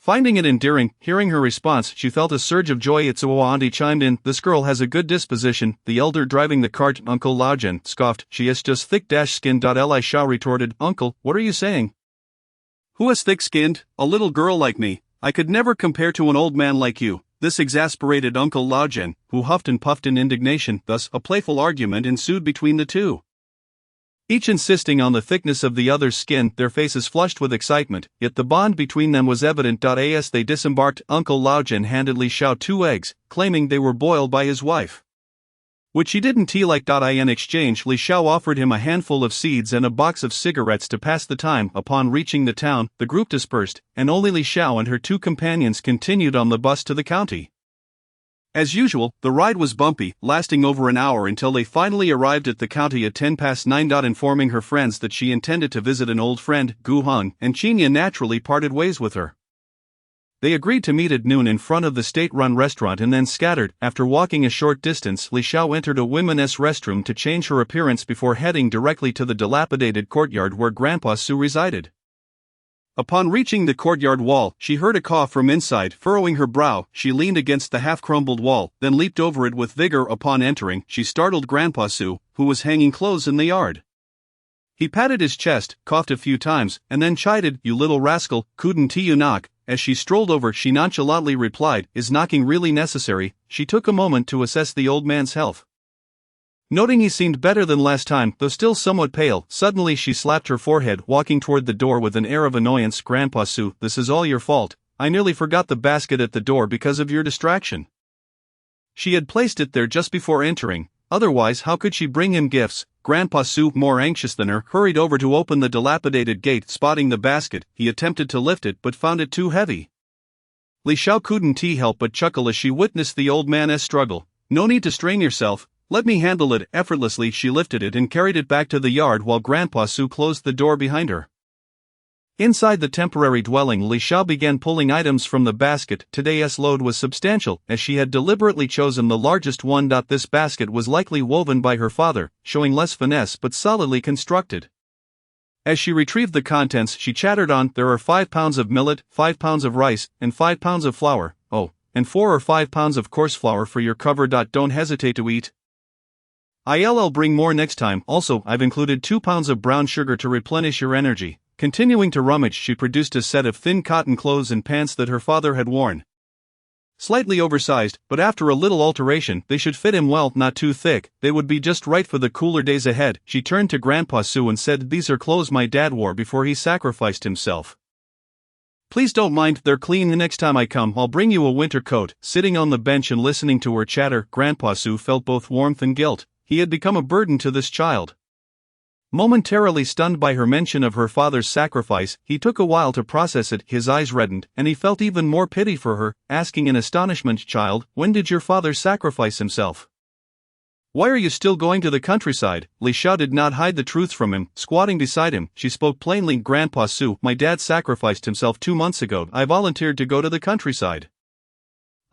Finding it endearing, hearing her response, she felt a surge of joy. It's auntie chimed in, this girl has a good disposition, the elder driving the cart. Uncle Laojian scoffed, she is just thick-skinned. Li Shao retorted, uncle, what are you saying? Who is thick-skinned? A little girl like me. I could never compare to an old man like you. This exasperated Uncle Laojian, who huffed and puffed in indignation. Thus, a playful argument ensued between the two, each insisting on the thickness of the other's skin, their faces flushed with excitement, yet the bond between them was evident. As they disembarked, Uncle Laojian handed Li Shao 2 eggs, claiming they were boiled by his wife, which he didn't like. In exchange, Li Shao offered him a handful of seeds and a box of cigarettes to pass the time. Upon reaching the town, the group dispersed, and only Li Shao and her 2 companions continued on the bus to the county. As usual, the ride was bumpy, lasting over an hour until they finally arrived at the county at 9:10. Informing her friends that she intended to visit an old friend, Gu Heng, and Qinya naturally parted ways with her. They agreed to meet at noon in front of the state-run restaurant and then scattered. After walking a short distance, Li Shao entered a women's restroom to change her appearance before heading directly to the dilapidated courtyard where Grandpa Su resided. Upon reaching the courtyard wall, she heard a cough from inside. Furrowing her brow, she leaned against the half-crumbled wall, then leaped over it with vigor. Upon entering, she startled Grandpa Su, who was hanging clothes in the yard. He patted his chest, coughed a few times, and then chided, you little rascal, couldn't you knock? As she strolled over, she nonchalantly replied, is knocking really necessary? She took a moment to assess the old man's health. Noting he seemed better than last time, though still somewhat pale, suddenly she slapped her forehead, walking toward the door with an air of annoyance. Grandpa Su, this is all your fault. I nearly forgot the basket at the door because of your distraction. She had placed it there just before entering, otherwise how could she bring him gifts? Grandpa Su, more anxious than her, hurried over to open the dilapidated gate. Spotting the basket, he attempted to lift it but found it too heavy. Li Shao couldn't help but chuckle as she witnessed the old man's struggle. No need to strain yourself. Let me handle it. Effortlessly she lifted it and carried it back to the yard while Grandpa Su closed the door behind her. Inside the temporary dwelling, Li Shao began pulling items from the basket. Today's load was substantial, as she had deliberately chosen the largest one. This basket was likely woven by her father, showing less finesse but solidly constructed. As she retrieved the contents, she chattered on, there are 5 pounds of millet, 5 pounds of rice, and 5 pounds of flour, oh, and 4 or 5 pounds of coarse flour for your cover. Don't hesitate to eat. I'll bring more next time. Also, I've included 2 pounds of brown sugar to replenish your energy. Continuing to rummage, she produced a set of thin cotton clothes and pants that her father had worn. Slightly oversized, but after a little alteration, they should fit him well, not too thick, they would be just right for the cooler days ahead. She turned to Grandpa Su and said, these are clothes my dad wore before he sacrificed himself. Please don't mind, they're clean. The next time I come, I'll bring you a winter coat. Sitting on the bench and listening to her chatter, Grandpa Su felt both warmth and guilt. He had become a burden to this child. Momentarily stunned by her mention of her father's sacrifice, he took a while to process it. His eyes reddened, and he felt even more pity for her, asking in astonishment, child, when did your father sacrifice himself? Why are you still going to the countryside? Li Shao did not hide the truth from him. Squatting beside him, she spoke plainly. Grandpa Su, my dad sacrificed himself 2 months ago. I volunteered to go to the countryside.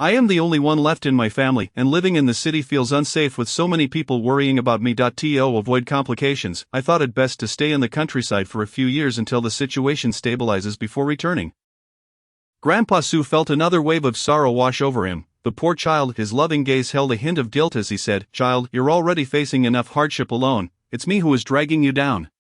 I am the only one left in my family, and living in the city feels unsafe with so many people worrying about me. To avoid complications, I thought it best to stay in the countryside for a few years until the situation stabilizes before returning. Grandpa Su felt another wave of sorrow wash over him. The poor child, his loving gaze held a hint of guilt as he said, child, you're already facing enough hardship alone, it's me who is dragging you down.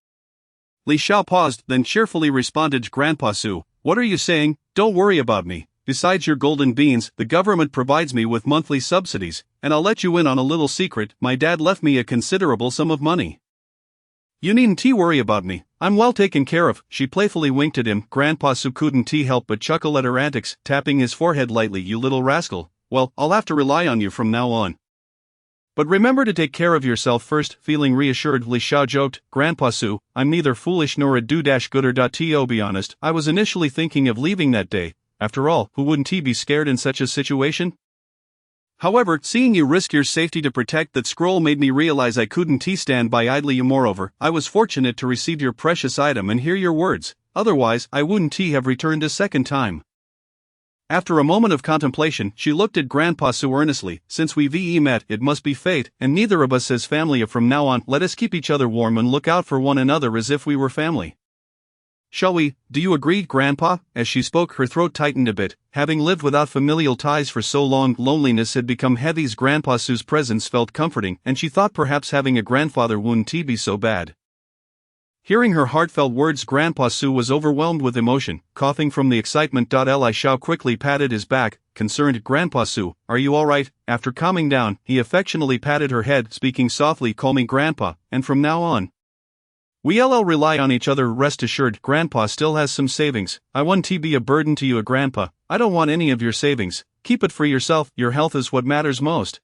Li Shao paused, then cheerfully responded, Grandpa Su, what are you saying? Don't worry about me. Besides your golden beans, the government provides me with monthly subsidies, and I'll let you in on a little secret, my dad left me a considerable sum of money. You needn't worry about me, I'm well taken care of. She playfully winked at him. Grandpa Su couldn't help but chuckle at her antics, tapping his forehead lightly. You little rascal, well, I'll have to rely on you from now on. But remember to take care of yourself first. Feeling reassured, Li Shao joked, Grandpa Su, I'm neither foolish nor a do-gooder. To be honest, I was initially thinking of leaving that day. After all, who wouldn't be scared in such a situation? However, seeing you risk your safety to protect that scroll made me realize I couldn't stand by idly. Moreover, I was fortunate to receive your precious item and hear your words, otherwise I wouldn't have returned a second time. After a moment of contemplation, she looked at Grandpa Sue earnestly. Since we've met, it must be fate, and neither of us is family. From now on, let us keep each other warm and look out for one another as if we were family. Shall we? Do you agree, Grandpa? As she spoke, her throat tightened a bit. Having lived without familial ties for so long, loneliness had become heavy. Grandpa Sue's presence felt comforting, and she thought perhaps having a grandfather wouldn't be so bad. Hearing her heartfelt words, Grandpa Sue was overwhelmed with emotion, coughing from the excitement. Li Xiao quickly patted his back, concerned. Grandpa Sue, are you all right? After calming down, he affectionately patted her head, speaking softly, call me Grandpa, and from now on, we'll rely on each other. Rest assured, Grandpa still has some savings. I won't be a burden to you, Grandpa. I don't want any of your savings. Keep it for yourself. Your health is what matters most.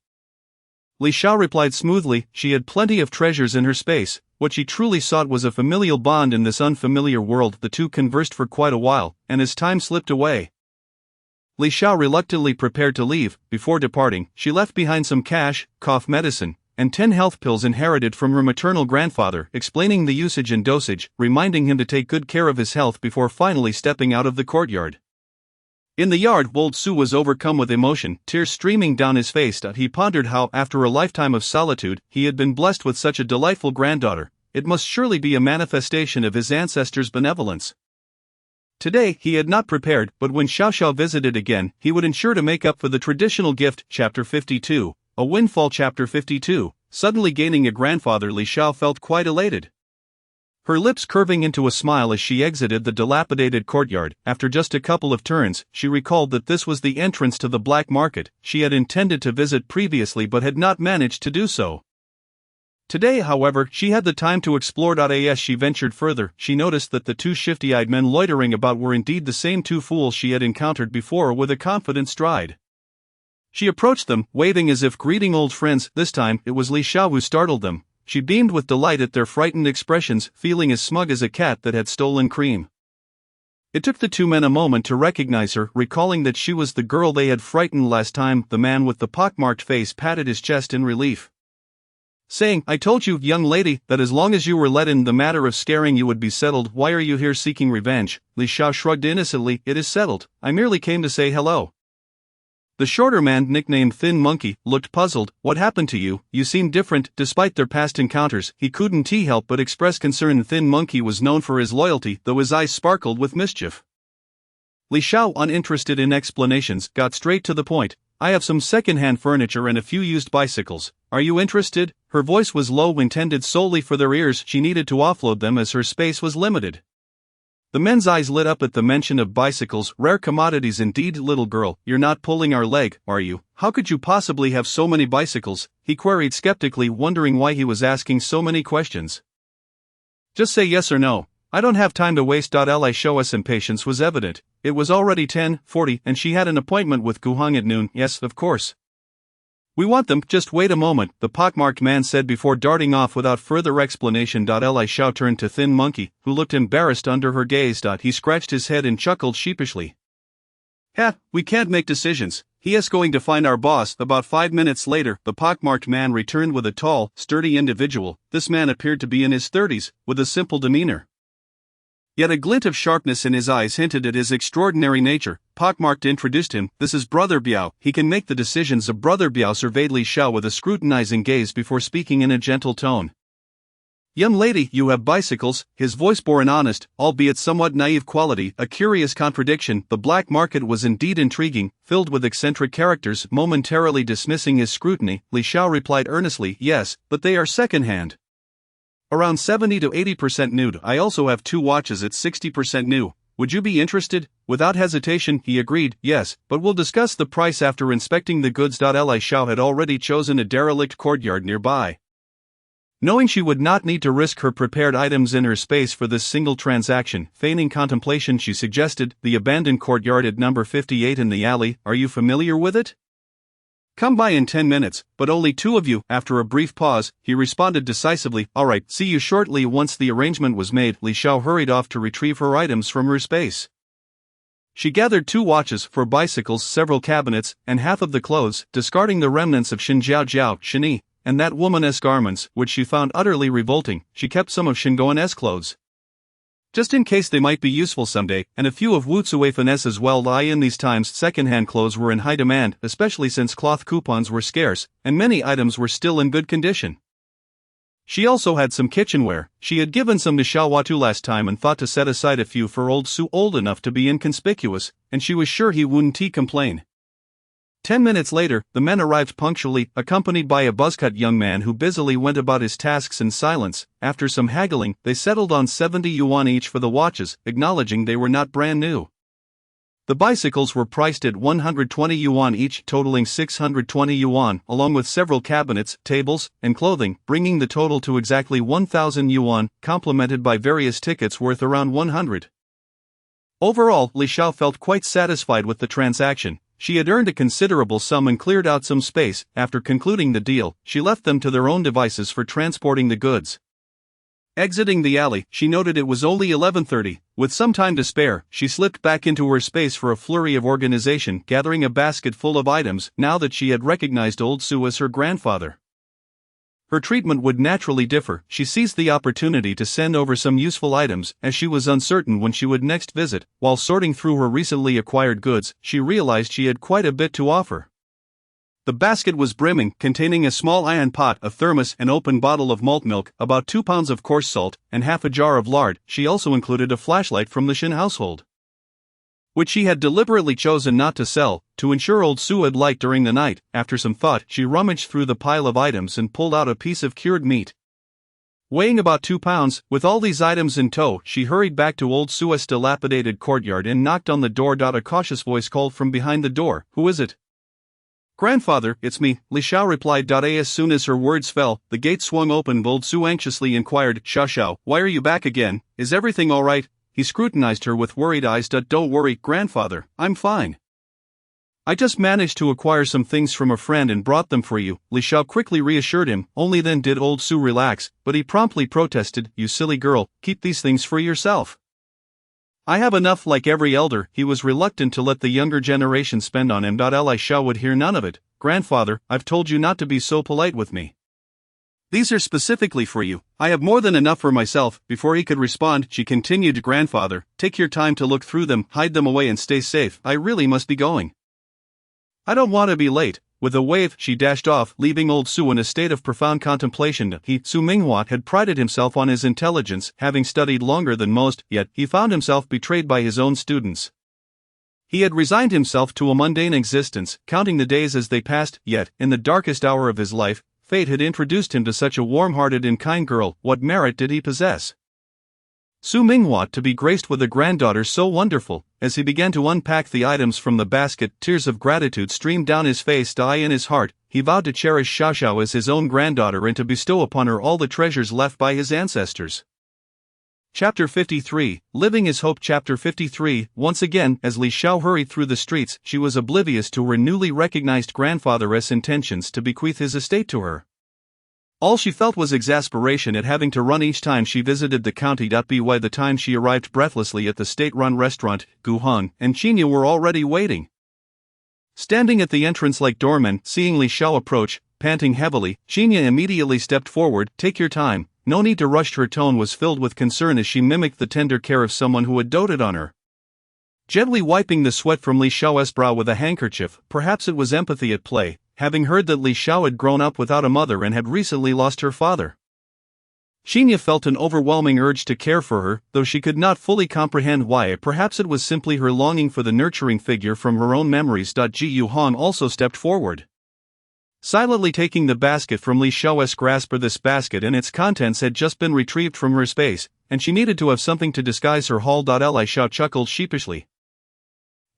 Li Xiao replied smoothly. She had plenty of treasures in her space. What she truly sought was a familial bond in this unfamiliar world. The two conversed for quite a while, and as time slipped away, Li Xiao reluctantly prepared to leave. Before departing, she left behind some cash, cough medicine, and 10 health pills inherited from her maternal grandfather, explaining the usage and dosage, reminding him to take good care of his health before finally stepping out of the courtyard. In the yard, old Sue was overcome with emotion, tears streaming down his face. He pondered how, after a lifetime of solitude, he had been blessed with such a delightful granddaughter. It must surely be a manifestation of his ancestors' benevolence. Today, he had not prepared, but when Xiao Xiao visited again, he would ensure to make up for the traditional gift. Chapter 52. A windfall. Chapter 52. Suddenly gaining a grandfather, Li Xiao felt quite elated. Her lips curving into a smile as she exited the dilapidated courtyard. After just a couple of turns, she recalled that this was the entrance to the black market she had intended to visit previously but had not managed to do so. Today, however, she had the time to explore. As she ventured further, she noticed that the two shifty-eyed men loitering about were indeed the same two fools she had encountered before. With a confident stride, she approached them, waving as if greeting old friends. This time, it was Li Xiao who startled them. She beamed with delight at their frightened expressions, feeling as smug as a cat that had stolen cream. It took the two men a moment to recognize her, recalling that she was the girl they had frightened last time. The man with the pockmarked face patted his chest in relief, saying, I told you, young lady, that as long as you were let in, the matter of scaring you would be settled. Why are you here seeking revenge? Li Xiao shrugged innocently. It is settled. I merely came to say hello. The shorter man, nicknamed Thin Monkey, looked puzzled. What happened to you? You seem different. Despite their past encounters, he couldn't help but express concern. Thin Monkey was known for his loyalty, though his eyes sparkled with mischief. Li Xiao, uninterested in explanations, got straight to the point. I have some second-hand furniture and a few used bicycles. Are you interested? Her voice was low, intended solely for their ears. She needed to offload them as her space was limited. The men's eyes lit up at the mention of bicycles, rare commodities indeed. Little girl, you're not pulling our leg, are you? How could you possibly have so many bicycles? He queried skeptically, wondering why he was asking so many questions. Just say yes or no. I don't have time to waste. Li Xiao's impatience was evident. It was already 10:40 and she had an appointment with Guhang at noon. Yes, of course. We want them. Just wait a moment, the pockmarked man said before darting off without further explanation. Li Xiao turned to Thin Monkey, who looked embarrassed under her gaze. He scratched his head and chuckled sheepishly. We can't make decisions. He is going to find our boss. About 5 minutes later, the pockmarked man returned with a tall, sturdy individual. This man appeared to be in his 30s, with a simple demeanor. Yet a glint of sharpness in his eyes hinted at his extraordinary nature. Pockmarked introduced him. This is Brother Biao. He can make the decisions. Brother Biao surveyed Li Xiao with a scrutinizing gaze before speaking in a gentle tone. Young lady, you have bicycles. His voice bore an honest, albeit somewhat naive quality, a curious contradiction. The black market was indeed intriguing, filled with eccentric characters. Momentarily dismissing his scrutiny, Li Xiao replied earnestly, yes, but they are second-hand. Around 70 to 80% new. I also have 2 watches at 60% new. Would you be interested? Without hesitation, he agreed, yes, but we'll discuss the price after inspecting the goods. Li Xiao had already chosen a derelict courtyard nearby. Knowing she would not need to risk her prepared items in her space for this single transaction, feigning contemplation, she suggested, the abandoned courtyard at number 58 in the alley. Are you familiar with it? Come by in 10 minutes, but only 2 of you. After a brief pause, he responded decisively, all right, see you shortly. Once the arrangement was made, Li Xiao hurried off to retrieve her items from her space. She gathered 2 watches, 4 bicycles, several cabinets, and half of the clothes, discarding the remnants of Shin Jiao Jiao, Shini, and that woman's garments, which she found utterly revolting. She kept some of Shin Goen's clothes, just in case they might be useful someday, and a few of Wu Zuifan's as well. In these times, second-hand clothes were in high demand, especially since cloth coupons were scarce, and many items were still in good condition. She also had some kitchenware. She had given some to Xiaowatu last time and thought to set aside a few for old Su, old enough to be inconspicuous, and she was sure he wouldn't complain. 10 minutes later, the men arrived punctually, accompanied by a buzzcut young man who busily went about his tasks in silence. After some haggling, they settled on 70 yuan each for the watches, acknowledging they were not brand new. The bicycles were priced at 120 yuan each, totaling 620 yuan, along with several cabinets, tables, and clothing, bringing the total to exactly 1,000 yuan, complemented by various tickets worth around 100. Overall, Li Xiao felt quite satisfied with the transaction. She had earned a considerable sum and cleared out some space. After concluding the deal, she left them to their own devices for transporting the goods. Exiting the alley, she noted it was only 11:30. With some time to spare, she slipped back into her space for a flurry of organization, gathering a basket full of items, now that she had recognized old Su as her grandfather. Her treatment would naturally differ. She seized the opportunity to send over some useful items, as she was uncertain when she would next visit. While sorting through her recently acquired goods, she realized she had quite a bit to offer. The basket was brimming, containing a small iron pot, a thermos, an open bottle of malt milk, about 2 pounds of coarse salt, and half a jar of lard. She also included a flashlight from the Shin household, which she had deliberately chosen not to sell, to ensure old Su would like during the night. After some thought, she rummaged through the pile of items and pulled out a piece of cured meat, weighing about 2 pounds. With all these items in tow, she hurried back to old Su's dilapidated courtyard and knocked on the door. A cautious voice called from behind the door, "Who is it?" "Grandfather, it's me," Li Xiao replied. As soon as her words fell, the gate swung open. Old Su anxiously inquired, "Xiao, why are you back again? Is everything all right?" He scrutinized her with worried eyes. "Don't worry, grandfather, I'm fine. I just managed to acquire some things from a friend and brought them for you," Li Xiao quickly reassured him. Only then did old Su relax, but he promptly protested, "You silly girl, keep these things for yourself. I have enough." Like every elder, he was reluctant to let the younger generation spend on him. Li Xiao would hear none of it. "Grandfather, I've told you not to be so polite with me. These are specifically for you. I have more than enough for myself." Before he could respond, she continued, "Grandfather, take your time to look through them, hide them away and stay safe. I really must be going. I don't want to be late." With a wave, she dashed off, leaving old Su in a state of profound contemplation. Su Minghua had prided himself on his intelligence, having studied longer than most, yet he found himself betrayed by his own students. He had resigned himself to a mundane existence, counting the days as they passed, yet, in the darkest hour of his life, fate had introduced him to such a warm-hearted and kind girl. What merit did he possess? Su Minghua to be graced with a granddaughter so wonderful. As he began to unpack the items from the basket, tears of gratitude streamed down his face. In his heart, he vowed to cherish Xiao as his own granddaughter and to bestow upon her all the treasures left by his ancestors. Chapter 53, Living is Hope. Chapter 53, Once again, as Li Xiao hurried through the streets, she was oblivious to her newly recognized grandfather's intentions to bequeath his estate to her. All she felt was exasperation at having to run each time she visited the county. By the time she arrived breathlessly at the state-run restaurant, Gu Heng and Qinya were already waiting. Standing at the entrance like doormen, seeing Li Xiao approach, panting heavily, Qinya immediately stepped forward. "Take your time, no need to rush." Her tone was filled with concern as she mimicked the tender care of someone who had doted on her. Gently wiping the sweat from Li Xiao's brow with a handkerchief, perhaps it was empathy at play, having heard that Li Xiao had grown up without a mother and had recently lost her father. Qinya felt an overwhelming urge to care for her, though she could not fully comprehend why. Perhaps it was simply her longing for the nurturing figure from her own memories. Gu Heng also stepped forward, silently taking the basket from Li Xiao's grasp. This basket and its contents had just been retrieved from her space, and she needed to have something to disguise her haul. Li Xiao chuckled sheepishly.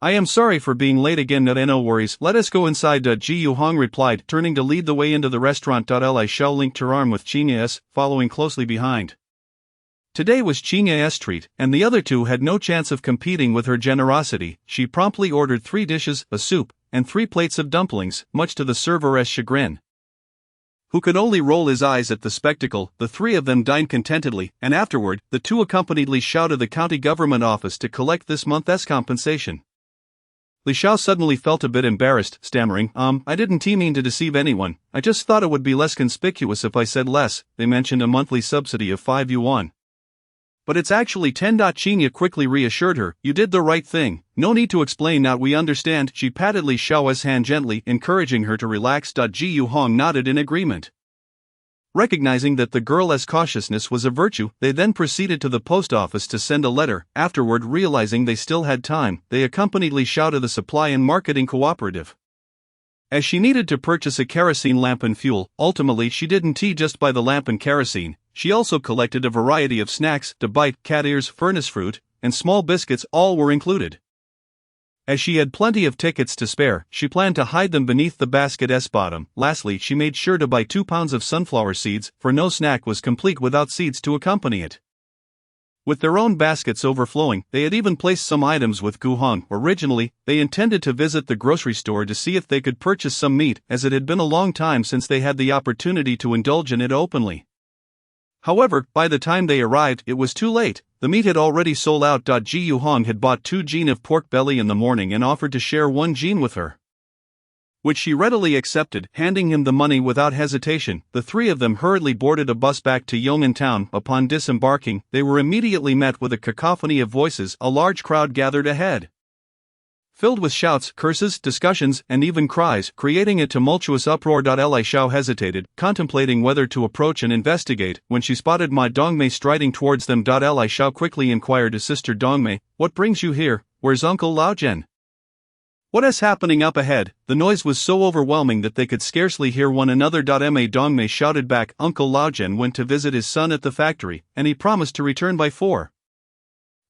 "I am sorry for being late again." "No worries, let us go inside," Gu Heng replied, turning to lead the way into the restaurant. Li Xiao linked her arm with Qinya's, following closely behind. Today was Qinya's treat, and the other two had no chance of competing with her generosity. She promptly ordered 3 dishes, a soup, and 3 plates of dumplings, much to the server's chagrin, who could only roll his eyes at the spectacle. The 3 of them dined contentedly, and afterward, the 2 accompanied Li Xiao to the county government office to collect this month's compensation. Li Xiao suddenly felt a bit embarrassed, stammering, I didn't mean to deceive anyone, I just thought it would be less conspicuous if I said less. They mentioned a monthly subsidy of 5 yuan. But it's actually 10. Qinya quickly reassured her, you did the right thing, no need to explain now we understand. She patted Li Xiao's hand gently, encouraging her to relax. Ji Yuhong nodded in agreement. Recognizing that the girl's cautiousness was a virtue, they then proceeded to the post office to send a letter. Afterward, realizing they still had time, they accompanied Li Xiao to the supply and marketing cooperative. As she needed to purchase a kerosene lamp and fuel, ultimately she didn't just buy the lamp and kerosene, she also collected a variety of snacks, to bite, cat ears, furnace fruit, and small biscuits, all were included. As she had plenty of tickets to spare, she planned to hide them beneath the basket's bottom. Lastly, she made sure to buy 2 pounds of sunflower seeds, for no snack was complete without seeds to accompany it. With their own baskets overflowing, they had even placed some items with Guhong. Originally, they intended to visit the grocery store to see if they could purchase some meat, as it had been a long time since they had the opportunity to indulge in it openly. However, by the time they arrived, it was too late. The meat had already sold out. Ji Yuhong had bought 2 jin of pork belly in the morning and offered to share 1 jin with her, which she readily accepted, handing him the money without hesitation. The 3 of them hurriedly boarded a bus back to Yong'an town. Upon disembarking, they were immediately met with a cacophony of voices. A large crowd gathered ahead, filled with shouts, curses, discussions, and even cries, creating a tumultuous uproar. Li Xiao hesitated, contemplating whether to approach and investigate, when she spotted Ma Dongmei striding towards them. Li Xiao quickly inquired to Sister Dongmei, what brings you here, where's Uncle Laojian? What is happening up ahead? The noise was so overwhelming that they could scarcely hear one another. Ma Dongmei shouted back, Uncle Laojian went to visit his son at the factory, and he promised to return by 4.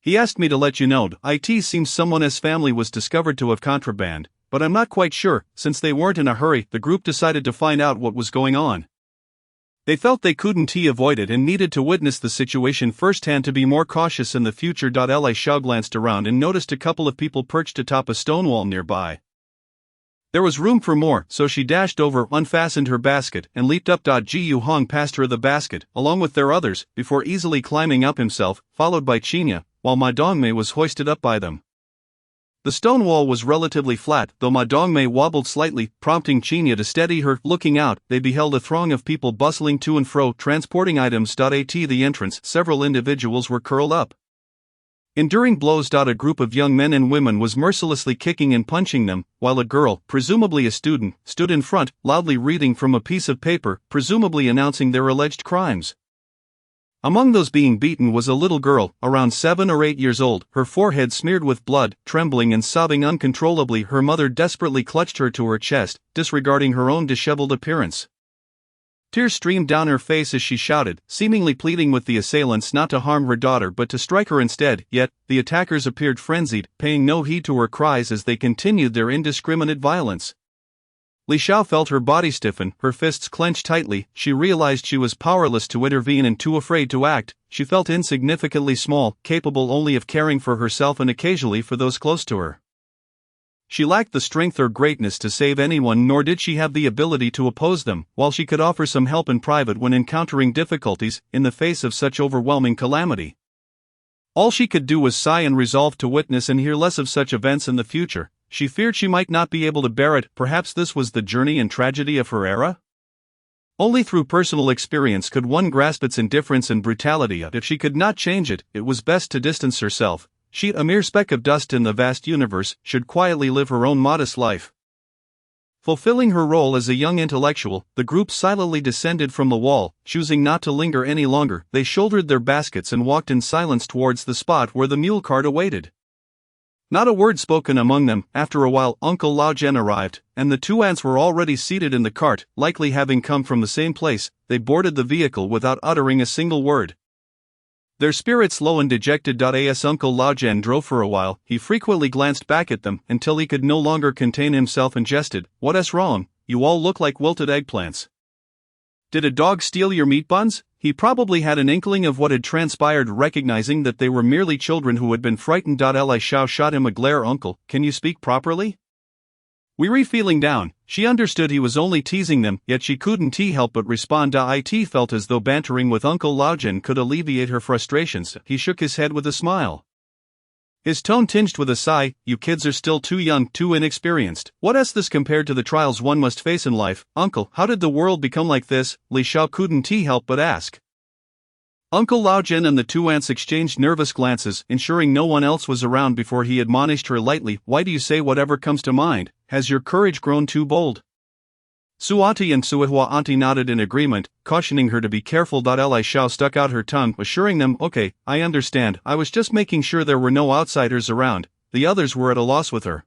He asked me to let you know. It seems someone's family was discovered to have contraband, but I'm not quite sure. Since they weren't in a hurry, the group decided to find out what was going on. They felt they couldn't avoid it and needed to witness the situation firsthand to be more cautious in the future. Li Xiao glanced around and noticed a couple of people perched atop a stone wall nearby. There was room for more, so she dashed over, unfastened her basket, and leaped up. Ji Yuhong passed her the basket, along with their others, before easily climbing up himself, followed by Qinya, while Ma Dongmei was hoisted up by them. The stone wall was relatively flat, though Ma Dongmei wobbled slightly, prompting Qinya to steady her. Looking out, they beheld a throng of people bustling to and fro, transporting items. At the entrance, several individuals were curled up, enduring blows. A group of young men and women was mercilessly kicking and punching them, while a girl, presumably a student, stood in front, loudly reading from a piece of paper, presumably announcing their alleged crimes. Among those being beaten was a little girl, around 7 or 8 years old, her forehead smeared with blood. Trembling and sobbing uncontrollably, her mother desperately clutched her to her chest, disregarding her own disheveled appearance. Tears streamed down her face as she shouted, seemingly pleading with the assailants not to harm her daughter but to strike her instead. Yet, the attackers appeared frenzied, paying no heed to her cries as they continued their indiscriminate violence. Li Xiao felt her body stiffen, her fists clenched tightly. She realized she was powerless to intervene and too afraid to act. She felt insignificantly small, capable only of caring for herself and occasionally for those close to her. She lacked the strength or greatness to save anyone, nor did she have the ability to oppose them, while she could offer some help in private when encountering difficulties, in the face of such overwhelming calamity. All she could do was sigh and resolve to witness and hear less of such events in the future. She feared she might not be able to bear it. Perhaps this was the journey and tragedy of her era? Only through personal experience could one grasp its indifference and brutality. If she could not change it, it was best to distance herself. She, a mere speck of dust in the vast universe, should quietly live her own modest life. Fulfilling her role as a young intellectual, the group silently descended from the wall. Choosing not to linger any longer, they shouldered their baskets and walked in silence towards the spot where the mule cart awaited. Not a word spoken among them. After a while, Uncle Laojian arrived, and the 2 aunts were already seated in the cart, likely having come from the same place. They boarded the vehicle without uttering a single word. Their spirits low and dejected. As Uncle Laojian drove for a while, he frequently glanced back at them, until he could no longer contain himself and jested, "What's wrong? You all look like wilted eggplants. Did a dog steal your meat buns?" He probably had an inkling of what had transpired, recognizing that they were merely children who had been frightened. Li Xiao shot him a glare. "Uncle, can you speak properly?" Weary feeling down, she understood he was only teasing them, yet she couldn't help but respond. It felt as though bantering with Uncle Laojian could alleviate her frustrations. He shook his head with a smile. His tone tinged with a sigh. You kids are still too young, too inexperienced. What is this compared to the trials one must face in life? Uncle, how did the world become like this? Li Xiao couldn't help but ask. Uncle Lao Jin and the two aunts exchanged nervous glances, ensuring no one else was around before he admonished her lightly. Why do you say whatever comes to mind? Has your courage grown too bold? Su Auntie and Suihua Auntie nodded in agreement, cautioning her to be careful. Li Xiao stuck out her tongue, assuring them, okay, I understand, I was just making sure there were no outsiders around. The others were at a loss with her.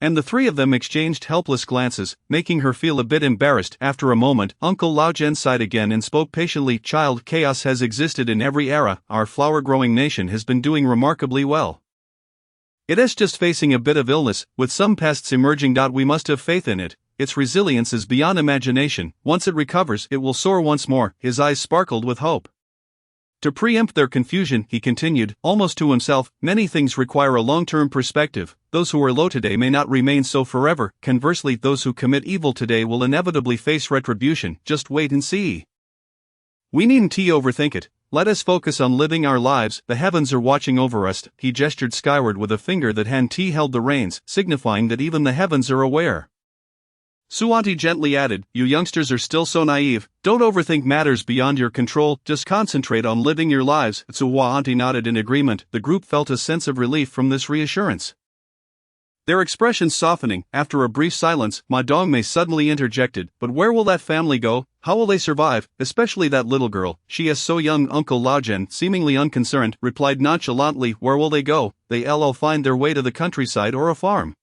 And the three of them exchanged helpless glances, making her feel a bit embarrassed. After a moment, Uncle Lao Zhen sighed again and spoke patiently. Child, chaos has existed in every era. Our flower-growing nation has been doing remarkably well. It is just facing a bit of illness, with some pests emerging. We must have faith in it. Its resilience is beyond imagination. Once it recovers, it will soar once more. His eyes sparkled with hope. To preempt their confusion, he continued, almost to himself, many things require a long-term perspective. Those who are low today may not remain so forever. Conversely, those who commit evil today will inevitably face retribution. Just wait and see. We needn't overthink it. Let us focus on living our lives. The heavens are watching over us. He gestured skyward with a finger that held the reins, signifying that even the heavens are aware. Su Auntie gently added, you youngsters are still so naive. Don't overthink matters beyond your control, just concentrate on living your lives. Suihua Auntie nodded in agreement. The group felt a sense of relief from this reassurance. Their expressions softening. After a brief silence, Ma Dongmei suddenly interjected, but where will that family go? How will they survive, especially that little girl? She is so young. Uncle Lao Zhen, seemingly unconcerned, replied nonchalantly, where will they go? They'll find their way to the countryside or a farm.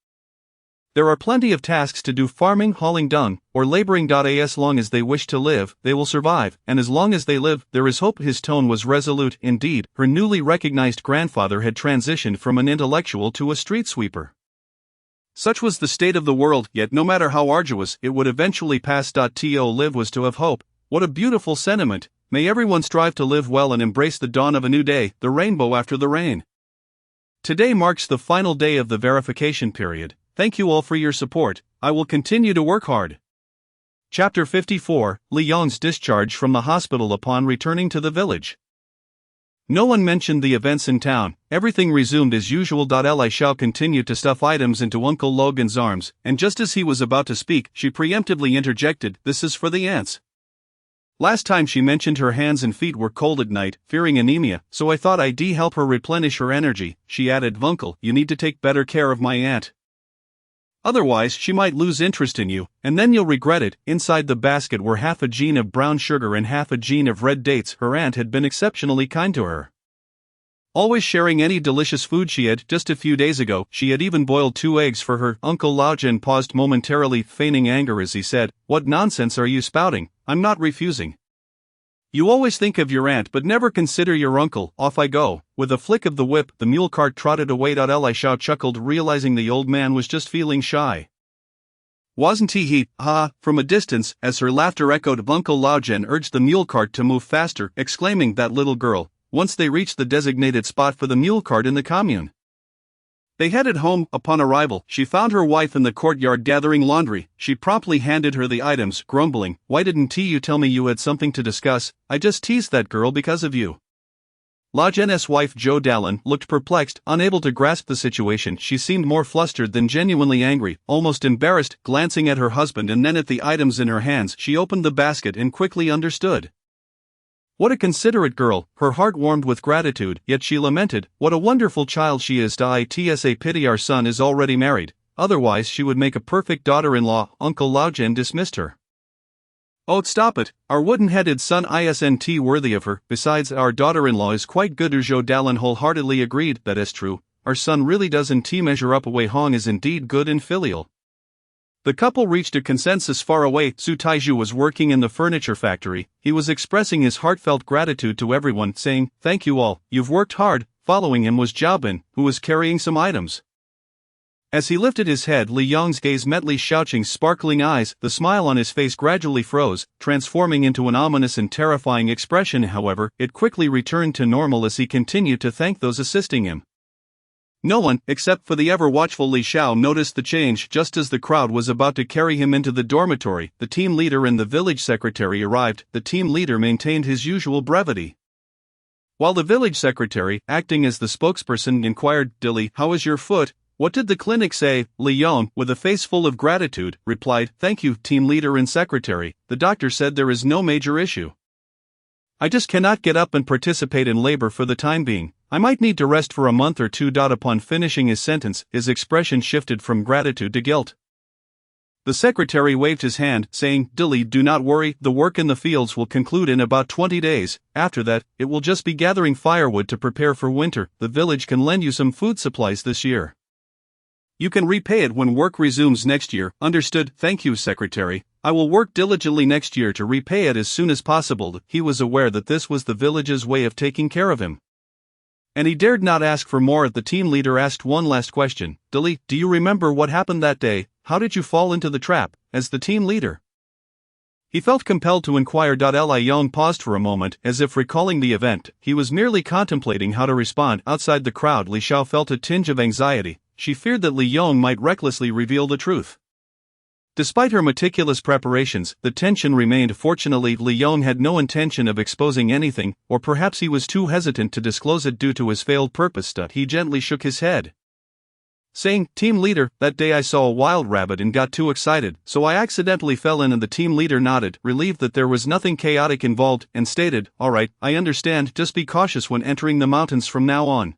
There are plenty of tasks to do, farming, hauling dung, or laboring. As long as they wish to live, they will survive, and as long as they live, there is hope. His tone was resolute. Indeed, her newly recognized grandfather had transitioned from an intellectual to a street sweeper. Such was the state of the world, yet no matter how arduous, it would eventually pass. To live was to have hope. What a beautiful sentiment. May everyone strive to live well and embrace the dawn of a new day, the rainbow after the rain. Today marks the final day of the verification period. Thank you all for your support. I will continue to work hard. Chapter 54, Li Yong's discharge from the hospital upon returning to the village. No one mentioned the events in town. Everything resumed as usual. Li Xiao continued to stuff items into Uncle Logan's arms, and just as he was about to speak, she preemptively interjected, this is for the aunts. Last time she mentioned her hands and feet were cold at night, fearing anemia, so I thought I'd help her replenish her energy. She added, Uncle, you need to take better care of my aunt. Otherwise, she might lose interest in you, and then you'll regret it. Inside the basket were half a jean of brown sugar and half a jean of red dates. Her aunt had been exceptionally kind to her, always sharing any delicious food she had. Just a few days ago, she had even boiled 2 eggs for her. Uncle Lao Zhen paused momentarily, feigning anger as he said, what nonsense are you spouting? I'm not refusing. You always think of your aunt but never consider your uncle. Off I go. With a flick of the whip, the mule cart trotted away. Li Xiao chuckled, realizing the old man was just feeling shy. Wasn't he? From a distance, as her laughter echoed, Uncle Lao Zhen urged the mule cart to move faster, exclaiming, that little girl. Once they reached the designated spot for the mule cart in the commune, they headed home. Upon arrival, she found her wife in the courtyard gathering laundry. She promptly handed her the items, grumbling, why didn't you tell me you had something to discuss? I just teased that girl because of you. Lao Zhen's wife Zhou Dalin looked perplexed, unable to grasp the situation. She seemed more flustered than genuinely angry, almost embarrassed, glancing at her husband and then at the items in her hands. She opened the basket and quickly understood. What a considerate girl. Her heart warmed with gratitude, yet she lamented, what a wonderful child she is. It's a pity our son is already married, otherwise she would make a perfect daughter-in-law. Uncle Lao Zhen dismissed her. Oh, stop it, our wooden-headed son isn't worthy of her. Besides, our daughter-in-law is quite good. Zhou Dalin wholeheartedly agreed. That is true, our son really doesn't measure up. Wei Hong is indeed good and filial. The couple reached a consensus far away. Su Taizhu was working in the furniture factory. He was expressing his heartfelt gratitude to everyone, saying, thank you all, you've worked hard. Following him was Zhao Bin, who was carrying some items. As he lifted his head, Li Yong's gaze met Li Shaoqing's sparkling eyes. The smile on his face gradually froze, transforming into an ominous and terrifying expression. However, it quickly returned to normal as he continued to thank those assisting him. No one, except for the ever-watchful Li Xiao, noticed the change. Just as the crowd was about to carry him into the dormitory, the team leader and the village secretary arrived. The team leader maintained his usual brevity. While the village secretary, acting as the spokesperson, inquired, "Dilly, how is your foot? What did the clinic say?" Li Yong, with a face full of gratitude, replied, "Thank you, team leader and secretary. The doctor said there is no major issue. I just cannot get up and participate in labor for the time being. I might need to rest for a month or two." Upon finishing his sentence, his expression shifted from gratitude to guilt. The secretary waved his hand, saying, "Dilly, do not worry, the work in the fields will conclude in about 20 days. After that, it will just be gathering firewood to prepare for winter. The village can lend you some food supplies this year. You can repay it when work resumes next year." "Understood, thank you, secretary. I will work diligently next year to repay it as soon as possible." He was aware that this was the village's way of taking care of him, and he dared not ask for more. The team leader asked one last question. "Dilly, do you remember what happened that day? How did you fall into the trap?" As the team leader, he felt compelled to inquire. Li Yong paused for a moment, as if recalling the event. He was merely contemplating how to respond. Outside the crowd, Li Xiao felt a tinge of anxiety. She feared that Li Yong might recklessly reveal the truth. Despite her meticulous preparations, the tension remained. Fortunately, Li Yong had no intention of exposing anything, or perhaps he was too hesitant to disclose it due to his failed purpose. He gently shook his head, saying, "Team leader, that day I saw a wild rabbit and got too excited, so I accidentally fell in." And the team leader nodded, relieved that there was nothing chaotic involved, and stated, "All right, I understand, just be cautious when entering the mountains from now on.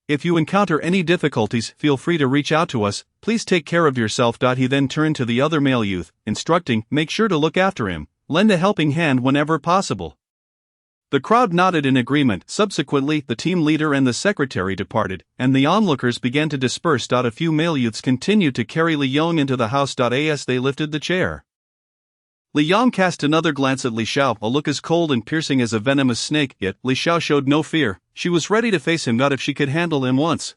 If you encounter any difficulties, feel free to reach out to us. Please take care of yourself." He then turned to the other male youth, instructing, "Make sure to look after him. Lend a helping hand whenever possible." The crowd nodded in agreement. Subsequently, the team leader and the secretary departed, and the onlookers began to disperse. A few male youths continued to carry Li Yong into the house. As they lifted the chair, Li Yong cast another glance at Li Xiao, a look as cold and piercing as a venomous snake, yet Li Xiao showed no fear. She was ready to face him. If she could handle him once,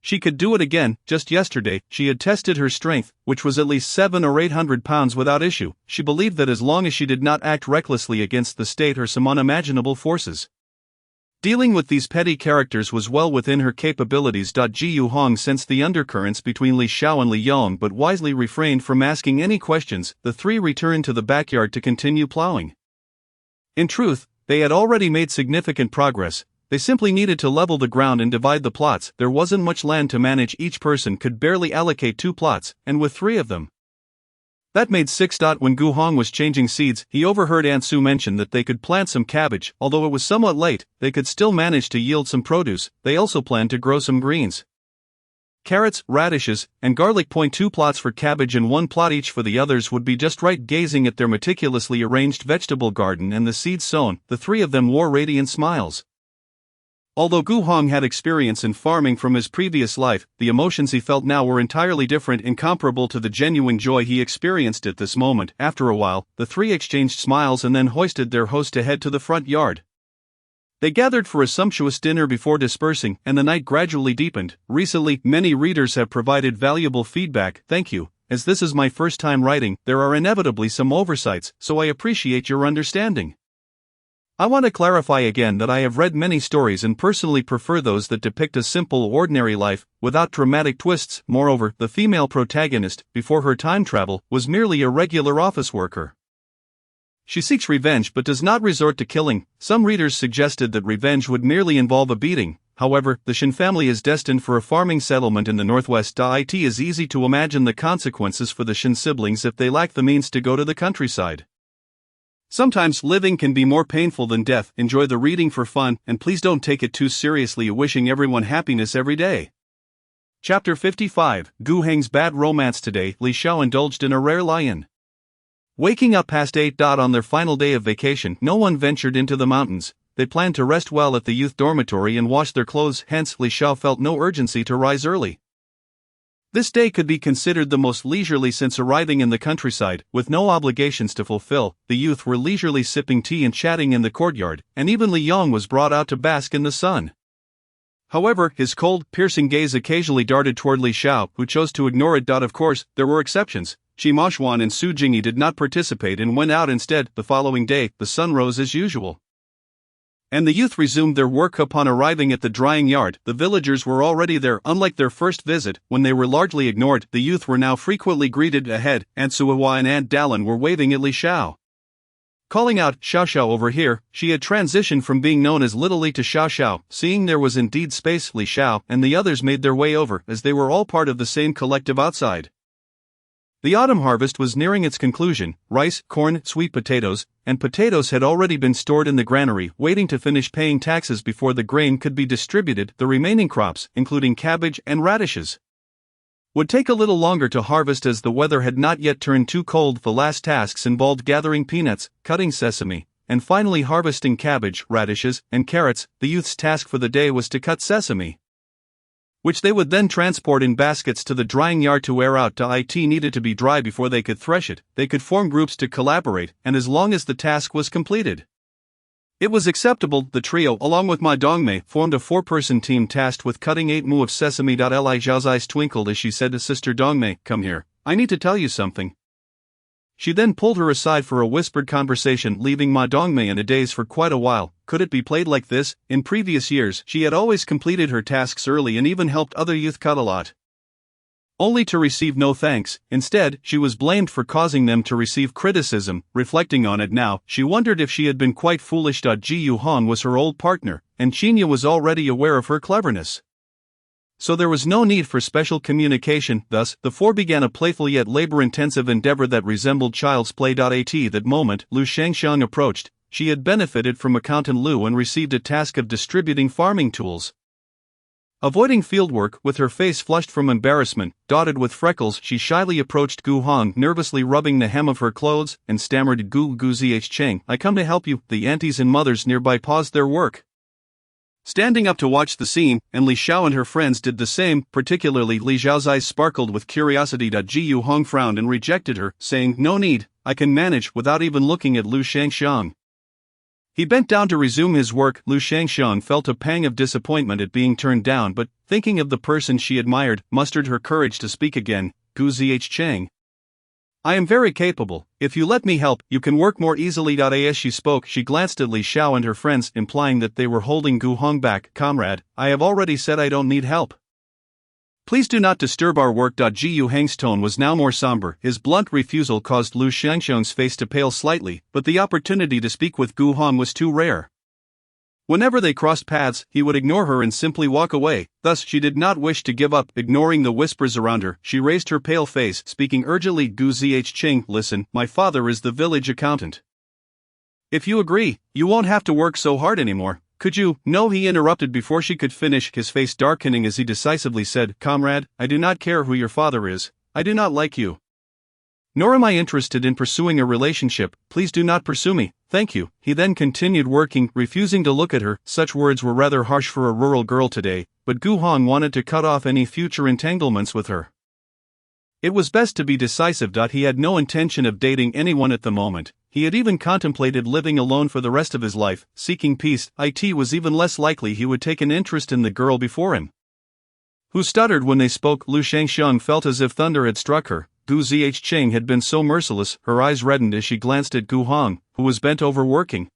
she could do it again. Just yesterday, she had tested her strength, which was at least 700 or 800 pounds, without issue. She believed that as long as she did not act recklessly against the state or some unimaginable forces, dealing with these petty characters was well within her capabilities. Ji Yu Hong sensed the undercurrents between Li Xiao and Li Yong but wisely refrained from asking any questions. The three returned to the backyard to continue plowing. In truth, they had already made significant progress. They simply needed to level the ground and divide the plots. There wasn't much land to manage. Each person could barely allocate 2 plots, and with 3 of them, that made 6. When Gu Hong was changing seeds, he overheard Aunt Su mention that they could plant some cabbage. Although it was somewhat late, they could still manage to yield some produce. They also planned to grow some greens, carrots, radishes, and garlic. 2 plots for cabbage and 1 plot each for the others would be just right. Gazing at their meticulously arranged vegetable garden and the seeds sown, the 3 of them wore radiant smiles. Although Gu Hong had experience in farming from his previous life, the emotions he felt now were entirely different, incomparable to the genuine joy he experienced at this moment. After a while, the 3 exchanged smiles and then hoisted their host to head to the front yard. They gathered for a sumptuous dinner before dispersing, and the night gradually deepened. Recently, many readers have provided valuable feedback. Thank you. As this is my first time writing, there are inevitably some oversights, so I appreciate your understanding. I want to clarify again that I have read many stories and personally prefer those that depict a simple, ordinary life, without dramatic twists. Moreover, the female protagonist, before her time travel, was merely a regular office worker. She seeks revenge but does not resort to killing. Some readers suggested that revenge would merely involve a beating. However, the Shin family is destined for a farming settlement in the northwest. It is easy to imagine the consequences for the Shin siblings if they lack the means to go to the countryside. Sometimes living can be more painful than death. Enjoy the reading for fun, and please don't take it too seriously. Wishing everyone happiness every day. Chapter 55, Gu Heng's Bad Romance. Today, Li Xiao indulged in a rare lie-in. Waking up past 8. On their final day of vacation, no one ventured into the mountains. They planned to rest well at the youth dormitory and wash their clothes, hence Li Xiao felt no urgency to rise early. This day could be considered the most leisurely since arriving in the countryside. With no obligations to fulfill, the youth were leisurely sipping tea and chatting in the courtyard, and even Li Yong was brought out to bask in the sun. However, his cold, piercing gaze occasionally darted toward Li Xiao, who chose to ignore it. Of course, there were exceptions. Qi Maoxuan and Su Jingyi did not participate and went out instead. The following day, the sun rose as usual, and the youth resumed their work. Upon arriving at the drying yard, the villagers were already there. Unlike their first visit, when they were largely ignored, the youth were now frequently greeted. Ahead, Aunt Suihua and Aunt Dallin were waving at Li Xiao. Calling out, "Xiao Xiao over here," she had transitioned from being known as Little Li to Xiao Xiao. Seeing there was indeed space, Li Xiao and the others made their way over, as they were all part of the same collective outside. The autumn harvest was nearing its conclusion. Rice, corn, sweet potatoes, and potatoes had already been stored in the granary, waiting to finish paying taxes before the grain could be distributed. The remaining crops, including cabbage and radishes, would take a little longer to harvest as the weather had not yet turned too cold. The last tasks involved gathering peanuts, cutting sesame, and finally harvesting cabbage, radishes, and carrots. The youth's task for the day was to cut sesame, which they would then transport in baskets to the drying yard to air out. It needed to be dry before they could thresh it. They could form groups to collaborate, and as long as the task was completed, it was acceptable. The trio, along with Ma Dongmei, formed a 4-person team tasked with cutting 8 mu of sesame. Li Xiao's eyes twinkled as she said to Sister Dongmei, "Come here, I need to tell you something." She then pulled her aside for a whispered conversation, leaving Ma Dongmei in a daze for quite a while. Could it be played like this? In previous years, she had always completed her tasks early and even helped other youth cut a lot, only to receive no thanks. Instead, she was blamed for causing them to receive criticism. Reflecting on it now, she wondered if she had been quite foolish. Ji Yuhan was her old partner, and Qinya was already aware of her cleverness, so there was no need for special communication. Thus, the four began a playful yet labor-intensive endeavor that resembled child's play. At that moment, Lu Shangxiang approached. She had benefited from Accountant Lu and received a task of distributing farming tools. Avoiding fieldwork, with her face flushed from embarrassment, dotted with freckles, she shyly approached Gu Hong, nervously rubbing the hem of her clothes, and stammered, "Gu Zheng, I come to help you." The aunties and mothers nearby paused their work, standing up to watch the scene, and Li Xiao and her friends did the same. Particularly Li Xiao's eyes sparkled with curiosity. Ji Yu Hong frowned and rejected her, saying, "No need, I can manage," without even looking at Lu Shangxiang. He bent down to resume his work. Lu Shangxiang felt a pang of disappointment at being turned down, but, thinking of the person she admired, mustered her courage to speak again. "Gu Zheng, I am very capable. If you let me help, you can work more easily." As she spoke, she glanced at Li Xiao and her friends, implying that they were holding Gu Hong back. "Comrade, I have already said I don't need help. Please do not disturb our work." Ji Yu Hang's tone was now more somber. His blunt refusal caused Lu Shangxiang's face to pale slightly, but the opportunity to speak with Gu Hong was too rare. Whenever they crossed paths, he would ignore her and simply walk away. Thus, she did not wish to give up. Ignoring the whispers around her, she raised her pale face, speaking urgently. "Gu Zheng, listen, my father is the village accountant. If you agree, you won't have to work so hard anymore. Could you?" "No," he interrupted before she could finish, his face darkening as he decisively said, "Comrade, I do not care who your father is. I do not like you. Nor am I interested in pursuing a relationship. Please do not pursue me, thank you." He then continued working, refusing to look at her. Such words were rather harsh for a rural girl today, but Gu Hong wanted to cut off any future entanglements with her. It was best to be decisive. He had no intention of dating anyone at the moment. He had even contemplated living alone for the rest of his life, seeking peace. It was even less likely he would take an interest in the girl before him, who stuttered when they spoke. Lu Shangxiang felt as if thunder had struck her. Gu Zheng had been so merciless. Her eyes reddened as she glanced at Gu Hong, who was bent over working,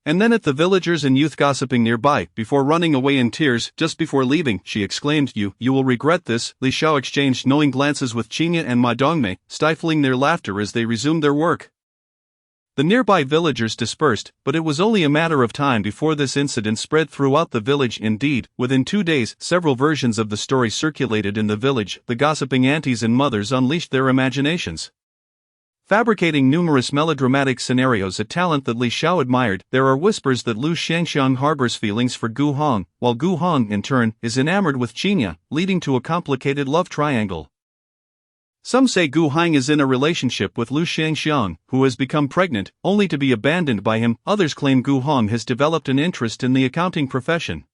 and then at the villagers and youth gossiping nearby. Before running away in tears, just before leaving, she exclaimed, You will regret this." Li Xiao exchanged knowing glances with Qinya and Ma Dongmei, stifling their laughter as they resumed their work. The nearby villagers dispersed, but it was only a matter of time before this incident spread throughout the village. Indeed, within 2 days, several versions of the story circulated in the village. The gossiping aunties and mothers unleashed their imaginations, fabricating numerous melodramatic scenarios, a talent that Li Xiao admired. There are whispers that Lu Shangxiang harbors feelings for Gu Hong, while Gu Hong, in turn, is enamored with Qinya, leading to a complicated love triangle. Some say Gu Hong is in a relationship with Lu Shangxiang, who has become pregnant, only to be abandoned by him. Others claim Gu Hong has developed an interest in the accounting profession,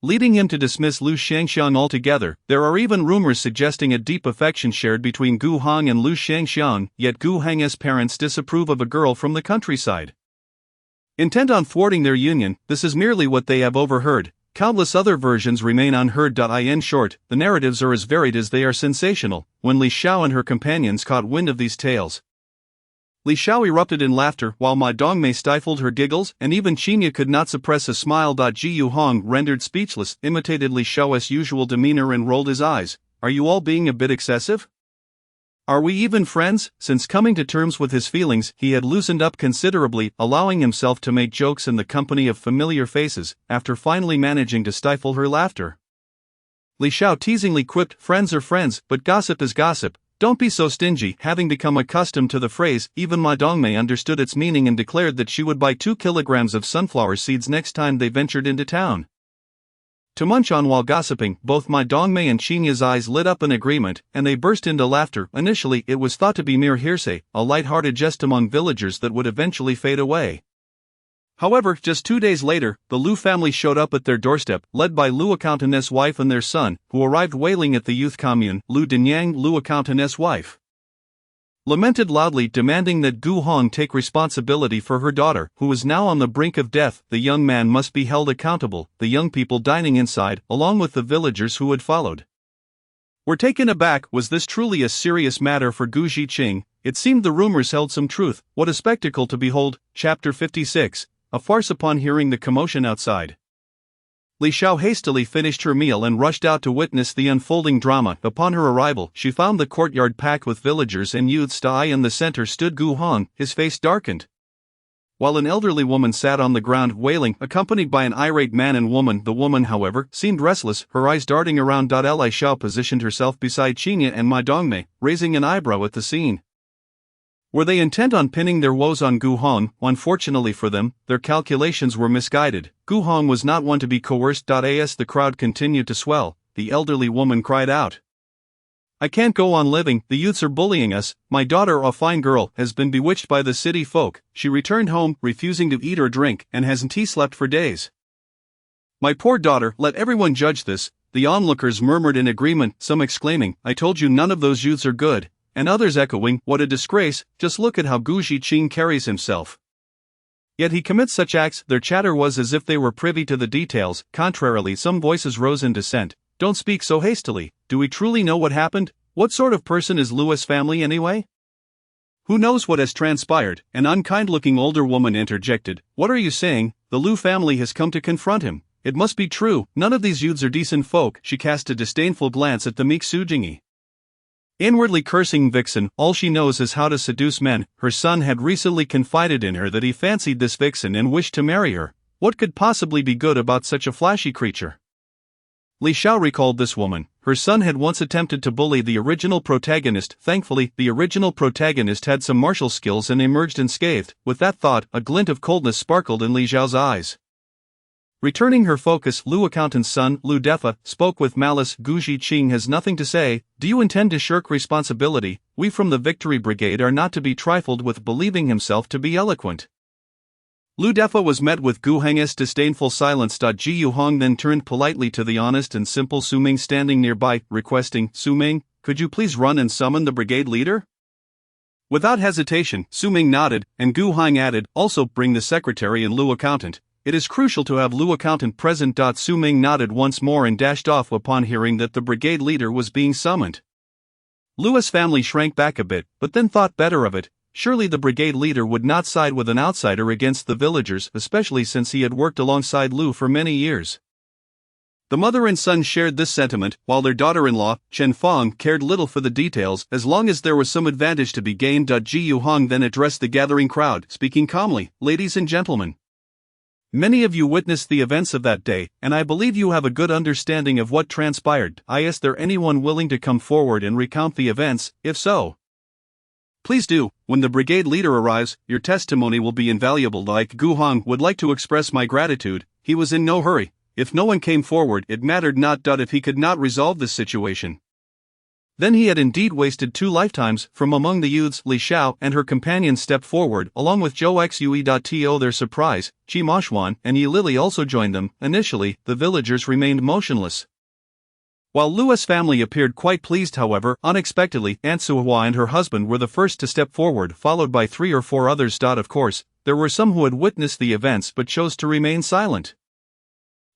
leading him to dismiss Lu Shangxiang altogether. There are even rumors suggesting a deep affection shared between Gu Hong and Lu Shangxiang, yet Gu Hong's parents disapprove of a girl from the countryside, intent on thwarting their union. This is merely what they have overheard. Countless other versions remain unheard. In short, the narratives are as varied as they are sensational. When Li Xiao and her companions caught wind of these tales, Li Xiao erupted in laughter, while Ma Dongmei stifled her giggles, and even Qinya could not suppress a smile. Ji Yu Hong, rendered speechless, imitated Li Xiao's usual demeanor and rolled his eyes. "Are you all being a bit excessive? Are we even friends? Since coming to terms with his feelings, he had loosened up considerably, allowing himself to make jokes in the company of familiar faces, after finally managing to stifle her laughter. Li Xiao teasingly quipped, "Friends are friends, but gossip is gossip. Don't be so stingy." Having become accustomed to the phrase, even Ma Dongmei understood its meaning and declared that she would buy 2 kilograms of sunflower seeds next time they ventured into town. To munch on while gossiping, both Ma Dongmei and Qinya's eyes lit up in agreement, and they burst into laughter. Initially, it was thought to be mere hearsay, a light-hearted jest among villagers that would eventually fade away. However, just 2 days later, the Lu family showed up at their doorstep, led by Lu Accountant's wife and their son, who arrived wailing at the youth commune. Lu Dinyang, Lu Accountant's wife, lamented loudly, demanding that Gu Hong take responsibility for her daughter, who was now on the brink of death. The young man must be held accountable. The young people dining inside, along with the villagers who had followed, were taken aback. Was this truly a serious matter for Gu Zhiqing? It seemed the rumors held some truth. What a spectacle to behold! Chapter 56, a farce. Upon hearing the commotion outside, Li Xiao hastily finished her meal and rushed out to witness the unfolding drama. Upon her arrival, she found the courtyard packed with villagers and youths. In the center stood Gu Hong, his face darkened, while an elderly woman sat on the ground wailing, accompanied by an irate man and woman. The woman, however, seemed restless, her eyes darting around. Li Xiao positioned herself beside Qinya and Ma Dongmei, raising an eyebrow at the scene. Were they intent on pinning their woes on Gu Hong? Unfortunately for them, their calculations were misguided. Gu Hong was not one to be coerced. As the crowd continued to swell, the elderly woman cried out, "I can't go on living, the youths are bullying us. My daughter, a fine girl, has been bewitched by the city folk. She returned home, refusing to eat or drink, and hasn't slept for days. My poor daughter, let everyone judge this." The onlookers murmured in agreement, some exclaiming, "I told you none of those youths are good," and others echoing, "What a disgrace, just look at how Gu Zhiqing carries himself. Yet he commits such acts." Their chatter was as if they were privy to the details. Contrarily, some voices rose in dissent. "Don't speak so hastily. Do we truly know what happened? What sort of person is Lu's family anyway? Who knows what has transpired?" An unkind-looking older woman interjected, "What are you saying? The Lu family has come to confront him. It must be true. None of these youths are decent folk." She cast a disdainful glance at the meek Sujingi, inwardly cursing vixen. All she knows is how to seduce men. Her son had recently confided in her that he fancied this vixen and wished to marry her. What could possibly be good about such a flashy creature? Li Xiao recalled this woman. Her son had once attempted to bully the original protagonist. Thankfully, the original protagonist had some martial skills and emerged unscathed. With that thought, a glint of coldness sparkled in Li Xiao's eyes. Returning her focus, Lu Accountant's son, Lu Defa, spoke with malice. "Gu Zhiqing has nothing to say. Do you intend to shirk responsibility? We from the Victory Brigade are not to be trifled with." Believing himself to be eloquent, Lu Defa was met with Gu Heng's disdainful silence. Ji Yu Hong then turned politely to the honest and simple Su Ming standing nearby, requesting, "Su Ming, could you please run and summon the brigade leader?" Without hesitation, Su Ming nodded, and Gu Heng added, "Also bring the secretary and Lu Accountant. It is crucial to have Lu Accountant present." Su Ming nodded once more and dashed off upon hearing that the brigade leader was being summoned. Lu's family shrank back a bit, but then thought better of it. Surely the brigade leader would not side with an outsider against the villagers, especially since he had worked alongside Lu for many years. The mother and son shared this sentiment, while their daughter-in-law, Chen Fong, cared little for the details as long as there was some advantage to be gained. Ji Yu Hong then addressed the gathering crowd, speaking calmly, "Ladies and gentlemen, many of you witnessed the events of that day, and I believe you have a good understanding of what transpired. Is there anyone willing to come forward and recount the events? If so, please do. When the brigade leader arrives, your testimony will be invaluable." Like Gu Hong would like to express my gratitude. He was in no hurry. If no one came forward, it mattered not. If he could not resolve this situation, then he had indeed wasted 2 lifetimes. From among the youths, Li Xiao and her companions stepped forward, along with Zhou Xue. To their surprise, Qi Mashuan and Yi Lili also joined them. Initially, the villagers remained motionless, while Lu's family appeared quite pleased. However, unexpectedly, Aunt Suhua and her husband were the first to step forward, followed by 3 or 4 others. Of course, there were some who had witnessed the events but chose to remain silent.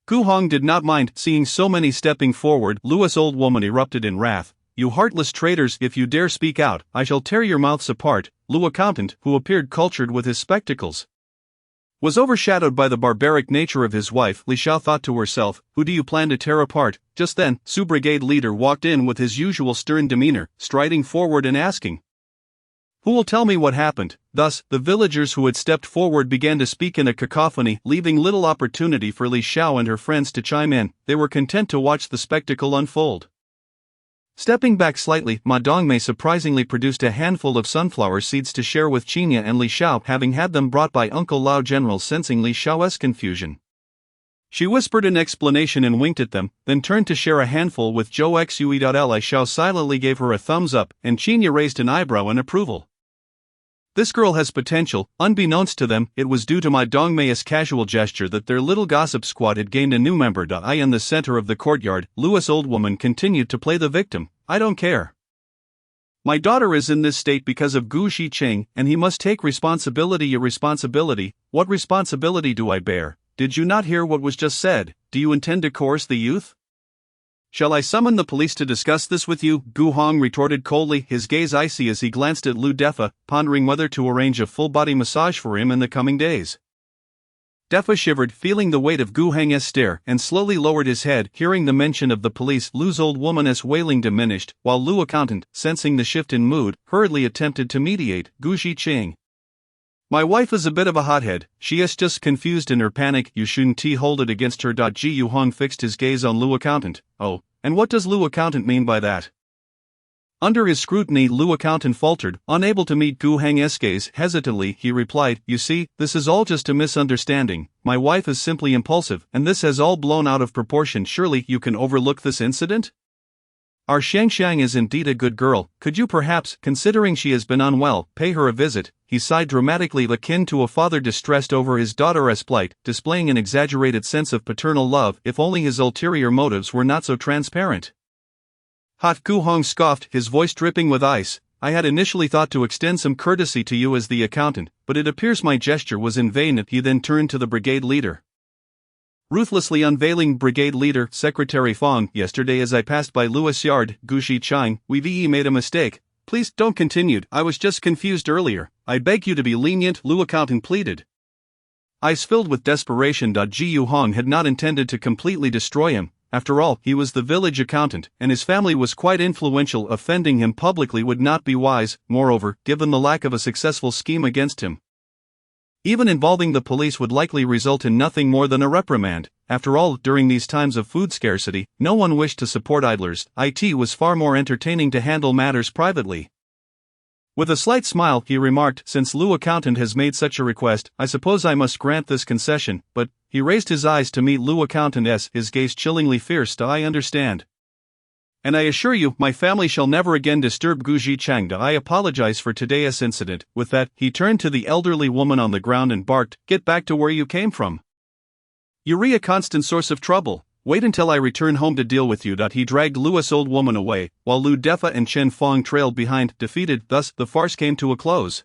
Gu Hong did not mind seeing so many stepping forward. Lu's old woman erupted in wrath. "You heartless traitors, if you dare speak out, I shall tear your mouths apart." Lu Accountant, who appeared cultured with his spectacles, was overshadowed by the barbaric nature of his wife. Li Xiao thought to herself, who do you plan to tear apart? Just then, Su brigade leader walked in with his usual stern demeanor, striding forward and asking, who will tell me what happened? Thus, the villagers who had stepped forward began to speak in a cacophony, leaving little opportunity for Li Xiao and her friends to chime in. They were content to watch the spectacle unfold. Stepping back slightly, Ma Dongmei surprisingly produced a handful of sunflower seeds to share with Qinya and Li Xiao, having had them brought by Uncle Lao. General sensing Li Xiao's confusion, she whispered an explanation and winked at them, then turned to share a handful with Zhou Xue. Li Xiao silently gave her a thumbs up, and Qinya raised an eyebrow in approval. This girl has potential. Unbeknownst to them, it was due to Ma Dongmei's casual gesture that their little gossip squad had gained a new member. In the center of the courtyard, Lua's old woman continued to play the victim. I don't care. My daughter is in this state because of Gu Shiqing, and he must take responsibility. Your responsibility? What responsibility do I bear? Did you not hear what was just said? Do you intend to coerce the youth? Shall I summon the police to discuss this with you? Gu Hong retorted coldly, his gaze icy as he glanced at Lu Defa, pondering whether to arrange a full-body massage for him in the coming days. Defa shivered, feeling the weight of Gu Heng's stare, and slowly lowered his head. Hearing the mention of the police, Lu's old woman's wailing diminished, while Lu accountant, sensing the shift in mood, hurriedly attempted to mediate. Gu Shiqing, my wife is a bit of a hothead. She is just confused in her panic. You shouldn't hold it against her. Ji Yu Hong fixed his gaze on Lu accountant. Oh, and what does Lu accountant mean by that? Under his scrutiny, Lu accountant faltered, unable to meet Gu Heng's gaze. Hesitantly, he replied, you see, this is all just a misunderstanding. My wife is simply impulsive, and this has all blown out of proportion. Surely you can overlook this incident? Our Shangxiang is indeed a good girl. Could you perhaps, considering she has been unwell, pay her a visit? He sighed dramatically, akin to a father distressed over his daughter's plight, displaying an exaggerated sense of paternal love. If only his ulterior motives were not so transparent. Hot. Gu Hong scoffed, his voice dripping with ice. I had initially thought to extend some courtesy to you as the accountant, but it appears my gesture was in vain. He then turned to the brigade leader, ruthlessly unveiling. Brigade leader, Secretary Fong, yesterday as I passed by Luo's yard, Gu Shiqing, we made a mistake. Please don't continue. I was just confused earlier. I beg you to be lenient. Lu accountant pleaded, eyes filled with desperation. Ji Yu Hong had not intended to completely destroy him. After all, he was the village accountant, and his family was quite influential. Offending him publicly would not be wise, moreover, given the lack of a successful scheme against him. Even involving the police would likely result in nothing more than a reprimand. After all, during these times of food scarcity, no one wished to support idlers. It was far more entertaining to handle matters privately. With a slight smile, he remarked, since Lu accountant has made such a request, I suppose I must grant this concession, but, he raised his eyes to meet Lu accountant's, his gaze chillingly fierce. I understand. And I assure you, my family shall never again disturb Gu Shiqing. I apologize for today's incident. With that, he turned to the elderly woman on the ground and barked, get back to where you came from. You're a constant source of trouble. Wait until I return home to deal with you. He dragged Luo's old woman away, while Lu Defa and Chen Fong trailed behind, defeated. Thus, the farce came to a close,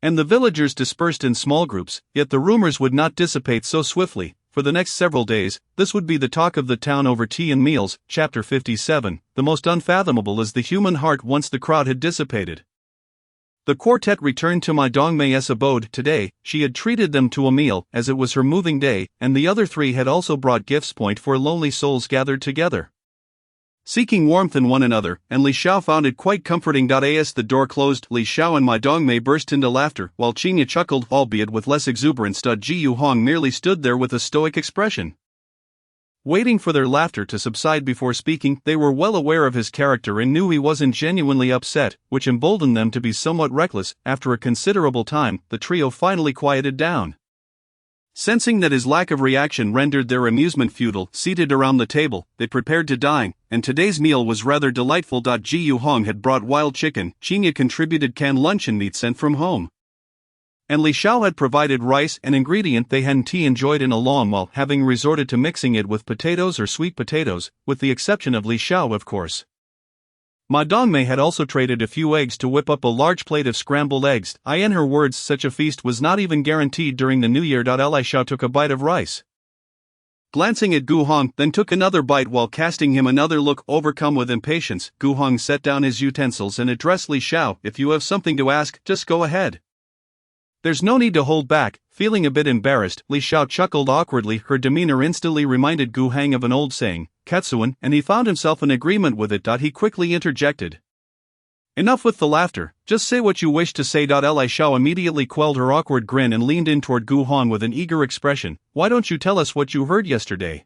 and the villagers dispersed in small groups. Yet the rumors would not dissipate so swiftly. For the next several days, this would be the talk of the town over tea and meals. Chapter 57. The most unfathomable is the human heart. Once the crowd had dissipated, the quartet returned to Ma Dongmei's abode. Today, she had treated them to a meal, as it was her moving day, and the other three had also brought gifts. For lonely souls gathered together, seeking warmth in one another, and Li Xiao found it quite comforting. As the door closed, Li Xiao and Ma Dongmei burst into laughter, while Qinya chuckled, albeit with less exuberance. Ji Yu Hong merely stood there with a stoic expression, waiting for their laughter to subside before speaking. They were well aware of his character and knew he wasn't genuinely upset, which emboldened them to be somewhat reckless. After a considerable time, the trio finally quieted down. Sensing that his lack of reaction rendered their amusement futile, seated around the table, they prepared to dine, and today's meal was rather delightful. Ji Yu Hong had brought wild chicken, Qinya contributed canned luncheon meat sent from home, and Li Xiao had provided rice, an ingredient they hadn't enjoyed in a long while, having resorted to mixing it with potatoes or sweet potatoes, with the exception of Li Xiao, of course. Ma Dongmei had also traded a few eggs to whip up a large plate of scrambled eggs. In her words, such a feast was not even guaranteed during the new year. Li Xiao took a bite of rice, glancing at Gu Hong, then took another bite while casting him another look. Overcome with impatience, Gu Hong set down his utensils and addressed Li Xiao, if you have something to ask, just go ahead. There's no need to hold back. Feeling a bit embarrassed, Li Xiao chuckled awkwardly. Her demeanor instantly reminded Gu Hang of an old saying, Ketsuan, and he found himself in agreement with it. He quickly interjected. Enough with the laughter, just say what you wish to say. Li Xiao immediately quelled her awkward grin and leaned in toward Gu Hong with an eager expression. Why don't you tell us what you heard yesterday?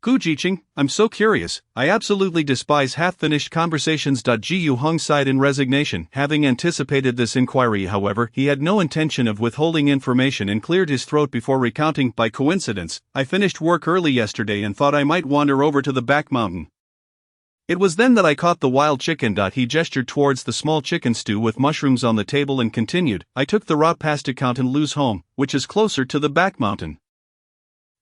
Gu Jiqing, I'm so curious. I absolutely despise half-finished conversations. Gu Hong sighed in resignation. Having anticipated this inquiry, however, he had no intention of withholding information and cleared his throat before recounting. By coincidence, I finished work early yesterday and thought I might wander over to the back mountain. It was then that I caught the wild chicken. He gestured towards the small chicken stew with mushrooms on the table and continued, I took the route past Accountant Lu's home, which is closer to the back mountain.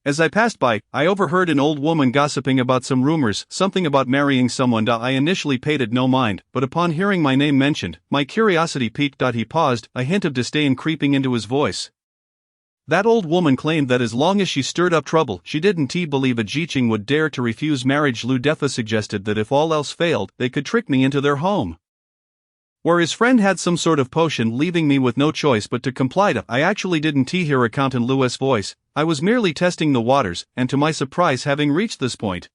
As I passed by, I overheard an old woman gossiping about some rumors, something about marrying someone. I initially paid it no mind, but upon hearing my name mentioned, my curiosity piqued. He paused, a hint of disdain creeping into his voice. That old woman claimed that as long as she stirred up trouble, she didn't believe a Jiqing would dare to refuse marriage. Lu Defa suggested that if all else failed, they could trick me into their home, where his friend had some sort of potion, leaving me with no choice but to comply. I actually didn't hear Accountant Lu's voice. I was merely testing the waters, and to my surprise, having reached this point,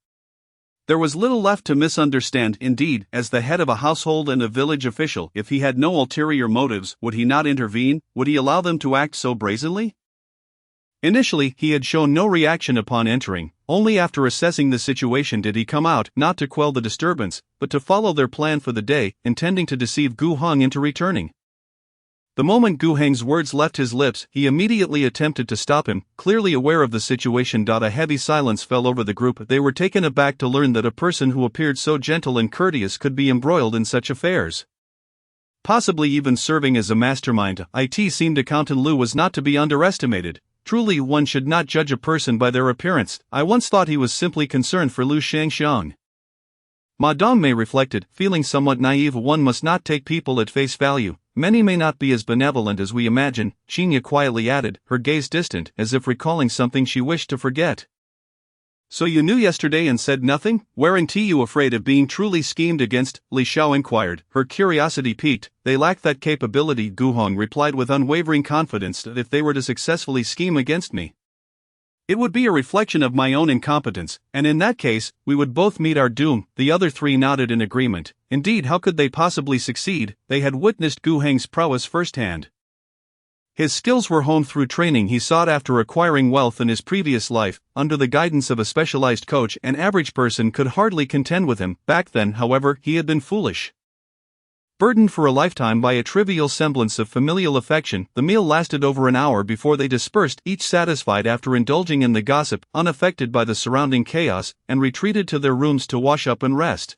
there was little left to misunderstand. Indeed, as the head of a household and a village official, if he had no ulterior motives, would he not intervene? Would he allow them to act so brazenly? Initially, he had shown no reaction upon entering. Only after assessing the situation did he come out, not to quell the disturbance, but to follow their plan for the day, intending to deceive Gu Hong into returning. The moment Gu Heng's words left his lips, he immediately attempted to stop him, clearly aware of the situation. A heavy silence fell over the group. They were taken aback to learn that a person who appeared so gentle and courteous could be embroiled in such affairs, possibly even serving as a mastermind. It seemed Accountant Lu was not to be underestimated. Truly, one should not judge a person by their appearance. I once thought he was simply concerned for Lu Shangxiang. Madame Mei reflected, feeling somewhat naive. One must not take people at face value. Many may not be as benevolent as we imagine, Xinya quietly added, her gaze distant, as if recalling something she wished to forget. So you knew yesterday and said nothing? Weren't you afraid of being truly schemed against? Li Xiao inquired, her curiosity piqued. They lack that capability, Gu Hong replied with unwavering confidence, that if they were to successfully scheme against me, it would be a reflection of my own incompetence, and in that case, we would both meet our doom. The other three nodded in agreement. Indeed, how could they possibly succeed? They had witnessed Gu Heng's prowess firsthand. His skills were honed through training he sought after acquiring wealth in his previous life. Under the guidance of a specialized coach, an average person could hardly contend with him. Back then, however, he had been foolish, burdened for a lifetime by a trivial semblance of familial affection. The meal lasted over an hour before they dispersed, each satisfied after indulging in the gossip, unaffected by the surrounding chaos, and retreated to their rooms to wash up and rest.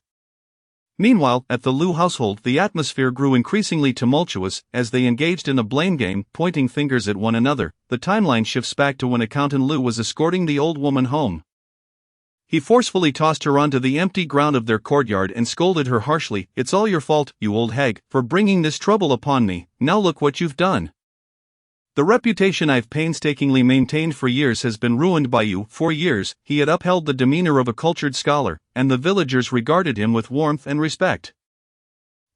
Meanwhile, at the Lu household, the atmosphere grew increasingly tumultuous as they engaged in a blame game, pointing fingers at one another. The timeline shifts back to when Accountant Lu was escorting the old woman home. He forcefully tossed her onto the empty ground of their courtyard and scolded her harshly. It's all your fault, you old hag, for bringing this trouble upon me. Now look what you've done. The reputation I've painstakingly maintained for years has been ruined by you. For years, he had upheld the demeanor of a cultured scholar, and the villagers regarded him with warmth and respect.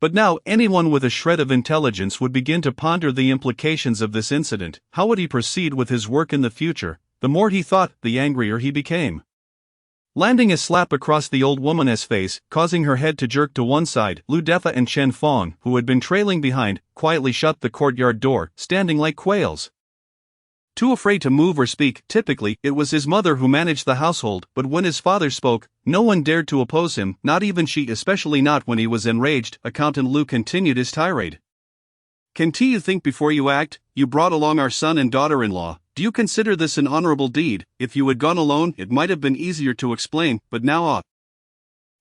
But now, anyone with a shred of intelligence would begin to ponder the implications of this incident. How would he proceed with his work in the future? The more he thought, the angrier he became. Landing a slap across the old woman's face, causing her head to jerk to one side, Lu Defa and Chen Fong, who had been trailing behind, quietly shut the courtyard door, standing like quails, too afraid to move or speak. Typically, it was his mother who managed the household, but when his father spoke, no one dared to oppose him, not even she, especially not when he was enraged. Accountant Lu continued his tirade. Can't you think before you act? You brought along our son and daughter-in-law. Do you consider this an honorable deed? If you had gone alone, it might have been easier to explain, but now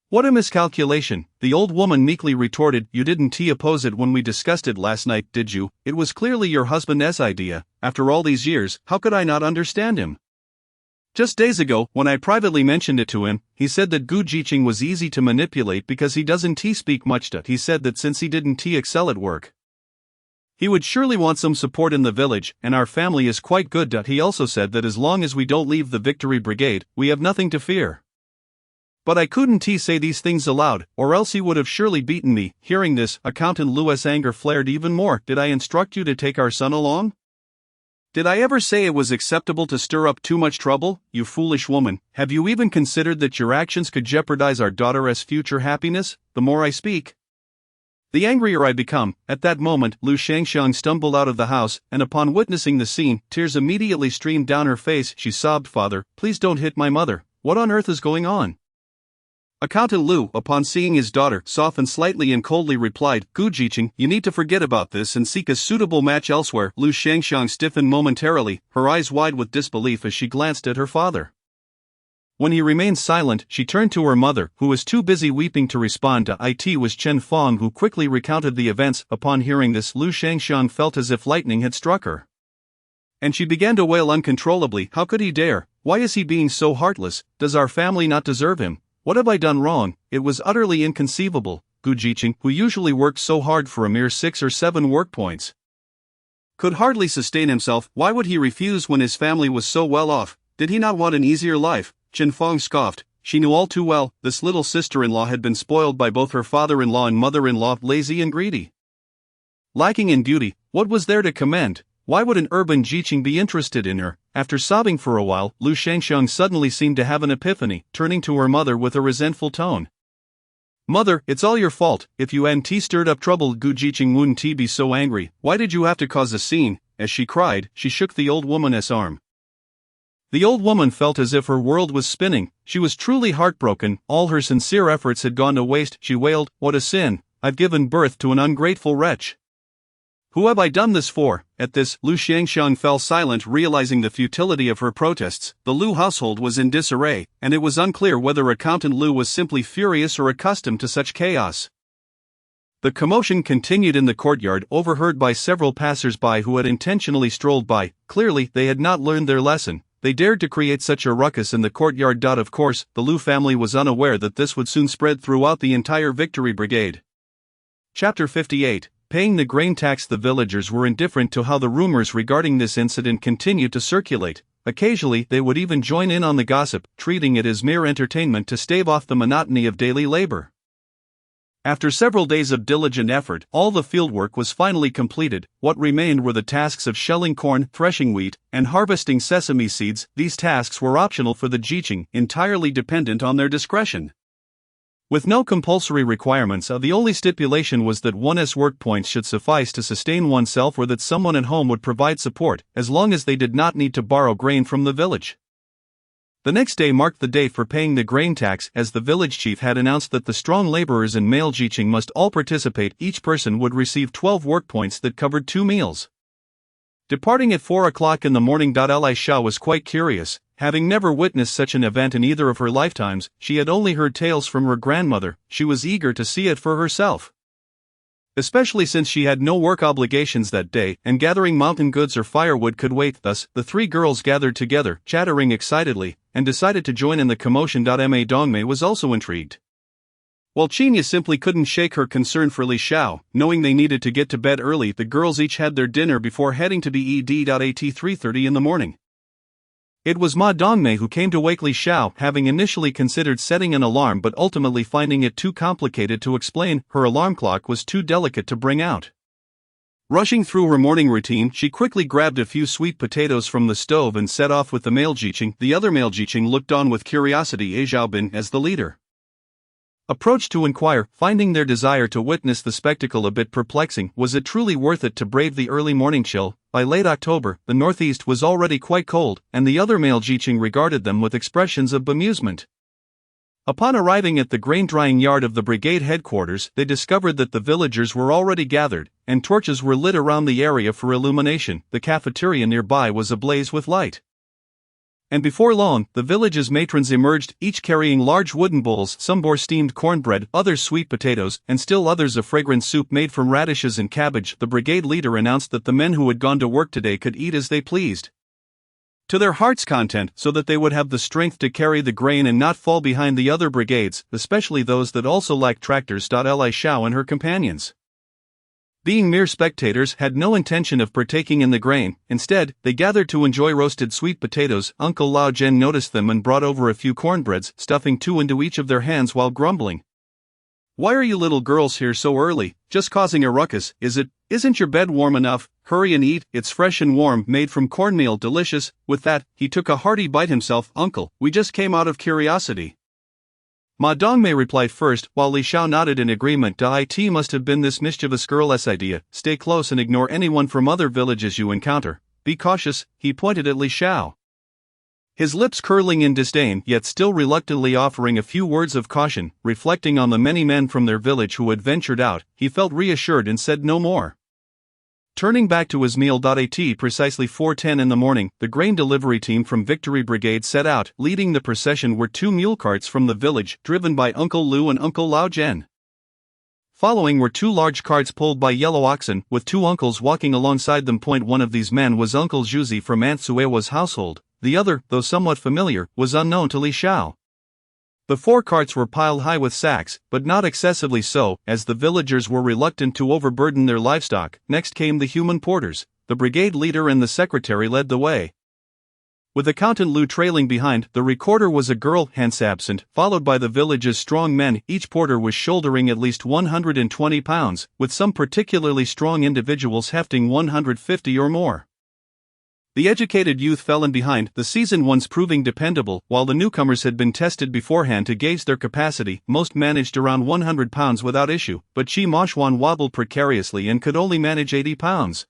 what a miscalculation, the old woman meekly retorted. You didn't oppose it when we discussed it last night, did you? It was clearly your husband's idea. After all these years, how could I not understand him? Just days ago, when I privately mentioned it to him, he said that Gu Jiqing was easy to manipulate because he doesn't speak much. He said that since he didn't excel at work, he would surely want some support in the village, and our family is quite good. He also said that as long as we don't leave the Victory Brigade, we have nothing to fear. But I couldn't say these things aloud, or else he would have surely beaten me. Hearing this, Accountant Lou's anger flared even more. Did I instruct you to take our son along? Did I ever say it was acceptable to stir up too much trouble? You foolish woman, have you even considered that your actions could jeopardize our daughter's future happiness? The more I speak, the angrier I become. At that moment, Lu Shangxiang stumbled out of the house, and upon witnessing the scene, tears immediately streamed down her face. She sobbed, "Father, please don't hit my mother. What on earth is going on?" Accountant Lu, upon seeing his daughter, softened slightly and coldly replied, "Gu Jiqing, you need to forget about this and seek a suitable match elsewhere." Lu Shangxiang stiffened momentarily, her eyes wide with disbelief as she glanced at her father. When he remained silent, she turned to her mother, who was too busy weeping to respond to it. Was Chen Fong, who quickly recounted the events. Upon hearing this, Lu Shangxiang felt as if lightning had struck her, and she began to wail uncontrollably. How could he dare? Why is he being so heartless? Does our family not deserve him? What have I done wrong? It was utterly inconceivable. Gu Jiqing, who usually worked so hard for a mere 6 or 7 work points, could hardly sustain himself. Why would he refuse when his family was so well off? Did he not want an easier life? Chen Fong scoffed. She knew all too well, this little sister-in-law had been spoiled by both her father-in-law and mother-in-law, lazy and greedy, lacking in beauty. What was there to commend? Why would an urban Jiqing be interested in her? After sobbing for a while, Lu Shangxiang suddenly seemed to have an epiphany, turning to her mother with a resentful tone. "Mother, it's all your fault. If you hadn't stirred up trouble, Gu Jiqing wouldn't be so angry. Why did you have to cause a scene?" As she cried, she shook the old woman's arm. The old woman felt as if her world was spinning. She was truly heartbroken. All her sincere efforts had gone to waste. She wailed, "What a sin! I've given birth to an ungrateful wretch. Who have I done this for?" At this, Lu Shangxiang fell silent, realizing the futility of her protests. The Lu household was in disarray, and it was unclear whether Accountant Lu was simply furious or accustomed to such chaos. The commotion continued in the courtyard, overheard by several passers-by who had intentionally strolled by. Clearly, they had not learned their lesson. They dared to create such a ruckus in the courtyard. Of course, the Lu family was unaware that this would soon spread throughout the entire Victory Brigade. Chapter 58. Paying the grain tax. The villagers were indifferent to how the rumors regarding this incident continued to circulate. Occasionally, they would even join in on the gossip, treating it as mere entertainment to stave off the monotony of daily labor. After several days of diligent effort, all the fieldwork was finally completed. What remained were the tasks of shelling corn, threshing wheat, and harvesting sesame seeds. These tasks were optional for the Jiqing, entirely dependent on their discretion. With no compulsory requirements, the only stipulation was that one's work points should suffice to sustain oneself, or that someone at home would provide support, as long as they did not need to borrow grain from the village. The next day marked the day for paying the grain tax, as the village chief had announced that the strong laborers and male Jiqing must all participate. Each person would receive 12 work points that covered 2 meals. Departing at 4 o'clock in the morning. Li Shao was quite curious. Having never witnessed such an event in either of her lifetimes, she had only heard tales from her grandmother. She was eager to see it for herself, especially since she had no work obligations that day, and gathering mountain goods or firewood could wait. Thus, the 3 girls gathered together, chattering excitedly, and decided to join in the commotion. Ma Dongmei was also intrigued, while Qinya simply couldn't shake her concern for Li Shao. Knowing they needed to get to bed early, the girls each had their dinner before heading to the ed. At 3:30 in the morning. It was Ma Dongmei who came to wake Li Shao, having initially considered setting an alarm but ultimately finding it too complicated to explain. Her alarm clock was too delicate to bring out. Rushing through her morning routine, she quickly grabbed a few sweet potatoes from the stove and set off with the male Jiqing. The other male Jiqing looked on with curiosity. Xiaobin, as the leader, approached to inquire, finding their desire to witness the spectacle a bit perplexing. Was it truly worth it to brave the early morning chill? By late October, the northeast was already quite cold, and the other male Jiqing regarded them with expressions of bemusement. Upon arriving at the grain-drying yard of the brigade headquarters, they discovered that the villagers were already gathered, and torches were lit around the area for illumination. The cafeteria nearby was ablaze with light. And before long, the village's matrons emerged, each carrying large wooden bowls. Some bore steamed cornbread, others sweet potatoes, and still others a fragrant soup made from radishes and cabbage. The brigade leader announced that the men who had gone to work today could eat as they pleased, to their heart's content, so that they would have the strength to carry the grain and not fall behind the other brigades, especially those that also lacked tractors. Li Shao and her companions Being mere spectators had no intention of partaking in the grain. Instead, they gathered to enjoy roasted sweet potatoes. Uncle Lao Jen noticed them and brought over a few cornbreads, stuffing 2 into each of their hands while grumbling. "Why are you little girls here so early, just causing a ruckus, is it? Isn't your bed warm enough? Hurry and eat, it's fresh and warm, made from cornmeal, delicious." With that, he took a hearty bite himself. "Uncle, we just came out of curiosity." Ma Dongmei replied first, while Li Xiao nodded in agreement. It must have been this mischievous girl's idea. Stay close and ignore anyone from other villages you encounter. Be cautious, he pointed at Li Xiao. His lips curling in disdain, yet still reluctantly offering a few words of caution. Reflecting on the many men from their village who had ventured out, he felt reassured and said no more. Turning back to his meal. At precisely 4:10 in the morning, the grain delivery team from Victory Brigade set out. Leading the procession were 2 mule carts from the village, driven by Uncle Lu and Uncle Lao Jen. Following were 2 large carts pulled by yellow oxen, with 2 uncles walking alongside them. One of these men was Uncle Zhuzi from Aunt Suewa's household. The other, though somewhat familiar, was unknown to Li Xiao. The 4 carts were piled high with sacks, but not excessively so, as the villagers were reluctant to overburden their livestock. Next came the human porters. The brigade leader and the secretary led the way. With Accountant Lu trailing behind, the recorder was a girl, hence absent, followed by the village's strong men. Each porter was shouldering at least 120 pounds, with some particularly strong individuals hefting 150 or more. The educated youth fell in behind, the seasoned ones proving dependable, while the newcomers had been tested beforehand to gauge their capacity. Most managed around 100 pounds without issue, but Qi Moxuan wobbled precariously and could only manage 80 pounds.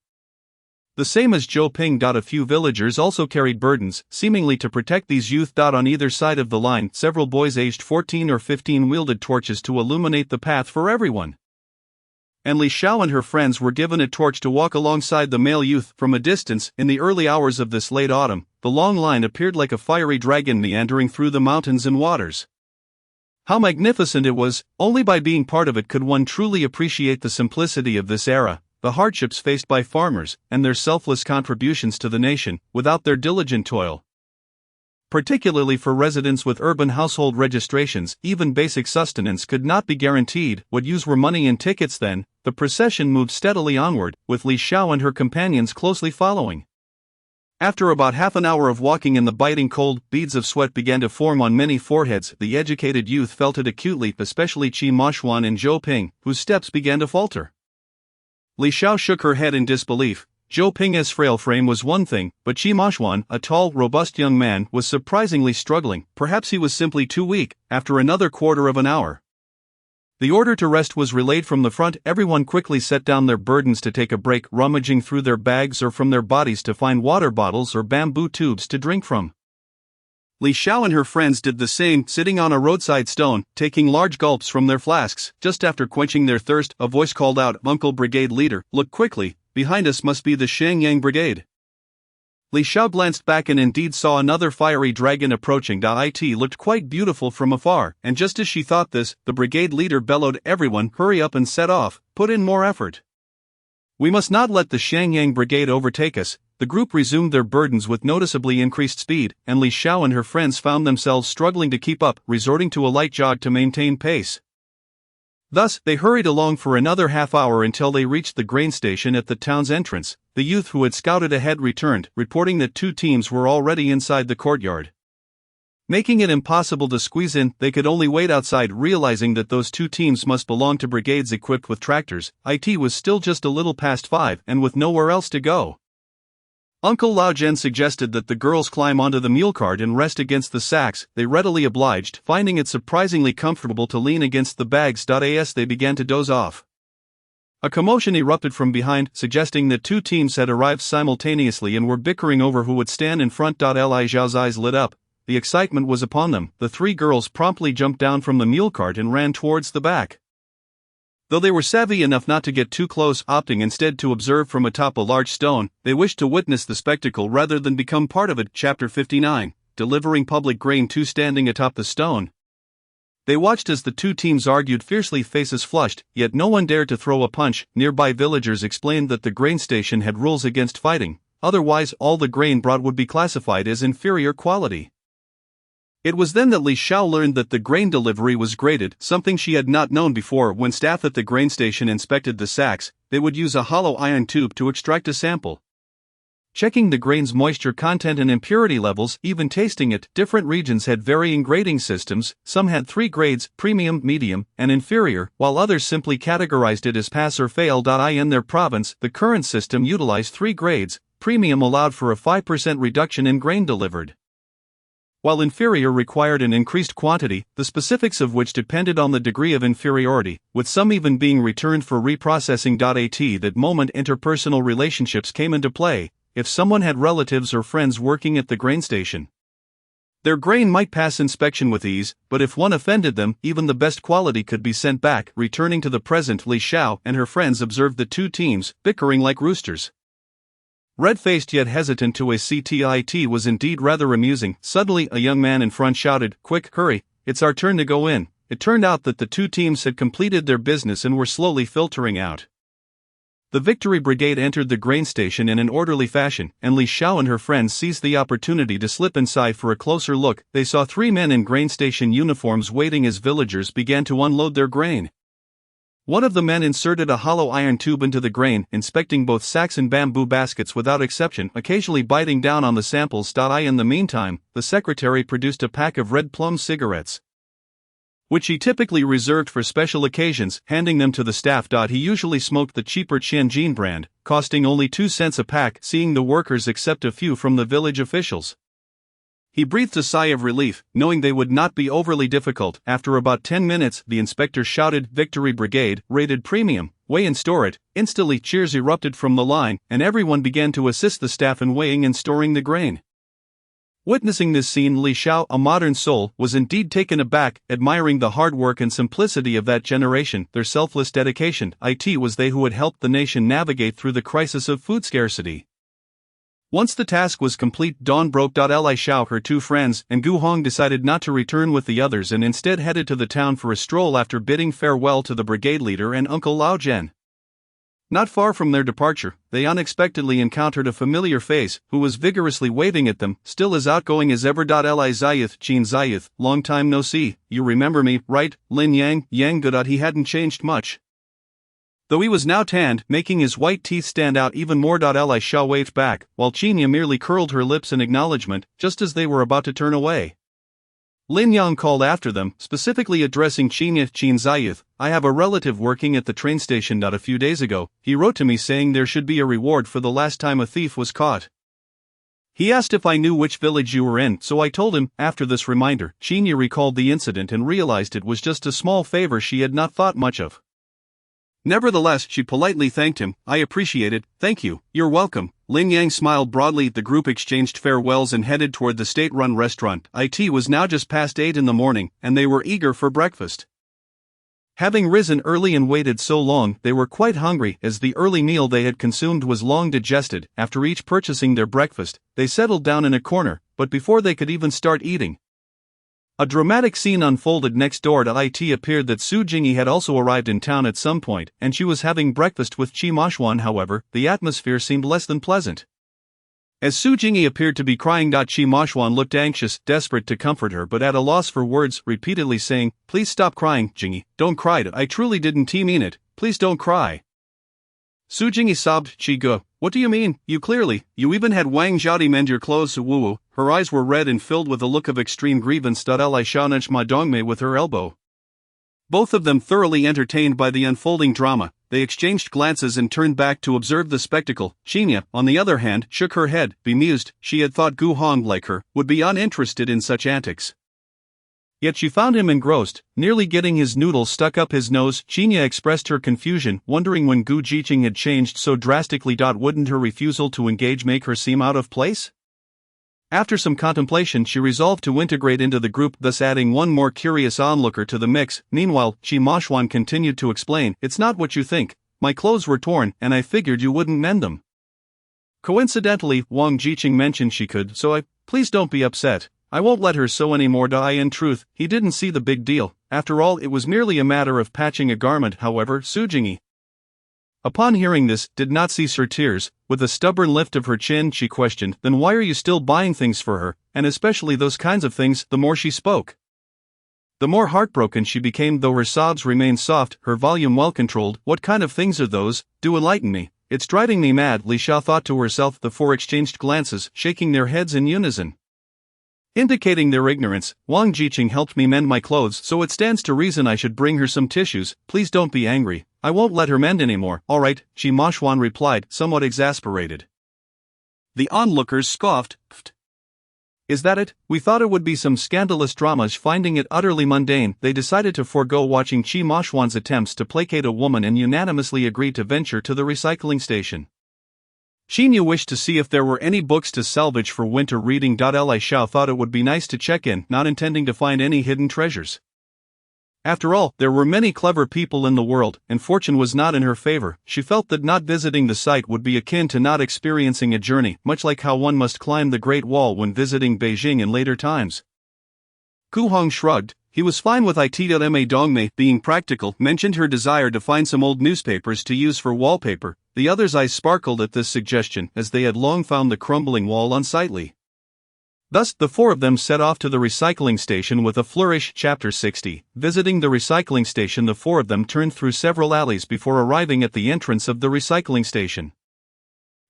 The same as Zhou Ping. A few villagers also carried burdens, seemingly to protect these youth. On either side of the line, several boys aged 14 or 15 wielded torches to illuminate the path for everyone. And Li Xiao and her friends were given a torch to walk alongside the male youth. From a distance, in the early hours of this late autumn, the long line appeared like a fiery dragon meandering through the mountains and waters. How magnificent it was! Only by being part of it could one truly appreciate the simplicity of this era, the hardships faced by farmers, and their selfless contributions to the nation, without their diligent toil. Particularly for residents with urban household registrations, even basic sustenance could not be guaranteed. What used were money and tickets. Then, the procession moved steadily onward, with Li Xiao and her companions closely following. After about half an hour of walking in the biting cold, beads of sweat began to form on many foreheads. The educated youth felt it acutely, especially Qi Moxuan and Zhou Ping, whose steps began to falter. Li Xiao shook her head in disbelief. Zhou Ping's frail frame was one thing, but Qi Moxuan, a tall, robust young man, was surprisingly struggling. Perhaps he was simply too weak. After another quarter of an hour, the order to rest was relayed from the front. Everyone quickly set down their burdens to take a break, rummaging through their bags or from their bodies to find water bottles or bamboo tubes to drink from. Li Xiao and her friends did the same, sitting on a roadside stone, taking large gulps from their flasks. Just after quenching their thirst, a voice called out, "Uncle Brigade Leader, look quickly. Behind us must be the Shangyang Brigade." Li Xiao glanced back and indeed saw another fiery dragon approaching. It looked quite beautiful from afar, and just as she thought this, the brigade leader bellowed, "Everyone, hurry up and set off, put in more effort. We must not let the Shangyang Brigade overtake us." The group resumed their burdens with noticeably increased speed, and Li Xiao and her friends found themselves struggling to keep up, resorting to a light jog to maintain pace. Thus, they hurried along for another half hour until they reached the grain station at the town's entrance. The youth who had scouted ahead returned, reporting that 2 teams were already inside the courtyard. Making it impossible to squeeze in, they could only wait outside, realizing that those 2 teams must belong to brigades equipped with tractors. It was still just a little past 5, and with nowhere else to go. Uncle Lao Jen suggested that the girls climb onto the mule cart and rest against the sacks. They readily obliged, finding it surprisingly comfortable to lean against the bags. As they began to doze off, a commotion erupted from behind, suggesting that 2 teams had arrived simultaneously and were bickering over who would stand in front. Li Xiao's eyes lit up. The excitement was upon them. The 3 girls promptly jumped down from the mule cart and ran towards the back. Though they were savvy enough not to get too close, opting instead to observe from atop a large stone, they wished to witness the spectacle rather than become part of it. Chapter 59, Delivering Public Grain. 2 standing atop the stone, they watched as the 2 teams argued fiercely, faces flushed, yet no one dared to throw a punch. Nearby villagers explained that the grain station had rules against fighting, otherwise all the grain brought would be classified as inferior quality. It was then that Li Xiao learned that the grain delivery was graded, something she had not known before. When staff at the grain station inspected the sacks, they would use a hollow iron tube to extract a sample. Checking the grain's moisture content and impurity levels, even tasting it, different regions had varying grading systems. Some had 3 grades, premium, medium, and inferior, while others simply categorized it as pass or fail. In their province, the current system utilized 3 grades. Premium allowed for a 5% reduction in grain delivered, while inferior required an increased quantity, the specifics of which depended on the degree of inferiority, with some even being returned for reprocessing. At that moment interpersonal relationships came into play. If someone had relatives or friends working at the grain station, their grain might pass inspection with ease, but if one offended them, even the best quality could be sent back. Returning to the present, Li Xiao and her friends observed the two teams, bickering like roosters. Red-faced yet hesitant to a CTIT was indeed rather amusing. Suddenly a young man in front shouted, "Quick, hurry, it's our turn to go in." It turned out that the two teams had completed their business and were slowly filtering out. The Victory Brigade entered the grain station in an orderly fashion, and Li Xiao and her friends seized the opportunity to slip inside for a closer look. They saw 3 men in grain station uniforms waiting as villagers began to unload their grain. One of the men inserted a hollow iron tube into the grain, inspecting both sacks and bamboo baskets without exception, occasionally biting down on the samples. In the meantime, the secretary produced a pack of red plum cigarettes, which he typically reserved for special occasions, handing them to the staff. He usually smoked the cheaper Tianjin brand, costing only 2 cents a pack. Seeing the workers accept a few from the village officials, he breathed a sigh of relief, knowing they would not be overly difficult. After about 10 minutes, the inspector shouted, "Victory Brigade, rated premium, weigh and store it." Instantly cheers erupted from the line, and everyone began to assist the staff in weighing and storing the grain. Witnessing this scene, Li Xiao, a modern soul, was indeed taken aback, admiring the hard work and simplicity of that generation, their selfless dedication. It was they who had helped the nation navigate through the crisis of food scarcity. Once the task was complete, dawn broke. Li Xiao, her 2 friends, and Gu Hong decided not to return with the others and instead headed to the town for a stroll after bidding farewell to the brigade leader and Uncle Lao Zhen. Not far from their departure, they unexpectedly encountered a familiar face, who was vigorously waving at them, still as outgoing as ever. Li Zayuth, Qin Zayuth, long time no see, you remember me, right? Lin Yang, good. He hadn't changed much, though he was now tanned, making his white teeth stand out even more. Li Xiao waved back, while Qinya merely curled her lips in acknowledgement, just as they were about to turn away. Lin Yang called after them, specifically addressing Qinya, "Qin Zayuth, I have a relative working at the train station. A few days ago, he wrote to me saying there should be a reward for the last time a thief was caught. He asked if I knew which village you were in, so I told him." After this reminder, Qinya recalled the incident and realized it was just a small favor she had not thought much of. Nevertheless, she politely thanked him. "I appreciate it, thank you, you're welcome." Lin Yang smiled broadly. The group exchanged farewells and headed toward the state-run restaurant. It was now just past 8 in the morning, and they were eager for breakfast. Having risen early and waited so long, they were quite hungry, as the early meal they had consumed was long digested. After each purchasing their breakfast, they settled down in a corner, but before they could even start eating, a dramatic scene unfolded next door. It appeared that Su Jingyi had also arrived in town at some point, and she was having breakfast with Qi Mashuan. However, the atmosphere seemed less than pleasant, as Su Jingyi appeared to be crying. Qi Mashuan looked anxious, desperate to comfort her but at a loss for words, repeatedly saying, "Please stop crying, Jingyi, don't cry. I truly didn't mean it, please don't cry." Su Jingyi sobbed. "Qi Ge, what do you mean? You even had Wang Zhaodi mend your clothes." Wu. Her eyes were red and filled with a look of extreme grievance. Li Xiao nudged Ma Dongmei with her elbow. Both of them thoroughly entertained by the unfolding drama, they exchanged glances and turned back to observe the spectacle. Qinya, on the other hand, shook her head, bemused. She had thought Gu Hong, like her, would be uninterested in such antics. Yet she found him engrossed, nearly getting his noodles stuck up his nose. Qinya expressed her confusion, wondering when Gu Jiqing had changed so drastically. Wouldn't her refusal to engage make her seem out of place? After some contemplation, she resolved to integrate into the group, thus adding one more curious onlooker to the mix. Meanwhile, Qi Mashuan continued to explain, "It's not what you think. My clothes were torn, and I figured you wouldn't mend them. Coincidentally, Wang Jiqing mentioned she could, so please don't be upset. I won't let her sew anymore." In truth, he didn't see the big deal. After all, it was merely a matter of patching a garment. However, Su Jingyi, upon hearing this, did not cease her tears. With a stubborn lift of her chin, she questioned, "Then why are you still buying things for her, and especially those kinds of things?" The more she spoke, The more heartbroken she became, though her sobs remained soft, her volume well controlled. What kind of things are those? Do enlighten me. It's driving me mad, Li Xiao thought to herself. The four exchanged glances, shaking their heads in unison. Indicating their ignorance, Wang Jiqing helped me mend my clothes, so it stands to reason I should bring her some tissues. Please don't be angry. I won't let her mend anymore. All right, Qi Moshuan replied, somewhat exasperated. The onlookers scoffed. Pfft. Is that it? We thought it would be some scandalous dramas. Finding it utterly mundane, they decided to forego watching Qi Moshuan's attempts to placate a woman and unanimously agreed to venture to the recycling station. Xinyu wished to see if there were any books to salvage for winter reading. Li Xiao thought it would be nice to check in, not intending to find any hidden treasures. After all, there were many clever people in the world, and fortune was not in her favor. She felt that not visiting the site would be akin to not experiencing a journey, much like how one must climb the Great Wall when visiting Beijing in later times. Ku Hong shrugged. He was fine with it. Ma Dongmei, being practical, mentioned her desire to find some old newspapers to use for wallpaper. The others' eyes sparkled at this suggestion, as they had long found the crumbling wall unsightly. Thus, the four of them set off to the recycling station with a flourish. Chapter 60. Visiting the recycling station, the four of them turned through several alleys before arriving at the entrance of the recycling station.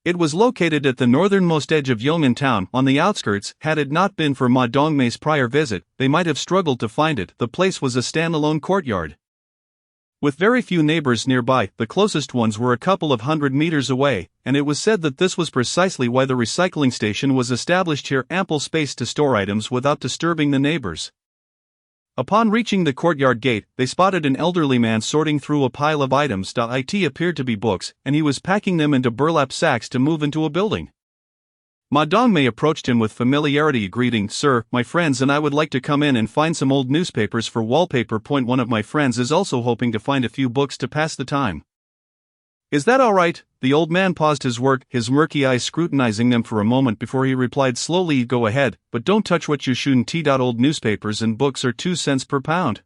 It was located at the northernmost edge of Yong'an town, on the outskirts. Had it not been for Ma Dongmei's prior visit, they might have struggled to find it. The place was a standalone courtyard, with very few neighbors nearby. The closest ones were a couple of 100 meters away, and it was said that this was precisely why the recycling station was established here, ample space to store items without disturbing the neighbors. Upon reaching the courtyard gate, they spotted an elderly man sorting through a pile of items. It appeared to be books, and he was packing them into burlap sacks to move into a building. Ma Dongmei approached him with familiarity, greeting, "Sir, my friends and I would like to come in and find some old newspapers for wallpaper. One of my friends is also hoping to find a few books to pass the time." "Is that all right?" The old man paused his work, his murky eyes scrutinizing them for a moment before he replied slowly, "Go ahead, but don't touch what you shouldn't. Old newspapers and books are 2 cents per pound.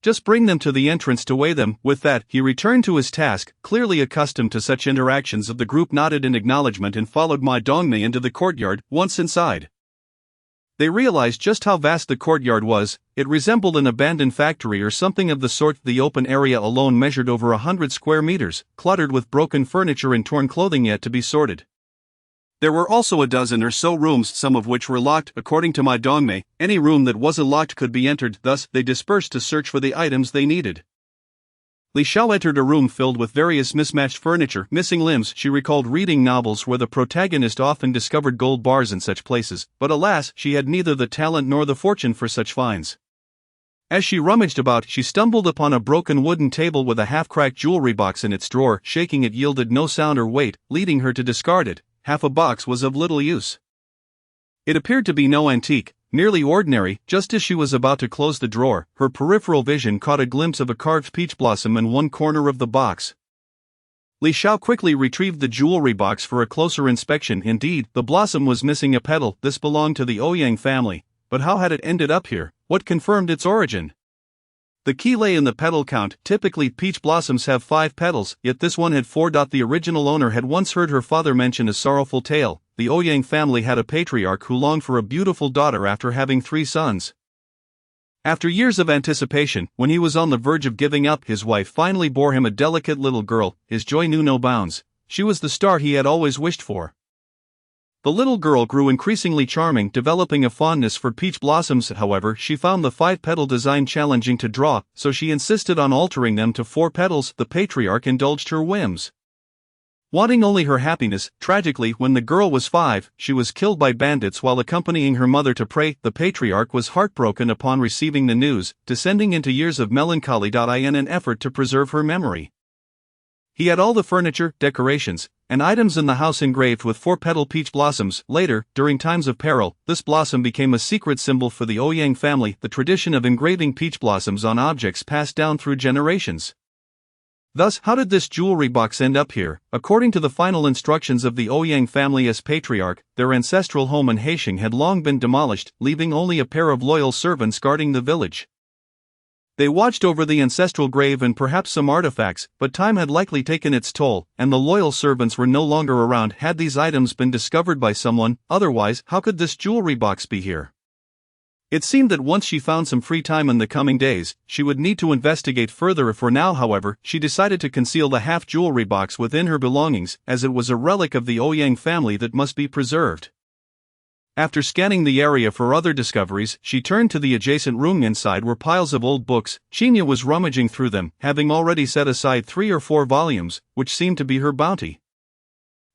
Just bring them to the entrance to weigh them." With that, he returned to his task, clearly accustomed to such interactions. The group nodded in acknowledgement and followed Ma Dongmei into the courtyard. Once inside, they realized just how vast the courtyard was. It resembled an abandoned factory or something of the sort. The open area alone measured over 100 square meters, cluttered with broken furniture and torn clothing yet to be sorted. There were also a dozen or so rooms, some of which were locked. According to Ma Dongmei, any room that wasn't locked could be entered. Thus, they dispersed to search for the items they needed. Li Xiao entered a room filled with various mismatched furniture, missing limbs. She recalled reading novels where the protagonist often discovered gold bars in such places, but alas, she had neither the talent nor the fortune for such finds. As she rummaged about, she stumbled upon a broken wooden table with a half-cracked jewelry box in its drawer. Shaking it yielded no sound or weight, leading her to discard it. Half a box was of little use. It appeared to be no antique, merely ordinary. Just as she was about to close the drawer, her peripheral vision caught a glimpse of a carved peach blossom in one corner of the box. Li Xiao quickly retrieved the jewelry box for a closer inspection. Indeed, the blossom was missing a petal. This belonged to the Ouyang family, but how had it ended up here? What confirmed its origin? The key lay in the petal count. Typically, peach blossoms have 5 petals, yet this one had 4. The original owner had once heard her father mention a sorrowful tale. The Ouyang family had a patriarch who longed for a beautiful daughter after having 3 sons. After years of anticipation, when he was on the verge of giving up, his wife finally bore him a delicate little girl. His joy knew no bounds. She was the star he had always wished for. The little girl grew increasingly charming, developing a fondness for peach blossoms. However, she found the 5-petal design challenging to draw, so she insisted on altering them to 4 petals. The patriarch indulged her whims, wanting only her happiness. Tragically, when the girl was 5, she was killed by bandits while accompanying her mother to pray. The patriarch was heartbroken upon receiving the news, descending into years of melancholy. In an effort to preserve her memory, he had all the furniture, decorations, and items in the house engraved with 4-petal peach blossoms. Later, during times of peril, this blossom became a secret symbol for the Ouyang family. The tradition of engraving peach blossoms on objects passed down through generations. Thus, how did this jewelry box end up here? According to the final instructions of the Ouyang family as patriarch, their ancestral home in Haisheng had long been demolished, leaving only a pair of loyal servants guarding the village. They watched over the ancestral grave and perhaps some artifacts, but time had likely taken its toll, and the loyal servants were no longer around. Had these items been discovered by someone, otherwise, how could this jewelry box be here? It seemed that once she found some free time in the coming days, she would need to investigate further. For now, however, she decided to conceal the half-jewelry box within her belongings, as it was a relic of the Ouyang family that must be preserved. After scanning the area for other discoveries, she turned to the adjacent room. Inside were piles of old books. Qinya was rummaging through them, having already set aside 3 or 4 volumes, which seemed to be her bounty.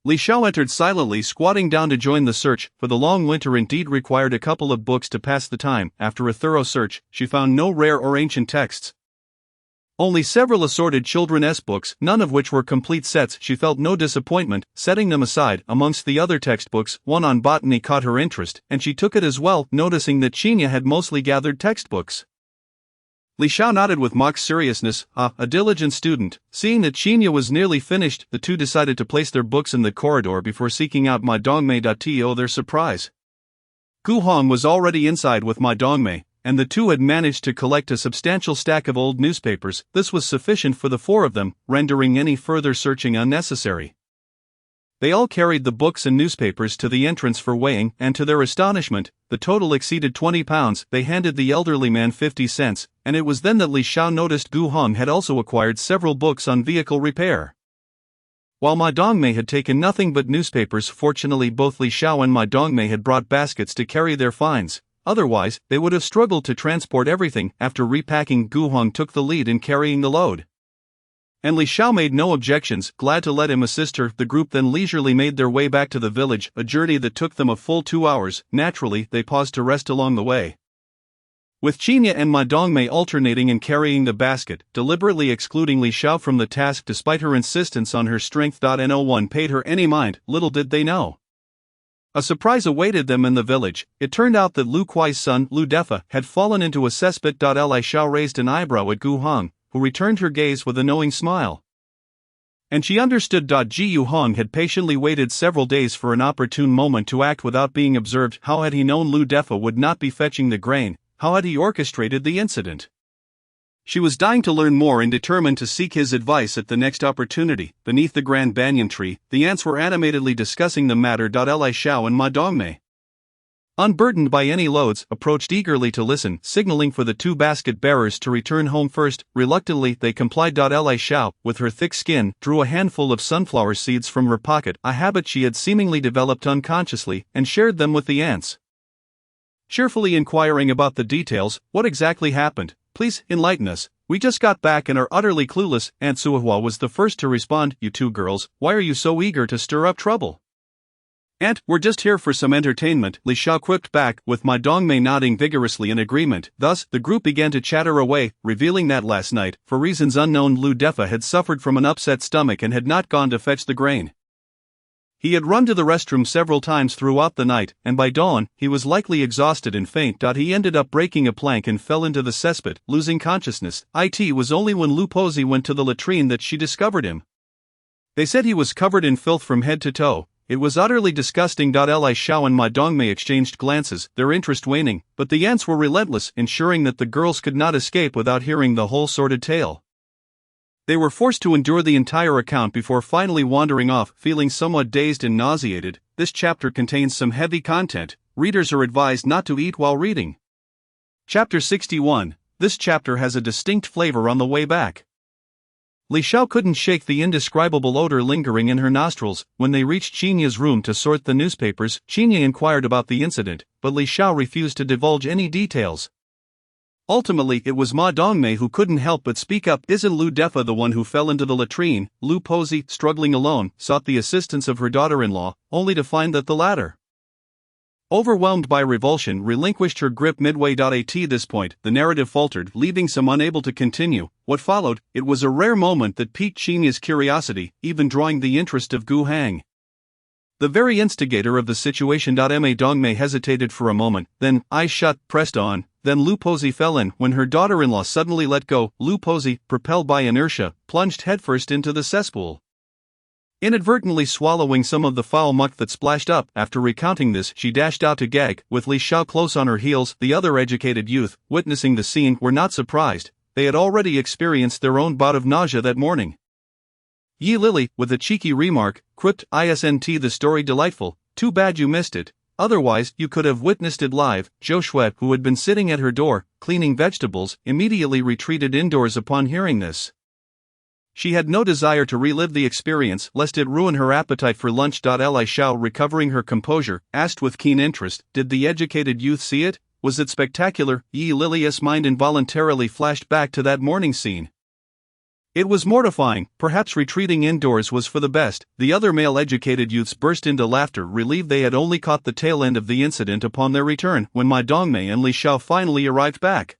Li Xiao entered silently, squatting down to join the search, for the long winter indeed required a couple of books to pass the time. After a thorough search, she found no rare or ancient texts. Only several assorted children's books, none of which were complete sets. She felt no disappointment, setting them aside. Amongst the other textbooks, one on botany caught her interest, and she took it as well, noticing that Qinya had mostly gathered textbooks. Li Xiao nodded with mock seriousness. A diligent student. Seeing that Qinya was nearly finished, the two decided to place their books in the corridor before seeking out Ma Dongmei. To their surprise, Gu Hong was already inside with Ma Dongmei, and the two had managed to collect a substantial stack of old newspapers. This was sufficient for the 4 of them, rendering any further searching unnecessary. They all carried the books and newspapers to the entrance for weighing, and to their astonishment, the total exceeded 20 pounds. They handed the elderly man 50 cents, and it was then that Li Xiao noticed Gu Hong had also acquired several books on vehicle repair. While Ma Dongmei had taken nothing but newspapers. Fortunately, both Li Xiao and Ma Dongmei had brought baskets to carry their finds, otherwise, they would have struggled to transport everything. After repacking, Gu Hong took the lead in carrying the load, and Li Xiao made no objections, glad to let him assist her. The group then leisurely made their way back to the village, a journey that took them a full 2 hours. Naturally, they paused to rest along the way. With Qinya and Ma Dongmei alternating in carrying the basket, deliberately excluding Li Xiao from the task despite her insistence on her strength. No one paid her any mind. Little did they know, a surprise awaited them in the village. It turned out that Lu Kuai's son, Lu Defa, had fallen into a cesspit. Li Xiao raised an eyebrow at Gu Hong, who returned her gaze with a knowing smile. And she understood. Ji Hong had patiently waited several days for an opportune moment to act without being observed. How had he known Lu Defa would not be fetching the grain? How had he orchestrated the incident? She was dying to learn more and determined to seek his advice at the next opportunity. Beneath the grand banyan tree, the ants were animatedly discussing the matter. Li Xiao and Ma Dongmei, unburdened by any loads, approached eagerly to listen, signaling for the 2 basket bearers to return home first. Reluctantly, they complied. Li Xiao, with her thick skin, drew a handful of sunflower seeds from her pocket, a habit she had seemingly developed unconsciously, and shared them with the ants, cheerfully inquiring about the details. What exactly happened? Please enlighten us. We just got back and are utterly clueless. Aunt Suihua was the first to respond. You 2 girls, why are you so eager to stir up trouble? Aunt, we're just here for some entertainment, Li Xiao quipped back, with Ma Dongmei nodding vigorously in agreement. Thus, the group began to chatter away, revealing that last night, for reasons unknown, Lu Defa had suffered from an upset stomach and had not gone to fetch the grain. He had run to the restroom several times throughout the night, and by dawn, he was likely exhausted and faint. He ended up breaking a plank and fell into the cesspit, losing consciousness. It was only when Lu Pozi went to the latrine that she discovered him. They said he was covered in filth from head to toe. It was utterly disgusting. Li Xiao and Ma Dongmei exchanged glances, their interest waning, but the ants were relentless, ensuring that the girls could not escape without hearing the whole sordid tale. They were forced to endure the entire account before finally wandering off, feeling somewhat dazed and nauseated. This chapter contains some heavy content. Readers are advised not to eat while reading. Chapter 61. This chapter has a distinct flavor on the way back. Li Xiao couldn't shake the indescribable odor lingering in her nostrils. When they reached Qinya's room to sort the newspapers, Qinya inquired about the incident, but Li Xiao refused to divulge any details. Ultimately, it was Ma Dongmei who couldn't help but speak up. Isn't Lu Defa the one who fell into the latrine? Lu Pozi, struggling alone, sought the assistance of her daughter-in-law, only to find that the latter, overwhelmed by revulsion, relinquished her grip midway. At this point, the narrative faltered, leaving some unable to continue. What followed, it was a rare moment that piqued Qinya's curiosity, even drawing the interest of Gu Hang, the very instigator of the situation. Ma Dongmei hesitated for a moment, then, eyes shut, pressed on. Then Lu Pozi fell in. When her daughter-in-law suddenly let go, Lu Pozi, propelled by inertia, plunged headfirst into the cesspool, inadvertently swallowing some of the foul muck that splashed up. After recounting this, she dashed out to gag, with Li Xiao close on her heels. The other educated youth, witnessing the scene, were not surprised. They had already experienced their own bout of nausea that morning. Yi Lily, with a cheeky remark, quipped, "Isn't the story delightful? Too bad you missed it." otherwise you could have witnessed it live. Zhou Shui, who had been sitting at her door, cleaning vegetables, immediately retreated indoors upon hearing this. She had no desire to relive the experience lest it ruin her appetite for lunch. Li Xiao, recovering her composure, asked with keen interest, "Did the educated youth see it? Was it spectacular?" Yi Lilia's mind involuntarily flashed back to that morning scene. It was mortifying. Perhaps retreating indoors was for the best. The other male educated youths burst into laughter, relieved they had only caught the tail end of the incident upon their return. When Ma Dongmei and Li Xiao finally arrived back,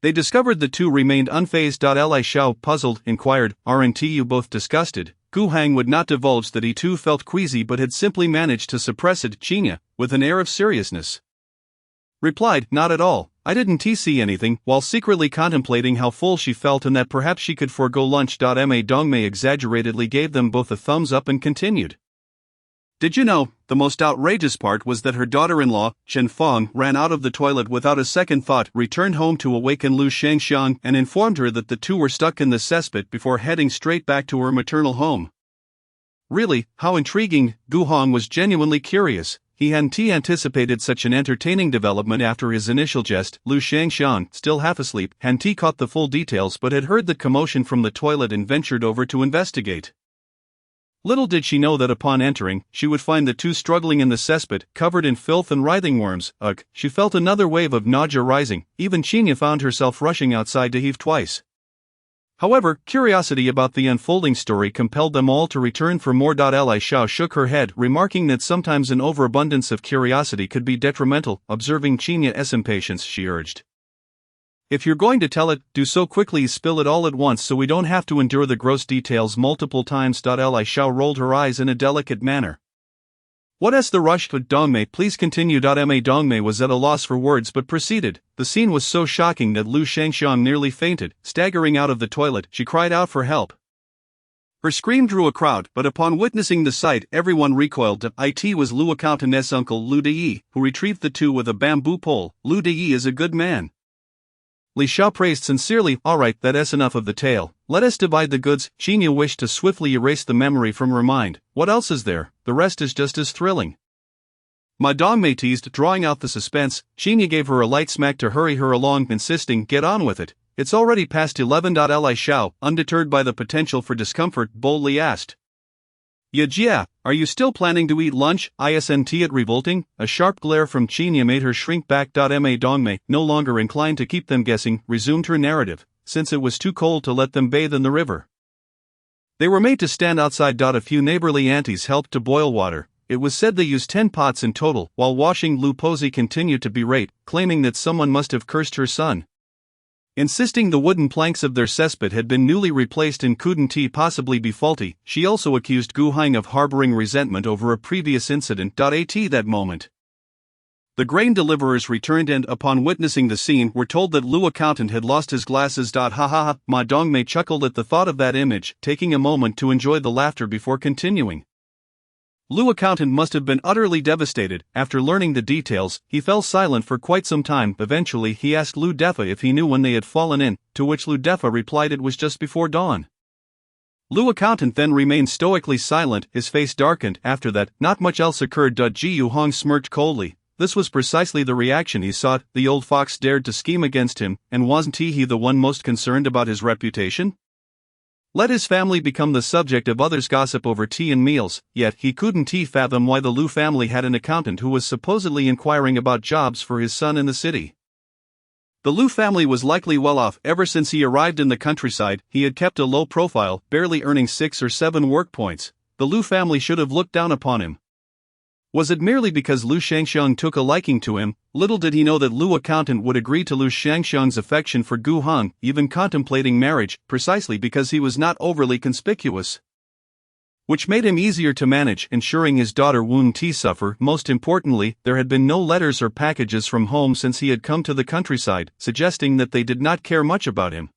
they discovered the two remained unfazed. Li Xiao, puzzled, inquired, "Aren't you both disgusted?" Gu Hang would not divulge that he too felt queasy but had simply managed to suppress it. Qinya, with an air of seriousness, replied, "Not at all. I didn't see anything," while secretly contemplating how full she felt and that perhaps she could forego lunch. Ma Dongmei exaggeratedly gave them both a thumbs up and continued, "Did you know, the most outrageous part was that her daughter-in-law, Chen Fong, ran out of the toilet without a second thought, returned home to awaken Lu Shangxiang, and informed her that the two were stuck in the cesspit before heading straight back to her maternal home." Really, how intriguing. Gu Hong was genuinely curious. He hadn't anticipated such an entertaining development after his initial jest. Lu Shangxiang, still half asleep, hadn't caught the full details but had heard the commotion from the toilet and ventured over to investigate. Little did she know that upon entering, she would find the two struggling in the cesspit, covered in filth and writhing worms. Ugh, she felt another wave of nausea rising. Even Qinya found herself rushing outside to heave twice. However, curiosity about the unfolding story compelled them all to return for more. Li Xiao shook her head, remarking that sometimes an overabundance of curiosity could be detrimental. Observing Qinya's impatience, she urged, "If you're going to tell it, do so quickly, spill it all at once so we don't have to endure the gross details multiple times." Li Xiao rolled her eyes in a delicate manner. "What's the rush? Dongmei, please continue." Ma Dongmei was at a loss for words but proceeded. The scene was so shocking that Lu Shangxiang nearly fainted. Staggering out of the toilet, she cried out for help. Her scream drew a crowd, but upon witnessing the sight, everyone recoiled. It was Lu Accountant's uncle Lu Deyi, who retrieved the two with a bamboo pole. Lu Deyi is a good man. Li Xiao praised sincerely. "All right, that's enough of the tale. Let us divide the goods." Qinya wished to swiftly erase the memory from her mind. "What else is there? The rest is just as thrilling." Ma Dongmei teased, drawing out the suspense. Qinya gave her a light smack to hurry her along, insisting, "Get on with it. It's already past 11." Li Xiao, undeterred by the potential for discomfort, boldly asked, "Yajia, are you still planning to eat lunch? Isn't it revolting?" A sharp glare from Qinya made her shrink back. Ma Dongmei, no longer inclined to keep them guessing, resumed her narrative, since it was too cold to let them bathe in the river. They were made to stand outside. A few neighborly aunties helped to boil water. It was said they used 10 pots in total. While washing, Lu Posi continued to berate, claiming that someone must have cursed her son, insisting the wooden planks of their cesspit had been newly replaced and couldn't possibly be faulty. She also accused Gu Hang of harboring resentment over a previous incident. At that moment, the grain deliverers returned and, upon witnessing the scene, were told that Lu Accountant had lost his glasses. Ha ha ha. Ma Dongmei chuckled at the thought of that image, taking a moment to enjoy the laughter before continuing. Lu Accountant must have been utterly devastated. After learning the details, he fell silent for quite some time. Eventually he asked Lu Defa if he knew when they had fallen in, to which Lu Defa replied it was just before dawn. Lu Accountant then remained stoically silent, his face darkened. After that, not much else occurred. Ji Hong smirked coldly. This was precisely the reaction he sought. The old fox dared to scheme against him, and wasn't he the one most concerned about his reputation? Let his family become the subject of others' gossip over tea and meals, yet he couldn't fathom why the Lu family had an accountant who was supposedly inquiring about jobs for his son in the city. The Lu family was likely well off. Ever since he arrived in the countryside, he had kept a low profile, barely earning 6 or 7 work points. The Lu family should have looked down upon him. Was it merely because Lu Shangxiang took a liking to him? Little did he know that Lu Accountant would agree to Lu Shangxiang's affection for Gu Hong, even contemplating marriage, precisely because he was not overly conspicuous, which made him easier to manage, ensuring his daughter wouldn't suffer. Most importantly, there had been no letters or packages from home since he had come to the countryside, suggesting that they did not care much about him.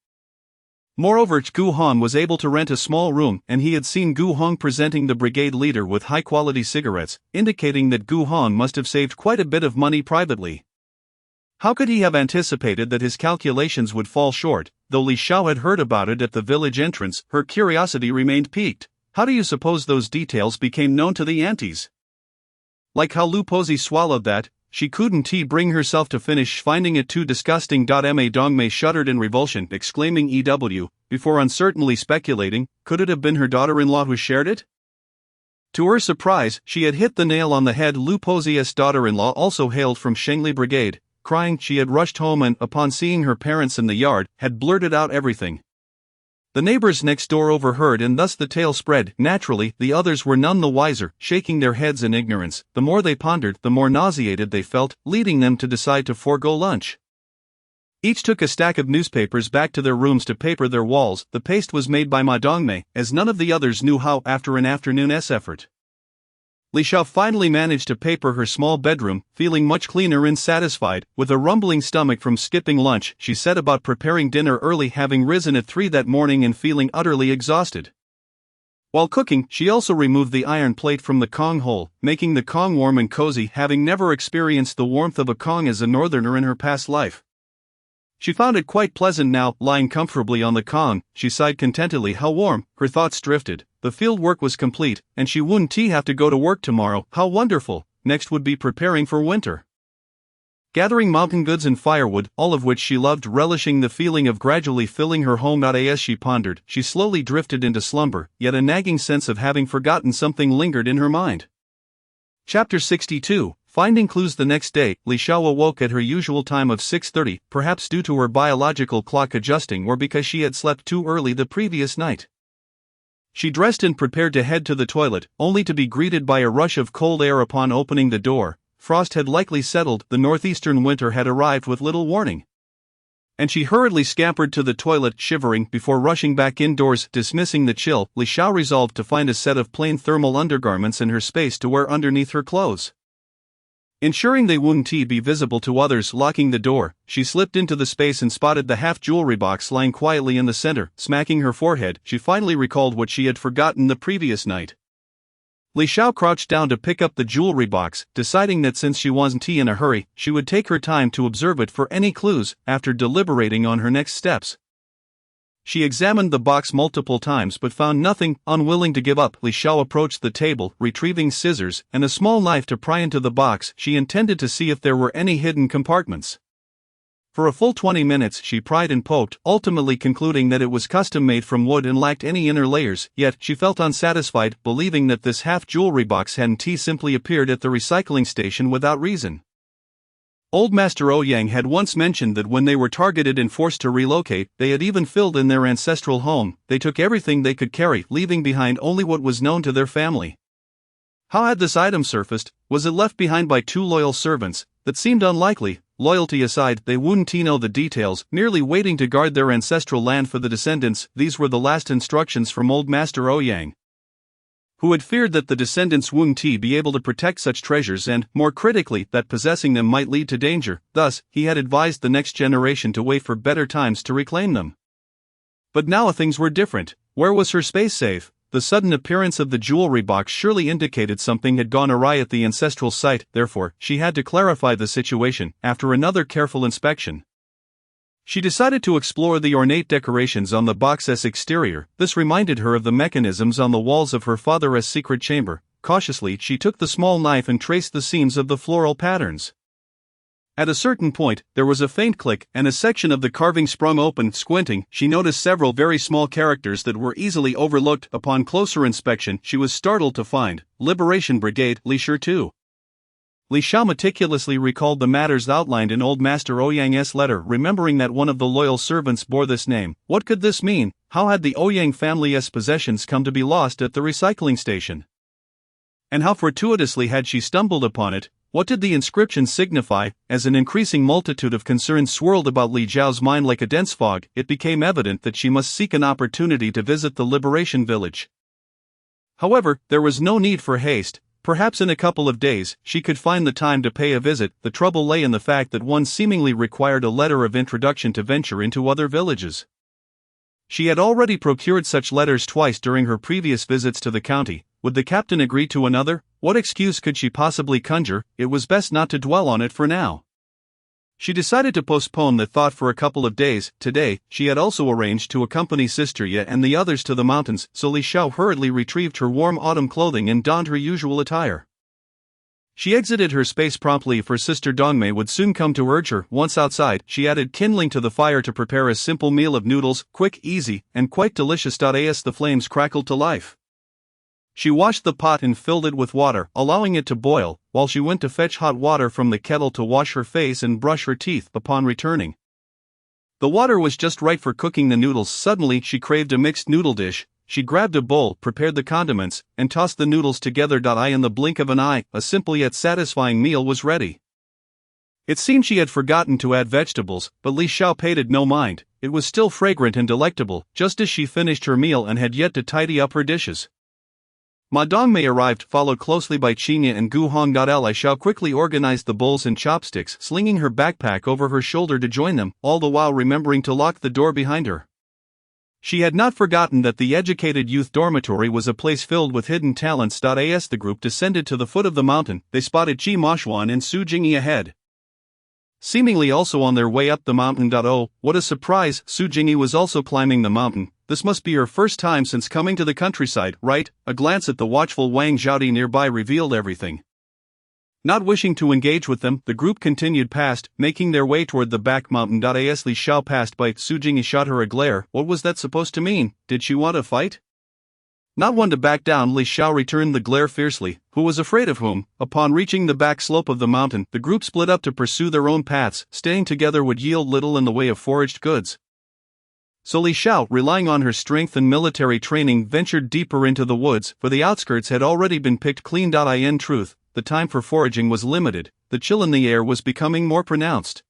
Moreover, Gu Hong was able to rent a small room, and he had seen Gu Hong presenting the brigade leader with high-quality cigarettes, indicating that Gu Hong must have saved quite a bit of money privately. How could he have anticipated that his calculations would fall short? Though Li Xiao had heard about it at the village entrance, her curiosity remained piqued. How do you suppose those details became known to the aunties? Like how Lu Pozzi swallowed that, she couldn't bring herself to finish, finding it too disgusting. Ma Dongmei shuddered in revulsion, exclaiming EW, before uncertainly speculating, could it have been her daughter-in-law who shared it? To her surprise, she had hit the nail on the head. Lu Pozzi's daughter-in-law also hailed from Shengli Brigade. Crying, she had rushed home and, upon seeing her parents in the yard, had blurted out everything. The neighbors next door overheard, and thus the tale spread. Naturally, the others were none the wiser, shaking their heads in ignorance. The more they pondered, the more nauseated they felt, leading them to decide to forego lunch. Each took a stack of newspapers back to their rooms to paper their walls. The paste was made by Ma Dongmei, as none of the others knew how. After an afternoon's effort, Li Xiao finally managed to paper her small bedroom, feeling much cleaner and satisfied. With a rumbling stomach from skipping lunch, she set about preparing dinner early, having risen at 3 that morning and feeling utterly exhausted. While cooking, she also removed the iron plate from the Kong hole, making the Kong warm and cozy, having never experienced the warmth of a Kong as a northerner in her past life. She found it quite pleasant now, lying comfortably on the Kong. She sighed contentedly. How warm! Her thoughts drifted. The field work was complete, and she wouldn't have to go to work tomorrow. How wonderful! Next would be preparing for winter. Gathering mountain goods and firewood, all of which she loved, relishing the feeling of gradually filling her home. As she pondered, she slowly drifted into slumber, yet a nagging sense of having forgotten something lingered in her mind. Chapter 62. Finding clues. The next day, Li Xiao awoke at her usual time of 6:30, perhaps due to her biological clock adjusting or because she had slept too early the previous night. She dressed and prepared to head to the toilet, only to be greeted by a rush of cold air upon opening the door. Frost had likely settled, the northeastern winter had arrived with little warning. And she hurriedly scampered to the toilet, shivering, before rushing back indoors. Dismissing the chill, Li Xiao resolved to find a set of plain thermal undergarments in her space to wear underneath her clothes. Ensuring they wouldn't be visible to others, locking the door, she slipped into the space and spotted the half-jewelry box lying quietly in the center. Smacking her forehead, she finally recalled what she had forgotten the previous night. Li Xiao crouched down to pick up the jewelry box, deciding that since she wasn't in a hurry, she would take her time to observe it for any clues. After deliberating on her next steps, she examined the box multiple times but found nothing. Unwilling to give up, Li Xiao approached the table, retrieving scissors and a small knife to pry into the box. She intended to see if there were any hidden compartments. For a full 20 minutes she pried and poked, ultimately concluding that it was custom-made from wood and lacked any inner layers. Yet she felt unsatisfied, believing that this half-jewelry box hadn't simply appeared at the recycling station without reason. Old Master Ouyang had once mentioned that when they were targeted and forced to relocate, they had even filled in their ancestral home. They took everything they could carry, leaving behind only what was known to their family. How had this item surfaced? Was it left behind by 2 loyal servants? That seemed unlikely. Loyalty aside, they wouldn't know the details, merely waiting to guard their ancestral land for the descendants. These were the last instructions from Old Master Ouyang, who had feared that the descendants wouldn't be able to protect such treasures and, more critically, that possessing them might lead to danger. Thus, he had advised the next generation to wait for better times to reclaim them. But now things were different. Where was her space safe? The sudden appearance of the jewelry box surely indicated something had gone awry at the ancestral site. Therefore, she had to clarify the situation. After another careful inspection, she decided to explore the ornate decorations on the box's exterior. This reminded her of the mechanisms on the walls of her father's secret chamber. Cautiously, she took the small knife and traced the seams of the floral patterns. At a certain point, there was a faint click, and a section of the carving sprung open. Squinting, she noticed several very small characters that were easily overlooked. Upon closer inspection, she was startled to find Liberation Brigade, Li Shi 2. Li Xiao meticulously recalled the matters outlined in Old Master Ouyang's letter, remembering that one of the loyal servants bore this name. What could this mean? How had the Ouyang family's possessions come to be lost at the recycling station? And how fortuitously had she stumbled upon it? What did the inscription signify? As an increasing multitude of concerns swirled about Li Zhao's mind like a dense fog, it became evident that she must seek an opportunity to visit the Liberation Village. However, there was no need for haste. Perhaps in a couple of days, she could find the time to pay a visit. The trouble lay in the fact that one seemingly required a letter of introduction to venture into other villages. She had already procured such letters twice during her previous visits to the county. Would the captain agree to another? What excuse could she possibly conjure? It was best not to dwell on it for now. She decided to postpone the thought for a couple of days. Today, she had also arranged to accompany Sister Ye and the others to the mountains, so Li Xiao hurriedly retrieved her warm autumn clothing and donned her usual attire. She exited her space promptly, for Sister Dongmei would soon come to urge her. Once outside, she added kindling to the fire to prepare a simple meal of noodles, quick, easy, and quite delicious. As the flames crackled to life, she washed the pot and filled it with water, allowing it to boil, while she went to fetch hot water from the kettle to wash her face and brush her teeth. Upon returning, the water was just right for cooking the noodles. Suddenly, she craved a mixed noodle dish. She grabbed a bowl, prepared the condiments, and tossed the noodles together. In the blink of an eye, a simple yet satisfying meal was ready. It seemed she had forgotten to add vegetables, but Li Xiao paid it no mind. It was still fragrant and delectable, just as she finished her meal and had yet to tidy up her dishes. Ma Dongmei arrived, followed closely by Qinya and Gu Hong. Li Xiao quickly organized the bowls and chopsticks, slinging her backpack over her shoulder to join them, all the while remembering to lock the door behind her. She had not forgotten that the educated youth dormitory was a place filled with hidden talents. As the group descended to the foot of the mountain, they spotted Qi Mashuan and Su Jingyi ahead, seemingly also on their way up the mountain. Oh, what a surprise! Su Jingyi was also climbing the mountain. This must be her first time since coming to the countryside, right? A glance at the watchful Wang Zhaodi nearby revealed everything. Not wishing to engage with them, the group continued past, making their way toward the back mountain. As Li Xiao passed by, Su Jingyi shot her a glare. What was that supposed to mean? Did she want to fight? Not one to back down, Li Xiao returned the glare fiercely. Who was afraid of whom? Upon reaching the back slope of the mountain, the group split up to pursue their own paths. Staying together would yield little in the way of foraged goods. So Li Xiao, relying on her strength and military training, ventured deeper into the woods, for the outskirts had already been picked clean. In truth, the time for foraging was limited. The chill in the air was becoming more pronounced.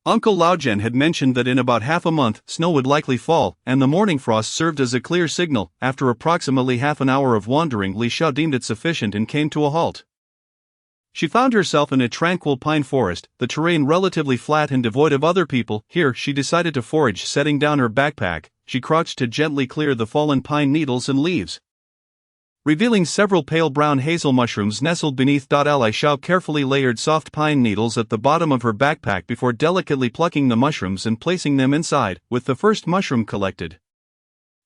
Uncle Laojian had mentioned that in about half a month, snow would likely fall, and the morning frost served as a clear signal. After approximately half an hour of wandering, Li Xiao deemed it sufficient and came to a halt. She found herself in a tranquil pine forest, the terrain relatively flat and devoid of other people. Here, she decided to forage. Setting down her backpack, she crouched to gently clear the fallen pine needles and leaves, revealing several pale brown hazel mushrooms nestled beneath. Li Xiao carefully layered soft pine needles at the bottom of her backpack before delicately plucking the mushrooms and placing them inside. With the first mushroom collected,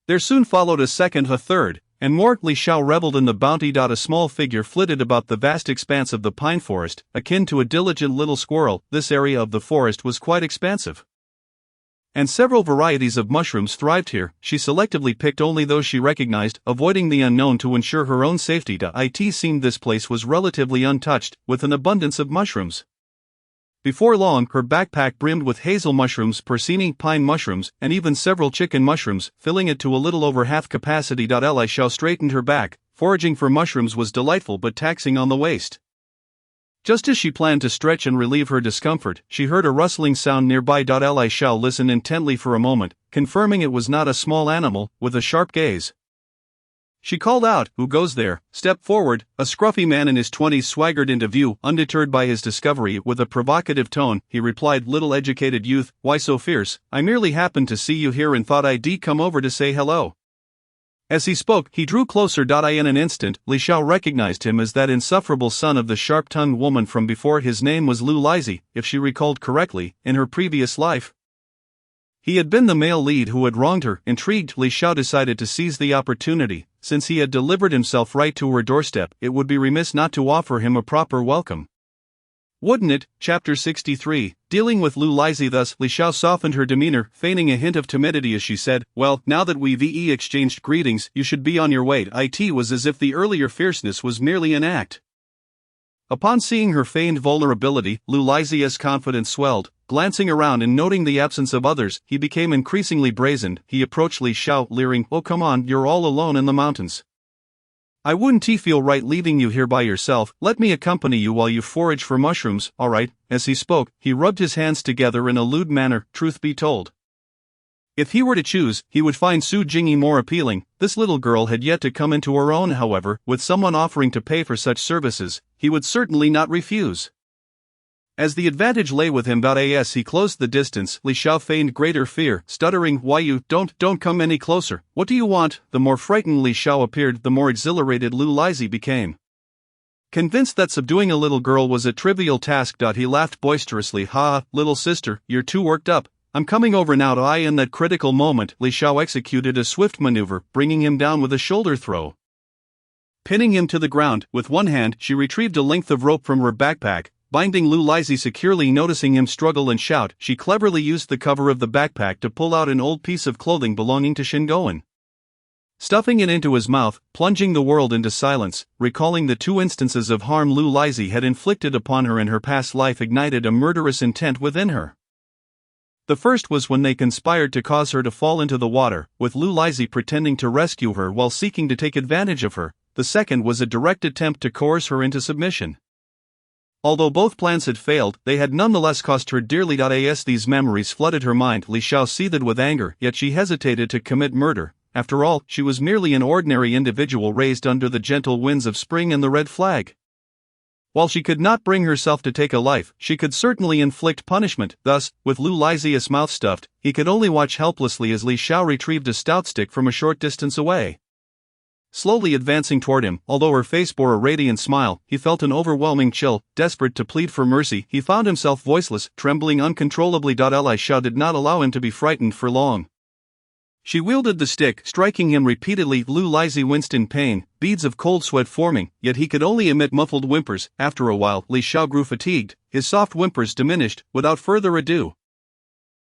there soon followed a second, a third, and more. Li Xiao reveled in the bounty. A small figure flitted about the vast expanse of the pine forest, akin to a diligent little squirrel. This area of the forest was quite expansive, and several varieties of mushrooms thrived here. She selectively picked only those she recognized, avoiding the unknown to ensure her own safety. It seemed this place was relatively untouched, with an abundance of mushrooms. Before long, her backpack brimmed with hazel mushrooms, porcini, pine mushrooms, and even several chicken mushrooms, filling it to a little over half capacity. Li Xiao straightened her back. Foraging for mushrooms was delightful but taxing on the waist. Just as she planned to stretch and relieve her discomfort, she heard a rustling sound nearby. Li Xiao listened intently for a moment, confirming it was not a small animal. With a sharp gaze, she called out, "Who goes there?" Stepped forward. A scruffy man in his 20s swaggered into view. Undeterred by his discovery, with a provocative tone, he replied, "Little educated youth, why so fierce? I merely happened to see you here and thought I'd come over to say hello." As he spoke, he drew closer. In an instant, Li Xiao recognized him as that insufferable son of the sharp-tongued woman from before. His name was Lu Lizhi, if she recalled correctly, in her previous life. He had been the male lead who had wronged her. Intrigued, Li Xiao decided to seize the opportunity. Since he had delivered himself right to her doorstep, it would be remiss not to offer him a proper welcome. Wouldn't it? Chapter 63. Dealing with Lu Lizhi. Thus, Li Xiao softened her demeanor, feigning a hint of timidity as she said, "Well, now that we've exchanged greetings, you should be on your way." It was as if the earlier fierceness was merely an act. Upon seeing her feigned vulnerability, Lu Lizhi's confidence swelled. Glancing around and noting the absence of others, he became increasingly brazen. He approached Li Xiao, leering, "Oh come on, you're all alone in the mountains. I wouldn't feel right leaving you here by yourself. Let me accompany you while you forage for mushrooms, alright?" As he spoke, he rubbed his hands together in a lewd manner. Truth be told, if he were to choose, he would find Su Jingyi more appealing. This little girl had yet to come into her own. However, with someone offering to pay for such services, he would certainly not refuse. As the advantage lay with him. As he closed the distance, Li Xiao feigned greater fear, stuttering, "Why you don't come any closer. What do you want?" The more frightened Li Xiao appeared, the more exhilarated Lu Lizhi became. Convinced that subduing a little girl was a trivial task, he laughed boisterously. "Ha, little sister, you're too worked up. I'm coming over now." In that critical moment, Li Xiao executed a swift maneuver, bringing him down with a shoulder throw. Pinning him to the ground, with one hand she retrieved a length of rope from her backpack, binding Lu Lizzie securely. Noticing him struggle and shout, she cleverly used the cover of the backpack to pull out an old piece of clothing belonging to Shingoen. Stuffing it into his mouth, plunging the world into silence, recalling the 2 instances of harm Lu Lizzie had inflicted upon her in her past life ignited a murderous intent within her. The first was when they conspired to cause her to fall into the water, with Lu Lizzie pretending to rescue her while seeking to take advantage of her. The second was a direct attempt to coerce her into submission. Although both plans had failed, they had nonetheless cost her dearly. As these memories flooded her mind, Li Xiao seethed with anger, yet she hesitated to commit murder. After all, she was merely an ordinary individual raised under the gentle winds of spring and the red flag. While she could not bring herself to take a life, she could certainly inflict punishment. Thus, with Lu Lizia's mouth stuffed, he could only watch helplessly as Li Xiao retrieved a stout stick from a short distance away. Slowly advancing toward him, although her face bore a radiant smile, he felt an overwhelming chill. Desperate to plead for mercy, he found himself voiceless, trembling uncontrollably. Li Xiao did not allow him to be frightened for long. She wielded the stick, striking him repeatedly. Lu Lizzie winced in pain, beads of cold sweat forming, yet he could only emit muffled whimpers. After a while, Li Xiao grew fatigued, his soft whimpers diminished. Without further ado,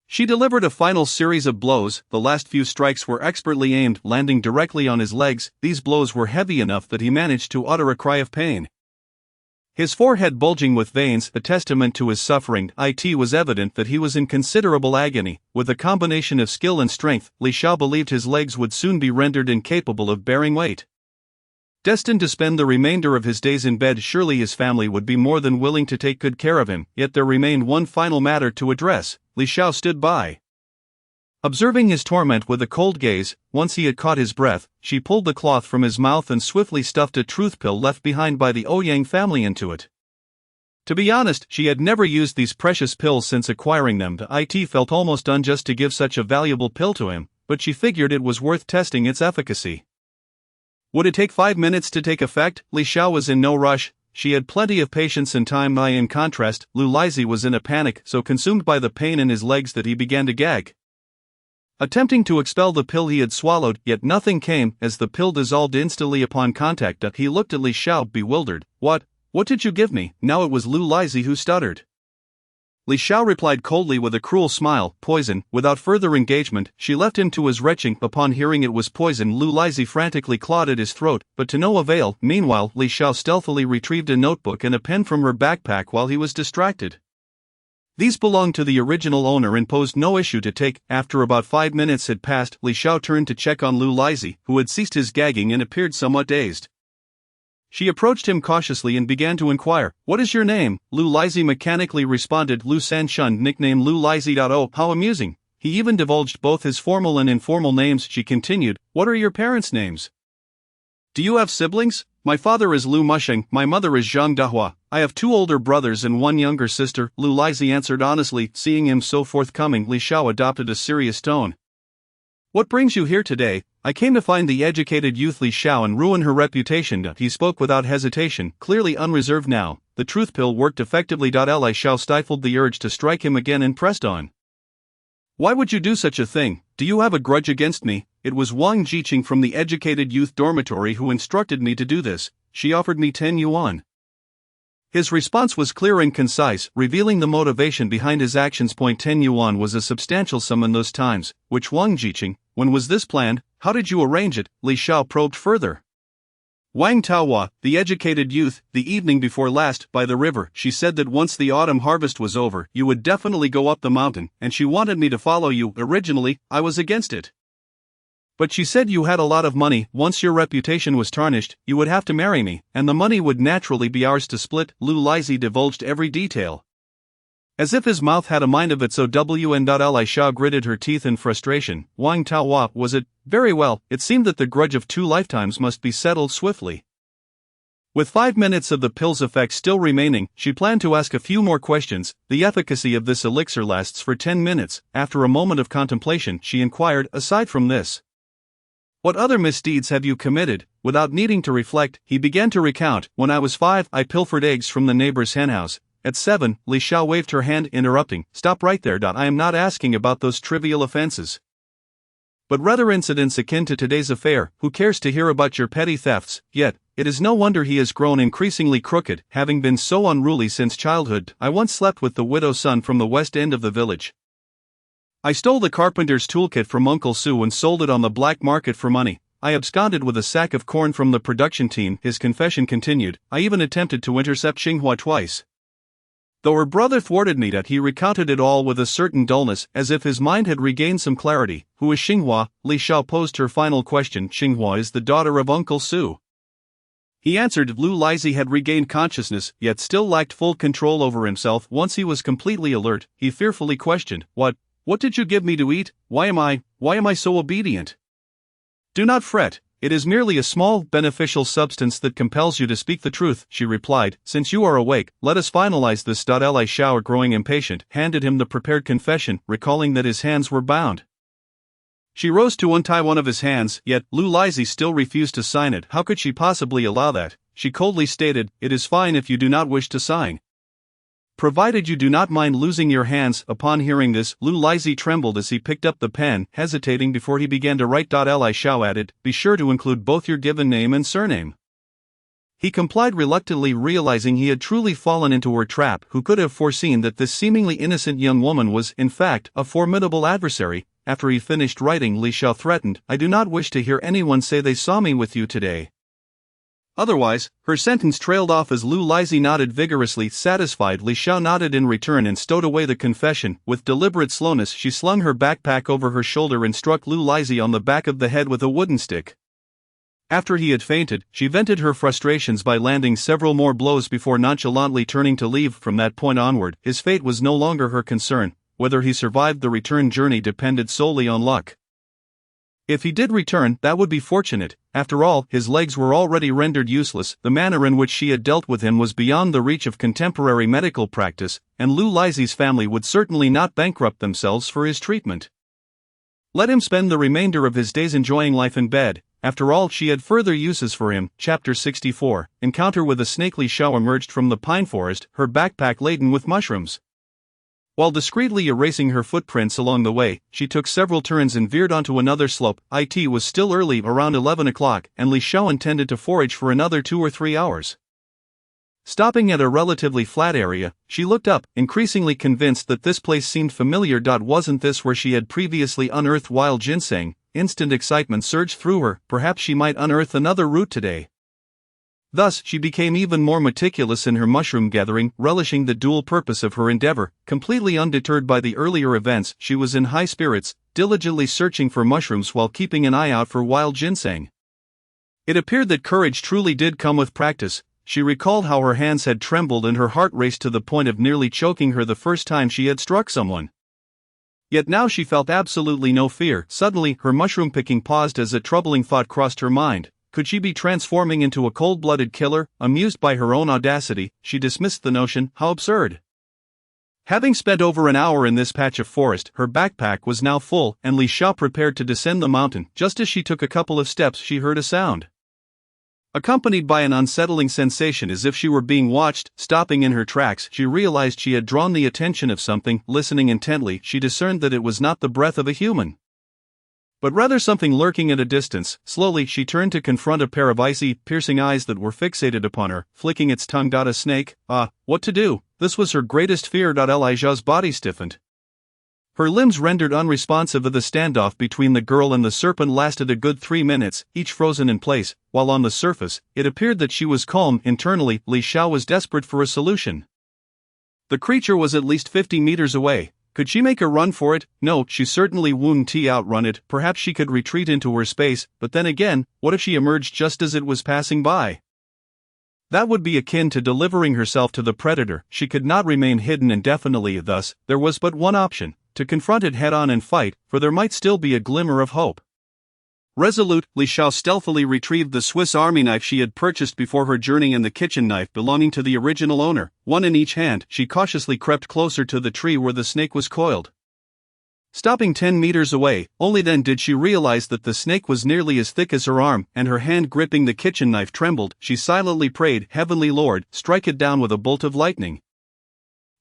she delivered a final series of blows. The last few strikes were expertly aimed, landing directly on his legs. These blows were heavy enough that he managed to utter a cry of pain. His forehead bulging with veins, a testament to his suffering, it was evident that he was in considerable agony. With a combination of skill and strength, Li Xiao believed his legs would soon be rendered incapable of bearing weight. Destined to spend the remainder of his days in bed, surely his family would be more than willing to take good care of him. Yet there remained one final matter to address. Li Xiao stood by, observing his torment with a cold gaze. Once he had caught his breath, she pulled the cloth from his mouth and swiftly stuffed a truth pill left behind by the Ouyang family into it. To be honest, she had never used these precious pills since acquiring them. It felt almost unjust to give such a valuable pill to him, but she figured it was worth testing its efficacy. Would it take 5 minutes to take effect? Li Xiao was in no rush. She had plenty of patience and time. In contrast, Lu Lizzie was in a panic, so consumed by the pain in his legs that he began to gag. Attempting to expel the pill he had swallowed, yet nothing came, as the pill dissolved instantly upon contact. He looked at Li Xiao, bewildered. What did you give me? Now it was Lu Lizzie who stuttered. Li Xiao replied coldly with a cruel smile, poison. Without further engagement, she left him to his retching. Upon hearing it was poison, Lu Lizzie frantically clawed at his throat, but to no avail. Meanwhile, Li Xiao stealthily retrieved a notebook and a pen from her backpack while he was distracted. These belonged to the original owner and posed no issue to take. After about 5 minutes had passed, Li Xiao turned to check on Lu Lizzie, who had ceased his gagging and appeared somewhat dazed. She approached him cautiously and began to inquire, "What is your name?" Lu Lizzie mechanically responded, "Lu Sanshun, nickname Lu Lizzie. Oh, how amusing." He even divulged both his formal and informal names. She continued, "What are your parents' names? Do you have siblings?" "My father is Lu Musheng, my mother is Zhang Dahua. I have 2 older brothers and 1 younger sister," Lu Lizzie answered honestly. Seeing him so forthcoming, Li Xiao adopted a serious tone. "What brings you here today?" "I came to find the educated youth Li Xiao and ruin her reputation." He spoke without hesitation, clearly unreserved now. The truth pill worked effectively. Li Xiao stifled the urge to strike him again and pressed on. "Why would you do such a thing? Do you have a grudge against me?" "It was Wang Jiqing from the educated youth dormitory who instructed me to do this. She offered me 10 yuan. His response was clear and concise, revealing the motivation behind his actions. 10 yuan was a substantial sum in those times. "Which Wang Jiqing? When was this planned? How did you arrange it?" Li Xiao probed further. "Wang Taohua, the educated youth, the evening before last, by the river. She said that once the autumn harvest was over, you would definitely go up the mountain, and she wanted me to follow you. Originally, I was against it. But she said you had a lot of money. Once your reputation was tarnished, you would have to marry me, and the money would naturally be ours to split." Lu Lizzie divulged every detail, as if his mouth had a mind of its own. Li Xiao gritted her teeth in frustration. "Wang Taohua, was it? Very well, it seemed that the grudge of 2 lifetimes must be settled swiftly." With 5 minutes of the pill's effect still remaining, she planned to ask a few more questions. The efficacy of this elixir lasts for 10 minutes. After a moment of contemplation, she inquired, "Aside from this, what other misdeeds have you committed?" Without needing to reflect, he began to recount. "When I was 5, I pilfered eggs from the neighbor's henhouse. At 7, Li Xiao waved her hand, interrupting, "Stop right there. I am not asking about those trivial offenses, but rather incidents akin to today's affair. Who cares to hear about your petty thefts?" Yet, It is no wonder he has grown increasingly crooked, having been so unruly since childhood. I once slept with the widow's son from the west end of the village. I stole the carpenter's toolkit from Uncle Sue and sold it on the black market for money. I absconded with a sack of corn from the production team. His confession continued. I even attempted to intercept Xinghua twice. Though her brother thwarted me, he recounted it all with a certain dullness, as if his mind had regained some clarity. Who is Xinghua? Li Xiao posed her final question. Xinghua is the daughter of Uncle Sue. He answered. Lu Lizhi had regained consciousness, yet still lacked full control over himself. Once he was completely alert, he fearfully questioned, What did you give me to eat? Why am I so obedient? Do not fret. It is merely a small, beneficial substance that compels you to speak the truth, she replied. Since you are awake, let us finalize this. Li Xiao, growing impatient, handed him the prepared confession, recalling that his hands were bound. She rose to untie one of his hands, yet Lu Lizhi still refused to sign it. How could she possibly allow that? She coldly stated, It is fine if you do not wish to sign. Provided you do not mind losing your hands. Upon hearing this, Lu Lizhi trembled as he picked up the pen, hesitating before he began to write. Li Xiao added, Be sure to include both your given name and surname. He complied reluctantly, realizing he had truly fallen into her trap. Who could have foreseen that this seemingly innocent young woman was, in fact, a formidable adversary? After he finished writing, Li Xiao threatened, I do not wish to hear anyone say they saw me with you today. Otherwise, her sentence trailed off as Lu Lizhi nodded vigorously. Satisfied, Li Xiao nodded in return and stowed away the confession. With deliberate slowness, she slung her backpack over her shoulder and struck Lu Lizhi on the back of the head with a wooden stick. After he had fainted, she vented her frustrations by landing several more blows before nonchalantly turning to leave. From that point onward, his fate was no longer her concern. Whether he survived the return journey depended solely on luck. If he did return, that would be fortunate. After all, his legs were already rendered useless. The manner in which she had dealt with him was beyond the reach of contemporary medical practice, and Lu Lizhi's family would certainly not bankrupt themselves for his treatment. Let him spend the remainder of his days enjoying life in bed. After all, she had further uses for him. Chapter 64. Encounter with a snake. Li Xiao emerged from the pine forest, her backpack laden with mushrooms. While discreetly erasing her footprints along the way, she took several turns and veered onto another slope. It was still early, around 11 o'clock, and Li Xiao intended to forage for another 2 or 3 hours. Stopping at a relatively flat area, she looked up, increasingly convinced that this place seemed familiar. Wasn't this where she had previously unearthed wild ginseng? Instant excitement surged through her. Perhaps she might unearth another root today. Thus, she became even more meticulous in her mushroom gathering, relishing the dual purpose of her endeavor. Completely undeterred by the earlier events, she was in high spirits, diligently searching for mushrooms while keeping an eye out for wild ginseng. It appeared that courage truly did come with practice. She recalled how her hands had trembled and her heart raced to the point of nearly choking her the first time she had struck someone. Yet now she felt absolutely no fear. Suddenly, her mushroom picking paused as a troubling thought crossed her mind. Could she be transforming into a cold-blooded killer? Amused by her own audacity, she dismissed the notion. How absurd. Having spent over an hour in this patch of forest, her backpack was now full, and Li Xiao prepared to descend the mountain. Just as she took a couple of steps, she heard a sound, accompanied by an unsettling sensation as if she were being watched. Stopping in her tracks, she realized she had drawn the attention of something. Listening intently, she discerned that it was not the breath of a human, but rather something lurking at a distance. Slowly, she turned to confront a pair of icy, piercing eyes that were fixated upon her, flicking its tongue. A snake? What to do? This was her greatest fear. Li Xiao's body stiffened. Her limbs rendered unresponsive. The standoff between the girl and the serpent lasted a good 3 minutes, each frozen in place, while on the surface, it appeared that she was calm. Internally, Li Xiao was desperate for a solution. The creature was at least 50 meters away. Could she make a run for it? No, she certainly wouldn't outrun it. Perhaps she could retreat into her space, but then again, what if she emerged just as it was passing by? That would be akin to delivering herself to the predator. She could not remain hidden indefinitely. Thus, there was but one option: to confront it head-on and fight, for there might still be a glimmer of hope. Resolute, Li Xiao stealthily retrieved the Swiss Army knife she had purchased before her journey and the kitchen knife belonging to the original owner. One in each hand, she cautiously crept closer to the tree where the snake was coiled. Stopping 10 meters away, only then did she realize that the snake was nearly as thick as her arm, and her hand gripping the kitchen knife trembled. She silently prayed, Heavenly Lord, strike it down with a bolt of lightning.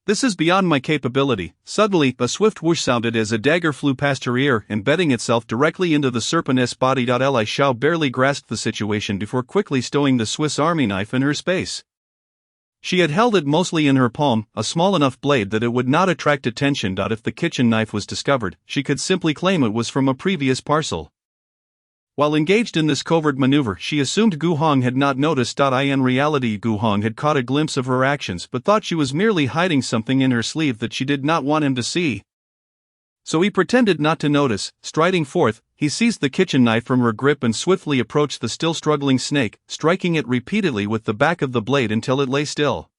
This is beyond my capability. Suddenly, a swift whoosh sounded as a dagger flew past her ear, embedding itself directly into the serpent's body. Li Xiao barely grasped the situation before quickly stowing the Swiss Army knife in her space. She had held it mostly in her palm, a small enough blade that it would not attract attention. If the kitchen knife was discovered, she could simply claim it was from a previous parcel. While engaged in this covert maneuver, she assumed Gu Hong had not noticed. In reality, Gu Hong had caught a glimpse of her actions but thought she was merely hiding something in her sleeve that she did not want him to see. So he pretended not to notice. Striding forth, he seized the kitchen knife from her grip and swiftly approached the still struggling snake, striking it repeatedly with the back of the blade until it lay still.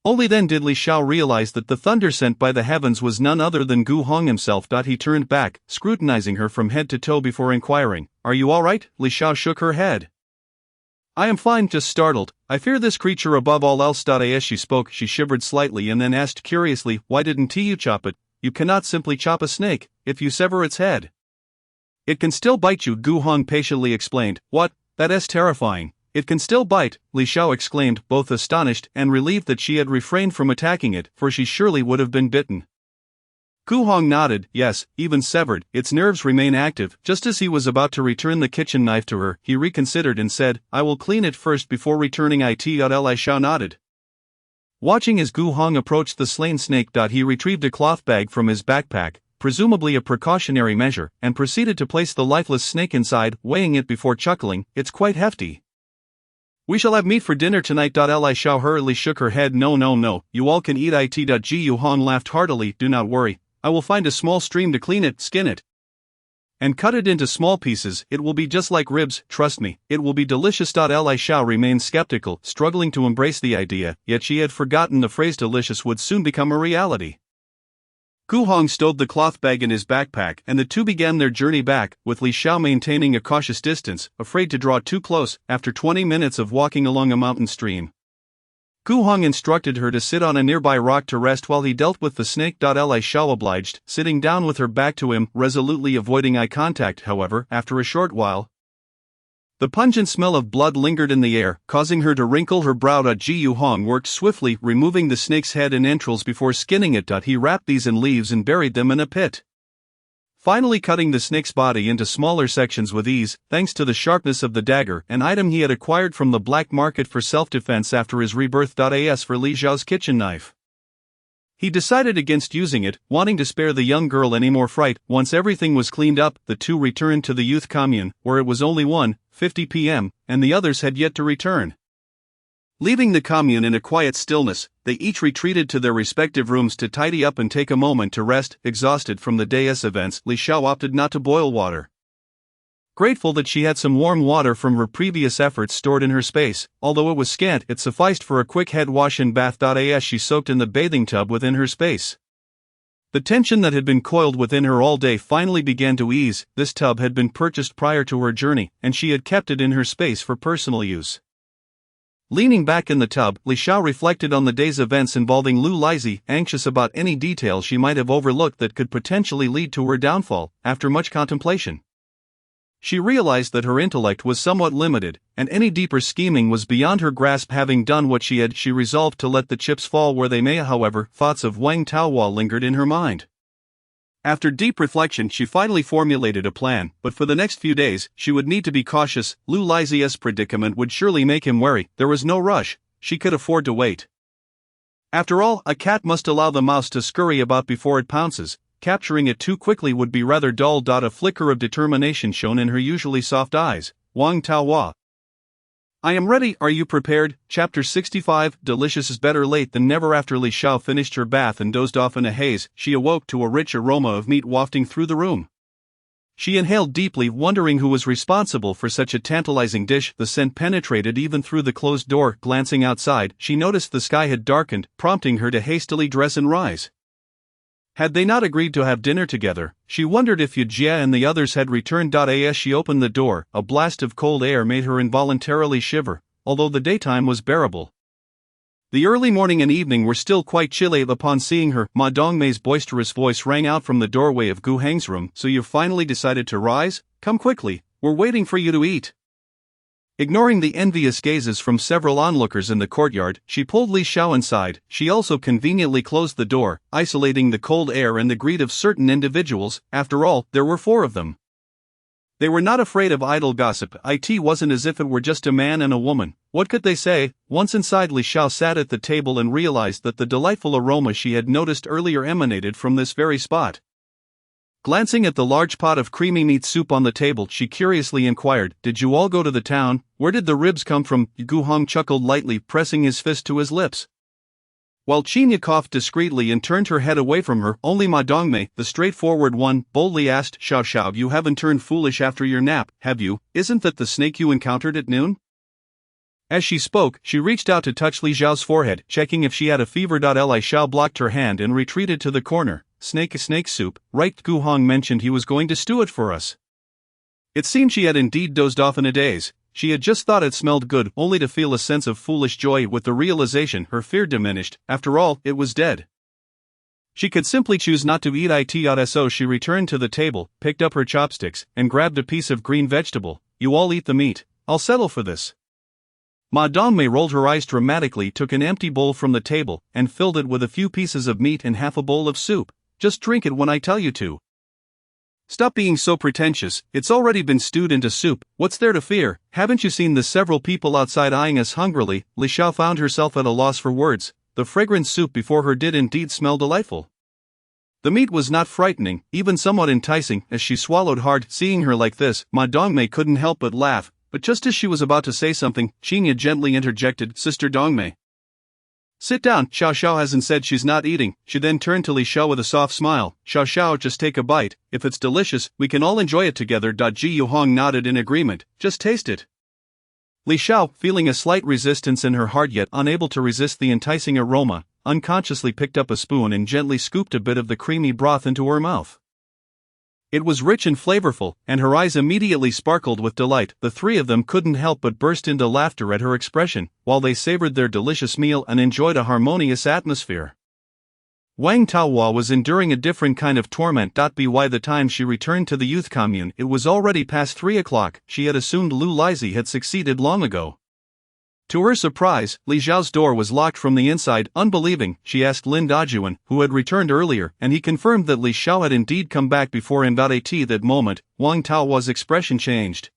Only then did Li Xiao realize that the thunder sent by the heavens was none other than Gu Hong himself. He turned back, scrutinizing her from head to toe before inquiring, "Are you all right?" Li Xiao shook her head. "I am fine, just startled. I fear this creature above all else." As she spoke, she shivered slightly and then asked curiously, "Why didn't you chop it? You cannot simply chop a snake. If you sever its head, it can still bite you," Gu Hong patiently explained. "What? That is terrifying. It can still bite," Li Xiao exclaimed, both astonished and relieved that she had refrained from attacking it, for she surely would have been bitten. Gu Hong nodded. "Yes, even severed, its nerves remain active." Just as he was about to return the kitchen knife to her, he reconsidered and said, "I will clean it first before returning it." Li Xiao nodded. Watching as Gu Hong approached the slain snake, he retrieved a cloth bag from his backpack, presumably a precautionary measure, and proceeded to place the lifeless snake inside, weighing it before chuckling, "It's quite hefty. We shall have meat for dinner tonight." Li Xiao hurriedly shook her head. No, you all can eat it." Gu Hong laughed heartily. "Do not worry, I will find a small stream to clean it, skin it, and cut it into small pieces. It will be just like ribs, trust me, it will be delicious." Li Xiao remained skeptical, struggling to embrace the idea, yet she had forgotten the phrase delicious would soon become a reality. Gu Hong stowed the cloth bag in his backpack and the two began their journey back, with Li Xiao maintaining a cautious distance, afraid to draw too close. After 20 minutes of walking along a mountain stream, Gu Hong instructed her to sit on a nearby rock to rest while he dealt with the snake. Li Xiao obliged, sitting down with her back to him, resolutely avoiding eye contact. However, after a short while, the pungent smell of blood lingered in the air, causing her to wrinkle her brow. Gu Hong worked swiftly, removing the snake's head and entrails before skinning it. He wrapped these in leaves and buried them in a pit, finally cutting the snake's body into smaller sections with ease, thanks to the sharpness of the dagger, an item he had acquired from the black market for self-defense after his rebirth. As for Li Xiao's kitchen knife, he decided against using it, wanting to spare the young girl any more fright. Once everything was cleaned up, the two returned to the youth commune, where it was only 1:50 p.m., and the others had yet to return. Leaving the commune in a quiet stillness, they each retreated to their respective rooms to tidy up and take a moment to rest. Exhausted from the day's events, Li Xiao opted not to boil water, grateful that she had some warm water from her previous efforts stored in her space. Although it was scant, it sufficed for a quick head wash and bath. As she soaked in the bathing tub within her space, the tension that had been coiled within her all day finally began to ease. This tub had been purchased prior to her journey, and she had kept it in her space for personal use. Leaning back in the tub, Li Xiao reflected on the day's events involving Lu Lizhi, anxious about any detail she might have overlooked that could potentially lead to her downfall. After much contemplation, she realized that her intellect was somewhat limited, and any deeper scheming was beyond her grasp. Having done what she had, she resolved to let the chips fall where they may. However, thoughts of Wang Taohua lingered in her mind. After deep reflection, she finally formulated a plan, but for the next few days, she would need to be cautious. Lu Lizhi's predicament would surely make him wary. There was no rush, she could afford to wait. After all, a cat must allow the mouse to scurry about before it pounces. Capturing it too quickly would be rather dull. A flicker of determination shone in her usually soft eyes. Wang Taohua, I am ready, are you prepared? Chapter 65. Delicious is better late than never. After Li Xiao finished her bath and dozed off in a haze, she awoke to a rich aroma of meat wafting through the room. She inhaled deeply, wondering who was responsible for such a tantalizing dish. The scent penetrated even through the closed door. Glancing outside, she noticed the sky had darkened, prompting her to hastily dress and rise. Had they not agreed to have dinner together? She wondered if Yujia and the others had returned. As she opened the door, a blast of cold air made her involuntarily shiver, although the daytime was bearable. The early morning and evening were still quite chilly. Upon seeing her, Ma Dongmei's boisterous voice rang out from the doorway of Gu Heng's room. So you've finally decided to rise? Come quickly, we're waiting for you to eat. Ignoring the envious gazes from several onlookers in the courtyard, she pulled Li Xiao inside. She also conveniently closed the door, isolating the cold air and the greed of certain individuals. After all, there were 4 of them. They were not afraid of idle gossip. It wasn't as if it were just a man and a woman. What could they say? Once inside, Li Xiao sat at the table and realized that the delightful aroma she had noticed earlier emanated from this very spot. Glancing at the large pot of creamy meat soup on the table, she curiously inquired, "Did you all go to the town? Where did the ribs come from?" Gu Hong chuckled lightly, pressing his fist to his lips. While Qinya coughed discreetly and turned her head away from her, only Ma Dongmei, the straightforward one, boldly asked, "Xiao Xiao, you haven't turned foolish after your nap, have you? Isn't that the snake you encountered at noon?" As she spoke, she reached out to touch Li Xiao's forehead, checking if she had a fever. Li Xiao blocked her hand and retreated to the corner. Snake soup, right? Gu Hong mentioned he was going to stew it for us." It seemed she had indeed dozed off in a daze. She had just thought it smelled good, only to feel a sense of foolish joy with the realization her fear diminished. After all, it was dead. She could simply choose not to eat it. So she returned to the table, picked up her chopsticks, and grabbed a piece of green vegetable. "You all eat the meat. I'll settle for this." Ma Dongmei rolled her eyes dramatically, took an empty bowl from the table, and filled it with a few pieces of meat and half a bowl of soup. "Just drink it when I tell you to. Stop being so pretentious, it's already been stewed into soup, what's there to fear? Haven't you seen the several people outside eyeing us hungrily?" Li Xiao found herself at a loss for words. The fragrant soup before her did indeed smell delightful. The meat was not frightening, even somewhat enticing. As she swallowed hard, seeing her like this, Ma Dongmei couldn't help but laugh, but just as she was about to say something, Qinya gently interjected, "Sister Dongmei, sit down, Xiao Xiao hasn't said she's not eating." She then turned to Li Xiao with a soft smile. "Xiao Xiao, just take a bite. If it's delicious, we can all enjoy it together." Ji Yu Hong nodded in agreement. "Just taste it." Li Xiao, feeling a slight resistance in her heart yet unable to resist the enticing aroma, unconsciously picked up a spoon and gently scooped a bit of the creamy broth into her mouth. It was rich and flavorful, and her eyes immediately sparkled with delight. The 3 of them couldn't help but burst into laughter at her expression, while they savored their delicious meal and enjoyed a harmonious atmosphere. Wang Taohua was enduring a different kind of torment. By the time she returned to the youth commune, it was already past 3 o'clock. She had assumed Lu Lizhi had succeeded long ago. To her surprise, Li Xiao's door was locked from the inside. Unbelieving, she asked Lin Dajuan, who had returned earlier, and he confirmed that Li Xiao had indeed come back before him. At that moment, Wang Taohua's expression changed.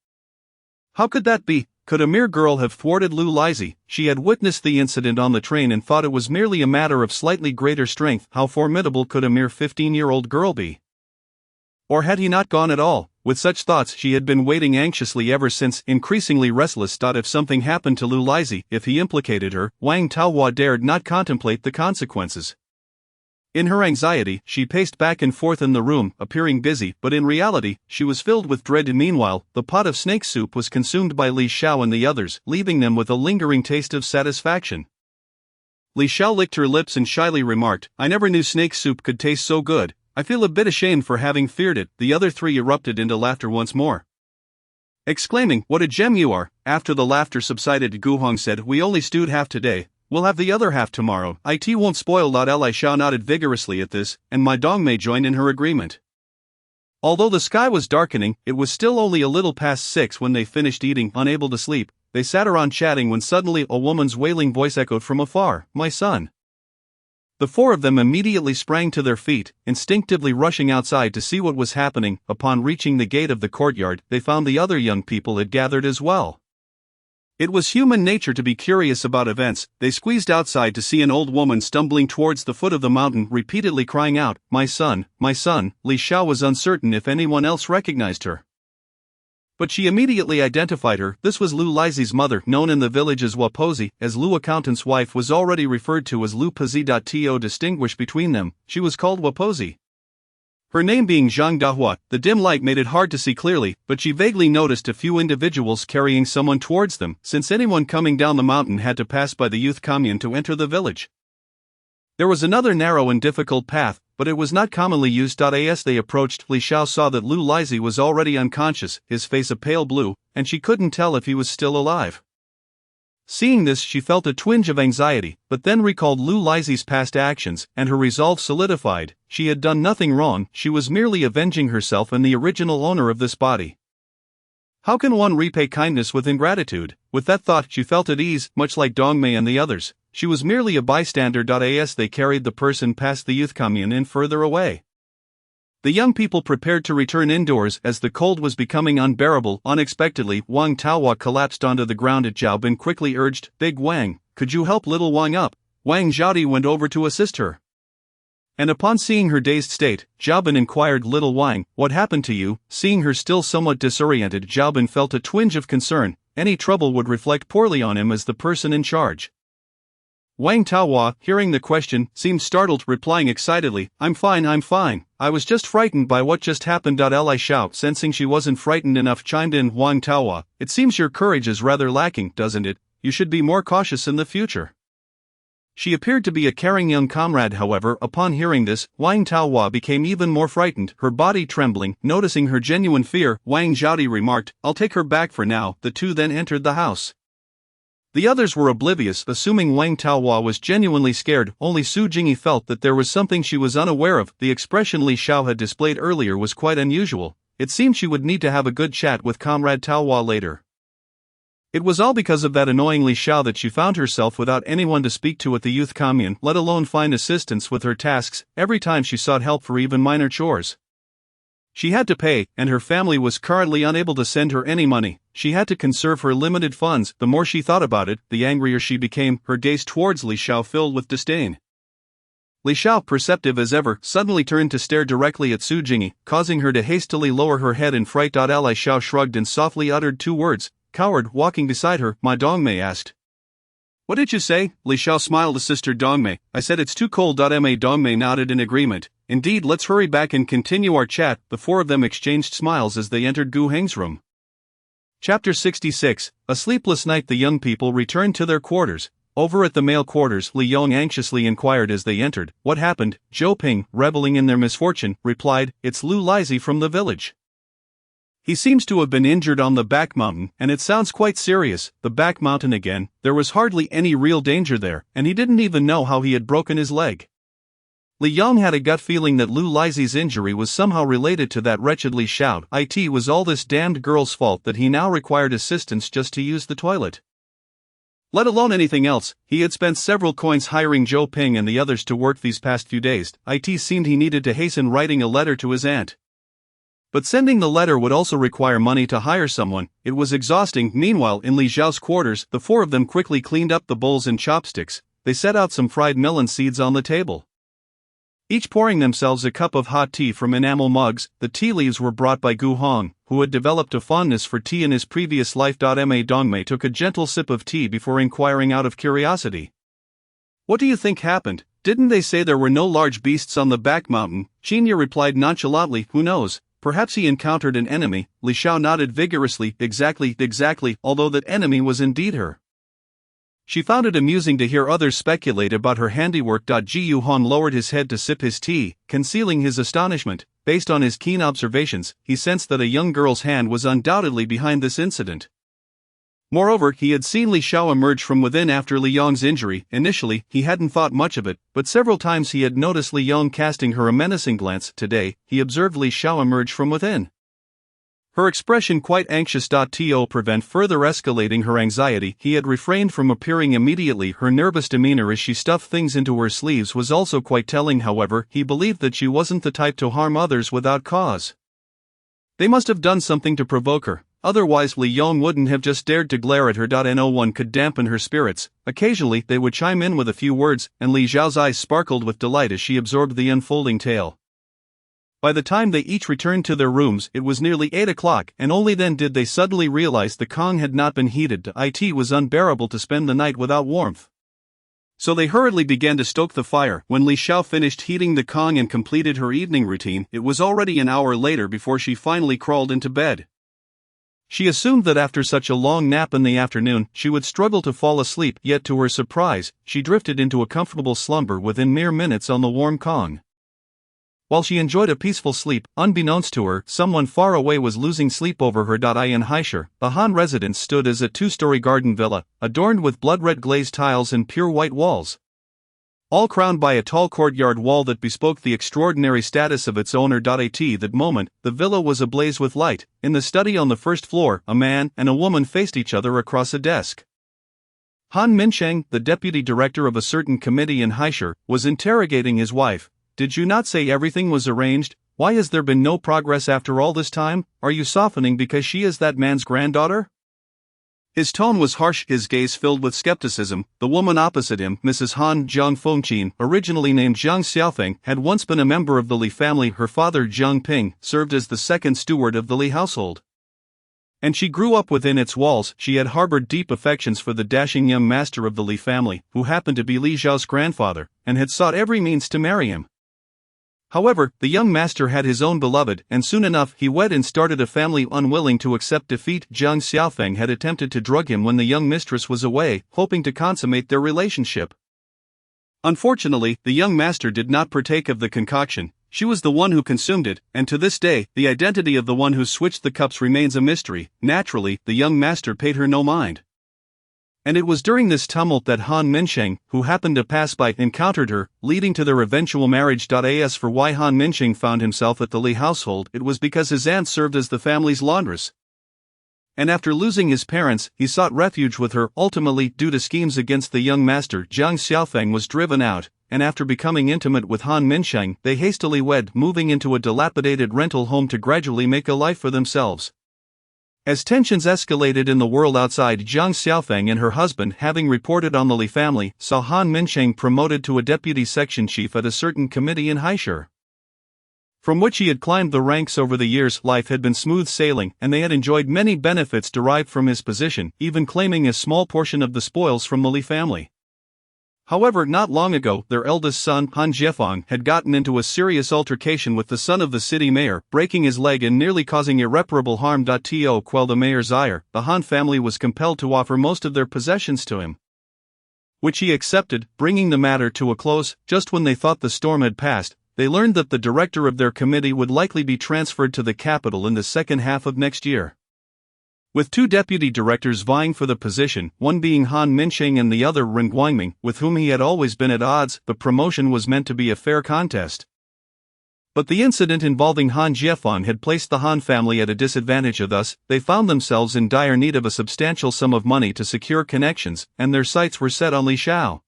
How could that be? Could a mere girl have thwarted Lu Lizhi? She had witnessed the incident on the train and thought it was merely a matter of slightly greater strength. How formidable could a mere 15-year-old girl be? Or had he not gone at all? With such thoughts, she had been waiting anxiously ever since, increasingly restless. If something happened to Lu Lizhi, if he implicated her, Wang Taohua dared not contemplate the consequences. In her anxiety, she paced back and forth in the room, appearing busy, but in reality, she was filled with dread. Meanwhile, the pot of snake soup was consumed by Li Xiao and the others, leaving them with a lingering taste of satisfaction. Li Xiao licked her lips and shyly remarked, "I never knew snake soup could taste so good. I feel a bit ashamed for having feared it." The other 3 erupted into laughter once more, exclaiming, "What a gem you are!" After the laughter subsided, Gu Hong said, "We only stewed half today. We'll have the other half tomorrow. It won't spoil." Li Xiao nodded vigorously at this, and Ma Dongmei joined in her agreement. Although the sky was darkening, it was still only a little past 6 when they finished eating. Unable to sleep, they sat around chatting when suddenly a woman's wailing voice echoed from afar, "My son." The 4 of them immediately sprang to their feet, instinctively rushing outside to see what was happening. Upon reaching the gate of the courtyard, they found the other young people had gathered as well. It was human nature to be curious about events. They squeezed outside to see an old woman stumbling towards the foot of the mountain, repeatedly crying out, "My son, my son." Li Xiao was uncertain if anyone else recognized her, but she immediately identified her. This was Lu Lizhi's mother, known in the village as Wapozi, as Lu accountant's wife was already referred to as Lu Pazi. To distinguish between them, she was called Wapozi. Her name being Zhang Dahua, the dim light made it hard to see clearly, but she vaguely noticed a few individuals carrying someone towards them, since anyone coming down the mountain had to pass by the youth commune to enter the village. There was another narrow and difficult path, but it was not commonly used. As they approached, Li Xiao saw that Lu Lizhi was already unconscious, his face a pale blue, and she couldn't tell if he was still alive. Seeing this, she felt a twinge of anxiety, but then recalled Lu Lizhi's past actions, and her resolve solidified. She had done nothing wrong, she was merely avenging herself and the original owner of this body. How can one repay kindness with ingratitude? With that thought, she felt at ease, much like Dongmei and the others. She was merely a bystander. As they carried the person past the youth commune and further away, the young people prepared to return indoors as the cold was becoming unbearable. Unexpectedly, Wang Taohua collapsed onto the ground. Zhao Bin quickly urged, "Big Wang, could you help little Wang up?" Wang Zhaodi went over to assist her. And upon seeing her dazed state, Zhao Bin inquired, "Little Wang, what happened to you?" Seeing her still somewhat disoriented, Zhao Bin felt a twinge of concern. Any trouble would reflect poorly on him as the person in charge. Wang Taohua, hearing the question, seemed startled, replying excitedly, I'm fine. I was just frightened by what just happened." Li Xiao, sensing she wasn't frightened enough, chimed in, "Wang Taohua, it seems your courage is rather lacking, doesn't it? You should be more cautious in the future." She appeared to be a caring young comrade. However, upon hearing this, Wang Taohua became even more frightened, her body trembling. Noticing her genuine fear, Wang Zhaodi remarked, "I'll take her back for now." The two then entered the house. The others were oblivious, assuming Wang Taohua was genuinely scared. Only Su Jingyi felt that there was something she was unaware of. The expression Li Xiao had displayed earlier was quite unusual. It seemed she would need to have a good chat with Comrade Taohua later. It was all because of that annoying Li Xiao that she found herself without anyone to speak to at the youth commune, let alone find assistance with her tasks. Every time she sought help for even minor chores, she had to pay, and her family was currently unable to send her any money. She had to conserve her limited funds. The more she thought about it, the angrier she became, her gaze towards Li Xiao filled with disdain. Li Xiao, perceptive as ever, suddenly turned to stare directly at Su Jingyi, causing her to hastily lower her head in fright. Li Xiao shrugged and softly uttered two words, "Coward." Walking beside her, Ma Dongmei asked, "What did you say?" Li Xiao smiled to Sister Dongmei. "I said it's too cold." Ma Dongmei nodded in agreement. "Indeed, let's hurry back and continue our chat." The four of them exchanged smiles as they entered Gu Heng's room. Chapter 66. A sleepless night. The young people returned to their quarters. Over at the male quarters, Li Yong anxiously inquired as they entered, "What happened?" Zhou Ping, reveling in their misfortune, replied, "It's Lu Lizhi from the village. He seems to have been injured on the back mountain, and it sounds quite serious." The back mountain again. There was hardly any real danger there, and he didn't even know how he had broken his leg. Li Yong had a gut feeling that Lu Lizhi's injury was somehow related to that wretched Li Xiao. It was all this damned girl's fault that he now required assistance just to use the toilet, let alone anything else. He had spent several coins hiring Zhou Ping and the others to work these past few days. It seemed he needed to hasten writing a letter to his aunt. But sending the letter would also require money to hire someone. It was exhausting. Meanwhile, in Li Xiao's quarters, the four of them quickly cleaned up the bowls and chopsticks. They set out some fried melon seeds on the table, each pouring themselves a cup of hot tea from enamel mugs. The tea leaves were brought by Gu Hong, who had developed a fondness for tea in his previous life. Ma Dongmei took a gentle sip of tea before inquiring out of curiosity, "What do you think happened? Didn't they say there were no large beasts on the back mountain?" Qinya replied nonchalantly, "Who knows? Perhaps he encountered an enemy." Li Xiao nodded vigorously, Exactly, although that enemy was indeed her. She found it amusing to hear others speculate about her handiwork. Ji Yu Han lowered his head to sip his tea, concealing his astonishment. Based on his keen observations, he sensed that a young girl's hand was undoubtedly behind this incident. Moreover, he had seen Li Xiao emerge from within after Li Yong's injury. Initially, he hadn't thought much of it, but several times he had noticed Li Yong casting her a menacing glance. Today, he observed Li Xiao emerge from within, her expression quite anxious. To prevent further escalating her anxiety, he had refrained from appearing immediately. Her nervous demeanor as she stuffed things into her sleeves was also quite telling. However, he believed that she wasn't the type to harm others without cause. They must have done something to provoke her. Otherwise, Li Yong wouldn't have just dared to glare at her. No one could dampen her spirits. Occasionally, they would chime in with a few words, and Li Xiao's eyes sparkled with delight as she absorbed the unfolding tale. By the time they each returned to their rooms, it was nearly 8 o'clock, and only then did they suddenly realize the Kong had not been heated. It was unbearable to spend the night without warmth. So they hurriedly began to stoke the fire. When Li Xiao finished heating the Kong and completed her evening routine, it was already an hour later before she finally crawled into bed. She assumed that after such a long nap in the afternoon, she would struggle to fall asleep, yet to her surprise, she drifted into a comfortable slumber within mere minutes on the warm Kong. While she enjoyed a peaceful sleep, unbeknownst to her, someone far away was losing sleep over her. In Haishur, the Han residence stood as a two-story garden villa, adorned with blood-red glazed tiles and pure white walls. all crowned by a tall courtyard wall that bespoke the extraordinary status of its owner. At that moment, the villa was ablaze with light. In the study on the first floor, a man and a woman faced each other across a desk. Han Minsheng, the deputy director of a certain committee in Haishur, was interrogating his wife. Did you not say everything was arranged? Why has there been no progress after all this time? Are you softening because she is that man's granddaughter? His tone was harsh, his gaze filled with skepticism. The woman opposite him, Mrs. Han Zhang, originally named Zhang Xiaofeng, had once been a member of the Li family. Her father Zhang Ping served as the second steward of the Li household. And she grew up within its walls. She had harbored deep affections for the dashing young master of the Li family, who happened to be Li Zhao's grandfather, and had sought every means to marry him. However, the young master had his own beloved, and soon enough he wed and started a family. Unwilling to accept defeat, Zhang Xiaofeng had attempted to drug him when the young mistress was away, hoping to consummate their relationship. Unfortunately, the young master did not partake of the concoction. She was the one who consumed it, and to this day, the identity of the one who switched the cups remains a mystery. Naturally, the young master paid her no mind. And it was during this tumult that Han Minsheng, who happened to pass by, encountered her, leading to their eventual marriage. As for why Han Minsheng found himself at the Li household, it was because his aunt served as the family's laundress. And after losing his parents, he sought refuge with her. Ultimately, due to schemes against the young master, Zhang Xiaofeng was driven out, and after becoming intimate with Han Minsheng, they hastily wed, moving into a dilapidated rental home to gradually make a life for themselves. As tensions escalated in the world outside, Zhang Xiaofeng and her husband, having reported on the Li family, saw Han Minsheng promoted to a deputy section chief at a certain committee in Haishur, from which he had climbed the ranks over the years. Life had been smooth sailing, and they had enjoyed many benefits derived from his position, even claiming a small portion of the spoils from the Li family. However, not long ago, their eldest son, Han Jiefeng, had gotten into a serious altercation with the son of the city mayor, breaking his leg and nearly causing irreparable harm. To quell the mayor's ire, the Han family was compelled to offer most of their possessions to him, which he accepted, bringing the matter to a close. Just when they thought the storm had passed, they learned that the director of their committee would likely be transferred to the capital in the second half of next year. With two deputy directors vying for the position, one being Han Minsheng and the other Ren Guangming, with whom he had always been at odds, the promotion was meant to be a fair contest. But the incident involving Han Jiefeng had placed the Han family at a disadvantage. Thus, they found themselves in dire need of a substantial sum of money to secure connections, and their sights were set on Li Shao.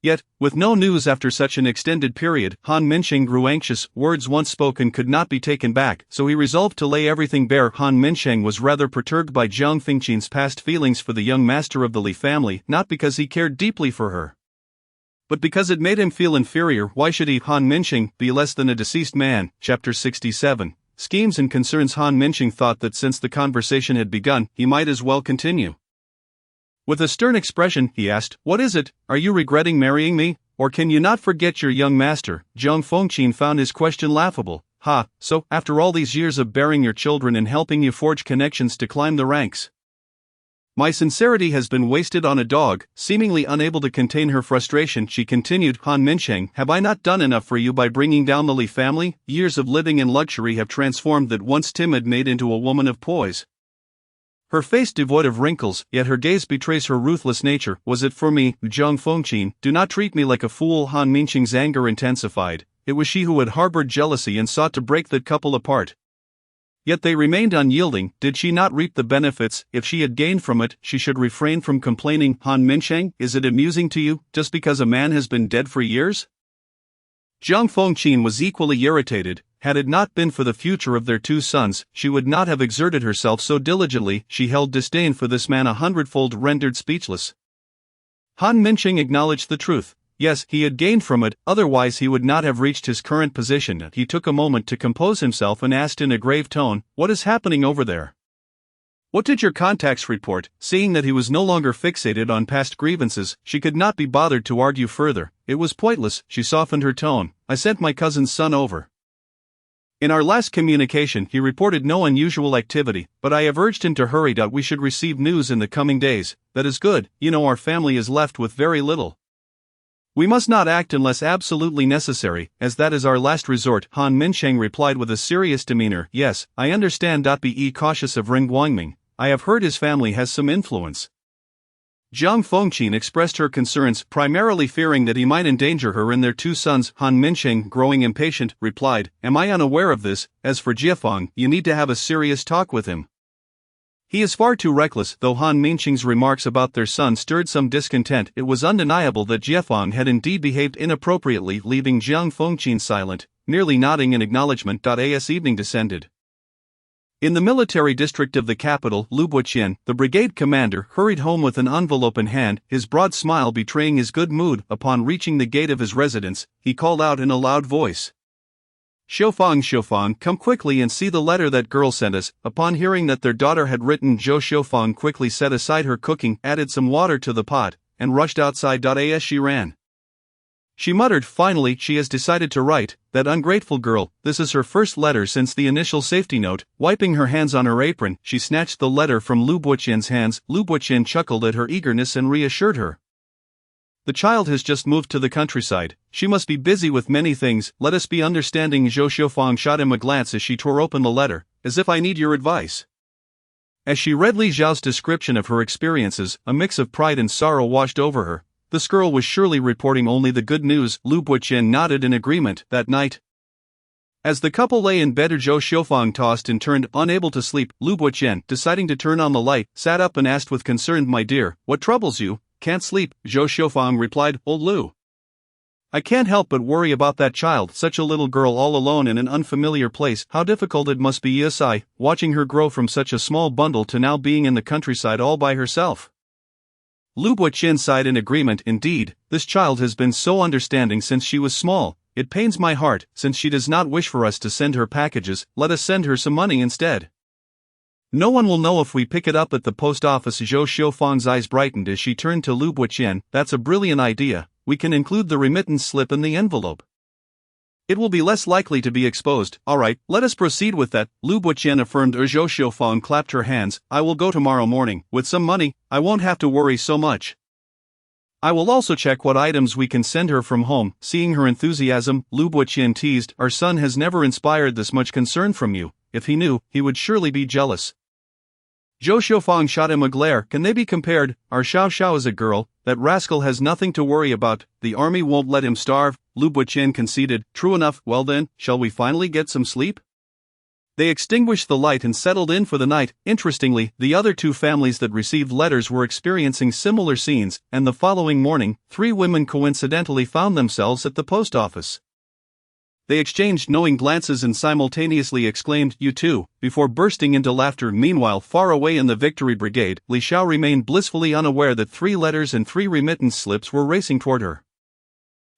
Yet, with no news after such an extended period, Han Minsheng grew anxious. Words once spoken could not be taken back, so he resolved to lay everything bare. Han Minsheng was rather perturbed by Zhang Fengqin's past feelings for the young master of the Li family, not because he cared deeply for her, but because it made him feel inferior. Why should he, Han Minsheng, be less than a deceased man? Chapter 67. Schemes and Concerns. Han Minsheng thought that since the conversation had begun, he might as well continue. With a stern expression, he asked, "What is it? Are you regretting marrying me? Or can you not forget your young master?" Zhang Fengqin found his question laughable. "Ha, so, after all these years of bearing your children and helping you forge connections to climb the ranks, my sincerity has been wasted on a dog?" Seemingly unable to contain her frustration, she continued, "Han Minsheng, have I not done enough for you by bringing down the Li family? Years of living in luxury have transformed that once timid maid into a woman of poise." Her face devoid of wrinkles, yet her gaze betrays her ruthless nature. "Was it for me, Zhang Fengqin? Do not treat me like a fool." Han Minsheng's anger intensified. It was she who had harbored jealousy and sought to break that couple apart. Yet they remained unyielding. Did she not reap the benefits? If she had gained from it, she should refrain from complaining. "Han Minsheng, is it amusing to you, just because a man has been dead for years?" Zhang Fengqin was equally irritated. Had it not been for the future of their two sons, she would not have exerted herself so diligently. She held disdain for this man 100-fold, rendered speechless. Han Minsheng acknowledged the truth. Yes, he had gained from it, otherwise he would not have reached his current position. He took a moment to compose himself and asked in a grave tone, "What is happening over there? What did your contacts report?" Seeing that he was no longer fixated on past grievances, she could not be bothered to argue further. It was pointless. She softened her tone. "I sent my cousin's son over. In our last communication, he reported no unusual activity, but I have urged him to hurry. We should receive news in the coming days." "That is good. You know, our family is left with very little. We must not act unless absolutely necessary, as that is our last resort." Han Minsheng replied with a serious demeanor. "Yes, I understand. Be cautious of Ren Guangming. I have heard his family has some influence." Jiang Fengqin expressed her concerns, primarily fearing that he might endanger her and their two sons. Han Minsheng, growing impatient, replied, "Am I unaware of this? As for Jiafeng, you need to have a serious talk with him. He is far too reckless." Though Han Minsheng's remarks about their son stirred some discontent, it was undeniable that Jiafeng had indeed behaved inappropriately, leaving Jiang Fengqin silent, merely nodding in acknowledgement. As evening descended, in the military district of the capital, Lubuqian, the brigade commander, hurried home with an envelope in hand, his broad smile betraying his good mood. Upon reaching the gate of his residence, he called out in a loud voice, Xiaofang, come quickly and see the letter that girl sent us." Upon hearing that their daughter had written, Zhou Xiaofang quickly set aside her cooking, added some water to the pot, and rushed outside. As she ran, she muttered, "Finally, she has decided to write. That ungrateful girl, this is her first letter since the initial safety note." Wiping her hands on her apron, she snatched the letter from Lu Buqian's hands. Lu Buqian chuckled at her eagerness and reassured her, "The child has just moved to the countryside. She must be busy with many things. Let us be understanding." Zhou Xiaofang shot him a glance as she tore open the letter, "As if I need your advice." As she read Li Xiao's description of her experiences, a mix of pride and sorrow washed over her. This girl was surely reporting only the good news. Lu Buqian nodded in agreement. That night, as the couple lay in bed, Zhou Xiaofang tossed and turned, unable to sleep. Lu Buqian, deciding to turn on the light, sat up and asked with concern, "My dear, what troubles you? Can't sleep?" Zhou Xiaofang replied, "Old Lu, I can't help but worry about that child, such a little girl all alone in an unfamiliar place. How difficult it must be, yes, watching her grow from such a small bundle to now being in the countryside all by herself." Lu Buqian sighed in agreement. "Indeed, this child has been so understanding since she was small. It pains my heart, since she does not wish for us to send her packages. Let us send her some money instead. No one will know if we pick it up at the post office." Zhou Xiaofang's eyes brightened as she turned to Lu Buqian. "That's a brilliant idea. We can include the remittance slip in the envelope. It will be less likely to be exposed." "All right, let us proceed with that," Lu Buqian affirmed. Zhou Xiaofang clapped her hands. "I will go tomorrow morning. With some money, I won't have to worry so much. I will also check what items we can send her from home." Seeing her enthusiasm, Lu Buqian teased, "Our son has never inspired this much concern from you. If he knew, he would surely be jealous." Zhou Xiaofang shot him a glare. "Can they be compared? Our Xiao Xiao is a girl. That rascal has nothing to worry about. The army won't let him starve." Lu Buqian conceded. "True enough. Well then, shall we finally get some sleep?" They extinguished the light and settled in for the night. Interestingly, the other two families that received letters were experiencing similar scenes, and the following morning, 3 women coincidentally found themselves at the post office. They exchanged knowing glances and simultaneously exclaimed, "You too," before bursting into laughter. Meanwhile, far away in the Victory Brigade, Li Xiao remained blissfully unaware that 3 letters and 3 remittance slips were racing toward her.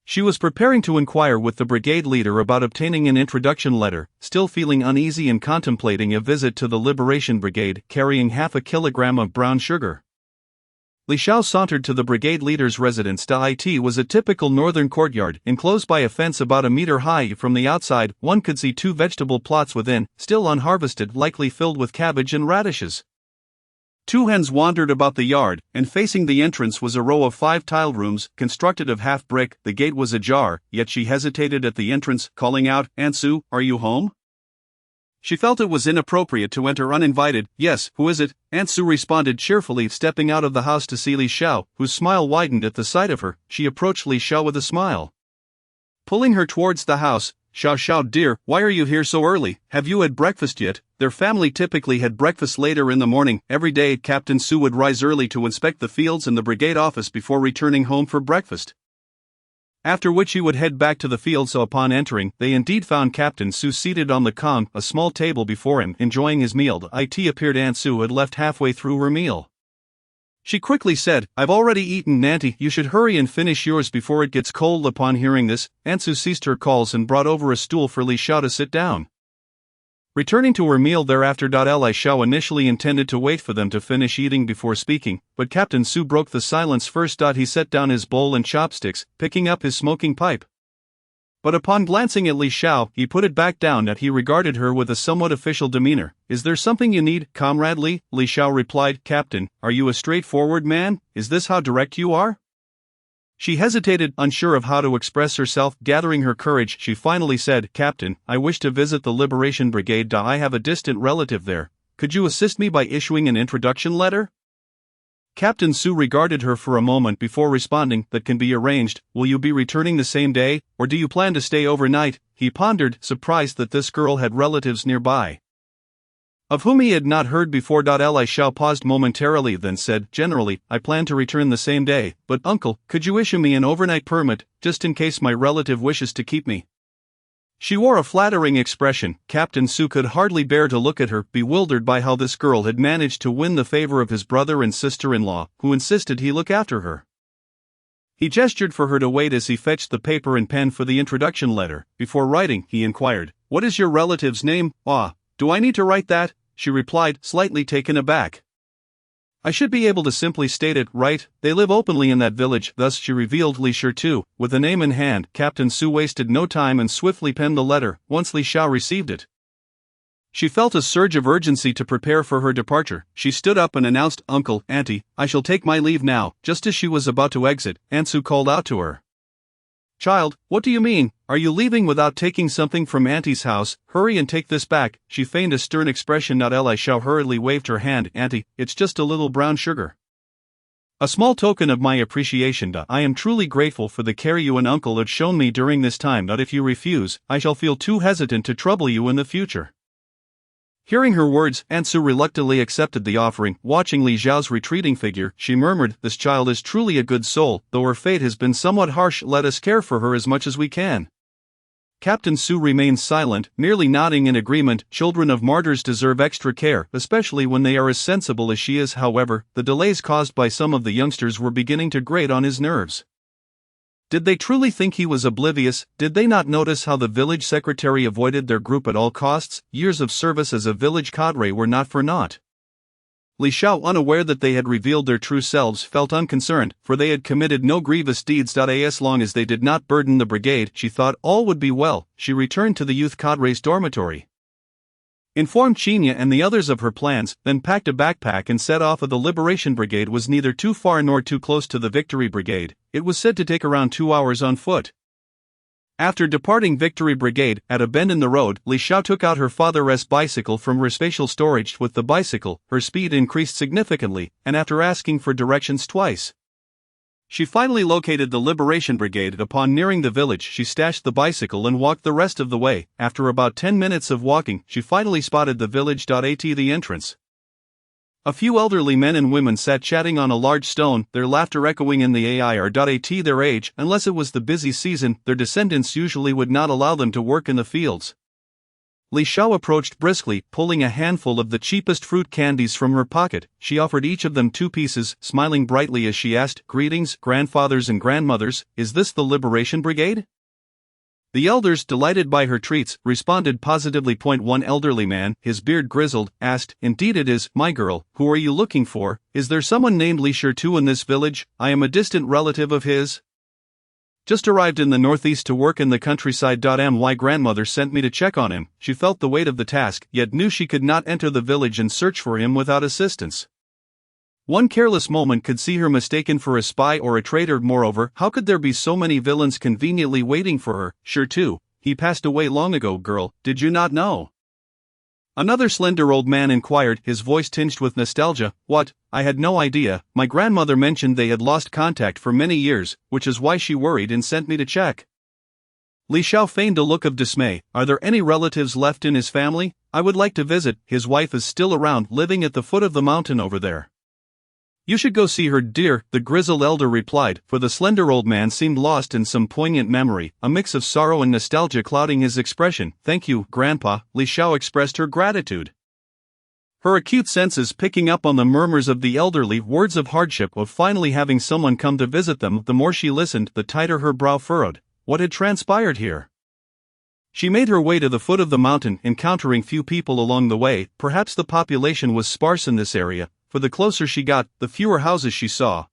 She was preparing to inquire with the brigade leader about obtaining an introduction letter, still feeling uneasy and contemplating a visit to the Liberation Brigade, carrying half a kilogram of brown sugar. Li Xiao sauntered to the brigade leader's residence. It was a typical northern courtyard, enclosed by a fence about a meter high. From the outside, one could see 2 vegetable plots within, still unharvested, likely filled with cabbage and radishes. 2 hens wandered about the yard, and facing the entrance was a row of 5 tiled rooms, constructed of half brick. The gate was ajar, yet she hesitated at the entrance, calling out, "Aunt Sue, are you home?" She felt it was inappropriate to enter uninvited. "Yes, who is it?" Aunt Sue responded cheerfully, stepping out of the house to see Li Xiao, whose smile widened at the sight of her. She approached Li Xiao with a smile, pulling her towards the house. "Xiao Xiao dear, why are you here so early? Have you had breakfast yet?" Their family typically had breakfast later in the morning. Every day, Captain Sue would rise early to inspect the fields and the brigade office before returning home for breakfast, after which he would head back to the field. So upon entering, they indeed found Captain Sue seated on the com, a small table before him, enjoying his meal. It appeared Aunt Sue had left halfway through her meal. She quickly said, "I've already eaten, Nanty. You should hurry and finish yours before it gets cold." Upon hearing this, Aunt Sue ceased her calls and brought over a stool for Li Xiao to sit down. Returning to her meal thereafter, Li Xiao initially intended to wait for them to finish eating before speaking, but Captain Sue broke the silence first. He set down his bowl and chopsticks, picking up his smoking pipe. But upon glancing at Li Xiao, he put it back down. He regarded her with a somewhat official demeanor. "Is there something you need, Comrade Li?" Li Xiao replied, "Captain, are you a straightforward man? Is this how direct you are?" She hesitated, unsure of how to express herself. Gathering her courage, she finally said, "Captain, I wish to visit the Liberation Brigade. I have a distant relative there. Could you assist me by issuing an introduction letter?" Captain Su regarded her for a moment before responding, that can be arranged. Will you be returning the same day, or do you plan to stay overnight? He pondered, surprised that this girl had relatives nearby, of whom he had not heard before. Li Xiao paused momentarily, then said, generally, I plan to return the same day, but uncle, could you issue me an overnight permit, just in case my relative wishes to keep me? She wore a flattering expression. Captain Su could hardly bear to look at her, bewildered by how this girl had managed to win the favor of his brother and sister-in-law, who insisted he look after her. He gestured for her to wait as he fetched the paper and pen for the introduction letter. Before writing, he inquired, what is your relative's name? Ah, do I need to write that? She replied, slightly taken aback. I should be able to simply state it, right? They live openly in that village. Thus she revealed Li Shitu. With the name in hand, Captain Su wasted no time and swiftly penned the letter. Once Li Xiao received it, she felt a surge of urgency to prepare for her departure. She stood up and announced, Uncle, Auntie, I shall take my leave now. Just as she was about to exit, Aunt Su called out to her. Child, what do you mean? Are you leaving without taking something from Auntie's house? Hurry and take this back. She feigned a stern expression. Li Xiao hurriedly waved her hand. Auntie, it's just a little brown sugar. A small token of my appreciation. I am truly grateful for the care you and uncle have shown me during this time. If you refuse, I shall feel too hesitant to trouble you in the future. Hearing her words, Aunt Su reluctantly accepted the offering. Watching Li Xiao's retreating figure, she murmured, this child is truly a good soul, though her fate has been somewhat harsh. Let us care for her as much as we can. Captain Su remained silent, merely nodding in agreement. Children of martyrs deserve extra care, especially when they are as sensible as she is. However, the delays caused by some of the youngsters were beginning to grate on his nerves. Did they truly think he was oblivious? Did they not notice how the village secretary avoided their group at all costs? Years of service as a village cadre were not for naught. Li Xiao, unaware that they had revealed their true selves, felt unconcerned, for they had committed no grievous deeds. As long as they did not burden the brigade, she thought all would be well. She returned to the youth cadre's dormitory, informed Qinya and the others of her plans, then packed a backpack and set off. The Liberation Brigade was neither too far nor too close to the Victory Brigade. It was said to take around 2 hours on foot. After departing Victory Brigade, at a bend in the road, Li Xiao took out her father's bicycle from her spatial storage. With the bicycle, her speed increased significantly, and after asking for directions twice, she finally located the Liberation Brigade. Upon nearing the village, she stashed the bicycle and walked the rest of the way. After about 10 minutes of walking, she finally spotted the village. At the entrance, a few elderly men and women sat chatting on a large stone, their laughter echoing in the air. At their age, unless it was the busy season, their descendants usually would not allow them to work in the fields. Li Xiao approached briskly, pulling a handful of the cheapest fruit candies from her pocket. She offered each of them 2 pieces, smiling brightly as she asked, Greetings, grandfathers and grandmothers, is this the Liberation Brigade? The elders, delighted by her treats, responded positively. One elderly man, his beard grizzled, asked, Indeed it is, my girl, who are you looking for? Is there someone named Li Shitu in this village? I am a distant relative of his. Just arrived in the northeast to work in the countryside. My grandmother sent me to check on him. She felt the weight of the task, yet knew she could not enter the village and search for him without assistance. One careless moment could see her mistaken for a spy or a traitor. Moreover, how could there be so many villains conveniently waiting for her? Sure too, he passed away long ago. Girl, did you not know? Another slender old man inquired, his voice tinged with nostalgia. What? I had no idea. My grandmother mentioned they had lost contact for many years, which is why she worried and sent me to check. Li Xiao feigned a look of dismay. Are there any relatives left in his family? I would like to visit. His wife is still around, living at the foot of the mountain over there. You should go see her, dear, the grizzled elder replied, for the slender old man seemed lost in some poignant memory, a mix of sorrow and nostalgia clouding his expression. Thank you, Grandpa, Li Xiao expressed her gratitude, her acute senses picking up on the murmurs of the elderly, words of hardship of finally having someone come to visit them. The more she listened, the tighter her brow furrowed. What had transpired here? She made her way to the foot of the mountain, encountering few people along the way. Perhaps the population was sparse in this area, for the closer she got, the fewer houses she saw.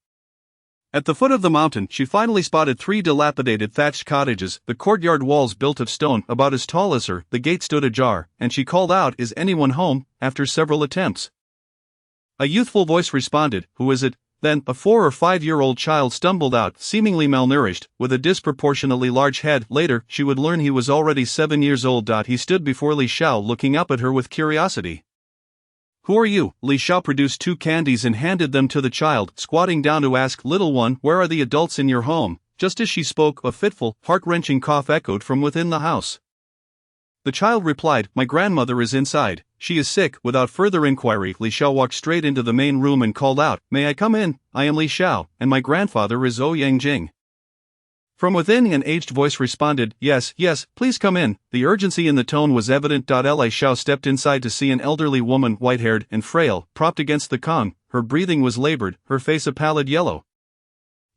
At the foot of the mountain, she finally spotted 3 dilapidated thatched cottages, the courtyard walls built of stone, about as tall as her. The gate stood ajar, and she called out, Is anyone home? After several attempts, a youthful voice responded, Who is it? Then, a 4 or 5-year-old child stumbled out, seemingly malnourished, with a disproportionately large head. Later, she would learn he was already 7 years old. He stood before Li Xiao, looking up at her with curiosity. Who are you? Li Xiao produced 2 candies and handed them to the child, squatting down to ask, little one, where are the adults in your home? Just as she spoke, a fitful, heart-wrenching cough echoed from within the house. The child replied, my grandmother is inside, she is sick. Without further inquiry, Li Xiao walked straight into the main room and called out, may I come in? I am Li Xiao, and my grandfather is Ouyang Jing. From within, an aged voice responded, yes, please come in. The urgency in the tone was evident. Li Xiao stepped inside to see an elderly woman, white-haired and frail, propped against the Kong. Her breathing was labored, her face a pallid yellow,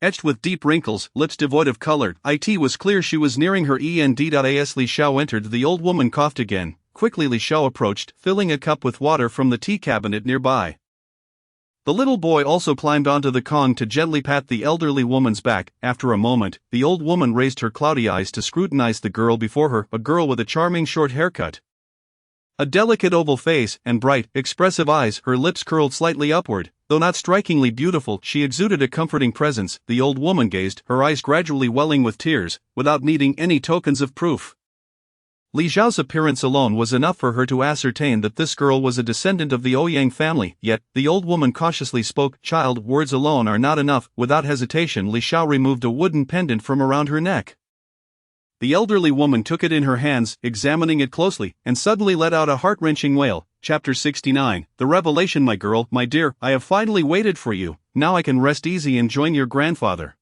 etched with deep wrinkles, lips devoid of color. It was clear she was nearing her end. As Li Xiao entered, the old woman coughed again. Quickly Li Xiao approached, filling a cup with water from the tea cabinet nearby. The little boy also climbed onto the Kong to gently pat the elderly woman's back. After a moment, the old woman raised her cloudy eyes to scrutinize the girl before her, a girl with a charming short haircut, a delicate oval face, and bright, expressive eyes. Her lips curled slightly upward. Though not strikingly beautiful, she exuded a comforting presence. The old woman gazed, her eyes gradually welling with tears, without needing any tokens of proof. Li Xiao's appearance alone was enough for her to ascertain that this girl was a descendant of the Ouyang family, yet, the old woman cautiously spoke, child, words alone are not enough. Without hesitation, Li Xiao removed a wooden pendant from around her neck. The elderly woman took it in her hands, examining it closely, and suddenly let out a heart-wrenching wail. Chapter 69, The Revelation. My girl, my dear, I have finally waited for you, now I can rest easy and join your grandfather.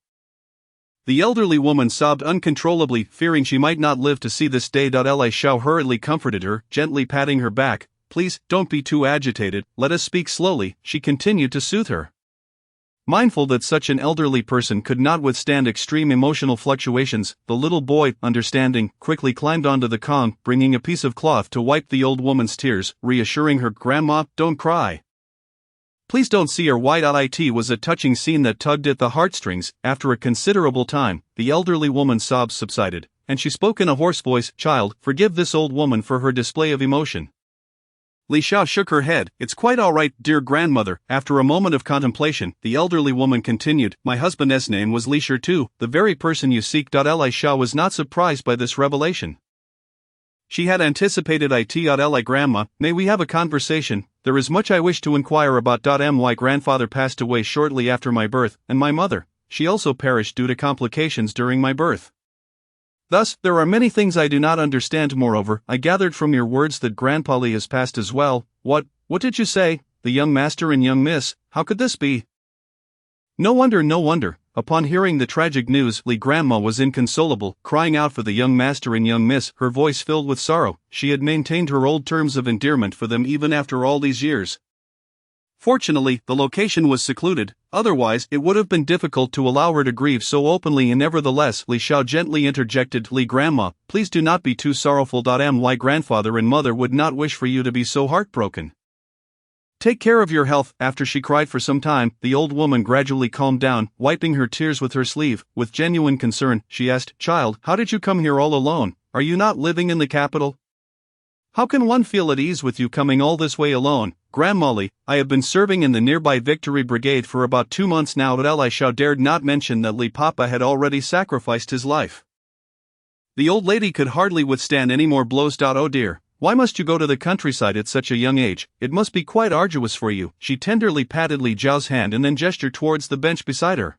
The elderly woman sobbed uncontrollably, fearing she might not live to see this day. Li Xiao hurriedly comforted her, gently patting her back. Please, don't be too agitated, let us speak slowly, she continued to soothe her. Mindful that such an elderly person could not withstand extreme emotional fluctuations, the little boy, understanding, quickly climbed onto the Kong, bringing a piece of cloth to wipe the old woman's tears, reassuring her, Grandma, don't cry. Please don't see her. It was a touching scene that tugged at the heartstrings. After a considerable time, the elderly woman's sobs subsided, and she spoke in a hoarse voice, child, forgive this old woman for her display of emotion. Li Xiao shook her head. It's quite all right, dear grandmother. After a moment of contemplation, the elderly woman continued, my husband's name was Li Shirtu, the very person you seek. Li Xiao was not surprised by this revelation. She had anticipated it. Li grandma, may we have a conversation? There is much I wish to inquire about. My grandfather passed away shortly after my birth, and my mother, she also perished due to complications during my birth. Thus, there are many things I do not understand. Moreover, I gathered from your words that Grandpa Li has passed as well. What did you say? The young master and young miss, how could this be? No wonder. Upon hearing the tragic news, Li grandma was inconsolable, crying out for the young master and young miss, her voice filled with sorrow. She had maintained her old terms of endearment for them even after all these years. Fortunately, the location was secluded, otherwise it would have been difficult to allow her to grieve so openly. And nevertheless, Li Xiao gently interjected, Li grandma, please do not be too sorrowful. My grandfather and mother would not wish for you to be so heartbroken. Take care of your health. After she cried for some time, the old woman gradually calmed down, wiping her tears with her sleeve. With genuine concern, she asked, child, how did you come here all alone? Are you not living in the capital? How can one feel at ease with you coming all this way alone? Grandma Li, I have been serving in the nearby Victory Brigade for about 2 months now. But Li Xiao dared not mention that Li Papa had already sacrificed his life. The old lady could hardly withstand any more blows. Oh dear. Why must you go to the countryside at such a young age? It must be quite arduous for you. She tenderly patted Li Zhao's hand and then gestured towards the bench beside her,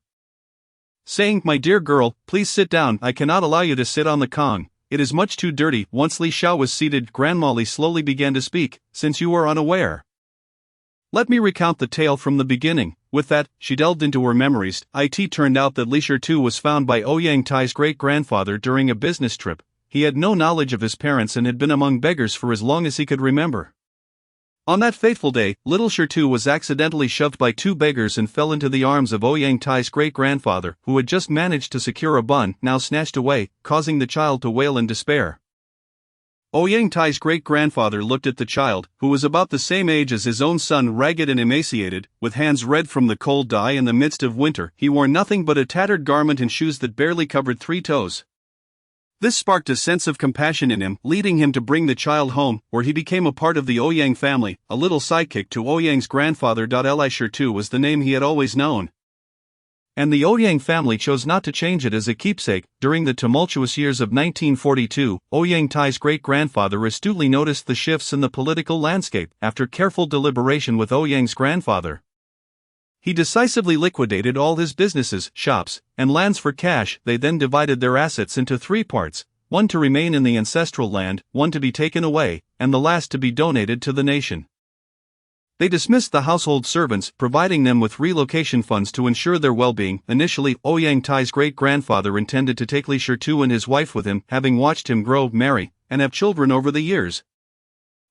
saying, my dear girl, please sit down. I cannot allow you to sit on the Kong. It is much too dirty. Once Li Xiao was seated, Grandma Li slowly began to speak, since you are unaware, let me recount the tale from the beginning. With that, she delved into her memories. It turned out that Li Shirtu was found by Ouyang Tai's great-grandfather during a business trip. He had no knowledge of his parents and had been among beggars for as long as he could remember. On that fateful day, little Shirtu was accidentally shoved by 2 beggars and fell into the arms of Ouyang Tai's great-grandfather, who had just managed to secure a bun, now snatched away, causing the child to wail in despair. Ouyang Tai's great-grandfather looked at the child, who was about the same age as his own son, ragged and emaciated, with hands red from the cold dye in the midst of winter. He wore nothing but a tattered garment and shoes that barely covered 3 toes. This sparked a sense of compassion in him, leading him to bring the child home, where he became a part of the Ouyang family, a little sidekick to Ouyang's grandfather. Li Shirtu was the name he had always known. and the Ouyang family chose not to change it as a keepsake. During the tumultuous years of 1942, Ouyang Tai's great-grandfather astutely noticed the shifts in the political landscape. After careful deliberation with Ouyang's grandfather, he decisively liquidated all his businesses, shops, and lands for cash. They then divided their assets into three parts, one to remain in the ancestral land, one to be taken away, and the last to be donated to the nation. They dismissed the household servants, providing them with relocation funds to ensure their well-being. Initially, Ouyang Tai's great-grandfather intended to take Li Shirtu and his wife with him, having watched him grow, marry, and have children over the years.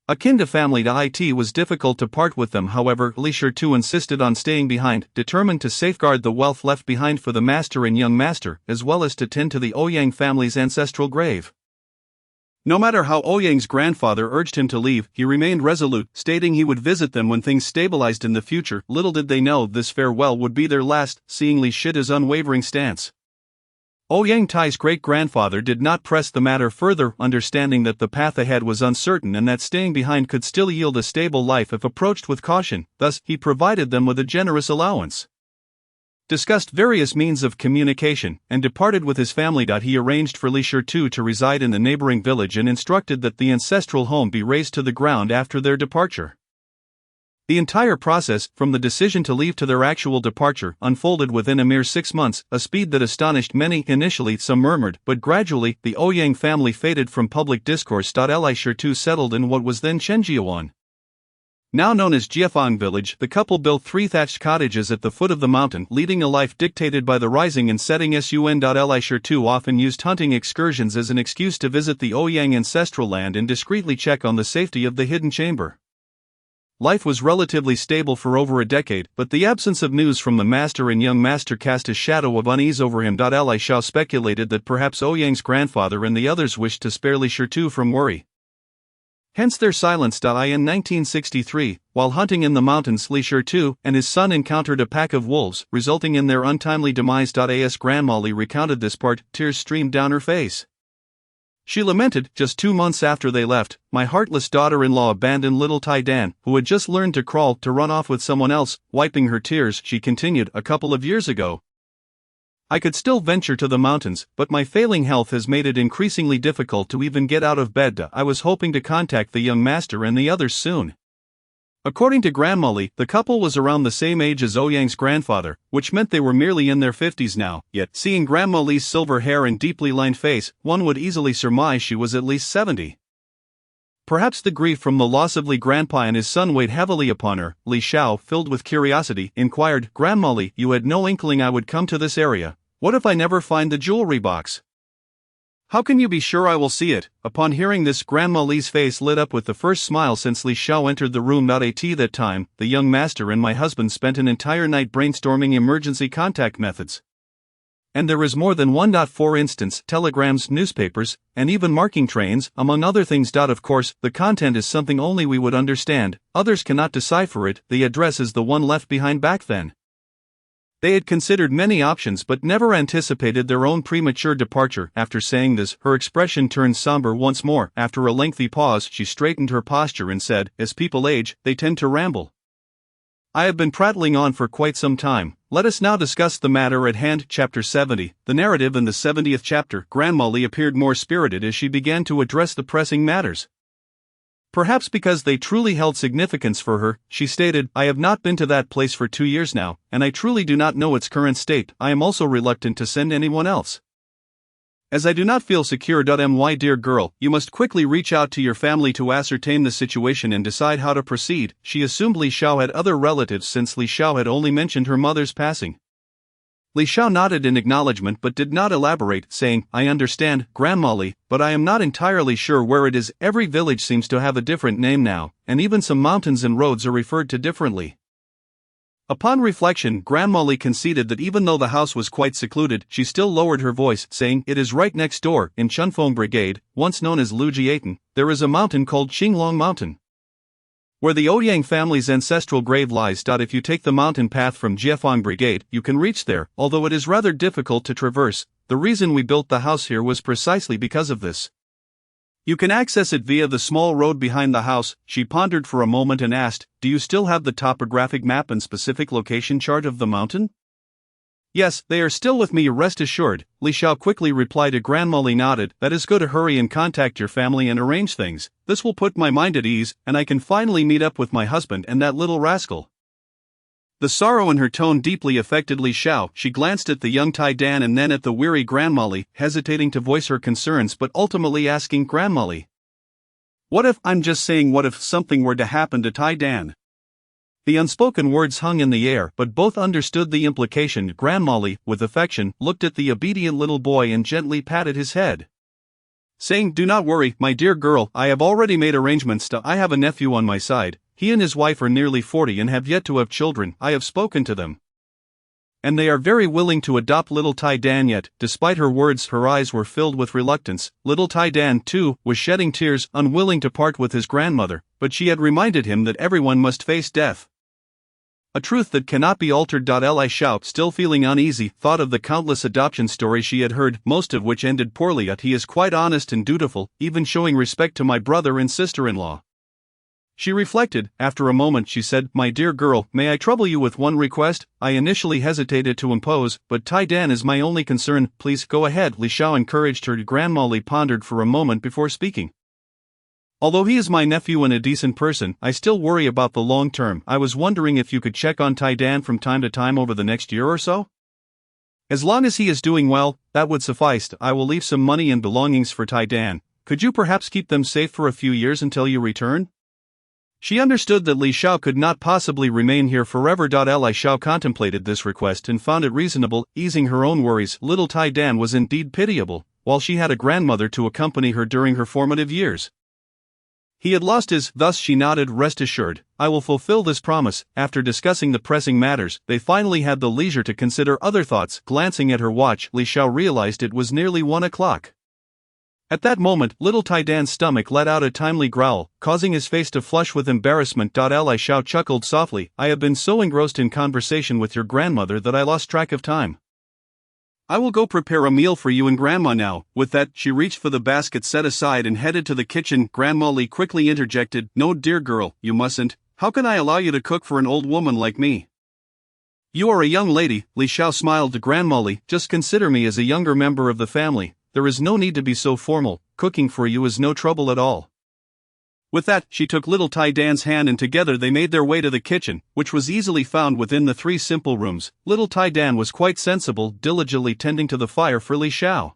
Akin to family, it was difficult to part with them. However, Li Shirtu insisted on staying behind, determined to safeguard the wealth left behind for the master and young master, as well as to tend to the Ouyang family's ancestral grave. No matter how Ouyang's grandfather urged him to leave, he remained resolute, stating he would visit them when things stabilized in the future. Little did they know this farewell would be their last. Seeing Li Shita's unwavering stance, Ouyang Tai's great-grandfather did not press the matter further, understanding that the path ahead was uncertain and that staying behind could still yield a stable life if approached with caution. Thus, he provided them with a generous allowance, discussed various means of communication, and departed with his family. He arranged for Li Shirtu to reside in the neighboring village and instructed that the ancestral home be razed to the ground after their departure. The entire process, from the decision to leave to their actual departure, unfolded within a mere 6 months, a speed that astonished many. Initially, some murmured, but gradually, the Ouyang family faded from public discourse. Li Shirtu settled in what was then Chenjiawan, now known as Jiefang village. The couple built 3 thatched cottages at the foot of the mountain, leading a life dictated by the rising and setting sun. Li Shirtu often used hunting excursions as an excuse to visit the Ouyang ancestral land and discreetly check on the safety of the hidden chamber. Life was relatively stable for over a decade, but the absence of news from the master and young master cast a shadow of unease over him. Li Shao speculated that perhaps Ouyang's grandfather and the others wished to spare Li Shirtu from worry, hence their silence. In 1963, while hunting in the mountains, Li Shirtu and his son encountered a pack of wolves, resulting in their untimely demise. As Grandma Li recounted this part, tears streamed down her face. She lamented, "Just 2 months after they left, my heartless daughter-in-law abandoned little Tai Dan, who had just learned to crawl, to run off with someone else." Wiping her tears, she continued, "A couple of years ago, I could still venture to the mountains, but my failing health has made it increasingly difficult to even get out of bed. I was hoping to contact the young master and the others soon." According to Grandma Li, the couple was around the same age as Ouyang's grandfather, which meant they were merely in their 50s now. Yet, seeing Grandma Li's silver hair and deeply lined face, one would easily surmise she was at least 70. Perhaps the grief from the loss of Li Grandpa and his son weighed heavily upon her. Li Shao, filled with curiosity, inquired, "Grandma Li, you had no inkling I would come to this area. What if I never find the jewelry box? How can you be sure I will see it?" Upon hearing this, Grandma Li's face lit up with the first smile since Li Shao entered the room. At that time, the young master and my husband spent an entire night brainstorming emergency contact methods. And there is more than one. For instance, telegrams, newspapers, and even marking trains, among other things. Of course, the content is something only we would understand, others cannot decipher it. The address is the one left behind back then. They had considered many options but never anticipated their own premature departure. After saying this, her expression turned somber once more. After a lengthy pause, she straightened her posture and said, "As people age, they tend to ramble. I have been prattling on for quite some time. Let us now discuss the matter at hand." Chapter 70. The narrative in the 70th chapter. Grandma Li appeared more spirited as she began to address the pressing matters. Perhaps because they truly held significance for her, she stated, "I have not been to that place for 2 years now, and I truly do not know its current state. I am also reluctant to send anyone else, as I do not feel secure. My dear girl, you must quickly reach out to your family to ascertain the situation and decide how to proceed." She assumed Li Shao had other relatives since Li Shao had only mentioned her mother's passing. Li Shao nodded in acknowledgement but did not elaborate, saying, "I understand, Grandma Li, but I am not entirely sure where it is. Every village seems to have a different name now, and even some mountains and roads are referred to differently." Upon reflection, Grandma Li conceded that even though the house was quite secluded, she still lowered her voice, saying, "It is right next door, in Chunfeng Brigade, once known as Lujiatan, there is a mountain called Qinglong Mountain, where the Ouyang family's ancestral grave lies. If you take the mountain path from Jiefang Brigade, you can reach there, although it is rather difficult to traverse. The reason we built the house here was precisely because of this. You can access it via the small road behind the house." She pondered for a moment and asked, "Do you still have the topographic map and specific location chart of the mountain?" Yes, they are still with me, rest assured, Li Xiao quickly replied. To Grandma Li nodded. That is good, to hurry and contact your family and arrange things. This will put my mind at ease, and I can finally meet up with my husband and that little rascal. The sorrow in her tone deeply affected Li Xiao. She glanced at the young Tai Dan and then at the weary Grandma Li, hesitating to voice her concerns but ultimately asking Grandma Li, "What if, I'm just saying, what if something were to happen to Tai Dan?" The unspoken words hung in the air, but both understood the implication. Grandma Li, with affection, looked at the obedient little boy and gently patted his head, saying, "Do not worry, my dear girl, I have already made arrangements I have a nephew on my side. He and his wife are nearly 40 and have yet to have children. I have spoken to them, and they are very willing to adopt little Tai Dan." Yet, despite her words, her eyes were filled with reluctance. Little Tai Dan, too, was shedding tears, unwilling to part with his grandmother, but she had reminded him that everyone must face death, a truth that cannot be altered. Li Xiao, still feeling uneasy, thought of the countless adoption stories she had heard, most of which ended poorly. Yet he is quite honest and dutiful, even showing respect to my brother and sister-in-law. She reflected. After a moment she said, "My dear girl, may I trouble you with one request? I initially hesitated to impose, but Tai Dan is my only concern. Please go ahead." Li Xiao encouraged her. Grandma Li pondered for a moment before speaking. "Although he is my nephew and a decent person, I still worry about the long term. I was wondering if you could check on Tai Dan from time to time over the next year or so? As long as he is doing well, that would suffice. I will leave some money and belongings for Tai Dan. Could you perhaps keep them safe for a few years until you return?" She understood that Li Xiao could not possibly remain here forever. Li Xiao contemplated this request and found it reasonable, easing her own worries. Little Tai Dan was indeed pitiable, while she had a grandmother to accompany her during her formative years. He had lost his, thus she nodded. "Rest assured, I will fulfill this promise." After discussing the pressing matters, they finally had the leisure to consider other thoughts. Glancing at her watch, Li Xiao realized it was nearly 1 o'clock. At that moment, little Tai Dan's stomach let out a timely growl, causing his face to flush with embarrassment. Li Xiao chuckled softly. "I have been so engrossed in conversation with your grandmother that I lost track of time. I will go prepare a meal for you and Grandma now." With that, she reached for the basket set aside and headed to the kitchen. Grandma Li quickly interjected, "No, dear girl, you mustn't. How can I allow you to cook for an old woman like me? You are a young lady." Li Xiao smiled to Grandma Li. "Just consider me as a younger member of the family. There is no need to be so formal. Cooking for you is no trouble at all." With that, she took little Tai Dan's hand and together they made their way to the kitchen, which was easily found within the 3 simple rooms. Little Tai Dan was quite sensible, diligently tending to the fire for Li Xiao.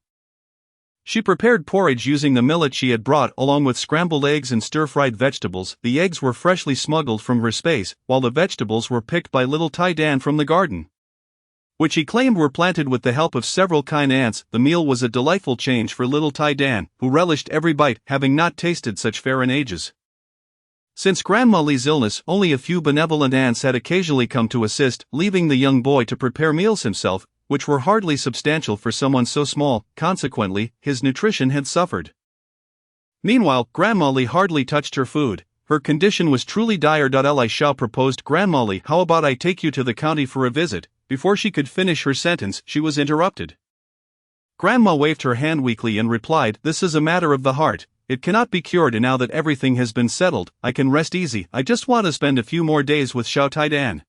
She prepared porridge using the millet she had brought, along with scrambled eggs and stir-fried vegetables. The eggs were freshly smuggled from her space, while the vegetables were picked by little Tai Dan from the garden, which he claimed were planted with the help of several kind ants. The meal was a delightful change for little Tai Dan, who relished every bite, having not tasted such fare in ages. Since Grandma Li's illness, only a few benevolent ants had occasionally come to assist, leaving the young boy to prepare meals himself, which were hardly substantial for someone so small. Consequently, his nutrition had suffered. Meanwhile, Grandma Li hardly touched her food. Her condition was truly dire. Li Xiao proposed, "Grandma Li, how about I take you to the county for a visit?" Before she could finish her sentence, she was interrupted. Grandma waved her hand weakly and replied, "This is a matter of the heart. It cannot be cured, and now that everything has been settled, I can rest easy. I just want to spend a few more days with Xiao Tai Dan,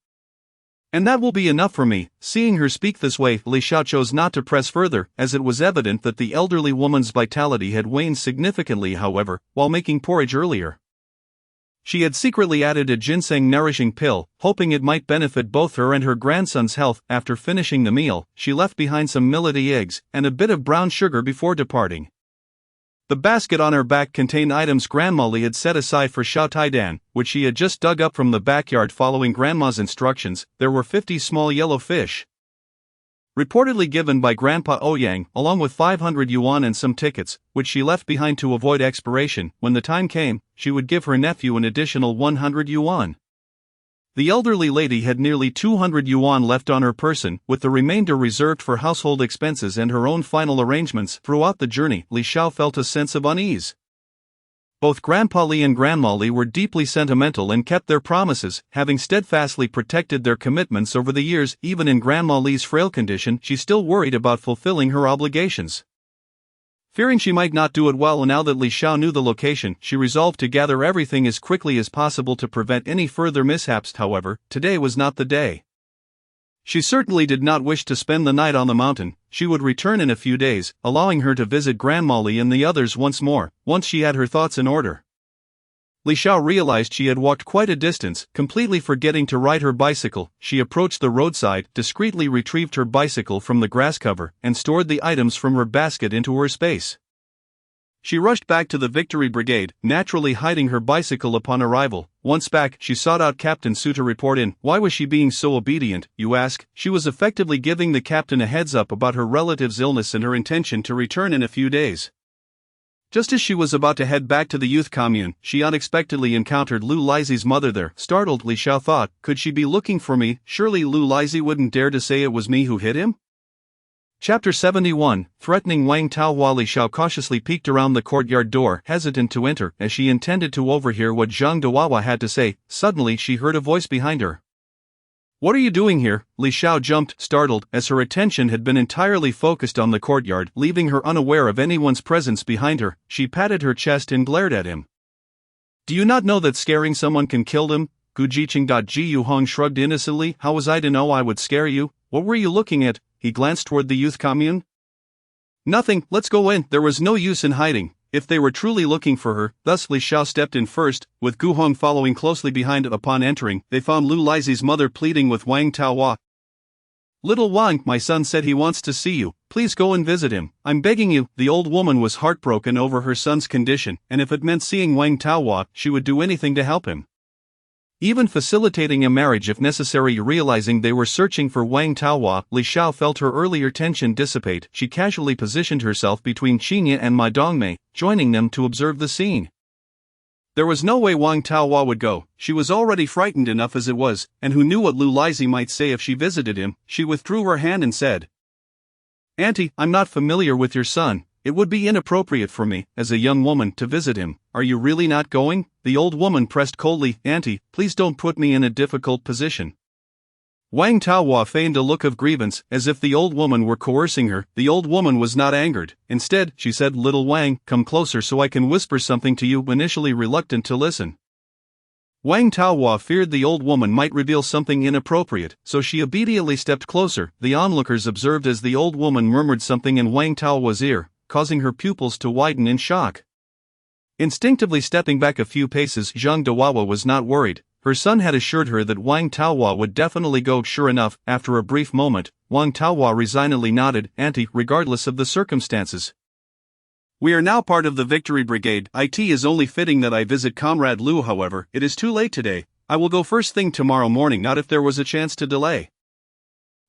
and that will be enough for me." Seeing her speak this way, Li Xiao chose not to press further, as it was evident that the elderly woman's vitality had waned significantly. However, while making porridge earlier, she had secretly added a ginseng-nourishing pill, hoping it might benefit both her and her grandson's health. After finishing the meal, she left behind some millety eggs and a bit of brown sugar before departing. The basket on her back contained items Grandma Li had set aside for Xiao Tai Dan, which she had just dug up from the backyard following Grandma's instructions. There were 50 small yellow fish, reportedly given by Grandpa Ouyang, along with 500 yuan and some tickets, which she left behind to avoid expiration. When the time came, she would give her nephew an additional 100 yuan. The elderly lady had nearly 200 yuan left on her person, with the remainder reserved for household expenses and her own final arrangements. Throughout the journey, Li Xiao felt a sense of unease. Both Grandpa Li and Grandma Li were deeply sentimental and kept their promises, having steadfastly protected their commitments over the years. Even in Grandma Li's frail condition, she still worried about fulfilling her obligations. Fearing she might not do it well now that Li Xiao knew the location, she resolved to gather everything as quickly as possible to prevent any further mishaps. However, today was not the day. She certainly did not wish to spend the night on the mountain. She would return in a few days, allowing her to visit Grandma Li and the others once more, once she had her thoughts in order. Li Xiao realized she had walked quite a distance, completely forgetting to ride her bicycle. She approached the roadside, discreetly retrieved her bicycle from the grass cover, and stored the items from her basket into her space. She rushed back to the Victory Brigade, naturally hiding her bicycle upon arrival. Once back, she sought out Captain Su to report in. Why was she being so obedient, you ask? She was effectively giving the captain a heads up about her relative's illness and her intention to return in a few days. Just as she was about to head back to the youth commune, she unexpectedly encountered Lu Lizi's mother there. Startled, Li Xiao thought, could she be looking for me? Surely Lu Lizi wouldn't dare to say it was me who hit him? Chapter 71, Threatening Wang Taohua. Li Xiao cautiously peeked around the courtyard door, hesitant to enter, as she intended to overhear what Zhang Dawawa had to say. Suddenly she heard a voice behind her. What are you doing here? Li Xiao jumped, startled, as her attention had been entirely focused on the courtyard, leaving her unaware of anyone's presence behind her. She patted her chest and glared at him. Do you not know that scaring someone can kill them? Gu Jiqing. Ji Yuhong shrugged innocently. How was I to know I would scare you? What were you looking at? He glanced toward the youth commune. Nothing, let's go in. There was no use in hiding. If they were truly looking for her, thus Li Xiao stepped in first, with Gu Hong following closely behind. Upon entering, they found Lu Lizi's mother pleading with Wang Taohua. Little Wang, my son said he wants to see you. Please go and visit him. I'm begging you. The old woman was heartbroken over her son's condition, and if it meant seeing Wang Taohua, she would do anything to help him. Even facilitating a marriage if necessary. Realizing they were searching for Wang Taohua, Li Xiao felt her earlier tension dissipate. She casually positioned herself between Qinya and Ma Dongmei, joining them to observe the scene. There was no way Wang Taohua would go. She was already frightened enough as it was, and who knew what Lu Lizi might say if she visited him. She withdrew her hand and said, Auntie, I'm not familiar with your son. It would be inappropriate for me, as a young woman, to visit him. Are you really not going? The old woman pressed coldly. Auntie, please don't put me in a difficult position. Wang Taohua feigned a look of grievance, as if the old woman were coercing her. The old woman was not angered. Instead, she said, Little Wang, come closer so I can whisper something to you. Initially reluctant to listen, Wang Taohua feared the old woman might reveal something inappropriate, so she obediently stepped closer. The onlookers observed as the old woman murmured something in Wang Taohua's ear, causing her pupils to widen in shock. Instinctively stepping back a few paces, Zhang Dawawa was not worried. Her son had assured her that Wang Taohua would definitely go. Sure enough, after a brief moment, Wang Taohua resignedly nodded. Auntie, regardless of the circumstances. We are now part of the Victory Brigade. It is only fitting that I visit Comrade Lu. However, it is too late today. I will go first thing tomorrow morning. Not if there was a chance to delay.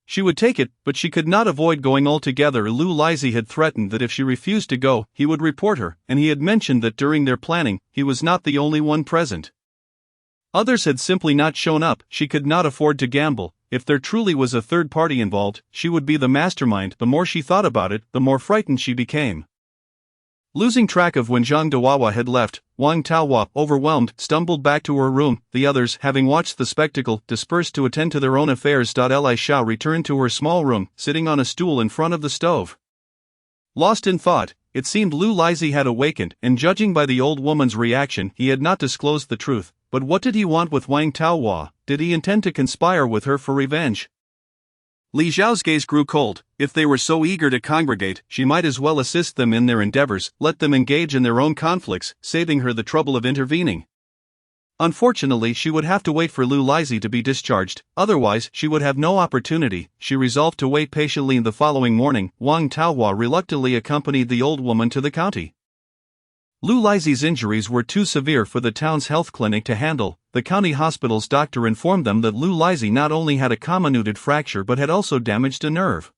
She would take it, but she could not avoid going altogether. Lu Lizi had threatened that if she refused to go, he would report her, and he had mentioned that during their planning, he was not the only one present. Others had simply not shown up. She could not afford to gamble. If there truly was a third party involved, she would be the mastermind. The more she thought about it, the more frightened she became. Losing track of when Zhang Dawawa had left, Wang Taohua, overwhelmed, stumbled back to her room. The others, having watched the spectacle, dispersed to attend to their own affairs. Li Xiao returned to her small room, sitting on a stool in front of the stove. Lost in thought, it seemed Lu Lizi had awakened, and judging by the old woman's reaction, he had not disclosed the truth. But what did he want with Wang Taohua? Did he intend to conspire with her for revenge? Li Xiao's gaze grew cold. If they were so eager to congregate, she might as well assist them in their endeavors, let them engage in their own conflicts, saving her the trouble of intervening. Unfortunately, she would have to wait for Lu Lizi to be discharged, otherwise she would have no opportunity. She resolved to wait patiently. The following morning, Wang Taohua reluctantly accompanied the old woman to the county. Lu Lizi's injuries were too severe for the town's health clinic to handle. The county hospital's doctor informed them that Lu Lizi not only had a comminuted fracture but had also damaged a nerve,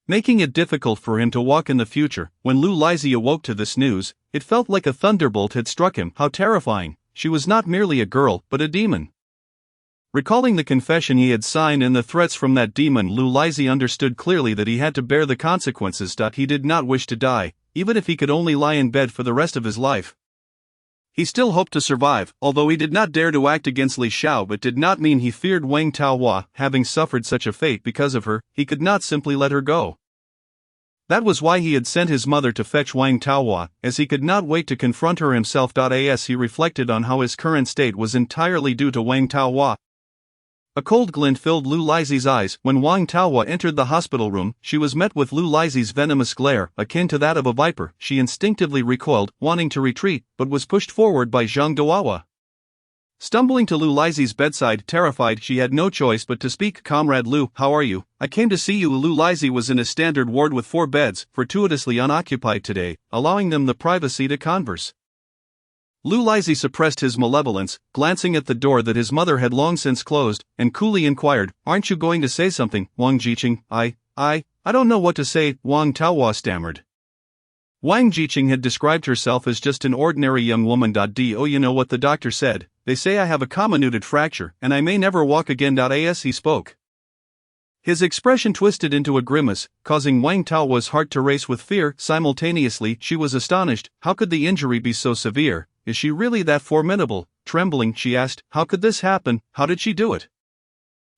making it difficult for him to walk in the future. When Lu Lizi awoke to this news, it felt like a thunderbolt had struck him. How terrifying! She was not merely a girl, but a demon. Recalling the confession he had signed and the threats from that demon, Lu Lizi understood clearly that he had to bear the consequences. He did not wish to die, even if he could only lie in bed for the rest of his life. He still hoped to survive, although he did not dare to act against Li Xiao. But did not mean he feared Wang Taohua. Having suffered such a fate because of her, he could not simply let her go. That was why he had sent his mother to fetch Wang Taohua, as he could not wait to confront her himself. As he reflected on how his current state was entirely due to Wang Taohua, A cold glint filled Lu Laizi's eyes. When Wang Taohua entered the hospital room, she was met with Lu Laizi's venomous glare, akin to that of a viper. She instinctively recoiled, wanting to retreat, but was pushed forward by Zhang Duawa. Stumbling to Lu Laizi's bedside, terrified, she had no choice but to speak. "Comrade Lu, how are you? I came to see you." Lu Laizi was in a standard ward with 4 beds, fortuitously unoccupied today, allowing them the privacy to converse. Lu Laizi suppressed his malevolence, glancing at the door that his mother had long since closed, and coolly inquired, "Aren't you going to say something, Wang Jiqing?" I don't know what to say," Wang Taohua stammered. Wang Jiqing had described herself as just an ordinary young woman. Do you know what the doctor said? They say I have a comminuted fracture, and I may never walk again. As he spoke, his expression twisted into a grimace, causing Wang Taohua's heart to race with fear. Simultaneously, she was astonished. How could the injury be so severe? Is she really that formidable? Trembling, she asked, "How could this happen? How did she do it?"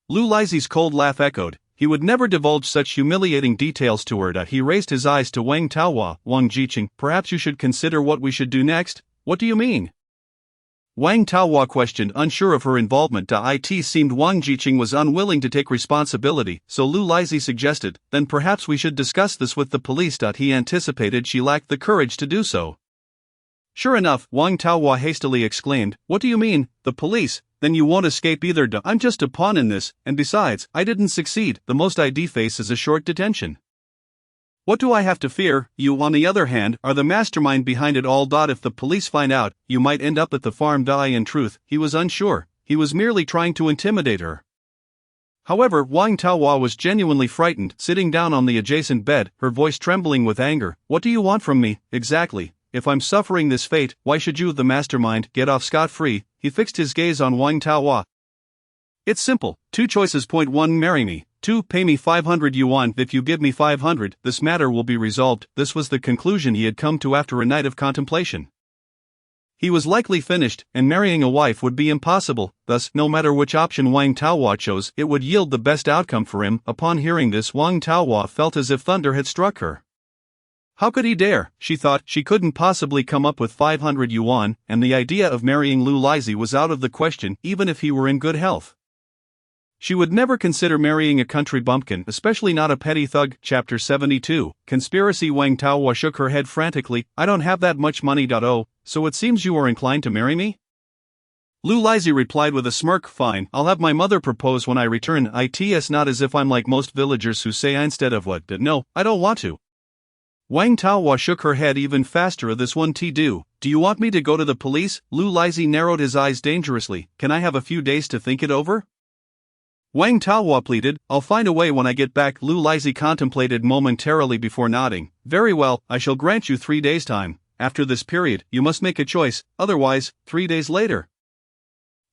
Lu Laizi's cold laugh echoed. He would never divulge such humiliating details to her. He raised his eyes to Wang Taohua. "Wang Jiqing, perhaps you should consider what we should do next." "What do you mean?" Wang Taohua questioned, unsure of her involvement. It seemed Wang Jiqing was unwilling to take responsibility, so Lu Laizi suggested, "Then perhaps we should discuss this with the police." He anticipated she lacked the courage to do so. "Sure enough," Wang Taohua hastily exclaimed, "what do you mean, the police? Then you won't escape either. I'm just a pawn in this, and besides, I didn't succeed. The most I'd face is a short detention. What do I have to fear? You, on the other hand, are the mastermind behind it all. If the police find out, you might end up at the farm." In truth, he was unsure. He was merely trying to intimidate her. However, Wang Taohua was genuinely frightened, sitting down on the adjacent bed, her voice trembling with anger. "What do you want from me, exactly? If I'm suffering this fate, why should you, the mastermind, get off scot-free?" He fixed his gaze on Wang Taohua. "It's simple. 2 choices. Point 1, marry me. 2, pay me 500 yuan. If you give me 500, this matter will be resolved." This was the conclusion he had come to after a night of contemplation. He was likely finished, and marrying a wife would be impossible. Thus, no matter which option Wang Taohua chose, it would yield the best outcome for him. Upon hearing this, Wang Taohua felt as if thunder had struck her. How could he dare? She thought. She couldn't possibly come up with 500 yuan, and the idea of marrying Lu Laizi was out of the question, even if he were in good health. She would never consider marrying a country bumpkin, especially not a petty thug. Chapter 72, Conspiracy. Wang Taohua shook her head frantically. "I don't have that much money. Oh, so it seems you are inclined to marry me?" Lu Laizi replied with a smirk. "Fine, I'll have my mother propose when I return." It's not as if I'm like most villagers who say instead of what. No, I don't want to. Wang Taohua shook her head even faster. "This one do you want me to go to the police?" Lu Laizi narrowed his eyes dangerously. "Can I have a few days to think it over?" Wang Taohua pleaded. "I'll find a way when I get back." Lu Laizi contemplated momentarily before nodding. "Very well, I shall grant you 3 days' time. After this period, you must make a choice, otherwise, 3 days later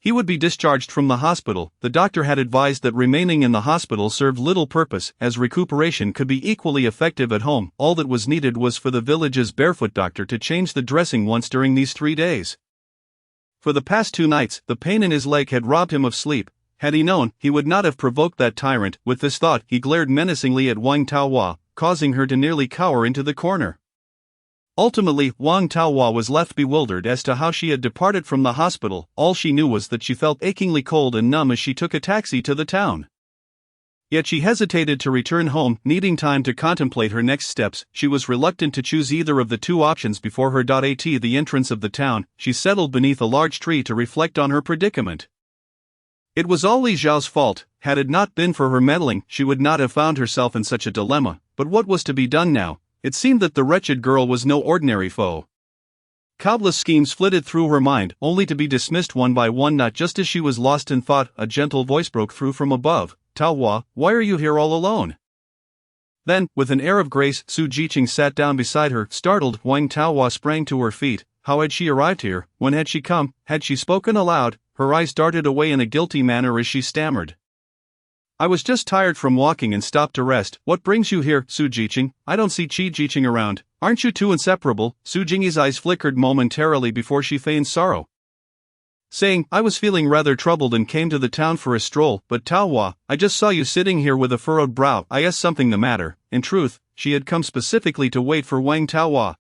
he would be discharged from the hospital. The doctor had advised that remaining in the hospital served little purpose, as recuperation could be equally effective at home. All that was needed was for the village's barefoot doctor to change the dressing once during these 3 days. For the past 2 nights, the pain in his leg had robbed him of sleep. Had he known, he would not have provoked that tyrant. With this thought, he glared menacingly at Wang Taohua, causing her to nearly cower into the corner. Ultimately, Wang Taohua was left bewildered as to how she had departed from the hospital. All she knew was that she felt achingly cold and numb as she took a taxi to the town. Yet she hesitated to return home, needing time to contemplate her next steps. She was reluctant to choose either of the 2 options before her. At the entrance of the town, she settled beneath a large tree to reflect on her predicament. It was all Li Zhao's fault. Had it not been for her meddling, she would not have found herself in such a dilemma. But what was to be done now? It seemed that the wretched girl was no ordinary foe. Countless schemes flitted through her mind, only to be dismissed one by one. Not just as she was lost in thought, a gentle voice broke through from above. "Taohua, why are you here all alone?" Then, with an air of grace, Su Jiqing sat down beside her. Startled, Wang Taohua sprang to her feet. How had she arrived here? When had she come? Had she spoken aloud? Her eyes darted away in a guilty manner as she stammered. "I was just tired from walking and stopped to rest." "What brings you here, Su Jiqing? I don't see Qi Jiqing around. Aren't you two inseparable?" Su Jingyi's eyes flickered momentarily before she feigned sorrow, saying, "I was feeling rather troubled and came to the town for a stroll. But Taohua, I just saw you sitting here with a furrowed brow. Something the matter." In truth, she had come specifically to wait for Wang Taohua.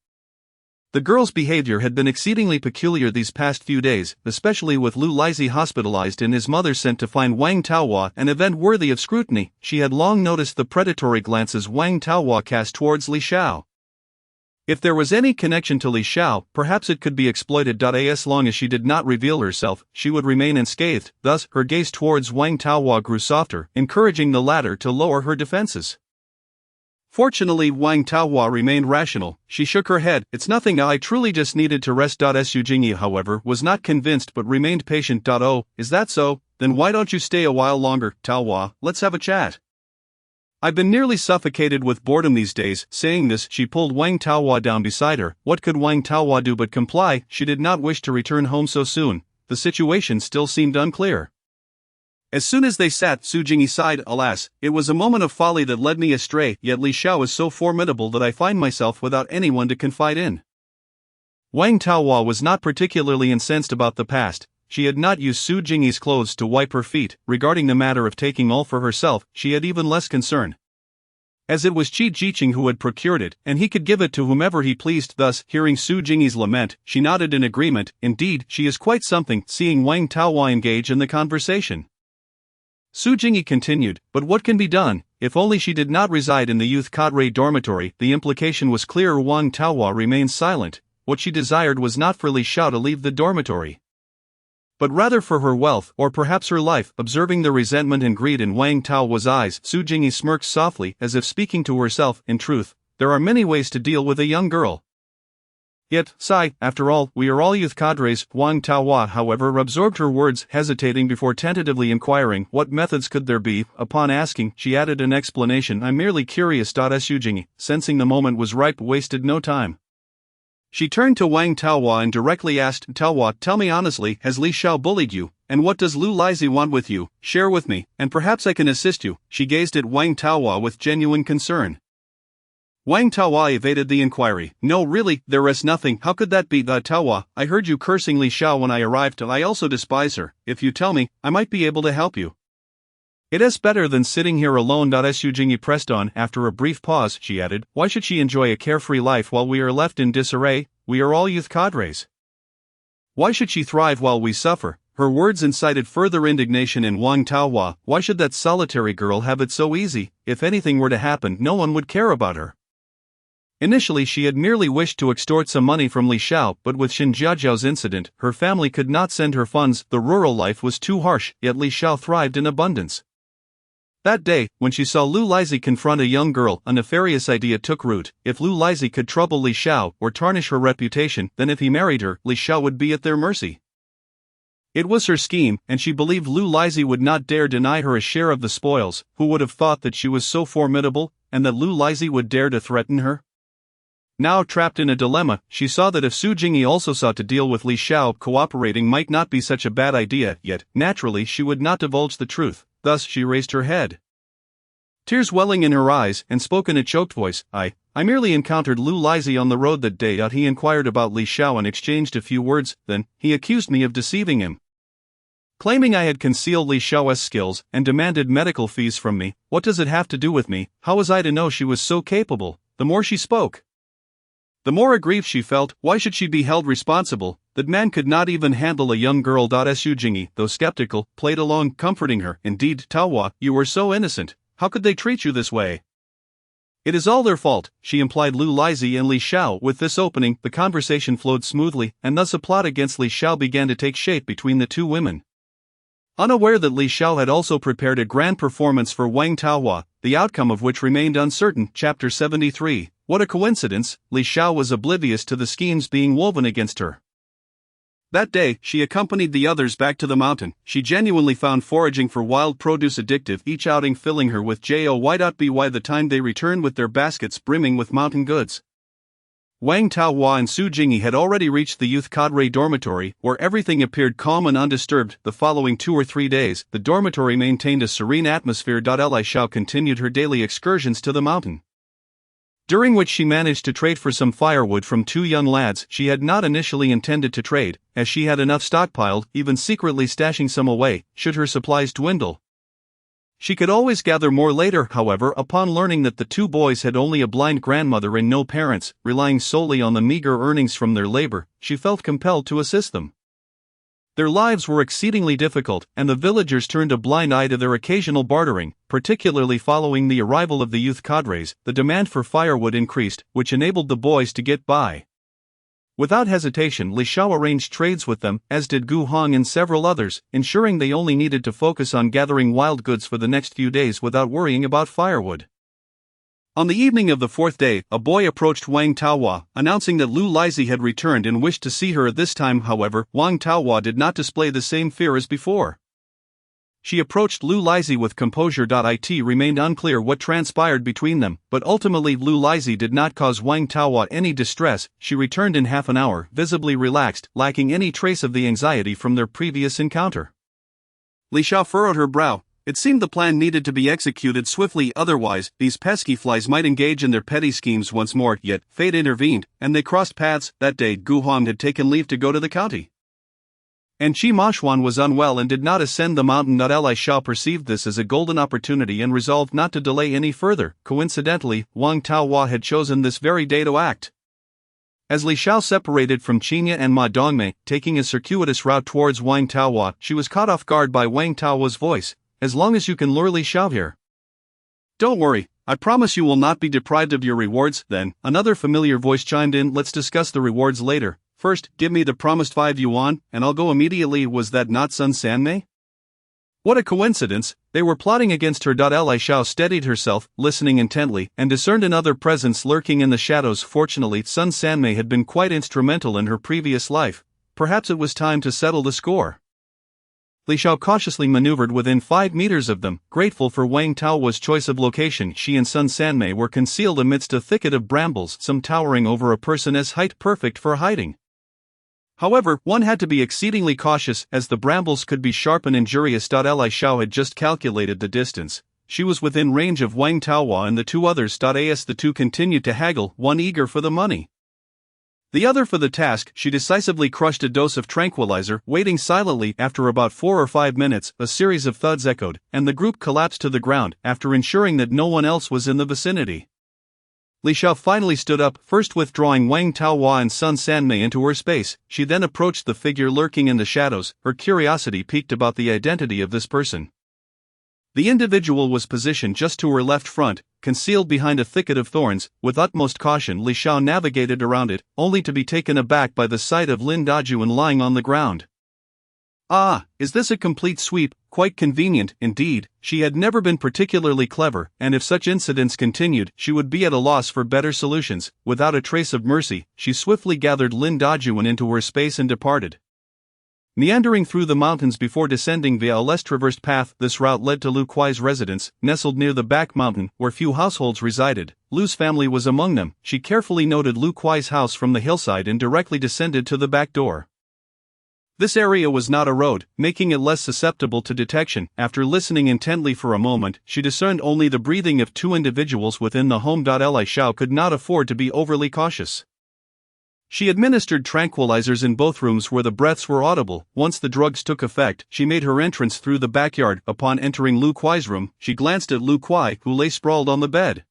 The girl's behavior had been exceedingly peculiar these past few days, especially with Lu Lizhi hospitalized and his mother sent to find Wang Taohua, an event worthy of scrutiny. She had long noticed the predatory glances Wang Taohua cast towards Li Xiao. If there was any connection to Li Xiao, perhaps it could be exploited. As long as she did not reveal herself, she would remain unscathed. Thus, her gaze towards Wang Taohua grew softer, encouraging the latter to lower her defenses. Fortunately, Wang Taohua remained rational. She shook her head. It's nothing, I truly just needed to rest. Su Jingyi, however, was not convinced but remained patient. Oh, is that so? Then why don't you stay a while longer, Taohua? Let's have a chat. I've been nearly suffocated with boredom these days. Saying this, she pulled Wang Taohua down beside her. What could Wang Taohua do but comply? She did not wish to return home so soon. The situation still seemed unclear. As soon as they sat, Su Jingyi sighed. Alas, it was a moment of folly that led me astray, yet Li Xiao is so formidable that I find myself without anyone to confide in. Wang Taohua was not particularly incensed about the past. She had not used Su Jingyi's clothes to wipe her feet. Regarding the matter of taking all for herself, she had even less concern, as it was Qi Jiqing who had procured it, and he could give it to whomever he pleased. Thus, hearing Su Jingyi's lament, she nodded in agreement. Indeed, she is quite something. Seeing Wang Taohua engage in the conversation, Su Jingyi continued, but what can be done? If only she did not reside in the youth cadre dormitory. The implication was clear. Wang Taohua remained silent. What she desired was not for Li Xiao to leave the dormitory, but rather for her wealth, or perhaps her life. Observing the resentment and greed in Wang Taohua's eyes, Su Jingyi smirked softly, as if speaking to herself. In truth, there are many ways to deal with a young girl. Yet, sigh, after all, we are all youth cadres. Wang Taohua, however, absorbed her words, hesitating before tentatively inquiring what methods could there be. Upon asking, she added an explanation. I'm merely curious. Su Jingyi, sensing the moment was ripe, wasted no time. She turned to Wang Taohua and directly asked, Taohua, tell me honestly, has Li Xiao bullied you, and what does Lu Lizhi want with you? Share with me, and perhaps I can assist you. She gazed at Wang Taohua with genuine concern. Wang Taohua evaded the inquiry. No, really, there is nothing. How could that be? Taohua, I heard you cursing Li Xiao when I arrived. I also despise her. If you tell me, I might be able to help you. It is better than sitting here alone. Su Jingyi pressed on. After a brief pause, she added, why should she enjoy a carefree life while we are left in disarray? We are all youth cadres. Why should she thrive while we suffer? Her words incited further indignation in Wang Taohua. Why should that solitary girl have it so easy? If anything were to happen, no one would care about her. Initially she had merely wished to extort some money from Li Xiao, but with Xin Jiajiao's incident, her family could not send her funds. The rural life was too harsh, yet Li Xiao thrived in abundance. That day, when she saw Lu Lizhi confront a young girl, a nefarious idea took root. If Lu Lizhi could trouble Li Xiao or tarnish her reputation, then if he married her, Li Xiao would be at their mercy. It was her scheme, and she believed Lu Lizhi would not dare deny her a share of the spoils. Who would have thought that she was so formidable, and that Lu Lizhi would dare to threaten her? Now trapped in a dilemma, she saw that if Su Jingyi also sought to deal with Li Xiao, cooperating might not be such a bad idea, yet, naturally she would not divulge the truth. Thus she raised her head, tears welling in her eyes, and spoke in a choked voice. I merely encountered Lu Lizhi on the road that day. He inquired about Li Xiao and exchanged a few words, then, he accused me of deceiving him, claiming I had concealed Li Xiao's skills, and demanded medical fees from me. What does it have to do with me? How was I to know she was so capable? The more she spoke, the more aggrieved she felt. Why should she be held responsible? That man could not even handle a young girl. Su Jingyi, though skeptical, played along, comforting her. Indeed, Taohua, you were so innocent. How could they treat you this way? It is all their fault, she implied Lu Lizhi and Li Xiao. With this opening, the conversation flowed smoothly, and thus a plot against Li Xiao began to take shape between the two women. Unaware that Li Xiao had also prepared a grand performance for Wang Taohua, the outcome of which remained uncertain. Chapter 73. What a coincidence, Li Xiao was oblivious to the schemes being woven against her. That day, she accompanied the others back to the mountain. She genuinely found foraging for wild produce addictive, each outing filling her with joy. By the time they returned with their baskets brimming with mountain goods, Wang Taohua and Su Jingyi had already reached the youth cadre dormitory, where everything appeared calm and undisturbed. The following 2 or 3 days, the dormitory maintained a serene atmosphere. Li Xiao continued her daily excursions to the mountain, during which she managed to trade for some firewood from 2 young lads she had not initially intended to trade, as she had enough stockpiled, even secretly stashing some away, should her supplies dwindle. She could always gather more later, however, upon learning that the two boys had only a blind grandmother and no parents, relying solely on the meager earnings from their labor. She felt compelled to assist them. Their lives were exceedingly difficult, and the villagers turned a blind eye to their occasional bartering, particularly following the arrival of the youth cadres. The demand for firewood increased, which enabled the boys to get by. Without hesitation, Li Xiao arranged trades with them, as did Gu Hong and several others, ensuring they only needed to focus on gathering wild goods for the next few days without worrying about firewood. On the evening of the fourth day, a boy approached Wang Taohua, announcing that Lu Lizhi had returned and wished to see her. At this time, however, Wang Taohua did not display the same fear as before. She approached Lu Lizhi with composure. It remained unclear what transpired between them, but ultimately Lu Lizhi did not cause Wang Taohua any distress. She returned in half an hour, visibly relaxed, lacking any trace of the anxiety from their previous encounter. Li Xiao furrowed her brow. It seemed the plan needed to be executed swiftly, otherwise, these pesky flies might engage in their petty schemes once more. Yet, fate intervened, and they crossed paths. That day, Gu Hong had taken leave to go to the county. And Qi Mashuan was unwell and did not ascend the mountain. Li Xiao perceived this as a golden opportunity and resolved not to delay any further. Coincidentally, Wang Taohua had chosen this very day to act. As Li Xiao separated from Qinya and Ma Dongmei, taking a circuitous route towards Wang Taohua, she was caught off guard by Wang Taohua's voice. As long as you can lure Li Xiao here. Don't worry, I promise you will not be deprived of your rewards. Then, another familiar voice chimed in. Let's discuss the rewards later. First, give me the promised 5 yuan, and I'll go immediately. Was that not Sun Sanmei? What a coincidence, they were plotting against her. Li Xiao steadied herself, listening intently, and discerned another presence lurking in the shadows. Fortunately, Sun Sanmei had been quite instrumental in her previous life. Perhaps it was time to settle the score. Li Xiao cautiously maneuvered within 5 meters of them, grateful for Wang Taohua's choice of location. She and Sun Sanmei were concealed amidst a thicket of brambles, some towering over a person as height perfect for hiding. However, one had to be exceedingly cautious, as the brambles could be sharp and injurious. Li Xiao had just calculated the distance. She was within range of Wang Taohua and the two others. As the two continued to haggle, one eager for the money, the other for the task, she decisively crushed a dose of tranquilizer. Waiting silently. After about 4 or 5 minutes, a series of thuds echoed, and the group collapsed to the ground, after ensuring that no one else was in the vicinity. Li Xiao finally stood up, first withdrawing Wang Taohua and Sun Sanmei into her space. She then approached the figure lurking in the shadows, her curiosity piqued about the identity of this person. The individual was positioned just to her left front, concealed behind a thicket of thorns. With utmost caution, Li Xiao navigated around it, only to be taken aback by the sight of Lin Dajuan lying on the ground. Ah, is this a complete sweep? Quite convenient, indeed. She had never been particularly clever, and if such incidents continued, she would be at a loss for better solutions. Without a trace of mercy, she swiftly gathered Lin Dajuan into her space and departed. Meandering through the mountains before descending via a less traversed path, this route led to Lu Kuai's residence, nestled near the back mountain, where few households resided. Lu's family was among them. She carefully noted Lu Kuai's house from the hillside and directly descended to the back door. This area was not a road, making it less susceptible to detection. After listening intently for a moment, she discerned only the breathing of 2 individuals within the home. Li Xiao could not afford to be overly cautious. She administered tranquilizers in both rooms where the breaths were audible. Once the drugs took effect, she made her entrance through the backyard. Upon entering Lu Kuai's room, she glanced at Lu Kuai, who lay sprawled on the bed.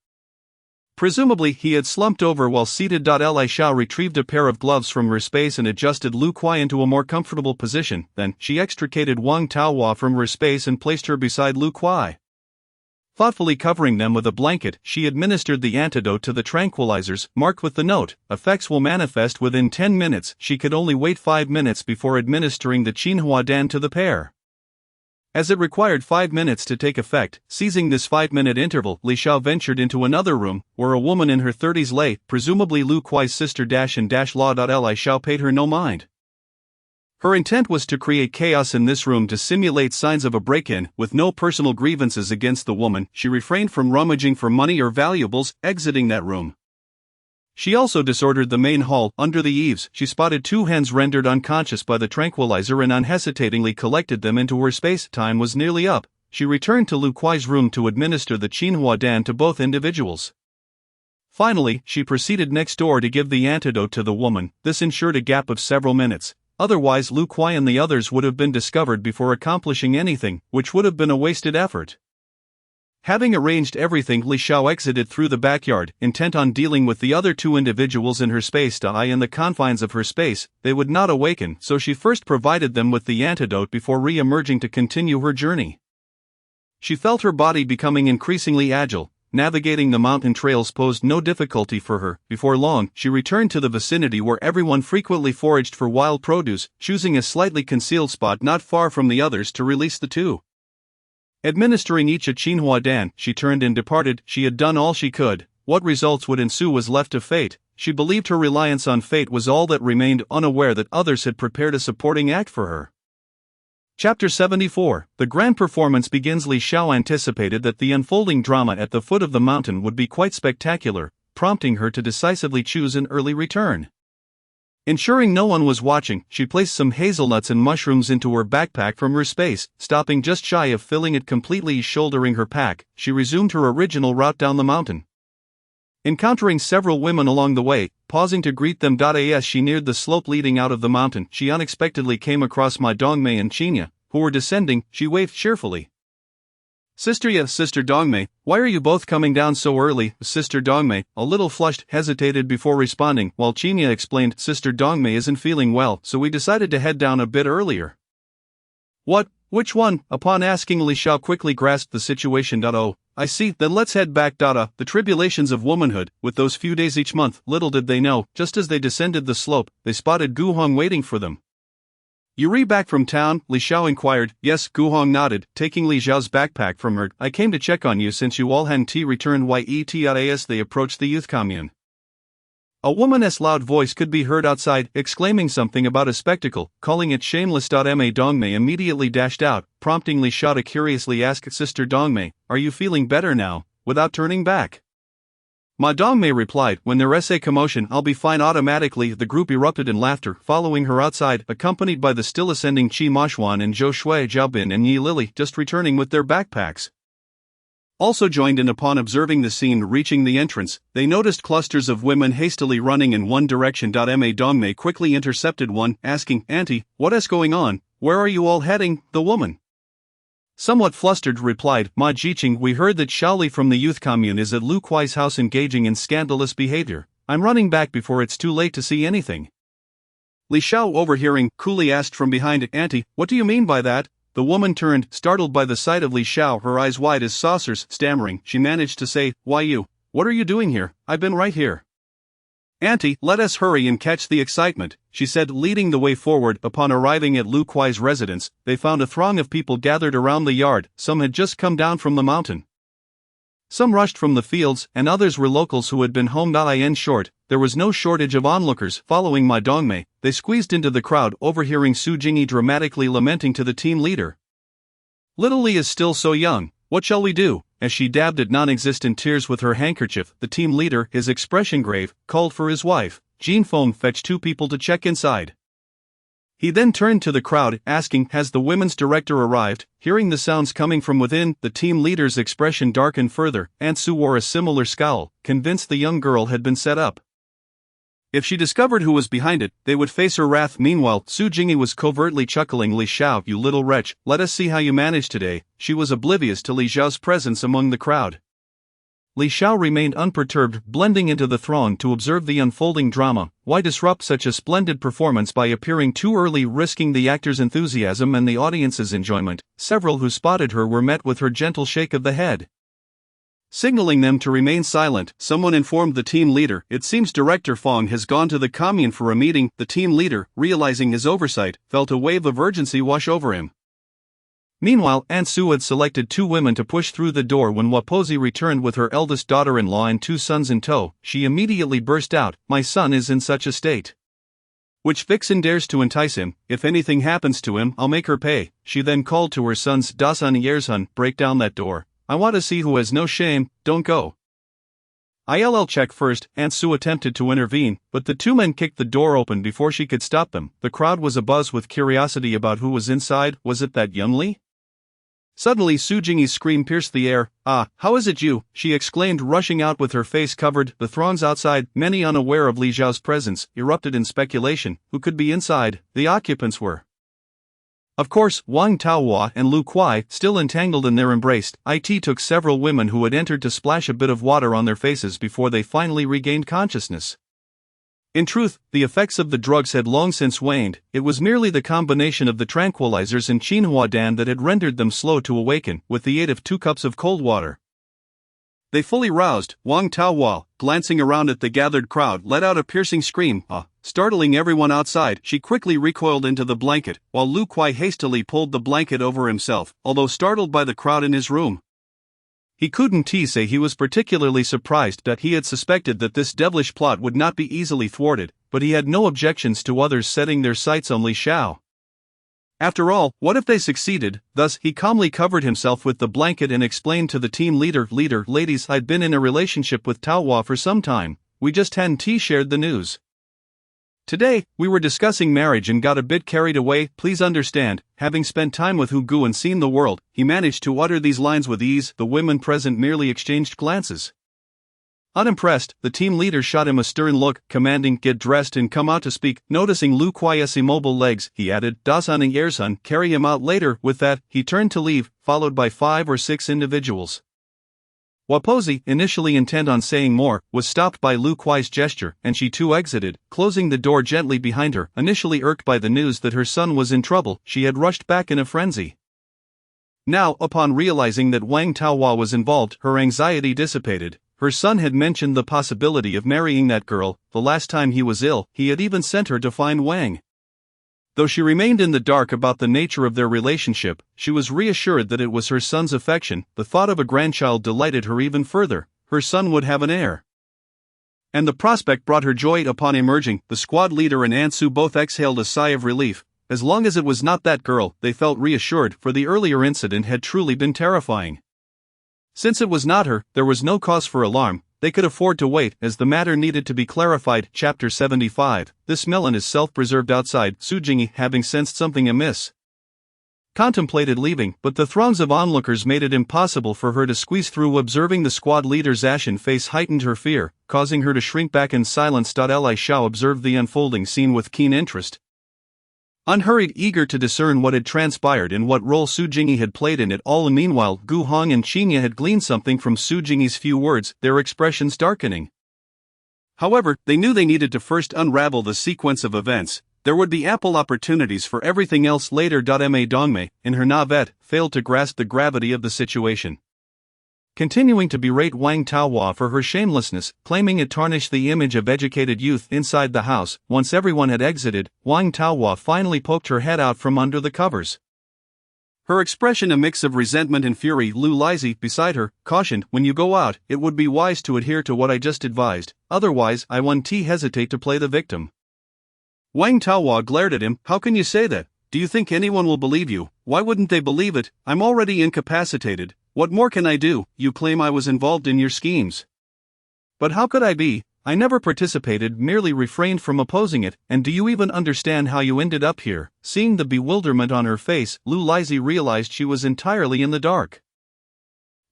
Presumably, he had slumped over while seated. Li Xiao retrieved a pair of gloves from her space and adjusted Lu Kuai into a more comfortable position. Then, she extricated Wang Taohua from her space and placed her beside Lu Kuai. Thoughtfully covering them with a blanket, she administered the antidote to the tranquilizers, marked with the note, "Effects will manifest within 10 minutes." She could only wait 5 minutes before administering the Qinhua Dan to the pair. As it required 5 minutes to take effect, seizing this 5-minute interval, Li Xiao ventured into another room, where a woman in her 30s lay, presumably Lu Kuai's sister. Law. Li Xiao paid her no mind. Her intent was to create chaos in this room to simulate signs of a break-in. With no personal grievances against the woman, she refrained from rummaging for money or valuables, exiting that room. She also disordered the main hall. Under the eaves, she spotted 2 hens rendered unconscious by the tranquilizer and unhesitatingly collected them into her space. Time was nearly up. She returned to Lu Kuai's room to administer the Qinhua Dan to both individuals. Finally, she proceeded next door to give the antidote to the woman. This ensured a gap of several minutes. Otherwise, Lu Kuai and the others would have been discovered before accomplishing anything, which would have been a wasted effort. Having arranged everything, Li Xiao exited through the backyard, intent on dealing with the other two individuals in her space. In the confines of her space, they would not awaken, so she first provided them with the antidote before re-emerging to continue her journey. She felt her body becoming increasingly agile. Navigating the mountain trails posed no difficulty for her. Before long, she returned to the vicinity where everyone frequently foraged for wild produce, choosing a slightly concealed spot not far from the others to release the two. Administering each a Qinhua Dan, she turned and departed. She had done all she could. What results would ensue was left to fate. She believed her reliance on fate was all that remained, unaware that others had prepared a supporting act for her. Chapter 74. The grand performance begins. Li Xiao anticipated that the unfolding drama at the foot of the mountain would be quite spectacular, prompting her to decisively choose an early return. Ensuring no one was watching, she placed some hazelnuts and mushrooms into her backpack from her space. Stopping just shy of filling it completely, shouldering her pack, she resumed her original route down the mountain. Encountering several women along the way, pausing to greet them. As she neared the slope leading out of the mountain, she unexpectedly came across Ma Dongmei and Qinya, who were descending. She waved cheerfully. Sister Dongmei, why are you both coming down so early? Sister Dongmei, a little flushed, hesitated before responding, while Qinya explained, Sister Dongmei isn't feeling well, so we decided to head down a bit earlier. What? Which one? Upon asking, Li Xiao quickly grasped the situation. Oh, I see, then let's head back. The tribulations of womanhood, with those few days each month. Little did they know, just as they descended the slope, they spotted Gu Hong waiting for them. You back from town? Li Xiao inquired. Yes, Gu Hong nodded, taking Li Xiao's backpack from her. I came to check on you since you all hadn't returned yet. As they approached the youth commune, a woman's loud voice could be heard outside, exclaiming something about a spectacle, calling it shameless. Ma Dongmei immediately dashed out, prompting Li Xiao to curiously ask, Sister Dongmei, are you feeling better now? Without turning back, Ma Dongmei replied, when there's a commotion, I'll be fine. Automatically, the group erupted in laughter, following her outside, accompanied by the still ascending Qi Mashuan and Zhou Shui, Zhaobin and Yi Lily, just returning with their backpacks. Also joined in upon observing the scene. Reaching the entrance, they noticed clusters of women hastily running in one direction. Ma Dongmei quickly intercepted one, asking, Auntie, what is going on? Where are you all heading? The woman, somewhat flustered, replied, Ma Jiqing, we heard that Shaoli from the youth commune is at Lu Kuai's house engaging in scandalous behavior. I'm running back before it's too late to see anything. Li Xiao, overhearing, coolly asked from behind, Auntie, what do you mean by that? The woman turned, startled by the sight of Li Xiao, her eyes wide as saucers. Stammering, she managed to say, Why you? What are you doing here? I've been right here. Auntie, let us hurry and catch the excitement, she said, leading the way forward. Upon arriving at Lu Kuai's residence, they found a throng of people gathered around the yard. Some had just come down from the mountain. Some rushed from the fields, and others were locals who had been home. In short, there was no shortage of onlookers. Following Ma Dongmei, they squeezed into the crowd, overhearing Su Jingyi dramatically lamenting to the team leader. Little Li is still so young, what shall we do? As she dabbed at non-existent tears with her handkerchief, the team leader, his expression grave, called for his wife. Jin Feng fetched two people to check inside. He then turned to the crowd, asking, Has the women's director arrived? Hearing the sounds coming from within, the team leader's expression darkened further. Aunt Su wore a similar scowl, convinced the young girl had been set up. If she discovered who was behind it, they would face her wrath. Meanwhile, Su Jingyi was covertly chuckling. Li Xiao, you little wretch, let us see how you managed today. She was oblivious to Li Xiao's presence among the crowd. Li Xiao remained unperturbed, blending into the throng to observe the unfolding drama. Why disrupt such a splendid performance by appearing too early, risking the actor's enthusiasm and the audience's enjoyment? Several who spotted her were met with her gentle shake of the head. Signaling them to remain silent, someone informed the team leader, It seems Director Fong has gone to the commune for a meeting. The team leader, realizing his oversight, felt a wave of urgency wash over him. Meanwhile, Aunt Su had selected two women to push through the door. When Wapozi returned with her eldest daughter-in-law and two sons in tow, she immediately burst out, My son is in such a state. Which vixen dares to entice him? If anything happens to him, I'll make her pay. She then called to her sons, Dasun and Yerzun, break down that door. I want to see who has no shame. Don't go. I'll check first. Aunt Su attempted to intervene, but the two men kicked the door open before she could stop them. The crowd was abuzz with curiosity about who was inside. Was it that young Li? Suddenly Su Jingyi's scream pierced the air. Ah, how is it you? She exclaimed, rushing out with her face covered. The throngs outside, many unaware of Li Xiao's presence, erupted in speculation. Who could be inside? The occupants were Of course, Wang Taohua and Lu Kuai, still entangled in their embrace, took several women who had entered to splash a bit of water on their faces before they finally regained consciousness. In truth, the effects of the drugs had long since waned. It was merely the combination of the tranquilizers and Qinhuadan that had rendered them slow to awaken, with the aid of 2 cups of cold water. They fully roused. Wang Taohua, glancing around at the gathered crowd, let out a piercing scream, startling everyone outside. She quickly recoiled into the blanket, while Lu Kuai hastily pulled the blanket over himself, although startled by the crowd in his room. He couldn't say he was particularly surprised that he had suspected that this devilish plot would not be easily thwarted, but he had no objections to others setting their sights on Li Xiao. After all, what if they succeeded? Thus, he calmly covered himself with the blanket and explained to the team leader, ladies, I'd been in a relationship with Taohua for some time, we just hadn't shared the news. Today, we were discussing marriage and got a bit carried away. Please understand, having spent time with Hu Gu and seen the world, he managed to utter these lines with ease. The women present merely exchanged glances. Unimpressed, the team leader shot him a stern look, commanding, get dressed and come out to speak. Noticing Lu Kuai's immobile legs, he added, Dasan and Yersun, carry him out later. With that, he turned to leave, followed by 5 or 6 individuals. Wapozi, initially intent on saying more, was stopped by Lu Kuai's gesture, and she too exited, closing the door gently behind her. Initially irked by the news that her son was in trouble, she had rushed back in a frenzy. Now, upon realizing that Wang Taohua was involved, her anxiety dissipated. Her son had mentioned the possibility of marrying that girl. The last time he was ill, he had even sent her to find Wang. Though she remained in the dark about the nature of their relationship, she was reassured that it was her son's affection. The thought of a grandchild delighted her even further. Her son would have an heir. And the prospect brought her joy. Upon emerging, the squad leader and Ansu both exhaled a sigh of relief. As long as it was not that girl, they felt reassured, for the earlier incident had truly been terrifying. Since it was not her, there was no cause for alarm. They could afford to wait, as the matter needed to be clarified. Chapter 75. This melon is self-preserved outside. Su Jingyi, having sensed something amiss, contemplated leaving, but the throngs of onlookers made it impossible for her to squeeze through. Observing the squad leader's ashen face heightened her fear, causing her to shrink back in silence. Li Xiao observed the unfolding scene with keen interest. Unhurried, eager to discern what had transpired and what role Su Jingyi had played in it all. And meanwhile, Gu Hong and Qinya had gleaned something from Su Jingyi's few words, their expressions darkening. However, they knew they needed to first unravel the sequence of events. There would be ample opportunities for everything else later. Ma Dongmei, in her navette, failed to grasp the gravity of the situation. Continuing to berate Wang Taohua for her shamelessness, claiming it tarnished the image of educated youth inside the house, once everyone had exited, Wang Taohua finally poked her head out from under the covers. Her expression a mix of resentment and fury. Lu Lizhi, beside her, cautioned, when you go out, it would be wise to adhere to what I just advised, otherwise I won't hesitate to play the victim. Wang Taohua glared at him. How can you say that? Do you think anyone will believe you? Why wouldn't they believe it? I'm already incapacitated. What more can I do? You claim I was involved in your schemes. But how could I be? I never participated, merely refrained from opposing it. And do you even understand how you ended up here? Seeing the bewilderment on her face, Lu Lizhi realized she was entirely in the dark.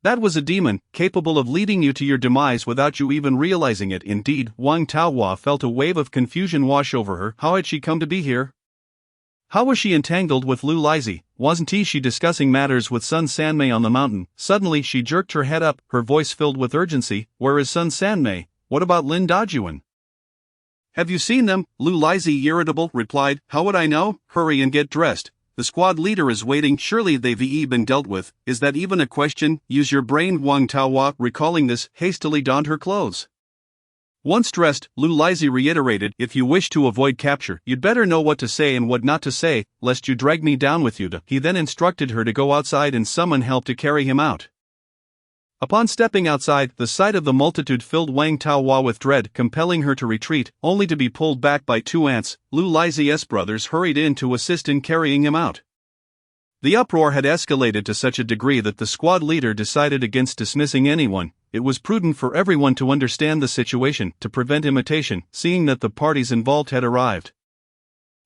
That was a demon, capable of leading you to your demise without you even realizing it. Indeed, Wang Taohua felt a wave of confusion wash over her. How had she come to be here? How was she entangled with Lu Lizhi? Wasn't she discussing matters with Sun Sanmei on the mountain? Suddenly she jerked her head up, her voice filled with urgency. Where is Sun Sanmei? What about Lin Dajuan? Have you seen them? Lu Lizhi, irritable, replied. How would I know? Hurry and get dressed. The squad leader is waiting. Surely they've been dealt with. Is that even a question? Use your brain. Wang Taohua, recalling this, hastily donned her clothes. Once dressed, Lu Lizhi reiterated, if you wish to avoid capture, you'd better know what to say and what not to say, lest you drag me down with you. He then instructed her to go outside and summon help to carry him out. Upon stepping outside, the sight of the multitude filled Wang Taohua with dread, compelling her to retreat, only to be pulled back by 2 ants. Lu Lizhi's brothers hurried in to assist in carrying him out. The uproar had escalated to such a degree that the squad leader decided against dismissing anyone. It was prudent for everyone to understand the situation, to prevent imitation, seeing that the parties involved had arrived.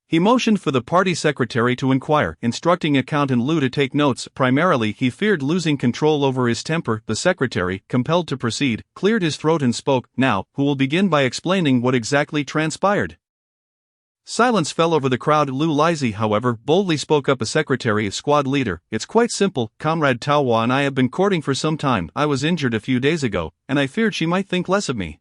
He motioned for the party secretary to inquire, instructing accountant Lu to take notes. Primarily, he feared losing control over his temper. The secretary, compelled to proceed, cleared his throat and spoke, now, who will begin by explaining what exactly transpired. Silence fell over the crowd. Lu Lizzie, however, boldly spoke up. A secretary, squad leader. It's quite simple, Comrade Taohua and I have been courting for some time. I was injured a few days ago, and I feared she might think less of me.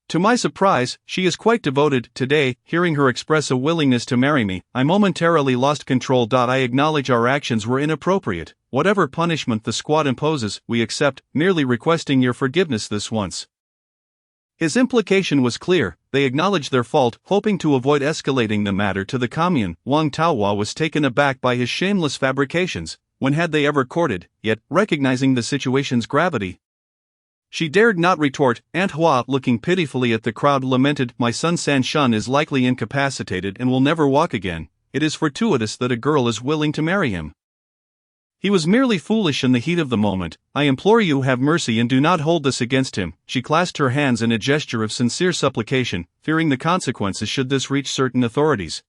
To my surprise, she is quite devoted. Today, hearing her express a willingness to marry me, I momentarily lost control. I acknowledge our actions were inappropriate. Whatever punishment the squad imposes, we accept, merely requesting your forgiveness this once. His implication was clear. They acknowledged their fault, hoping to avoid escalating the matter to the commune. Wang Taohua was taken aback by his shameless fabrications. When had they ever courted? Yet, recognizing the situation's gravity, she dared not retort. Aunt Hua, looking pitifully at the crowd, lamented, "My son San Shun is likely incapacitated and will never walk again. It is fortuitous that a girl is willing to marry him. He was merely foolish in the heat of the moment. I implore you, have mercy and do not hold this against him." She clasped her hands in a gesture of sincere supplication, fearing the consequences should this reach certain authorities.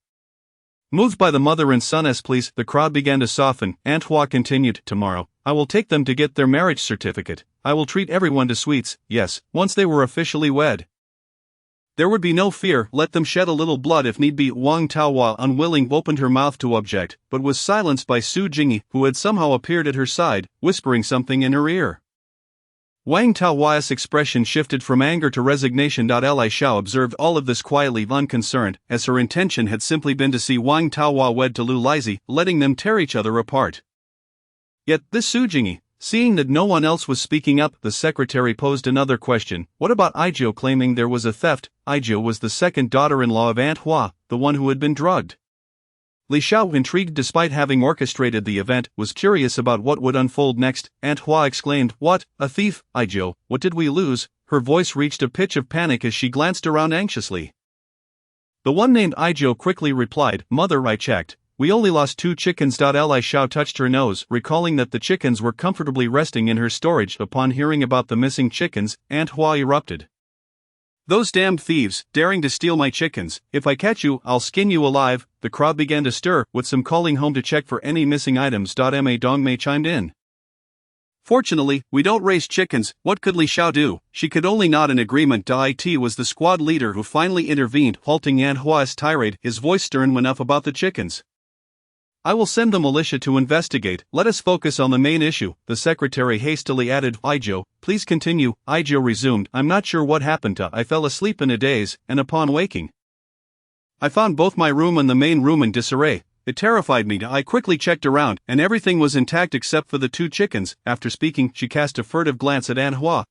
Moved by the mother and son's pleas, the crowd began to soften. Aunt Hua continued, "Tomorrow, I will take them to get their marriage certificate. I will treat everyone to sweets, yes, once they were officially wed. There would be no fear, let them shed a little blood if need be." Wang Taohua, unwilling, opened her mouth to object, but was silenced by Su Jingyi, who had somehow appeared at her side, whispering something in her ear. Wang Taohua's expression shifted from anger to resignation. Li Xiao observed all of this quietly, unconcerned, as her intention had simply been to see Wang Taohua wed to Lu Lizzie, letting them tear each other apart. Yet this Su Jingyi, seeing that no one else was speaking up, the secretary posed another question. What about Aijio claiming there was a theft? Aijio was the second daughter-in-law of Aunt Hua, the one who had been drugged. Li Xiao, intrigued despite having orchestrated the event, was curious about what would unfold next. Aunt Hua exclaimed, "What? A thief? Aijio, what did we lose?" Her voice reached a pitch of panic as she glanced around anxiously. The one named Aijio quickly replied, "Mother, I checked. We only lost 2 chickens." Li Xiao touched her nose, recalling that the chickens were comfortably resting in her storage. Upon hearing about the missing chickens, Aunt Hua erupted. "Those damned thieves, daring to steal my chickens. If I catch you, I'll skin you alive." The crowd began to stir, with some calling home to check for any missing items. Ma Dongmei chimed in. "Fortunately, we don't raise chickens." What could Li Xiao do? She could only nod in agreement. It was the squad leader who finally intervened, halting Aunt Hua's tirade, his voice stern enough about the chickens. "I will send the militia to investigate. Let us focus on the main issue," the secretary hastily added. "Aijio, please continue." Aijio resumed, "I'm not sure what happened. I fell asleep in a daze, and upon waking, I found both my room and the main room in disarray. It terrified me. I quickly checked around, and everything was intact except for the 2 chickens. After speaking, she cast a furtive glance at Aunt Hua.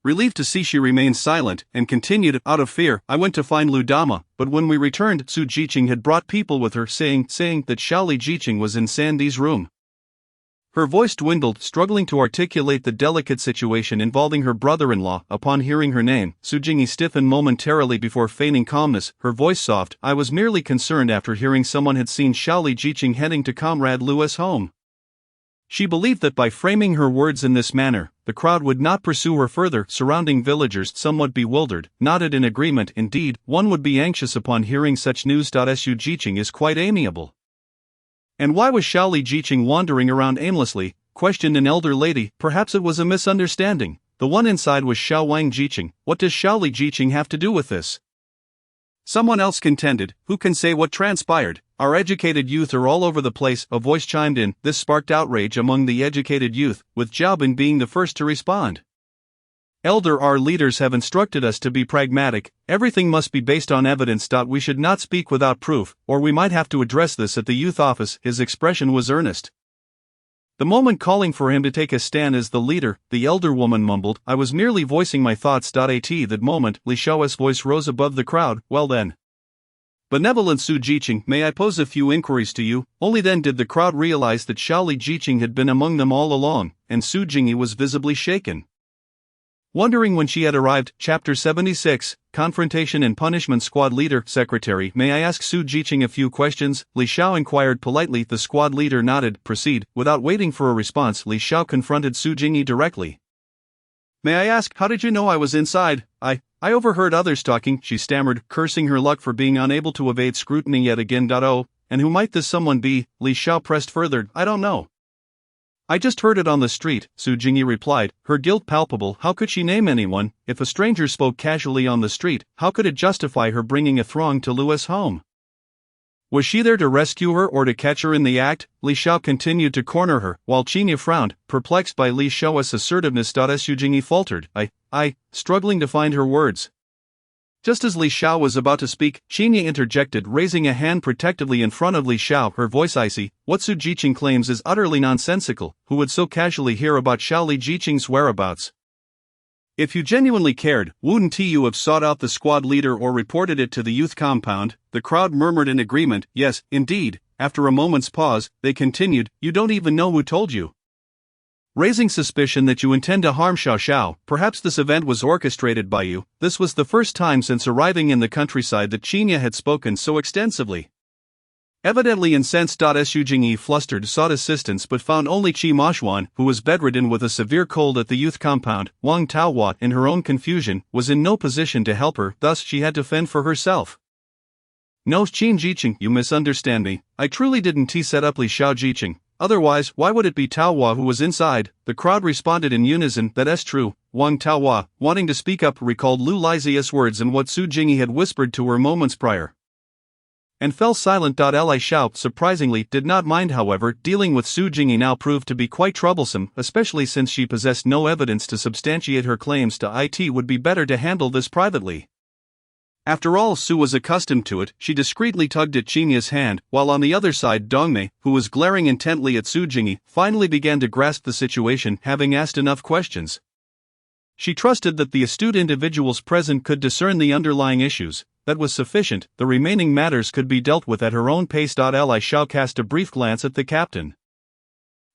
Relieved to see she remained silent, and continued, "Out of fear, I went to find Lu Dama, but when we returned, Su Jiqing had brought people with her, saying that Shaoli Jiqing was in Sandy's room." Her voice dwindled, struggling to articulate the delicate situation involving her brother-in-law. Upon hearing her name, Su Jingyi stiffened momentarily before feigning calmness, her voice soft. "I was merely concerned after hearing someone had seen Shaoli Jiqing heading to Comrade Lu's home." She believed that by framing her words in this manner, the crowd would not pursue her further. Surrounding villagers, somewhat bewildered, nodded in agreement. Indeed, one would be anxious upon hearing such news. Su Jiqing is quite amiable. "And why was Shaoli Jiqing wandering around aimlessly?" questioned an elder lady. "Perhaps it was a misunderstanding. The one inside was Xiao Wang Jiqing. What does Shaoli Jiqing have to do with this?" Someone else contended, "Who can say what transpired? Our educated youth are all over the place." A voice chimed in. This sparked outrage among the educated youth, with Jiaobin being the first to respond. Our leaders have instructed us to be pragmatic. Everything must be based on evidence. We should not speak without proof, or we might have to address this at the youth office." His expression was earnest, the moment calling for him to take a stand as the leader. The elder woman mumbled, "I was merely voicing my thoughts." At that moment, Li Xiao's voice rose above the crowd. "Well then, benevolent Su Jiqing, may I pose a few inquiries to you?" Only then did the crowd realize that Shaoli Jiqing had been among them all along, and Su Jingyi was visibly shaken. Wondering when she had arrived. Chapter 76, Confrontation and Punishment. Squad Leader, Secretary, may I ask Su Jiqing a few questions? Li Xiao inquired politely. The squad leader nodded. Proceed. Without waiting for a response, Li Xiao confronted Su Jingyi directly. "May I ask, how did you know I was inside?" I overheard others talking," she stammered, cursing her luck for being unable to evade scrutiny yet again. "Oh, and who might this someone be?" Li Xiao pressed further. "I don't know. I just heard it on the street, Su Jingyi replied, her guilt palpable. How could she name anyone? If a stranger spoke casually on the street, how could it justify her bringing a throng to Lu's home? Was she there to rescue her or to catch her in the act? Li Xiao continued to corner her, while Qinya frowned, perplexed by Li Xiao's assertiveness. Su Jingyi faltered, struggling to find her words. Just as Li Xiao was about to speak, Qinya interjected, raising a hand protectively in front of Li Xiao, her voice icy. What Su Jiqing claims is utterly nonsensical. Who would so casually hear about Xiao Li Jiqing's whereabouts? If you genuinely cared, wouldn't you have sought out the squad leader or reported it to the youth compound? The crowd murmured in agreement. Yes, indeed. After a moment's pause, they continued, you don't even know who told you. Raising suspicion that you intend to harm Xiao Xiao, perhaps this event was orchestrated by you. This was the first time since arriving in the countryside that Qinya had spoken so extensively. Evidently incensed, Su Jingyi flustered sought assistance but found only Qi Mashuan, who was bedridden with a severe cold at the youth compound. Wang Taohua, in her own confusion, was in no position to help her, thus she had to fend for herself. No, Qin Jiqing, you misunderstand me. I truly didn't set up Li Xiao Jiqing. Otherwise, why would it be Taohua who was inside? The crowd responded in unison. That's true. Wang Taohua, wanting to speak up, recalled Lu Lizia's words and what Su Jingyi had whispered to her moments prior, and fell silent. Li Xiao, surprisingly, did not mind. However, dealing with Su Jingyi now proved to be quite troublesome, especially since she possessed no evidence to substantiate her claims. It would be better to handle this privately. After all, Su was accustomed to it. She discreetly tugged at Qinya's hand, while on the other side Dongmei, who was glaring intently at Su Jingyi, finally began to grasp the situation, having asked enough questions. She trusted that the astute individuals present could discern the underlying issues. That was sufficient. The remaining matters could be dealt with at her own pace. Li Xiao cast a brief glance at the captain,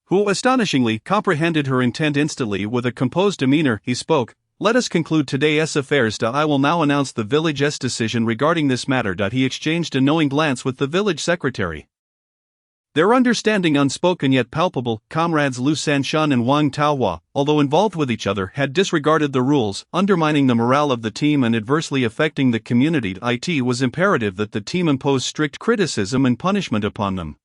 who astonishingly comprehended her intent instantly. With a composed demeanor, he spoke. Let us conclude today's affairs. I will now announce the village's decision regarding this matter. He exchanged a knowing glance with the village secretary. Their understanding unspoken yet palpable. Comrades Lu Sanshan and Wang Taohua, although involved with each other, had disregarded the rules, undermining the morale of the team and adversely affecting the community. It was imperative that the team impose strict criticism and punishment upon them.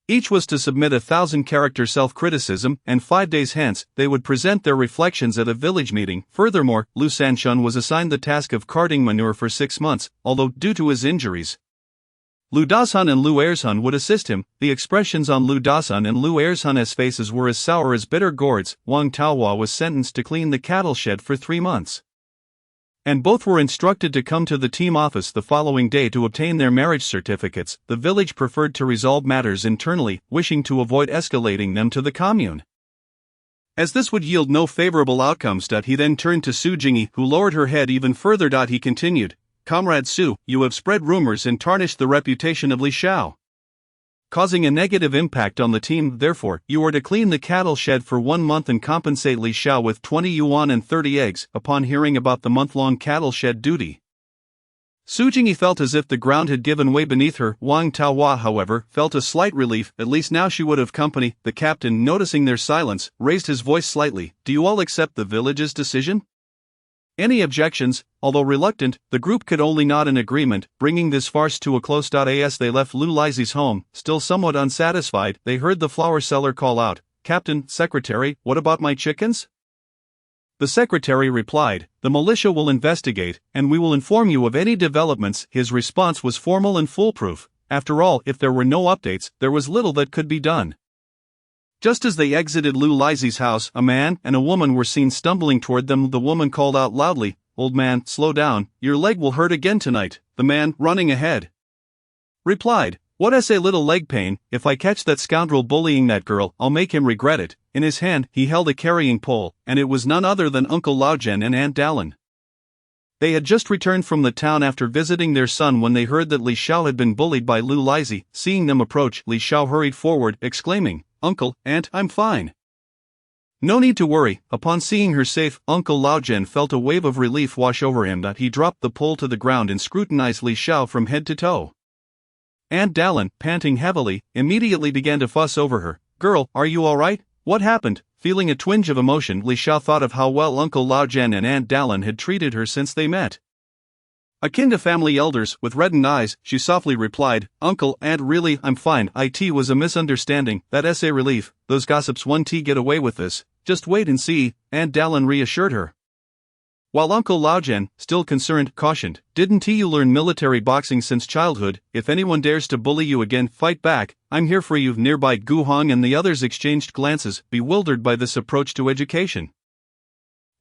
Each was to submit 1,000-character self-criticism, and 5 days hence, they would present their reflections at a village meeting. Furthermore, Lu Sanshan was assigned the task of carting manure for 6 months, although, due to his injuries, Lu Dazhan and Lu Erzhan would assist him. The expressions on Lu Dazhan and Lu Erzhan's faces were as sour as bitter gourds. Wang Taohua was sentenced to clean the cattle shed for 3 months. And both were instructed to come to the team office the following day to obtain their marriage certificates. The village preferred to resolve matters internally, wishing to avoid escalating them to the commune, as this would yield no favorable outcomes. He then turned to Su Jingyi, who lowered her head even further. He continued, Comrade Su, you have spread rumors and tarnished the reputation of Li Xiao, causing a negative impact on the team. Therefore, you are to clean the cattle shed for 1 month and compensate Li Xiao with 20 yuan and 30 eggs. Upon hearing about the month-long cattle shed duty, Su Jingyi felt as if the ground had given way beneath her. Wang Taohua, however, felt a slight relief. At least now she would have company. The captain, noticing their silence, raised his voice slightly. Do you all accept the village's decision? Any objections? Although reluctant, the group could only nod in agreement. Bringing this farce to a close. As they left Lu Lizi's home, still somewhat unsatisfied, they heard the flower seller call out, Captain, Secretary, what about my chickens? The secretary replied, the militia will investigate, and we will inform you of any developments. His response was formal and foolproof. After all, if there were no updates, there was little that could be done. Just as they exited Lu Lizi's house, a man and a woman were seen stumbling toward them. The woman called out loudly, Old man, slow down, your leg will hurt again tonight. The man, running ahead, replied, What's a little leg pain? If I catch that scoundrel bullying that girl, I'll make him regret it. In his hand, he held a carrying pole, and it was none other than Uncle Laojian and Aunt Dallin. They had just returned from the town after visiting their son when they heard that Li Xiao had been bullied by Lu Lizi. Seeing them approach, Li Xiao hurried forward, exclaiming, Uncle, Aunt, I'm fine. No need to worry. Upon seeing her safe, Uncle Laojian felt a wave of relief wash over him. He dropped the pole to the ground and scrutinized Li Xiao from head to toe. Aunt Dallin, panting heavily, immediately began to fuss over her. Girl, are you all right? What happened? Feeling a twinge of emotion, Li Xiao thought of how well Uncle Laojian and Aunt Dallin had treated her since they met Akin to family elders, with reddened eyes, she softly replied, "Uncle, Aunt, really, I'm fine. It was a misunderstanding, that essay relief, those gossips won't get away with this, just wait and see," Aunt Dallin reassured her. While Uncle Laojian, still concerned, cautioned, "Didn't you learn military boxing since childhood? If anyone dares to bully you again, fight back, I'm here for you." Nearby Gu Hong and the others exchanged glances, bewildered by this approach to education.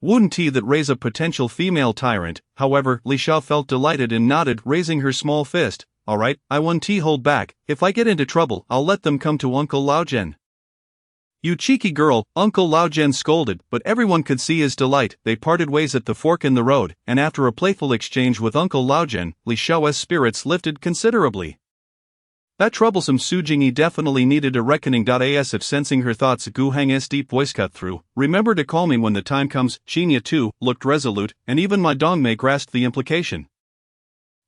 Wouldn't that raise a potential female tyrant? However, Li Xiao felt delighted and nodded, raising her small fist. "Alright, I won't hold back. If I get into trouble, I'll let them come to Uncle Laojian." "You cheeky girl," Uncle Laojian scolded, but everyone could see his delight. They parted ways at the fork in the road, and after a playful exchange with Uncle Laojian, Li Xiao's spirits lifted considerably. That troublesome Su Jingyi definitely needed a reckoning. As if sensing her thoughts, Gu Hang's deep voice cut through. "Remember to call me when the time comes." Qinya too looked resolute, and even Ma Dongmei grasped the implication.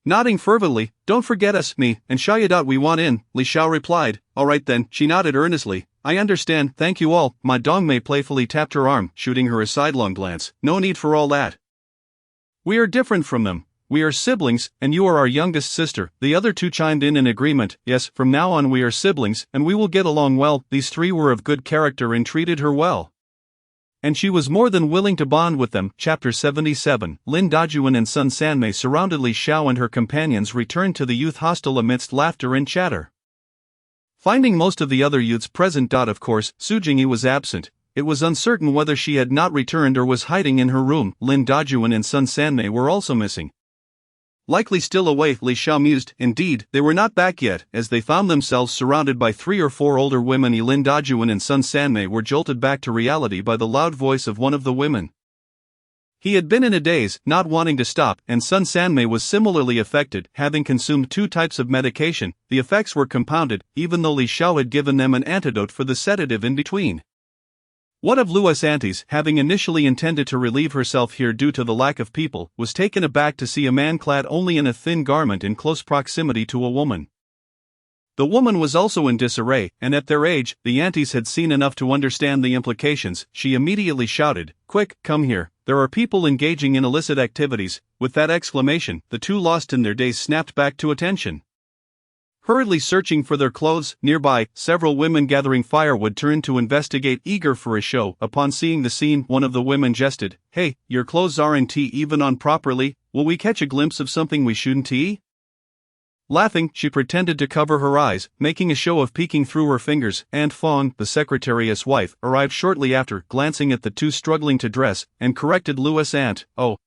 Nodding fervently, "Don't forget us, me, and Xiao. We want in," Li Xiao replied. "Alright then," she nodded earnestly. "I understand, thank you all." Ma Dongmei playfully tapped her arm, shooting her a sidelong glance. "No need for all that. We are different from them. We are siblings, and you are our youngest sister." The other two chimed in agreement. "Yes, from now on we are siblings, and we will get along well." These three were of good character and treated her well, and she was more than willing to bond with them. Chapter 77. Lin Dajuan and Sun Sanmei surrounded Li Xiao and her companions returned to the youth hostel amidst laughter and chatter. Finding most of the other youths present. Of course, Su Jingyi was absent. It was uncertain whether she had not returned or was hiding in her room. Lin Dajuan and Sun Sanmei were also missing. Likely still away, Li Xiao mused. Indeed, they were not back yet, as they found themselves surrounded by 3 or 4 older women. Lin Dajuan and Sun Sanmei were jolted back to reality by the loud voice of one of the women. He had been in a daze, not wanting to stop, and Sun Sanmei was similarly affected, having consumed 2 types of medication. The effects were compounded, even though Li Xiao had given them an antidote for the sedative in between. One of Luo's aunties, having initially intended to relieve herself here due to the lack of people, was taken aback to see a man clad only in a thin garment in close proximity to a woman. The woman was also in disarray, and at their age, the aunties had seen enough to understand the implications. She immediately shouted, "Quick, come here, there are people engaging in illicit activities." With that exclamation, the two lost in their daze snapped back to attention. Hurriedly searching for their clothes, nearby, several women gathering firewood turned to investigate, eager for a show. Upon seeing the scene, one of the women jested, "Hey, your clothes aren't even on properly, will we catch a glimpse of something we shouldn't?" Laughing, she pretended to cover her eyes, making a show of peeking through her fingers. Aunt Fong, the secretary's wife, arrived shortly after, glancing at the two struggling to dress, and corrected Luo's aunt. "Oh,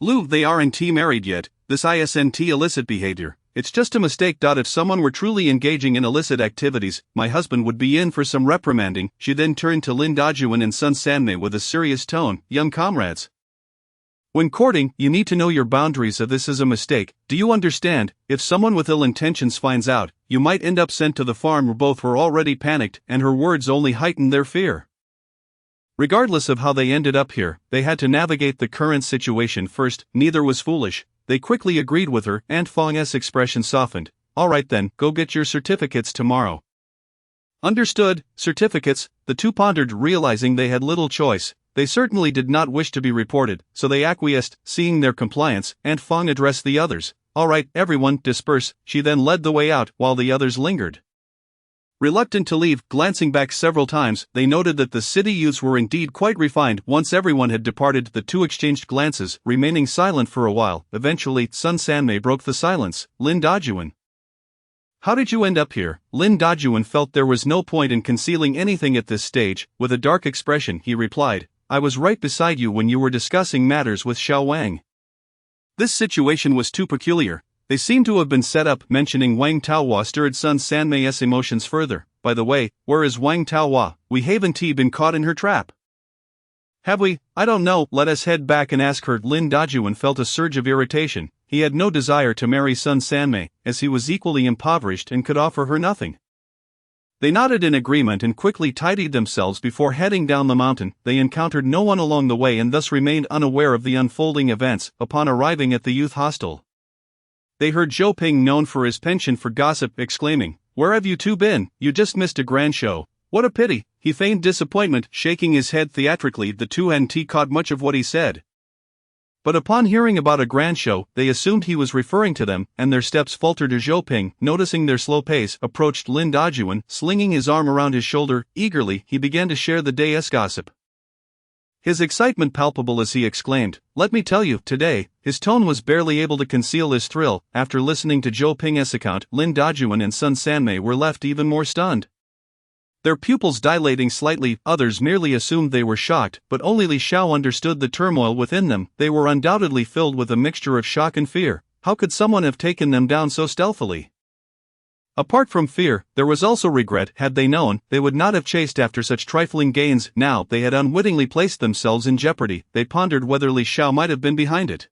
Lu, they aren't married yet, this isn't illicit behavior. It's just a mistake. If someone were truly engaging in illicit activities, my husband would be in for some reprimanding." She then turned to Lin Dajuan and Sun Sanmei with a serious tone. "Young comrades, when courting, you need to know your boundaries. This is a mistake, do you understand? If someone with ill intentions finds out, you might end up sent to the farm." Both were already panicked, and her words only heightened their fear. Regardless of how they ended up here, they had to navigate the current situation first. Neither was foolish. They quickly agreed with her. Aunt Fong's expression softened. "Alright then, go get your certificates tomorrow." "Understood, certificates," the two pondered, realizing they had little choice. They certainly did not wish to be reported, so they acquiesced. Seeing their compliance, Aunt Fong addressed the others. "Alright, everyone, disperse." She then led the way out, while the others lingered. Reluctant to leave, glancing back several times, they noted that the city youths were indeed quite refined. Once everyone had departed, the two exchanged glances, remaining silent for a while. Eventually, Sun Sanmei broke the silence. "Lin Dajuan, how did you end up here?" Lin Dajuan felt there was no point in concealing anything at this stage. With a dark expression, he replied, "I was right beside you when you were discussing matters with Xiao Wang. This situation was too peculiar. They seem to have been set up." Mentioning Wang Taohua stirred Sun Sanmei's emotions further. "By the way, where is Wang Taohua? We haven't been caught in her trap." "Have we? I don't know. Let us head back and ask her." Lin Dajuan felt a surge of irritation. He had no desire to marry Sun Sanmei, as he was equally impoverished and could offer her nothing. They nodded in agreement and quickly tidied themselves before heading down the mountain. They encountered no one along the way and thus remained unaware of the unfolding events. Upon arriving at the youth hostel, they heard Zhou Ping, known for his penchant for gossip, exclaiming, "Where have you two been? You just missed a grand show." "What a pity." He feigned disappointment, shaking his head theatrically. The two hadn't caught much of what he said. But upon hearing about a grand show, they assumed he was referring to them, and their steps faltered as Zhou Ping, noticing their slow pace, approached Lin Dajuan, slinging his arm around his shoulder. Eagerly, he began to share the day's gossip. His excitement palpable as he exclaimed, "Let me tell you, today," his tone was barely able to conceal his thrill. After listening to Zhou Ping's account, Lin Dajuan and Sun Sanmei were left even more stunned. Their pupils dilating slightly, others merely assumed they were shocked, but only Li Xiao understood the turmoil within them. They were undoubtedly filled with a mixture of shock and fear. How could someone have taken them down so stealthily? Apart from fear, there was also regret. Had they known, they would not have chased after such trifling gains. Now they had unwittingly placed themselves in jeopardy. They pondered whether Li Xiao might have been behind it.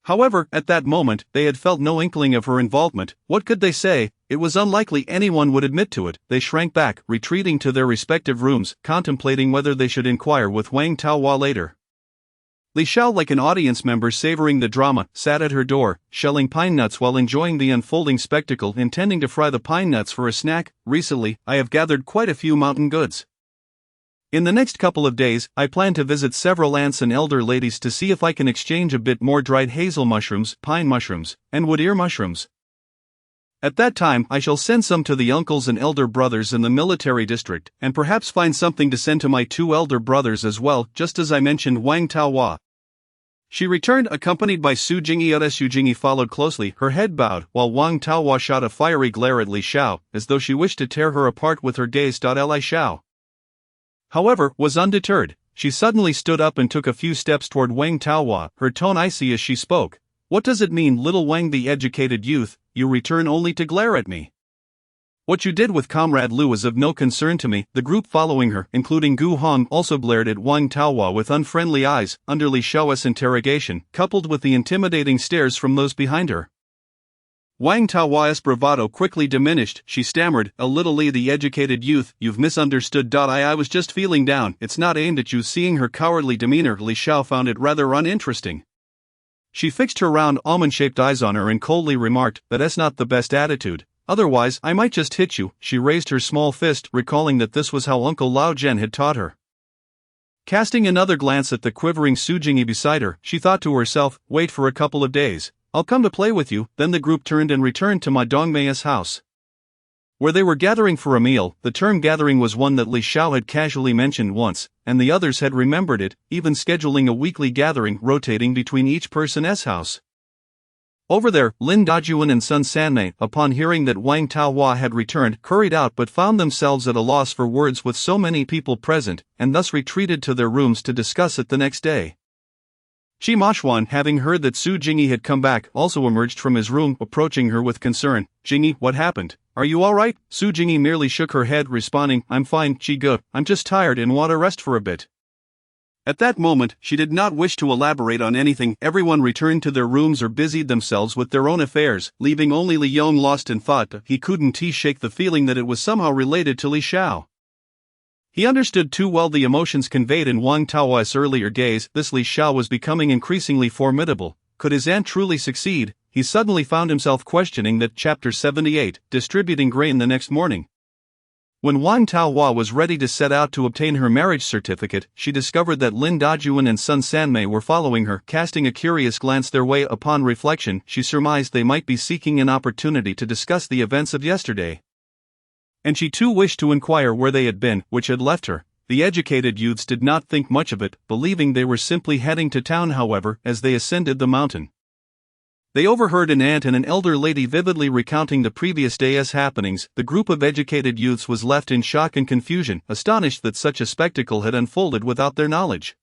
However, at that moment, they had felt no inkling of her involvement. What could they say? It was unlikely anyone would admit to it. They shrank back, retreating to their respective rooms, contemplating whether they should inquire with Wang Taohua later. Li Xiao, like an audience member savoring the drama, sat at her door, shelling pine nuts while enjoying the unfolding spectacle, intending to fry the pine nuts for a snack. Recently, I have gathered quite a few mountain goods. In the next couple of days, I plan to visit several aunts and elder ladies to see if I can exchange a bit more dried hazel mushrooms, pine mushrooms, and wood ear mushrooms. At that time, I shall send some to the uncles and elder brothers in the military district, and perhaps find something to send to my 2 elder brothers as well, just as I mentioned Wang Taohua. She returned, accompanied by Su Jingyi. Su Jingyi followed closely, her head bowed, while Wang Taohua shot a fiery glare at Li Xiao, as though she wished to tear her apart with her gaze. Li Xiao, however, was undeterred. She suddenly stood up and took a few steps toward Wang Taohua, her tone icy as she spoke. "What does it mean, little Wang the educated youth? You return only to glare at me. What you did with Comrade Lu is of no concern to me." The group following her, including Gu Hong, also glared at Wang Taohua with unfriendly eyes. Under Li Xiao's interrogation, coupled with the intimidating stares from those behind her, Wang Taohua's bravado quickly diminished. She stammered, "A little Li the educated youth, you've misunderstood. I was just feeling down. It's not aimed at you." Seeing her cowardly demeanor, Li Xiao found it rather uninteresting. She fixed her round, almond-shaped eyes on her and coldly remarked, "That's not the best attitude. Otherwise, I might just hit you." She raised her small fist, recalling that this was how Uncle Lao Zhen had taught her. Casting another glance at the quivering Su Jingyi beside her, she thought to herself, "Wait for a couple of days. I'll come to play with you." Then the group turned and returned to Ma Dongmei's house, where they were gathering for a meal. The term gathering was one that Li Xiao had casually mentioned once, and the others had remembered it, even scheduling a weekly gathering, rotating between each person's house. Over there, Lin Dajuan and Sun Sanmei, upon hearing that Wang Taohua had returned, hurried out but found themselves at a loss for words with so many people present, and thus retreated to their rooms to discuss it the next day. Qi Mashuan, having heard that Su Jingyi had come back, also emerged from his room, approaching her with concern. "Jingyi, what happened? Are you alright?" Su Jingyi merely shook her head, responding, "I'm fine, Qi Ge. I'm just tired and want to rest for a bit." At that moment, she did not wish to elaborate on anything. Everyone returned to their rooms or busied themselves with their own affairs, leaving only Li Yong lost in thought. He couldn't shake the feeling that it was somehow related to Li Xiao. He understood too well the emotions conveyed in Wang Taohua's earlier days. This Li Xiao was becoming increasingly formidable. Could his aunt truly succeed? He suddenly found himself questioning that. Chapter 78, distributing grain. The next morning, when Wang Taohua was ready to set out to obtain her marriage certificate, she discovered that Lin Dajuan and Sun Sanmei were following her. Casting a curious glance their way, upon reflection, she surmised they might be seeking an opportunity to discuss the events of yesterday. And she too wished to inquire where they had been, which had left her. The educated youths did not think much of it, believing they were simply heading to town. However, as they ascended the mountain, they overheard an aunt and an elder lady vividly recounting the previous day's happenings. The group of educated youths was left in shock and confusion, astonished that such a spectacle had unfolded without their knowledge.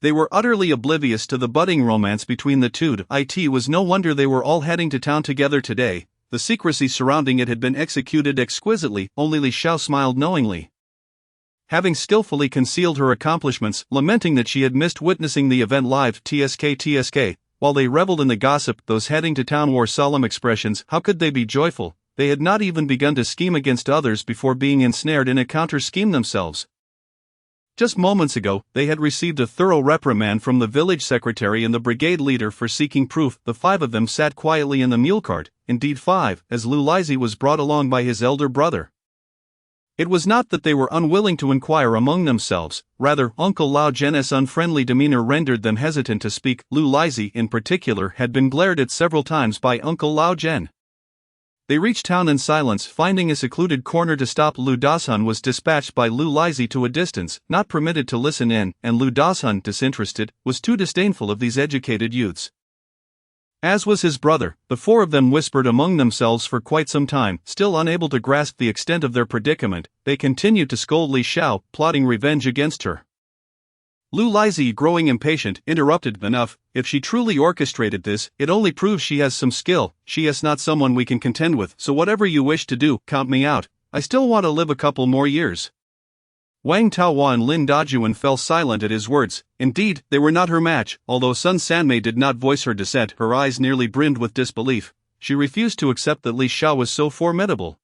They were utterly oblivious to the budding romance between the two. It was no wonder they were all heading to town together today. The secrecy surrounding it had been executed exquisitely. Only Li Xiao smiled knowingly, having skillfully concealed her accomplishments, lamenting that she had missed witnessing the event live. TSK. While they reveled in the gossip, those heading to town wore solemn expressions. How could they be joyful? They had not even begun to scheme against others before being ensnared in a counter-scheme themselves. Just moments ago, they had received a thorough reprimand from the village secretary and the brigade leader for seeking proof. The 5 of them sat quietly in the mule cart, indeed 5, as Lu Lizhi was brought along by his elder brother. It was not that they were unwilling to inquire among themselves, rather, Uncle Lao Zhen's unfriendly demeanor rendered them hesitant to speak. Lu Lizhi, in particular, had been glared at several times by Uncle Lao Zhen. They reached town in silence, finding a secluded corner to stop. Lu Dashun was dispatched by Lu Lizhi to a distance, not permitted to listen in, and Lu Dashun, disinterested, was too disdainful of these educated youths. As was his brother, the four of them whispered among themselves for quite some time. Still unable to grasp the extent of their predicament, they continued to scold Li Xiao, plotting revenge against her. Lu Lizhi, growing impatient, interrupted. Enough, if she truly orchestrated this, it only proves she has some skill. She is not someone we can contend with, so whatever you wish to do, count me out. I still want to live a couple more years. Wang Taohua and Lin Dajuan fell silent at his words. Indeed, they were not her match. Although Sun Sanmei did not voice her dissent, her eyes nearly brimmed with disbelief. She refused to accept that Li Xiao was so formidable.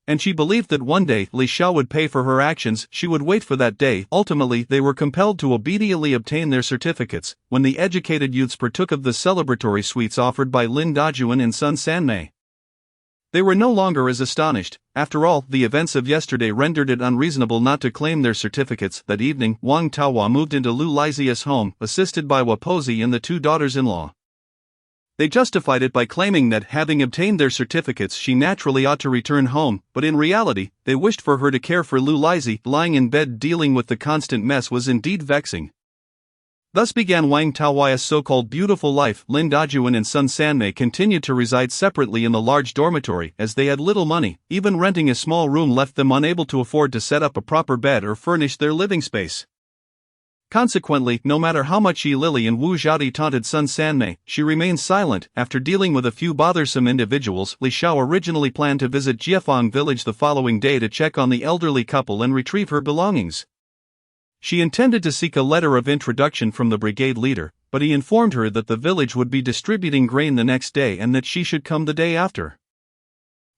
And she believed that one day Li Xiao would pay for her actions. She would wait for that day. Ultimately, they were compelled to obediently obtain their certificates, when the educated youths partook of the celebratory sweets offered by Lin Dajuan and Sun Sanmei. They were no longer as astonished. After all, the events of yesterday rendered it unreasonable not to claim their certificates. That evening, Wang Taohua moved into Lu Lizhi's home, assisted by Wapozi and the two daughters-in-law. They justified it by claiming that, having obtained their certificates, she naturally ought to return home, but in reality, they wished for her to care for Lu Lizhi. Lying in bed dealing with the constant mess was indeed vexing. Thus began Wang Taohua's so-called beautiful life. Lin Dajuan and Sun Sanmei continued to reside separately in the large dormitory, as they had little money. Even renting a small room left them unable to afford to set up a proper bed or furnish their living space. Consequently, no matter how much Yi Lily and Wu Zhaodi taunted Sun Sanmei, she remained silent. After dealing with a few bothersome individuals, Li Xiao originally planned to visit Jiefang village the following day to check on the elderly couple and retrieve her belongings. She intended to seek a letter of introduction from the brigade leader, but he informed her that the village would be distributing grain the next day and that she should come the day after.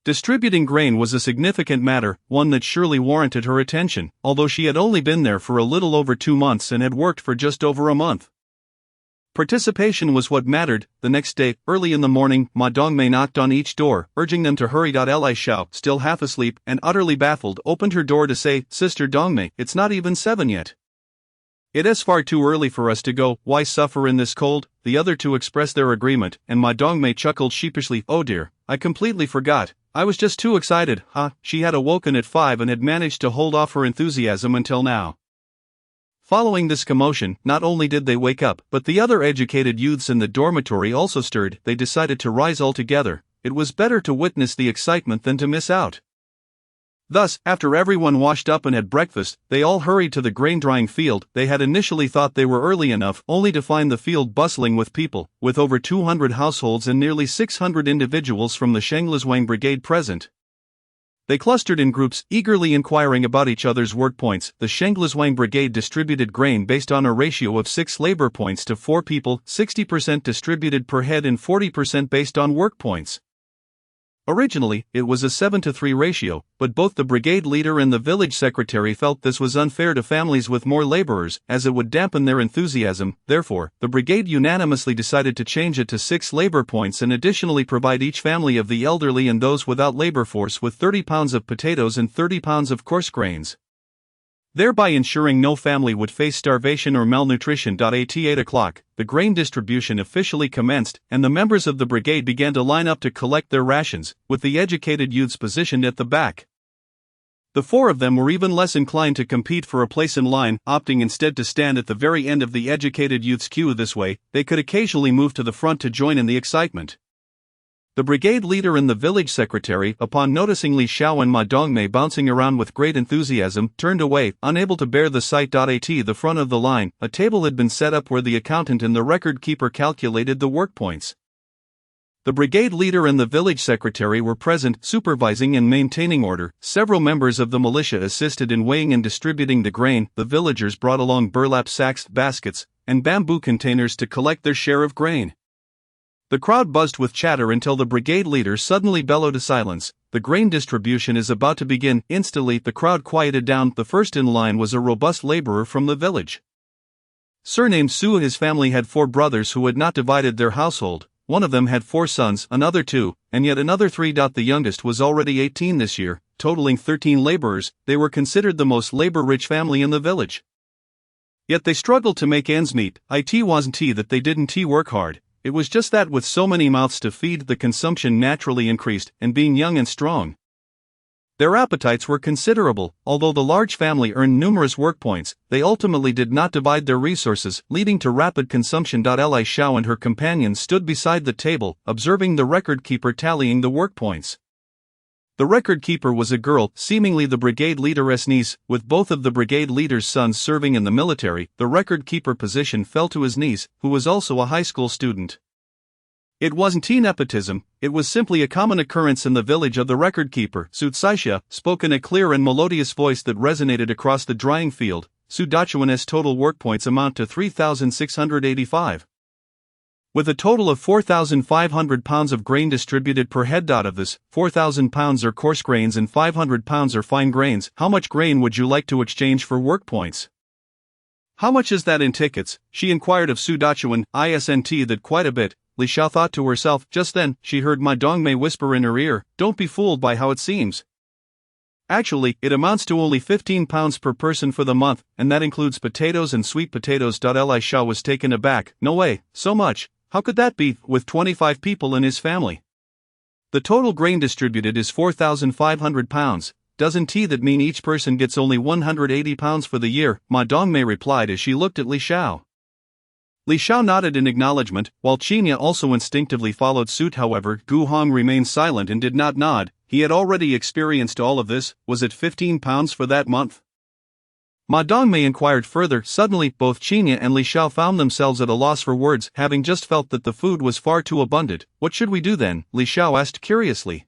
Distributing grain was a significant matter, one that surely warranted her attention, although she had only been there for a little over 2 months and had worked for just over a month. Participation was what mattered. The next day, early in the morning, Ma Dongmei knocked on each door, urging them to hurry. Li Xiao, still half asleep and utterly baffled, opened her door to say, "Sister Dongmei, it's not even 7 yet. It is far too early for us to go. Why suffer in this cold?" The other two expressed their agreement, and Ma Dongmei chuckled sheepishly. "Oh dear, I completely forgot. I was just too excited." She had awoken at 5 and had managed to hold off her enthusiasm until now. Following this commotion, not only did they wake up, but the other educated youths in the dormitory also stirred. They decided to rise altogether. It was better to witness the excitement than to miss out. Thus, after everyone washed up and had breakfast, they all hurried to the grain-drying field. They had initially thought they were early enough, only to find the field bustling with people, with over 200 households and nearly 600 individuals from the Shenglizhuang Brigade present. They clustered in groups, eagerly inquiring about each other's work points. The Shenglizhuang Brigade distributed grain based on a ratio of 6 labor points to 4 people, 60% distributed per head and 40% based on work points. Originally, it was a 7-to-3 ratio, but both the brigade leader and the village secretary felt this was unfair to families with more laborers, as it would dampen their enthusiasm. Therefore, the brigade unanimously decided to change it to 6 labor points and additionally provide each family of the elderly and those without labor force with 30 pounds of potatoes and 30 pounds of coarse grains, thereby ensuring no family would face starvation or malnutrition. At 8 o'clock, the grain distribution officially commenced, and the members of the brigade began to line up to collect their rations, with the educated youths positioned at the back. The 4 of them were even less inclined to compete for a place in line, opting instead to stand at the very end of the educated youths' queue. This way, they could occasionally move to the front to join in the excitement. The brigade leader and the village secretary, upon noticing Li Xiao and Ma Dongmei bouncing around with great enthusiasm, turned away, unable to bear the sight. At the front of the line, a table had been set up where the accountant and the record keeper calculated the work points. The brigade leader and the village secretary were present, supervising and maintaining order. Several members of the militia assisted in weighing and distributing the grain. The villagers brought along burlap sacks, baskets, and bamboo containers to collect their share of grain. The crowd buzzed with chatter until the brigade leader suddenly bellowed a silence. "The grain distribution is about to begin." Instantly, the crowd quieted down. The first in line was a robust laborer from the village. Surnamed Su. His family had 4 brothers who had not divided their household. one of them had 4 sons, another 2, and yet another 3. The youngest was already 18 this year, totaling 13 laborers. They were considered the most labor-rich family in the village. Yet they struggled to make ends meet. It wasn't that they didn't work hard, it was just that with so many mouths to feed, the consumption naturally increased, and being young and strong, their appetites were considerable. Although the large family earned numerous work points, they ultimately did not divide their resources, leading to rapid consumption. Li Xiao and her companions stood beside the table, observing the record keeper tallying the work points. The record keeper was a girl, seemingly the brigade leader's niece. With both of the brigade leader's sons serving in the military, the record keeper position fell to his niece, who was also a high school student. It wasn't nepotism, it was simply a common occurrence in the village of the record keeper. Su Caixia spoke in a clear and melodious voice that resonated across the drying field. Su Dachuan's total work points amount to 3,685. With a total of 4,500 pounds of grain distributed per head. Of this, 4,000 pounds are coarse grains and 500 pounds are fine grains. How much grain would you like to exchange for work points? How much is that in tickets? She inquired of Su Dachuan. Isn't that quite a bit? Li Xiao thought to herself. Just then, she heard Ma Dongmei whisper in her ear, "Don't be fooled by how it seems. Actually, it amounts to only 15 pounds per person for the month, and that includes potatoes and sweet potatoes." Li Xiao was taken aback. "No way, so much? How could that be, with 25 people in his family? The total grain distributed is 4,500 pounds. Doesn't that mean each person gets only 180 pounds for the year?" Ma Dongmei replied as she looked at Li Xiao. Li Xiao nodded in acknowledgement, while Qinya also instinctively followed suit. However, Gu Hong remained silent and did not nod. He had already experienced all of this. Was it 15 pounds for that month? Ma Dongmei inquired further. Suddenly, both Qinya and Li Xiao found themselves at a loss for words, having just felt that the food was far too abundant. "What should we do then?" Li Xiao asked curiously.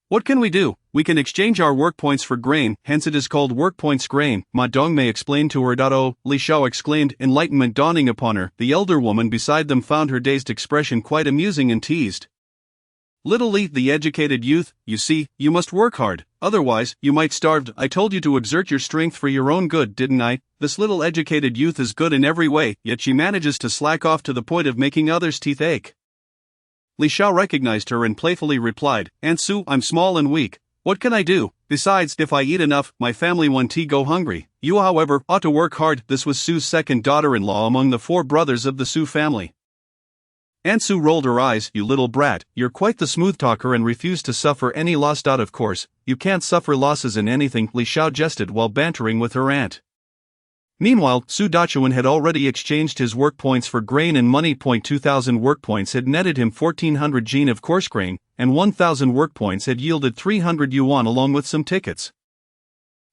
"What can we do? We can exchange our work points for grain, hence it is called work points grain," Ma Dongmei explained to her. "Oh," Li Xiao exclaimed, enlightenment dawning upon her. The elder woman beside them found her dazed expression quite amusing and teased. "Little Li, the educated youth, you see, you must work hard, otherwise, you might starve. I told you to exert your strength for your own good, didn't I? This little educated youth is good in every way, yet she manages to slack off to the point of making others' teeth ache." Li Xiao recognized her and playfully replied, "Aunt Su, I'm small and weak. What can I do? Besides, if I eat enough, my family won't go hungry. You, however, ought to work hard." This was Su's second daughter-in-law among the 4 brothers of the Su family. Aunt Su rolled her eyes. "You little brat, you're quite the smooth talker and refuse to suffer any loss. Of course, you can't suffer losses in anything," Li Xiao jested while bantering with her aunt. Meanwhile, Su Dachuan had already exchanged his work points for grain and money. 2,000 work points had netted him 1,400 jin of coarse grain, and 1,000 work points had yielded 300 yuan along with some tickets.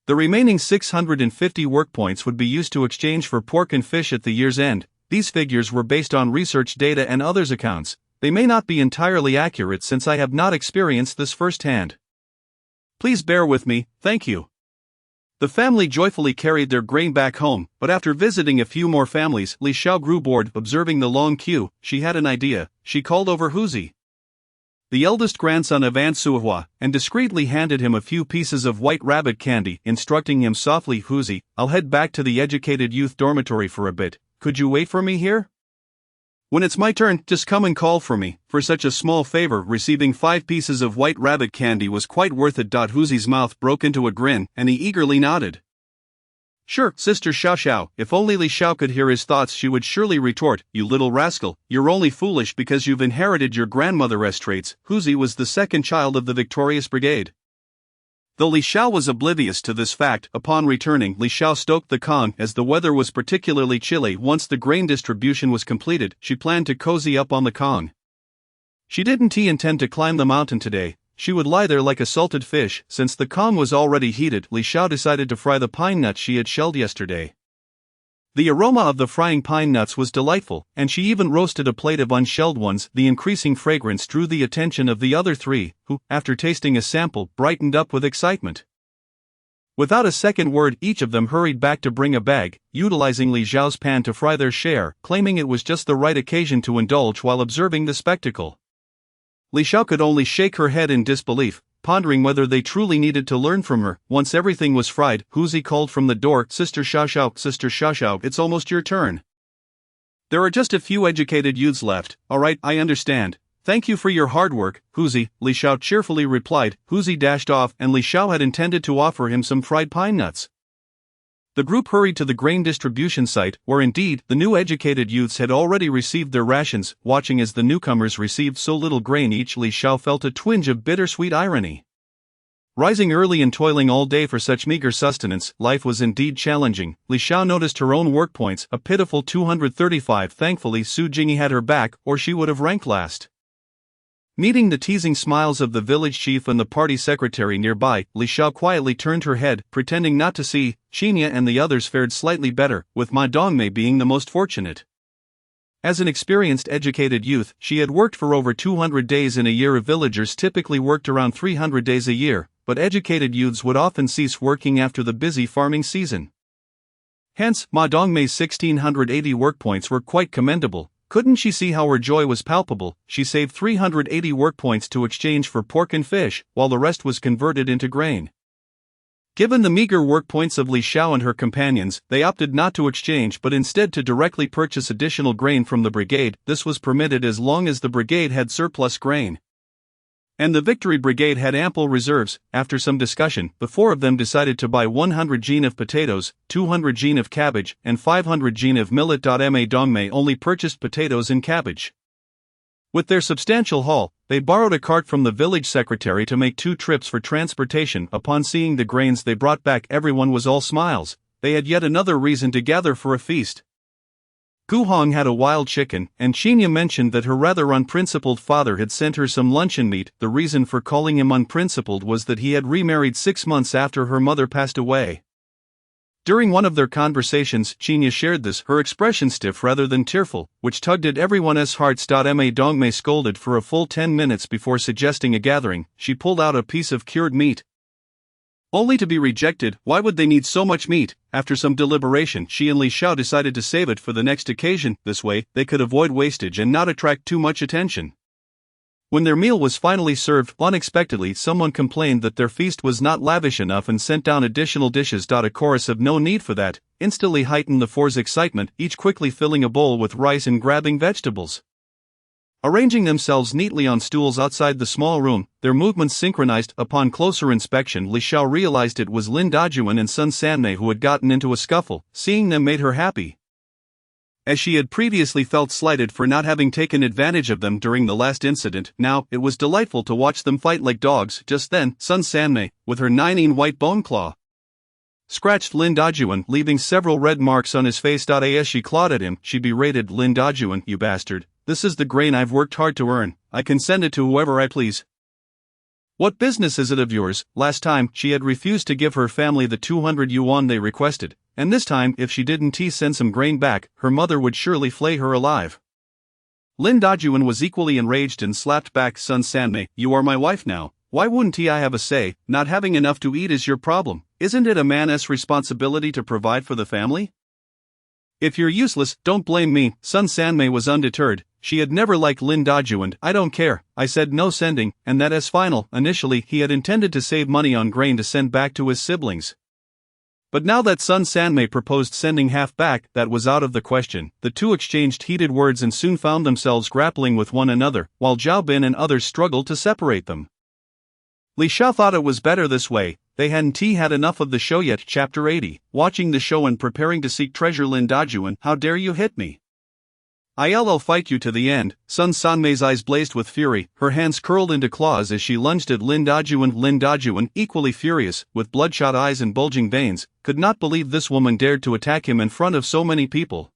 The remaining 650 work points would be used to exchange for pork and fish at the year's end. These figures were based on research data and others' accounts. They may not be entirely accurate since I have not experienced this firsthand. Please bear with me, thank you. The family joyfully carried their grain back home, but after visiting a few more families, Li Xiao grew bored. Observing the long queue, she had an idea. She called over Huzi, the eldest grandson of Aunt Suhua, and discreetly handed him a few pieces of white rabbit candy, instructing him softly, "Huzi, I'll head back to the educated youth dormitory for a bit. Could you wait for me here? When it's my turn, just come and call for me." For such a small favor, receiving 5 pieces of white rabbit candy was quite worth it. Huzi's mouth broke into a grin, and he eagerly nodded. "Sure, Sister Xiao Xiao." If only Li Xiao could hear his thoughts, she would surely retort, "You little rascal, you're only foolish because you've inherited your grandmother's traits." Huzi was the second child of the victorious brigade. Though Li Xiao was oblivious to this fact, upon returning, Li Xiao stoked the Kong as the weather was particularly chilly. Once the grain distribution was completed, she planned to cozy up on the Kong. She didn't intend to climb the mountain today. She would lie there like a salted fish. Since the Kong was already heated, Li Xiao decided to fry the pine nuts she had shelled yesterday. The aroma of the frying pine nuts was delightful, and she even roasted a plate of unshelled ones. The increasing fragrance drew the attention of the other 3, who, after tasting a sample, brightened up with excitement. Without a second word, each of them hurried back to bring a bag, utilizing Li Xiao's pan to fry their share, claiming it was just the right occasion to indulge while observing the spectacle. Li Xiao could only shake her head in disbelief, pondering whether they truly needed to learn from her. Once everything was fried, Huzi called from the door, "Sister Xiao Xiao, Sister Xiao Xiao, it's almost your turn. There are just a few educated youths left. Alright, I understand. Thank you for your hard work, Huzi, Li Xiao cheerfully replied. Huzi dashed off, and Li Xiao had intended to offer him some fried pine nuts. The group hurried to the grain distribution site, where indeed, the new educated youths had already received their rations. Watching as the newcomers received so little grain each, Li Xiao felt a twinge of bittersweet irony. Rising early and toiling all day for such meager sustenance, life was indeed challenging. Li Xiao noticed her own work points, a pitiful 235. Thankfully Su Jingyi had her back, or she would have ranked last. Meeting the teasing smiles of the village chief and the party secretary nearby, Li Xiao quietly turned her head, pretending not to see. Qinya and the others fared slightly better, with Ma Dongmei being the most fortunate. As an experienced educated youth, she had worked for over 200 days in a year. Villagers typically worked around 300 days a year, but educated youths would often cease working after the busy farming season. Hence, Ma Dongmei's 1680 work points were quite commendable. Couldn't she see how her joy was palpable? She saved 380 work points to exchange for pork and fish, while the rest was converted into grain. Given the meager work points of Li Xiao and her companions, they opted not to exchange but instead to directly purchase additional grain from the brigade. This was permitted as long as the brigade had surplus grain. And the Victory Brigade had ample reserves. After some discussion, the four of them decided to buy 100 jin of potatoes, 200 jin of cabbage, and 500 jin of millet. Ma Dongmei only purchased potatoes and cabbage. With their substantial haul, they borrowed a cart from the village secretary to make 2 trips for transportation. Upon seeing the grains they brought back, everyone was all smiles. They had yet another reason to gather for a feast. Gu Hong had a wild chicken, and Qinya mentioned that her rather unprincipled father had sent her some luncheon meat. The reason for calling him unprincipled was that he had remarried 6 months after her mother passed away. During one of their conversations, Qinya shared this, her expression stiff rather than tearful, which tugged at everyone's hearts. Ma Dongmei scolded for a full 10 minutes before suggesting a gathering. She pulled out a piece of cured meat, only to be rejected. Why would they need so much meat? After some deliberation, she and Li Xiao decided to save it for the next occasion. This way, they could avoid wastage and not attract too much attention. When their meal was finally served, unexpectedly someone complained that their feast was not lavish enough and sent down additional dishes. A chorus of "no need for that" instantly heightened the four's excitement, each quickly filling a bowl with rice and grabbing vegetables. Arranging themselves neatly on stools outside the small room, their movements synchronized. Upon closer inspection, Li Xiao realized it was Lin Dajuan and Sun Sanmei who had gotten into a scuffle. Seeing them made her happy, as she had previously felt slighted for not having taken advantage of them during the last incident. Now, it was delightful to watch them fight like dogs. Just then, Sun Sanmei, with her 9 white bone claw, scratched Lin Dajuan, leaving several red marks on his face. As she clawed at him, she berated Lin Dajuan, "You bastard. This is the grain I've worked hard to earn. I can send it to whoever I please. What business is it of yours?" Last time, she had refused to give her family the 200 yuan they requested, and this time, if she didn't send some grain back, her mother would surely flay her alive. Lin Dajuan was equally enraged and slapped back. "Sun Sanmei, you are my wife now. Why wouldn't I have a say? Not having enough to eat is your problem. Isn't it a man's responsibility to provide for the family? If you're useless, don't blame me." Sun Sanmei was undeterred. She had never liked Lin Dajuan. "I don't care. I said no sending, and that is final." Initially, he had intended to save money on grain to send back to his siblings. But now that Sun Sanmei proposed sending half back, that was out of the question. The two exchanged heated words and soon found themselves grappling with one another, while Zhao Bin and others struggled to separate them. Li Xiao thought it was better this way. They hadn't had enough of the show yet. Chapter 80. Watching the show and preparing to seek treasure. Lin Dajuan, how dare you hit me? I'll fight you to the end. Sun Sanmei's eyes blazed with fury, her hands curled into claws as she lunged at Lin Dajuan. Lin Dajuan, equally furious, with bloodshot eyes and bulging veins, could not believe this woman dared to attack him in front of so many people.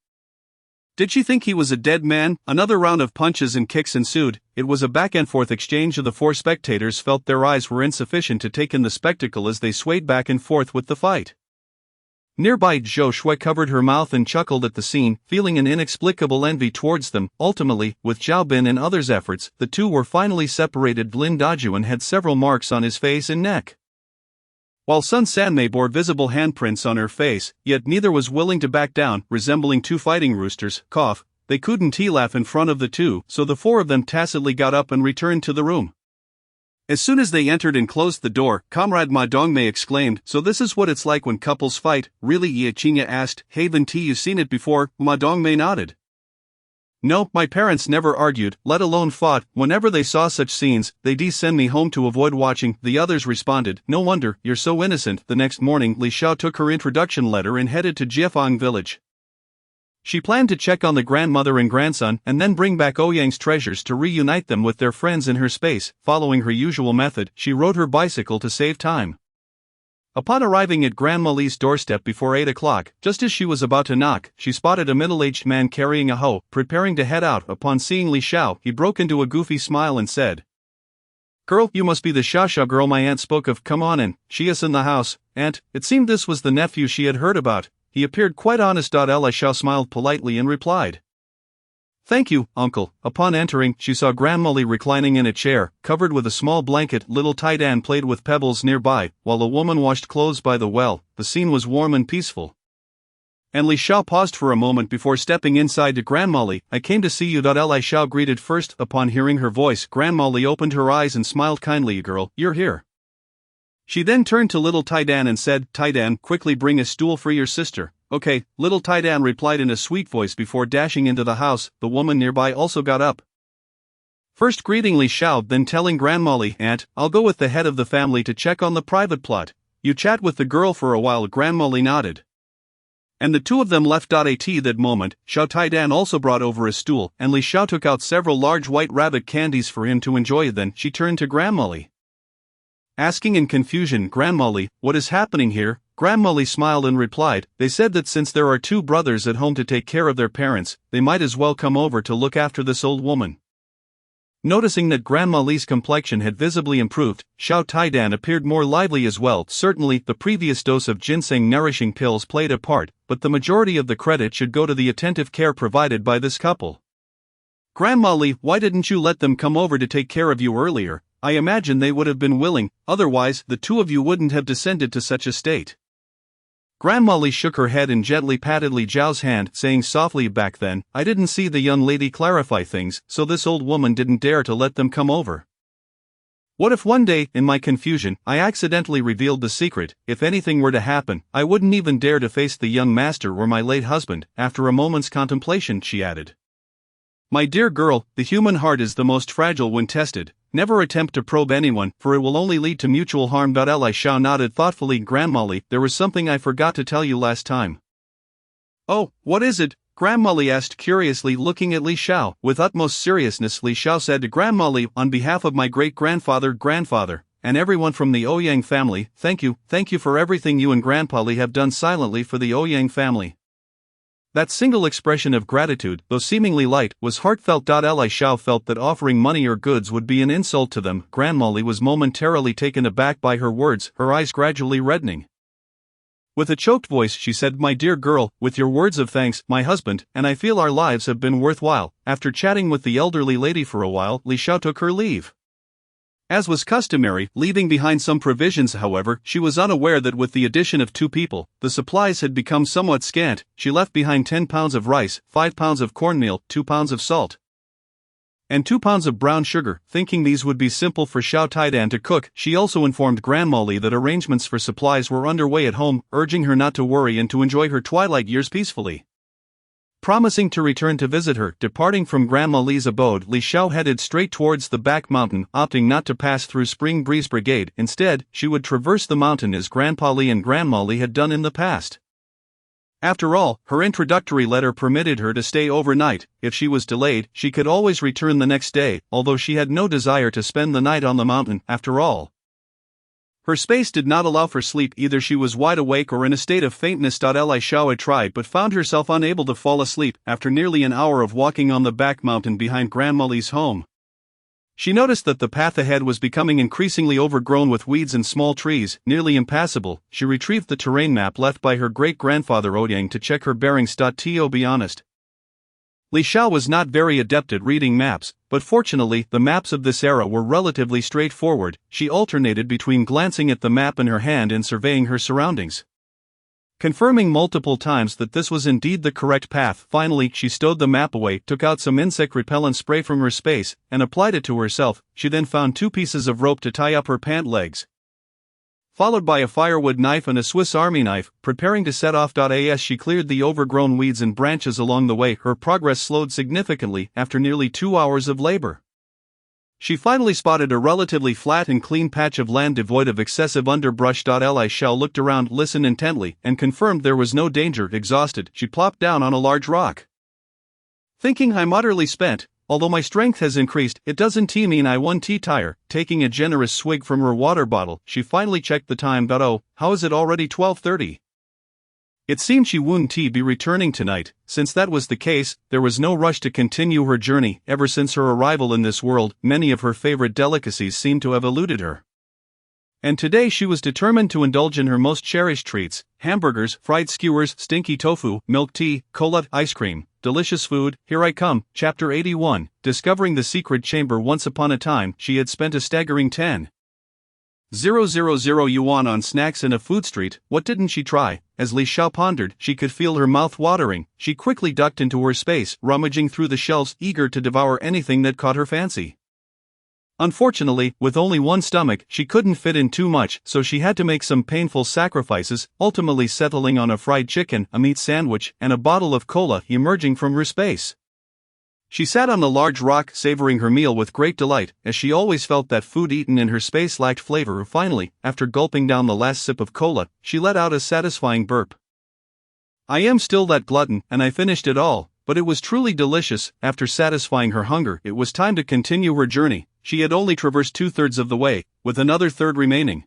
Did she think he was a dead man? Another round of punches and kicks ensued. It was a back-and-forth exchange. The four spectators felt their eyes were insufficient to take in the spectacle as they swayed back and forth with the fight. Nearby, Zhou Shui covered her mouth and chuckled at the scene, feeling an inexplicable envy towards them. Ultimately, with Zhao Bin and others' efforts, the two were finally separated. Lin Dajuan had several marks on his face and neck, while Sun Sanmei bore visible handprints on her face, yet neither was willing to back down. Resembling two fighting roosters, cough, they couldn't laugh in front of the two, so the four of them tacitly got up and returned to the room. As soon as they entered and closed the door, Comrade Ma Dongmei exclaimed, "So this is what it's like when couples fight?" "Really?" Ye Qingya asked. "Haven't you seen it before?" Ma Dongmei nodded. No, my parents never argued, let alone fought. Whenever they saw such scenes, they'd send me home to avoid watching, the others responded. No wonder, you're so innocent. The next morning, Li Xiao took her introduction letter and headed to Jiefang village. She planned to check on the grandmother and grandson and then bring back Ouyang's treasures to reunite them with their friends in her space. Following her usual method, she rode her bicycle to save time. Upon arriving at Grandma Li's doorstep before 8 o'clock, just as she was about to knock, she spotted a middle-aged man carrying a hoe, preparing to head out. Upon seeing Li Xiao, he broke into a goofy smile and said, "Girl, you must be the Xiaoxiao girl my aunt spoke of. Come on in, she is in the house." Aunt, it seemed this was the nephew she had heard about. He appeared quite honest. Li Xiao smiled politely and replied, "Thank you, uncle." Upon entering, she saw Grandma Li reclining in a chair, covered with a small blanket. Little Taidan played with pebbles nearby, while a woman washed clothes by the well. The scene was warm and peaceful. And Li Xiao paused for a moment before stepping inside to Grandma Li. "I came to see you." Li Xiao greeted first. Upon hearing her voice, Grandma Li opened her eyes and smiled kindly. "Girl, you're here." She then turned to little Taidan and said, "Taidan, quickly bring a stool for your sister." "Okay," little Taidan replied in a sweet voice before dashing into the house. The woman nearby also got up. First greeting Li Xiao, then telling Grandma Li, "Aunt, I'll go with the head of the family to check on the private plot. You chat with the girl for a while." Grandma Li nodded. And the two of them left. At that moment, Xiao Taidan also brought over a stool, and Li Xiao took out several large white rabbit candies for him to enjoy. Then she turned to Grandma Li, asking in confusion, "Grandma Li, what is happening here?" Grandma Li smiled and replied, "They said that since there are two brothers at home to take care of their parents, they might as well come over to look after this old woman." Noticing that Grandma Li's complexion had visibly improved, Xiao Taidan appeared more lively as well. Certainly, the previous dose of ginseng nourishing pills played a part, but the majority of the credit should go to the attentive care provided by this couple. "Grandma Li, why didn't you let them come over to take care of you earlier? I imagine they would have been willing, otherwise the two of you wouldn't have descended to such a state." Grandma Li shook her head and gently patted Li Zhao's hand, saying softly, "Back then, I didn't see the young lady clarify things, so this old woman didn't dare to let them come over. What if one day, in my confusion, I accidentally revealed the secret? If anything were to happen, I wouldn't even dare to face the young master or my late husband." After a moment's contemplation, she added, "My dear girl, the human heart is the most fragile when tested. Never attempt to probe anyone, for it will only lead to mutual harm." Li Xiao nodded thoughtfully. "Grandma Li, there was something I forgot to tell you last time." "Oh, what is it?" Grandma Li asked curiously, looking at Li Xiao. With utmost seriousness, Li Xiao said to Grandma Li, "On behalf of my great-grandfather, grandfather, and everyone from the Ouyang family, thank you for everything you and Grandpa Li have done silently for the Ouyang family." That single expression of gratitude, though seemingly light, was heartfelt. Li Xiao felt that offering money or goods would be an insult to them. Grandma Li was momentarily taken aback by her words, her eyes gradually reddening. With a choked voice she said, "My dear girl, with your words of thanks, my husband and I feel our lives have been worthwhile." After chatting with the elderly lady for a while, Li Xiao took her leave. As was customary, leaving behind some provisions. However, she was unaware that with the addition of two people, the supplies had become somewhat scant. She left behind 10 pounds of rice, 5 pounds of cornmeal, 2 pounds of salt, and 2 pounds of brown sugar, thinking these would be simple for Xiao Taidan to cook. She also informed Grandma Li that arrangements for supplies were underway at home, urging her not to worry and to enjoy her twilight years peacefully. Promising to return to visit her, departing from Grandma Li's abode, Li Xiao headed straight towards the back mountain, opting not to pass through Spring Breeze Brigade. Instead, she would traverse the mountain as Grandpa Li and Grandma Li had done in the past. After all, her introductory letter permitted her to stay overnight. If she was delayed, she could always return the next day, although she had no desire to spend the night on the mountain. After all, her space did not allow for sleep. Either she was wide awake or in a state of faintness. Li Xiao had tried but found herself unable to fall asleep. After nearly an hour of walking on the back mountain behind Grandma Li's home, she noticed that the path ahead was becoming increasingly overgrown with weeds and small trees, nearly impassable. She retrieved the terrain map left by her great-grandfather Ouyang to check her bearings. To be honest, Li Xiao was not very adept at reading maps, but fortunately the maps of this era were relatively straightforward. She alternated between glancing at the map in her hand and surveying her surroundings, confirming multiple times that this was indeed the correct path. Finally, she stowed the map away, took out some insect repellent spray from her space, and applied it to herself. She then found 2 pieces of rope to tie up her pant legs. followed by a firewood knife and a Swiss Army knife, preparing to set off. As she cleared the overgrown weeds and branches along the way, her progress slowed significantly after nearly 2 hours of labor. She finally spotted a relatively flat and clean patch of land devoid of excessive underbrush. Li Xiao looked around, listened intently, and confirmed there was no danger. Exhausted, she plopped down on a large rock. Thinking, I'm utterly spent. Although my strength has increased, it doesn't mean I won't tire. Taking a generous swig from her water bottle, she finally checked the time. Oh, how is it already 12:30? It seemed she wouldn't be returning tonight. Since that was the case, there was no rush to continue her journey. Ever since her arrival in this world, many of her favorite delicacies seemed to have eluded her. And today she was determined to indulge in her most cherished treats: hamburgers, fried skewers, stinky tofu, milk tea, cola, ice cream. Delicious food. Here I come. Chapter 81. Discovering the secret chamber. Once upon a time, she had spent a staggering 10,000 yuan on snacks in a food street. What didn't she try? As Li Xiao pondered, she could feel her mouth watering. She quickly ducked into her space, rummaging through the shelves, eager to devour anything that caught her fancy. Unfortunately, with only one stomach, she couldn't fit in too much, so she had to make some painful sacrifices, ultimately settling on a fried chicken, a meat sandwich, and a bottle of cola emerging from her space. She sat on the large rock, savoring her meal with great delight, as she always felt that food eaten in her space lacked flavor. Finally, after gulping down the last sip of cola, she let out a satisfying burp. I am still that glutton, and I finished it all, but it was truly delicious. After satisfying her hunger, it was time to continue her journey. She had only traversed 2/3 of the way, with another third remaining.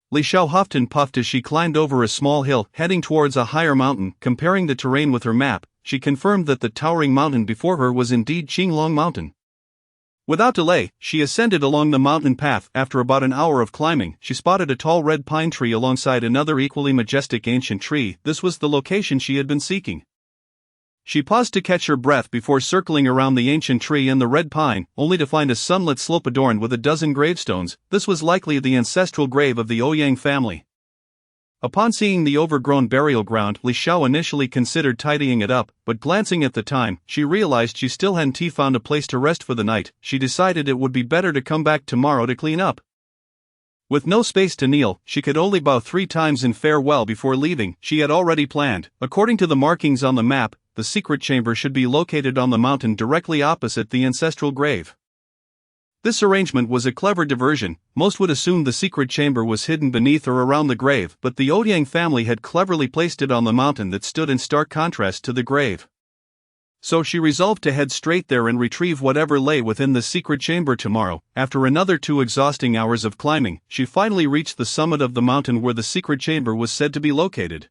Li Xiao huffed and puffed as she climbed over a small hill, heading towards a higher mountain. Comparing the terrain with her map, she confirmed that the towering mountain before her was indeed Qinglong Mountain. Without delay, she ascended along the mountain path. After about an hour of climbing, she spotted a tall red pine tree alongside another equally majestic ancient tree. This was the location she had been seeking. She paused to catch her breath before circling around the ancient tree and the red pine, only to find a sunlit slope adorned with a dozen gravestones. This was likely the ancestral grave of the Ouyang family. Upon seeing the overgrown burial ground, Li Xiao initially considered tidying it up, but glancing at the time, she realized she still hadn't found a place to rest for the night. She decided it would be better to come back tomorrow to clean up. With no space to kneel, she could only bow 3 times in farewell before leaving. She had already planned. According to the markings on the map, the secret chamber should be located on the mountain directly opposite the ancestral grave. This arrangement was a clever diversion. Most would assume the secret chamber was hidden beneath or around the grave, but the Ouyang family had cleverly placed it on the mountain that stood in stark contrast to the grave. So she resolved to head straight there and retrieve whatever lay within the secret chamber tomorrow. After another 2 exhausting hours of climbing, she finally reached the summit of the mountain where the secret chamber was said to be located.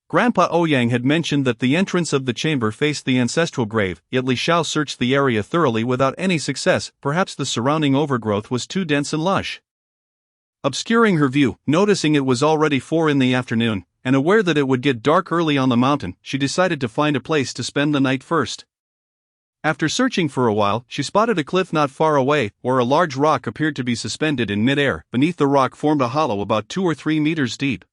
Grandpa Ouyang had mentioned that the entrance of the chamber faced the ancestral grave, yet Li Xiao searched the area thoroughly without any success. Perhaps the surrounding overgrowth was too dense and lush, obscuring her view. Noticing it was already 4 in the afternoon, and aware that it would get dark early on the mountain, she decided to find a place to spend the night first. After searching for a while, she spotted a cliff not far away, where a large rock appeared to be suspended in mid-air. Beneath the rock formed a hollow about 2 or 3 meters deep,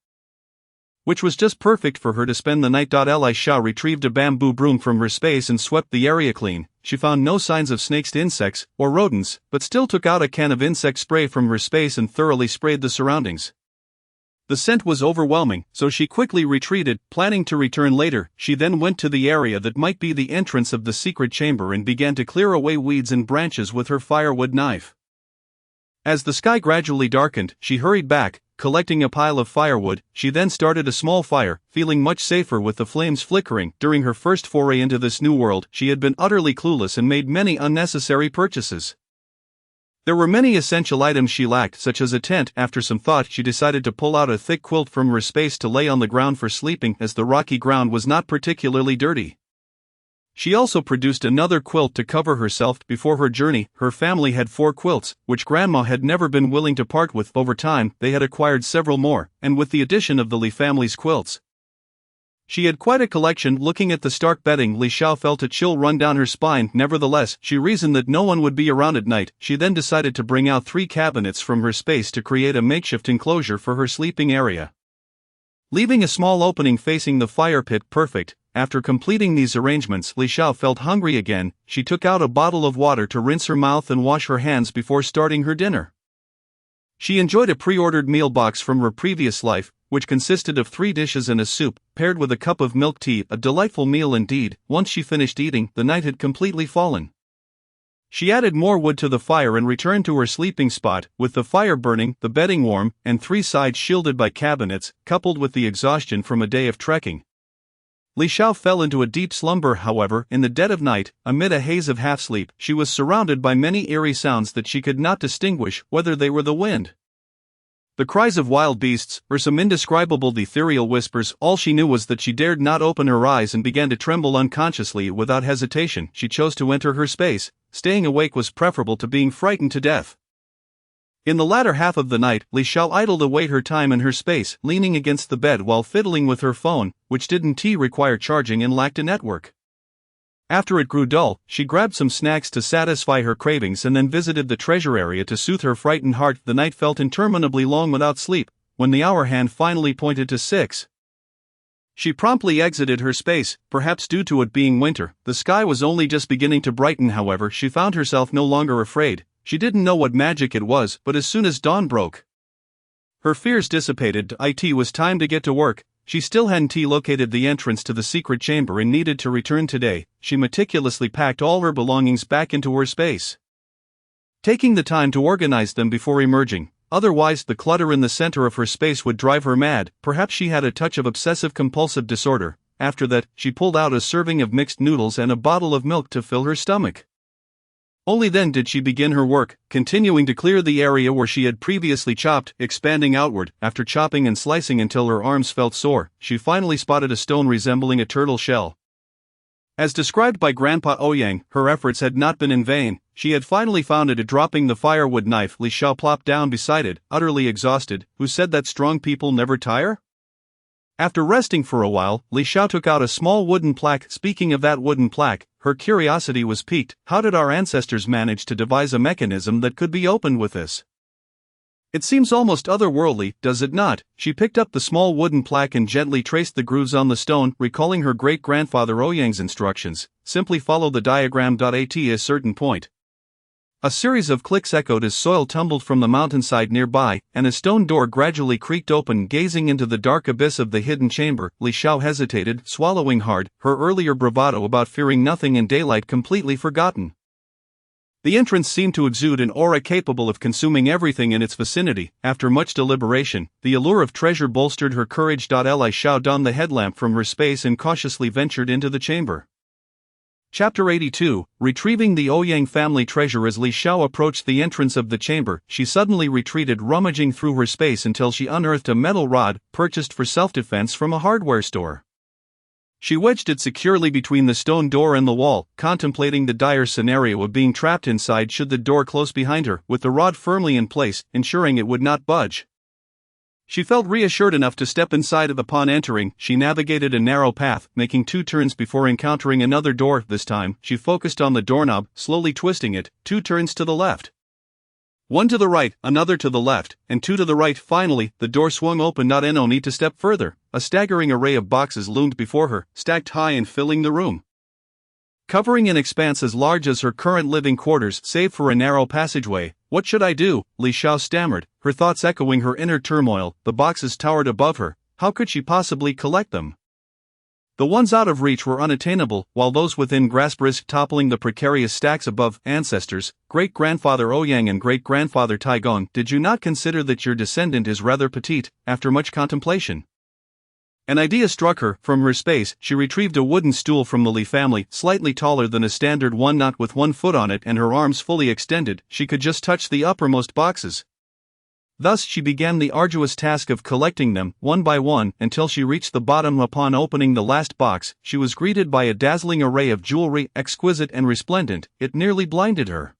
which was just perfect for her to spend the night. Li Xiao retrieved a bamboo broom from her space and swept the area clean. She found no signs of snakes, insects, or rodents, but still took out a can of insect spray from her space and thoroughly sprayed the surroundings. The scent was overwhelming, so she quickly retreated, planning to return later. She then went to the area that might be the entrance of the secret chamber and began to clear away weeds and branches with her firewood knife. As the sky gradually darkened, she hurried back, collecting a pile of firewood. She then started a small fire, feeling much safer with the flames flickering. During her first foray into this new world, she had been utterly clueless and made many unnecessary purchases. There were many essential items she lacked, such as a tent. After some thought, she decided to pull out a thick quilt from her space to lay on the ground for sleeping, as the rocky ground was not particularly dirty. She also produced another quilt to cover herself. Before her journey, her family had 4 quilts, which Grandma had never been willing to part with. Over time, they had acquired several more, and with the addition of the Li family's quilts, she had quite a collection. Looking at the stark bedding, Li Xiao felt a chill run down her spine. Nevertheless, she reasoned that no one would be around at night. She then decided to bring out 3 cabinets from her space to create a makeshift enclosure for her sleeping area, leaving a small opening facing the fire pit. Perfect. After completing these arrangements, Li Xiao felt hungry again. She took out a bottle of water to rinse her mouth and wash her hands before starting her dinner. She enjoyed a pre-ordered meal box from her previous life, which consisted of 3 dishes and a soup, paired with a cup of milk tea, a delightful meal indeed. Once she finished eating, the night had completely fallen. She added more wood to the fire and returned to her sleeping spot, with the fire burning, the bedding warm, and 3 sides shielded by cabinets, coupled with the exhaustion from a day of trekking. Li Xiao fell into a deep slumber. However, in the dead of night, amid a haze of half-sleep, she was surrounded by many eerie sounds that she could not distinguish whether they were the wind, the cries of wild beasts, or some indescribable ethereal whispers. All she knew was that she dared not open her eyes and began to tremble unconsciously. Without hesitation, she chose to enter her space. Staying awake was preferable to being frightened to death. In the latter half of the night, Li Xiao idled away her time in her space, leaning against the bed while fiddling with her phone, which didn't require charging and lacked a network. After it grew dull, she grabbed some snacks to satisfy her cravings and then visited the treasure area to soothe her frightened heart. The night felt interminably long without sleep. When the hour hand finally pointed to 6, she promptly exited her space, perhaps due to it being winter. The sky was only just beginning to brighten. However, she found herself no longer afraid. She didn't know what magic it was, but as soon as dawn broke, her fears dissipated. It was time to get to work. She still hadn't located the entrance to the secret chamber and needed to return today. She meticulously packed all her belongings back into her space, taking the time to organize them before emerging. Otherwise, the clutter in the center of her space would drive her mad. Perhaps she had a touch of obsessive-compulsive disorder. After that, she pulled out a serving of mixed noodles and a bottle of milk to fill her stomach. Only then did she begin her work, continuing to clear the area where she had previously chopped, expanding outward. After chopping and slicing until her arms felt sore, she finally spotted a stone resembling a turtle shell. As described by Grandpa Ouyang, her efforts had not been in vain. She had finally found it. Dropping the firewood knife, Li Xiao plopped down beside it, utterly exhausted. Who said that strong people never tire? After resting for a while, Li Xiao took out a small wooden plaque. Speaking of that wooden plaque, her curiosity was piqued. How did our ancestors manage to devise a mechanism that could be opened with this? It seems almost otherworldly, does it not? She picked up the small wooden plaque and gently traced the grooves on the stone, recalling her great-grandfather Ouyang's instructions. Simply follow the diagram. At a certain point, a series of clicks echoed as soil tumbled from the mountainside nearby, and a stone door gradually creaked open. Gazing into the dark abyss of the hidden chamber, Li Xiao hesitated, swallowing hard, her earlier bravado about fearing nothing in daylight completely forgotten. The entrance seemed to exude an aura capable of consuming everything in its vicinity. After much deliberation, the allure of treasure bolstered her courage. Li Xiao donned the headlamp from her space and cautiously ventured into the chamber. Chapter 82, Retrieving the Ouyang family treasure. As Li Xiao approached the entrance of the chamber, she suddenly retreated, rummaging through her space until she unearthed a metal rod, purchased for self-defense from a hardware store. She wedged it securely between the stone door and the wall, contemplating the dire scenario of being trapped inside should the door close behind her. With the rod firmly in place, ensuring it would not budge, she felt reassured enough to step inside it. Upon entering, she navigated a narrow path, making 2 turns before encountering another door. This time, she focused on the doorknob, slowly twisting it. 2 turns to the left, 1 to the right, another to the left, and 2 to the right. Finally, the door swung open. No need to step further. A staggering array of boxes loomed before her, stacked high and filling the room, covering an expanse as large as her current living quarters, save for a narrow passageway. What should I do? Li Xiao stammered, her thoughts echoing her inner turmoil. The boxes towered above her. How could she possibly collect them? The ones out of reach were unattainable, while those within grasp risked toppling the precarious stacks above. Ancestors, great-grandfather Ouyang and great-grandfather Taigong, did you not consider that your descendant is rather petite? After much contemplation, an idea struck her. From her space, she retrieved a wooden stool from the Li family, slightly taller than a standard one, not with 1 foot on it and her arms fully extended. She could just touch the uppermost boxes. Thus she began the arduous task of collecting them, one by one, until she reached the bottom. Upon opening the last box, she was greeted by a dazzling array of jewelry, exquisite and resplendent. It nearly blinded her.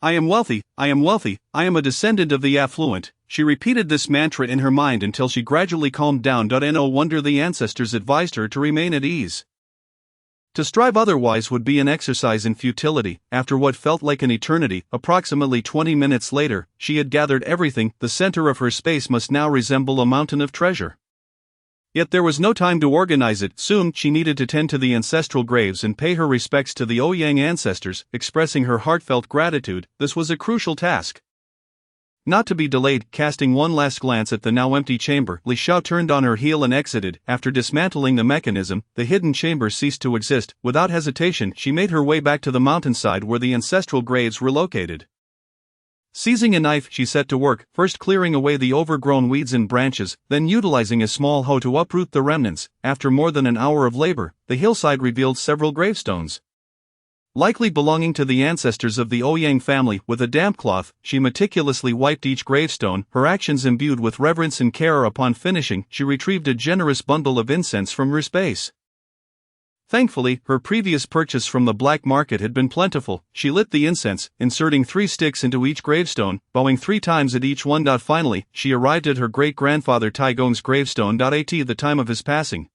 I am wealthy, I am wealthy, I am a descendant of the affluent. She repeated this mantra in her mind until she gradually calmed down. No wonder the ancestors advised her to remain at ease. To strive otherwise would be an exercise in futility. After what felt like an eternity, approximately 20 minutes later, she had gathered everything. The center of her space must now resemble a mountain of treasure. Yet there was no time to organize it. Soon, she needed to tend to the ancestral graves and pay her respects to the Ouyang ancestors, expressing her heartfelt gratitude. This was a crucial task. Not to be delayed, casting one last glance at the now empty chamber, Li Xiao turned on her heel and exited. After dismantling the mechanism, the hidden chamber ceased to exist. Without hesitation, she made her way back to the mountainside where the ancestral graves were located. Seizing a knife, she set to work, first clearing away the overgrown weeds and branches, then utilizing a small hoe to uproot the remnants. After more than an hour of labor, the hillside revealed several gravestones. Likely belonging to the ancestors of the Ouyang family. With a damp cloth, she meticulously wiped each gravestone, her actions imbued with reverence and care. Upon finishing, she retrieved a generous bundle of incense from her space. Thankfully, her previous purchase from the black market had been plentiful. She lit the incense, inserting 3 sticks into each gravestone, bowing 3 times at each one. Finally, she arrived at her great-grandfather Taigong's gravestone. At the time of his passing,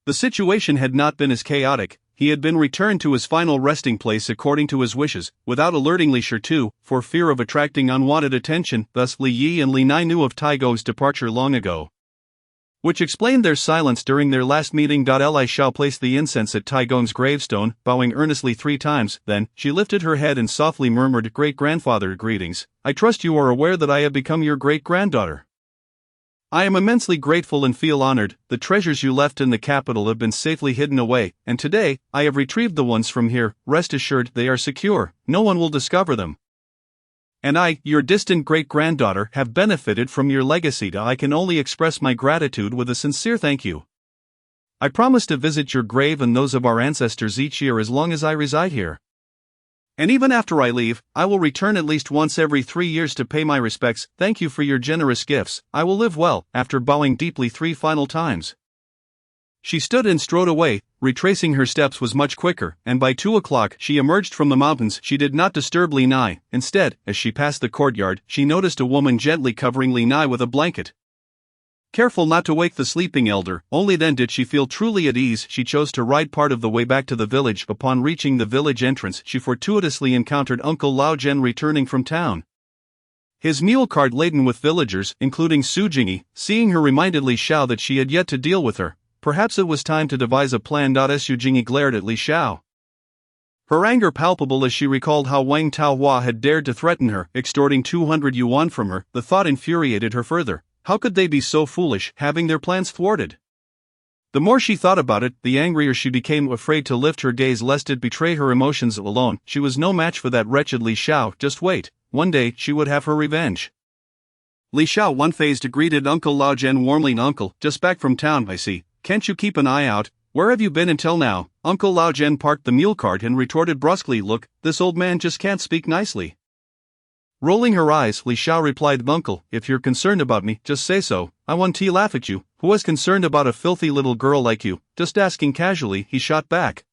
the situation had not been as chaotic. He had been returned to his final resting place according to his wishes, without alerting Li Shi, for fear of attracting unwanted attention. Thus Li Yi and Li Nai knew of Taigong's departure long ago, which explained their silence during their last meeting. Li Xiao placed the incense at Taigong's gravestone, bowing earnestly 3 times. Then, she lifted her head and softly murmured, "Great-grandfather, greetings. I trust you are aware that I have become your great-granddaughter. I am immensely grateful and feel honored. The treasures you left in the capital have been safely hidden away, and today, I have retrieved the ones from here. Rest assured, they are secure. No one will discover them. And I, your distant great-granddaughter, have benefited from your legacy. I can only express my gratitude with a sincere thank you. I promise to visit your grave and those of our ancestors each year as long as I reside here. And even after I leave, I will return at least once every 3 years to pay my respects. Thank you for your generous gifts. I will live well." After bowing deeply 3 final times, she stood and strode away. Retracing her steps was much quicker, and by 2 o'clock she emerged from the mountains. She did not disturb Li Nai. Instead, as she passed the courtyard, she noticed a woman gently covering Li Nai with a blanket. Careful not to wake the sleeping elder, only then did she feel truly at ease. She chose to ride part of the way back to the village. Upon reaching the village entrance, she fortuitously encountered Uncle Lao Zhen returning from town, his mule cart laden with villagers, including Su Jingyi. Seeing her reminded Li Xiao that she had yet to deal with her. Perhaps it was time to devise a plan. Su Jingyi glared at Li Xiao, her anger palpable as she recalled how Wang Taohua had dared to threaten her, extorting 200 yuan from her. The thought infuriated her further. How could they be so foolish, having their plans thwarted? The more she thought about it, the angrier she became, afraid to lift her gaze lest it betray her emotions. Alone, she was no match for that wretched Li Xiao. Just wait, one day she would have her revenge. Li Xiao one-phased greeted Uncle Lao Zhen warmly. "Uncle, just back from town, I see. Can't you keep an eye out? Where have you been until now?" Uncle Lao Zhen parked the mule cart and retorted brusquely, "Look, this old man just can't speak nicely." Rolling her eyes, Li Xiao replied, "Uncle, if you're concerned about me, just say so. I want to laugh at you. Who is concerned about a filthy little girl like you? Just asking casually," he shot back.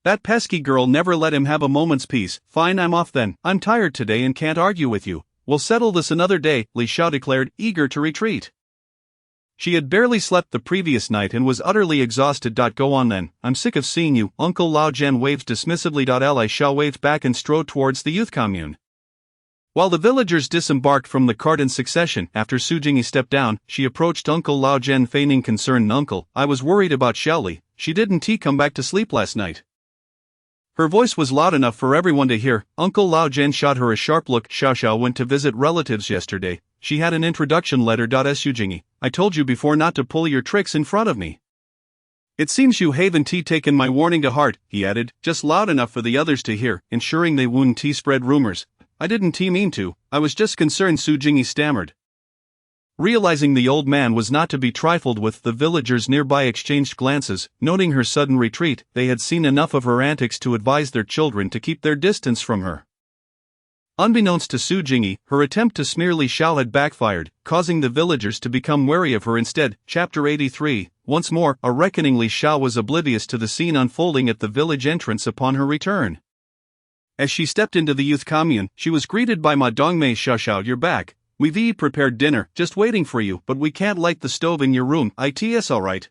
That pesky girl never let him have a moment's peace. "Fine, I'm off then. I'm tired today and can't argue with you. We'll settle this another day," Li Xiao declared, eager to retreat. She had barely slept the previous night and was utterly exhausted. "Go on then, I'm sick of seeing you." Uncle Lao Zhen waved dismissively. Li Xiao waved back and strode towards the youth commune. While the villagers disembarked from the cart in succession, after Su Jingyi stepped down, she approached Uncle Lao Zhen feigning concern. "Uncle, I was worried about Xiaoli. She didn't come back to sleep last night." Her voice was loud enough for everyone to hear. Uncle Lao Zhen shot her a sharp look. "Xiao went to visit relatives yesterday. She had an introduction letter. Su Jingyi, I told you before not to pull your tricks in front of me. It seems you haven't taken my warning to heart," he added, just loud enough for the others to hear, ensuring they wouldn't spread rumors. "I didn't mean to, I was just concerned," Su Jingyi stammered. Realizing the old man was not to be trifled with, the villagers nearby exchanged glances. Noting her sudden retreat, they had seen enough of her antics to advise their children to keep their distance from her. Unbeknownst to Su Jingyi, her attempt to smear Li Xiao had backfired, causing the villagers to become wary of her instead. Chapter 83. Once more, a reckoning. Li Xiao was oblivious to the scene unfolding at the village entrance upon her return. As she stepped into the youth commune, she was greeted by Ma Dongmei. "Xiao, you're back. We've prepared dinner, just waiting for you, but we can't light the stove in your room. It's alright.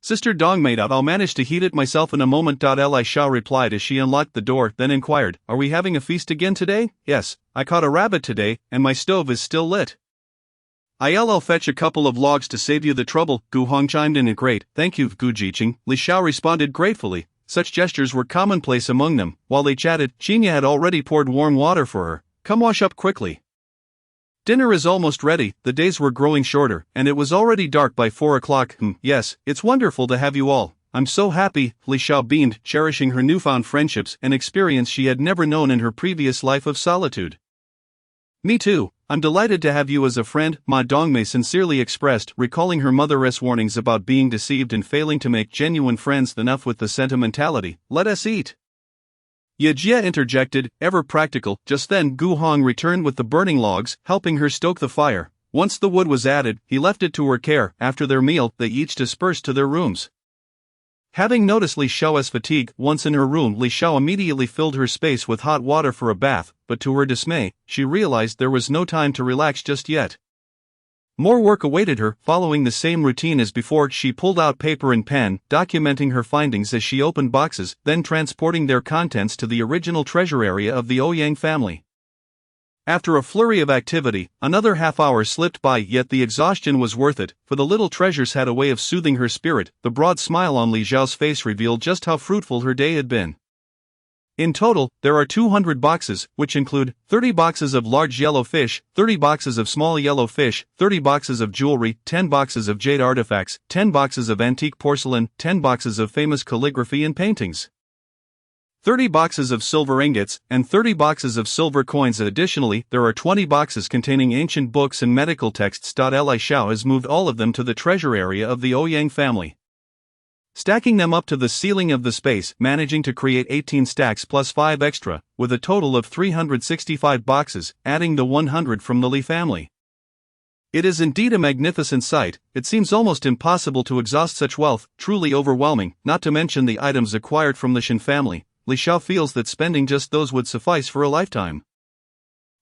Sister Dongmei, I'll manage to heat it myself in a moment." Li Xiao replied as she unlocked the door, then inquired, "Are we having a feast again today?" "Yes, I caught a rabbit today, and my stove is still lit." "I'll fetch a couple of logs to save you the trouble," Gu Hong chimed in. "Great, thank you, Gu Jiqing," Li Xiao responded gratefully. Such gestures were commonplace among them. While they chatted, Qinya had already poured warm water for her. "Come wash up quickly. Dinner is almost ready, the days were growing shorter, and it was already dark by 4 o'clock. Yes, it's wonderful to have you all. I'm so happy, Li Xiao beamed, cherishing her newfound friendships, an experience she had never known in her previous life of solitude. Me too, I'm delighted to have you as a friend, Ma Dongmei sincerely expressed, recalling her mother's warnings about being deceived and failing to make genuine friends. Enough with the sentimentality, let us eat. Ye Jie interjected, ever practical. Just then Gu Hong returned with the burning logs, helping her stoke the fire. Once the wood was added, he left it to her care. After their meal, they each dispersed to their rooms. Having noticed Li Xiao's fatigue once in her room, Li Xiao immediately filled her space with hot water for a bath, but to her dismay, she realized there was no time to relax just yet. More work awaited her. Following the same routine as before, she pulled out paper and pen, documenting her findings as she opened boxes, then transporting their contents to the original treasure area of the Ouyang family. After a flurry of activity, another half-hour slipped by, yet the exhaustion was worth it, for the little treasures had a way of soothing her spirit. The broad smile on Li Xiao's face revealed just how fruitful her day had been. In total, there are 200 boxes, which include 30 boxes of large yellow fish, 30 boxes of small yellow fish, 30 boxes of jewelry, 10 boxes of jade artifacts, 10 boxes of antique porcelain, 10 boxes of famous calligraphy and paintings, 30 boxes of silver ingots, and 30 boxes of silver coins. Additionally, there are 20 boxes containing ancient books and medical texts. Li Xiao has moved all of them to the treasure area of the Ouyang family, stacking them up to the ceiling of the space, managing to create 18 stacks plus 5 extra, with a total of 365 boxes, adding the 100 from the Li family. It is indeed a magnificent sight. It seems almost impossible to exhaust such wealth, truly overwhelming, not to mention the items acquired from the Shen family. Li Xiao feels that spending just those would suffice for a lifetime.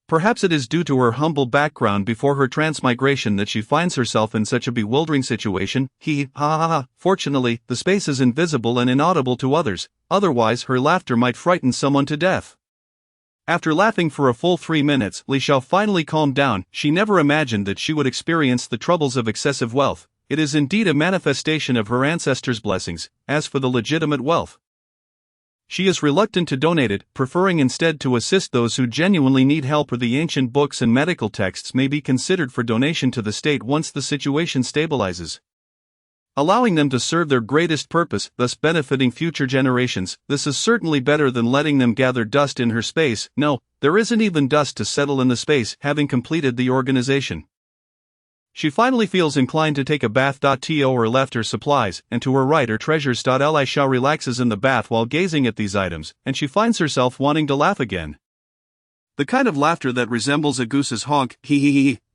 Perhaps it is due to her humble background before her transmigration that she finds herself in such a bewildering situation. Fortunately, the space is invisible and inaudible to others, otherwise her laughter might frighten someone to death. After laughing for a full 3 minutes, Li Xiao finally calmed down. She never imagined that she would experience the troubles of excessive wealth. It is indeed a manifestation of her ancestors' blessings. As for the legitimate wealth, she is reluctant to donate it, preferring instead to assist those who genuinely need help, or the ancient books and medical texts may be considered for donation to the state once the situation stabilizes, allowing them to serve their greatest purpose, thus benefiting future generations. This is certainly better than letting them gather dust in her space. No, there isn't even dust to settle in the space. Having completed the organization, she finally feels inclined to take a bath. To her left her supplies, and to her right her treasures. Li Xiao relaxes in the bath while gazing at these items, and she finds herself wanting to laugh again. The kind of laughter that resembles a goose's honk.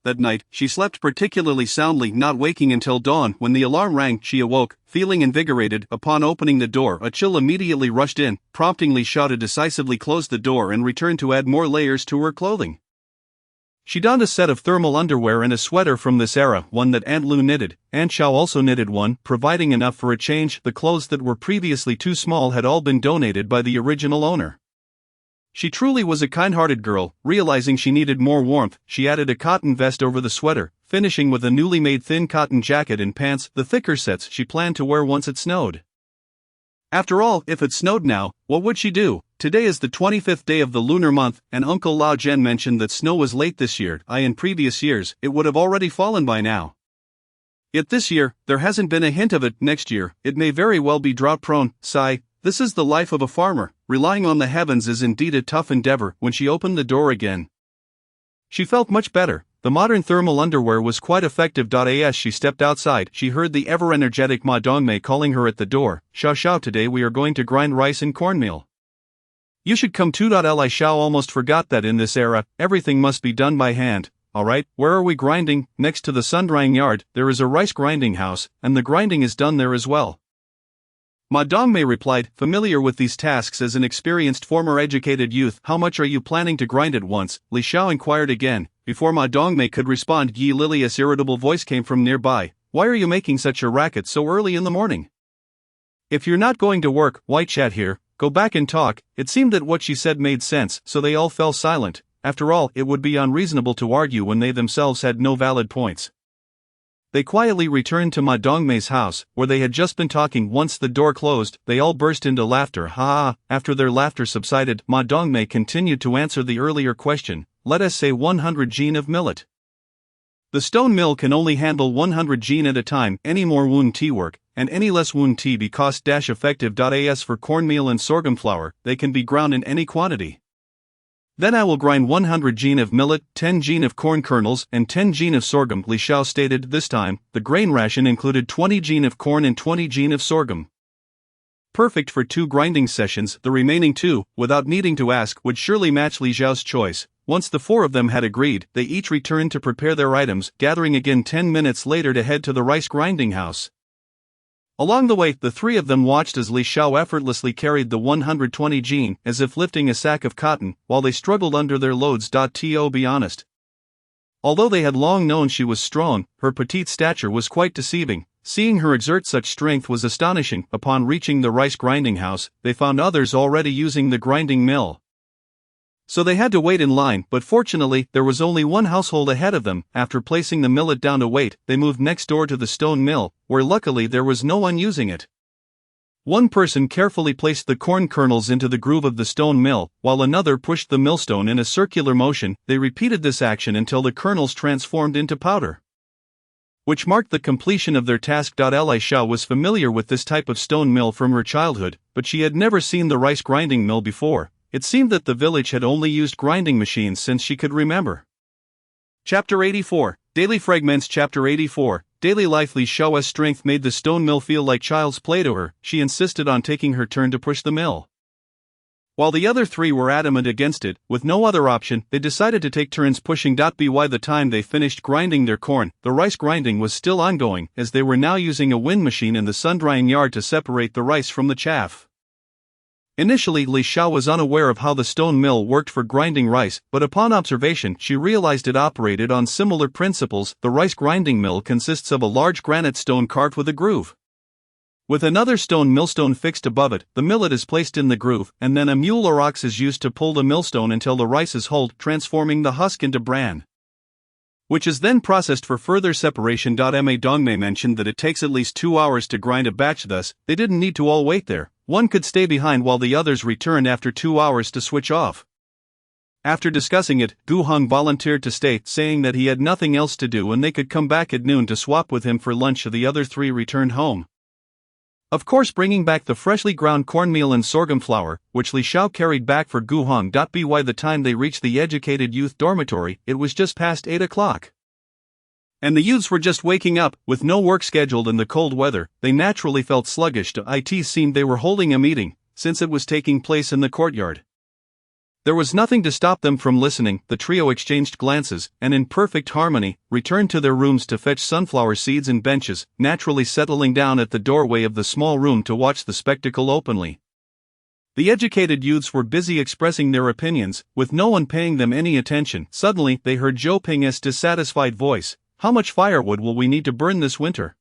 That night, she slept particularly soundly, not waking until dawn. When the alarm rang, she awoke, feeling invigorated. Upon opening the door, a chill immediately rushed in, prompting Li Xiao to decisively close the door and return to add more layers to her clothing. She donned a set of thermal underwear and a sweater from this era, one that Aunt Lu knitted. Aunt Xiao also knitted one, providing enough for a change. The clothes that were previously too small had all been donated by the original owner. She truly was a kind-hearted girl. Realizing she needed more warmth, she added a cotton vest over the sweater, finishing with a newly made thin cotton jacket and pants, the thicker sets she planned to wear once it snowed. After all, if it snowed now, what would she do? Today is the 25th day of the lunar month, and Uncle Lao Zhen mentioned that snow was late this year. In previous years, it would have already fallen by now. Yet this year, there hasn't been a hint of it. Next year, it may very well be drought-prone. Sigh, this is the life of a farmer. Relying on the heavens is indeed a tough endeavor. When she opened the door again, she felt much better. The modern thermal underwear was quite effective. As she stepped outside, she heard the ever-energetic Ma Dongmei calling her at the door. Xiao, today we are going to grind rice and cornmeal. You should come too. Li Xiao almost forgot that in this era, everything must be done by hand. Alright, where are we grinding? Next to the sun-drying yard, there is a rice grinding house, and the grinding is done there as well. Ma Dongmei replied, familiar with these tasks as an experienced former educated youth. How much are you planning to grind at once? Li Xiao inquired again. Before Ma Dongmei could respond, Yi Lilia's irritable voice came from nearby. Why are you making such a racket so early in the morning? If you're not going to work, why chat here? Go back and talk. It seemed that what she said made sense, so they all fell silent. After all, it would be unreasonable to argue when they themselves had no valid points. They quietly returned to Ma Dongmei's house, where they had just been talking. Once the door closed, they all burst into laughter. After their laughter subsided, Ma Dongmei continued to answer the earlier question. Let us say 100 gene of millet. The stone mill can only handle 100 gene at a time. Any more wound tea work, and any less wound tea be cost-effective. As for cornmeal and sorghum flour, they can be ground in any quantity. Then I will grind 100 gene of millet, 10 gene of corn kernels, and 10 gene of sorghum, Li Xiao stated. This time, the grain ration included 20 gene of corn and 20 gene of sorghum. Perfect for 2 grinding sessions. The remaining 2, without needing to ask, would surely match Li Xiao's choice. Once the 4 of them had agreed, they each returned to prepare their items, gathering again 10 minutes later to head to the rice grinding house. Along the way, the 3 of them watched as Li Xiao effortlessly carried the 120 gene, as if lifting a sack of cotton, while they struggled under their loads. To be honest, although they had long known she was strong, her petite stature was quite deceiving. Seeing her exert such strength was astonishing. Upon reaching the rice grinding house, they found others already using the grinding mill. So they had to wait in line, but fortunately, there was only one household ahead of them. After placing the millet down to wait, they moved next door to the stone mill, where luckily there was no one using it. One person carefully placed the corn kernels into the groove of the stone mill, while another pushed the millstone in a circular motion. They repeated this action until the kernels transformed into powder, which marked the completion of their task. Li Xiao was familiar with this type of stone mill from her childhood, but she had never seen the rice grinding mill before. It seemed that the village had only used grinding machines since she could remember. Chapter 84, Daily Fragments. Chapter 84, Daily Life. Li Xiao's strength made the stone mill feel like child's play to her. She insisted on taking her turn to push the mill, while the other 3 were adamant against it. With no other option, they decided to take turns pushing. By the time they finished grinding their corn, the rice grinding was still ongoing, as they were now using a wind machine in the sun-drying yard to separate the rice from the chaff. Initially, Li Xiao was unaware of how the stone mill worked for grinding rice, but upon observation, she realized it operated on similar principles. The rice grinding mill consists of a large granite stone carved with a groove, with another stone millstone fixed above it. The millet is placed in the groove, and then a mule or ox is used to pull the millstone until the rice is hulled, transforming the husk into bran, which is then processed for further separation. Ma Dongmei mentioned that it takes at least 2 hours to grind a batch, thus, they didn't need to all wait there. One could stay behind while the others returned after 2 hours to switch off. After discussing it, Gu Hong volunteered to stay, saying that he had nothing else to do and they could come back at noon to swap with him for lunch. The other 3 returned home, of course bringing back the freshly ground cornmeal and sorghum flour, which Li Xiao carried back for Gu Hong. By the time they reached the educated youth dormitory, it was just past 8 o'clock. And the youths were just waking up, with no work scheduled in the cold weather. They naturally felt sluggish. It seemed they were holding a meeting, since it was taking place in the courtyard. There was nothing to stop them from listening. The trio exchanged glances, and in perfect harmony, returned to their rooms to fetch sunflower seeds and benches, naturally settling down at the doorway of the small room to watch the spectacle openly. The educated youths were busy expressing their opinions, with no one paying them any attention. Suddenly, they heard Zhou Ping's dissatisfied voice. How much firewood will we need to burn this winter?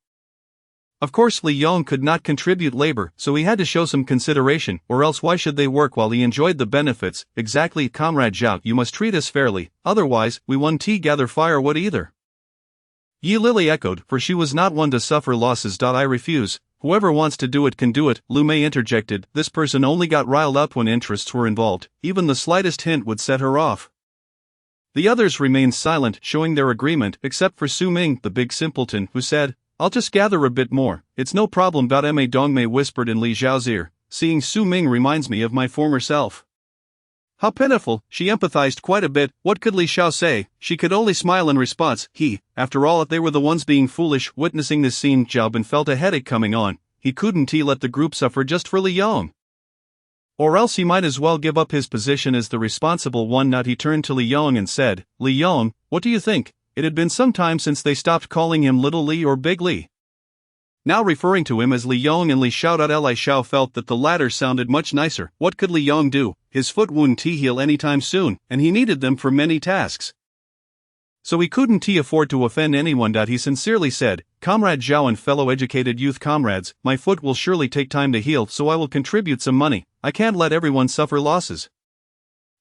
Of course, Li Yong could not contribute labor, so he had to show some consideration, or else why should they work while he enjoyed the benefits? Exactly, Comrade Zhao, you must treat us fairly, otherwise, we won't gather firewood either. Yi Lily echoed, for she was not one to suffer losses. I refuse. Whoever wants to do it can do it, Lu Mei interjected. This person only got riled up when interests were involved. Even the slightest hint would set her off. The others remained silent, showing their agreement, except for Su Ming, the big simpleton, who said, I'll just gather a bit more, it's no problem. Ma Dongmei whispered in Li Xiao's ear, seeing Su Ming reminds me of my former self. How pitiful, she empathized quite a bit. What could Li Xiao say? She could only smile in response. After all, they were the ones being foolish. Witnessing this scene, Zhao Bin felt a headache coming on. He couldn't let the group suffer just for Li Yong. Or else he might as well give up his position as the responsible one. He turned to Li Yong and said, Li Yong, what do you think? It had been some time since they stopped calling him Little Li or Big Li, now referring to him as Li Yong and Li Xiao. Li Xiao felt that the latter sounded much nicer. What could Li Yong do? His foot wouldn't heal anytime soon, and he needed them for many tasks. So he couldn't afford to offend anyone. He sincerely said, Comrade Zhao and fellow educated youth comrades, my foot will surely take time to heal, so I will contribute some money. I can't let everyone suffer losses.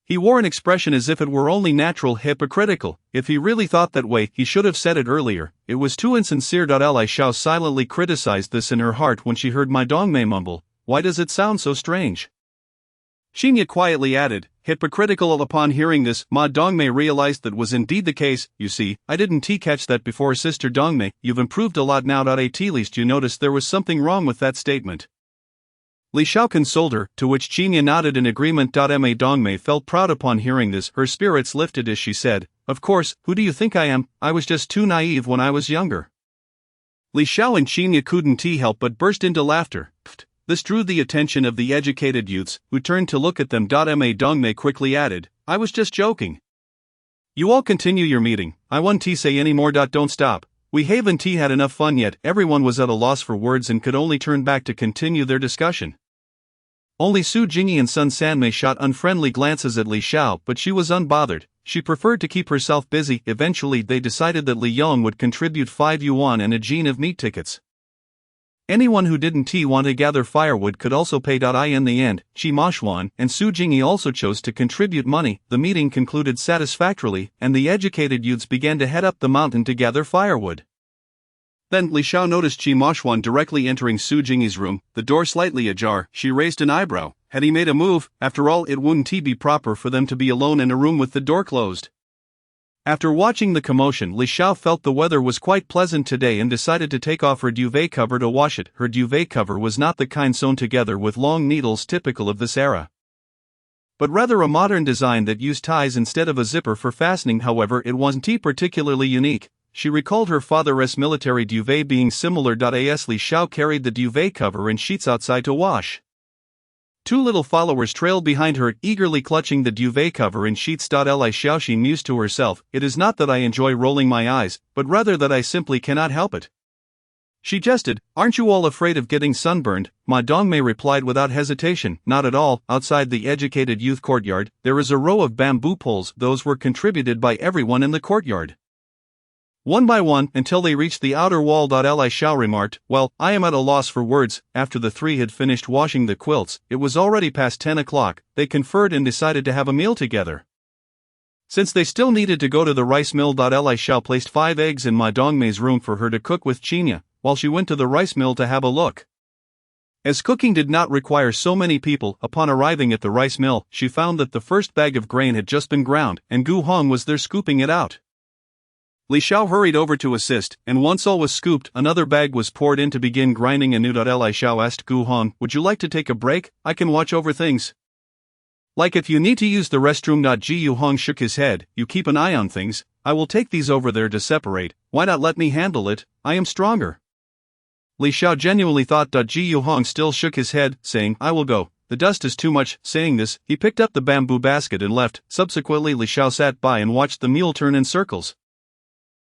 He wore an expression as if it were only natural, hypocritical. If he really thought that way, he should have said it earlier. It was too insincere. Li Xiao silently criticized this in her heart when she heard Ma Dongmei mumble, why does it sound so strange? Xinya quietly added, hypocritical. Upon hearing this, Ma Dongmei realized that was indeed the case. You see, I didn't catch that before, Sister Dongmei. You've improved a lot now. At least you noticed there was something wrong with that statement. Li Xiao consoled her, to which Xinya nodded in agreement. Ma Dongmei felt proud upon hearing this. Her spirits lifted as she said, of course, who do you think I am? I was just too naive when I was younger. Li Xiao and Xinya couldn't help but burst into laughter. This drew the attention of the educated youths, who turned to look at them. Ma Dongmei quickly added, I was just joking. You all continue your meeting, I won't say any more. Don't stop. We haven't had enough fun yet. Everyone was at a loss for words and could only turn back to continue their discussion. Only Su Jingyi and Sun Sanmei shot unfriendly glances at Li Xiao, but she was unbothered. She preferred to keep herself busy. Eventually they decided that Li Yong would contribute 5 yuan and a jean of meat tickets. Anyone who didn't want to gather firewood could also pay. In the end, Qi Mashuan and Su Jingyi also chose to contribute money. The meeting concluded satisfactorily, and the educated youths began to head up the mountain to gather firewood. Then Li Xiao noticed Qi Mashuan directly entering Su Jingyi's room, the door slightly ajar. She raised an eyebrow. Had he made a move? After all, it wouldn't be proper for them to be alone in a room with the door closed. After watching the commotion, Li Xiao felt the weather was quite pleasant today and decided to take off her duvet cover to wash it. Her duvet cover was not the kind sewn together with long needles typical of this era, but rather a modern design that used ties instead of a zipper for fastening. However, it wasn't particularly unique. She recalled her father's military duvet being similar. As Li Xiao carried the duvet cover and sheets outside to wash, 2 little followers trailed behind her, eagerly clutching the duvet cover and sheets. Li Xiao, she mused to herself, it is not that I enjoy rolling my eyes, but rather that I simply cannot help it. She jested, aren't you all afraid of getting sunburned? Ma Dongmei replied without hesitation, not at all. Outside the educated youth courtyard, there is a row of bamboo poles. Those were contributed by everyone in the courtyard, one by one, until they reached the outer wall. Li Xiao remarked, well, I am at a loss for words. After the 3 had finished washing the quilts, it was already past 10 o'clock, they conferred and decided to have a meal together. Since they still needed to go to the rice mill. Li Xiao placed 5 eggs in Ma Dongmei's room for her to cook with Xinya, while she went to the rice mill to have a look. As cooking did not require so many people, upon arriving at the rice mill, she found that the first bag of grain had just been ground, and Gu Hong was there scooping it out. Li Xiao hurried over to assist, and once all was scooped, another bag was poured in to begin grinding anew. Li Xiao asked Gu Hong, would you like to take a break? I can watch over things. Like if you need to use the restroom. Ji Hong shook his head, you keep an eye on things, I will take these over there to separate, why not let me handle it, I am stronger. Li Xiao genuinely thought. Ji Hong still shook his head, saying, I will go, the dust is too much. Saying this, he picked up the bamboo basket and left. Subsequently Li Xiao sat by and watched the mule turn in circles.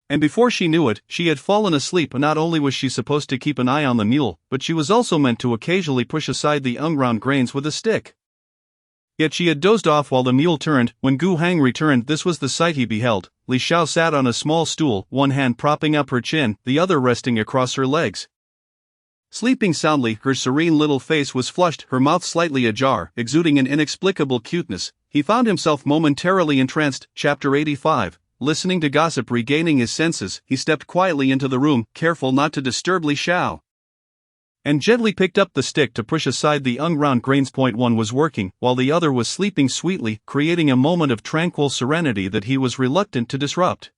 And before she knew it, she had fallen asleep. Not only was she supposed to keep an eye on the mule, but she was also meant to occasionally push aside the unground grains with a stick. Yet she had dozed off while the mule turned. When Gu Hang returned, this was the sight he beheld. Li Xiao sat on a small stool, one hand propping up her chin, the other resting across her legs. Sleeping soundly, her serene little face was flushed, her mouth slightly ajar, exuding an inexplicable cuteness. He found himself momentarily entranced. Chapter 85. Listening to gossip. Regaining his senses, he stepped quietly into the room, careful not to disturb Li Xiao, and gently picked up the stick to push aside the unground grains. One was working, while the other was sleeping sweetly, creating a moment of tranquil serenity that he was reluctant to disrupt.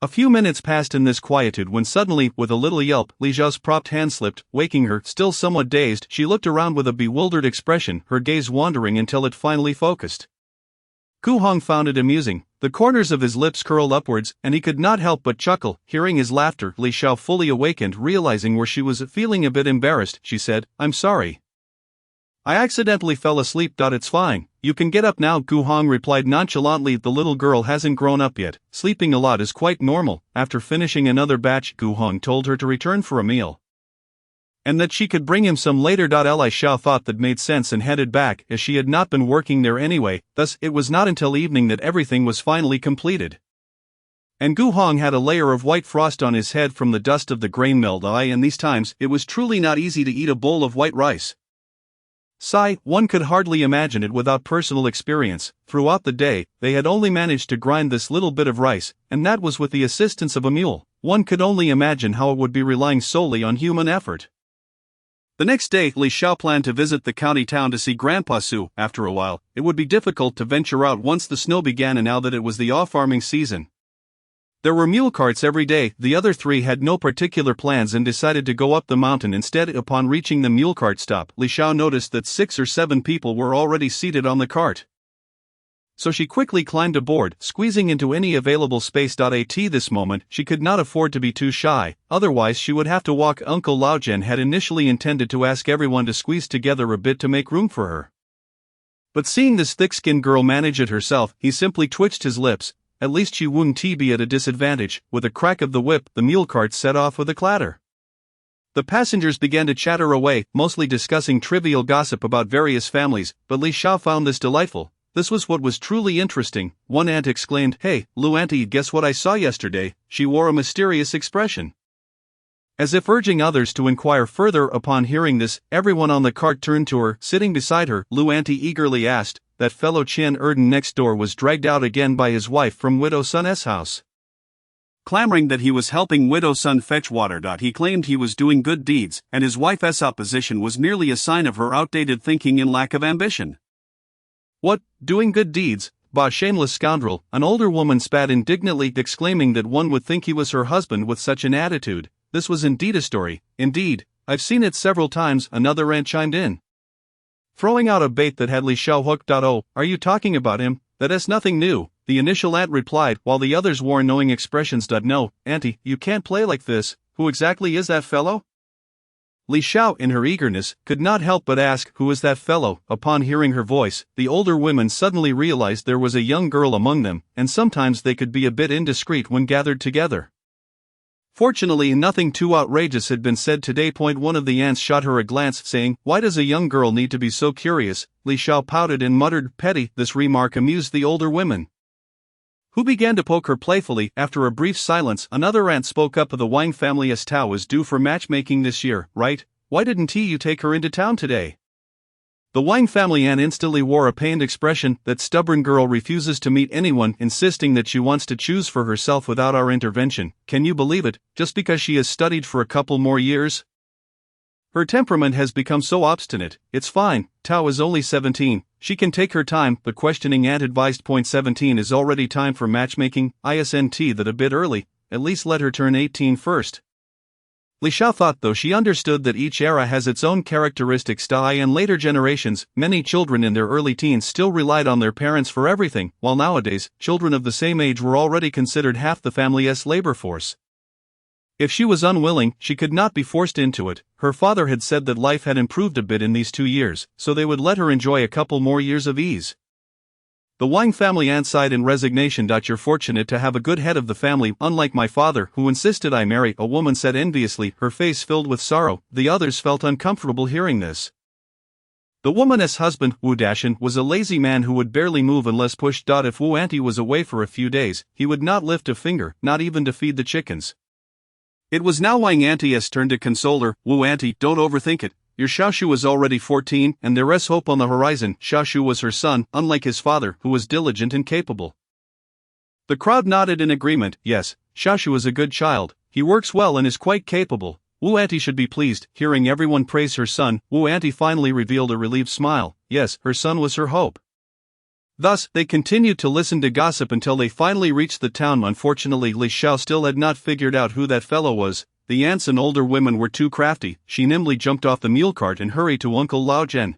A few minutes passed in this quietude when suddenly, with a little yelp, Li Xiao's propped hand slipped, waking her. Still somewhat dazed, she looked around with a bewildered expression, her gaze wandering until it finally focused. Gu Hong found it amusing. The corners of his lips curled upwards, and he could not help but chuckle. Hearing his laughter, Li Xiao fully awakened. Realizing where she was feeling a bit embarrassed, she said, I'm sorry. I accidentally fell asleep. It's fine, you can get up now. Gu Hong replied nonchalantly, the little girl hasn't grown up yet, sleeping a lot is quite normal. After finishing another batch, Gu Hong told her to return for a meal, and that she could bring him some later. Li Xiao thought that made sense and headed back, as she had not been working there anyway. Thus, it was not until evening that everything was finally completed. And Gu Hong had a layer of white frost on his head from the dust of the grain mill. In these times, it was truly not easy to eat a bowl of white rice. Sigh, one could hardly imagine it without personal experience. Throughout the day, they had only managed to grind this little bit of rice, and that was with the assistance of a mule. One could only imagine how it would be relying solely on human effort. The next day, Li Xiao planned to visit the county town to see Grandpa Su. After a while, it would be difficult to venture out once the snow began and now that it was the off-farming season. There were mule carts every day. The other three had no particular plans and decided to go up the mountain instead. Upon reaching the mule cart stop, Li Xiao noticed that 6 or 7 people were already seated on the cart. So she quickly climbed aboard, squeezing into any available space. At this moment, she could not afford to be too shy, otherwise she would have to walk. Uncle Lao Zhen had initially intended to ask everyone to squeeze together a bit to make room for her. But seeing this thick-skinned girl manage it herself, he simply twitched his lips. At least she wouldn't be at a disadvantage. With a crack of the whip, the mule cart set off with a clatter. The passengers began to chatter away, mostly discussing trivial gossip about various families, but Li Xiao found this delightful. This was what was truly interesting. One aunt exclaimed, "Hey, Lu Auntie, guess what I saw yesterday?" She wore a mysterious expression, as if urging others to inquire further. Upon hearing this, everyone on the cart turned to her. Sitting beside her, Lu Auntie eagerly asked, "That fellow Chen Erden next door was dragged out again by his wife from Widow Sun's house, clamoring that he was helping Widow Sun fetch water. He claimed he was doing good deeds, and his wife's opposition was merely a sign of her outdated thinking and lack of ambition." "What, doing good deeds? Bah, shameless scoundrel!" An older woman spat indignantly, exclaiming that one would think he was her husband with such an attitude. This was indeed a story. "Indeed, I've seen it several times," another aunt chimed in, throwing out a bait that had Li Xiao hooked. "Oh, are you talking about him? That's nothing new," the initial aunt replied, while the others wore knowing expressions. "No, Auntie, you can't play like this. Who exactly is that fellow?" Li Xiao, in her eagerness, could not help but ask, "Who is that fellow?" Upon hearing her voice, the older women suddenly realized there was a young girl among them, and sometimes they could be a bit indiscreet when gathered together. Fortunately, nothing too outrageous had been said today. One of the aunts shot her a glance, saying, "Why does a young girl need to be so curious?" Li Xiao pouted and muttered, "Petty." This remark amused the older women, who began to poke her playfully. After a brief silence, another aunt spoke up. "The Wang family's Tao is due for matchmaking this year, right? Why didn't you take her into town today?" The Wang family aunt instantly wore a pained expression. "That stubborn girl refuses to meet anyone, insisting that she wants to choose for herself without our intervention. Can you believe it, just because she has studied for a couple more years? Her temperament has become so obstinate." "It's fine, Tao is only 17, she can take her time," the questioning aunt advised. 17 is already time for matchmaking, isn't that a bit early? At least let her turn 18 first. Li Xiao thought, though she understood that each era has its own characteristics. In later generations, many children in their early teens still relied on their parents for everything, while nowadays, children of the same age were already considered half the family's labor force. If she was unwilling, she could not be forced into it. Her father had said that life had improved a bit in these 2 years, so they would let her enjoy a couple more years of ease. The Wang family aunt sighed in resignation. "You're fortunate to have a good head of the family, unlike my father, who insisted I marry," a woman said enviously, her face filled with sorrow. The others felt uncomfortable hearing this. The woman's husband, Wu Dashan, was a lazy man who would barely move unless pushed. If Wu Auntie was away for a few days, he would not lift a finger, not even to feed the chickens. It was now Wang Auntie's turn to console her. "Wu Auntie, don't overthink it. Your Xiaoshu is already 14, and there is hope on the horizon." Xiaoshu was her son, unlike his father, who was diligent and capable. The crowd nodded in agreement. "Yes, Xiaoshu is a good child, he works well and is quite capable. Wu Auntie should be pleased." Hearing everyone praise her son, Wu Auntie finally revealed a relieved smile. Yes, her son was her hope. Thus, they continued to listen to gossip until they finally reached the town. Unfortunately, Li Xiao still had not figured out who that fellow was. The aunts and older women were too crafty. She nimbly jumped off the mule cart and hurried to Uncle Lao Zhen,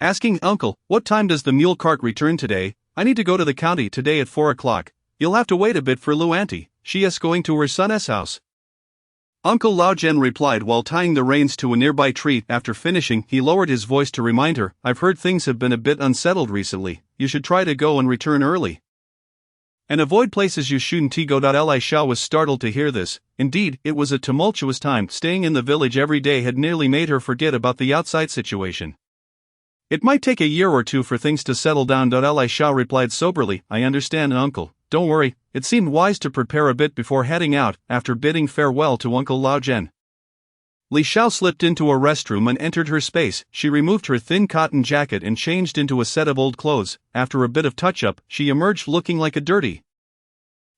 asking, "Uncle, what time does the mule cart return today? I need to go to the county today at 4 o'clock. You'll have to wait a bit for Lu Auntie. She is going to her son's house." Uncle Lao Zhen replied while tying the reins to a nearby tree. After finishing, he lowered his voice to remind her, "I've heard things have been a bit unsettled recently. You should try to go and return early, and avoid places you shouldn't go." Li Xiao was startled to hear this. Indeed, it was a tumultuous time. Staying in the village every day had nearly made her forget about the outside situation. "It might take a year or two for things to settle down." Li Xiao replied soberly, "I understand, uncle. Don't worry." It seemed wise to prepare a bit before heading out. After bidding farewell to Uncle Lao Zhen, Li Xiao slipped into a restroom and entered her space. She removed her thin cotton jacket and changed into a set of old clothes. After a bit of touch-up, she emerged looking like a dirty,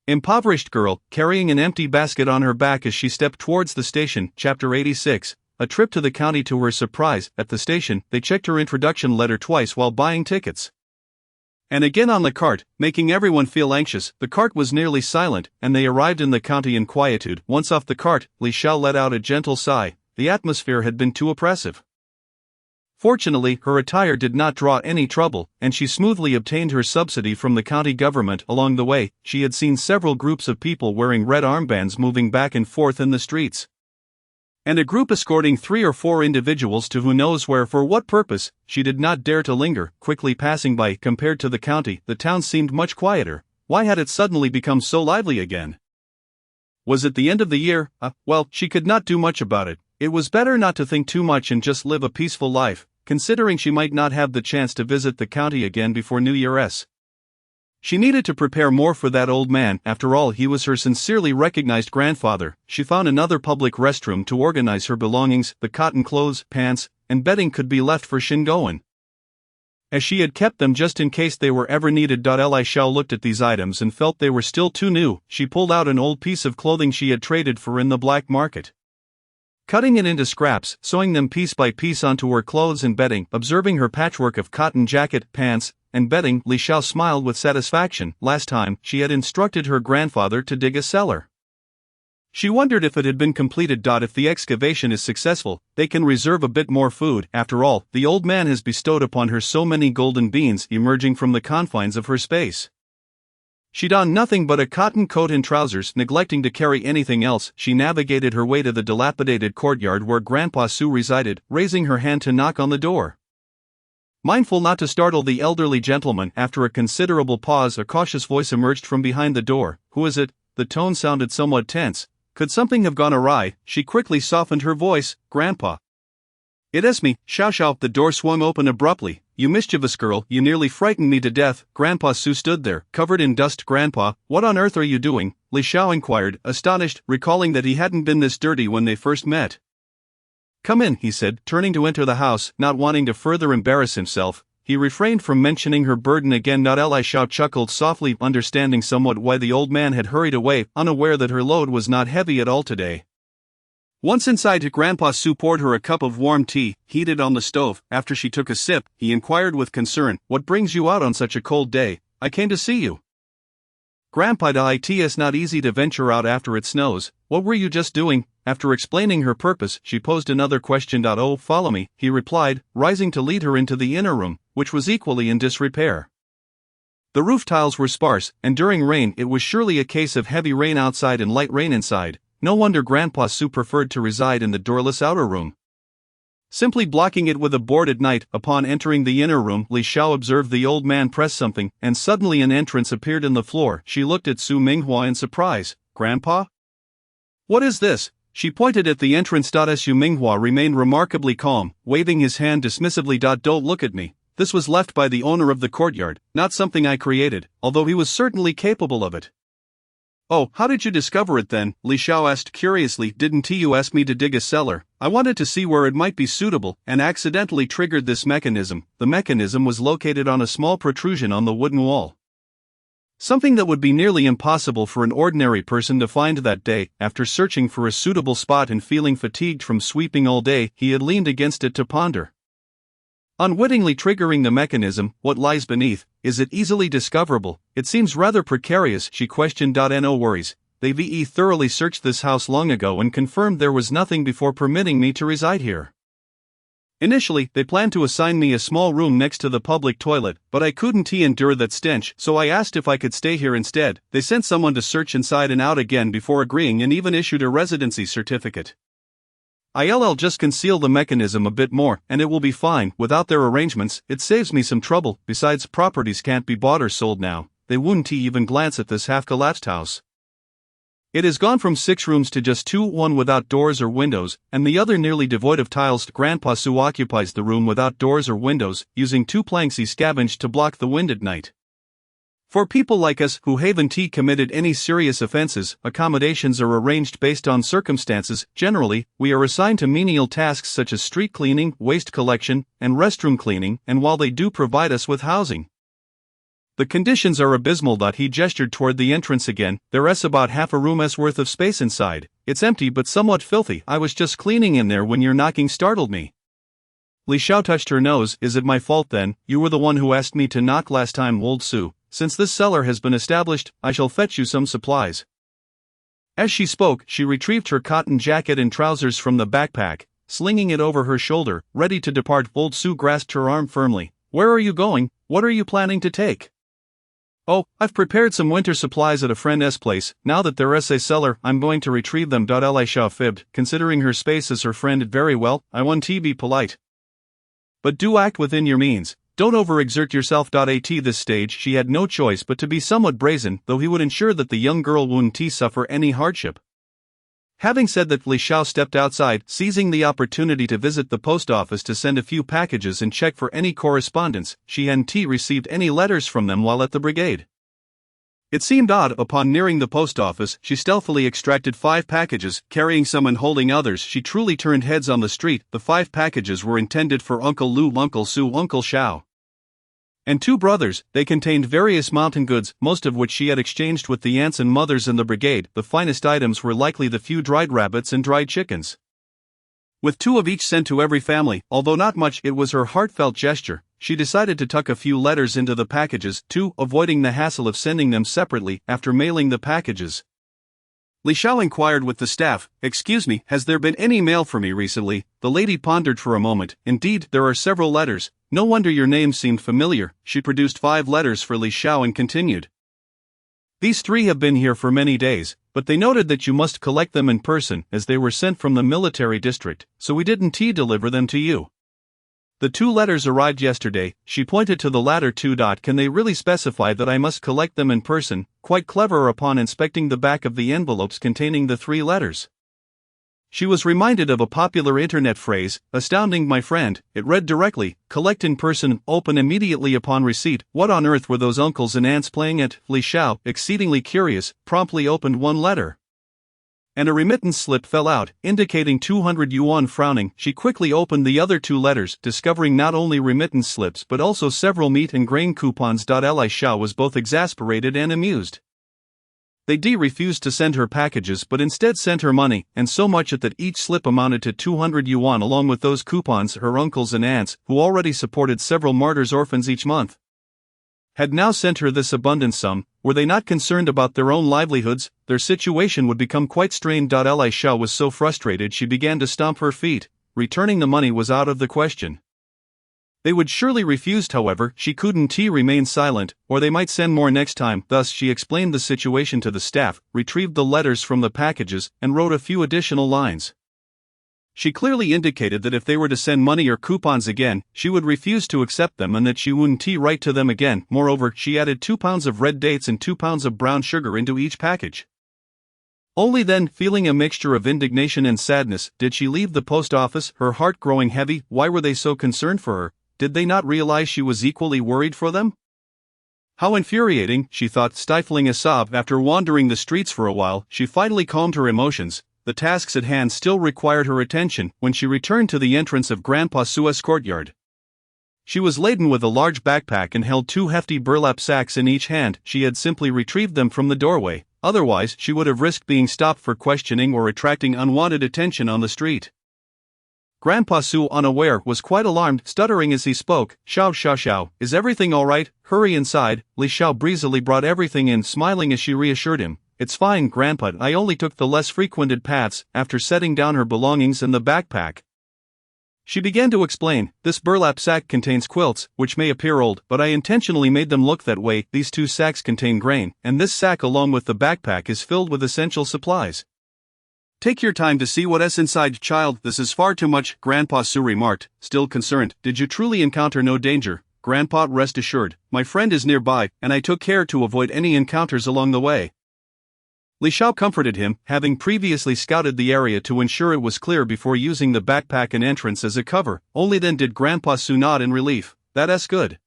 impoverished girl, carrying an empty basket on her back as she stepped towards the station. Chapter 86. a trip to the county. To her surprise, at the station, they checked her introduction letter twice while buying tickets. And again on the cart, making everyone feel anxious. The cart was nearly silent, and they arrived in the county in quietude. Once off the cart, Li Xiao let out a gentle sigh. The atmosphere had been too oppressive. Fortunately, her attire did not draw any trouble, and she smoothly obtained her subsidy from the county government. Along the way, she had seen several groups of people wearing red armbands moving back and forth in the streets, and a group escorting 3 or 4 individuals to who knows where. For what purpose, she did not dare to linger. Quickly passing by, compared to the county, the town seemed much quieter. Why had it suddenly become so lively again? Was it the end of the year? Well, she could not do much about it. It was better not to think too much and just live a peaceful life, considering she might not have the chance to visit the county again before New Year's. She needed to prepare more for that old man. After all, he was her sincerely recognized grandfather. She found another public restroom to organize her belongings. The cotton clothes, pants, and bedding could be left for Shingoen, as she had kept them just in case they were ever needed. Li Xiao looked at these items and felt they were still too new. She pulled out an old piece of clothing she had traded for in the black market, cutting it into scraps, sewing them piece by piece onto her clothes and bedding. Observing her patchwork of cotton jacket, pants, and bedding, Li Xiao smiled with satisfaction. Last time, she had instructed her grandfather to dig a cellar. She wondered if it had been completed. If the excavation is successful, they can reserve a bit more food. After all, the old man has bestowed upon her so many golden beans emerging from the confines of her space. She donned nothing but a cotton coat and trousers, neglecting to carry anything else. She navigated her way to the dilapidated courtyard where Grandpa Su resided, raising her hand to knock on the door. Mindful not to startle the elderly gentleman, after a considerable pause, a cautious voice emerged from behind the door. "Who is it?" The tone sounded somewhat tense. Could something have gone awry? She quickly softened her voice. "Grandpa." "It is me, Xiao Xiao." The door swung open abruptly. "You mischievous girl, you nearly frightened me to death." Grandpa Su stood there, covered in dust. "Grandpa, what on earth are you doing?" Li Xiao inquired, astonished, recalling that he hadn't been this dirty when they first met. "Come in," he said, turning to enter the house. Not wanting to further embarrass himself, he refrained from mentioning her burden again. Li Xiao chuckled softly, understanding somewhat why the old man had hurried away, unaware that her load was not heavy at all today. Once inside, Grandpa Su poured her a cup of warm tea, heated on the stove. After she took a sip, he inquired with concern, "What brings you out on such a cold day?" "I came to see you, Grandpa. It is not easy to venture out after it snows. What were you just doing?" After explaining her purpose, she posed another question. "Oh, follow me," he replied, rising to lead her into the inner room, which was equally in disrepair. The roof tiles were sparse, and during rain it was surely a case of heavy rain outside and light rain inside. No wonder Grandpa Su preferred to reside in the doorless outer room, simply blocking it with a board at night. Upon entering the inner room, Li Xiao observed the old man press something, and suddenly an entrance appeared in the floor. She looked at Su Minghua in surprise. "Grandpa? What is this?" She pointed at the entrance. Su Minghua remained remarkably calm, waving his hand dismissively. "Don't look at me. This was left by the owner of the courtyard, not something I created, although he was certainly capable of it." "Oh, how did you discover it then?" Li Xiao asked curiously. "Didn't you ask me to dig a cellar? I wanted to see where it might be suitable, and accidentally triggered this mechanism." The mechanism was located on a small protrusion on the wooden wall, something that would be nearly impossible for an ordinary person to find that day. After searching for a suitable spot and feeling fatigued from sweeping all day, he had leaned against it to ponder. Unwittingly triggering the mechanism, what lies beneath? Is it easily discoverable? It seems rather precarious, she questioned. No worries. They've thoroughly searched this house long ago and confirmed there was nothing before permitting me to reside here. Initially, they planned to assign me a small room next to the public toilet, but I couldn't endure that stench, so I asked if I could stay here instead. They sent someone to search inside and out again before agreeing, and even issued a residency certificate. I'll just conceal the mechanism a bit more, and it will be fine. Without their arrangements, it saves me some trouble. Besides, properties can't be bought or sold now. They wouldn't even glance at this half-collapsed house. It has gone from 6 rooms to just 2, one without doors or windows, and the other nearly devoid of tiles. Grandpa Su occupies the room without doors or windows, using 2 planks he scavenged to block the wind at night. For people like us who haven't committed any serious offenses, accommodations are arranged based on circumstances. Generally, we are assigned to menial tasks such as street cleaning, waste collection, and restroom cleaning, and while they do provide us with housing, The conditions are abysmal. He gestured toward the entrance again. There's about half a room's worth of space inside. It's empty but somewhat filthy. I was just cleaning in there when your knocking startled me. Li Xiao touched her nose. Is it my fault then? You were the one who asked me to knock last time, old Su. Since this cellar has been established, I shall fetch you some supplies. As she spoke, she retrieved her cotton jacket and trousers from the backpack, slinging it over her shoulder, ready to depart. Old Su grasped her arm firmly. Where are you going? What are you planning to take? Oh, I've prepared some winter supplies at a friend's place. Now that there's a cellar, I'm going to retrieve them. Li Xiao fibbed, considering her space as her friend. Very well, I want to be polite. But do act within your means. Don't overexert yourself. At this stage she had no choice but to be somewhat brazen, though he would ensure that the young girl wouldn't suffer any hardship. Having said that, Li Xiao stepped outside, seizing the opportunity to visit the post office to send a few packages and check for any correspondence. She hadn't received any letters from them while at the brigade. It seemed odd. Upon nearing the post office, she stealthily extracted 5 packages, carrying some and holding others. She truly turned heads on the street. The 5 packages were intended for Uncle Lu, Uncle Su, Uncle Xiao, and 2 brothers. They contained various mountain goods, most of which she had exchanged with the aunts and mothers in the brigade. The finest items were likely the few dried rabbits and dried chickens. With 2 of each sent to every family, although not much, it was her heartfelt gesture. She decided to tuck a few letters into the packages, too, avoiding the hassle of sending them separately. After mailing the packages, Li Xiao inquired with the staff, "Excuse me, has there been any mail for me recently?" The lady pondered for a moment. "Indeed, there are several letters. No wonder your name seemed familiar." She produced 5 letters for Li Xiao and continued. "These 3 have been here for many days, but they noted that you must collect them in person, as they were sent from the military district, so we didn't deliver them to you. The 2 letters arrived yesterday." She pointed to the latter 2. "Can they really specify that I must collect them in person?" Quite clever. Upon inspecting the back of the envelopes containing the 3 letters, she was reminded of a popular internet phrase, "Astounding, my friend." It read directly, "Collect in person, open immediately upon receipt." What on earth were those uncles and aunts playing at? Li Xiao, exceedingly curious, promptly opened one letter, and a remittance slip fell out, indicating 200 yuan. Frowning, she quickly opened the other 2 letters, discovering not only remittance slips but also several meat and grain coupons. Li Xiao was both exasperated and amused. They refused to send her packages but instead sent her money, and so much that each slip amounted to 200 yuan along with those coupons. Her uncles and aunts, who already supported several martyrs' orphans each month, had now sent her this abundant sum. Were they not concerned about their own livelihoods? Their situation would become quite strained. Li Xiao was so frustrated she began to stomp her feet. Returning the money was out of the question. They would surely refuse. However, she couldn't remain silent, or they might send more next time. Thus she explained the situation to the staff, retrieved the letters from the packages, and wrote a few additional lines. She clearly indicated that if they were to send money or coupons again, she would refuse to accept them and that she wouldn't write to them again. Moreover, she added 2 pounds of red dates and 2 pounds of brown sugar into each package. Only then, feeling a mixture of indignation and sadness, did she leave the post office, her heart growing heavy. Why were they so concerned for her? Did they not realize she was equally worried for them? How infuriating, she thought, stifling a sob. After wandering the streets for a while, she finally calmed her emotions. The tasks at hand still required her attention. When she returned to the entrance of Grandpa Sua's courtyard, she was laden with a large backpack and held 2 hefty burlap sacks in each hand. She had simply retrieved them from the doorway, otherwise she would have risked being stopped for questioning or attracting unwanted attention on the street. Grandpa Su, unaware, was quite alarmed, stuttering as he spoke. Xiao, is everything all right? Hurry inside." Li Xiao breezily brought everything in, smiling as she reassured him. "It's fine, Grandpa, I only took the less frequented paths." After setting down her belongings in the backpack, she began to explain. "This burlap sack contains quilts, which may appear old, but I intentionally made them look that way. These 2 sacks contain grain, and this sack along with the backpack is filled with essential supplies. Take your time to see what's inside, child." "This is far too much," Grandpa Su remarked, still concerned. "Did you truly encounter no danger?" "Grandpa, rest assured, my friend is nearby, and I took care to avoid any encounters along the way." Li Xiao comforted him, having previously scouted the area to ensure it was clear before using the backpack and entrance as a cover. Only then did Grandpa Su nod in relief. "That's good.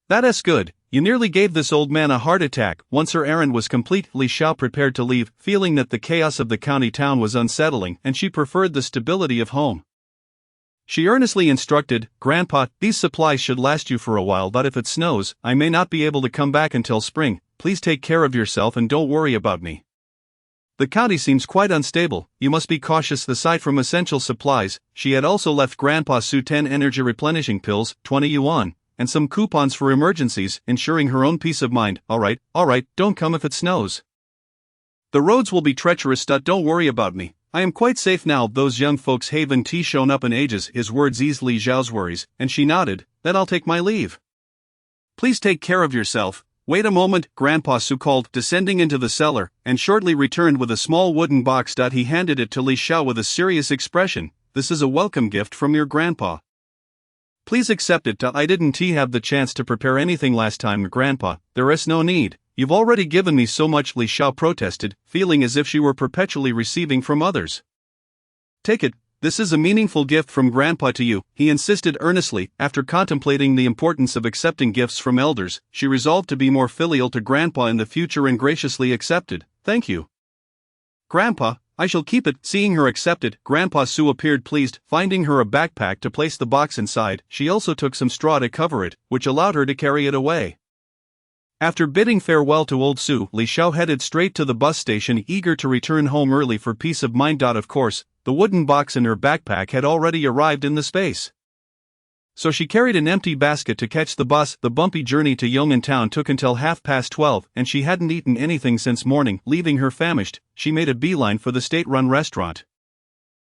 That's good. You nearly gave this old man a heart attack." Once her errand was complete, Li Xiao prepared to leave, feeling that the chaos of the county town was unsettling and she preferred the stability of home. She earnestly instructed, "Grandpa, these supplies should last you for a while, but if it snows, I may not be able to come back until spring. Please take care of yourself and don't worry about me. The county seems quite unstable, you must be cautious." Aside from essential supplies, she had also left Grandpa Sue 10 energy replenishing pills, 20 yuan, and some coupons for emergencies, ensuring her own peace of mind. Alright, don't come if it snows. The roads will be treacherous, don't worry about me. I am quite safe now. Those young folks haven't shown up in ages. His words eased Li Xiao's worries, and she nodded. "Then I'll take my leave. Please take care of yourself." "Wait a moment," Grandpa Su called, descending into the cellar, and shortly returned with a small wooden box. He handed it to Li Xiao with a serious expression. "This is a welcome gift from your grandpa. Please accept it. I didn't have the chance to prepare anything last time, Grandpa." "There is no need. You've already given me so much," Li Xiao protested, feeling as if she were perpetually receiving from others. "Take it. This is a meaningful gift from Grandpa to you," he insisted earnestly. After contemplating the importance of accepting gifts from elders, she resolved to be more filial to Grandpa in the future and graciously accepted. "Thank you, Grandpa, I shall keep it." Seeing her accept it, Grandpa Su appeared pleased. Finding her a backpack to place the box inside, she also took some straw to cover it, which allowed her to carry it away. After bidding farewell to old Su, Li Xiao headed straight to the bus station, eager to return home early for peace of mind. Of course, the wooden box in her backpack had already arrived in the space, so she carried an empty basket to catch the bus. The bumpy journey to Yong'an town took until 12:30, and she hadn't eaten anything since morning. Leaving her famished, she made a beeline for the state-run restaurant.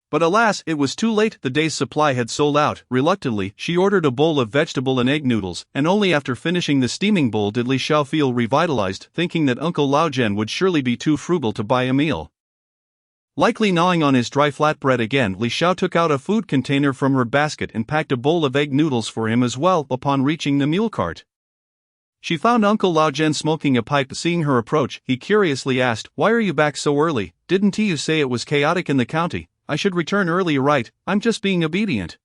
But alas, it was too late. The day's supply had sold out. Reluctantly, she ordered a bowl of vegetable and egg noodles, and only after finishing the steaming bowl did Li Xiao feel revitalized, thinking that Uncle Lao Zhen would surely be too frugal to buy a meal. Likely gnawing on his dry flatbread again, Li Xiao took out a food container from her basket and packed a bowl of egg noodles for him as well. Upon reaching the mule cart, she found Uncle Lao Zhen smoking a pipe. Seeing her approach, he curiously asked, "Why are you back so early? Didn't you say it was chaotic in the county? I should return early." "Right, I'm just being obedient."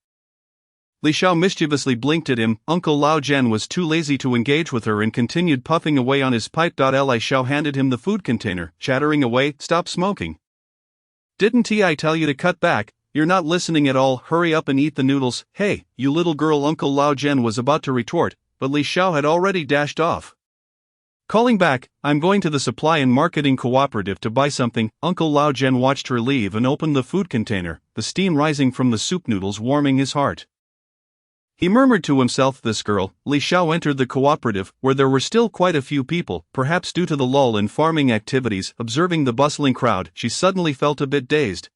Li Xiao mischievously blinked at him. Uncle Lao Zhen was too lazy to engage with her and continued puffing away on his pipe. Li Xiao handed him the food container, chattering away. "Stop smoking. Didn't I tell you to cut back? You're not listening at all. Hurry up and eat the noodles." "Hey, you little girl," Uncle Lao Zhen was about to retort, but Li Xiao had already dashed off. Calling back, "I'm going to the supply and marketing cooperative to buy something." Uncle Lao Zhen watched her leave and opened the food container, the steam rising from the soup noodles warming his heart. He murmured to himself, "This girl." Li Xiao entered the cooperative, where there were still quite a few people, perhaps due to the lull in farming activities. Observing the bustling crowd, she suddenly felt a bit dazed.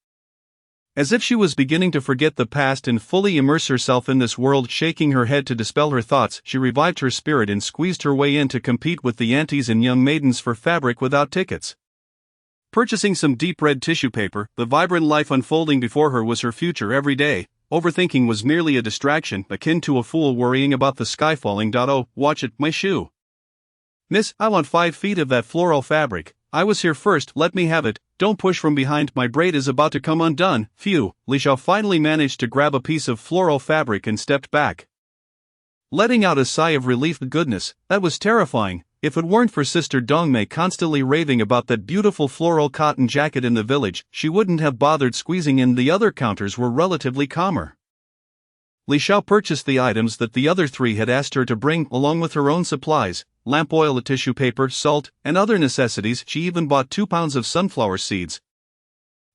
As if she was beginning to forget the past and fully immerse herself in this world. Shaking her head to dispel her thoughts, she revived her spirit and squeezed her way in to compete with the aunties and young maidens for fabric without tickets. Purchasing some deep red tissue paper, the vibrant life unfolding before her was her future every day. Overthinking was merely a distraction, akin to a fool worrying about the sky falling. "Oh, watch it, my shoe. Miss, I want 5 feet of that floral fabric. I was here first, let me have it. Don't push from behind, my braid is about to come undone." Phew, Li Xiao finally managed to grab a piece of floral fabric and stepped back, letting out a sigh of relief. Goodness, that was terrifying. If it weren't for Sister Dongmei constantly raving about that beautiful floral cotton jacket in the village, she wouldn't have bothered squeezing in. The other counters were relatively calmer. Li Xiao purchased the items that the other 3 had asked her to bring, along with her own supplies: lamp oil, tissue paper, salt, and other necessities. She even bought 2 pounds of sunflower seeds,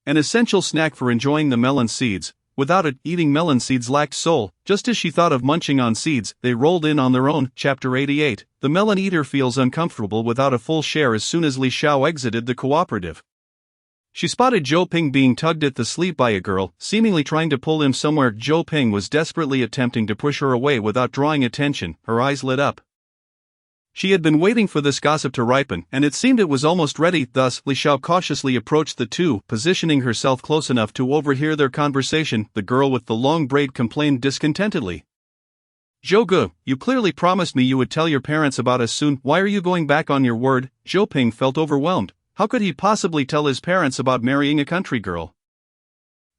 an essential snack for enjoying the melon seeds. Without it, eating melon seeds lacked soul. Just as she thought of munching on seeds, they rolled in on their own. Chapter 88. The melon eater feels uncomfortable without a full share. As soon as Li Xiao exited the cooperative, she spotted Zhou Ping being tugged at the sleeve by a girl, seemingly trying to pull him somewhere. Zhou Ping was desperately attempting to push her away without drawing attention. Her eyes lit up. She had been waiting for this gossip to ripen, and it seemed it was almost ready. Thus, Li Xiao cautiously approached the two, positioning herself close enough to overhear their conversation. The girl with the long braid complained discontentedly. "Zhou Gu, you clearly promised me you would tell your parents about us soon. Why are you going back on your word?" Zhou Ping felt overwhelmed. How could he possibly tell his parents about marrying a country girl?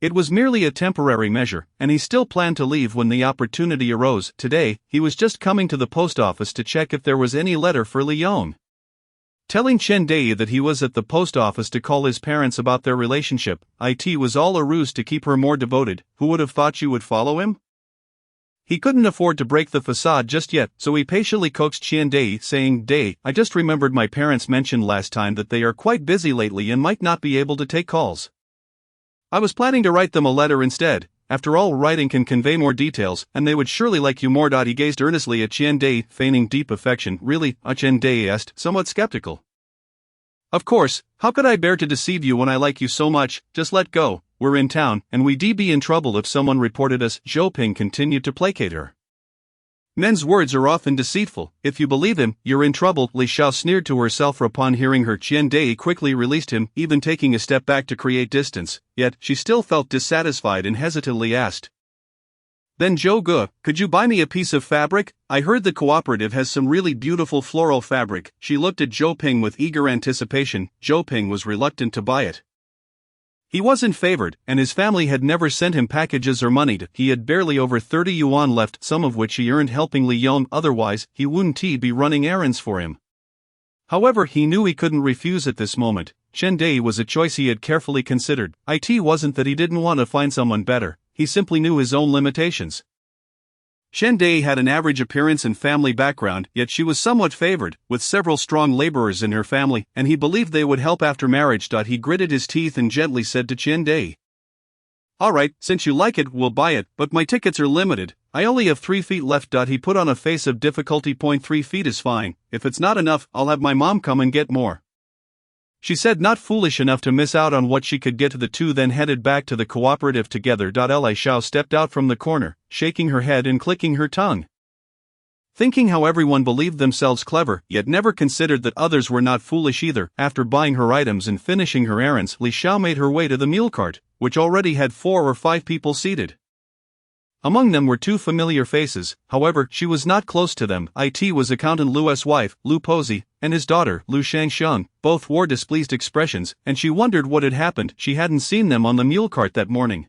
It was merely a temporary measure, and he still planned to leave when the opportunity arose. Today, he was just coming to the post office to check if there was any letter for Li Yong. Telling Chen Dei that he was at the post office to call his parents about their relationship, it was all a ruse to keep her more devoted. Who would have thought you would follow him? He couldn't afford to break the facade just yet, so he patiently coaxed Chen Dei, saying, Dei, I just remembered my parents mentioned last time that they are quite busy lately and might not be able to take calls. I was planning to write them a letter instead. After all, writing can convey more details, and they would surely like you more. He gazed earnestly at Chen Dei, feigning deep affection. Really? Chen Dei asked, somewhat skeptical. Of course, how could I bear to deceive you when I like you so much? Just let go, we're in town, and we'd be in trouble if someone reported us. Zhou Ping continued to placate her. Men's words are often deceitful. If you believe him, you're in trouble. Li Xiao sneered to herself upon hearing her. Chen Dei quickly released him, even taking a step back to create distance, yet she still felt dissatisfied and hesitantly asked. Then Zhou Ge, could you buy me a piece of fabric? I heard the cooperative has some really beautiful floral fabric. She looked at Zhou Ping with eager anticipation. Zhou Ping was reluctant to buy it. He wasn't favored, and his family had never sent him packages or money. He had barely over 30 yuan left, some of which he earned helping Li Yon, otherwise he wouldn't be running errands for him. However, he knew he couldn't refuse at this moment. Chen Dei was a choice he had carefully considered. It wasn't that he didn't want to find someone better, he simply knew his own limitations. Chen Dei had an average appearance and family background, yet she was somewhat favored, with several strong laborers in her family, and he believed they would help after marriage. He gritted his teeth and gently said to Chen Dei, Alright, since you like it, we'll buy it, but my tickets are limited. I only have 3 feet left. He put on a face of difficulty. 3 feet is fine. If it's not enough, I'll have my mom come and get more. She said, not foolish enough to miss out on what she could get. The two then headed back to the cooperative together. Li Xiao stepped out from the corner, shaking her head and clicking her tongue. Thinking how everyone believed themselves clever, yet never considered that others were not foolish either. After buying her items and finishing her errands, Li Xiao made her way to the mule cart, which already had 4 or 5 people seated. Among them were 2 familiar faces, however, she was not close to them. It was accountant Lu's wife, Lu Posey, and his daughter, Lu Shangxiang. Both wore displeased expressions, and she wondered what had happened. She hadn't seen them on the mule cart that morning.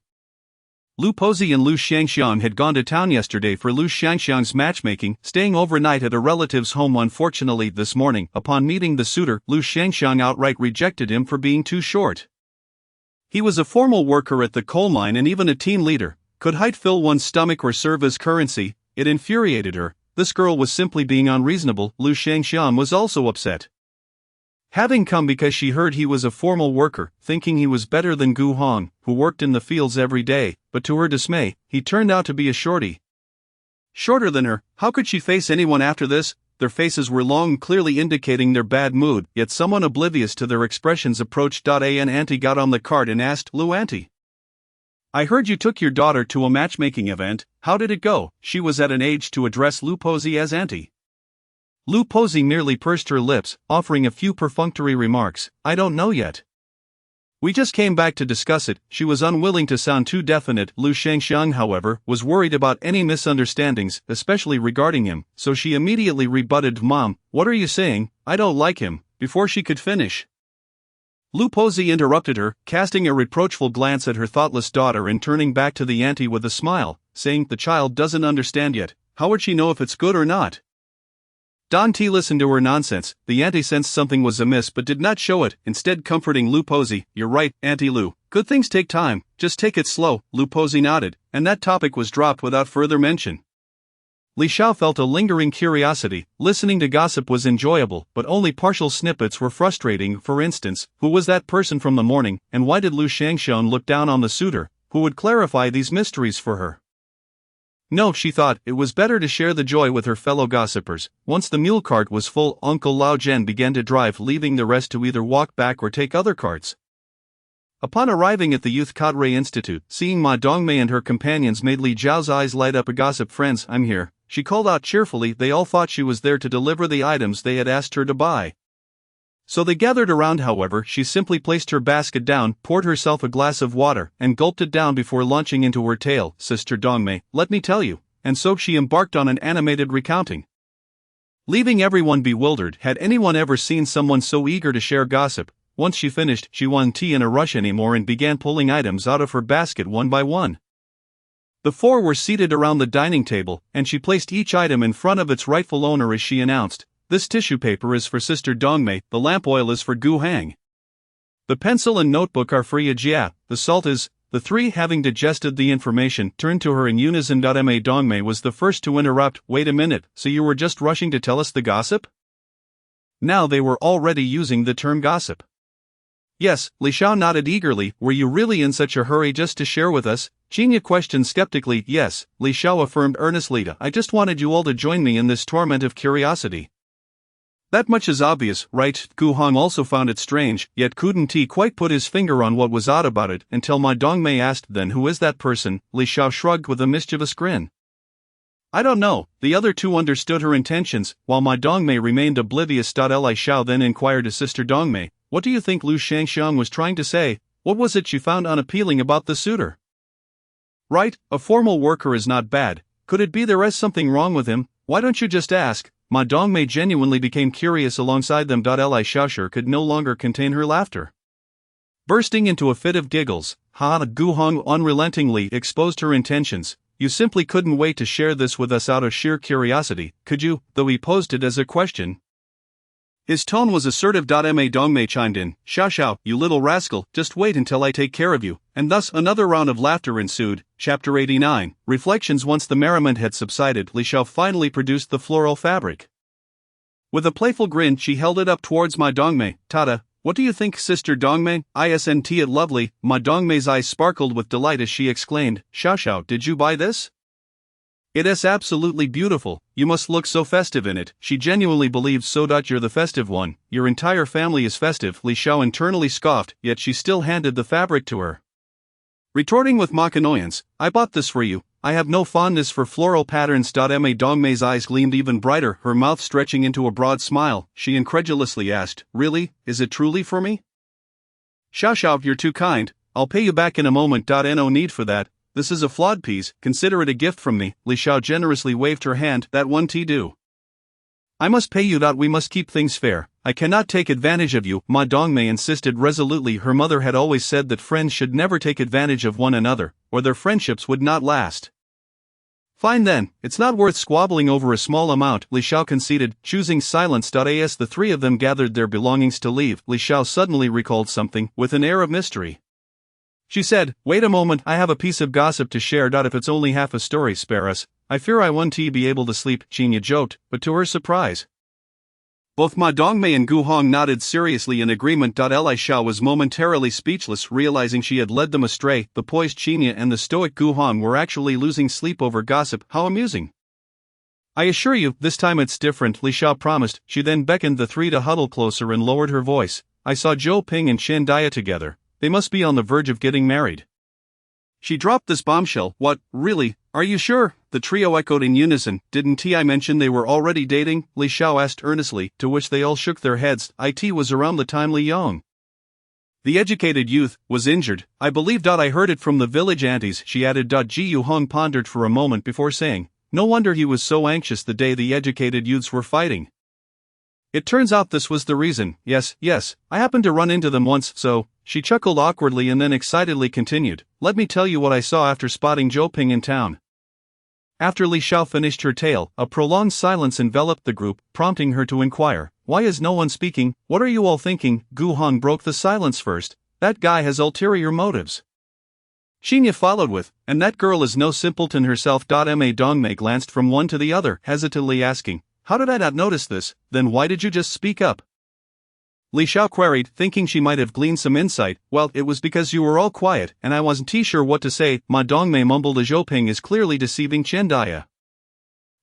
Lu Posey and Lu Shangxiang had gone to town yesterday for Lu Shangxiang's matchmaking, staying overnight at a relative's home. Unfortunately, this morning, upon meeting the suitor, Lu Shangxiang outright rejected him for being too short. He was a formal worker at the coal mine and even a team leader. Could height fill one's stomach or serve as currency? It infuriated her. This girl was simply being unreasonable. Lu Shangxiang was also upset. Having come because she heard he was a formal worker, thinking he was better than Gu Hong, who worked in the fields every day, but to her dismay, he turned out to be a shorty. Shorter than her, how could she face anyone after this? Their faces were long, clearly indicating their bad mood, yet someone oblivious to their expressions approached. An auntie got on the cart and asked, Lu auntie, I heard you took your daughter to a matchmaking event. How did it go? She was at an age to address Lu Posey as auntie. Lu Posey merely pursed her lips, offering a few perfunctory remarks. I don't know yet. We just came back to discuss it. She was unwilling to sound too definite. Lu Shangxiang, however, was worried about any misunderstandings, especially regarding him, so she immediately rebutted, Mom, what are you saying? I don't like him, before she could finish. Lu Posey interrupted her, casting a reproachful glance at her thoughtless daughter and turning back to the auntie with a smile, saying, the child doesn't understand yet. How would she know if it's good or not? Don T listened to her nonsense. The auntie sensed something was amiss but did not show it, instead comforting Lu Posey. You're right, Auntie Lu. Good things take time, just take it slow. Lu Posey nodded, and that topic was dropped without further mention. Li Xiao felt a lingering curiosity. Listening to gossip was enjoyable, but only partial snippets were frustrating. For instance, who was that person from the morning, and why did Lu Shangxiang look down on the suitor, who would clarify these mysteries for her? No, she thought, it was better to share the joy with her fellow gossipers. Once the mule cart was full, Uncle Lao Zhen began to drive, leaving the rest to either walk back or take other carts. Upon arriving at the Youth Cadre Institute, seeing Ma Dongmei and her companions made Li Zhao's eyes light up. Gossip friends, I'm here, she called out cheerfully. They all thought she was there to deliver the items they had asked her to buy. So they gathered around. However, she simply placed her basket down, poured herself a glass of water, and gulped it down before launching into her tale. Sister Dongmei, let me tell you. And so she embarked on an animated recounting, leaving everyone bewildered. Had anyone ever seen someone so eager to share gossip? Once she finished, she wasn't in a rush anymore and began pulling items out of her basket one by one. The 4 were seated around the dining table, and she placed each item in front of its rightful owner as she announced, this tissue paper is for Sister Dongmei, the lamp oil is for Gu Hang. The pencil and notebook are for Yajia, the salt is. The three, having digested the information, turned to her in unison. Ma Dongmei was the first to interrupt. Wait a minute, so you were just rushing to tell us the gossip? Now they were already using the term gossip. Yes, Li Xiao nodded eagerly. Were you really in such a hurry just to share with us? Jinya questioned skeptically. Yes, Li Xiao affirmed earnestly. I just wanted you all to join me in this torment of curiosity. That much is obvious, right? Gu Hong also found it strange, yet couldn't he quite put his finger on what was odd about it until Ma Dongmei asked, then who is that person? Li Xiao shrugged with a mischievous grin. I don't know. The other two understood her intentions, while Ma Dongmei remained oblivious. Li Xiao then inquired of Sister Dongmei, what do you think Lu Shangxiang was trying to say? What was it you found unappealing about the suitor? Right, a formal worker is not bad. Could it be there is something wrong with him? Why don't you just ask? Ma Dongmei genuinely became curious alongside them. Li Xiao could no longer contain her laughter. Bursting into a fit of giggles, Gu Hong unrelentingly exposed her intentions. You simply couldn't wait to share this with us out of sheer curiosity, could you? Though he posed it as a question. His tone was assertive. Ma Dongmei chimed in, Xiao, you little rascal, just wait until I take care of you. And thus another round of laughter ensued. Chapter 89, Reflections. Once the merriment had subsided, Li Xiao finally produced the floral fabric. With a playful grin, she held it up towards Ma Dongmei. Tada, what do you think, Sister Dongmei? Isn't it lovely? Ma Dongmei's eyes sparkled with delight as she exclaimed, Xiao, did you buy this? It is absolutely beautiful. You must look so festive in it. She genuinely believes so. You're the festive one. Your entire family is festive. Li Xiao internally scoffed, yet she still handed the fabric to her. Retorting with mock annoyance, I bought this for you. I have no fondness for floral patterns. Ma Dongmei's eyes gleamed even brighter, her mouth stretching into a broad smile. She incredulously asked, really? Is it truly for me? Xiao, you're too kind. I'll pay you back in a moment. No need for that. This is a flawed piece, consider it a gift from me. Li Xiao generously waved her hand. That won't do. I must pay you. We must keep things fair. I cannot take advantage of you. Ma Dongmei insisted resolutely. Her mother had always said that friends should never take advantage of one another, or their friendships would not last. Fine then, it's not worth squabbling over a small amount, Li Xiao conceded, choosing silence. As the three of them gathered their belongings to leave, Li Xiao suddenly recalled something, with an air of mystery. She said, wait a moment, I have a piece of gossip to share. If it's only half a story, spare us. I fear I won't be able to sleep, Jinya joked, but to her surprise, both Ma Dongmei and Gu Hong nodded seriously in agreement. Li Xiao was momentarily speechless, realizing she had led them astray. The poised Jinya and the stoic Gu Hong were actually losing sleep over gossip. How amusing. I assure you, this time it's different, Li Xiao promised. She then beckoned the three to huddle closer and lowered her voice. I saw Zhou Ping and Chen Daya together. They must be on the verge of getting married. She dropped this bombshell. What, really? Are you sure? The trio echoed in unison. Didn't I mention they were already dating? Li Xiao asked earnestly, to which they all shook their heads. It was around the time Li Yong, the educated youth, was injured. I believe. I heard it from the village aunties, she added. Ji Yu Hong pondered for a moment before saying, no wonder he was so anxious the day the educated youths were fighting. It turns out this was the reason. Yes, I happened to run into them once, so. She chuckled awkwardly and then excitedly continued, let me tell you what I saw after spotting Zhou Ping in town. After Li Xiao finished her tale, a prolonged silence enveloped the group, prompting her to inquire, why is no one speaking? What are you all thinking? Gu Hong broke the silence first. That guy has ulterior motives. Xinya followed with, and that girl is no simpleton herself. Ma Dongmei glanced from one to the other, hesitantly asking, how did I not notice this? Then why did you just speak up? Li Xiao queried, thinking she might have gleaned some insight. Well, it was because you were all quiet, and I wasn't sure what to say. Ma Dongmei mumbled. Zhou Ping is clearly deceiving Chen Daya.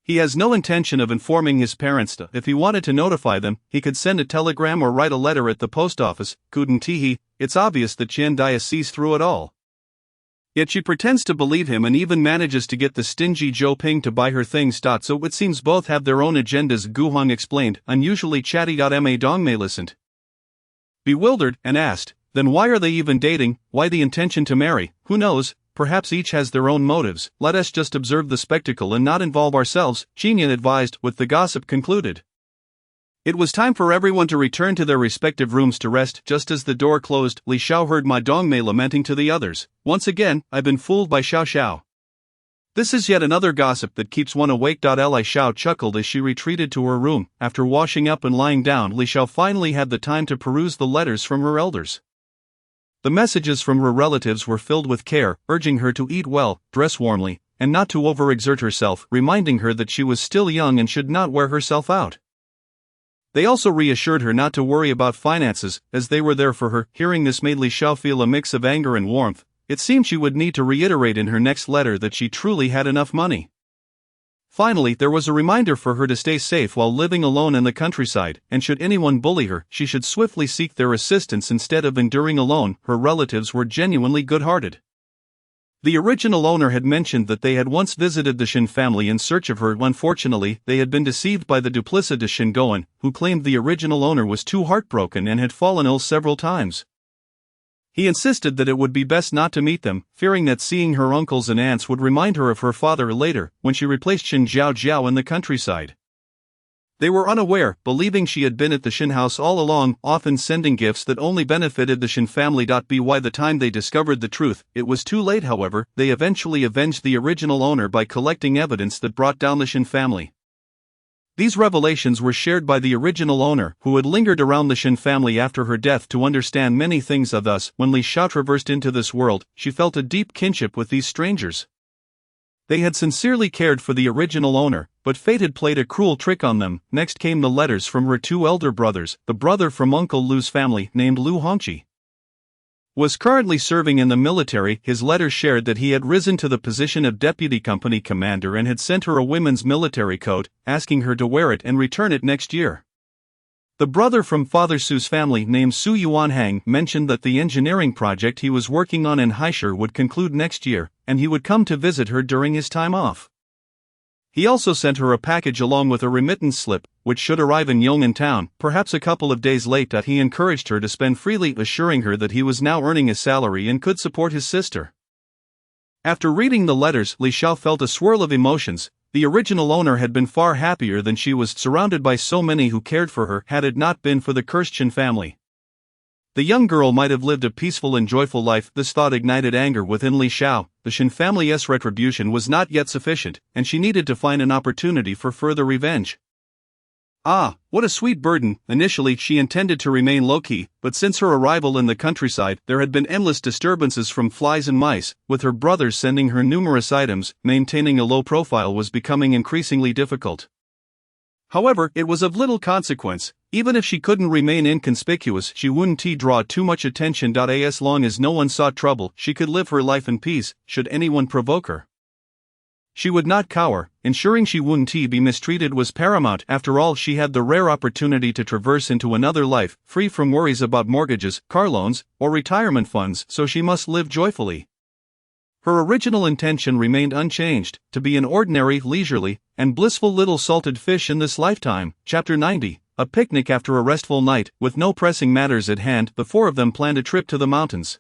He has no intention of informing his parents. If he wanted to notify them, he could send a telegram or write a letter at the post office, couldn't he? It's obvious that Chen Daya sees through it all. Yet she pretends to believe him and even manages to get the stingy Zhou Ping to buy her things. So it seems both have their own agendas, Gu Hong explained, unusually chatty. Ma Dongmei listened, bewildered, and asked, then why are they even dating? Why the intention to marry? Who knows? Perhaps each has their own motives. Let us just observe the spectacle and not involve ourselves, Jinya advised, with the gossip concluded. It was time for everyone to return to their respective rooms to rest. Just as the door closed, Li Xiao heard Ma Dongmei lamenting to the others, once again, I've been fooled by Xiao. This is yet another gossip that keeps one awake. Li Xiao chuckled as she retreated to her room. After washing up and lying down, Li Xiao finally had the time to peruse the letters from her elders. The messages from her relatives were filled with care, urging her to eat well, dress warmly, and not to overexert herself, reminding her that she was still young and should not wear herself out. They also reassured her not to worry about finances, as they were there for her. Hearing this made Li Xiao feel a mix of anger and warmth. It seemed she would need to reiterate in her next letter that she truly had enough money. Finally, there was a reminder for her to stay safe while living alone in the countryside, and should anyone bully her, she should swiftly seek their assistance instead of enduring alone. Her relatives were genuinely good-hearted. The original owner had mentioned that they had once visited the Shin family in search of her. Unfortunately, they had been deceived by the duplicitous Shingoan, who claimed the original owner was too heartbroken and had fallen ill several times. He insisted that it would be best not to meet them, fearing that seeing her uncles and aunts would remind her of her father later, when she replaced Shin Jiao Jiao in the countryside. They were unaware, believing she had been at the Shin house all along, often sending gifts that only benefited the Shin family. By the time they discovered the truth, it was too late. However, they eventually avenged the original owner by collecting evidence that brought down the Shin family. These revelations were shared by the original owner, who had lingered around the Shin family after her death to understand many things. Thus, when Li Xiao traversed into this world, she felt a deep kinship with these strangers. They had sincerely cared for the original owner, but fate had played a cruel trick on them. Next came the letters from her two elder brothers. The brother from Uncle Lu's family, named Lu Hongqi, was currently serving in the military. His letter shared that he had risen to the position of deputy company commander and had sent her a women's military coat, asking her to wear it and return it next year. The brother from Father Su's family, named Su Yuanhang, mentioned that the engineering project he was working on in Haishur would conclude next year, and he would come to visit her during his time off. He also sent her a package along with a remittance slip, which should arrive in Yong'an town, perhaps a couple of days late. He encouraged her to spend freely, assuring her that he was now earning a salary and could support his sister. After reading the letters, Li Xiao felt a swirl of emotions. The original owner had been far happier than she was, surrounded by so many who cared for her. Had it not been for the cursed Shin family, the young girl might have lived a peaceful and joyful life. This thought ignited anger within Li Xiao. The Shin family's retribution was not yet sufficient, and she needed to find an opportunity for further revenge. Ah, what a sweet burden. Initially, she intended to remain low-key, but since her arrival in the countryside, there had been endless disturbances from flies and mice. With her brothers sending her numerous items, maintaining a low profile was becoming increasingly difficult. However, it was of little consequence. Even if she couldn't remain inconspicuous, she wouldn't draw too much attention. As long as no one sought trouble, she could live her life in peace. Should anyone provoke her, she would not cower. Ensuring she wouldn't be mistreated was paramount. After all, she had the rare opportunity to traverse into another life, free from worries about mortgages, car loans, or retirement funds, so she must live joyfully. Her original intention remained unchanged, to be an ordinary, leisurely, and blissful little salted fish in this lifetime. Chapter 90. A picnic. After a restful night, with no pressing matters at hand, the four of them planned a trip to the mountains.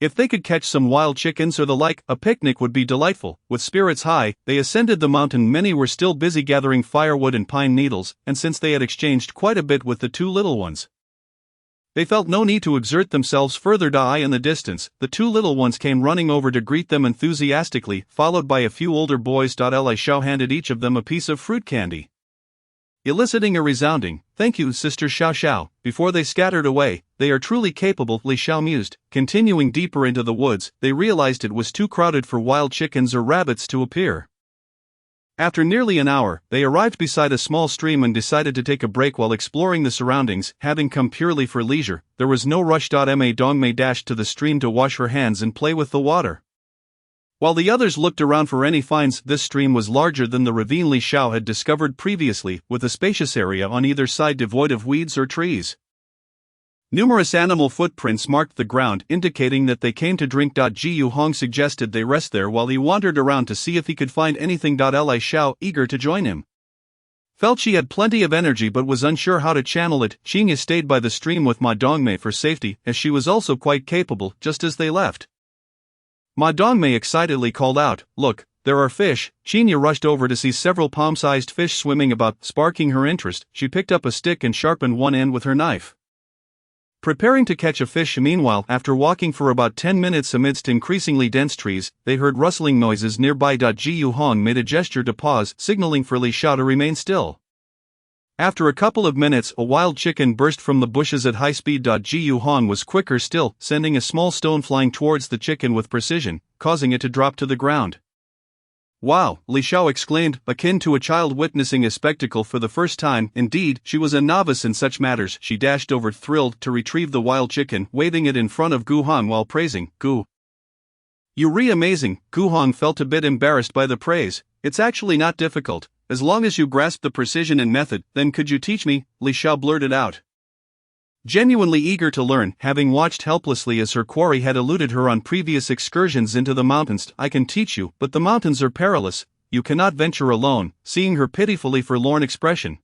If they could catch some wild chickens or the like, a picnic would be delightful. With spirits high, they ascended the mountain. Many were still busy gathering firewood and pine needles, and since they had exchanged quite a bit with the two little ones, they felt no need to exert themselves further. In the distance, the two little ones came running over to greet them enthusiastically, followed by a few older boys. Li Xiao handed each of them a piece of fruit candy, eliciting a resounding, "Thank you, Sister Xiao Xiao." Before they scattered away, "They are truly capable," Li Xiao mused. Continuing deeper into the woods, they realized it was too crowded for wild chickens or rabbits to appear. After nearly an hour, they arrived beside a small stream and decided to take a break while exploring the surroundings. Having come purely for leisure, there was no rush. Ma Dongmei dashed to the stream to wash her hands and play with the water, while the others looked around for any finds. This stream was larger than the ravine Li Xiao had discovered previously, with a spacious area on either side devoid of weeds or trees. Numerous animal footprints marked the ground, indicating that they came to drink. Ji Yu Hong suggested they rest there while he wandered around to see if he could find anything. Li Xiao, eager to join him, felt she had plenty of energy but was unsure how to channel it. Qinya stayed by the stream with Ma Dongmei for safety, as she was also quite capable. Just as they left, Ma Dongmei excitedly called out, "Look, there are fish." Qinya rushed over to see several palm-sized fish swimming about. Sparking her interest, she picked up a stick and sharpened one end with her knife. Preparing to catch a fish. Meanwhile, after walking for about 10 minutes amidst increasingly dense trees, they heard rustling noises nearby. Gu Hong made a gesture to pause, signaling for Li Xiao to remain still. After a couple of minutes, a wild chicken burst from the bushes at high speed. Gu Hong was quicker still, sending a small stone flying towards the chicken with precision, causing it to drop to the ground. "Wow," Li Xiao exclaimed, akin to a child witnessing a spectacle for the first time. Indeed, she was a novice in such matters. She dashed over, thrilled, to retrieve the wild chicken, waving it in front of Gu Hong while praising, "Gu, you're amazing." Gu Hong felt a bit embarrassed by the praise. "It's actually not difficult, as long as you grasp the precision and method." "Then could you teach me?" Li Xiao blurted out, genuinely eager to learn, having watched helplessly as her quarry had eluded her on previous excursions into the mountains. "I can teach you, but the mountains are perilous. You cannot venture alone." Seeing her pitifully forlorn expression,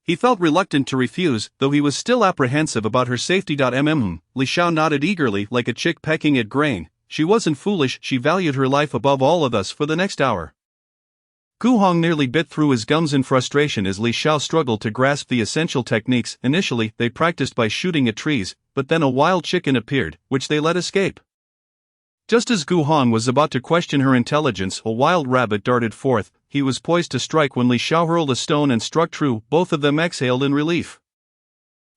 he felt reluctant to refuse, though he was still apprehensive about her safety. Li Xiao nodded eagerly, like a chick pecking at grain. She wasn't foolish, she valued her life above all of us. For the next hour, Gu Hong nearly bit through his gums in frustration as Li Xiao struggled to grasp the essential techniques. Initially, they practiced by shooting at trees, but then a wild chicken appeared, which they let escape. Just as Gu Hong was about to question her intelligence, a wild rabbit darted forth. He was poised to strike when Li Xiao hurled a stone and struck true. Both of them exhaled in relief.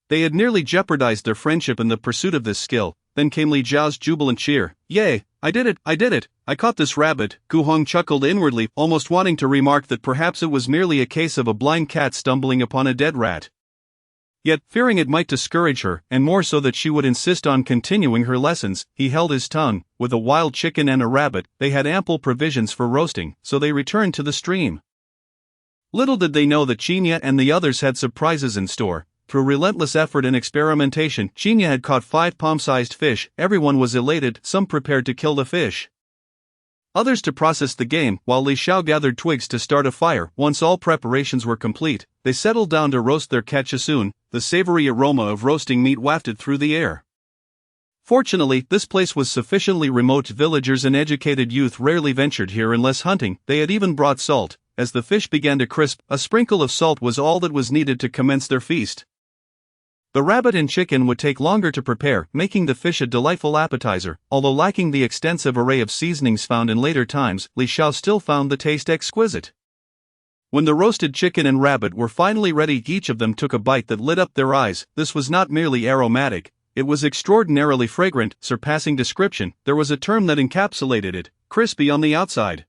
They had nearly jeopardized their friendship in the pursuit of this skill. Then came Li Jiao's jubilant cheer. "Yay, I did it, I caught this rabbit." Gu Hong chuckled inwardly, almost wanting to remark that perhaps it was merely a case of a blind cat stumbling upon a dead rat. Yet, fearing it might discourage her, and more so that she would insist on continuing her lessons, he held his tongue. With a wild chicken and a rabbit, they had ample provisions for roasting, so they returned to the stream. Little did they know that Qinya and the others had surprises in store. Through relentless effort and experimentation, Qinya had caught 5 palm-sized fish. Everyone was elated, some prepared to kill the fish, others to process the game, while Li Xiao gathered twigs to start a fire. Once all preparations were complete, they settled down to roast their catch. Soon, the savory aroma of roasting meat wafted through the air. Fortunately, this place was sufficiently remote. Villagers and educated youth rarely ventured here unless hunting. They had even brought salt. As the fish began to crisp, a sprinkle of salt was all that was needed to commence their feast. The rabbit and chicken would take longer to prepare, making the fish a delightful appetizer. Although lacking the extensive array of seasonings found in later times, Li Xiao still found the taste exquisite. When the roasted chicken and rabbit were finally ready, each of them took a bite that lit up their eyes. This was not merely aromatic, it was extraordinarily fragrant, surpassing description. There was a term that encapsulated it: crispy on the outside,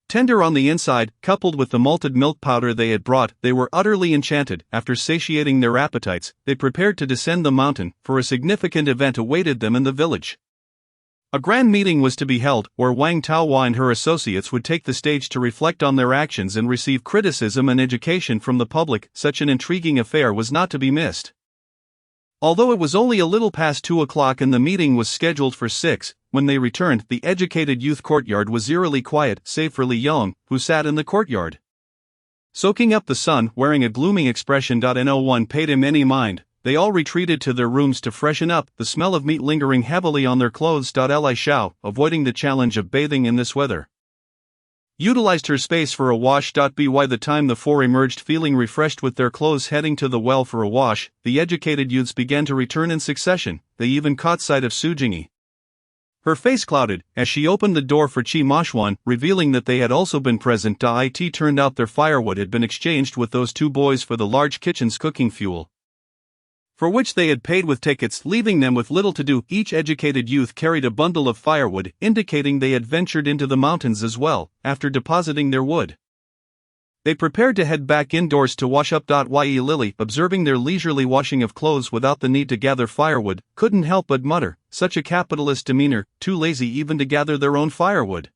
tender on the inside. Coupled with the malted milk powder they had brought, they were utterly enchanted. After satiating their appetites, they prepared to descend the mountain, for a significant event awaited them in the village. A grand meeting was to be held, where Wang Taohua and her associates would take the stage to reflect on their actions and receive criticism and education from the public. Such an intriguing affair was not to be missed. Although it was only a little past 2 o'clock and the meeting was scheduled for 6, when they returned, the educated youth courtyard was eerily quiet, save for Li Yong, who sat in the courtyard, soaking up the sun, wearing a gloomy expression. No one paid him any mind. They all retreated to their rooms to freshen up, the smell of meat lingering heavily on their clothes. Li Xiao, avoiding the challenge of bathing in this weather, utilized her space for a wash. By the time the 4 emerged feeling refreshed with their clothes heading to the well for a wash, the educated youths began to return in succession. They even caught sight of Su Jingyi. Her face clouded as she opened the door for Qi Mashuan, revealing that they had also been present. It turned out their firewood had been exchanged with those 2 boys for the large kitchen's cooking fuel, for which they had paid with tickets, leaving them with little to do. Each educated youth carried a bundle of firewood, indicating they had ventured into the mountains as well. After depositing their wood, they prepared to head back indoors to wash up. Ye Lily, observing their leisurely washing of clothes without the need to gather firewood, couldn't help but mutter, "Such a capitalist demeanor, too lazy even to gather their own firewood."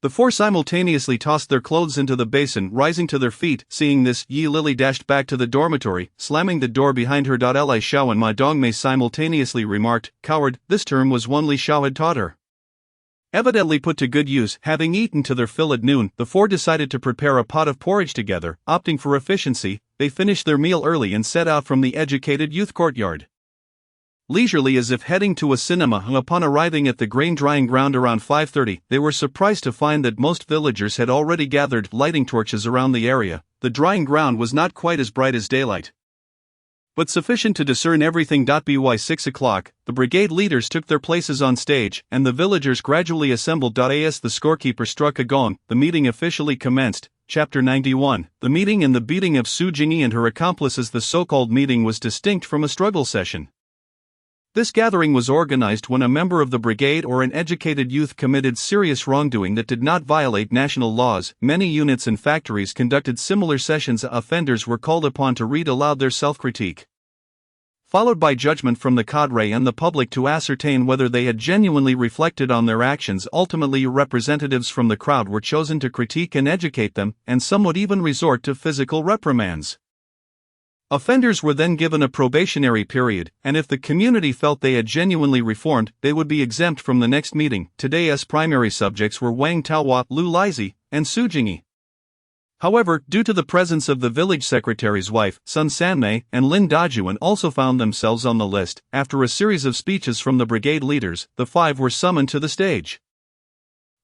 The 4 simultaneously tossed their clothes into the basin, rising to their feet. Seeing this, Yi Lily dashed back to the dormitory, slamming the door behind her. Li Xiao and Ma Dongmei simultaneously remarked, "Coward." This term was one Li Xiao had taught her, evidently put to good use. Having eaten to their fill at noon, the 4 decided to prepare a pot of porridge together. Opting for efficiency, they finished their meal early and set out from the educated youth courtyard, leisurely as if heading to a cinema. Upon arriving at the grain drying ground around 5:30, they were surprised to find that most villagers had already gathered, lighting torches around the area. The drying ground was not quite as bright as daylight. but sufficient to discern everything. By 6 o'clock, the brigade leaders took their places on stage, and the villagers gradually assembled. As the scorekeeper struck a gong, the meeting officially commenced. Chapter 91. The meeting and the beating of Su Jingyi and her accomplices. The so-called meeting was distinct from a struggle session. This gathering was organized when a member of the brigade or an educated youth committed serious wrongdoing that did not violate national laws. Many units and factories conducted similar sessions. Offenders were called upon to read aloud their self-critique, followed by judgment from the cadre and the public to ascertain whether they had genuinely reflected on their actions. Ultimately, representatives from the crowd were chosen to critique and educate them, and some would even resort to physical reprimands. Offenders were then given a probationary period, and if the community felt they had genuinely reformed, they would be exempt from the next meeting. Today's primary subjects were Wang Taohua, Lu Laizi, and Su Jingyi. However, due to the presence of the village secretary's wife, Sun Sanmei, and Lin Dajuan also found themselves on the list. After a series of speeches from the brigade leaders, the five were summoned to the stage.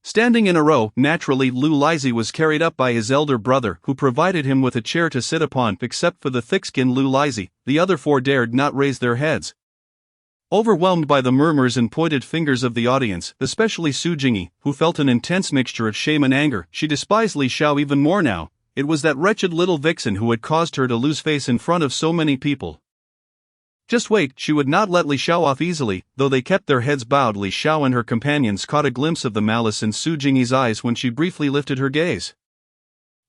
Standing in a row, naturally Lu Laizi was carried up by his elder brother, who provided him with a chair to sit upon. Except for the thick-skinned Lu Laizi, the other four dared not raise their heads. Overwhelmed by the murmurs and pointed fingers of the audience, especially Su Jingyi, who felt an intense mixture of shame and anger, she despised Li Xiao even more now. It was that wretched little vixen who had caused her to lose face in front of so many people. Just wait, she would not let Li Xiao off easily. Though they kept their heads bowed, Li Xiao and her companions caught a glimpse of the malice in Su Jingyi's eyes when she briefly lifted her gaze.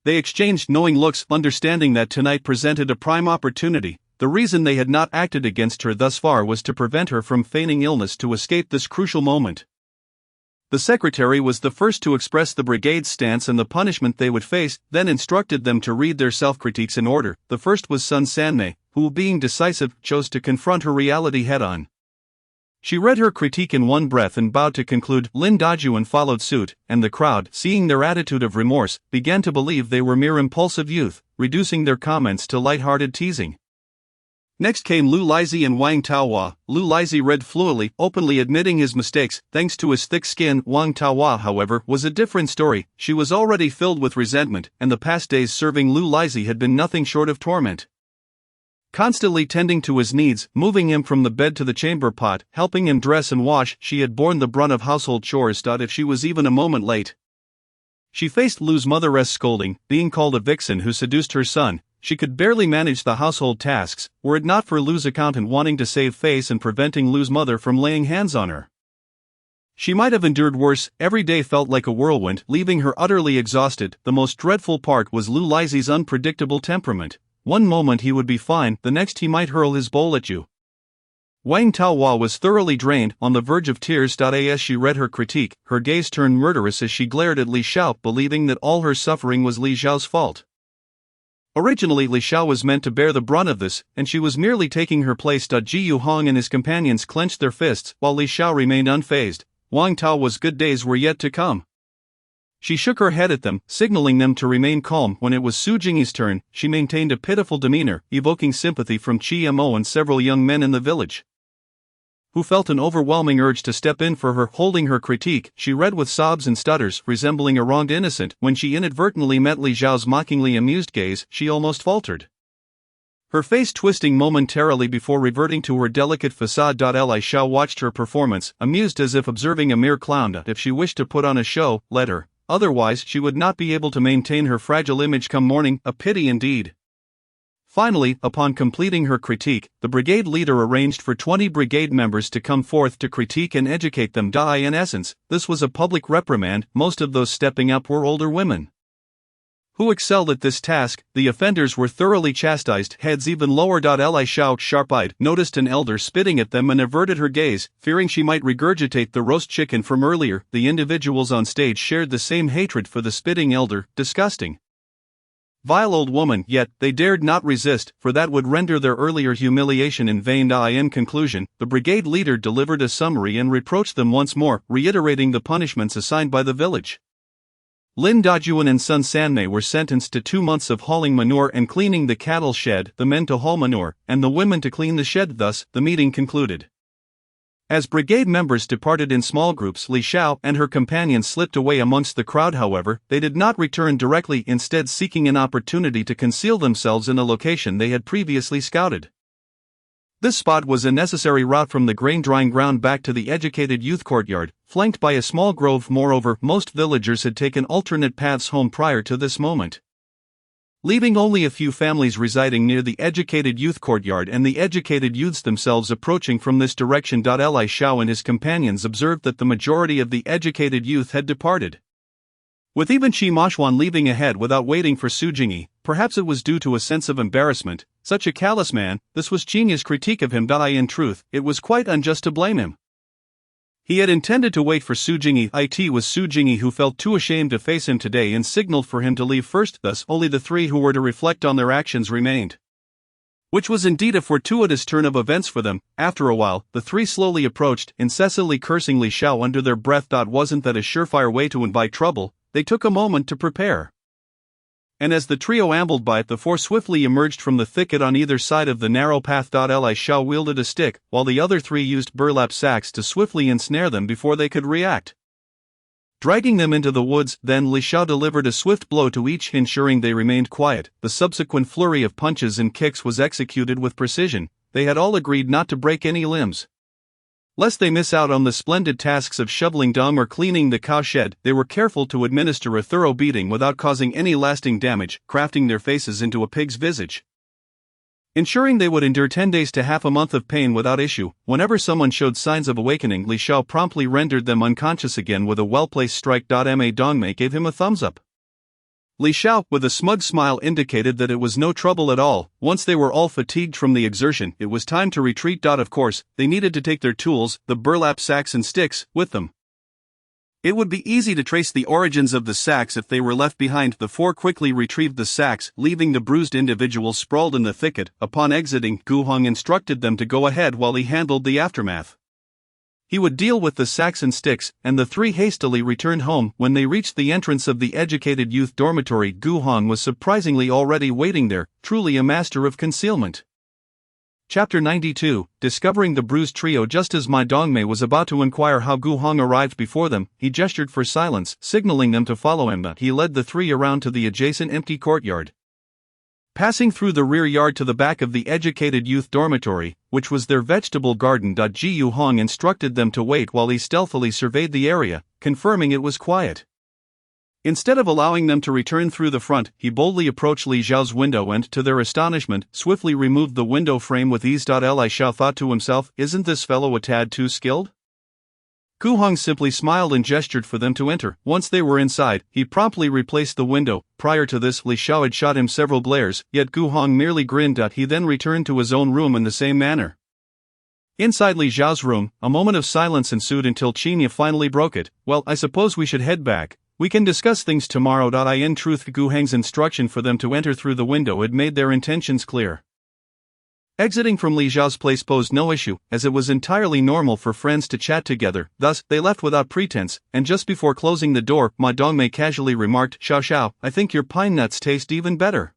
They exchanged knowing looks, understanding that tonight presented a prime opportunity. The reason they had not acted against her thus far was to prevent her from feigning illness to escape this crucial moment. The secretary was the first to express the brigade's stance and the punishment they would face, then instructed them to read their self-critiques in order. The first was Sun Sanmei, who, being decisive, chose to confront her reality head-on. She read her critique in one breath and bowed to conclude. Lin Dajuan followed suit, and the crowd, seeing their attitude of remorse, began to believe they were mere impulsive youth, reducing their comments to light-hearted teasing. Next came Lu Laizi and Wang Taohua. Lu Laizi read fluently, openly admitting his mistakes, thanks to his thick skin. Wang Taohua, however, was a different story. She was already filled with resentment, and the past days serving Lu Laizi had been nothing short of torment. Constantly tending to his needs, moving him from the bed to the chamber pot, helping him dress and wash, she had borne the brunt of household chores. If she was even a moment late, she faced Lu's mother's scolding. Being called a vixen who seduced her son, she could barely manage the household tasks, were it not for Lu's accountant wanting to save face and preventing Lu's mother from laying hands on her. She might have endured worse. Every day felt like a whirlwind, leaving her utterly exhausted. The most dreadful part was Lu Laizi's unpredictable temperament. One moment he would be fine, the next he might hurl his bowl at you. Wang Taohua was thoroughly drained, on the verge of tears. As she read her critique, her gaze turned murderous as she glared at Li Xiao, believing that all her suffering was Li Xiao's fault. Originally Li Xiao was meant to bear the brunt of this, and she was merely taking her place. Ji Yu Hong and his companions clenched their fists, while Li Xiao remained unfazed. Wang Taohua's good days were yet to come. She shook her head at them, signaling them to remain calm. When it was Su Jingyi's turn, she maintained a pitiful demeanor, evoking sympathy from Chi Mo and several young men in the village, who felt an overwhelming urge to step in for her. Holding her critique, she read with sobs and stutters, resembling a wronged innocent. When she inadvertently met Li Xiao's mockingly amused gaze, she almost faltered, her face twisting momentarily before reverting to her delicate facade. Li Xiao watched her performance, amused as if observing a mere clown. If she wished to put on a show, let her. Otherwise, she would not be able to maintain her fragile image come morning. A pity indeed. Finally, upon completing her critique, the brigade leader arranged for 20 brigade members to come forth to critique and educate them. In essence, this was a public reprimand. Most of those stepping up were older women who excelled at this task. The offenders were thoroughly chastised, heads even lower. Li Xiao, sharp-eyed, noticed an elder spitting at them and averted her gaze, fearing she might regurgitate the roast chicken from earlier. The individuals on stage shared the same hatred for the spitting elder. Disgusting, vile old woman, yet they dared not resist, for that would render their earlier humiliation in vain. In conclusion, the brigade leader delivered a summary and reproached them once more, reiterating the punishments assigned by the village. Lin Dajuan and Sun Sanmei were sentenced to 2 months of hauling manure and cleaning the cattle shed, the men to haul manure, and the women to clean the shed. Thus, the meeting concluded. As brigade members departed in small groups, Li Xiao and her companions slipped away amongst the crowd. However, they did not return directly, instead seeking an opportunity to conceal themselves in a location they had previously scouted. This spot was a necessary route from the grain-drying ground back to the educated youth courtyard, flanked by a small grove. Moreover, most villagers had taken alternate paths home prior to this moment, leaving only a few families residing near the educated youth courtyard and the educated youths themselves approaching from this direction. Li Xiao and his companions observed that the majority of the educated youth had departed, with even Qi Mashuan leaving ahead without waiting for Su Jingyi. Perhaps it was due to a sense of embarrassment. Such a callous man, this was Qinya's critique of him. In truth, it was quite unjust to blame him. He had intended to wait for Su Jingyi. It was Su Jingyi who felt too ashamed to face him today and signaled for him to leave first. Thus, only the three who were to reflect on their actions remained, which was indeed a fortuitous turn of events for them. After a while, the three slowly approached, incessantly cursing Li Xiao under their breath. Wasn't that a surefire way to invite trouble? They took a moment to prepare, and as the trio ambled by, the four swiftly emerged from the thicket on either side of the narrow path. Li Xiao wielded a stick, while the other three used burlap sacks to swiftly ensnare them before they could react, dragging them into the woods. Then Li Xiao delivered a swift blow to each, ensuring they remained quiet. The subsequent flurry of punches and kicks was executed with precision. They had all agreed not to break any limbs, lest they miss out on the splendid tasks of shoveling dung or cleaning the cow shed. They were careful to administer a thorough beating without causing any lasting damage, crafting their faces into a pig's visage, ensuring they would endure 10 days to half a month of pain without issue. Whenever someone showed signs of awakening, Li Xiao promptly rendered them unconscious again with a well-placed strike. Ma Dongmei gave him a thumbs up. Li Xiao, with a smug smile, indicated that it was no trouble at all. Once they were all fatigued from the exertion, it was time to retreat. Of course, they needed to take their tools, the burlap sacks and sticks, with them. It would be easy to trace the origins of the sacks if they were left behind. The four quickly retrieved the sacks, leaving the bruised individuals sprawled in the thicket. Upon exiting, Gu Hong instructed them to go ahead while he handled the aftermath. He would deal with the sacks and sticks, and the three hastily returned home. When they reached the entrance of the educated youth dormitory, Gu Hong was surprisingly already waiting there, truly a master of concealment. Chapter 92, Discovering the Bruised Trio. Just as Ma Dongmei was about to inquire how Gu Hong arrived before them, he gestured for silence, signaling them to follow him. He led the three around to the adjacent empty courtyard, passing through the rear yard to the back of the educated youth dormitory, which was their vegetable garden. Ji Yu Hong instructed them to wait while he stealthily surveyed the area, confirming it was quiet. Instead of allowing them to return through the front, he boldly approached Li Xiao's window and, to their astonishment, swiftly removed the window frame with ease. Li Xiao thought to himself, isn't this fellow a tad too skilled? Gu Hong simply smiled and gestured for them to enter. Once they were inside, he promptly replaced the window. Prior to this, Li Xiao had shot him several blares, yet Gu Hong merely grinned. He then returned to his own room in the same manner. Inside Li Xiao's room, a moment of silence ensued until Qinya finally broke it. Well, I suppose we should head back. We can discuss things tomorrow. In truth, Gu Hong's instruction for them to enter through the window had made their intentions clear. Exiting from Li Xiao's place posed no issue, as it was entirely normal for friends to chat together. Thus, they left without pretense, and just before closing the door, Ma Dongmei casually remarked, Xiao, I think your pine nuts taste even better.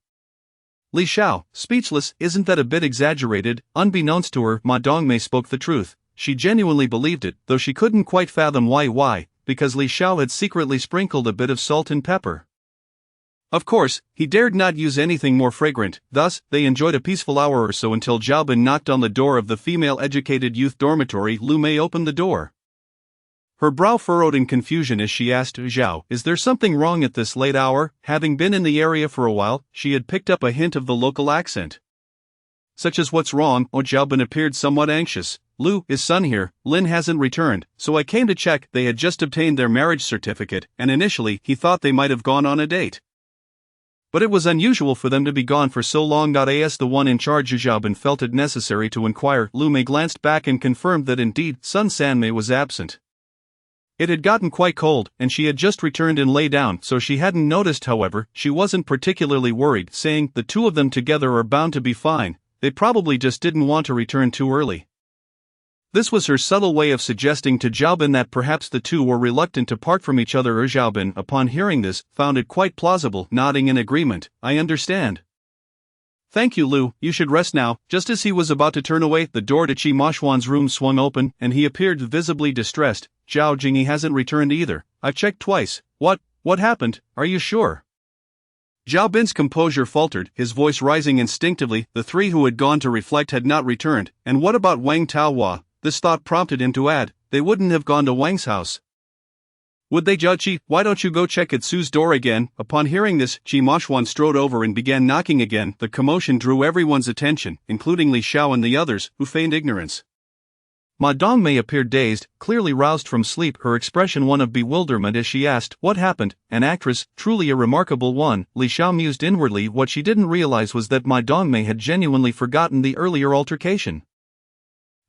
Li Xiao, speechless, isn't that a bit exaggerated? Unbeknownst to her, Ma Dongmei spoke the truth. She genuinely believed it, though she couldn't quite fathom why, because Li Xiao had secretly sprinkled a bit of salt and pepper. Of course, he dared not use anything more fragrant. Thus, they enjoyed a peaceful hour or so until Zhaobin knocked on the door of the female-educated youth dormitory. Lu Mei opened the door, her brow furrowed in confusion as she asked, Zhao, is there something wrong at this late hour? Having been in the area for a while, she had picked up a hint of the local accent. Such as what's wrong? Zhaobin appeared somewhat anxious. Lu, his son here, Lin hasn't returned, so I came to check. They had just obtained their marriage certificate, and initially he thought they might have gone on a date. But it was unusual for them to be gone for so long. As the one in charge, Zhaobin felt it necessary to inquire. Lu Mei glanced back and confirmed that indeed, Sun Sanmei was absent. It had gotten quite cold, and she had just returned and lay down, so she hadn't noticed. However, she wasn't particularly worried, saying, the two of them together are bound to be fine, they probably just didn't want to return too early. This was her subtle way of suggesting to Zhaobin that perhaps the two were reluctant to part from each other. Zhaobin, upon hearing this, found it quite plausible, nodding in agreement. I understand. Thank you, Lu, you should rest now. Just as he was about to turn away, the door to Qi Mashuan's room swung open, and he appeared visibly distressed. Zhao Jingyi hasn't returned either. I've checked twice. What happened? Are you sure? Zhao Bin's composure faltered, his voice rising instinctively. The three who had gone to reflect had not returned. And what about Wang Taohua? This thought prompted him to add, they wouldn't have gone to Wang's house. Would they, Jiaqi? Why don't you go check at Su's door again? Upon hearing this, Qi Moxuan strode over and began knocking again. The commotion drew everyone's attention, including Li Xiao and the others, who feigned ignorance. Ma Dongmei appeared dazed, clearly roused from sleep, her expression one of bewilderment as she asked, what happened? An actress, truly a remarkable one. Li Xiao mused inwardly. What she didn't realize was that Ma Dongmei had genuinely forgotten the earlier altercation.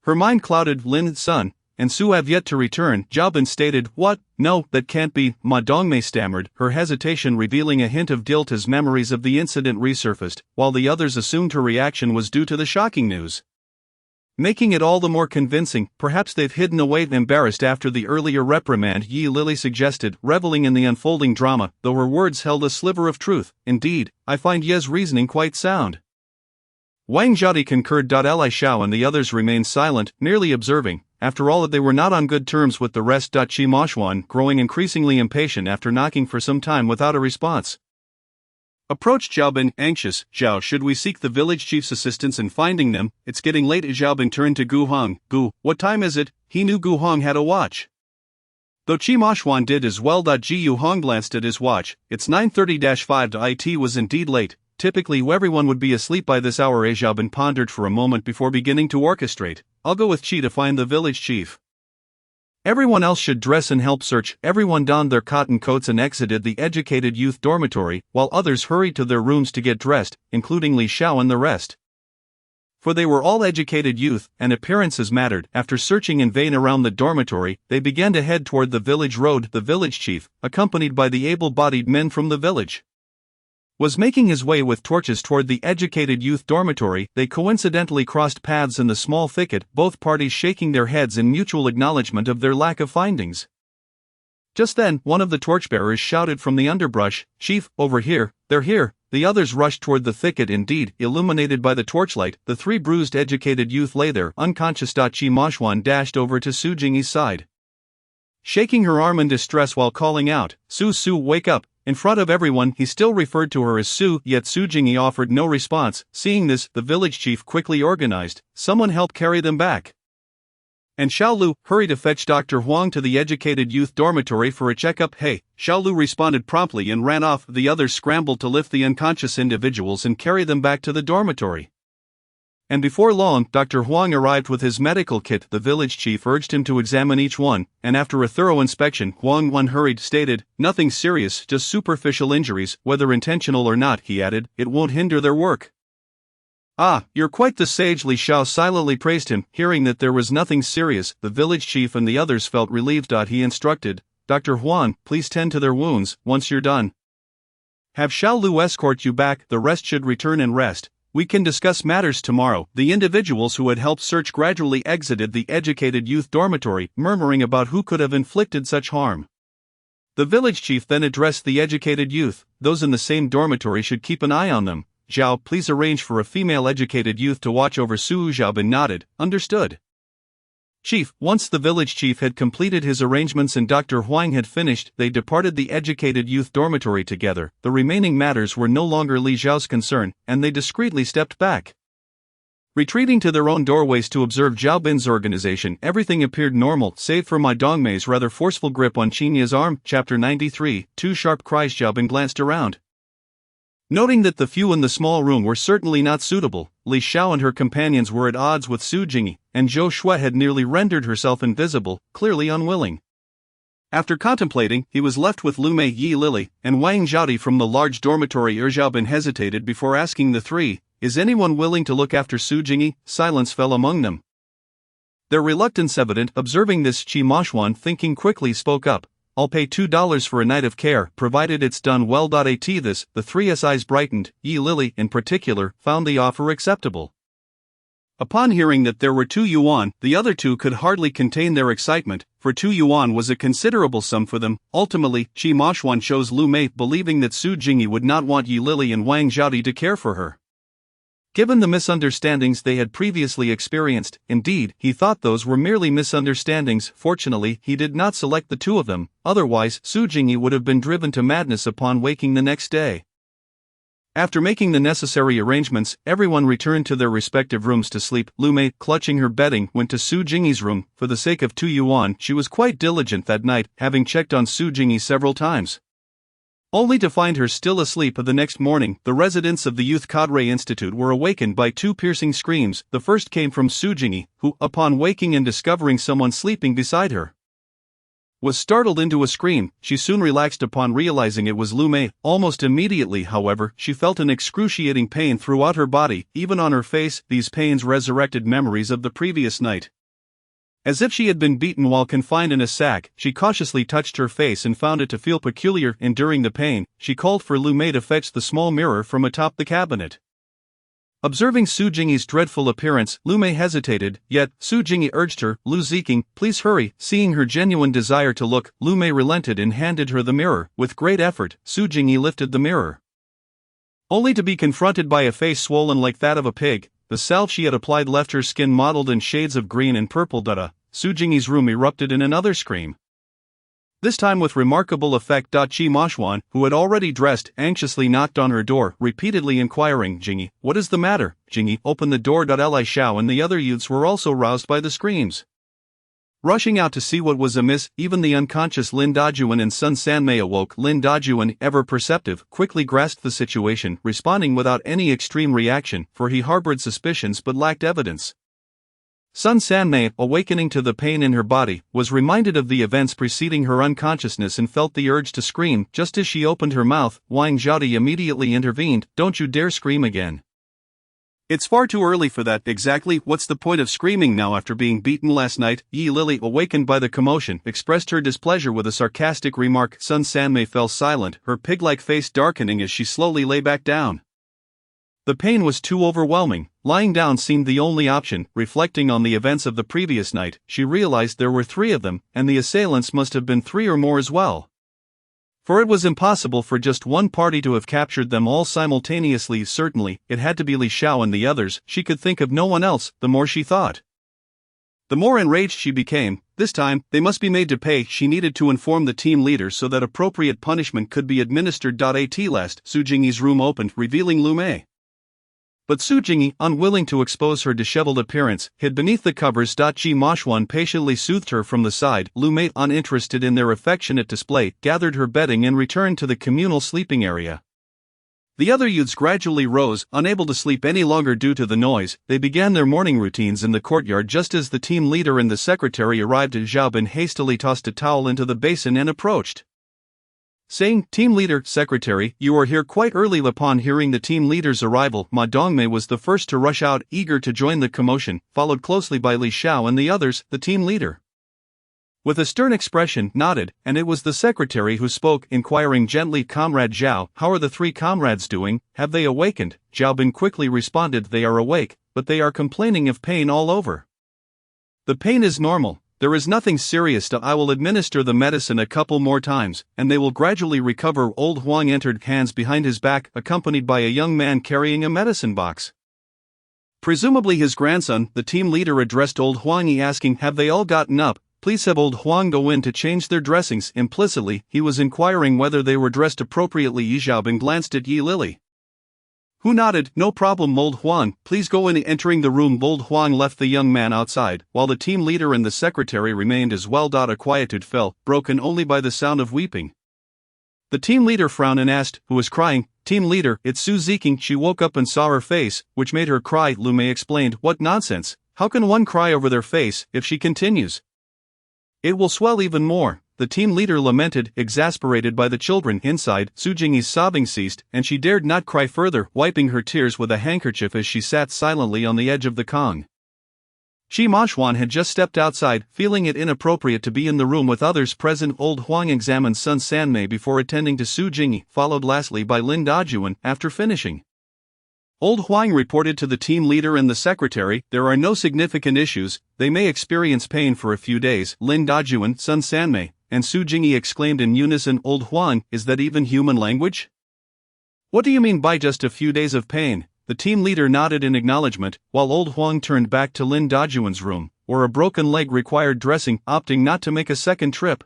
Her mind clouded. Lin's son and Su have yet to return, Zhao Bin stated. What? No, that can't be, Ma Dongmei stammered, her hesitation revealing a hint of guilt as memories of the incident resurfaced, while the others assumed her reaction was due to the shocking news. Making it all the more convincing, perhaps they've hidden away embarrassed after the earlier reprimand, Yi Lily suggested, reveling in the unfolding drama, though her words held a sliver of truth. Indeed, I find Ye's reasoning quite sound. Wang Zhadi concurred. Li Xiao and the others remained silent, merely observing. After all, they were not on good terms with the rest. Qi Moxuan, growing increasingly impatient after knocking for some time without a response, approached Zhao Bin, anxious. Zhao, should we seek the village chief's assistance in finding them? It's getting late. Zhao Bin turned to Gu Hong. Gu, what time is it? He knew Gu Hong had a watch. Though Qi Moxuan did as well. Ji Yu Hong glanced at his watch. It's 9:30-5. It was indeed late. Typically everyone would be asleep by this hour. Zhao Bin pondered for a moment before beginning to orchestrate. I'll go with Qi to find the village chief. Everyone else should dress and help search. Everyone donned their cotton coats and exited the educated youth dormitory, while others hurried to their rooms to get dressed, including Li Xiao and the rest. For they were all educated youth, and appearances mattered. After searching in vain around the dormitory, they began to head toward the village road. The village chief, accompanied by the able-bodied men from the village, was making his way with torches toward the educated youth dormitory. They coincidentally crossed paths in the small thicket, both parties shaking their heads in mutual acknowledgement of their lack of findings. Just then, one of the torchbearers shouted from the underbrush, Chief, over here, they're here. The others rushed toward the thicket. Indeed, illuminated by the torchlight, the three bruised educated youth lay there, unconscious. Qi Moxuan dashed over to Su Jingyi's side, shaking her arm in distress while calling out, Su, wake up. In front of everyone, he still referred to her as Su, yet Su Jingyi offered no response. Seeing this, the village chief quickly organized, someone help carry them back. And Xiaolu, hurry to fetch Dr. Huang to the educated youth dormitory for a checkup. Hey, Xiaolu responded promptly and ran off. The others scrambled to lift the unconscious individuals and carry them back to the dormitory. And before long, Dr. Huang arrived with his medical kit. The village chief urged him to examine each one, and after a thorough inspection, Huang unhurried stated, nothing serious, just superficial injuries, whether intentional or not. He added, it won't hinder their work. Ah, you're quite the sage. Li Xiao silently praised him. Hearing that there was nothing serious, the village chief and the others felt relieved. He instructed, Dr. Huang, please tend to their wounds. Once you're done, have Xiaolu escort you back. The rest should return and rest. We can discuss matters tomorrow. The individuals who had helped search gradually exited the educated youth dormitory, murmuring about who could have inflicted such harm. The village chief then addressed the educated youth. Those in the same dormitory should keep an eye on them. Zhao, please arrange for a female educated youth to watch over Su. Zhao Bin nodded. Understood. Chief. Once the village chief had completed his arrangements and Dr. Huang had finished, they departed the educated youth dormitory together. The remaining matters were no longer Li Xiao's concern, and they discreetly stepped back. Retreating to their own doorways to observe Zhao Bin's organization, everything appeared normal, save for Ma Dongmei's rather forceful grip on Qinya's arm. Chapter 93, Two sharp cries. Zhao Bin glanced around, noting that the few in the small room were certainly not suitable. Li Xiao and her companions were at odds with Su Jingyi, and Zhou Shui had nearly rendered herself invisible, clearly unwilling. After contemplating, he was left with Lu Mei, Yi Lily, and Wang Zhadi from the large dormitory. Zhao Bin hesitated before asking the three, is anyone willing to look after Su Jingyi? Silence fell among them, their reluctance evident. Observing this, Qi Moxuan, thinking quickly, spoke up. I'll pay $2 for a night of care, provided it's done well. At this, the three eyes brightened. Yi Lily, in particular, found the offer acceptable. Upon hearing that there were 2 yuan, the other two could hardly contain their excitement, for 2 yuan was a considerable sum for them. Ultimately, Qi Moxuan chose Lu Mei, believing that Su Jingyi would not want Yi Lily and Wang Zhadi to care for her, given the misunderstandings they had previously experienced. Indeed, he thought those were merely misunderstandings. Fortunately, he did not select the two of them, otherwise Su Jingyi would have been driven to madness upon waking the next day. After making the necessary arrangements, everyone returned to their respective rooms to sleep. Lu Mei, clutching her bedding, went to Su Jingyi's room. For the sake of Tu Yuan, she was quite diligent that night, having checked on Su Jingyi several times. Only to find her still asleep. The next morning, the residents of the Youth Cadre Institute were awakened by two piercing screams. The first came from Su Jingyi, who, upon waking and discovering someone sleeping beside her, was startled into a scream. She soon relaxed upon realizing it was Lu Mei. Almost immediately, however, she felt an excruciating pain throughout her body, even on her face. These pains resurrected memories of the previous night. As if she had been beaten while confined in a sack, she cautiously touched her face and found it to feel peculiar. Enduring the pain, she called for Lu Mei to fetch the small mirror from atop the cabinet. Observing Su Jingyi's dreadful appearance, Lu Mei hesitated, yet Su Jingyi urged her. Lu Ziking, please hurry. Seeing her genuine desire to look, Lu Mei relented and handed her the mirror. With great effort, Su Jingyi lifted the mirror, only to be confronted by a face swollen like that of a pig. The salve she had applied left her skin mottled in shades of green and purple. Su Jingyi's room erupted in another scream, this time with remarkable effect. Qi Moshwan, who had already dressed, anxiously knocked on her door, repeatedly inquiring, Jingyi, what is the matter? Jingyi, open the door. Li Xiao and the other youths were also roused by the screams. Rushing out to see what was amiss, even the unconscious Lin Dajuan and Sun Sanmei awoke. Lin Dajuan, ever perceptive, quickly grasped the situation, responding without any extreme reaction, for he harbored suspicions but lacked evidence. Sun Sanmei, awakening to the pain in her body, was reminded of the events preceding her unconsciousness and felt the urge to scream. Just as she opened her mouth, Wang Zhaodi immediately intervened. Don't you dare scream again. It's far too early for that. Exactly, what's the point of screaming now after being beaten last night? Yi Lily, awakened by the commotion, expressed her displeasure with a sarcastic remark. Sun Sanmei fell silent, her pig-like face darkening as she slowly lay back down. The pain was too overwhelming. Lying down seemed the only option. Reflecting on the events of the previous night, she realized there were three of them, and the assailants must have been three or more as well. For it was impossible for just one party to have captured them all simultaneously. Certainly, it had to be Li Xiao and the others. She could think of no one else. The more she thought, the more enraged she became. This time, they must be made to pay. She needed to inform the team leader so that appropriate punishment could be administered. At last, Su Jingyi's room opened, revealing Lu Mei. But Su Jingyi, unwilling to expose her disheveled appearance, hid beneath the covers. Qi Moshwan patiently soothed her from the side. Lu Mei, uninterested in their affectionate display, gathered her bedding and returned to the communal sleeping area. The other youths gradually rose, unable to sleep any longer due to the noise. They began their morning routines in the courtyard just as the team leader and the secretary arrived. Zhao Bin hastily tossed a towel into the basin and approached, saying, Team leader, secretary, you are here quite early. Upon hearing the team leader's arrival, Ma Dongmei was the first to rush out, eager to join the commotion, followed closely by Li Xiao and the others. The team leader, with a stern expression, nodded, and it was the secretary who spoke, inquiring gently, Comrade Zhao, how are the three comrades doing? Have they awakened? Zhao Bin quickly responded, they are awake, but they are complaining of pain all over. The pain is normal. There is nothing serious. I will administer the medicine a couple more times, and they will gradually recover. Old Huang entered, hands behind his back, accompanied by a young man carrying a medicine box. Presumably his grandson. The team leader addressed Old Huang, asking, have they all gotten up? Please have Old Huang go in to change their dressings. Implicitly, he was inquiring whether they were dressed appropriately. Yi Zhaobin glanced at Yi Lily, who nodded. No problem, Old Huang, please go in. Entering the room, Old Huang left the young man outside, while the team leader and the secretary remained as well. A quietude fell, broken only by the sound of weeping. The team leader frowned and asked, who was crying? Team leader, it's Su Ziking. She woke up and saw her face, which made her cry. Lu Mei explained, what nonsense, how can one cry over their face? If she continues, it will swell even more. The team leader lamented, exasperated by the children. Inside, Su Jingyi's sobbing ceased, and she dared not cry further, wiping her tears with a handkerchief as she sat silently on the edge of the Kong. Qi Moshwan had just stepped outside, feeling it inappropriate to be in the room with others present. Old Huang examined Sun Sanmei before attending to Su Jingyi, followed lastly by Lin Dajuan. After finishing, Old Huang reported to the team leader and the secretary, there are no significant issues, they may experience pain for a few days. Lin Dajuan, Sun Sanmei, and Su Jingyi exclaimed in unison, Old Huang, is that even human language? What do you mean by just a few days of pain? The team leader nodded in acknowledgement, while Old Huang turned back to Lin Dajuan's room, where a broken leg required dressing, opting not to make a second trip.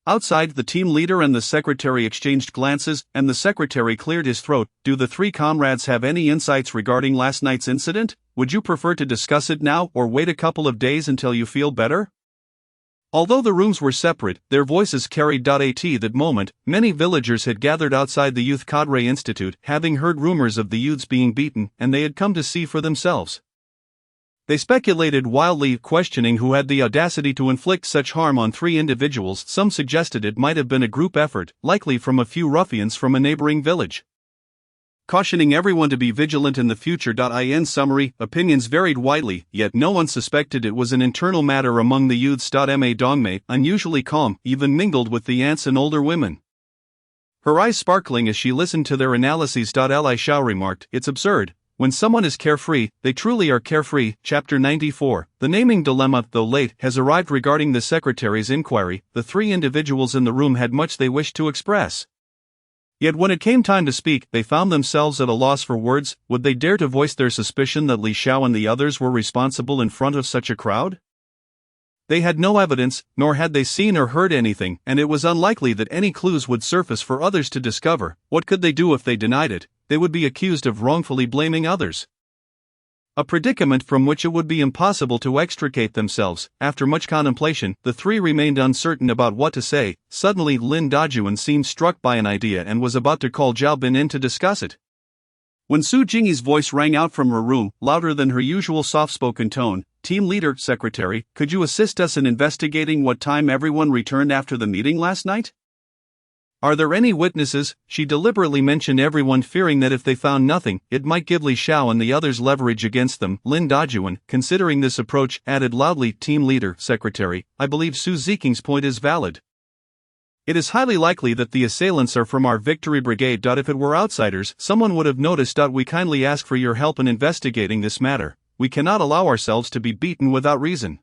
Outside, the team leader and the secretary exchanged glances, and the secretary cleared his throat. Do the three comrades have any insights regarding last night's incident? Would you prefer to discuss it now or wait a couple of days until you feel better? Although the rooms were separate, their voices carried. At that moment, many villagers had gathered outside the Youth Cadre Institute, having heard rumors of the youths being beaten, and they had come to see for themselves. They speculated wildly, questioning who had the audacity to inflict such harm on three individuals. Some suggested it might have been a group effort, likely from a few ruffians from a neighboring village. Cautioning everyone to be vigilant in the future. In summary, opinions varied widely, yet no one suspected it was an internal matter among the youths. Ma Dongmei, unusually calm, even mingled with the aunts and older women. Her eyes sparkling as she listened to their analyses. Li Shao remarked, "It's absurd. When someone is carefree, they truly are carefree." Chapter 94. The naming dilemma, though late, has arrived regarding the secretary's inquiry. The three individuals in the room had much they wished to express. Yet when it came time to speak, they found themselves at a loss for words. Would they dare to voice their suspicion that Li Xiao and the others were responsible in front of such a crowd? They had no evidence, nor had they seen or heard anything, and it was unlikely that any clues would surface for others to discover. What could they do if they denied it? They would be accused of wrongfully blaming others. A predicament from which it would be impossible to extricate themselves. After much contemplation, the three remained uncertain about what to say. Suddenly Lin Dajuan seemed struck by an idea and was about to call Zhao Bin in to discuss it. When Su Jingyi's voice rang out from her room, louder than her usual soft-spoken tone, "Team leader, secretary, could you assist us in investigating what time everyone returned after the meeting last night? Are there any witnesses?" She deliberately mentioned everyone, fearing that if they found nothing, it might give Li Xiao and the others leverage against them. Lin Dajuan, considering this approach, added loudly, "Team leader, secretary, I believe Su Ziking's point is valid. It is highly likely that the assailants are from our Victory Brigade. If it were outsiders, someone would have noticed. We kindly ask for your help in investigating this matter. We cannot allow ourselves to be beaten without reason."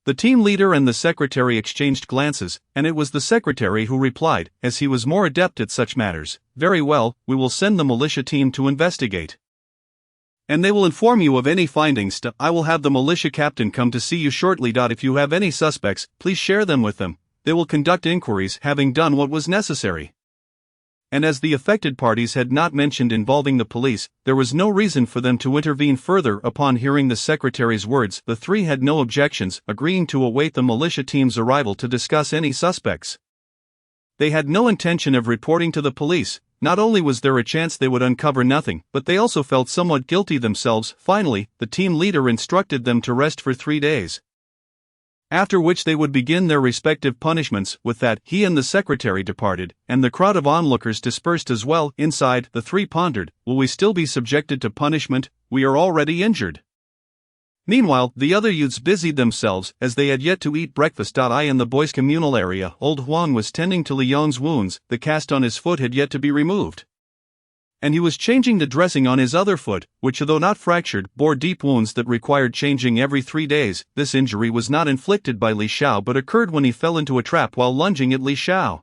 The team leader and the secretary exchanged glances, and it was the secretary who replied, as he was more adept at such matters, "Very well, we will send the militia team to investigate. And they will inform you of any findings. I will have the militia captain come to see you shortly. If you have any suspects, please share them with them. They will conduct inquiries, having done what was necessary." And as the affected parties had not mentioned involving the police, there was no reason for them to intervene further. Upon hearing the secretary's words, the three had no objections, agreeing to await the militia team's arrival to discuss any suspects. They had no intention of reporting to the police. Not only was there a chance they would uncover nothing, but they also felt somewhat guilty themselves. Finally, the team leader instructed them to rest for 3 days, after which they would begin their respective punishments. With that, he and the secretary departed, and the crowd of onlookers dispersed as well. Inside, the three pondered, will we still be subjected to punishment? We are already injured. Meanwhile, the other youths busied themselves, as they had yet to eat breakfast. In the boys' communal area, old Huang was tending to Li Yong's wounds. The cast on his foot had yet to be removed, and he was changing the dressing on his other foot, which, though not fractured, bore deep wounds that required changing every 3 days. This injury was not inflicted by Li Xiao but occurred when he fell into a trap while lunging at Li Xiao.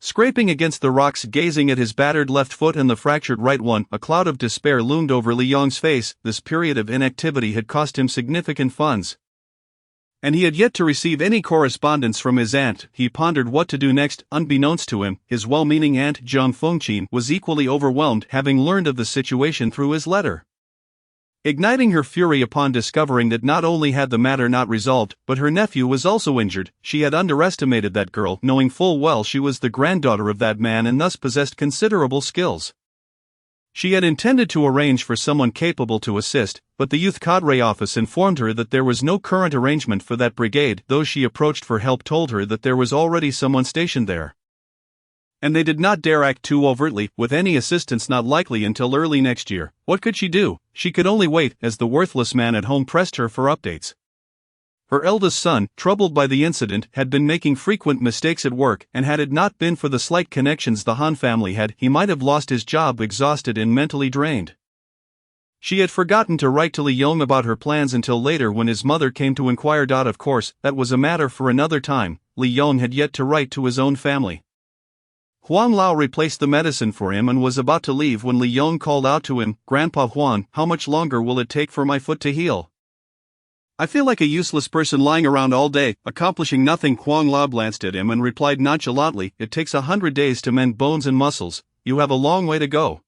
Scraping against the rocks, gazing at his battered left foot and the fractured right one, a cloud of despair loomed over Li Yong's face. This period of inactivity had cost him significant funds, and he had yet to receive any correspondence from his aunt. He pondered what to do next. Unbeknownst to him, his well-meaning aunt Jiang Fengqin was equally overwhelmed, having learned of the situation through his letter. Igniting her fury upon discovering that not only had the matter not resolved, but her nephew was also injured, she had underestimated that girl, knowing full well she was the granddaughter of that man and thus possessed considerable skills. She had intended to arrange for someone capable to assist, but the youth cadre office informed her that there was no current arrangement for that brigade. Those she approached for help told her that there was already someone stationed there, and they did not dare act too overtly, with any assistance not likely until early next year. What could she do? She could only wait, as the worthless man at home pressed her for updates. Her eldest son, troubled by the incident, had been making frequent mistakes at work, and had it not been for the slight connections the Han family had, he might have lost his job, exhausted and mentally drained. She had forgotten to write to Li Yong about her plans until later when his mother came to inquire. Of course, that was a matter for another time. Li Yong had yet to write to his own family. Huang Lao replaced the medicine for him and was about to leave when Li Yong called out to him, "Grandpa Huan, how much longer will it take for my foot to heal?" I feel like a useless person lying around all day, accomplishing nothing. Huang La glanced at him and replied nonchalantly, it takes 100 days to mend bones and muscles, you have a long way to go.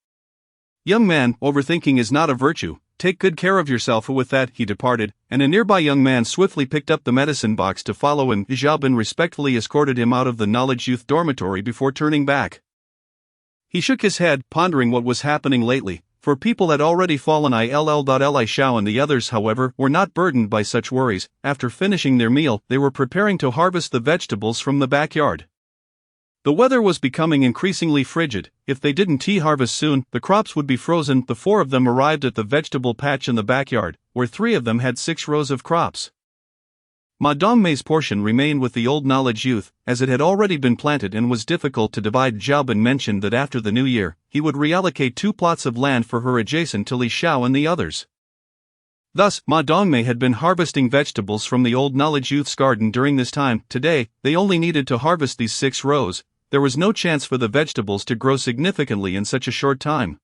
Young man, overthinking is not a virtue, take good care of yourself. With that, he departed, and a nearby young man swiftly picked up the medicine box to follow him. Xiaobin respectfully escorted him out of the Knowledge Youth dormitory before turning back. He shook his head, pondering what was happening lately. For people had already fallen ill. Li Xiao and the others, however, were not burdened by such worries. After finishing their meal, they were preparing to harvest the vegetables from the backyard. The weather was becoming increasingly frigid. If they didn't harvest soon, the crops would be frozen. The four of them arrived at the vegetable patch in the backyard, where three of them had 6 rows of crops. Ma Dongmei's portion remained with the old Knowledge Youth, as it had already been planted and was difficult to divide. Xiaobin mentioned that after the new year, he would reallocate 2 plots of land for her adjacent to Li Xiao and the others. Thus, Ma Dongmei had been harvesting vegetables from the old Knowledge Youth's garden during this time. Today, they only needed to harvest these 6 rows. There was no chance for the vegetables to grow significantly in such a short time.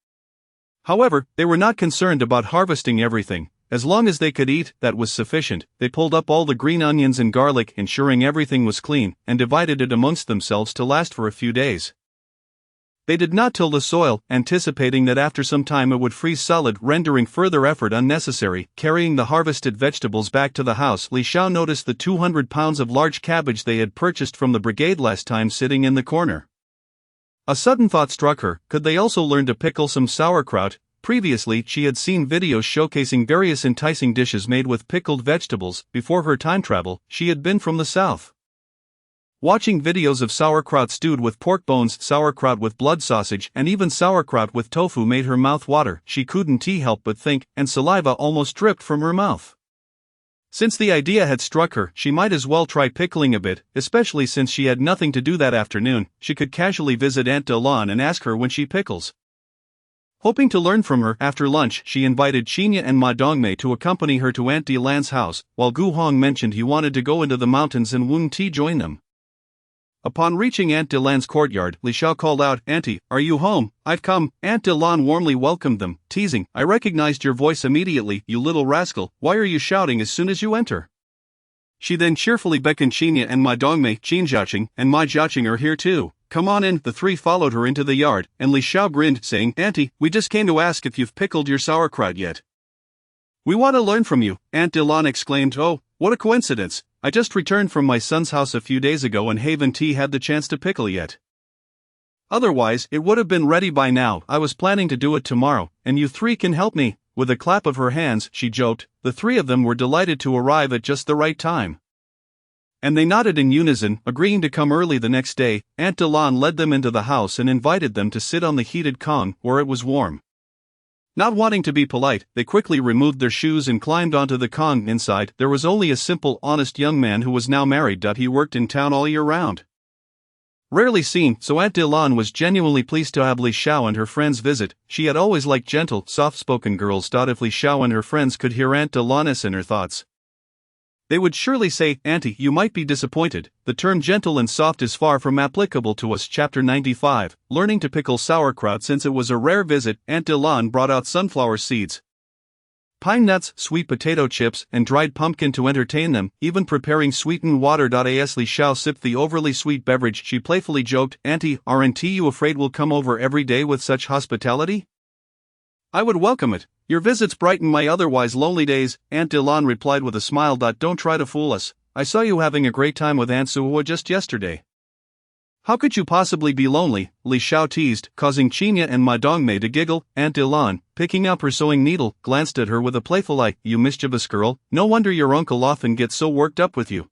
However, they were not concerned about harvesting everything. As long as they could eat, that was sufficient. They pulled up all the green onions and garlic, ensuring everything was clean, and divided it amongst themselves to last for a few days. They did not till the soil, anticipating that after some time it would freeze solid, rendering further effort unnecessary. Carrying the harvested vegetables back to the house, Li Xiao noticed the 200 pounds of large cabbage they had purchased from the brigade last time sitting in the corner. A sudden thought struck her, could they also learn to pickle some sauerkraut? Previously, she had seen videos showcasing various enticing dishes made with pickled vegetables. Before her time travel, she had been from the south. Watching videos of sauerkraut stewed with pork bones, sauerkraut with blood sausage, and even sauerkraut with tofu made her mouth water. She couldn't help but think, and saliva almost dripped from her mouth. Since the idea had struck her, she might as well try pickling a bit, especially since she had nothing to do that afternoon. She could casually visit Aunt Delan and ask her when she pickles. Hoping to learn from her, after lunch she invited Qinya and Ma Dongmei to accompany her to Aunt Delan's house, while Gu Hong mentioned he wanted to go into the mountains and wouldn't join them. Upon reaching Aunt Delan's courtyard, Li Xiao called out, Auntie, are you home? I've come. Aunt Delan warmly welcomed them, teasing, I recognized your voice immediately, you little rascal, why are you shouting as soon as you enter? She then cheerfully beckoned Qinya and Ma Dongmei. Qin Jiaqing and Ma Jiaqing are here too. Come on in. The three followed her into the yard, and Li Xiao grinned, saying, Auntie, we just came to ask if you've pickled your sauerkraut yet. We want to learn from you, Aunt Delan exclaimed. Oh, what a coincidence. I just returned from my son's house a few days ago and haven't had the chance to pickle yet. Otherwise, it would have been ready by now. I was planning to do it tomorrow, and you three can help me. With a clap of her hands, she joked. The three of them were delighted to arrive at just the right time. And they nodded in unison, agreeing to come early the next day. Aunt Delan led them into the house and invited them to sit on the heated kong, where it was warm. Not wanting to be polite, they quickly removed their shoes and climbed onto the kong. Inside, there was only a simple, honest young man who was now married. He worked in town all year round. Rarely seen, so Aunt Delan was genuinely pleased to have Li Xiao and her friends visit. She had always liked gentle, soft-spoken girls. If Li Xiao and her friends could hear Aunt Delan's inner thoughts, they would surely say, Auntie, you might be disappointed. The term gentle and soft is far from applicable to us. Chapter 95, Learning to Pickle Sauerkraut. Since it was a rare visit, Aunt Delan brought out sunflower seeds, pine nuts, sweet potato chips, and dried pumpkin to entertain them, even preparing sweetened water. As Li Xiao sipped the overly sweet beverage, she playfully joked, Auntie, aren't you afraid we'll come over every day with such hospitality? I would welcome it. Your visits brighten my otherwise lonely days, Aunt Delan replied with a smile. Don't try to fool us. I saw you having a great time with Aunt Suhua just yesterday. How could you possibly be lonely? Li Xiao teased, causing Qinya and Ma Dongmei to giggle. Aunt Delan, picking up her sewing needle, glanced at her with a playful eye. You mischievous girl, no wonder your uncle often gets so worked up with you.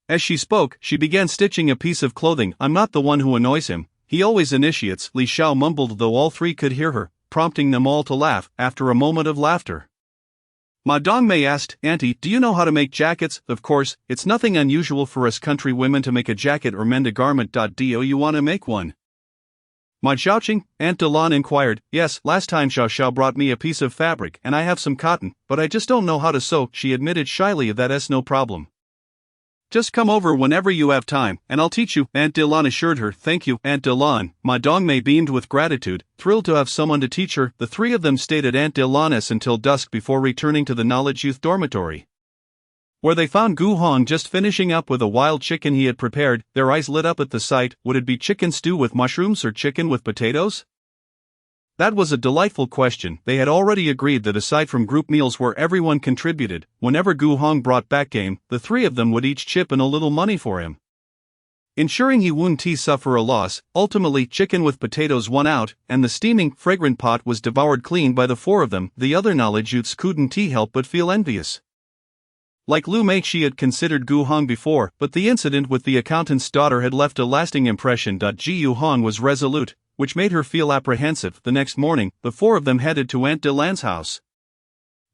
As she spoke, she began stitching a piece of clothing. I'm not the one who annoys him. He always initiates, Li Xiao mumbled, though all three could hear her, prompting them all to laugh. After a moment of laughter, Ma Dongmei asked, Auntie, do you know how to make jackets? Of course, it's nothing unusual for us country women to make a jacket or mend a garment. Do you want to make one? Ma Jiaqing? Aunt Delan inquired. Yes, last time Xiao Xiao brought me a piece of fabric and I have some cotton, but I just don't know how to sew, she admitted shyly. That's no problem. Just come over whenever you have time, and I'll teach you, Aunt Delan assured her. Thank you, Aunt Delan. Ma Dongmei beamed with gratitude, thrilled to have someone to teach her. The three of them stayed at Aunt Delan's until dusk before returning to the Knowledge Youth dormitory. where they found Gu Hong just finishing up with a wild chicken he had prepared. Their eyes lit up at the sight. Would it be chicken stew with mushrooms or chicken with potatoes? That was a delightful question. They had already agreed that aside from group meals where everyone contributed, whenever Gu Hong brought back game, the three of them would each chip in a little money for him, ensuring he wouldn't suffer a loss. Ultimately, chicken with potatoes won out, and the steaming, fragrant pot was devoured clean by the four of them. The other knowledge youths couldn't help but feel envious. Like Lu Mei, she had considered Gu Hong before, but the incident with the accountant's daughter had left a lasting impression. Ji Hong was resolute, which made her feel apprehensive. The next morning, the four of them headed to Aunt Delan's house.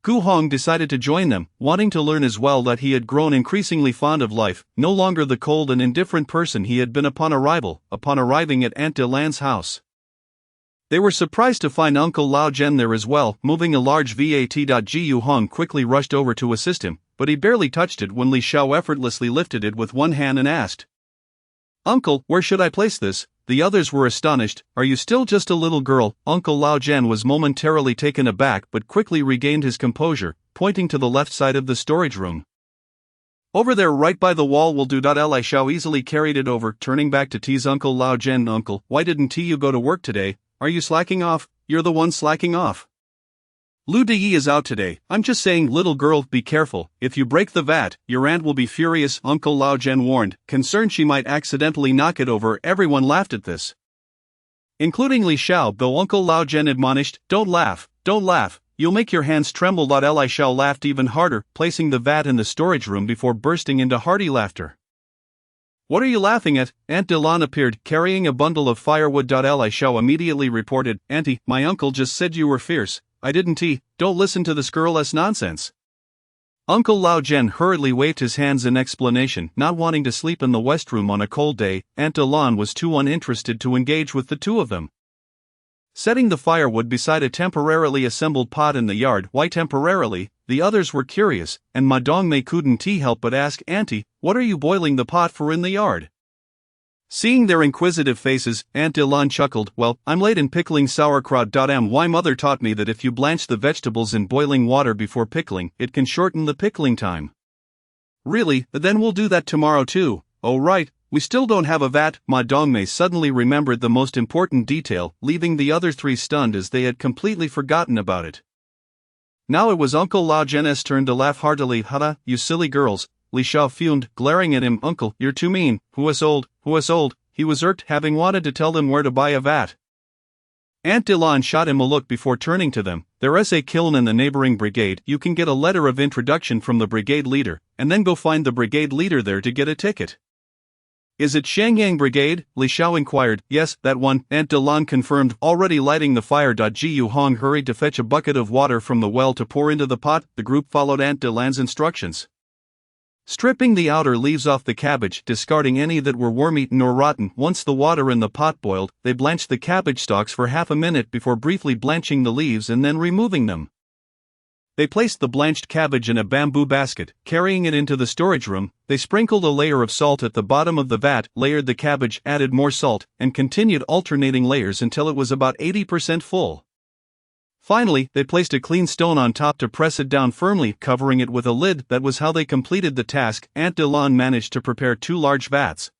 Gu Hong decided to join them, wanting to learn as well that he had grown increasingly fond of life, no longer the cold and indifferent person he had been upon arriving at Aunt Delan's house. They were surprised to find Uncle Lao Zhen there as well, moving a large vat. Ji Hong quickly rushed over to assist him, but he barely touched it when Li Xiao effortlessly lifted it with one hand and asked, "Uncle, where should I place this?" The others were astonished. "Are you still just a little girl?" Uncle Lao Zhen was momentarily taken aback but quickly regained his composure, pointing to the left side of the storage room. "Over there right by the wall will do." Li Xiao easily carried it over, turning back to tease Uncle Lao Zhen. "Uncle, why didn't you go to work today? Are you slacking off?" "You're the one slacking off. Lu Di is out today." "I'm just saying, little girl, be careful. If you break the vat, your aunt will be furious," Uncle Lao Zhen warned, concerned she might accidentally knock it over. Everyone laughed at this, including Li Xiao, though Uncle Lao Zhen admonished, don't laugh, you'll make your hands tremble." Li Xiao laughed even harder, placing the vat in the storage room before bursting into hearty laughter. "What are you laughing at?" Aunt Delan appeared, carrying a bundle of firewood. Li Xiao immediately reported, "Auntie, my uncle just said you were fierce." "I didn't. Don't listen to this girl's nonsense." Uncle Lao Zhen hurriedly waved his hands in explanation. Not wanting to sleep in the West Room on a cold day, Aunt Delan was too uninterested to engage with the two of them. Setting the firewood beside a temporarily assembled pot in the yard. Why temporarily? The others were curious, and Ma Dongmei couldn't help but ask, "Auntie, what are you boiling the pot for in the yard?" Seeing their inquisitive faces, Aunt Delan chuckled, "Well, I'm late in pickling sauerkraut. My mother taught me that if you blanch the vegetables in boiling water before pickling, it can shorten the pickling time." "Really? Then we'll do that tomorrow too." "Oh right, we still don't have a vat." Ma Dongmei suddenly remembered the most important detail, leaving the other three stunned as they had completely forgotten about it. Now it was Uncle Lao Zhen's turn to laugh heartily. "Hada, you silly girls," Li Xiao fumed, glaring at him. "Uncle, you're too mean." Who was old? He was irked, having wanted to tell them where to buy a vat. Aunt Delan shot him a look before turning to them. "There's a kiln in the neighboring brigade. You can get a letter of introduction from the brigade leader, and then go find the brigade leader there to get a ticket." "Is it Shangyang Brigade?" Li Xiao inquired. "Yes, that one," Aunt Delan confirmed, already lighting the fire. Ji Hong hurried to fetch a bucket of water from the well to pour into the pot. The group followed Aunt Delan's instructions. Stripping the outer leaves off the cabbage, discarding any that were worm-eaten or rotten. Once the water in the pot boiled, they blanched the cabbage stalks for half a minute before briefly blanching the leaves and then removing them. They placed the blanched cabbage in a bamboo basket, carrying it into the storage room. They sprinkled a layer of salt at the bottom of the vat, layered the cabbage, added more salt, and continued alternating layers until it was about 80% full. Finally, they placed a clean stone on top to press it down firmly, covering it with a lid. That was how they completed the task. Aunt Delan managed to prepare 2 large vats.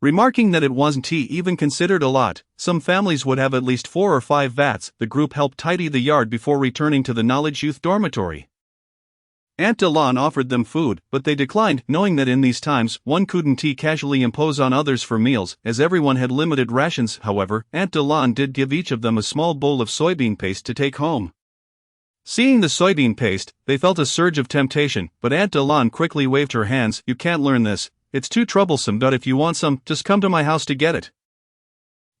Remarking that it wasn't even considered a lot, some families would have at least 4 or 5 vats. The group helped tidy the yard before returning to the Knowledge Youth dormitory. Aunt Delan offered them food, but they declined, knowing that in these times, one couldn't casually impose on others for meals, as everyone had limited rations. However, Aunt Delan did give each of them a small bowl of soybean paste to take home. Seeing the soybean paste, they felt a surge of temptation, but Aunt Delan quickly waved her hands. "You can't learn this. It's too troublesome, but if you want some, just come to my house to get it."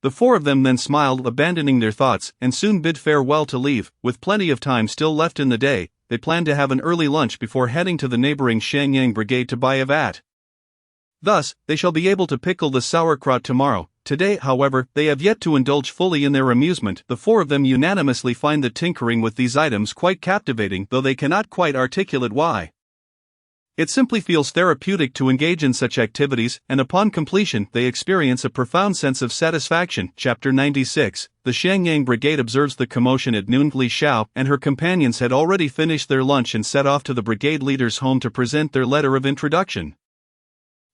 The 4 of them then smiled, abandoning their thoughts, and soon bid farewell to leave. With plenty of time still left in the day, they planned to have an early lunch before heading to the neighboring Shangyang Brigade to buy a vat. Thus, they shall be able to pickle the sauerkraut tomorrow. Today, however, they have yet to indulge fully in their amusement. The 4 of them unanimously find the tinkering with these items quite captivating, though they cannot quite articulate why. It simply feels therapeutic to engage in such activities, and upon completion, they experience a profound sense of satisfaction. Chapter 96. The Xiangyang Brigade observes the commotion at noon. Li Xiao and her companions had already finished their lunch and set off to the brigade leader's home to present their letter of introduction.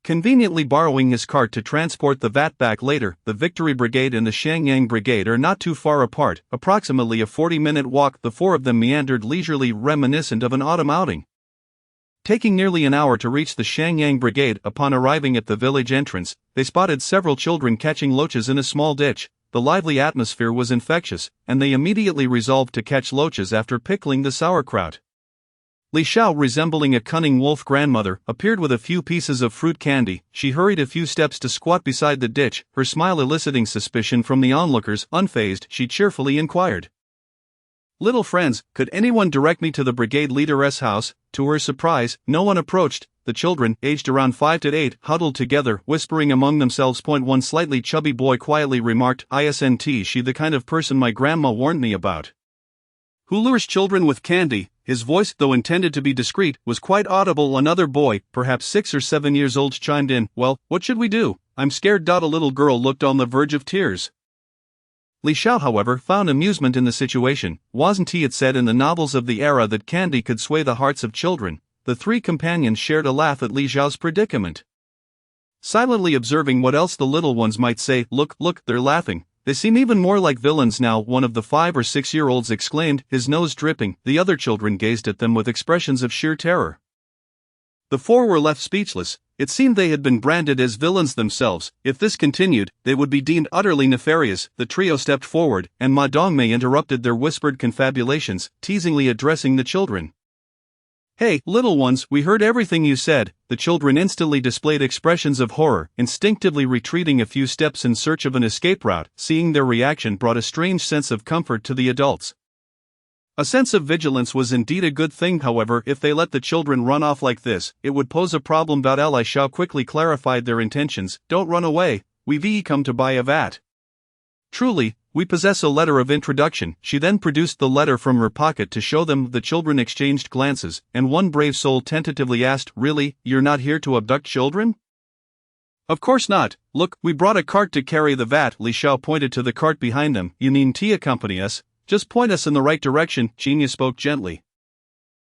Conveniently borrowing his cart to transport the vat back later, the Victory Brigade and the Xiangyang Brigade are not too far apart, approximately a 40-minute walk. The four of them meandered leisurely, reminiscent of an autumn outing. Taking nearly an hour to reach the Xiangyang Brigade, upon arriving at the village entrance, they spotted several children catching loaches in a small ditch. The lively atmosphere was infectious, and they immediately resolved to catch loaches after pickling the sauerkraut. Li Xiao, resembling a cunning wolf grandmother, appeared with a few pieces of fruit candy. She hurried a few steps to squat beside the ditch, her smile eliciting suspicion from the onlookers. Unfazed, she cheerfully inquired, "Little friends, could anyone direct me to the brigade leader's house?" To her surprise, no one approached. The children, aged around 5 to 8, huddled together, whispering among themselves. One slightly chubby boy quietly remarked, "Isn't she the kind of person my grandma warned me about? Who lures children with candy?" His voice, though intended to be discreet, was quite audible. Another boy, perhaps 6 or 7 years old, chimed in, "Well, what should we do? I'm scared." A little girl looked on the verge of tears. Li Xiao, however, found amusement in the situation. Wasn't it said in the novels of the era that candy could sway the hearts of children? The three companions shared a laugh at Li Xiao's predicament. Silently observing what else the little ones might say, Look, they're laughing. They seem even more like villains now," one of the 5 or 6-year-olds exclaimed, his nose dripping. The other children gazed at them with expressions of sheer terror. The four were left speechless. It seemed they had been branded as villains themselves. If this continued, they would be deemed utterly nefarious. The trio stepped forward, and Ma Dongmei interrupted their whispered confabulations, teasingly addressing the children. "Hey, little ones, we heard everything you said." The children instantly displayed expressions of horror, instinctively retreating a few steps in search of an escape route. Seeing their reaction brought a strange sense of comfort to the adults. A sense of vigilance was indeed a good thing. However, if they let the children run off like this, it would pose a problem. Li Xiao quickly clarified their intentions. "Don't run away, we've come to buy a vat. Truly, we possess a letter of introduction." She then produced the letter from her pocket to show them. The children exchanged glances, and one brave soul tentatively asked, "Really, you're not here to abduct children?" "Of course not. Look, we brought a cart to carry the vat." Li Xiao pointed to the cart behind them. "You mean to accompany us? Just point us in the right direction." Genia spoke gently,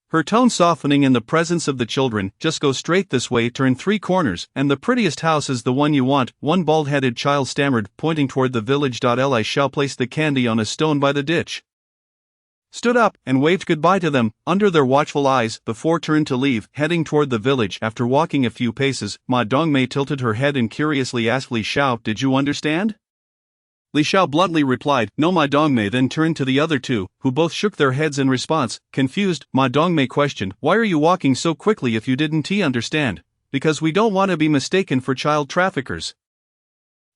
her tone softening in the presence of the children. "Just go straight this way, turn 3 corners, and the prettiest house is the one you want." One bald-headed child stammered, pointing toward the village. Li Xiao placed the candy on a stone by the ditch, stood up, and waved goodbye to them. Under their watchful eyes, the four turned to leave, heading toward the village. After walking a few paces, Ma Dongmei tilted her head and curiously asked Li Xiao, "Did you understand?" Li Xiao bluntly replied, "No." Ma Dongmei then turned to the other two, who both shook their heads in response. Confused, Ma Dongmei questioned, "Why are you walking so quickly if you didn't understand?" "Because we don't want to be mistaken for child traffickers."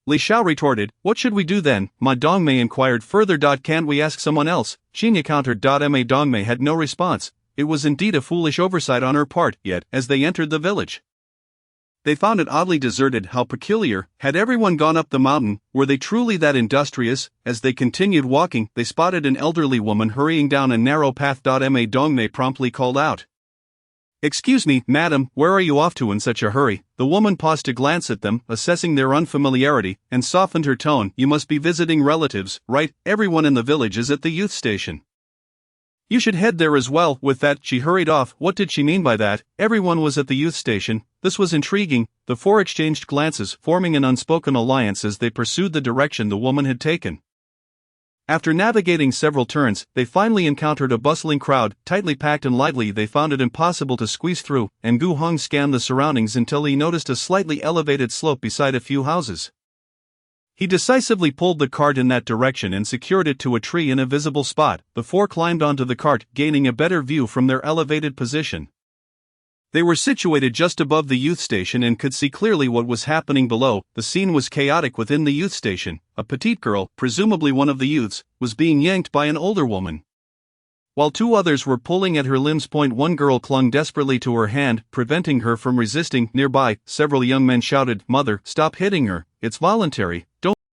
Li Xiao retorted, "What should we do then?" Ma Dongmei inquired further. "Can't we ask someone else?" Genia countered. Ma Dongmei had no response. It was indeed a foolish oversight on her part. Yet, as they entered the village, they found it oddly deserted. How peculiar. Had everyone gone up the mountain? Were they truly that industrious? As they continued walking, they spotted an elderly woman hurrying down a narrow path. Ma Dongmei promptly called out, "Excuse me, madam, where are you off to in such a hurry?" The woman paused to glance at them, assessing their unfamiliarity, and softened her tone. "You must be visiting relatives, right? Everyone in the village is at the youth station. You should head there as well." With that, she hurried off. What did she mean by that? Everyone was at the youth station. This was intriguing. The four exchanged glances, forming an unspoken alliance as they pursued the direction the woman had taken. After navigating several turns, they finally encountered a bustling crowd, tightly packed and lively. They found it impossible to squeeze through, and Gu Hong scanned the surroundings until he noticed a slightly elevated slope beside a few houses. He decisively pulled the cart in that direction and secured it to a tree in a visible spot. The four climbed onto the cart, gaining a better view from their elevated position. They were situated just above the youth station and could see clearly what was happening below. The scene was chaotic within the youth station. A petite girl, presumably one of the youths, was being yanked by an older woman, while 2 others were pulling at her limbs. One girl clung desperately to her hand, preventing her from resisting. Nearby, several young men shouted, "Mother, stop hitting her, it's voluntary, don't